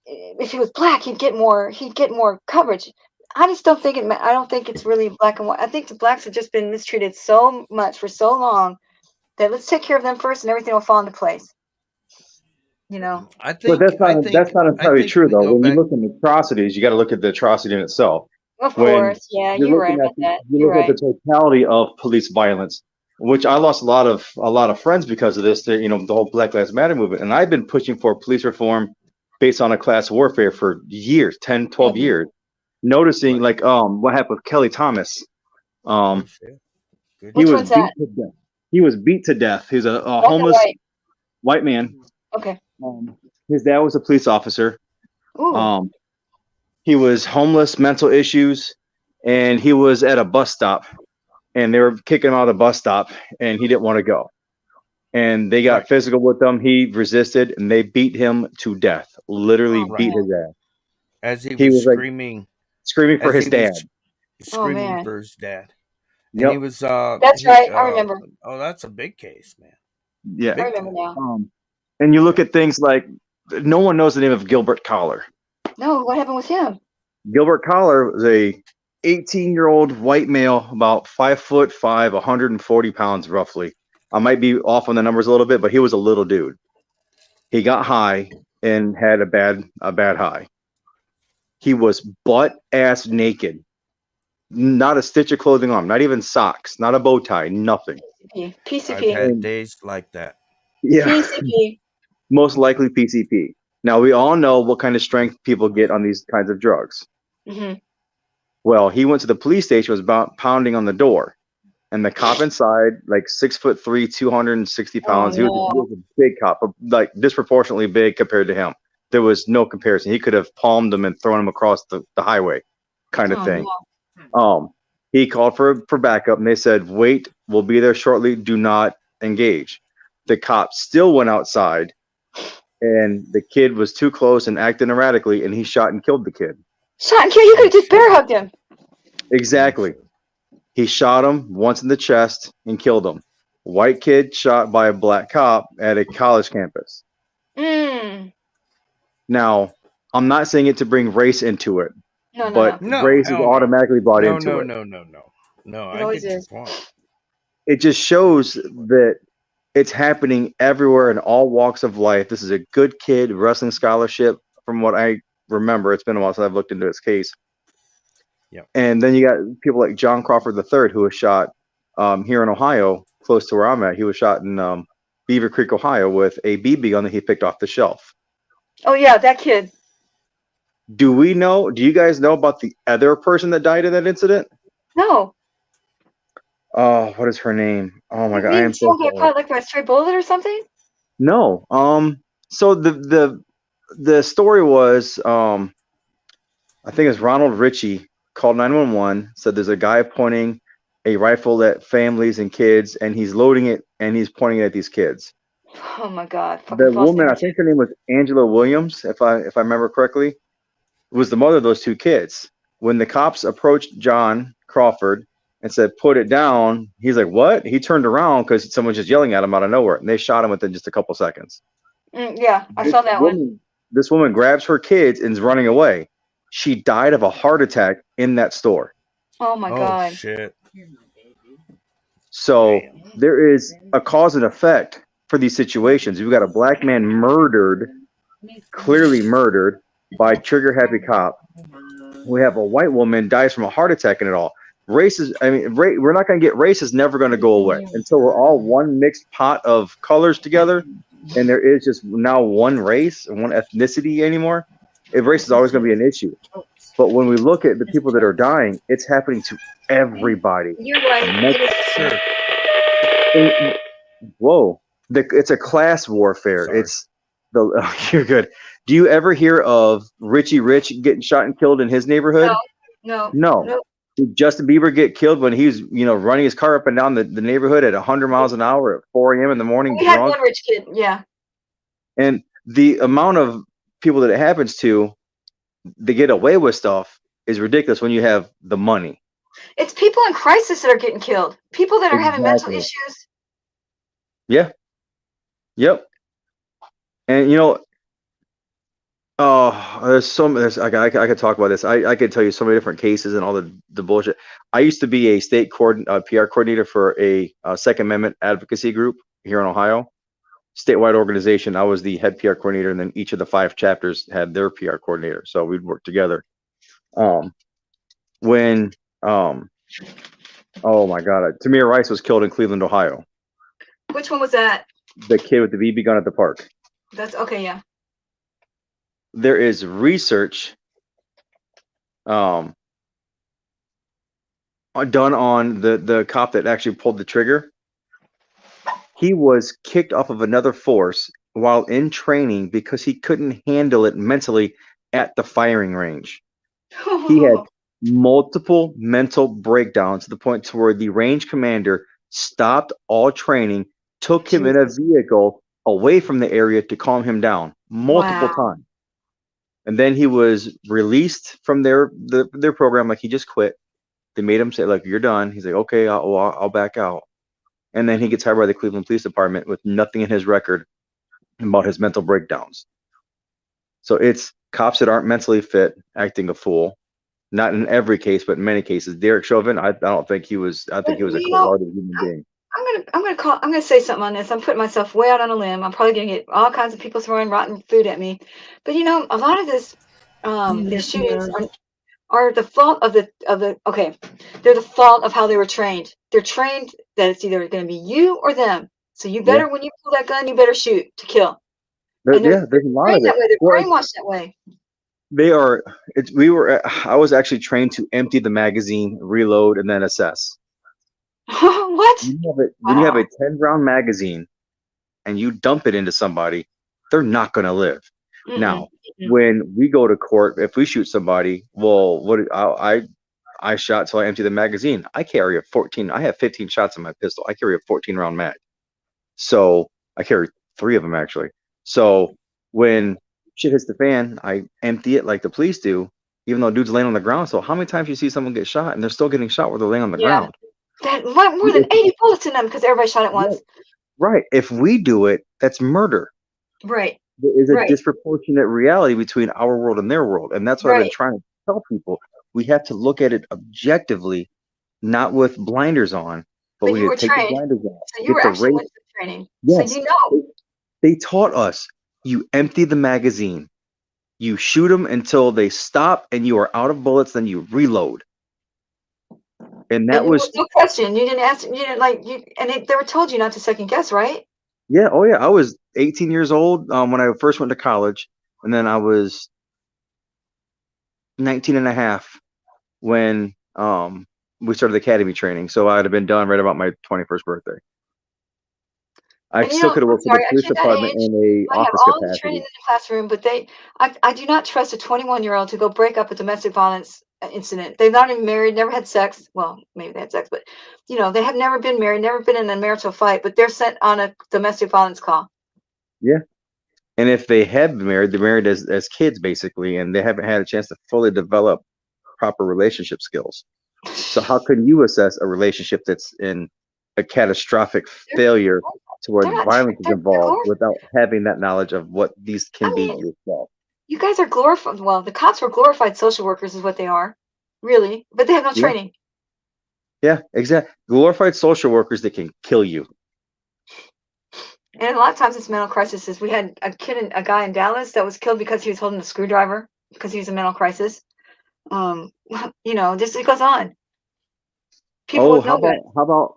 if he was black, he'd get more coverage. I just don't think I don't think it's really black and white. I think the blacks have just been mistreated so much for so long that let's take care of them first, and everything will fall into place. I But that's not entirely true, though. When you look at atrocities, you got to look at the atrocity in itself. Of course, yeah, you're right about that. You look at the totality of police violence, which I lost a lot of friends because of this. The whole Black Lives Matter movement, and I've been pushing for police reform based on a class warfare for years, 10, 12 years. Noticing what happened with Kelly Thomas. He was beat to death. He was beat to death. He's a homeless white man. Okay. His dad was a police officer. Ooh. He was homeless, mental issues, and he was at a bus stop, and they were kicking him out of the bus stop, and he didn't want to go. And they got physical with him. He resisted, and they beat him to death. Literally beat his ass. As he was screaming, screaming for as his he dad. was Oh screaming man. for his dad. And Yep. he was That's he right. I remember. oh, that's a big case, man. Yeah. I remember now. And you look at things like no one knows the name of Gilbert Collar. No, what happened with him? Gilbert Collar was a 18-year-old white male, about 5'5", 140 pounds roughly. I might be off on the numbers a little bit, but he was a little dude. He got high and had a bad high. He was butt ass naked, not a stitch of clothing on, not even socks, not a bow tie, nothing. PCP. I've had days like that. Yeah, PCP. most likely PCP. Now we all know what kind of strength people get on these kinds of drugs. Hmm. Well, he went to the police station, was about pounding on the door, and the cop inside, like 6'3", 260 pounds. He was a big cop, but like disproportionately big compared to him. There was no comparison. He could have palmed him and thrown him across the highway, kind of thing. He called for backup, and they said, "Wait, we'll be there shortly. Do not engage." The cop still went outside, and the kid was too close and acting erratically, and he shot and killed the kid. Shot and killed? You could have just bear hugged him. Exactly. He shot him once in the chest and killed him. White kid shot by a black cop at a college campus. Mm. Now, I'm not saying it to bring race into it, No, but No, race is hell no. automatically brought No, into no, it. No, It I always get your is. point. It just shows that it's happening everywhere in all walks of life. This is a good kid wrestling scholarship, from what I remember. It's been a while since I've looked into his case. Yep. And then you got people like John Crawford III, who was shot here in Ohio, close to where I'm at. He was shot in Beaver Creek, Ohio, with a BB gun that he picked off the shelf. Oh yeah, that kid. Do you guys know about the other person that died in that incident? No. Oh, what is her name? Oh my You God, I mean am so someone got sorry. caught like by a stray bullet or something? No. So the story was, I think it's Ronald Ritchie called 911, said there's a guy pointing a rifle at families and kids, and he's loading it and he's pointing it at these kids. Oh my God. The Fucking false woman, I negative. think her name was Angela Williams, if I remember correctly, was the mother of those two kids. When the cops approached John Crawford and said, "Put it down," he's like, "What?" He turned around because someone was just yelling at him out of nowhere, and they shot him within just a couple seconds. Yeah, I saw that one. This woman grabs her kids and is running away. She died of a heart attack in that store. Oh my Oh God. shit. So there is a cause and effect for these situations. You've got a black man murdered, clearly murdered by trigger happy cop. We have a white woman dies from a heart attack and it all. We're not going to get race is never going to go away until we're all one mixed pot of colors together, and there is just now one race and one ethnicity anymore. Race is always going to be an issue. But when we look at the people that are dying, it's happening to everybody. You're right. Sure. Whoa. It's a class warfare. Sorry. You're good. Do you ever hear of Richie Rich getting shot and killed in his neighborhood? No. No. Did Justin Bieber get killed when he was, running his car up and down the neighborhood at 100 miles an hour at 4 a.m. in the morning? We had one rich kid, yeah. And the amount of people that it happens to, they get away with stuff, is ridiculous when you have the money. It's people in crisis that are getting killed. People that are having mental issues. Yeah. Yep. And I could talk about this. I could tell you so many different cases and all the bullshit. I used to be a state PR coordinator for a Second Amendment advocacy group here in Ohio, statewide organization. I was the head PR coordinator, and then each of the 5 chapters had their PR coordinator. So we'd work together. When oh my God, Tamir Rice was killed in Cleveland, Ohio. Which one was that? The kid with the BB gun at the park. That's okay, yeah. There is research done on the cop that actually pulled the trigger. He was kicked off of another force while in training because he couldn't handle it mentally at the firing range. He had multiple mental breakdowns to the point to where the range commander stopped all training, took him in a vehicle away from the area to calm him down multiple times. And then he was released from their program, like he just quit. They made him say, like, you're done. He's like, okay, I'll back out. And then he gets hired by the Cleveland Police Department with nothing in his record about his mental breakdowns. So it's cops that aren't mentally fit acting a fool. Not in every case, but in many cases. Derek Chauvin, I don't think he was. I think he was a cold-hearted human being. I'm gonna say something on this. I'm putting myself way out on a limb. I'm probably gonna get all kinds of people throwing rotten food at me. But a lot of these shootings are the fault of the okay. They're the fault of how they were trained. They're trained that it's either gonna be you or them. So you better, when you pull that gun, you better shoot to kill. And There's a lot of trained that way. it. They're Well, brainwashed that way. they are. I was actually trained to empty the magazine, reload, and then assess. What? When you have a 10-round magazine and you dump it into somebody, they're not going to live. Now, when we go to court, if we shoot somebody, well, I shot till I empty the magazine. I have 15 shots in my pistol. I carry a 14-round mag. So I carry 3 of them actually. So when shit hits the fan, I empty it like the police do, even though dude's laying on the ground. So how many times you see someone get shot and they're still getting shot where they're laying on the ground? That more than 80 bullets in them because everybody shot at once. Right. If we do it, that's murder. Right. There is a disproportionate reality between our world and their world. And that's what I've been trying to tell people. We have to look at it objectively, not with blinders on, but we you need were to take the trained. blinders off. So you were actually went through training. Yes. So you know. They taught us you empty the magazine, you shoot them until they stop and you are out of bullets, then you reload. And that was no question. You didn't ask. You didn't they were told you not to second guess, right? yeah. Oh yeah. I was 18 years old when I first went to college, and then I was 19 and a half when we started academy training. So I'd have been done right about my 21st birthday. I still could have worked for the police department in a I have office all the capacity. training in the classroom, but I do not trust a 21-year-old to go break up a domestic violence incident. They've not even married, never had sex. Well, maybe they had sex, but they have never been married, never been in a marital fight, but they're sent on a domestic violence call. Yeah. And if they have been married, they're married as kids basically, and they haven't had a chance to fully develop proper relationship skills. So how can you assess a relationship that's in a catastrophic failure to where violence is involved without having that knowledge of what these can be yourself? You guys are glorified. Well, the cops were glorified social workers is what they are, really, but they have no training. Yeah, exactly. Glorified social workers that can kill you. And a lot of times it's mental crises. We had a guy in Dallas that was killed because he was holding a screwdriver because he was in mental crisis. Just it goes on. People How about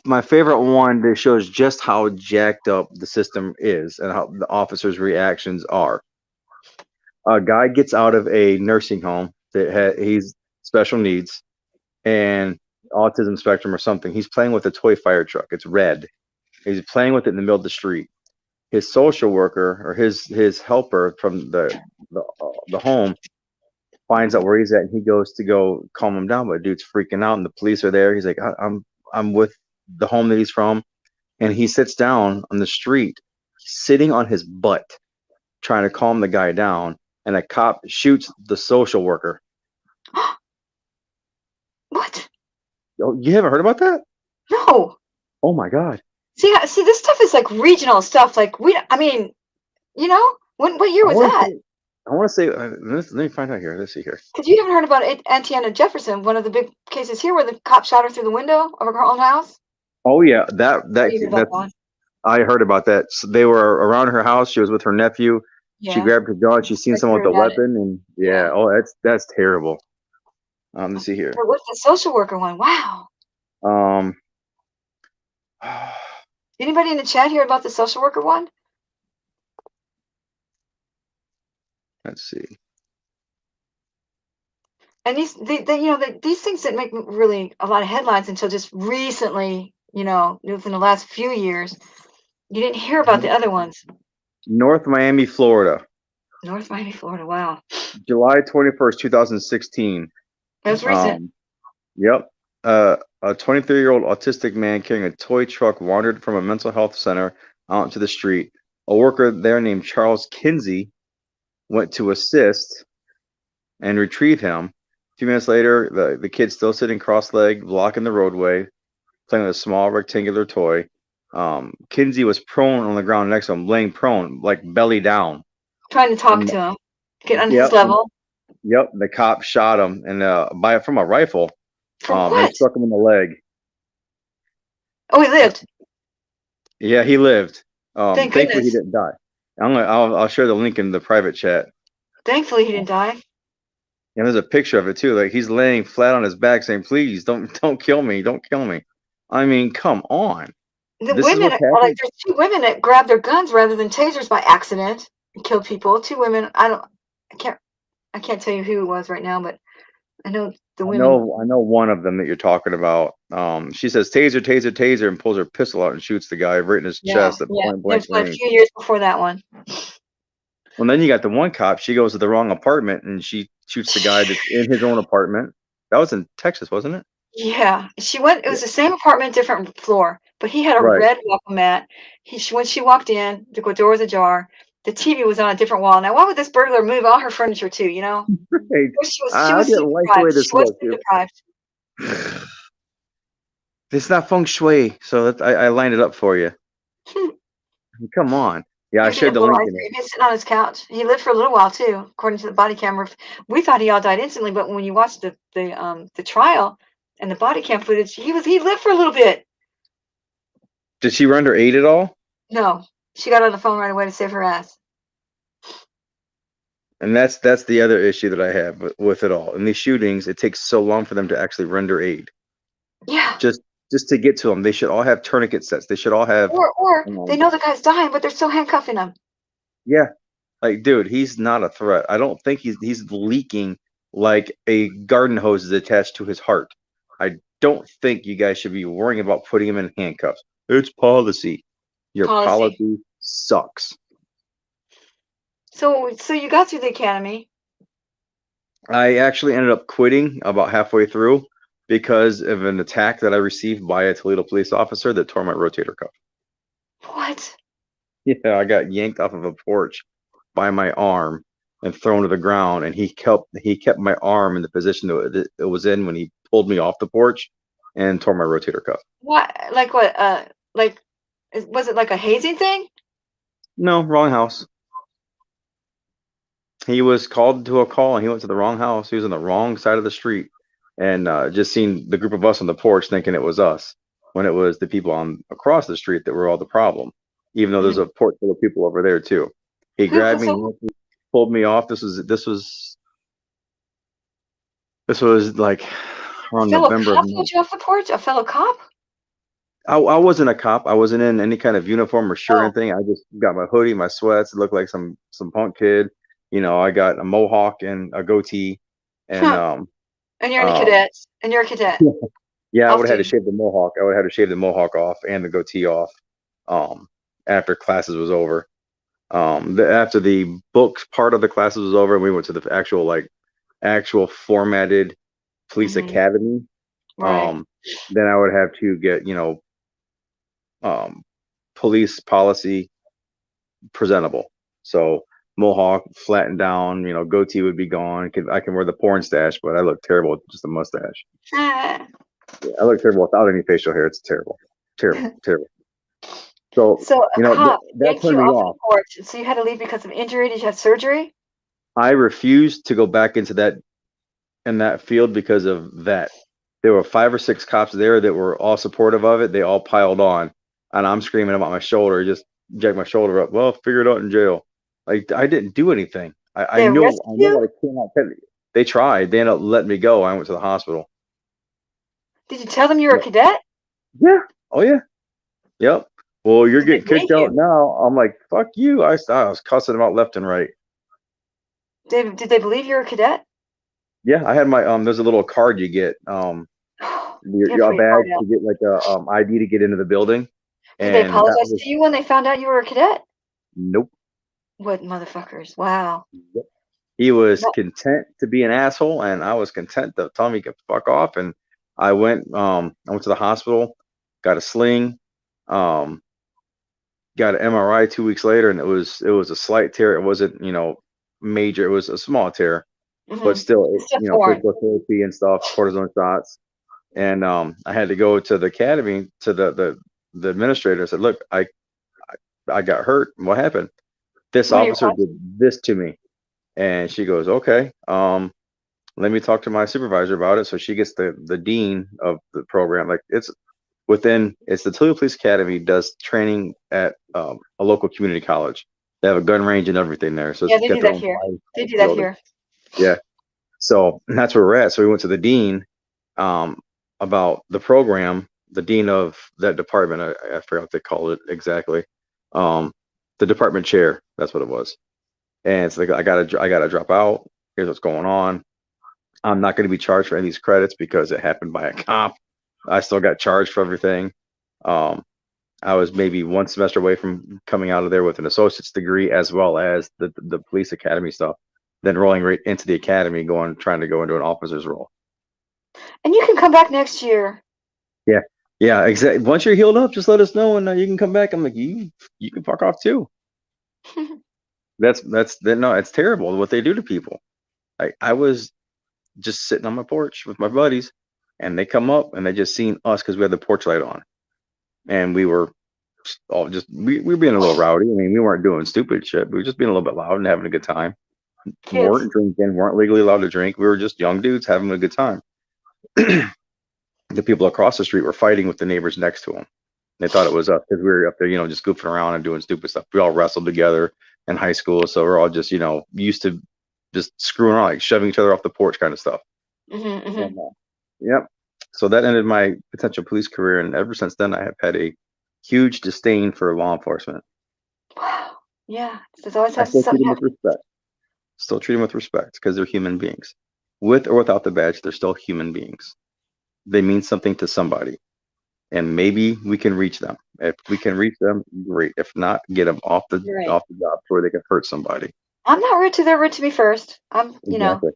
my favorite one that shows just how jacked up the system is and how the officers' reactions are. A guy gets out of a nursing home that he's special needs and autism spectrum or something. He's playing with a toy fire truck. It's red. He's playing with it in the middle of the street. His social worker or his helper from the home finds out where he's at, and he goes to go calm him down, but dude's freaking out, and the police are there. He's like, I'm with the home that he's from, and he sits down on the street, sitting on his butt, trying to calm the guy down, and a cop shoots the social worker. What? Oh, you haven't heard about that? No. Oh my God. See, this stuff is like regional stuff. Like what year was that? I want to say, let me find out here. Let's see here. Because you haven't heard about Antiana Jefferson, one of the big cases here where the cop shot her through the window of her own house. Oh yeah, I heard about that. So they were around her house. She was with her nephew. Yeah. She grabbed her gun. She's seen someone with a weapon, and that's terrible. Let's see here. What's the social worker one? Wow. Anybody in the chat hear about the social worker one? Let's see. And these things didn't make really a lot of headlines until just recently. Within the last few years, you didn't hear about the other ones. North Miami, Florida. North Miami, Florida. Wow. July 21st, 2016. That's recent. Yep. A 23-year-old autistic man carrying a toy truck wandered from a mental health center out into the street. A worker there named Charles Kinsey went to assist and retrieve him. A few minutes later, the kid's still sitting cross-legged, blocking the roadway, playing with a small rectangular toy. Kinsey was prone on the ground next to him, laying prone, like belly down. Trying to talk And to him, get on yep, his level. yep. The cop shot him and from a rifle. For And what? struck him in the leg. Oh, he lived. Yeah, he lived. Thank Thankfully he goodness. didn't die. I'll share the link in the private chat. Thankfully, he didn't die. And there's a picture of it too. Like he's laying flat on his back, saying, "Please don't kill me, don't kill me." I mean, come on. The This is women what's are like, happening. there's 2 women that grabbed their guns rather than tasers by accident and killed people. 2 women. I can't tell you who it was right now, but I know the I women. know one of them that you're talking about. She says taser, taser, taser, and pulls her pistol out and shoots the guy right in his chest at point It blank was like a range. few years before that one. Well, then you got the one cop. She goes to the wrong apartment and she shoots the guy that's in his own apartment. That was in Texas, wasn't it? Yeah, she went. It was the same apartment, different floor, but he had a Right. red welcome mat. When she walked in, the door was ajar. The TV was on a different wall. Now, why would this burglar move all her furniture too? You know, Hey, she was I sleep didn't like the way deprived. this She was looked. sleep deprived. It's not feng shui, so I lined it up for you. Come on. Yeah, I He shared did the little link ice in cream. it. He was sitting on his couch. He lived for a little while too, according to the body camera. We thought he all died instantly, but when you watch the trial and the body cam footage, he lived for a little bit. Did she render aid at all? No, she got on the phone right away to save her ass. And that's the other issue that I have with it all. In these shootings, it takes so long for them to actually render aid. Yeah. Just to get to them, they should all have tourniquet sets. They should all have. Or they know the guy's dying, but they're still handcuffing him. Yeah, like dude, he's not a threat. I don't think he's leaking like a garden hose is attached to his heart. I don't think you guys should be worrying about putting him in handcuffs. It's policy. Your policy sucks. So you got through the academy. I actually ended up quitting about halfway through because of an attack that I received by a Toledo police officer that tore my rotator cuff. What? Yeah, I got yanked off of a porch by my arm and thrown to the ground, and he kept my arm in the position that it was in when he pulled me off the porch and tore my rotator cuff. What? Like what? Was it like a hazing thing? No, wrong house. He was called to a call and he went to the wrong house. He was on the wrong side of the street and just seen the group of us on the porch thinking it was us when it was the people on across the street that were all the problem, even though there's a porch full of people over there too. He grabbed me, pulled me off. This was like around November. Cop put you off the porch? A fellow cop? I wasn't a cop. I wasn't in any kind of uniform or shirt or anything. I just got my hoodie, my sweats. It looked like some punk kid. You know, I got a mohawk and a goatee, and And you're in a cadet. And you're a cadet. yeah, I would have had to shave the mohawk. I would have had to shave the mohawk off and the goatee off after classes was over. After the book part of the classes was over, we went to the actual formatted police academy. Right. Then I would have to get police policy presentable. So mohawk flattened down, goatee would be gone. I can wear the porn stash, but I look terrible with just a mustache. Yeah, I look terrible without any facial hair. It's terrible. Terrible. So a cop that yanked turned you me off off. the porch. So you had to leave because of injury. Did you have surgery? I refused to go back into that field because of that. There were 5 or 6 cops there that were all supportive of it. They all piled on, and I'm screaming about my shoulder. Just jack my shoulder up. Well, figure it out in jail. Like I didn't do anything. I know what I came out. They tried. They ended up letting me go. I went to the hospital. Did you tell them you were a cadet? Yeah. Oh yeah. Yep. Well, you're getting kicked out now. I'm like, fuck you. I was cussing them out left and right. Did they believe you're a cadet? Yeah, I had my there's a little card you get your badge to get like a ID to get into the building. Did they apologize to you when they found out you were a cadet? Nope. What motherfuckers? Wow. Yep. He was content to be an asshole, and I was content to tell me to fuck off. And I went to the hospital, got a sling, got an MRI 2 weeks later, and it was a slight tear. It wasn't major. It was a small tear, but Mhm. still, It's still foreign. physical therapy and stuff, cortisone shots, and I had to go to the academy to the administrator. I said, "Look, I got hurt. What happened? This What are your officer did questions? this to me." And she goes, "Okay, let me talk to my supervisor about it." So she gets the dean of the program. Like it's the Toledo Police Academy does training at a local community college. They have a gun range and everything there, so Yeah, it's they got do their that own here. They fire do that building. here. Yeah, so that's where we're at. So we went to the dean about the program. The dean of that department, I forgot what they called it exactly. Um, the department chair, that's what it was. And so I gotta drop out. Here's what's going on. I'm not going to be charged for any of these credits because it happened by a cop. I still got charged for everything. Um, I was maybe one semester away from coming out of there with an associate's degree as well as the police academy stuff. Then rolling right into the academy, trying to go into an officer's role. And you can come back next year. Yeah, yeah, exactly. Once you're healed up, just let us know and you can come back. I'm like, you can fuck off too. No, it's terrible what they do to people. I was just sitting on my porch with my buddies, and they come up and they just seen us because we had the porch light on, and we were all we were being a little rowdy. I mean, we weren't doing stupid shit. We were just being a little bit loud and having a good time. Kids. Weren't drinking, weren't legally allowed to drink. We were just young dudes having a good time. The people across the street were fighting with the neighbors next to them. They thought it was us because we were up there, just goofing around and doing stupid stuff. We all wrestled together in high school, so we're all just, used to just screwing around, like shoving each other off the porch kind of stuff. Mm-hmm, mm-hmm. And, yep. So that ended my potential police career, and ever since then, I have had a huge disdain for law enforcement. Wow. Yeah. There's always I has still treat something them with respect. Still treat them with respect because they're human beings. With or without the badge, they're still human beings. They mean something to somebody, and maybe we can reach them. If we can reach them, great. If not, get them off the Right. off the job before they can hurt somebody. I'm not rude to they're rude to me first. Exactly.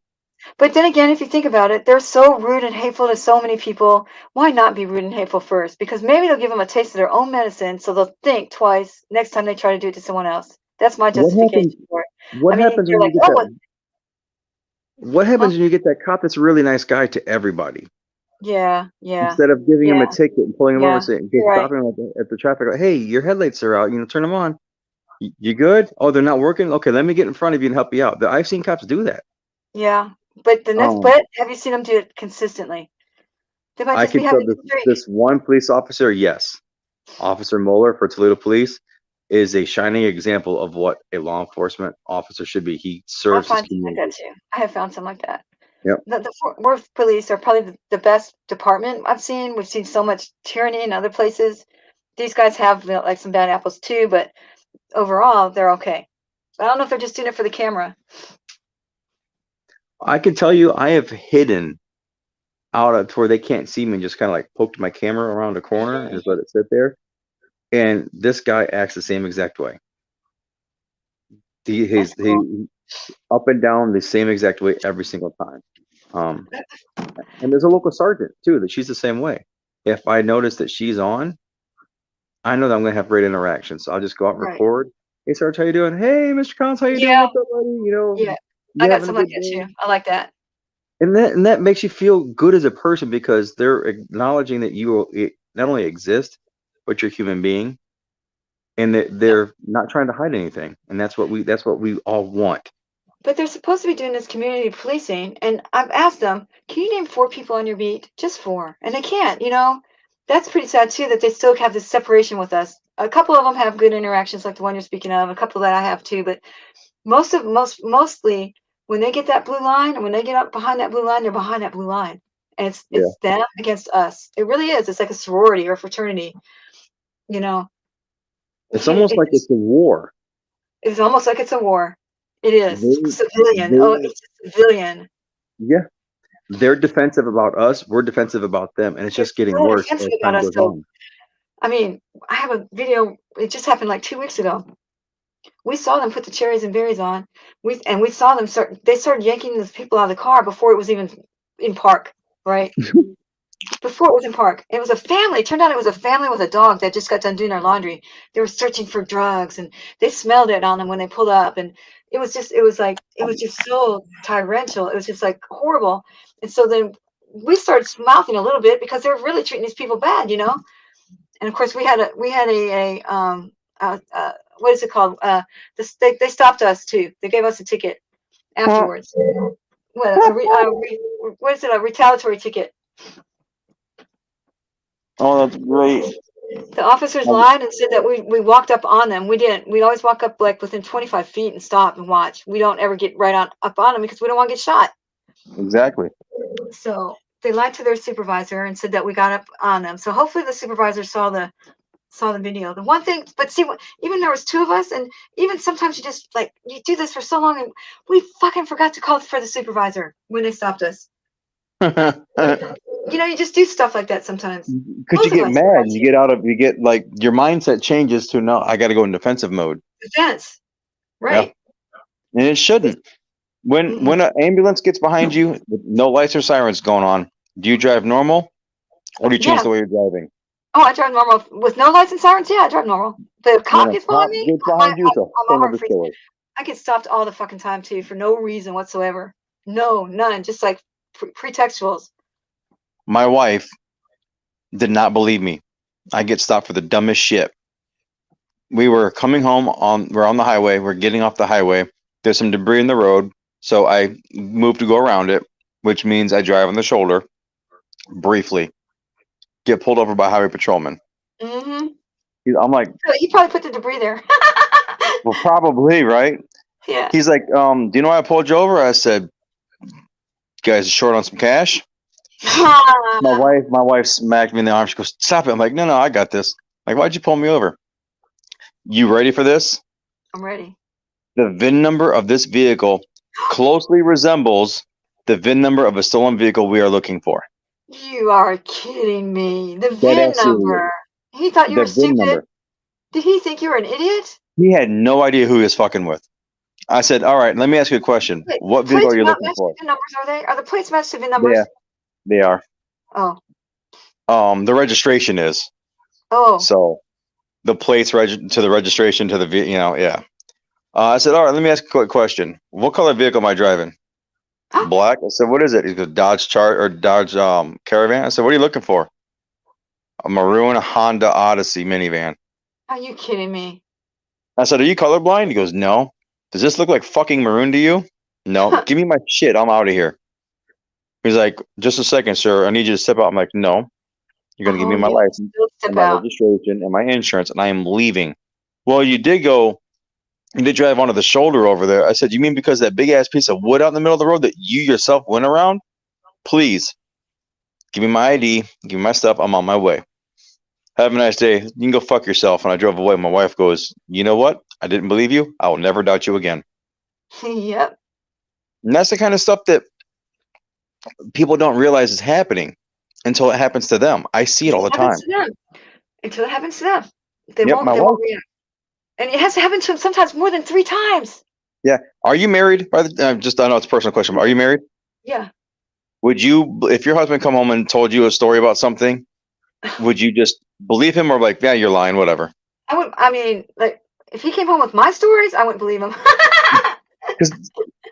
But then again, if you think about it, they're so rude and hateful to so many people. Why not be rude and hateful first? Because maybe they'll give them a taste of their own medicine, so they'll think twice next time they try to do it to someone else. That's my What justification happens? for it. What I mean, happens you're when like, you get oh, that? What happens when you get that cop that's a really nice guy to everybody? yeah, Instead of giving him a ticket and pulling him over, saying, just you're right. stopping him at the traffic light, hey, your headlights are out. Turn them on. You good? Oh, they're not working. Okay, let me get in front of you and help you out. I've seen cops do that. Yeah, but the next, but have you seen them do it consistently? They might I just be can tell having a streak. this one police officer, yes, Officer Moeller for Toledo Police, is a shining example of what a law enforcement officer should be. He I serves his find something like that community. too. I have found something like that. Yep. The Fort Worth police are probably the best department I've seen. We've seen so much tyranny in other places. These guys have like some bad apples too, but overall they're okay. I don't know if they're just doing it for the camera. I can tell you, I have hidden out to where they can't see me and just kind of like poked my camera around the corner and just let it sit there. And this guy acts the same exact way. He's up and down the same exact way every single time. And there's a local sergeant too that she's the same way. If I notice that she's on, I know that I'm gonna have great interaction. So I'll just go out and Right. record. Hey Sarge, how you doing? Hey Mr. Collins, how you doing? What's up, buddy? Yeah, You I got having a something like good that day? too. I like that. And that makes you feel good as a person because they're acknowledging that you not only exist, but you're a human being, and that they're not trying to hide anything. And that's what we all want. But they're supposed to be doing this community policing, and I've asked them, can you name 4 people on your beat? Just 4, and they can't. That's pretty sad too that they still have this separation with us. A couple of them have good interactions, like the one you're speaking of. A couple that I have too, but mostly when they get that blue line and when they get up behind that blue line, they're behind that blue line, and it's them against us. It really is. It's like a sorority or a fraternity. It's almost like it's a war. It's almost like it's a war. It is civilian. they- It's a civilian. Yeah. They're defensive about us. We're defensive about them. And it's just getting So worse defensive as about time us, goes though. on. I mean, I have a video. It just happened like 2 weeks ago. We saw them put the cherries and berries on. We saw them start. They started yanking those people out of the car before it was even in park, right? Before it was in park. It was a family. It turned out it was a family with a dog that just got done doing their laundry. They were searching for drugs, and they smelled it on them when they pulled up. And It was just so tyrannical. It was just like horrible. And so then we started mouthing a little bit because they're really treating these people bad, you know. And of course we had a what is it called? They stopped us too. They gave us a ticket afterwards. What is it? A retaliatory ticket. Oh, that's great. The officers lied and said that we walked up on them. We didn't. We always walk up like within 25 feet and stop and watch. We don't ever get right up on them because we don't want to get shot. Exactly. So they lied to their supervisor and said that we got up on them. So hopefully the supervisor saw the video. The one thing, but see, even there was two of us, and even sometimes you just like you do this for so long, and we fucking forgot to call for the supervisor when they stopped us. You know, you just do stuff like that sometimes. Because you get mad, you get like your mindset changes to no, I got to go in defensive mode. Defense, right? Yeah. And it shouldn't. When an ambulance gets behind you with no lights or sirens going on, do you drive normal, or do you change the way you're driving? Oh, I drive normal with no lights and sirens. Yeah, I drive normal. The cop gets behind me. Gets behind you, so I get stopped all the fucking time too for no reason whatsoever. No, none. Just like pretextuals. My wife did not believe me. I get stopped for the dumbest shit. We were coming home we're on the highway. We're getting off the highway. There's some debris in the road, so I move to go around it, which means I drive on the shoulder briefly. Get pulled over by a highway patrolman. Mm-hmm. I'm like, he probably put the debris there. well, probably, right? Yeah. He's like, do you know why I pulled you over? I said, you guys are short on some cash. My wife smacked me in the arm. She goes, stop it. I'm like, no, I got this. Like, why'd you pull me over? You ready for this? I'm ready. The VIN number of this vehicle closely resembles the VIN number of a stolen vehicle we are looking for. You are kidding me. The VIN number. He thought you were stupid. Did he think you were an idiot? He had no idea who he was fucking with. I said, all right, let me ask you a question. Wait, What vehicle are you looking for? VIN numbers, are they? Are the plates matched to VIN numbers? Yeah, they are. Oh. The registration is. Oh. So the plates to the registration to the yeah. I said, all right, let me ask a quick question. What color vehicle am I driving? Black. I said, what is it? He goes, Dodge Caravan. I said, what are you looking for? A maroon Honda Odyssey minivan. Are you kidding me? I said, are you colorblind? He goes, no. Does this look like fucking maroon to you? No. Give me my shit. I'm out of here. He's like, just a second, sir. I need you to step out. I'm like, no. You're going to give me my license and my registration and my insurance, and I am leaving. Well, you did drive onto the shoulder over there. I said, you mean because that big ass piece of wood out in the middle of the road that you yourself went around? Please give me my ID, give me my stuff. I'm on my way. Have a nice day. You can go fuck yourself. And I drove away. My wife goes, you know what? I didn't believe you. I will never doubt you again. Yep. And that's the kind of stuff that people don't realize is happening until it happens to them. I see it all the time. Until it happens to them. They won't react. And it has to happen to them sometimes more than 3 times. Yeah. Are you married? I know it's a personal question, but are you married? Yeah. Would you, if your husband come home and told you a story about something, would you just believe him or like, yeah, you're lying, whatever? I mean, like, if he came home with my stories, I wouldn't believe him.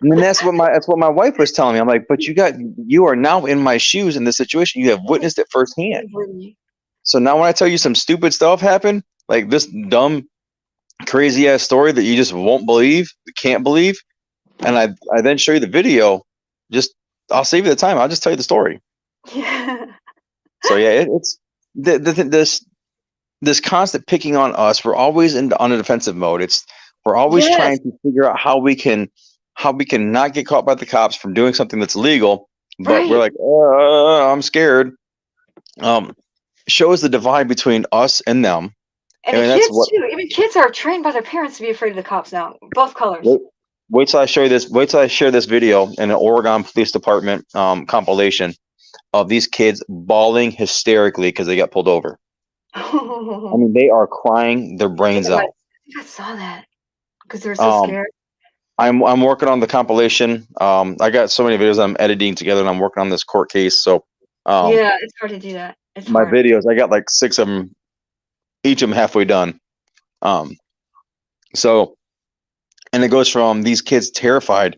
And that's what my wife was telling me. I'm like, but you are now in my shoes in this situation. You have witnessed it firsthand. So now when I tell you some stupid stuff happened, like this dumb, crazy ass story that you just won't believe, can't believe, and I then show you the video, I'll save you the time. I'll just tell you the story. Yeah. So yeah, it's this constant picking on us. We're always on a defensive mode. We're always trying to figure out how we can not get caught by the cops from doing something that's illegal, but we're like, I'm scared. Shows the divide between us and them. And kids too. Even kids are trained by their parents to be afraid of the cops now. Both colors. Wait till I show you this. Wait till I share this video in an Oregon Police Department compilation of these kids bawling hysterically because they got pulled over. I mean, they are crying their brains out. I think I saw that because they're so scared. I'm working on the compilation. I got so many videos I'm editing together, and I'm working on this court case. So yeah, it's hard to do that. My videos, I got like 6 of them, each of them halfway done. So And it goes from these kids terrified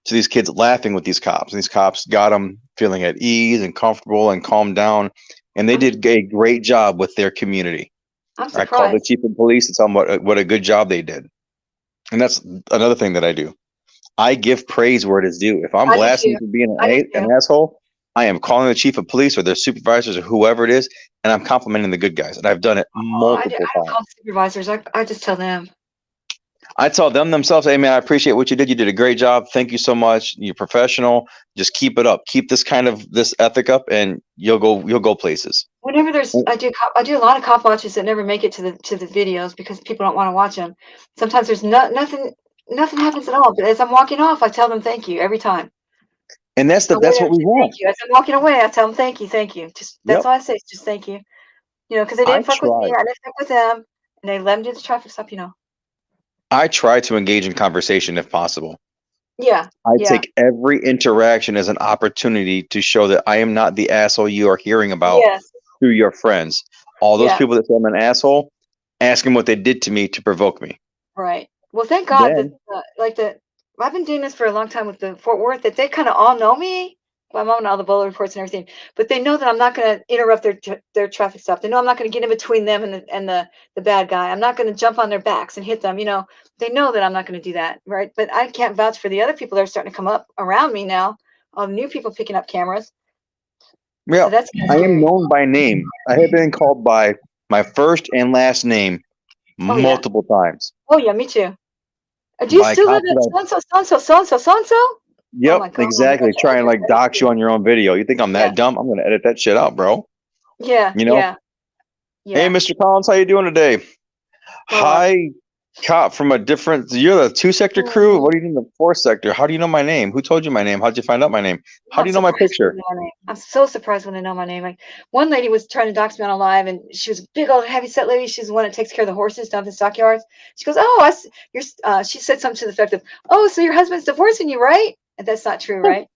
to these kids laughing with these cops. And these cops got them feeling at ease and comfortable and calmed down. And they did a great job with their community. I'm I called the surprised. chief of police to tell them what a good job they did. And that's another thing that I do. I give praise where it is due. If I'm I do blasting too. you for being I do an too. asshole, I am calling the chief of police or their supervisors or whoever it is, and I'm complimenting the good guys. And I've done it Oh, I multiple don't times. call supervisors. I just tell them. I tell them themselves, hey man, I appreciate what you did. You did a great job. Thank you so much. You're professional. Just keep it up. Keep this ethic up, and you'll go places. Whenever there's, I do a lot of cop watches that never make it to the videos because people don't want to watch them. Sometimes there's nothing happens at all. But as I'm walking off, I tell them thank you every time. And that's I wait what we and say want. thank you. As I'm walking away, I tell them thank you. Just that's Yep. all I say is just thank you. You know, because they I didn't fuck with me. try. I didn't fuck with them, and they let them do the traffic stop. You know. I try to engage in conversation if possible. Yeah. I Yeah. take every interaction as an opportunity to show that I am not the asshole you are hearing about Yes. through your friends. All those Yeah. people that say I'm an asshole, ask them what they did to me to provoke me. Right. Well, thank God that I've been doing this for a long time with the Fort Worth that they kind of all know me. My mom and all the bowler reports and everything, but they know that I'm not going to interrupt their traffic stop. They know I'm not going to get in between them and the bad guy. I'm not going to jump on their backs and hit them. You know, they know that I'm not going to do that, right? But I can't vouch for the other people that are starting to come up around me now. All the new people picking up cameras. Yeah, So that's kind I of am scary. known by name. I have been called by my first and last name Oh yeah. multiple times Oh yeah, me too. Do you by still live cops. at so-and-so, so-and-so, so-and-so, so-and-so? Oh Yep, my God. exactly. Try and like dox you on your own video. You think I'm Yeah. that dumb? I'm gonna edit that shit out, bro. Yeah. You know? Yeah. Hey, Yeah. Mr. Collins, how you doing today? Hi, cop from a different. You're the 2-sector crew. What do you do in the 4th sector? How do you know my name? Who told you my name? How'd you find out my name? How I'm do you know my surprised when picture? they know my name. I'm so surprised when they know my name. Like one lady was trying to dox me on a live, and she was a big old heavy set lady. She's the one that takes care of the horses down at the stockyards. She goes, "Oh, you're." She said something to the effect of, "Oh, so your husband's divorcing you, right?" And that's not true, right?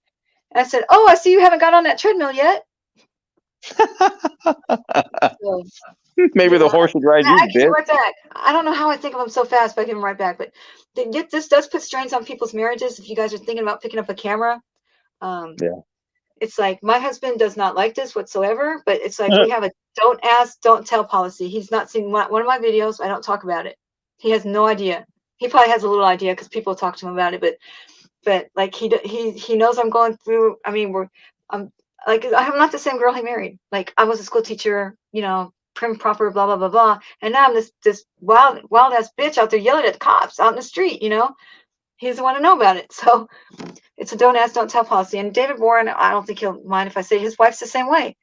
And I said, "Oh, I see you haven't got on that treadmill yet." So, Maybe the horse would ride you, I give him bitch. right back. I don't know how I think of him so fast, but I give him right back. But this does put strains on people's marriages. If you guys are thinking about picking up a camera, Yeah. it's like my husband does not like this whatsoever. But it's like we have a don't ask, don't tell policy. He's not seen one of my videos. I don't talk about it. He has no idea. He probably has a little idea because people talk to him about it. But like he knows I'm going through. I mean, I'm like I'm not the same girl he married. Like I was a school teacher, you know, prim proper, blah blah blah blah, and now I'm this wild ass bitch out there yelling at cops out in the street. You know, he doesn't want to know about it. So it's a don't ask, don't tell policy. And David Warren, I don't think he'll mind if I say his wife's the same way.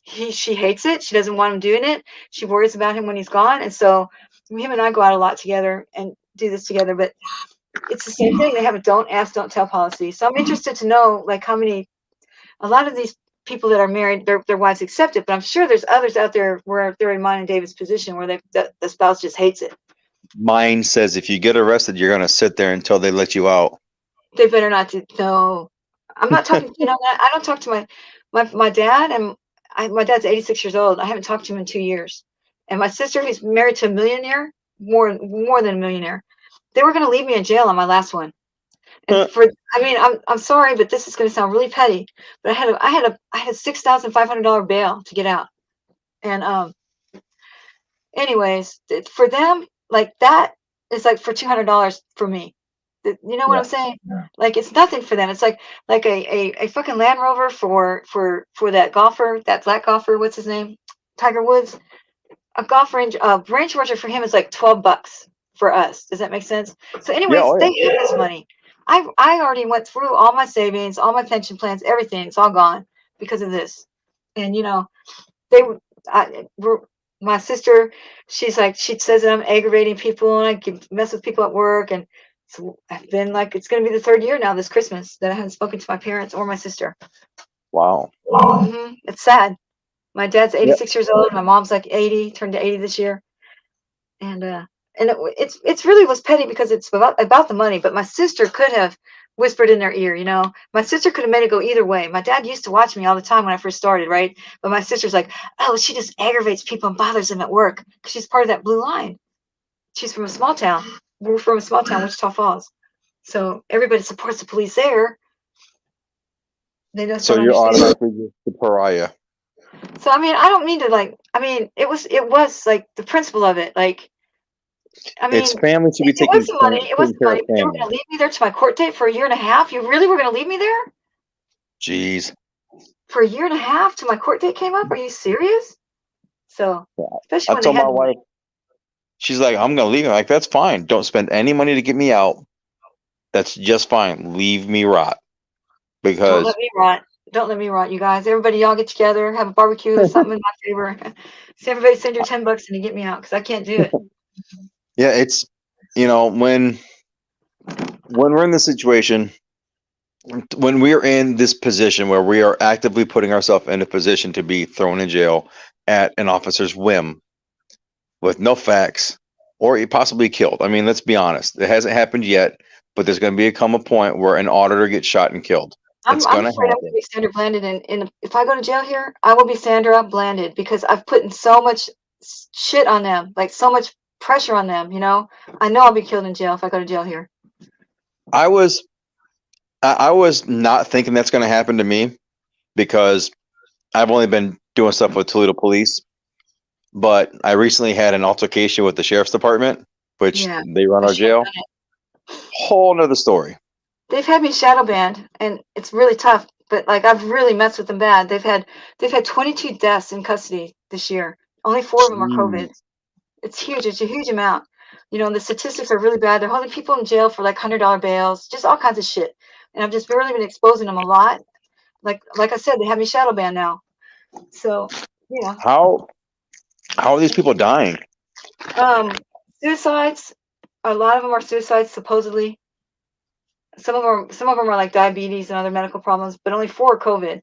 She hates it. She doesn't want him doing it. She worries about him when he's gone, and so him and I go out a lot together and do this together. But it's the same thing. They have a don't ask, don't tell policy. So I'm interested to know like how many, a lot of these people that are married, their wives accept it, but I'm sure there's others out there where they're in mine and David's position where the spouse just hates it. Mine says if you get arrested, you're gonna sit there until they let you out. They better not to. No, I'm not talking. You know, I don't talk to my dad, and my dad's 86 years old. I haven't talked to him in 2 years. And my sister, who's married to a millionaire, more than a millionaire, they were going to leave me in jail on my last one. And I mean, I'm sorry, but this is going to sound really petty, but I had a $6,500 bail to get out. And anyways, for them, like that is like for $200 for me. You know what I'm saying? Like it's nothing for them. It's like a fucking Land Rover for that golfer, that black golfer. What's his name? Tiger Woods. A golf range Rover for him is like $12 for us. Does that make sense? So, anyways, they have this money. I already went through all my savings, all my pension plans, everything. It's all gone because of this. And you know, my sister, she's like, she says that I'm aggravating people and I mess with people at work. And so I've been like, it's going to be the 3rd year now this Christmas that I haven't spoken to my parents or my sister. Wow. It's sad. My dad's Yep. 86 years old. My mom's like 80, turned to 80 this year. And it's really was petty because it's about the money. But my sister could have whispered in their ear, you know. My sister could have made it go either way. My dad used to watch me all the time when I first started, right? But my sister's like, oh, she just aggravates people and bothers them at work because she's part of that blue line. She's from a small town. we're from a small town, Wichita Falls, so everybody supports the police there. They just So don't you're understand. automatically just the pariah. So I mean, I don't mean to like. I mean, it was like the principle of it. Like, I mean, It's family should be it was the money. It was taking the care money. of But they were family. going to leave me there to my court date for a year and a half. You really were going to leave me there Jeez. for a year and a half till my court date came up? Are you serious? So, especially I when they told had my wife, she's like, I'm gonna leave. I'm like, that's fine. Don't spend any money to get me out. That's just fine. Leave me rot. Don't Because let me rot. Don't let me rot, you guys. Everybody, y'all get together, have a barbecue or something in my favor. So everybody send your $10 and you get me out because I can't do it. yeah, it's when we're in this situation, when we're in this position where we are actively putting ourselves in a position to be thrown in jail at an officer's whim with no facts or possibly killed. I mean, let's be honest. It hasn't happened yet, but there's going to come a point where an auditor gets shot and killed. I'm It's going to afraid I'm going happen. to be Sandra Blanded. And if I go to jail here, I will be Sandra Blanded because I've put in so much shit on them, like so much pressure on them. I know I'll be killed in jail if I go to jail here. I was not thinking that's going to happen to me because I've only been doing stuff with Toledo police, but I recently had an altercation with the sheriff's department, which Yeah, they run I our should have jail. done it. Whole nother story. They've had me shadow banned, and it's really tough. But like I've really messed with them bad. They've had 22 deaths in custody this year. Only 4 of them are COVID. It's huge. It's a huge amount. The statistics are really bad. They're holding people in jail for like $100 bails, just all kinds of shit. And I've just really been exposing them a lot. Like I said, they have me shadow banned now. So How are these people dying? Suicides. A lot of them are suicides supposedly. Some of them are like diabetes and other medical problems, but only 4 are COVID.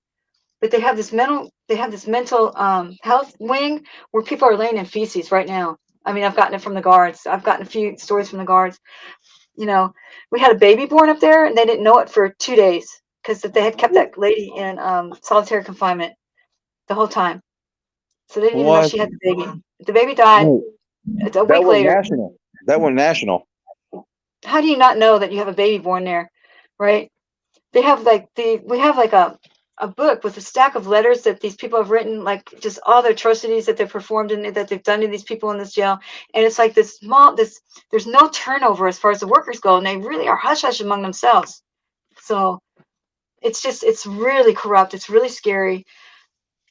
But they have this mental health wing where people are laying in feces right now. I mean, I've gotten it from the guards. I've gotten a few stories from the guards. We had a baby born up there, and they didn't know it for 2 days because they had kept that lady in solitary confinement the whole time. So they didn't even know What? she had the baby. The baby died a That week went later. national. That went national. How do you not know that you have a baby born there, right? We have like a book with a stack of letters that these people have written, like just all the atrocities that they've performed and that they've done to these people in this jail. And it's like there's no turnover as far as the workers go, and they really are hush hush among themselves. So it's really corrupt. It's really scary.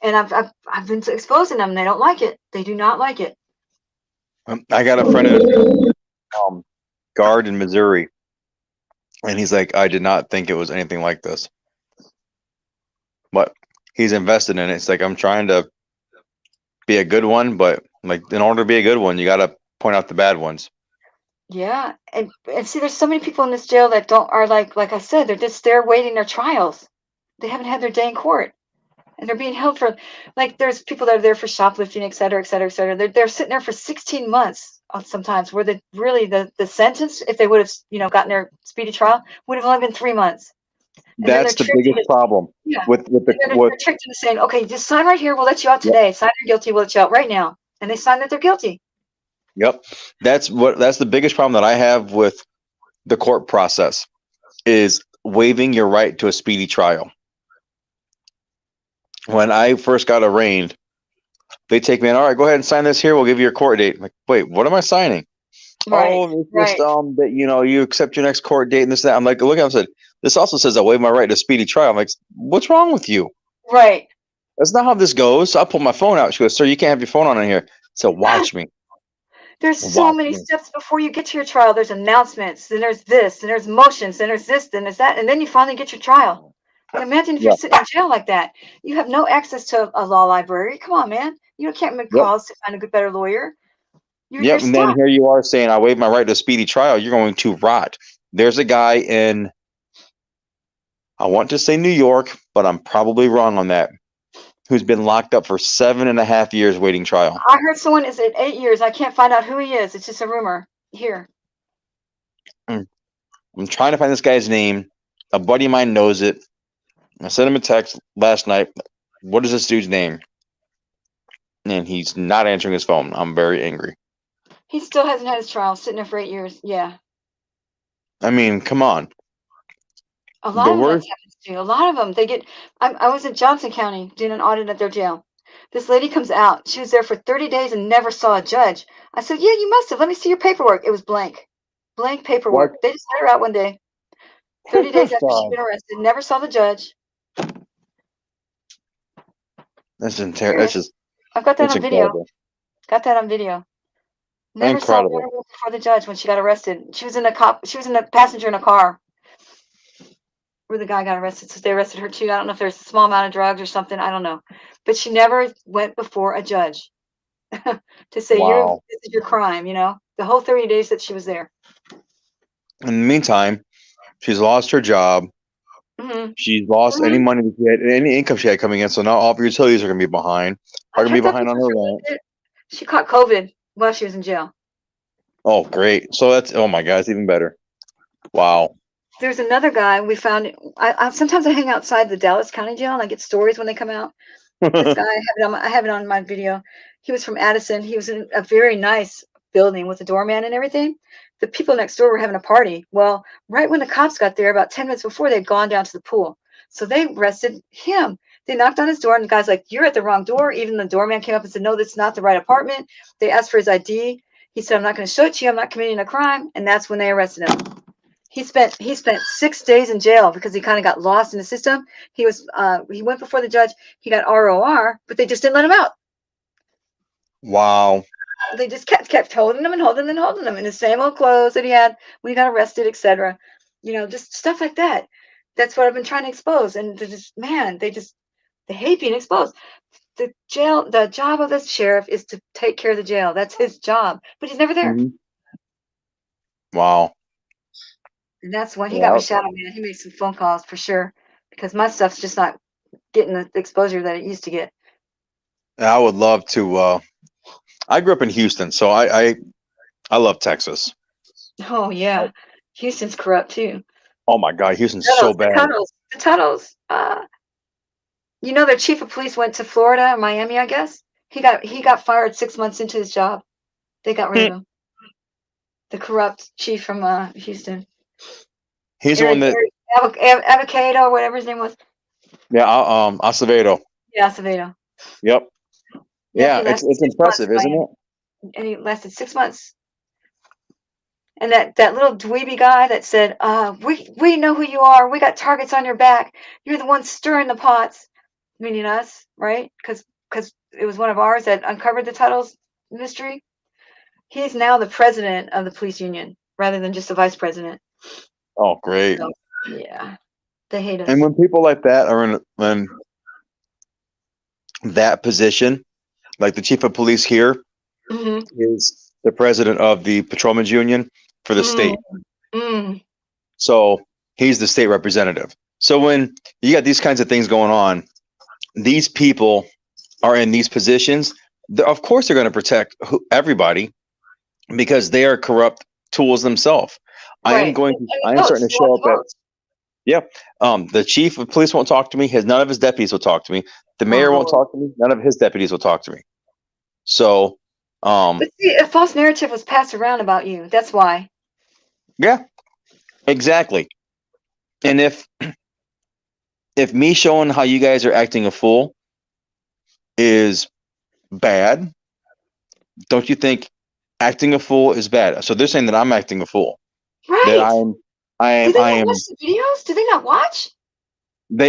And I've been exposing them. They don't like it. They do not like it. I got a friend who's guard in Missouri, and he's like, I did not think it was anything like this. But he's invested in it. It's like I'm trying to be a good one, but like in order to be a good one, you got to point out the bad ones. Yeah, and see, there's so many people in this jail that are like I said, they're just there waiting their trials. They haven't had their day in court, and they're being held for there's people that are there for shoplifting, et cetera, et cetera, et cetera. They're sitting there for 16 months sometimes, where the sentence, if they would have gotten their speedy trial, would have only been 3 months. And then That's the biggest problem with they're tricked into saying, okay, just sign right here, we'll let you out today. Sign you're guilty, we'll let you out right now. And they sign that they're guilty. Yep. That's the biggest problem that I have with the court process is waiving your right to a speedy trial. When I first got arraigned, they take me in, all right, go ahead and sign this here. We'll give you your court date. I'm like, wait, what am I signing? Right, oh, it's just that you accept your next court date and this and that. I'm like, look, I said, this also says I waive my right to speedy trial. I'm like, what's wrong with you? Right. That's not how this goes. So I pull my phone out. She goes, sir, you can't have your phone on in here. So watch me. There's so many steps before you get to your trial. There's announcements, then there's this, then there's motions, then there's this, then there's that, and then you finally get your trial. And imagine if you're sitting in jail like that. You have no access to a law library. Come on, man. You can't make calls to find a better lawyer. You're And then stuck. here you are saying, I waive my right to a speedy trial. You're going to rot. There's a guy in, I want to say New York, but I'm probably wrong on that, who's been locked up for 7.5 years waiting trial. I heard someone is at 8 years. I can't find out who he is. It's just a rumor here. I'm trying to find this guy's name. A buddy of mine knows it. I sent him a text last night. What is this dude's name? And he's not answering his phone. I'm very angry. He still hasn't had his trial, sitting there for 8 years. Yeah. I mean, come on. A The lot of them worst. that's happened to. A lot of them, they get. I was in Johnson County doing an audit at their jail. This lady comes out. She was there for 30 days and never saw a judge. I said, "Yeah, you must have. Let me see your paperwork." It was blank, blank What? paperwork. They just let her out one day. 30 days after she'd God, been arrested, never saw the judge. that's That's Serious. just. I've got that It's on video. incredible. Got that on video. Never saw her Incredible. before the judge when she got arrested. She was in a cop. She was in a passenger in a car where the guy got arrested. So they arrested her too. I don't know if there's a small amount of drugs or something. I don't know, but she never went before a judge to say Wow. this is your crime. You know, the whole 30 days that she was there. In the meantime, she's lost her job. Mm-hmm. She's lost any money that she had, any income she had coming in. So now all of her utilities are going to be behind. Are I going to be kept up behind with on her her for a little rent. bit. She caught COVID while she was in jail. Oh, great. So that's, oh my God, it's even better. Wow. There's another guy we found. I sometimes I hang outside the Dallas County Jail and I get stories when they come out. This guy, I have it on my video. He was from Addison. He was in a very nice building with a doorman and everything. The people next door were having a party. Well, right when the cops got there, about 10 minutes before, they'd gone down to the pool. So they arrested him. They knocked on his door, and the guy's like, "You're at the wrong door." Even the doorman came up and said, "No, that's not the right apartment." They asked for his ID. He said, "I'm not going to show it to you. I'm not committing a crime." And that's when they arrested him. He spent 6 days in jail because he kind of got lost in the system. He went before the judge. He got ROR, but they just didn't let him out. Wow. They just kept holding him and holding him and holding him in the same old clothes that he had when he got arrested, etc. You know, just stuff like that. That's what I've been trying to expose. And they hate being exposed. The job of the sheriff is to take care of the jail. That's his job, but he's never there. Mhm. Wow. And that's when he got Yeah. with Shadow Man. He made some phone calls for sure because my stuff's just not getting the exposure that it used to get. I would love to. I grew up in Houston, so I love Texas. Oh yeah, Houston's corrupt too. Oh my God, Houston's so bad. The tunnels. You know, their chief of police went to Florida or Miami, I guess. He got fired 6 months into his job. They got rid of him. The corrupt chief from Houston. He's the one that. Avocado, whatever his name was. Yeah. Acevedo. Yeah, Acevedo. Yep. Yeah, he lasted it's 6 months impressive, in isn't Miami. it? And he lasted 6 months. And that little dweeby guy that said, we know who you are. We got targets on your back. You're the one stirring the pots. Meaning us, right? Because it was one of ours that uncovered the titles mystery. He's now the president of the police union rather than just the vice president. Oh, great. So, yeah, they hate us. And when people like that are in that position, like the chief of police here Mhm. is the president of the patrolmen's union for the state. Mm. So he's the state representative. So when you got these kinds of things going on, these people are in these positions. Of course, they're going to protect everybody because they are corrupt tools themselves. I am starting to show up at. Yeah. The chief of police won't talk to me. None of his deputies will talk to me. The mayor won't talk to me. None of his deputies will talk to me. So, But see, a false narrative was passed around about you. That's why. yeah, exactly. And if me showing how you guys are acting a fool is bad, don't you think acting a fool is bad? So they're saying that I'm acting a fool. Right. That Do they not watch the videos? Do they not watch?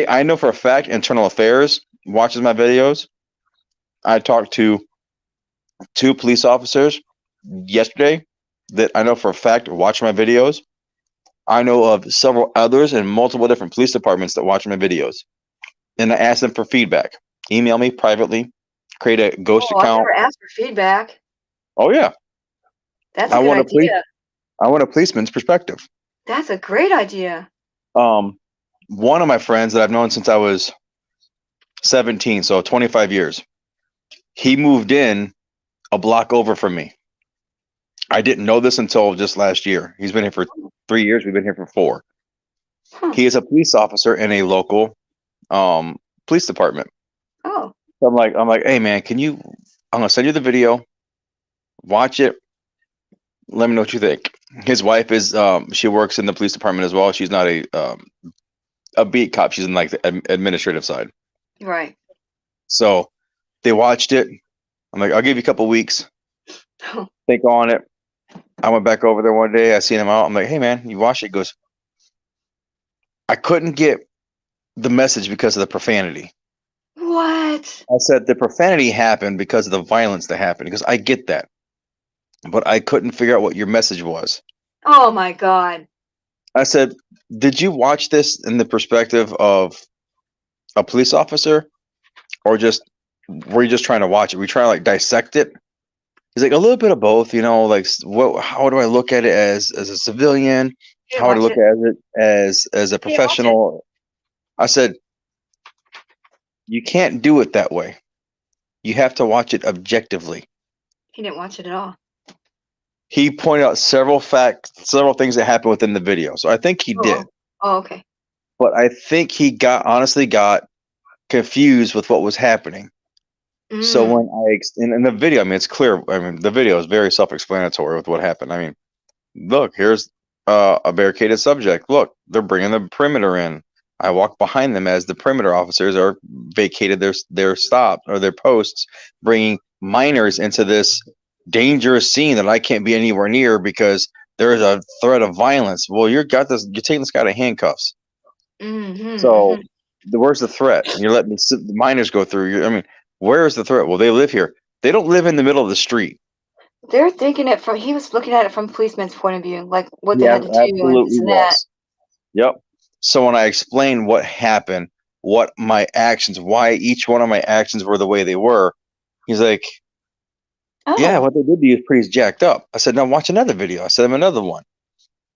I know for a fact Internal Affairs watches my videos. I talked to 2 police officers yesterday that I know for a fact watch my videos. I know of several others in multiple different police departments that watch my videos. And I asked them for feedback. Email me privately, create a ghost I've account. never asked for feedback. Oh yeah. That's a good idea. I want a policeman's perspective. That's a great idea. One of my friends that I've known since I was 17, so 25 years, he moved in a block over from me. I didn't know this until just last year. He's been here for 3 years. We've been here for 4. He is a police officer in a local police department. Oh. So I'm like, hey man, I'm gonna send you the video, watch it, Let me know what you think. His wife is she works in the police department as well. She's not a beat cop. She's in like the administrative side. Right. So they watched it. I'm like, I'll give you a couple weeks. Think on it. I went back over there one day. I seen him out. I'm like, hey man, you watched it? He goes, I couldn't get the message because of the profanity. What? I said the profanity happened because of the violence that happened. Because I get that, but I couldn't figure out what your message was. Oh my God. I said, did you watch this in the perspective of a police officer, or just were you just trying to watch it? Were you trying to like dissect it? He's like, a little bit of both, you know. Like, what? How do I look at it as a civilian? You How didn't would I watch look it. at it as a You didn't watch it. professional? I said, you can't do it that way. You have to watch it objectively. He didn't watch it at all. He pointed out several several things that happened within the video. So I think he did, Oh, okay. but I think he honestly got confused with what was happening. So when in the video, I mean, it's clear. I mean, the video is very self-explanatory with what happened. I mean, look, here's a barricaded subject. Look, they're bringing the perimeter in. I walk behind them as the perimeter officers are vacated their stop or their posts, bringing minors into this dangerous scene that I can't be anywhere near because there is a threat of violence. Well, you're taking this guy to handcuffs. So where's the threat? You're letting the minors go through. I mean, where is the threat? Well, they live here. They don't live in the middle of the street. They're thinking it from. He was looking at it from a policeman's point of view, like what they Yeah, had to do and absolutely this and that. was. Yep. So when I explained what happened, what my actions, why each one of my actions were the way they were, he's like, yeah, Oh. what they did to you is pretty jacked up. I said, now watch another video. I said, I'm another one.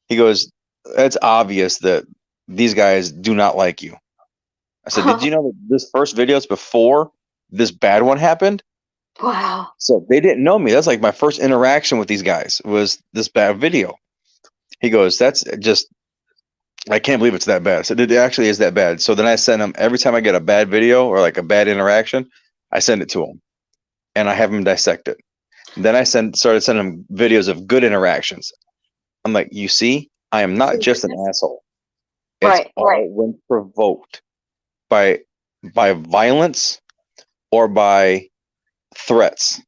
He goes, it's obvious that these guys do not like you. I said, did you know that this first video is before this bad one happened? Wow. So they didn't know me. That's like my first interaction with these guys was this bad video. He goes, that's just, I can't believe it's that bad. I said, it actually is that bad. So then I send him, every time I get a bad video or like a bad interaction, I send it to him and I have him dissect it. And then I started sending him videos of good interactions. I'm like, you see, I am not just an asshole. It's all when provoked by violence or by threats.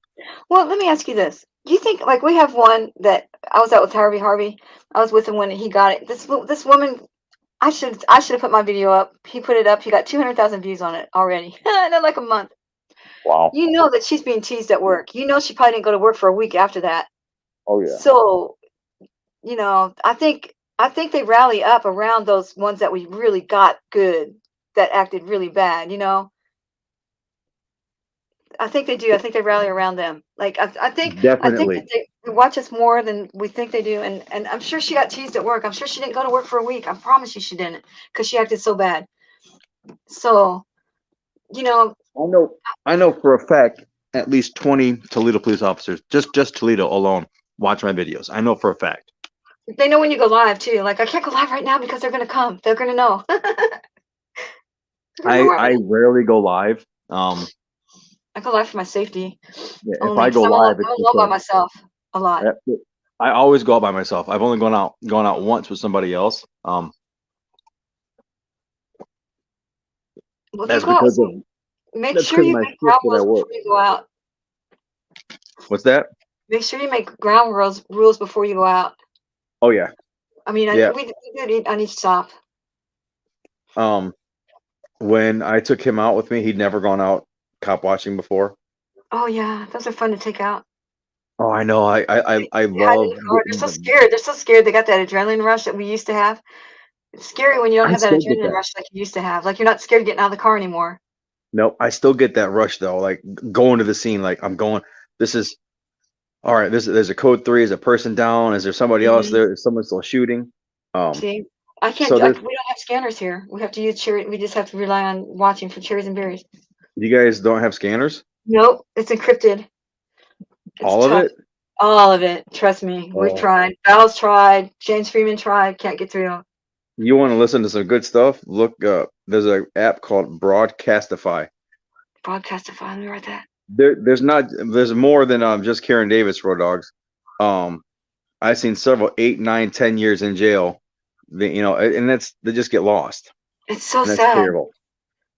Well, let me ask you this. Do you think, like, we have one that I was out with Harvey. I was with him when he got it. This woman, I should have put my video up. He put it up. He got 200,000 views on it already in like a month. Wow. You know that she's being teased at work. You know she probably didn't go to work for a week after that. Oh yeah. So, you know, I think they rally up around those ones that we really got good, that acted really bad. You know. I think they do. I think they rally around them. Like I think Definitely. that they watch us more than we think they do. And I'm sure she got teased at work. I'm sure she didn't go to work for a week. I promise you she didn't, because she acted so bad. So, you know. I know for a fact at least 20 Toledo police officers, just Toledo alone, watch my videos. I know for a fact. They know when you go live too. Like, I can't go live right now because they're gonna come. They're gonna know. I rarely go live. I go live for my safety. Yeah, if Only I go 'cause live, I'm alone by myself a lot. I always go out by myself. I've only gone out once with somebody else. Well, That's go out because with of make that's sure because of you my make shift ground that I rules work. before you go out. What's that? Make sure you make ground rules before you go out. Oh yeah. I mean, Yeah. we do it on each stop. When I took him out with me, he'd never gone out cop watching before. Oh yeah, those are fun to take out. Oh, I know. I Hide in love the car. They're so getting them. scared. They're so scared. They got that adrenaline rush that we used to have. It's scary when you don't I have that still get adrenaline that. rush like you used to have. Like, you're not scared of getting out of the car anymore. Nope, I still get that rush though. Like going to the scene, like I'm going. This is all right. There's a code 3. Is a person down? Is there somebody else there? Is someone still shooting? See, I can't. So We there's, don't have scanners here. We have to use cherry. We just have to rely on watching for cherries and berries. you guys don't have scanners? Nope, it's encrypted. It's All of tough. it? All of it. Trust me. We've Oh. tried. Val's tried. James Freeman tried. Can't get through. You want to listen to some good stuff? Look up. There's an app called Broadcastify. Broadcastify. Let me write that. There's more than just Karen Davis Road Dogs. I've seen several 8, 9, 10 years in jail. And they just get lost. It's so And that's sad. terrible.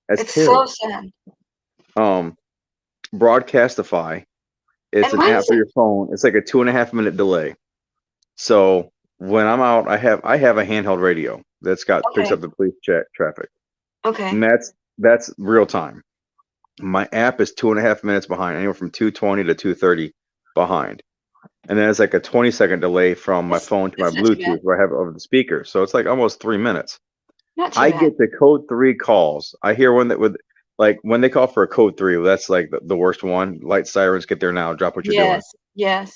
That's It's terrible. so sad. Broadcastify. It's And an why app does for it? your phone. It's like a 2.5 minute delay. So when I'm out, I have a handheld radio that's picks Okay. up the police traffic, Okay. and that's real time. My app is 2.5 minutes behind, anywhere from 2:20 to 2:30 behind, and then it's like a 20-second delay from my phone to my That's not too bad. Bluetooth where I have it over the speaker. So it's like almost 3 minutes. Not too I bad. get the code 3 calls. I hear one that would like when they call for a code 3. That's like the worst one. Light sirens, get there now. Drop what you're doing. Yes. Yes.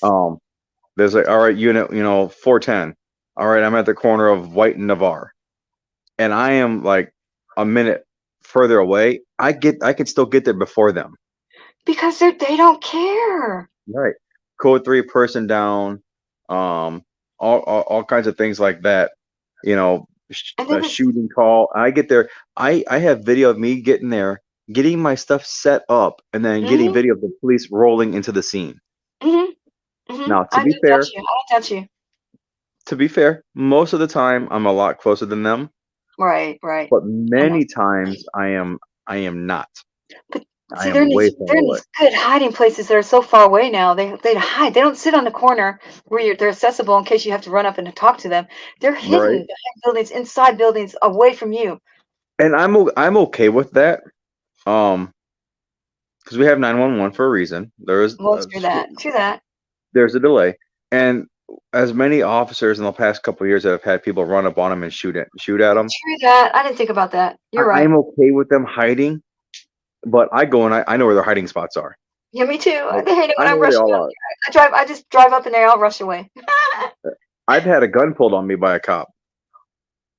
There's like, all right, unit, 410. All right, I'm at the corner of White and Navarre, and I am like a minute further away. I could still get there before them. Because they don't care. Right. Code 3, person down, all kinds of things like that. And then A shooting call. I get there. I have video of me getting there, getting my stuff set up, and then getting video of the police rolling into the scene. Now, I don't touch you. I don't touch you. to be fair, most of the time I'm a lot closer than them, Right. Right. but many times I am not. I See, they're am in way these far away. good hiding places that are so far away now. They hide. They don't sit on the corner where they're accessible in case you have to run up and talk to them. They're hidden Right. behind buildings, inside buildings, away from you. And I'm okay with that. Because we have 911 for a reason. Well, true that. True that. There's a delay, and as many officers in the past couple of years that have had people run up on them and shoot at them. True that. I didn't think about that. You're right. I'm okay with them hiding, but I go and I know where their hiding spots are. Yeah, me too. Like, They hate it when I know I'm where they rushing all up. are. I just drive up and I'll rush away. I've had a gun pulled on me by a cop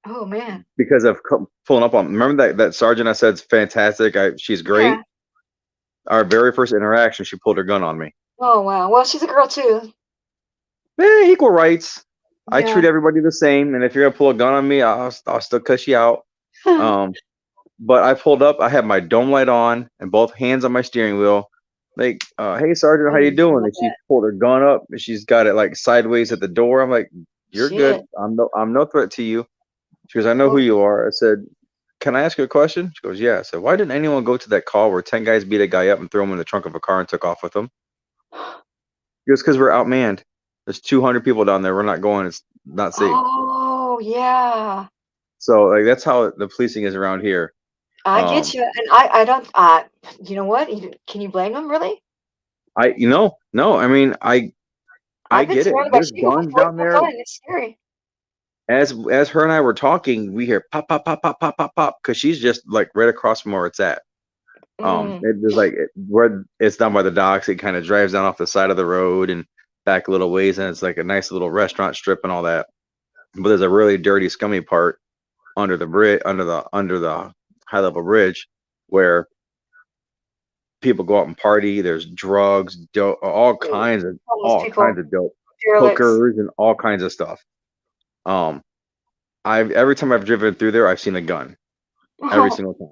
Oh man. because of pulling up on. Remember that sergeant I said's fantastic. She's great. Yeah. Our very first interaction, she pulled her gun on me. Oh wow. Well, she's a girl too. Equal rights. I Yeah. treat everybody the same, and if you're gonna pull a gun on me, I'll still cuss you out. But I pulled up. I had my dome light on and both hands on my steering wheel. Like, hey sergeant, how you doing? And she pulled her gun up and she's got it like sideways at the door. I'm like, you're good. I'm no threat to you. She goes, I know who you are. I said, can I ask you a question? She goes, yeah. I said, why didn't anyone go to that call where 10 guys beat a guy up and threw him in the trunk of a car and took off with him? She goes, because we're outmanned. There's 200 people down there. We're not going. It's not safe. Oh yeah. So like that's how the policing is around here. I get you, and I don't. You know what? Can you blame them? Really? No. I mean, I I've been get it. surrounded by There's people guns before. down there. It's scary. As her and I were talking, we hear pop, pop, pop, pop, pop, pop, pop, because she's just like right across from where it's at. It's like where it's down by the docks. It kind of drives down off the side of the road and back a little ways, and it's like a nice little restaurant strip and all that. But there's a really dirty, scummy part under the bridge, under the high level bridge, where people go out and party. There's drugs, dope, all kinds of dope, Derelicts. hookers, and all kinds of stuff. Every time I've driven through there, I've seen a gun every single time.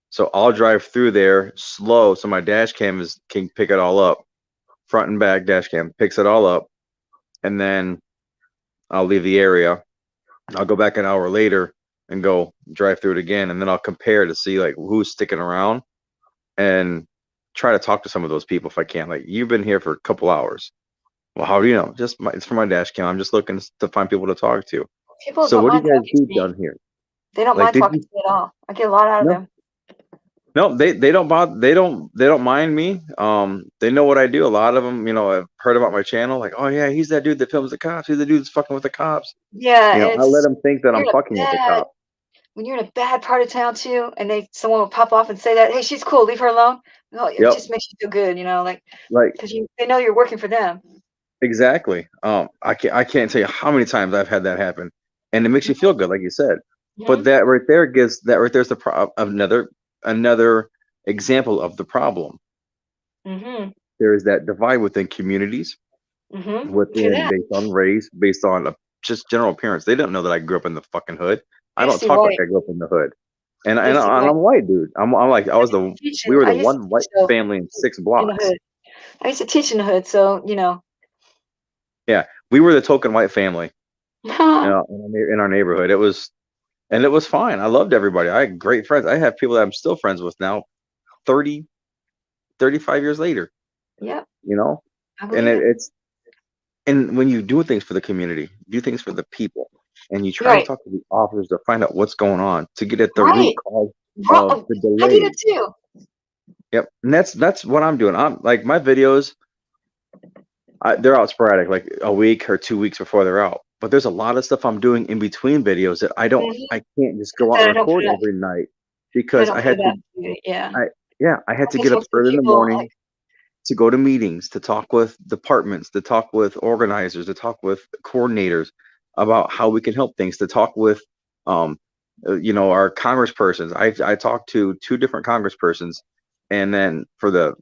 So I'll drive through there slow, so my dash cam can pick it all up, front and back dash cam picks it all up, and then I'll leave the area. I'll go back an hour later and go drive through it again, and then I'll compare to see like who's sticking around and try to talk to some of those people if I can. Like, you've been here for a couple hours. Well, how do you know? It's from my dash cam. I'm just looking to find people to talk to. People So don't what do mind you guys talking to do me. down here? They don't Like, mind did talking you- to me at all. I get a lot out of them. No, they don't bother. They don't mind me. They know what I do. A lot of them, have heard about my channel. Like, oh yeah, he's that dude that films the cops. He's the dude that's fucking with the cops. Yeah, and I let them think that I'm you're in a fucking with the cops. when you're in a bad part of town too, and someone will pop off and say that, hey, she's cool, leave her alone. No, it Yep. just makes you feel good, Like because they know you're working for them. exactly. I can't tell you how many times I've had that happen, and it makes you feel good, like you said. But that right there's the another example of the problem. Mm-hmm. There is that divide within communities, Mm-hmm. based on race, based on just general appearance. They don't know that I grew up in the fucking hood. I I don't used to talk like white. I grew up in the hood, and I used to I'm white. white, dude. I'm like I was the teach we in- were I the used to one white teach, though, family in 6 in the blocks. hood. I used to teach in the hood, so Yeah, we were the token white family, in our neighborhood. It was fine. I loved everybody. I had great friends. I have people that I'm still friends with now, 30, 35 years later. Yep. You know, I and believe it. and when you do things for the community, do things for the people, and you try to Right. talk to the officers to find out what's going on, to get at the root Right. cause of the I do that delay. too. Yep, and that's what I'm doing. I'm like, my videos, they're out sporadic, like a week or 2 weeks before they're out. But there's a lot of stuff I'm doing in between videos that I can't just go out That and I don't put record it up. every night I because don't I put had it to. up. Yeah. I had to Because get up most early in the people morning to go to meetings, to talk with departments, to talk with organizers, to talk with coordinators about how we can help things, to talk with, our congresspersons. I talked to 2 different congresspersons, and then for the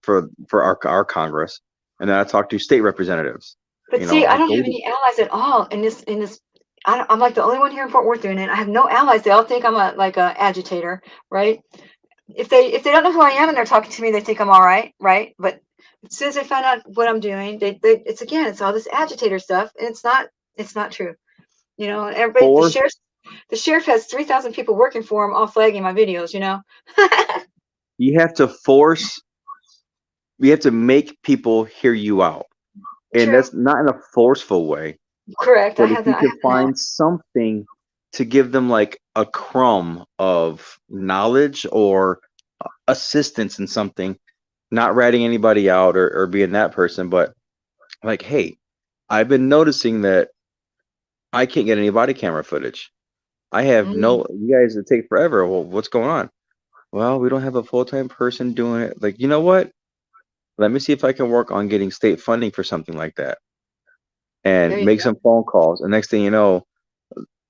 for our Congress, and then I talked to state representatives. But see, I don't have any allies at all in this. I'm like the only one here in Fort Worth doing it. I have no allies. They all think I'm a agitator, right? If they don't know who I am and they're talking to me, they think I'm all right, right? But as soon as they find out what I'm doing, it's all this agitator stuff, and it's not true. You know, and everybody, the sheriff has 3,000 people working for him, all flagging my videos. You know, You have to make people hear you out, and True. that's not in a forceful way. Correct. But I if have you that. can find something to give them like a crumb of knowledge or assistance in something, not ratting anybody out or being that person, but like, hey, I've been noticing that I can't get any body camera footage. I have you guys, it take forever. Well, what's going on? Well, we don't have a full-time person doing it. Like, you know what? Let me see if I can work on getting state funding for something like that There and you make go. some phone calls. And next thing you know,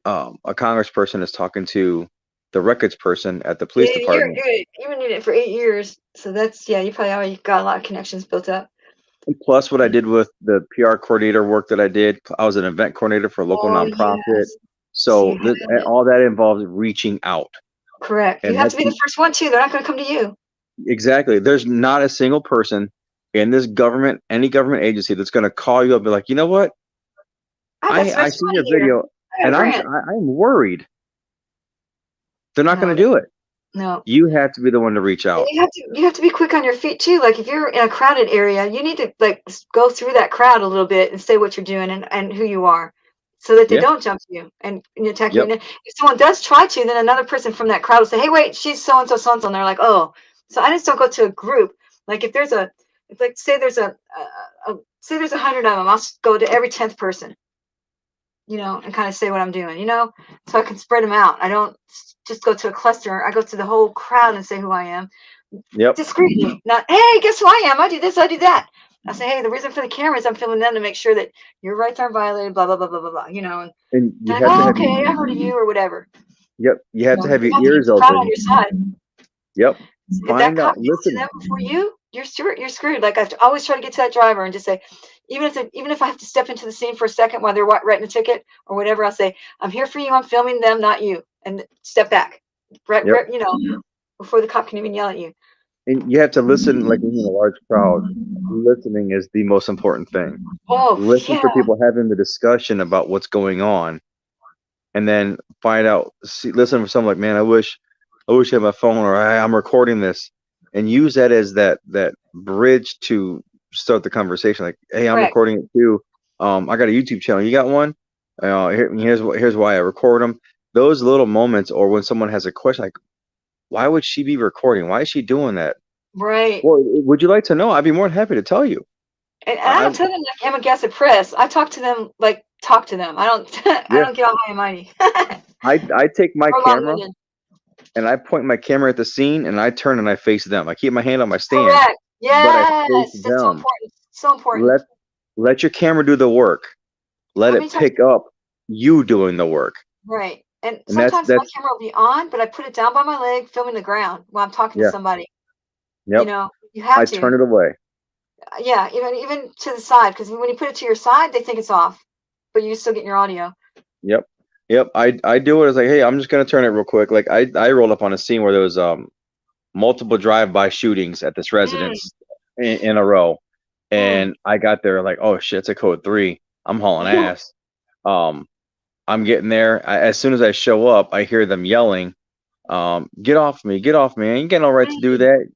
a congressperson is talking to the records person at the police department. You've been doing it for 8 years, so that's you probably already got a lot of connections built up. And plus, what I did with the PR coordinator work that I did, I was an event coordinator for a local Oh nonprofit. yes. So you have it. all that involves reaching out. Correct. You And have to be the first one too. They're not going to come to you. exactly. There's not a single person in this government, any government agency, that's going to call you up and be like, you know what? I see your video, and I'm worried. They're not going to do it. No. You have to be the one to reach out. And you have to be quick on your feet too. Like if you're in a crowded area, you need to like go through that crowd a little bit and say what you're doing and who you are, so that they Yeah. don't jump to you and attack Yep. you. And if someone does try to, then another person from that crowd will say, "Hey, wait, she's so and so, so and so," and they're like, "Oh." So I just don't go to a group. Like if like say there's say there's 100 of them, I'll go to every 10th person. And kind of say what I'm doing, so I can spread them out. I don't just go to a cluster. I go to the whole crowd and say who I am. Yep. Discreetly, not, hey, guess who I am? I do this, I do that. I say, hey, the reason for the camera is I'm filming them to make sure that your rights aren't violated, blah, blah, blah, blah, blah, blah, and And you like, have to oh, have okay, I heard of you or whatever. Yep. You have to have You your have to get ears the crowd on open. your side. Yep. If that Find cop out. gets to Listen. them before you're screwed. Like I always try to get to that driver and just say, even if I have to step into the scene for a second while they're writing a ticket or whatever, I'll say, I'm here for you. I'm filming them, not you, and step back. Right, Yep. before the cop can even yell at you. And you have to listen. Like when you're in a large crowd, listening is the most important thing. Oh, Listen yeah. for people having the discussion about what's going on, and then find out. Listen for someone like, man, I wish I had my phone, or I'm recording this, and use that as that bridge to start the conversation. Like, hey, I'm Correct. recording it too. I got a YouTube channel. You got one? Here's why I record them. Those little moments, or when someone has a question, like, why would she be recording? Why is she doing that? Right. Well, would you like to know? I'd be more than happy to tell you. And I don't tell them like I'm a guest at press. I talk to them like talk to them. I don't I don't get all high and mighty. I take my Or camera long-winded. and I point my camera at the scene, and I turn and I face them. I keep my hand on my stand, Correct. but I Yes. face That's so them. important. So important. Let your camera do the work. Let How it many times? pick up you doing the work. Right. And And that's sometimes my camera will be on, but I put it down by my leg, filming the ground while I'm talking to yeah. somebody. Yep. You have I to. turn it away. Yeah, even to the side, because when you put it to your side, they think it's off, but you still get your audio. Yep. I do it as like, hey, I'm just gonna turn it real quick. Like I rolled up on a scene where there was multiple drive-by shootings at this residence in a row. And I got there like, oh shit, it's a code 3. I'm hauling ass. I'm getting there. As soon as I show up, I hear them yelling, get off me, get off me. I ain't got no right to do that.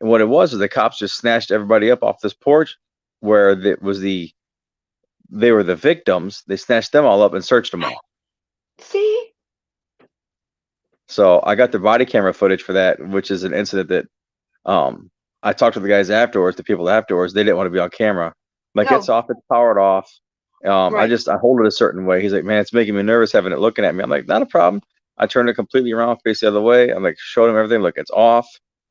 And what it was the cops just snatched everybody up off this porch where they were the victims. They snatched them all up and searched them all. See? So I got the body camera footage for that, which is an incident that I talked to the guys afterwards, the people afterwards. They didn't want to be on camera. Like, No. it's off, it's powered off. Right. I hold it a certain way. He's like, man, it's making me nervous having it looking at me. I'm like, not a problem. I turned it completely around, face the other way. I'm like, showed him everything. Look, it's off.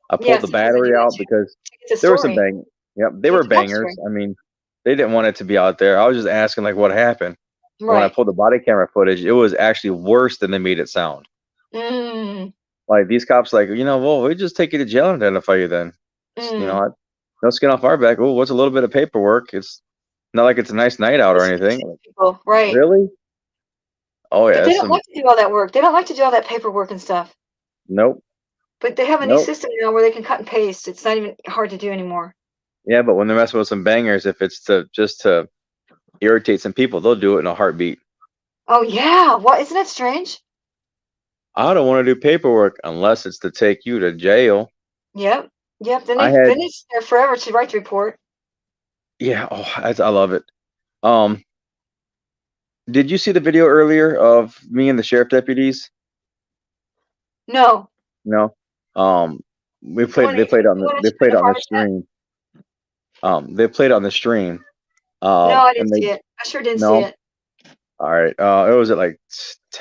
I pulled Yes, the because they battery do that out too. because It's a there were some story. bang. Yep, they You were have to have bangers. story. I mean, they didn't want it to be out there. I was just asking like what happened. And when I Right. pulled the body camera footage, it was actually worse than they made it sound. Mm. Like, these cops, like, well, we just take you to jail and identify you then. Mm. No skin off our back. Oh, what's a little bit of paperwork? It's not like it's a nice night out or anything. Like, People. Right. really? Oh yeah, But they it's don't some. like to do all that work. They don't like to do all that paperwork and stuff. Nope. But they have a new Nope. system now where they can cut and paste. It's not even hard to do anymore. Yeah, but when they're messing with some bangers, if it's just to irritate some people, they'll do it in a heartbeat. Oh yeah. What, isn't that strange? I don't want to do paperwork unless it's to take you to jail. Yep. Yep. Then I they had, finish there forever to write the report. yeah. Oh, I love it. Did you see the video earlier of me and the sheriff deputies? No. No. They The played one that you on the put in the farmer's chat? stream. They played on the stream. No, I And didn't see it. I sure didn't see no. it. All right. It was at like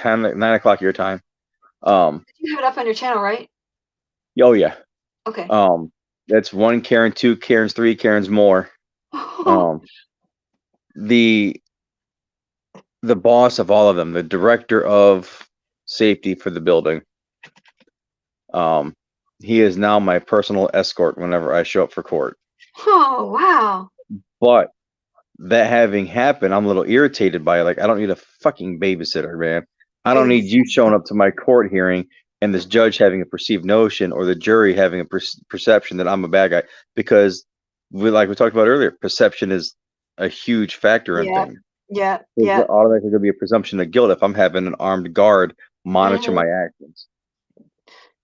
9 o'clock your time. You have it up on your channel, right? Oh yeah. Okay. That's 1 Karen, 2 Karens, 3 Karens more. The boss of all of them, the director of safety for the building. He is now my personal escort whenever I show up for court. Oh wow. But that having happened, I'm a little irritated by it. Like, I don't need a fucking babysitter, man. I don't need you showing up to my court hearing and this judge having a perceived notion or the jury having a perception that I'm a bad guy, because like we talked about earlier, perception is a huge factor in Yeah. things. Yeah. There's Yeah. automatically going to be a presumption of guilt if I'm having an armed guard monitor my actions.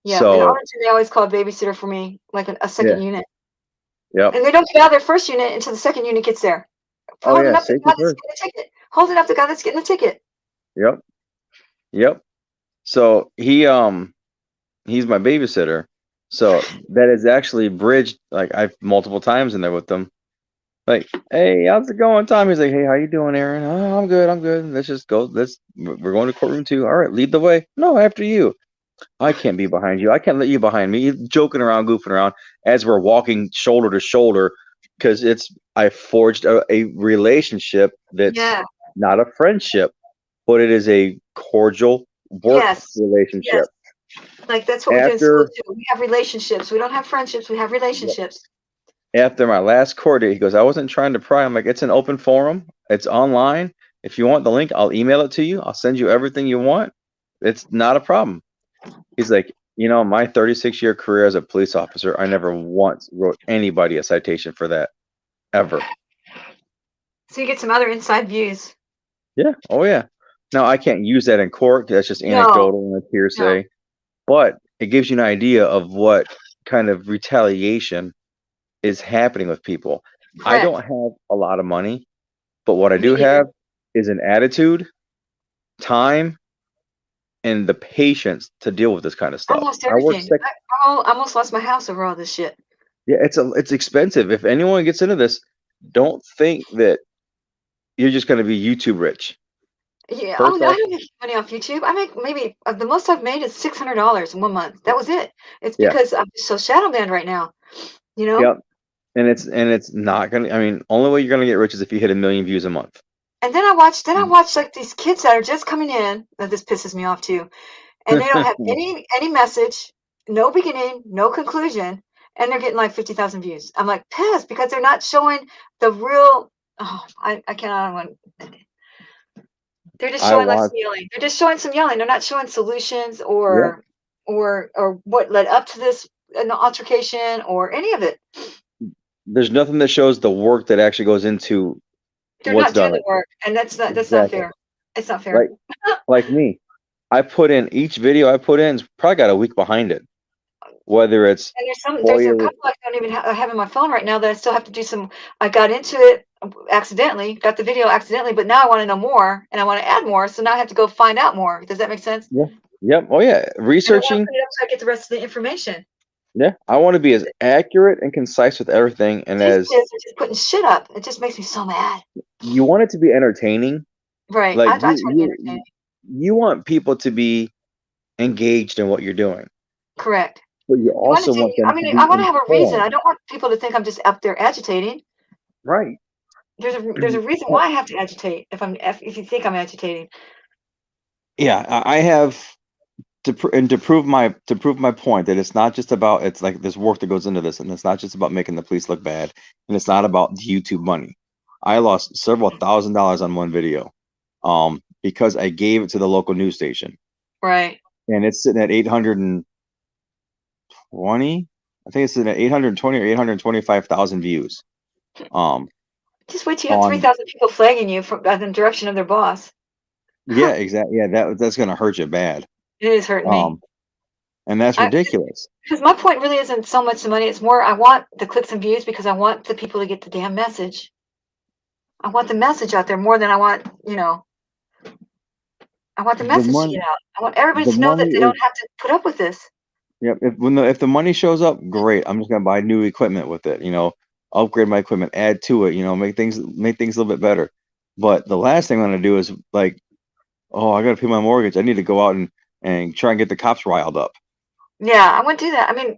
Yeah. In So Arlington, they always call a babysitter for me, like a second yeah, unit. yep. And they don't get out of their first unit until the second unit gets there. Oh Holding yeah, up the safety guy that's first. getting the ticket. Holding up the guy that's getting the ticket. Yep. Yep. So he's my babysitter. So that is actually bridged. Like, I've multiple times in there with them. Like, hey, how's it going, Tom? He's like, hey, how you doing, Aaron? Oh, I'm good. I'm good. Let's just go. We're going to courtroom 2. All right, lead the way. No, after you. I can't be behind you. I can't let you behind me. Joking around, goofing around as we're walking shoulder to shoulder, because I forged a relationship that's Yeah. not a friendship, but it is a cordial work Yes. relationship. Like, that's what we do in school After too. We have relationships. We don't have friendships. We have relationships. after my last court date, he goes, I wasn't trying to pry. I'm like, it's an open forum. It's online. If you want the link, I'll email it to you. I'll send you everything you want. It's not a problem. He's like, my 36-year career as a police officer, I never once wrote anybody a citation for that, ever. So you get some other inside views. Yeah. Oh, yeah. Now, I can't use that in court. That's just No. anecdotal and hearsay. But it gives you an idea of what kind of retaliation is happening with people. I Correct. don't have a lot of money, but what I Me do neither. have is an attitude, time, and the patience to deal with this kind of stuff. Almost I work everything. I almost lost my house over all this shit. Yeah, it's expensive. If anyone gets into this, don't think that you're just going to be YouTube rich. Yeah. First I off, don't make money off YouTube. I make maybe the most I've made is $600 in 1 month. That was it. It's yeah, because I'm so shadow banned right now. You know. yep. And it's not gonna. I mean, only way you're gonna get rich is if you hit 1 million views a month. And then I watch like these kids that are just coming in. Now, this pisses me off too. And they don't have any message, no beginning, no conclusion, and they're getting like 50,000 views. I'm like pissed because they're not showing the real. Oh, I cannot. They're just I showing like watch. some yelling. They're just showing some yelling. They're not showing solutions Yeah, or what led up to this an altercation or any of it. there's nothing that shows the work that actually goes into They're what's not doing done. the work, and that's not Exactly. fair. It's not fair. Like me, I put in each video I put in, probably got a week behind it. Whether it's And there's a couple I don't even have in my phone right now that I still have to do some. I got into it accidentally, got the video accidentally, but now I want to know more and I want to add more. So now I have to go find out more. Does that make sense? Yeah. Yep. Oh yeah. And I want to Researching. put it up so I get the rest of the information. Yeah. I want to be as accurate and concise with everything, and These as kids are just putting shit up. It just makes me so mad. you want it to be entertaining. Right. Like I try to be entertaining. you want people to be engaged in what you're doing, Correct. but you also want them to be I want to have a reason. informed. I don't want people to think I'm just up there agitating. Right. There's a reason why I have to agitate if you think I'm agitating. Yeah, I have to prove my point that it's not just about, it's like there's work that goes into this, and it's not just about making the police look bad, and it's not about the YouTube money. I lost several $1,000s on one video, because I gave it to the local news station, Right. and it's sitting at 820. I think it's sitting at 820 or 825,000 views. Just wait till you have 3,000 people flagging you from the direction of their boss. Yeah, exactly. Yeah, that's gonna hurt you bad. It is hurting me. And that's ridiculous. Because my point really isn't so much the money. It's more I want the clicks and views because I want the people to get the damn message. I want the message out there more than I want, I want the message to get out. I want everybody to know that they don't have to put up with this. Yep. If the money shows up, great. I'm just gonna buy new equipment with it. Upgrade my equipment, add to it. Make things a little bit better. But the last thing I'm gonna do is like, oh, I gotta pay my mortgage. I need to go out and try and get the cops riled up. Yeah, I wouldn't do that. I mean,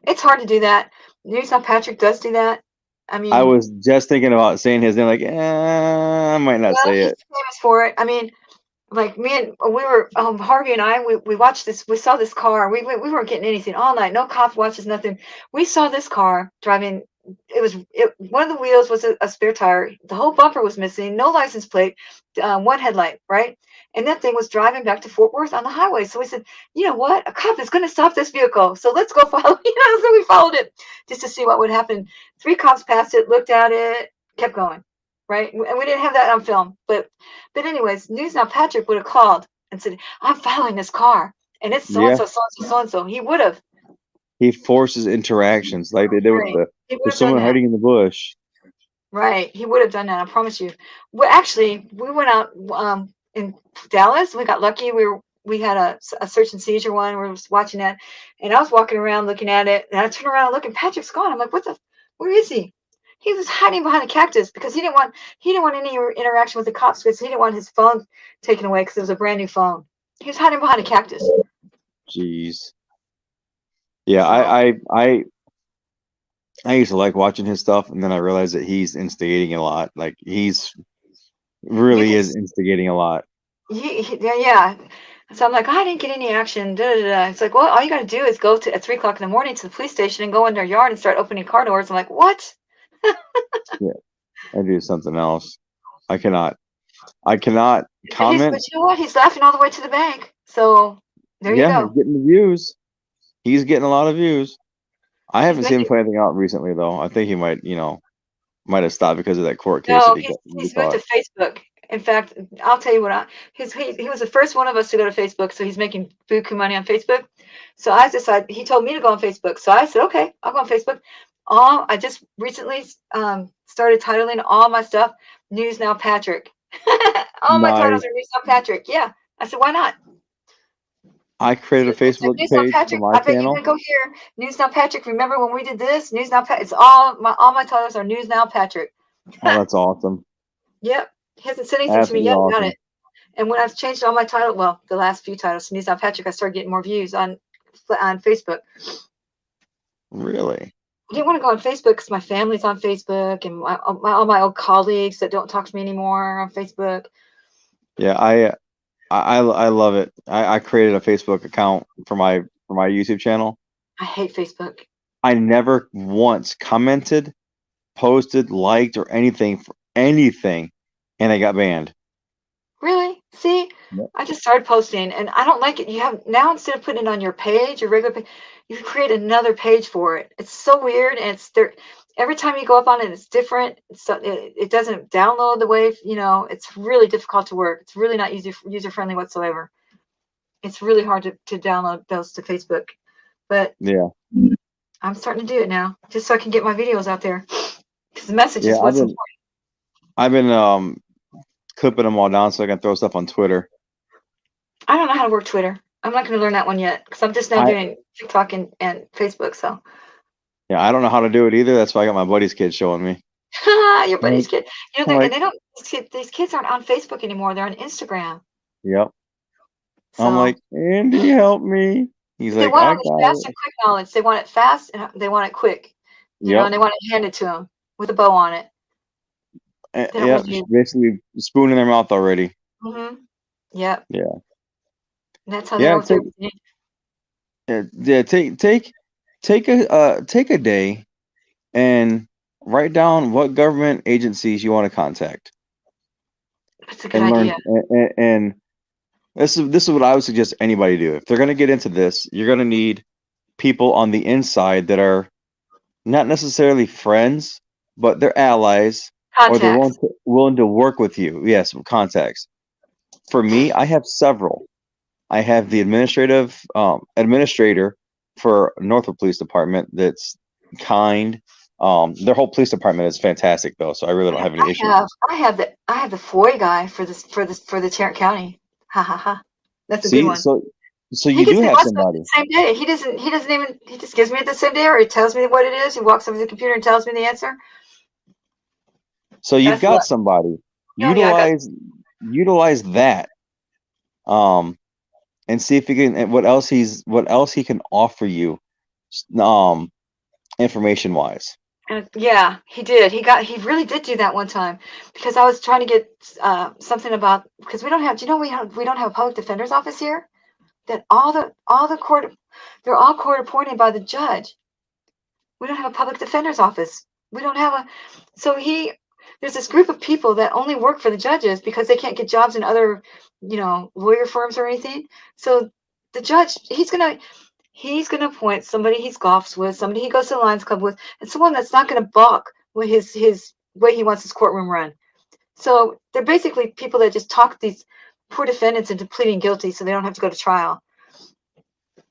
it's hard to do that. News Now Patrick does do that. I mean, I was just thinking about saying his name, like, I might not well, say he's it. famous for it. I mean, like we were Harvey and I we watched this. We saw this car. We weren't getting anything all night. No cop watches, nothing. We saw this car driving. One of the wheels was a spare tire. The whole bumper was missing. No license plate. One headlight. Right. And that thing was driving back to Fort Worth on the highway. So we said, you know what? A cop is going to stop this vehicle. So let's go follow. So we followed it just to see what would happen. 3 cops passed it, looked at it, kept going. Right. And we didn't have that on film. But anyways, News Now Patrick would have called and said, I'm following this car. And it's so and so, so and so, so and so. He would have. He forces interactions like they did with there's someone hiding in the bush. Right. He would have done that. I promise you. Well, actually, we went out in Dallas. We got lucky. We had a search and seizure one. We were watching that. And I was walking around looking at it. And I turned around and look, and Patrick's gone. I'm like, where is he? He was hiding behind a cactus because he didn't want any interaction with the cops because he didn't want his phone taken away because it was a brand new phone. He was hiding behind a cactus. Jeez. Yeah, I used to like watching his stuff, and then I realized that he's instigating a lot. Like he's really is instigating a lot. Yeah. So I'm like, I didn't get any action. It's like, well, all you got to do is go to at 3 o'clock in the morning to the police station and go in their yard and start opening car doors. I'm like, what? Yeah, I do something else. I cannot comment. But you know what? He's laughing all the way to the bank. So there you go. He's getting the views. He's getting a lot of views. I haven't seen him put anything out recently, though. I think he might have stopped because of that court case. No, he's moved to Facebook. In fact, I'll tell you what. He was the first one of us to go to Facebook, so he's making buku money on Facebook. So I decided. He told me to go on Facebook, so I said, okay, I'll go on Facebook. I just recently started titling all my stuff News Now Patrick. All my titles are News Now Patrick. Yeah, I said, why not? I created a Facebook page for my I bet channel. you can go here. News Now Patrick. Remember when we did this? News Now Patrick. It's all my titles are News Now Patrick. Oh, that's awesome. Yep. He hasn't said anything to me yet about it. And when I've changed all my title, well, the last few titles to News Now Patrick, I started getting more views on Facebook. Really? I didn't want to go on Facebook because my family's on Facebook and all my old colleagues that don't talk to me anymore are on Facebook. Yeah, I love it. I created a Facebook account for my YouTube channel. I hate Facebook. I never once commented, posted, liked, or anything for anything, and I got banned. Really? See, I just started posting, and I don't like it. You have now, instead of putting it on your page, your regular page, you create another page for it. It's so weird, and every time you go up on it, it's different. So it doesn't download the way, it's really difficult to work. It's really not user friendly whatsoever. It's really hard to download those to Facebook. But Yeah. I'm starting to do it now just so I can get my videos out there because the message Yeah, is what's important. I've been clipping them all down so I can throw stuff on Twitter. I don't know how to work Twitter. I'm not going to learn that one yet because I'm just now doing TikTok and Facebook. So Yeah, I don't know how to do it either. That's why I got my buddy's kid showing me. your buddy's kid, I'm like, and they don't. These kids aren't on Facebook anymore. They're on Instagram. yep. So I'm like, Andy, help me. He's they like, want I all this got fast it. and quick knowledge. They want it fast and they want it quick. Yep. And they want it handed to them with a bow on it. They don't Yeah, really. basically spoon in their mouth already. Mm-hmm. Yep. Yeah. And that's how they know if they're. Take a day and write down what government agencies you want to contact. That's a good And learn idea. and this is what I would suggest anybody do. If they're gonna get into this, you're gonna need people on the inside that are not necessarily friends, but they're allies or they're Contacts. willing to work with you. Yes, contacts. For me, I have several. I have the administrator for Norfolk Police Department that's kind. Their whole police department is fantastic though, so I really don't have any issues. I have the FOI guy for the Tarrant County. Ha ha ha. That's a good See, one. so He you gets do me have lots of somebody. the same day. He doesn't even, he just gives me it the same day, or he tells me what it is. He walks over to the computer and tells me the answer. So you've That's got what. somebody. Oh yeah, I got. Utilize that. And see if he can and what else he can offer you information wise. Yeah, he did. He really did do that one time because I was trying to get something about, because we don't have, do you know we don't have a public defender's office here? That all the court, they're all court appointed by the judge. We don't have a public defender's office. We don't have so there's this group of people that only work for the judges because they can't get jobs in other, lawyer firms or anything. So the judge, he's gonna appoint somebody he golfs with, somebody he goes to the Lions Club with, and someone that's not gonna balk with his way he wants his courtroom run. So they're basically people that just talk these poor defendants into pleading guilty so they don't have to go to trial.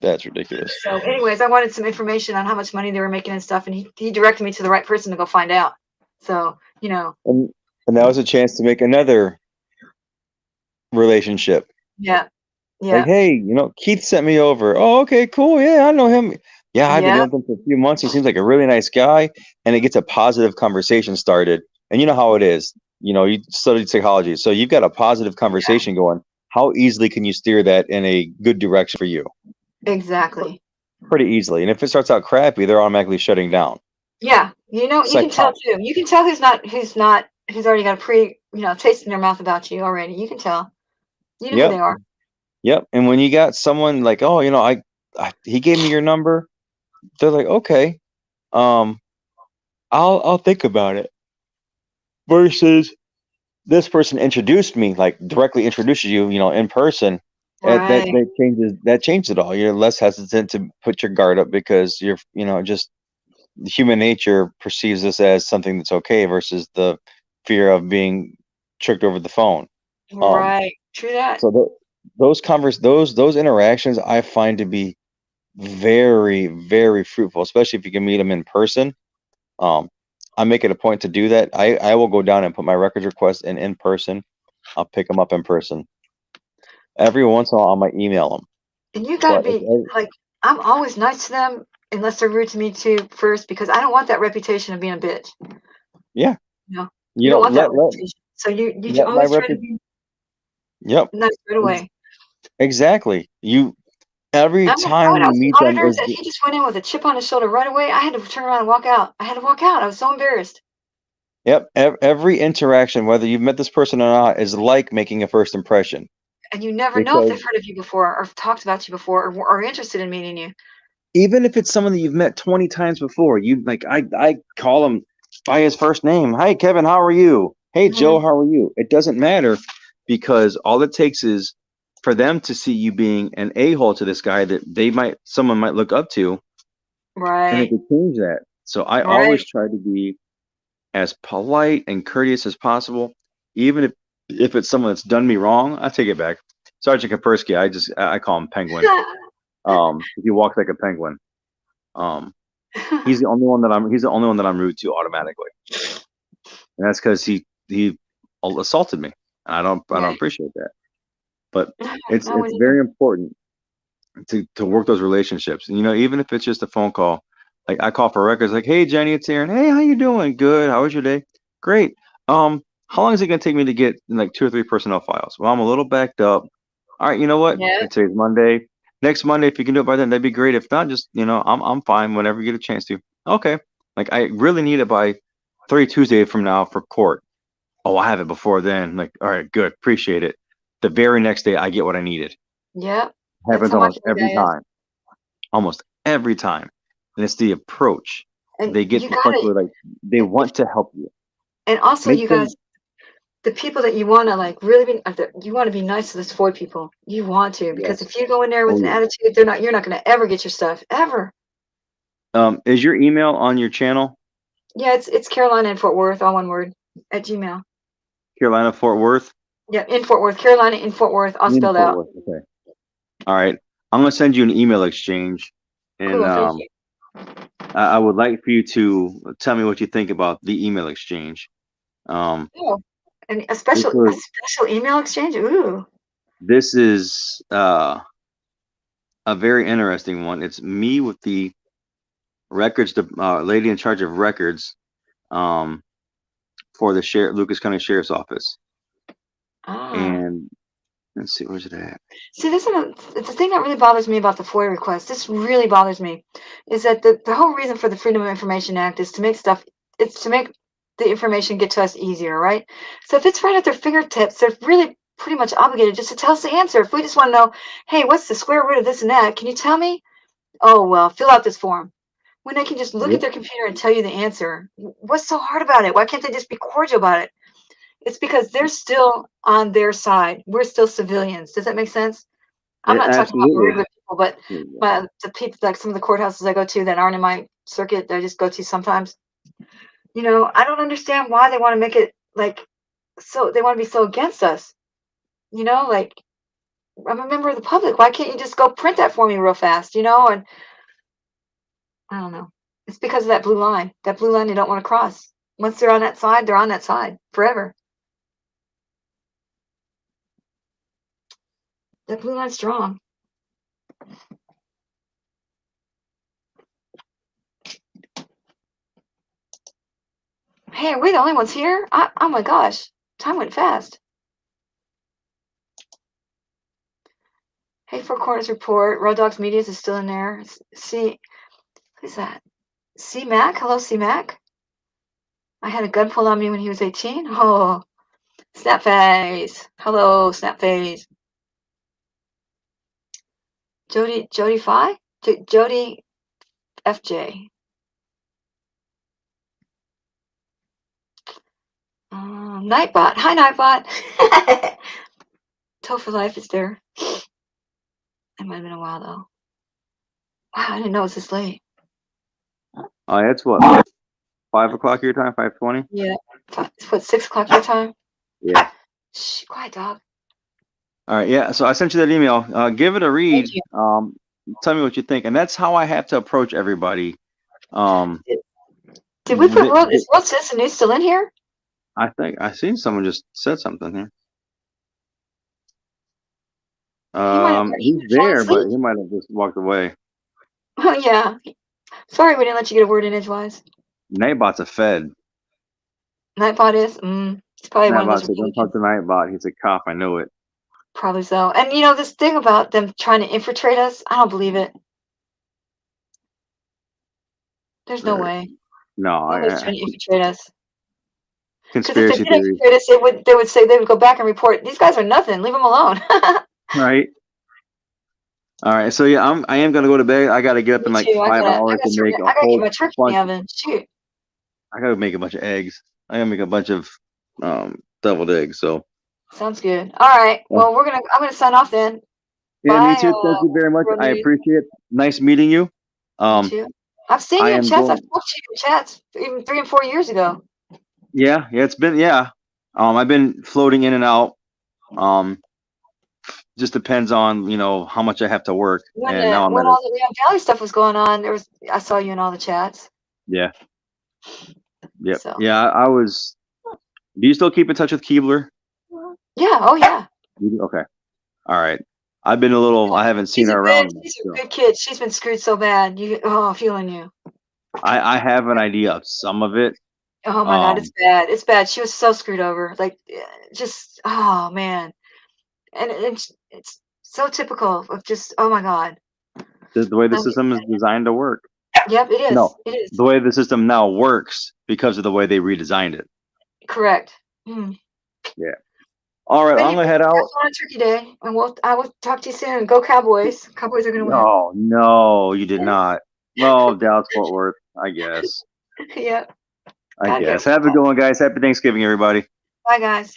That's ridiculous. So anyways, I wanted some information on how much money they were making and stuff, and he directed me to the right person to go find out. So, And that was a chance to make another relationship. Yeah. Like, hey, Keith sent me over. Oh, okay, cool. Yeah, I know him. Yeah, I've been Yeah. with him for a few months. He seems like a really nice guy. And it gets a positive conversation started. And you know how it is. You studied psychology. So you've got a positive conversation going. How easily can you steer that in a good direction for you? Exactly. Pretty easily. And if it starts out crappy, they're automatically shutting down. Yeah. You can tell too. You can tell who's already got a taste in their mouth about you already. You can tell. You know who Yep. they are. Yep. And when you got someone like, oh, he gave me your number, they're like, okay, I'll think about it. Versus this person introduced me, like directly introduces you, in person. Right. That changes it all. You're less hesitant to put your guard up because you're, just human nature perceives this as something that's okay versus the fear of being tricked over the phone. Right. True that. So those interactions I find to be very, very fruitful, especially if you can meet them in person. I make it a point to do that. I will go down and put my records request in person. I'll pick them up in person. Every once in a while, I might email them. And you gotta be like, I'm always nice to them unless they're rude to me too first, because I don't want that reputation of being a bitch. Yeah. No. You don't want that let reputation. So you let my always try to be Yep. nice right away. Exactly. Every I'm gonna tell time it. I you was meet some them auditors is that he just went in with a chip on his shoulder right away. I had to turn around and walk out. I was so embarrassed. Yep. Every interaction, whether you've met this person or not, is like making a first impression. And you never know if they've heard of you before or talked about you before or are interested in meeting you. Even if it's someone that you've met 20 times before, I call him by his first name. Hi, Kevin, how are you? Hey, Joe, how are you? It doesn't matter because all it takes is for them to see you being an a-hole to this guy that someone might look up to. Right. And it could change that. So I Right. always try to be as polite and courteous as possible, even if it's someone that's done me wrong. I take it back. Sergeant Kapersky, I call him Penguin. He walks like a penguin. He's the only one that I'm rude to automatically, and that's because he assaulted me, and I don't appreciate that. But it's I wouldn't very important to work those relationships. And, even if it's just a phone call, like I call for records, like, "Hey Jenny, it's Aaron. Hey, how you doing? Good. How was your day? Great. How long is it gonna take me to get like 2 or 3 personnel files? Well, I'm a little backed up. All right, you know what? Yeah. Today's Monday. Next Monday, if you can do it by then, that'd be great. If not, just I'm fine whenever you get a chance to. Okay. Like I really need it by 3 Tuesday from now for court. Oh, I have it before then. Like, all right, good. Appreciate it. The very next day, I get what I needed. Yeah. That's Happens how much almost every time. Almost every time. And it's the approach. And They get you to the point gotta, where like they want to help you. and also Make you them guys, the people that you want to like really be, you want to be nice to the Ford people. You want to, because if you go in there with Oh an yeah. attitude, you're not going to ever get your stuff ever. Is your email on your channel? Yeah, it's Carolina and Fort Worth, all one word, at Gmail. Carolina, Fort Worth? Yeah, in Fort Worth, Carolina in Fort Worth, all In spelled Fort out. Worth. Okay. All right. I'm gonna send you an email exchange, and Cool, thank you. I would like for you to tell me what you think about the email exchange. Oh, and a This special was email exchange. Ooh. this is a very interesting one. It's me with the records, the lady in charge of records, for the Lucas County Sheriff's Office. Ah. And let's see, where's it at? See, the thing that really bothers me about the FOIA request, this really bothers me, is that the whole reason for the Freedom of Information Act is to make the information get to us easier, right? So if it's right at their fingertips, they're really pretty much obligated just to tell us the answer. If we just want to know, hey, what's the square root of this and that? Can you tell me? Oh, well, fill out this form. When they can just look at their computer and tell you the answer. What's so hard about it? Why can't they just be cordial about it? It's because they're still on their side. We're still civilians. Does that make sense? I'm not talking about Absolutely. regular people, but the people, like some of the courthouses I go to that aren't in my circuit that I just go to sometimes. I don't understand why they want to make it like so they want to be so against us. Like I'm a member of the public. Why can't you just go print that for me real fast? And I don't know. It's because of that blue line. That blue line they don't want to cross. Once they're on that side, they're on that side forever. That blue line's strong. Hey, are we the only ones here? Oh my gosh, time went fast. Hey, Four Corners Report. Road Dogs Medias is still in there. Who's that? C Mac. Hello, C Mac. I had a gun pulled on me when he was 18. Oh, Snapface. Hello, Snapface. Jody Fi? Jody FJ. Nightbot. Hi, Nightbot. Toe for Life is there. It might have been a while, though. Wow, I didn't know it was this late. It's what, 5 o'clock your time, 5:20? Yeah. It's what, 6 o'clock your time? Yeah. Shh, quiet, dog. All right, yeah. So I sent you that email. Give it a read. Thank you. Tell me what you think, and that's how I have to approach everybody. Did we put is World Citizen News still in here? I think I seen someone just said something here. He's there, but he might have just walked away. Oh yeah. Sorry we didn't let you get a word in edgewise. Nightbot's a Fed. Nightbot is? It's probably one of Nightbot those said, "Don't talk to Nightbot. He's a cop. I know it." probably so. And this thing about them trying to infiltrate us, I don't believe it. There's no way. No, Nobody's trying to infiltrate us. Because if they conspiracy did theories, infiltrate us, they would go back and report, these guys are nothing, leave them alone. right? All right, so yeah, I am gonna go to bed. I gotta get up in Me like too. 5 hours to make a I gotta get whole my turkey in bunch. the oven. Shoot. I gotta make a bunch of eggs. I gotta make a bunch of deviled eggs. So Sounds good. All right. Well, I'm gonna sign off then. yeah, Bye, me too. Thank you very much. I Rodney. appreciate it. Nice meeting you. You too. I've seen I you in am chats. I've going. talked to you in chats even 3 and 4 years ago. Yeah, it's been I've been floating in and out. Just depends on how much I have to work, When and now I'm when at a all the Ram Valley stuff was going on, I saw you in all the chats. yeah. Yep. So Yeah, I was. Do you still keep in touch with Keebler? yeah, oh yeah. You do? Okay. All right. I've been a little. I haven't seen She's a her good, around much, she's a so good kid. She's been screwed so bad. Feeling you. I have an idea of some of it. Oh my God, it's bad. It's bad. She was so screwed over. Like, just oh man, and it's so typical of just oh my God. The way the I mean, system is designed to work. yep, it is. No, It is the way the system now works because of the way they redesigned it. correct. Mm. Yeah. All right, But I'm you gonna head have out. fun on Turkey Day, and I will talk to you soon. Go Cowboys! Cowboys are gonna win. Oh no, you did not. Well, Dallas Fort Worth, I guess. Yep. I Gotta get guess. Have a good one, guys. Happy Thanksgiving, everybody. Bye, guys.